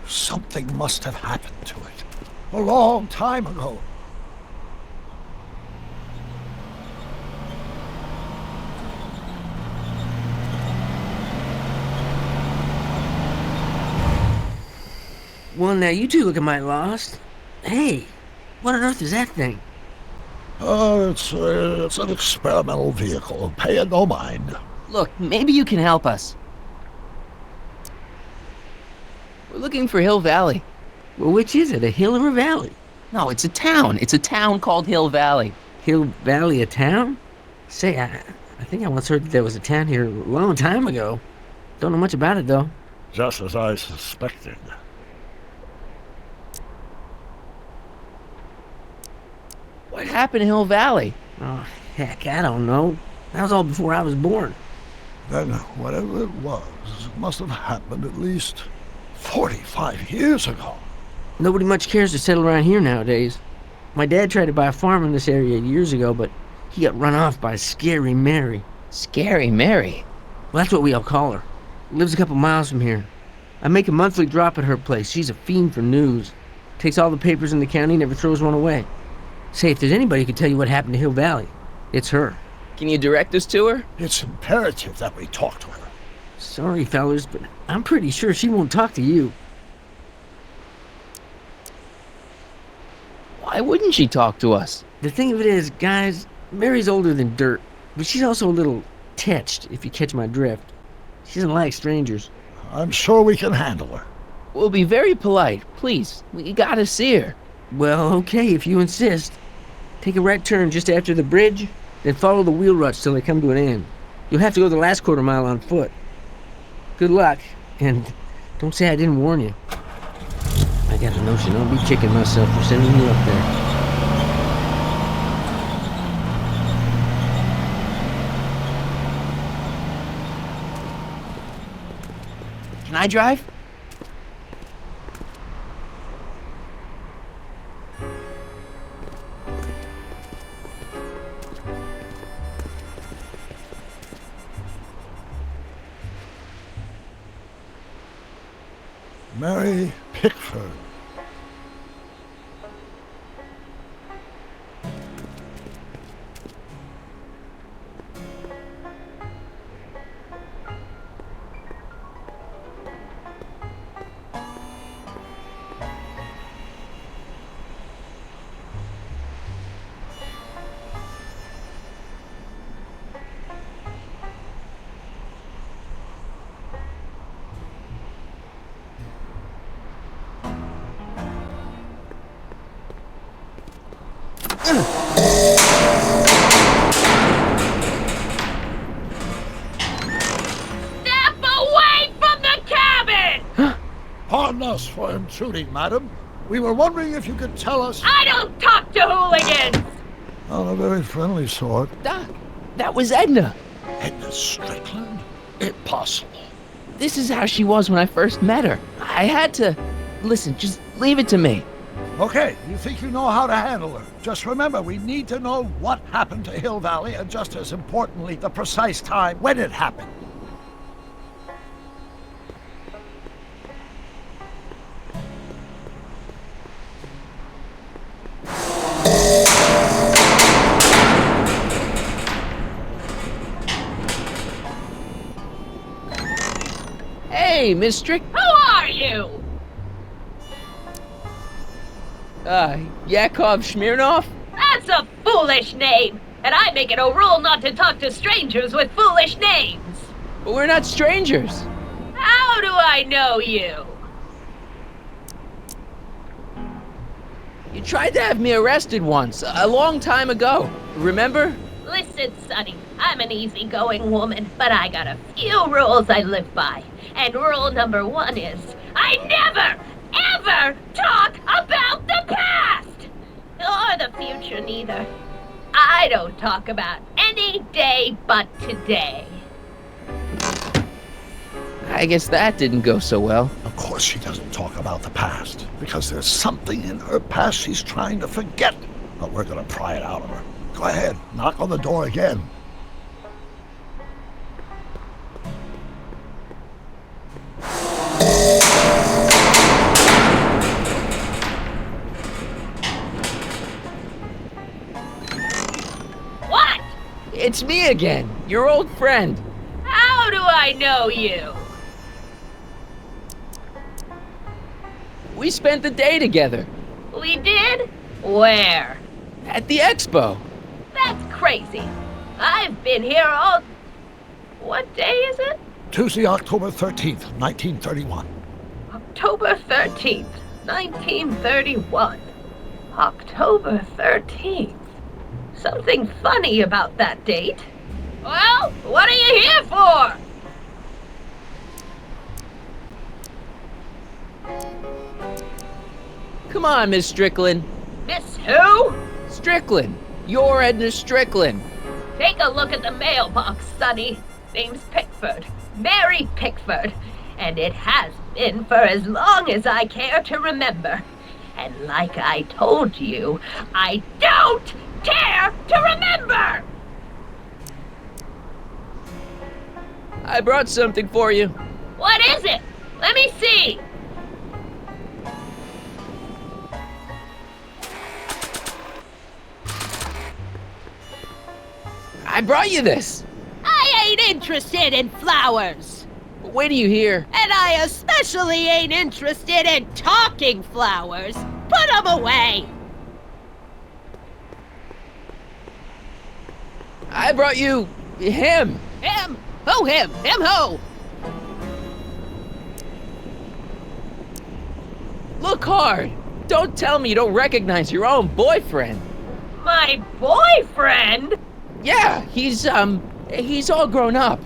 Something must have happened to it. A long time ago. Well, now you two look mighty lost. Hey, what on earth is that thing? It's an experimental vehicle. Pay it no mind. Look, maybe you can help us. We're looking for Hill Valley. Well, which is it, a hill or a valley? No, it's a town. It's a town called Hill Valley. Hill Valley, a town? Say, I think I once heard that there was a town here a long time ago. Don't know much about it, though. Just as I suspected. What happened to Hill Valley? Oh, heck, I don't know. That was all before I was born. Then whatever it was must have happened at least 45 years ago. Nobody much cares to settle around here nowadays. My dad tried to buy a farm in this area years ago, but he got run off by Scary Mary. Scary Mary? Well, that's what we all call her. Lives a couple miles from here. I make a monthly drop at her place. She's a fiend for news. Takes all the papers in the county, never throws one away. Say, if there's anybody who can tell you what happened to Hill Valley, it's her. Can you direct us to her? It's imperative that we talk to her. Sorry, fellas, but I'm pretty sure she won't talk to you. Why wouldn't she talk to us? The thing of it is, guys, Mary's older than dirt, but she's also a little tetched, if you catch my drift. She doesn't like strangers. I'm sure we can handle her. We'll be very polite. Please, we gotta see her. Well, okay, if you insist. Take a right turn just after the bridge, then follow the wheel ruts till they come to an end. You'll have to go the last quarter mile on foot. Good luck, and don't say I didn't warn you. I got a notion I'll be kicking myself for sending you up there. Can I drive? Mary Pickford. Step away from the cabin! Pardon us for intruding, madam. We were wondering if you could tell us... I don't talk to hooligans! On a very friendly sort. Doc, that was Edna. Edna Strickland? Impossible. This is how she was when I first met her. I had to... Listen, just leave it to me. Okay, you think you know how to handle her. Just remember, we need to know what happened to Hill Valley, and just as importantly, the precise time when it happened. Hey, Miss Strick... Who are you? Yakov Smirnov? That's a foolish name, and I make it a rule not to talk to strangers with foolish names. But we're not strangers. How do I know you? You tried to have me arrested once, a long time ago. Remember? Listen, Sonny, I'm an easygoing woman, but I got a few rules I live by. And rule number 1 is, I never, ever talk about the past! Or the future, neither. I don't talk about any day but today. I guess that didn't go so well. Of course she doesn't talk about the past, because there's something in her past she's trying to forget. But we're gonna pry it out of her. Go ahead, knock on the door again. What? It's me again, your old friend. How do I know you? We spent the day together. We did? Where? At the expo. That's crazy. I've been here all... What day is it? Tuesday, October 13th, 1931. October 13th, 1931. October 13th. Something funny about that date. Well, what are you here for? Come on, Miss Strickland. Miss who? Strickland. You're Edna Strickland. Take a look at the mailbox, Sonny. Name's Pickford. Mary Pickford. And it has been for as long as I care to remember. And like I told you, I don't care to remember! I brought something for you. What is it? Let me see. I brought you this. I ain't interested in flowers. Wait till you hear. And I especially ain't interested in talking flowers. Put them away. I brought you him. Him? Who him? Him who? Look hard. Don't tell me you don't recognize your own boyfriend. My boyfriend? Yeah, he's all grown up.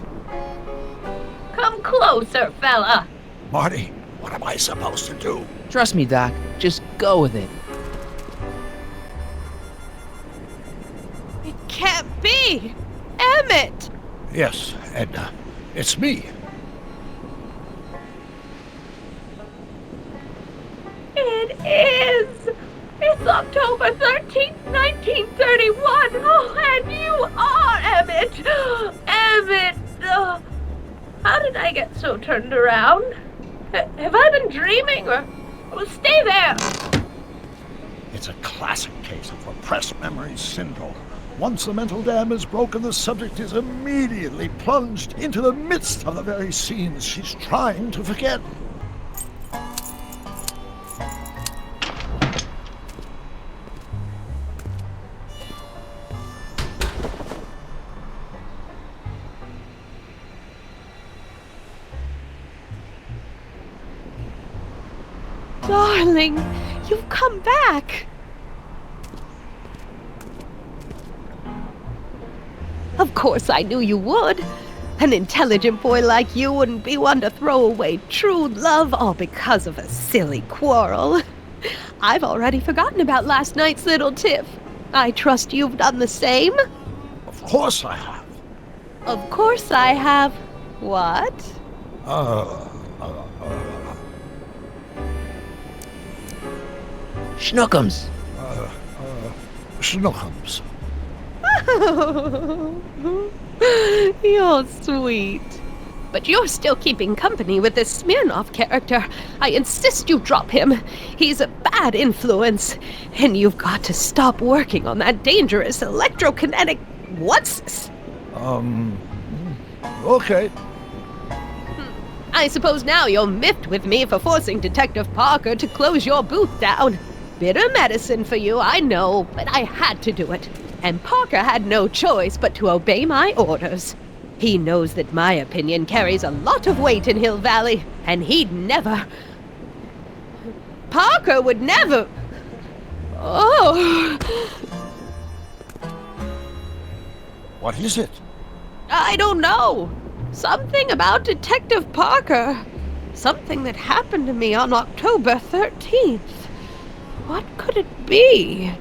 Come closer, fella. Marty, what am I supposed to do? Trust me, Doc. Just go with it. It can't be. Emmett! Yes, Edna. It's me. It is! It's October 13th, 1931! Oh, and you are Emmett! Emmett! How did I get so turned around? Have I been dreaming, or... Oh, stay there! It's a classic case of repressed memory syndrome. Once the mental dam is broken, the subject is immediately plunged into the midst of the very scenes she's trying to forget. Darling, you've come back. Of course I knew you would. An intelligent boy like you wouldn't be one to throw away true love all because of a silly quarrel. I've already forgotten about last night's little tiff. I trust you've done the same? Of course I have. Of course I have. What? Schnookums. Schnookums. You're sweet. But you're still keeping company with this Smirnoff character. I insist you drop him. He's a bad influence. And you've got to stop working on that dangerous electrokinetic... What's this? Okay. I suppose now you're miffed with me for forcing Detective Parker to close your booth down. Bitter medicine for you, I know, but I had to do it. And Parker had no choice but to obey my orders. He knows that my opinion carries a lot of weight in Hill Valley, and he'd never... Parker would never... Oh... What is it? I don't know. Something about Detective Parker. Something that happened to me on October 13th. What could it be?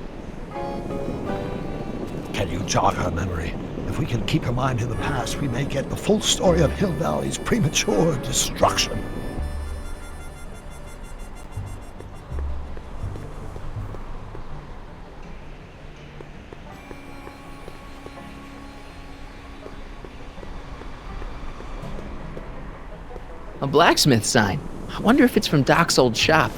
Can you jog her memory? If we can keep her mind in the past, we may get the full story of Hill Valley's premature destruction. A blacksmith sign. I wonder if it's from Doc's old shop.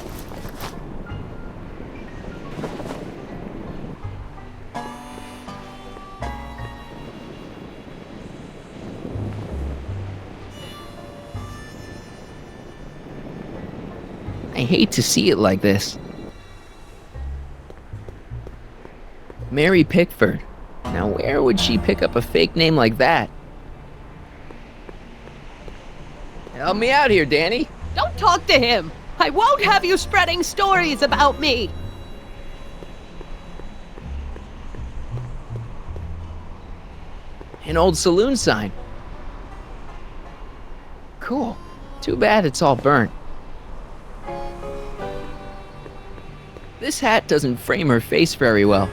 I hate to see it like this. Mary Pickford. Now where would she pick up a fake name like that? Help me out here, Danny. Don't talk to him. I won't have you spreading stories about me. An old saloon sign. Cool. Too bad it's all burnt. This hat doesn't frame her face very well.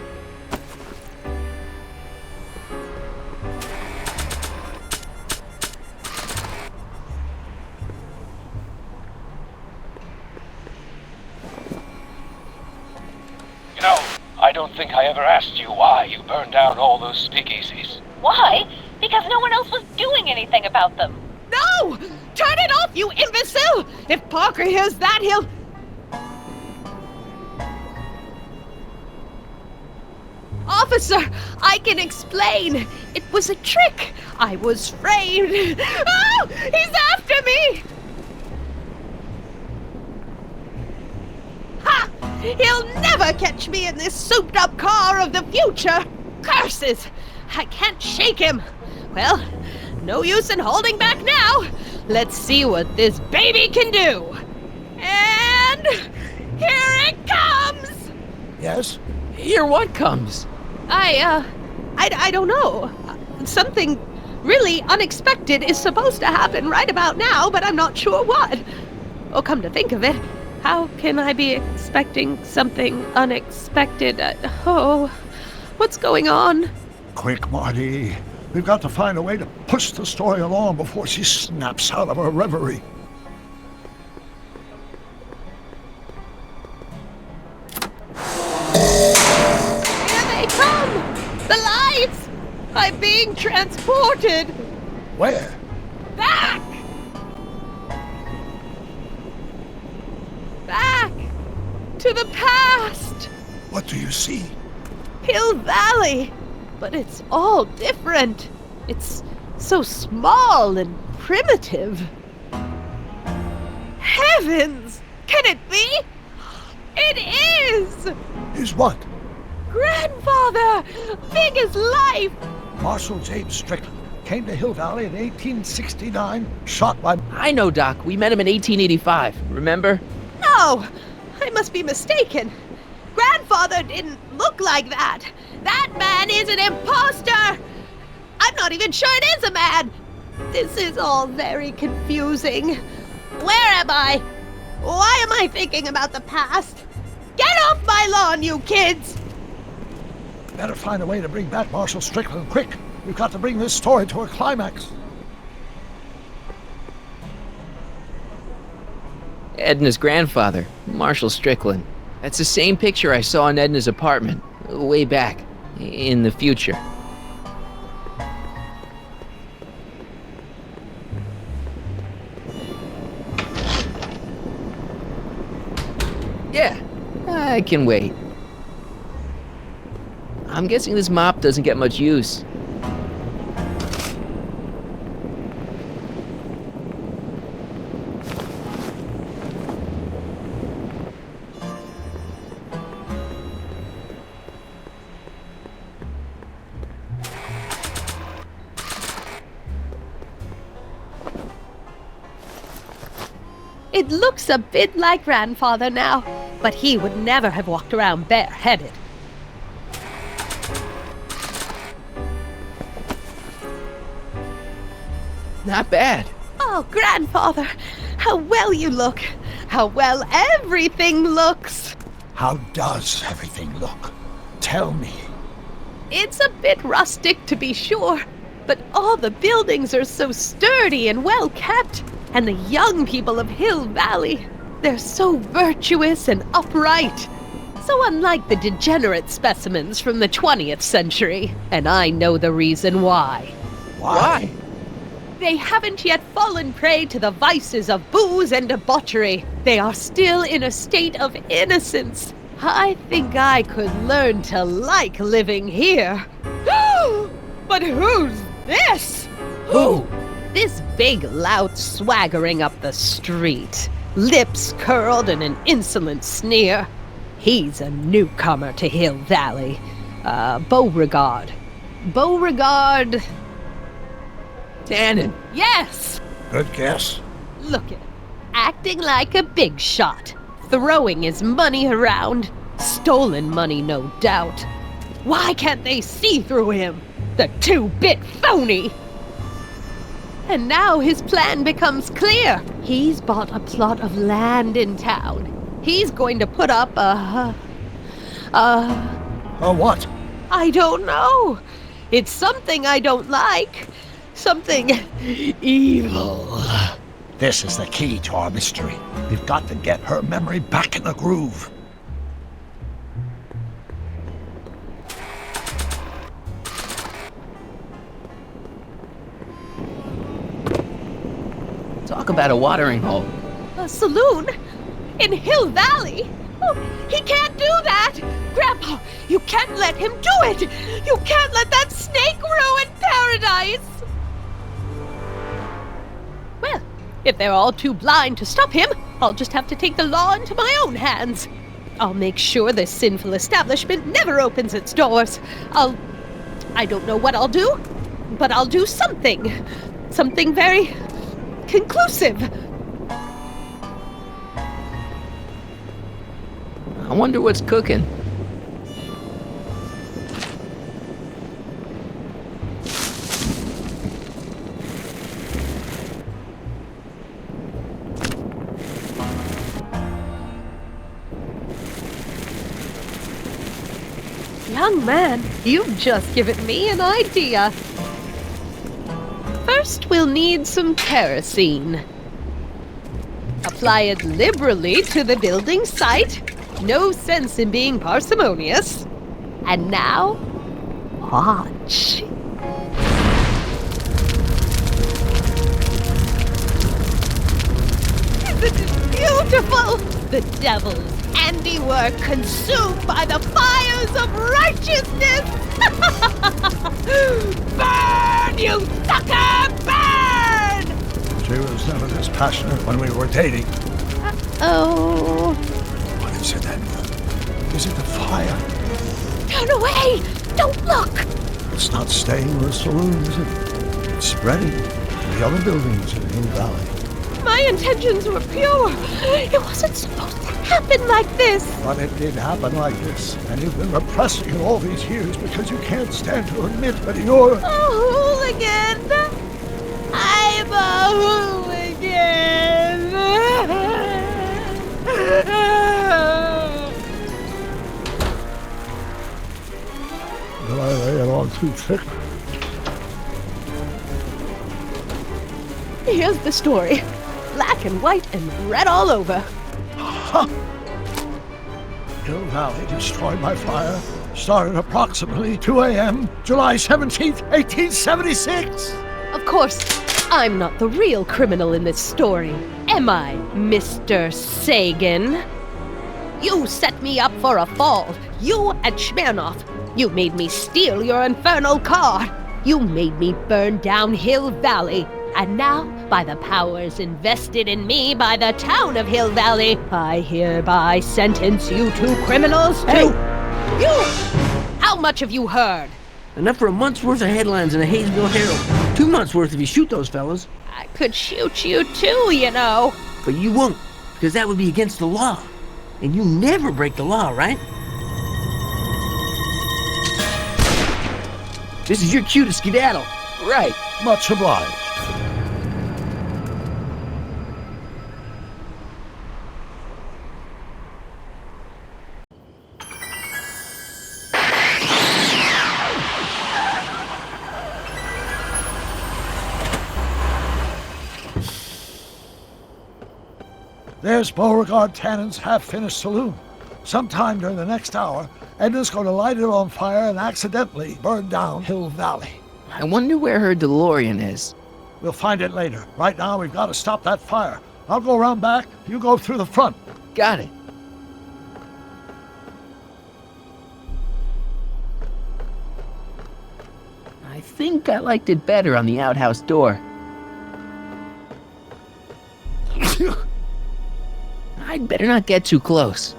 You know, I don't think I ever asked you why you burned down all those speakeasies. Why? Because no one else was doing anything about them. No! Turn it off, you imbecile! If Parker hears that, he'll... Officer, I can explain. It was a trick. I was framed. Oh! He's after me! Ha! He'll never catch me in this souped-up car of the future. Curses! I can't shake him. Well, no use in holding back now. Let's see what this baby can do. And here it comes! Yes? Here what comes? I don't know. Something really unexpected is supposed to happen right about now, but I'm not sure what. Oh, come to think of it, how can I be expecting something unexpected? What's going on? Quick, Marty. We've got to find a way to push the story along before she snaps out of her reverie. Here they come! The lights! I'm being transported! Where? Back! Back! To the past! What do you see? Hill Valley! But it's all different. It's so small and primitive. Heavens! Can it be? It is! Is what? Grandfather! Big as life! Marshal James Strickland came to Hill Valley in 1869, shot by... I know, Doc. We met him in 1885, remember? No! I must be mistaken. Grandfather didn't look like that. That man is an imposter! I'm not even sure it is a man! This is all very confusing. Where am I? Why am I thinking about the past? Get off my lawn, you kids! Better find a way to bring back Marshal Strickland quick. We've got to bring this story to a climax. Edna's grandfather, Marshal Strickland. That's the same picture I saw in Edna's apartment, way back, in the future. Yeah, I can wait. I'm guessing this mop doesn't get much use. It looks a bit like Grandfather now, but he would never have walked around bareheaded. Not bad. Oh, Grandfather, how well you look. How well everything looks. How does everything look? Tell me. It's a bit rustic, to be sure, but all the buildings are so sturdy and well kept. And the young people of Hill Valley, they're so virtuous and upright. So unlike the degenerate specimens from the 20th century. And I know the reason why. Why? They haven't yet fallen prey to the vices of booze and debauchery. They are still in a state of innocence. I think I could learn to like living here. But who's this? Who? This big lout swaggering up the street, lips curled in an insolent sneer. He's a newcomer to Hill Valley, Beauregard. Beauregard... Tannen. Yes! Good guess. Look at him. Acting like a big shot. Throwing his money around. Stolen money, no doubt. Why can't they see through him? The two-bit phony! And now his plan becomes clear. He's bought a plot of land in town. He's going to put up a what? I don't know. It's something I don't like. Something evil. This is the key to our mystery. We've got to get her memory back in the groove. Talk about a watering hole. A saloon? In Hill Valley? Oh, he can't do that! Grandpa, you can't let him do it! You can't let that snake ruin paradise! Well, if they're all too blind to stop him, I'll just have to take the law into my own hands. I'll make sure this sinful establishment never opens its doors. I don't know what I'll do, but I'll do something. Something very conclusive. I wonder what's cooking. Young man, you've just given me an idea. First, we'll need some kerosene. Apply it liberally to the building site. No sense in being parsimonious. And now, watch. Isn't it beautiful? The devil's handiwork consumed by the fires of righteousness! Burn, you sucker! Burn! She was never this passionate when we were dating. Oh. What is it then? Is it the fire? Turn away! Don't look! It's not staying in the saloon, is it? It's spreading to the other buildings in Hill Valley. My intentions were pure. It wasn't supposed to happen like this. But it did happen like this. And you've been repressing it all these years because you can't stand to admit that you're... A hooligan! I'm a hooligan! Will I lay it on too thick? Here's the story. Black and white and red all over. Huh. Hill Valley destroyed by fire. Started approximately 2 a.m., July 17th, 1876. Of course, I'm not the real criminal in this story. Am I, Mr. Sagan? You set me up for a fall. You and Smirnoff. You made me steal your infernal car. You made me burn down Hill Valley. And now, by the powers invested in me by the town of Hill Valley, I hereby sentence you two criminals to... Hey! You! How much have you heard? Enough for a month's worth of headlines in the Hayesville Herald. 2 months worth if you shoot those fellas. I could shoot you too, you know. But you won't, because that would be against the law. And you never break the law, right? This is your cue to skedaddle. Right. Much obliged. There's Beauregard Tannen's half-finished saloon. Sometime during the next hour, Edna's going to light it on fire and accidentally burn down Hill Valley. I wonder where her DeLorean is. We'll find it later. Right now, we've got to stop that fire. I'll go around back. You go through the front. Got it. I think I liked it better on the outhouse door. I'd better not get too close.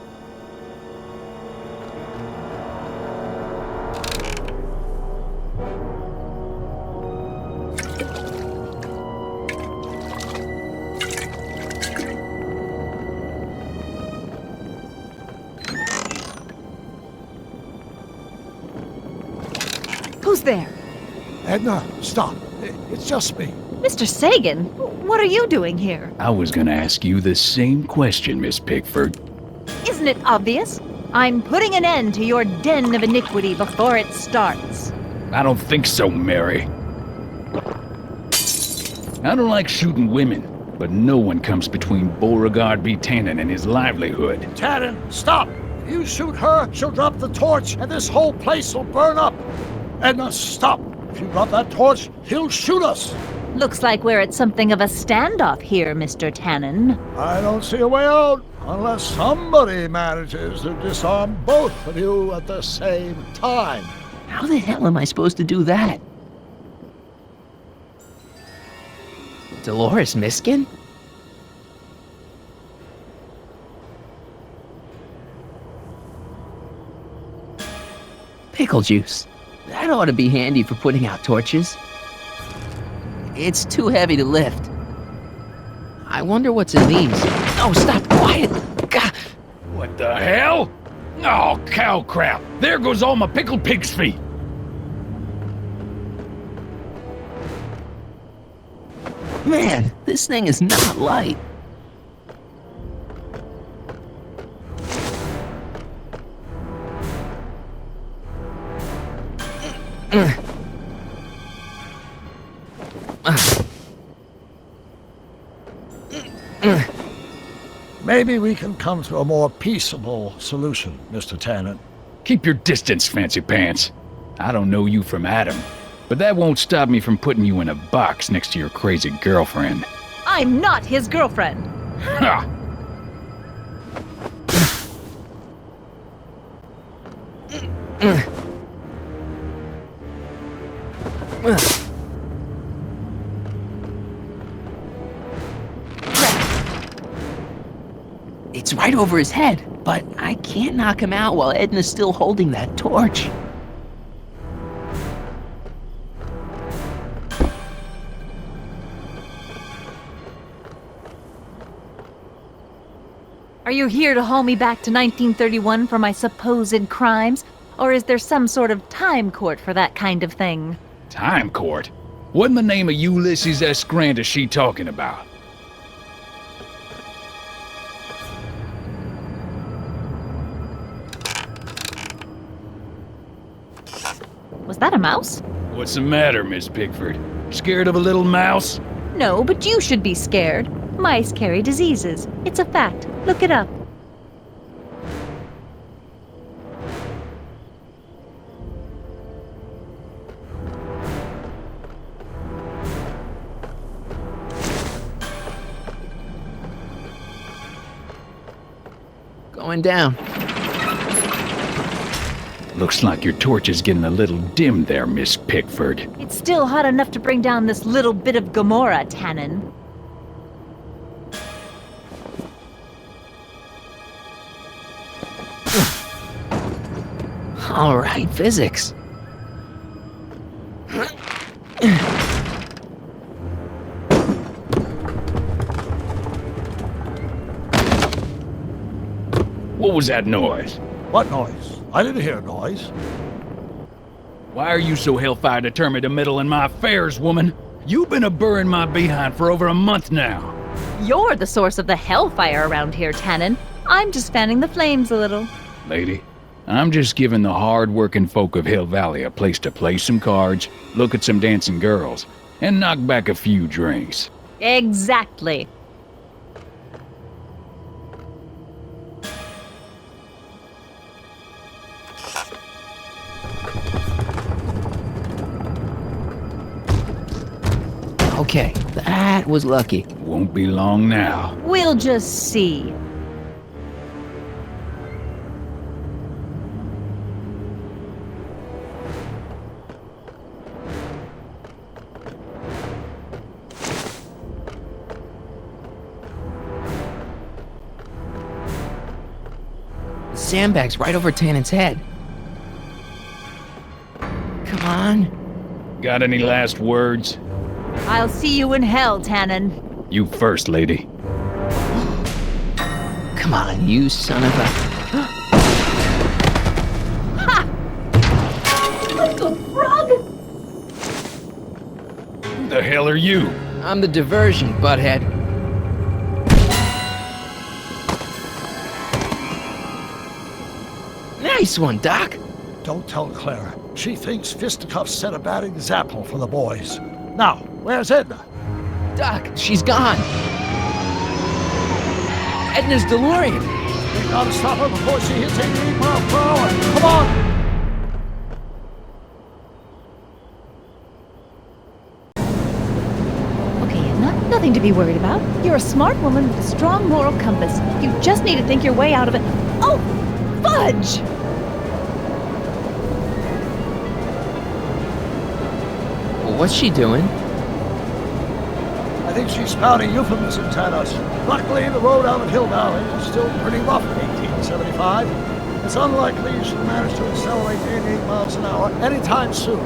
Who's there? Edna, stop. It's just me. Mr. Sagan, what are you doing here? I was gonna ask you the same question, Miss Pickford. Isn't it obvious? I'm putting an end to your den of iniquity before it starts. I don't think so, Mary. I don't like shooting women, but no one comes between Beauregard B. Tannen and his livelihood. Tannen, stop! If you shoot her, she'll drop the torch, and this whole place will burn up. Edna, stop! If you drop that torch, he'll shoot us. Looks like we're at something of a standoff here, Mr. Tannen. I don't see a way out unless somebody manages to disarm both of you at the same time. How the hell am I supposed to do that? Dolores Miskin? Pickle juice. That ought to be handy for putting out torches. It's too heavy to lift. I wonder what's in these. Oh, stop, quiet! God. What the hell? Oh, cow crap! There goes all my pickled pig's feet! Man, this thing is not light. Maybe we can come to a more peaceable solution, Mr. Tannen. Keep your distance, fancy pants. I don't know you from Adam, but that won't stop me from putting you in a box next to your crazy girlfriend. I'm not his girlfriend. Ha! It's right over his head, but I can't knock him out while Edna's still holding that torch. Are you here to haul me back to 1931 for my supposed crimes? Or is there some sort of time court for that kind of thing? Time court? What in the name of Ulysses S. Grant is she talking about? Was that a mouse? What's the matter, Miss Pickford? Scared of a little mouse? No, but you should be scared. Mice carry diseases. It's a fact. Look it up. Going down. Looks like your torch is getting a little dim there, Miss Pickford. It's still hot enough to bring down this little bit of Gomorrah, Tannen. All right, physics. What was that noise? What noise? I didn't hear noise. Why are you so hellfire determined to meddle in my affairs, woman? You've been a-burring my behind for over a month now. You're the source of the hellfire around here, Tannen. I'm just fanning the flames a little. Lady, I'm just giving the hard-working folk of Hill Valley a place to play some cards, look at some dancing girls, and knock back a few drinks. Exactly. Okay, that was lucky. Won't be long now. We'll just see. The sandbag's right over Tannen's head. Come on. Got any last words? I'll see you in hell, Tannen. You first, lady. Come on, you son of a... Ha! Frog? Who the hell are you? I'm the diversion, butthead. Nice one, Doc. Don't tell Clara. She thinks fisticuffs set a bad example for the boys. Now, where's Edna? Doc, she's gone. Edna's DeLorean. We gotta stop her before she hits 88 miles per hour. Come on! Okay, Edna, nothing to be worried about. You're a smart woman with a strong moral compass. You just need to think your way out of it. Oh, fudge! What's she doing? I think she's spouting euphemisms at us. Luckily, the road out of Hill Valley is still pretty rough in 1875. It's unlikely she'll manage to accelerate 88 miles an hour anytime soon.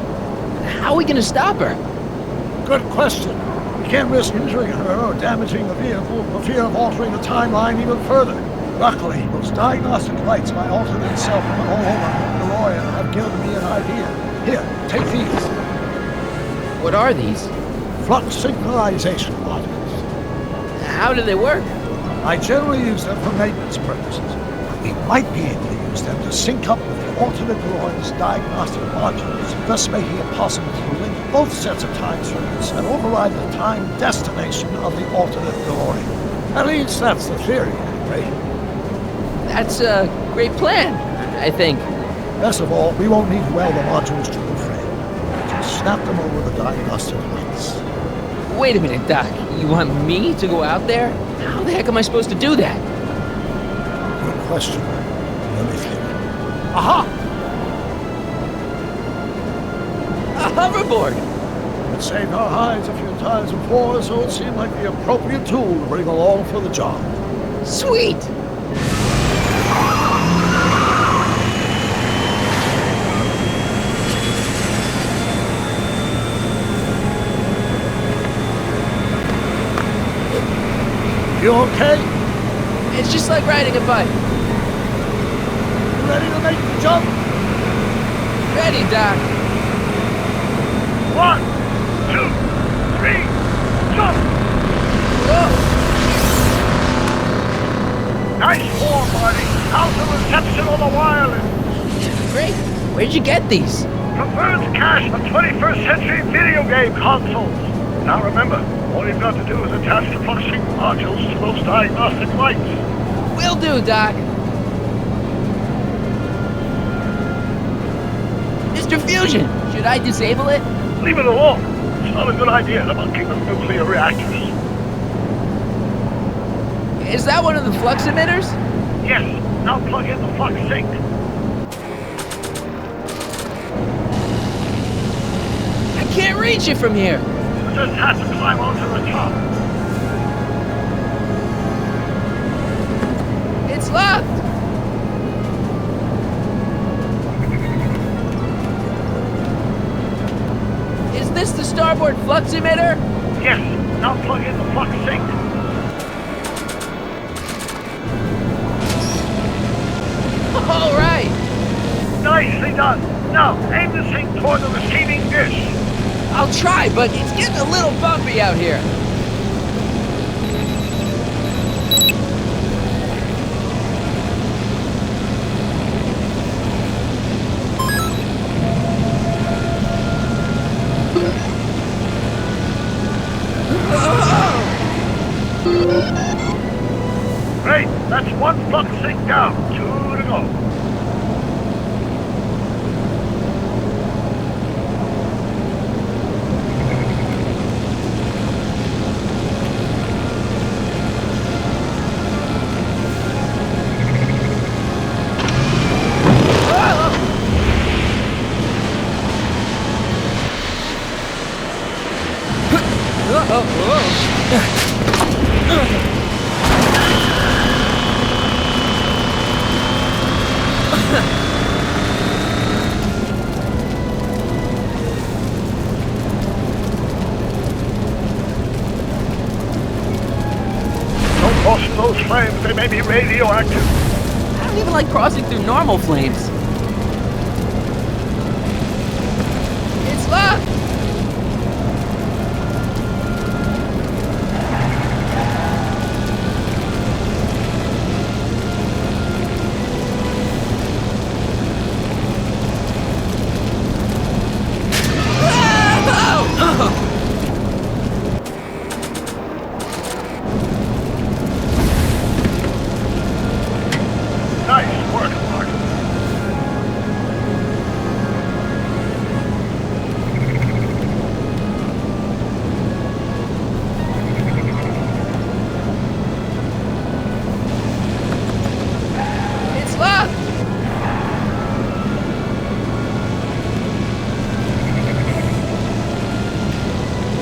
How are we gonna stop her? Good question. We can't risk injuring her or damaging the vehicle for fear of altering the timeline even further. Luckily, those diagnostic lights my alternate self put all over the DeLorean have given me an idea. Here, take these. What are these? Flux synchronization modules. How do they work? I generally use them for maintenance purposes. We might be able to use them to sync up with the alternate DeLorean's diagnostic modules, thus making it possible to link both sets of time circuits and override the time destination of the alternate DeLorean. At least that's the theory, anyway. That's a great plan, I think. Best of all, we won't need to weld the modules to the frame. Just snap them over the diagnostic lights. Wait a minute, Doc. You want me to go out there? How the heck am I supposed to do that? Good question. Let me think. Aha! A hoverboard! It saved our hides a few times before, so it seemed like the appropriate tool to bring along for the job. Sweet! You okay? It's just like riding a bike. You ready to make the jump? Ready, Doc. 1, 2, 3, jump! Whoa! Nice form, buddy. How's the reception on the wireless? Great. Where'd you get these? From Bird's cache of 21st century video game consoles. Now remember, all you've got to do is attach the flux sync modules to those diagnostic lights. Will do, Doc. Mr. Fusion, should I disable it? Leave it alone. It's not a good idea to monkey with nuclear reactors. Is that one of the flux emitters? Yes. Now plug in the flux sync. I can't reach it from here. You just have to climb onto the top. It's locked. Is this the starboard flux emitter? Yes. Now plug in the flux sync. All right. Nicely done. Now aim the sync toward the receiving dish. I'll try, but it's getting a little bumpy out here. Great. That's one flux sync down. 2 to go. Don't cross those flames. They may be radioactive. I don't even like crossing through normal flames.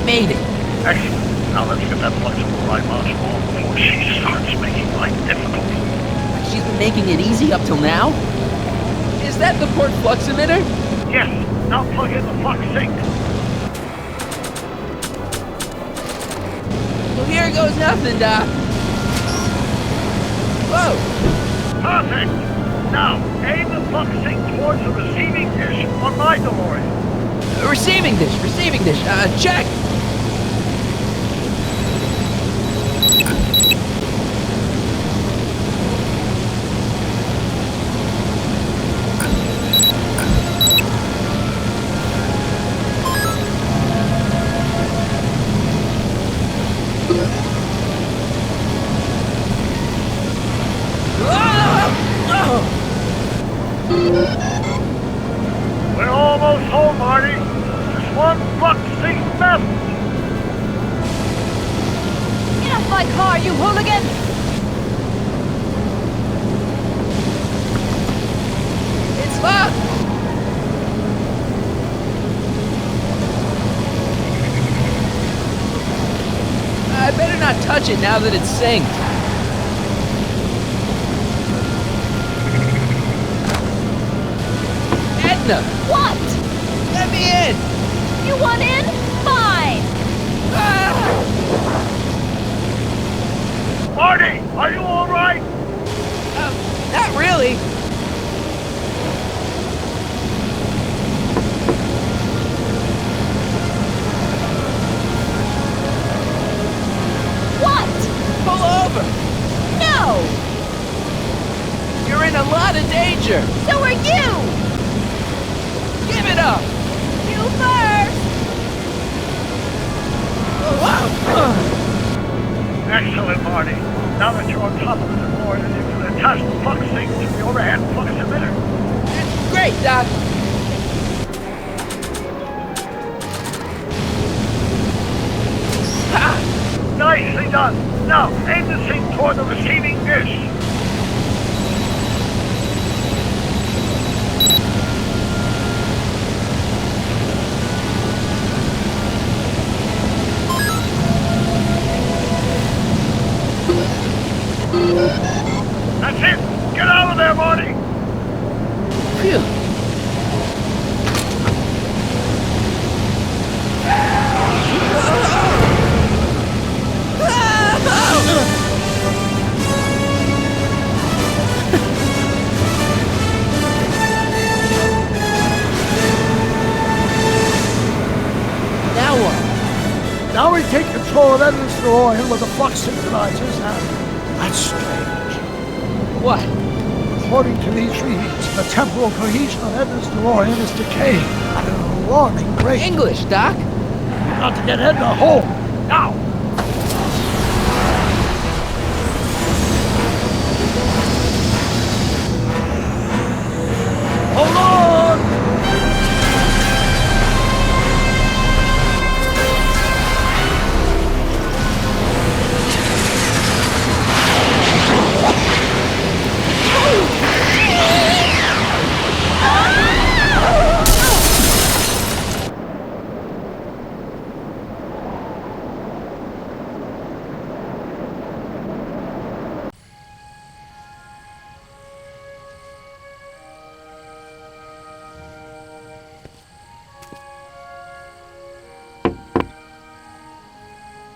made it. Excellent. Now let's get that flexible right mouse off before she starts making life difficult. She's been making it easy up till now? Is that the port flux emitter? Yes. Now plug in the flux sink. Well, here goes nothing, Doc. Whoa! Perfect! Now, aim the flux sink towards the receiving dish on my DeLorean. Receiving dish, check! We're almost home, Marty. Just one flux sink left. Get off my car, you hooligan! It's locked! I better not touch it now that it's synced. Edna! What? Let me in! You want in? Fine! Marty, are you all right? Not really. What? Pull over! No! You're in a lot of danger! So are you! Give it up! You first! Excellent, Marty. Now that you're on top of the DeLorean, you can attach the flux sink to the overhead flux emitter. Great, Doc! Ha! Nicely done! Now, aim the sink toward the receiving dish. That's it! Get out of there, Marty! Phew. Now what? Now we take control of Edna's DeLorean with the flux synchronizers, and that's strange. What? According to these readings, the temporal cohesion of Edna's DeLorean is decaying at an alarming rate. English, Doc. We've got to get Edna home, now! Hold on!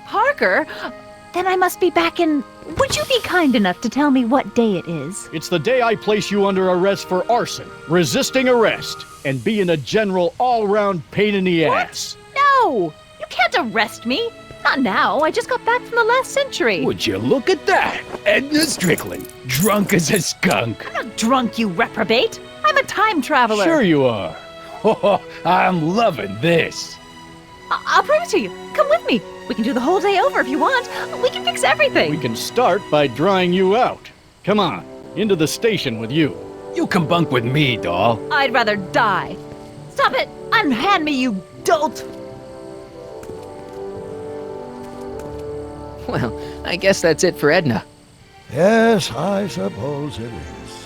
Parker? Then I must be back in... Would you be kind enough to tell me what day it is? It's the day I place you under arrest for arson, resisting arrest, and being a general all-round pain in the ass. No! You can't arrest me! Not now, I just got back from the last century. Would you look at that? Edna Strickland, drunk as a skunk. I'm not drunk, you reprobate! I'm a time traveler! Sure you are. Oh, I'm loving this. I'll prove it to you. Come with me. We can do the whole day over if you want. We can fix everything. We can start by drying you out. Come on, into the station with you. You can bunk with me, doll. I'd rather die. Stop it! Unhand me, you dolt! Well, I guess that's it for Edna. Yes, I suppose it is.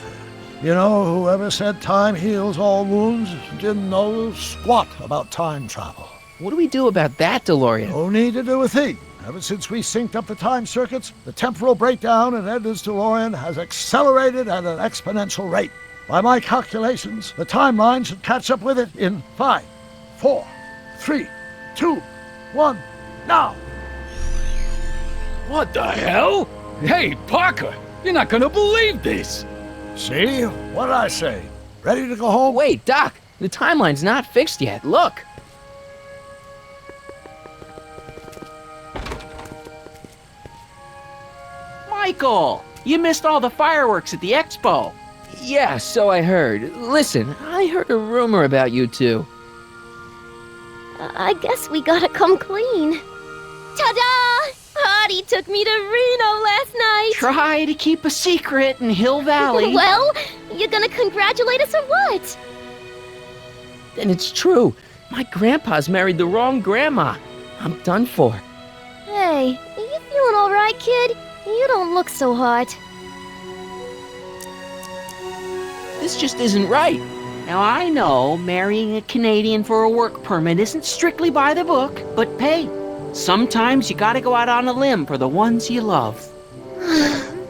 You know, whoever said time heals all wounds didn't know squat about time travel. What do we do about that, DeLorean? No need to do a thing. Ever since we synced up the time circuits, the temporal breakdown in Edna's DeLorean has accelerated at an exponential rate. By my calculations, the timeline should catch up with it in 5, 4, 3, 2, 1, now! What the hell? Hey, Parker, you're not gonna believe this. See? What did I say? Ready to go home? Wait, Doc, the timeline's not fixed yet. Look. Michael, you missed all the fireworks at the expo. Yeah, so I heard. Listen, I heard a rumor about you two. I guess we gotta come clean. Ta-da! Artie took me to Reno last night. Try to keep a secret in Hill Valley. Well, you gonna congratulate us or what? Then it's true. My grandpa's married the wrong grandma. I'm done for. Hey, are you feeling all right, kid? You don't look so hot. This just isn't right. Now I know marrying a Canadian for a work permit isn't strictly by the book, but hey, sometimes you gotta go out on a limb for the ones you love.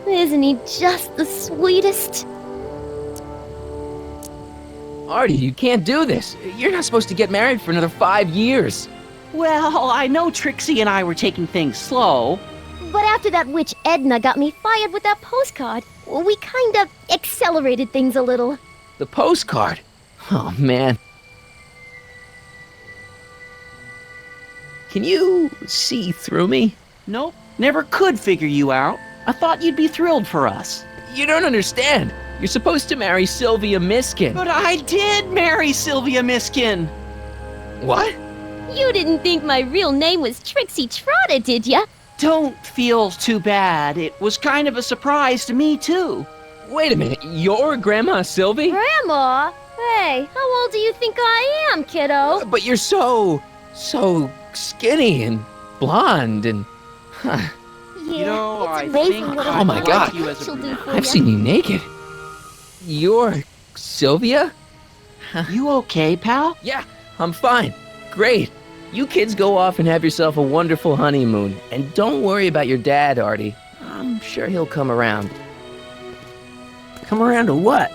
Isn't he just the sweetest? Artie, you can't do this. You're not supposed to get married for another 5 years. Well, I know Trixie and I were taking things slow. But after that witch Edna got me fired with that postcard, we kind of accelerated things a little. The postcard? Oh, man. Can you see through me? Nope, never could figure you out. I thought you'd be thrilled for us. You don't understand. You're supposed to marry Sylvia Miskin. But I did marry Sylvia Miskin. What? You didn't think my real name was Trixie Trotter, did ya? Don't feel too bad. It was kind of a surprise to me, too. Wait a minute, you're Grandma Sylvie? Grandma? Hey, how old do you think I am, kiddo? But you're so skinny and blonde and... Huh. Yeah, You know, it's I amazing think what Oh a my God. you as a she'll do for I've ya. seen you naked. You're Sylvia? You okay, pal? Yeah, I'm fine. Great. You kids go off and have yourself a wonderful honeymoon. And don't worry about your dad, Artie. I'm sure he'll come around. Come around to what?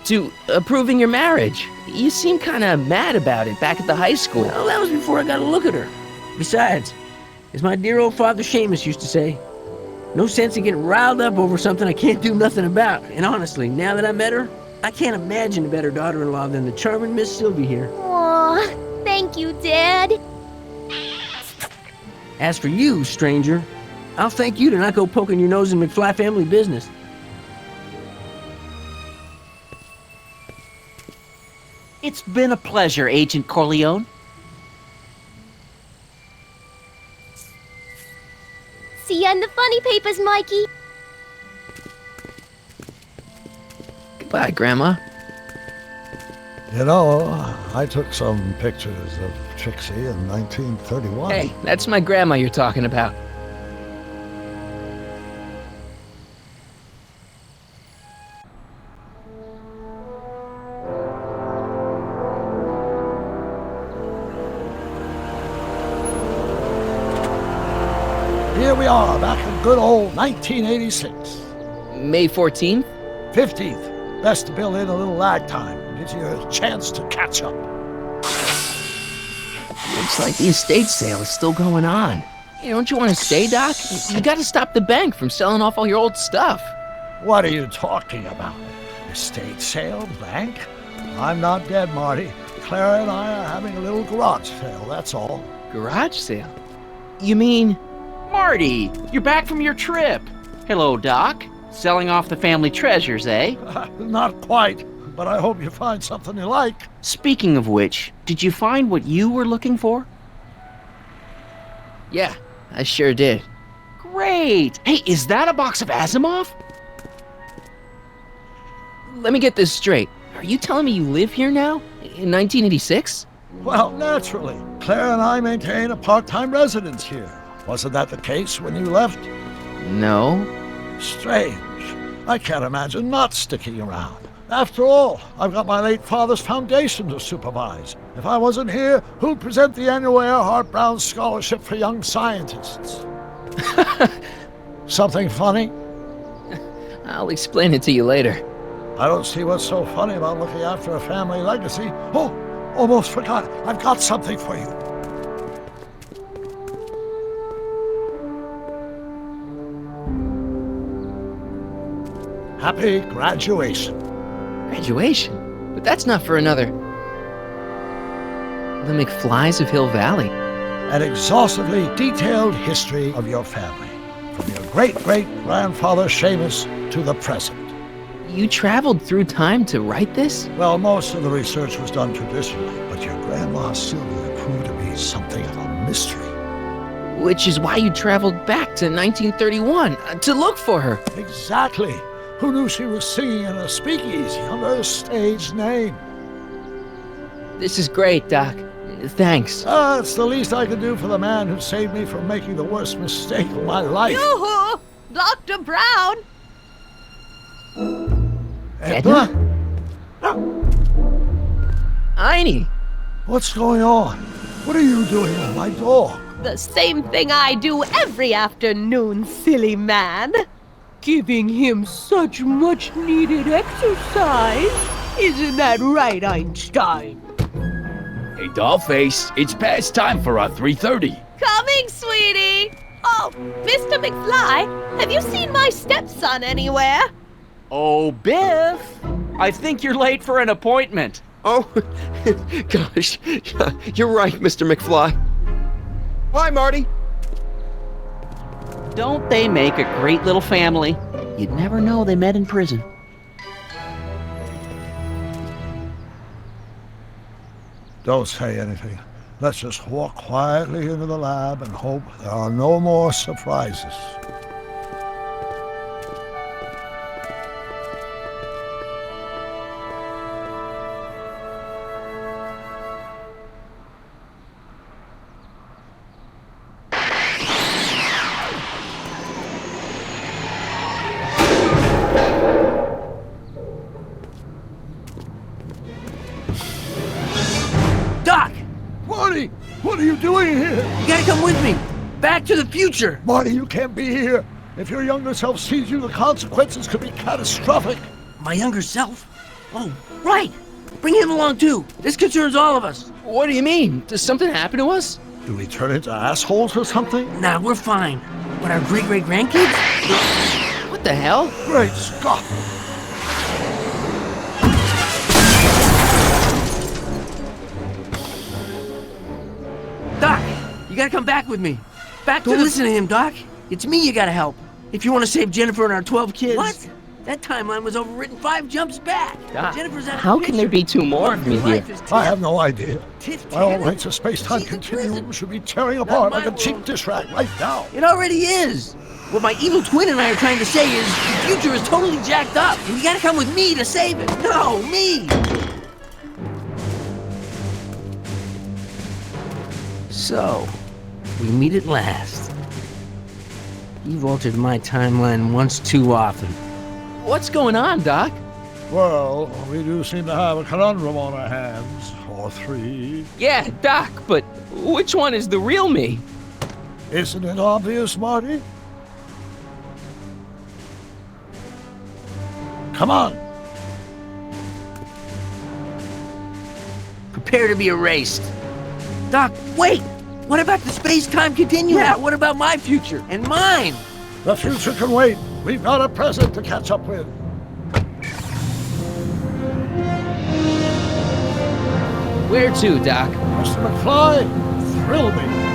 To approving your marriage. You seem kind of mad about it back at the high school. Well, that was before I got a look at her. Besides, as my dear old father Seamus used to say, no sense in getting riled up over something I can't do nothing about. And honestly, now that I met her, I can't imagine a better daughter-in-law than the charming Miss Sylvie here. Aw, thank you, Dad. As for you, stranger, I'll thank you to not go poking your nose in McFly family business. It's been a pleasure, Agent Corleone. See ya in the funny papers, Mikey. Goodbye, Grandma. You know, I took some pictures of Trixie in 1931. Hey, that's my grandma you're talking about. Here we are, back in good old 1986. May 14th? 15th. Best to build in a little lag time. Gives you a chance to catch up. Looks like the estate sale is still going on. Hey, don't you want to stay, Doc? You gotta stop the bank from selling off all your old stuff. What are you talking about? Estate sale? Bank? I'm not dead, Marty. Clara and I are having a little garage sale, that's all. Garage sale? You mean... Marty, you're back from your trip. Hello, Doc. Selling off the family treasures, eh? Not quite, but I hope you find something you like. Speaking of which, did you find what you were looking for? Yeah, I sure did. Great! Hey, is that a box of Asimov? Let me get this straight. Are you telling me you live here now? In 1986? Well, naturally. Claire and I maintain a part-time residence here. Wasn't that the case when you left? No. Strange. I can't imagine not sticking around. After all, I've got my late father's foundation to supervise. If I wasn't here, who'd present the annual Earhart Brown Scholarship for Young Scientists? Something funny? I'll explain it to you later. I don't see what's so funny about looking after a family legacy. Oh, almost forgot. I've got something for you. Happy graduation. Graduation? But that's not for another... The McFlys of Hill Valley. An exhaustively detailed history of your family, from your great-great-grandfather Seamus to the present. You traveled through time to write this? Well, most of the research was done traditionally, but your grandma Sylvia proved to be something of a mystery. Which is why you traveled back to 1931, to look for her. Exactly. Who knew she was singing in a speakeasy under a stage name? This is great, Doc. Thanks. It's the least I can do for the man who saved me from making the worst mistake of my life. Yoo-hoo! Dr. Brown! Edna? Einie! What's going on? What are you doing with my dog? The same thing I do every afternoon, silly man. Giving him such much-needed exercise. Isn't that right, Einstein? Hey, Dollface, it's past time for our 3:30. Coming, sweetie! Oh, Mr. McFly, have you seen my stepson anywhere? Oh, Biff! I think you're late for an appointment. Oh, gosh. You're right, Mr. McFly. Hi, Marty. Don't they make a great little family? You'd never know they met in prison. Don't say anything. Let's just walk quietly into the lab and hope there are no more surprises. Doc! Marty! What are you doing here? You gotta come with me! Back to the future! Marty, you can't be here. If your younger self sees you, the consequences could be catastrophic. My younger self? Oh, right! Bring him along too! This concerns all of us! What do you mean? Does something happen to us? Do we turn into assholes or something? Nah, we're fine. But our great-great-grandkids? What the hell? Great Scott! Doc, you gotta come back with me. Don't listen to him, Doc. It's me you gotta help. If you want to save Jennifer and our 12 kids. What? That timeline was overwritten 5 jumps back. Doc, Jennifer's out of how can there be 2 more of me here? I have no idea. My all rights of space-time continuum should be tearing apart like a cheap dish rag right now. It already is. What my evil twin and I are trying to say is the future is totally jacked up, and you gotta come with me to save it. No, me! So, we meet at last. You've altered my timeline once too often. What's going on, Doc? Well, we do seem to have a conundrum on our hands. Or 3. Yeah, Doc, but which one is the real me? Isn't it obvious, Marty? Come on! Prepare to be erased. Doc, wait! What about the space-time continuum? Yeah, what about my future? And mine? The future can wait. We've got a present to catch up with. Where to, Doc? Mr. McFly, thrill me.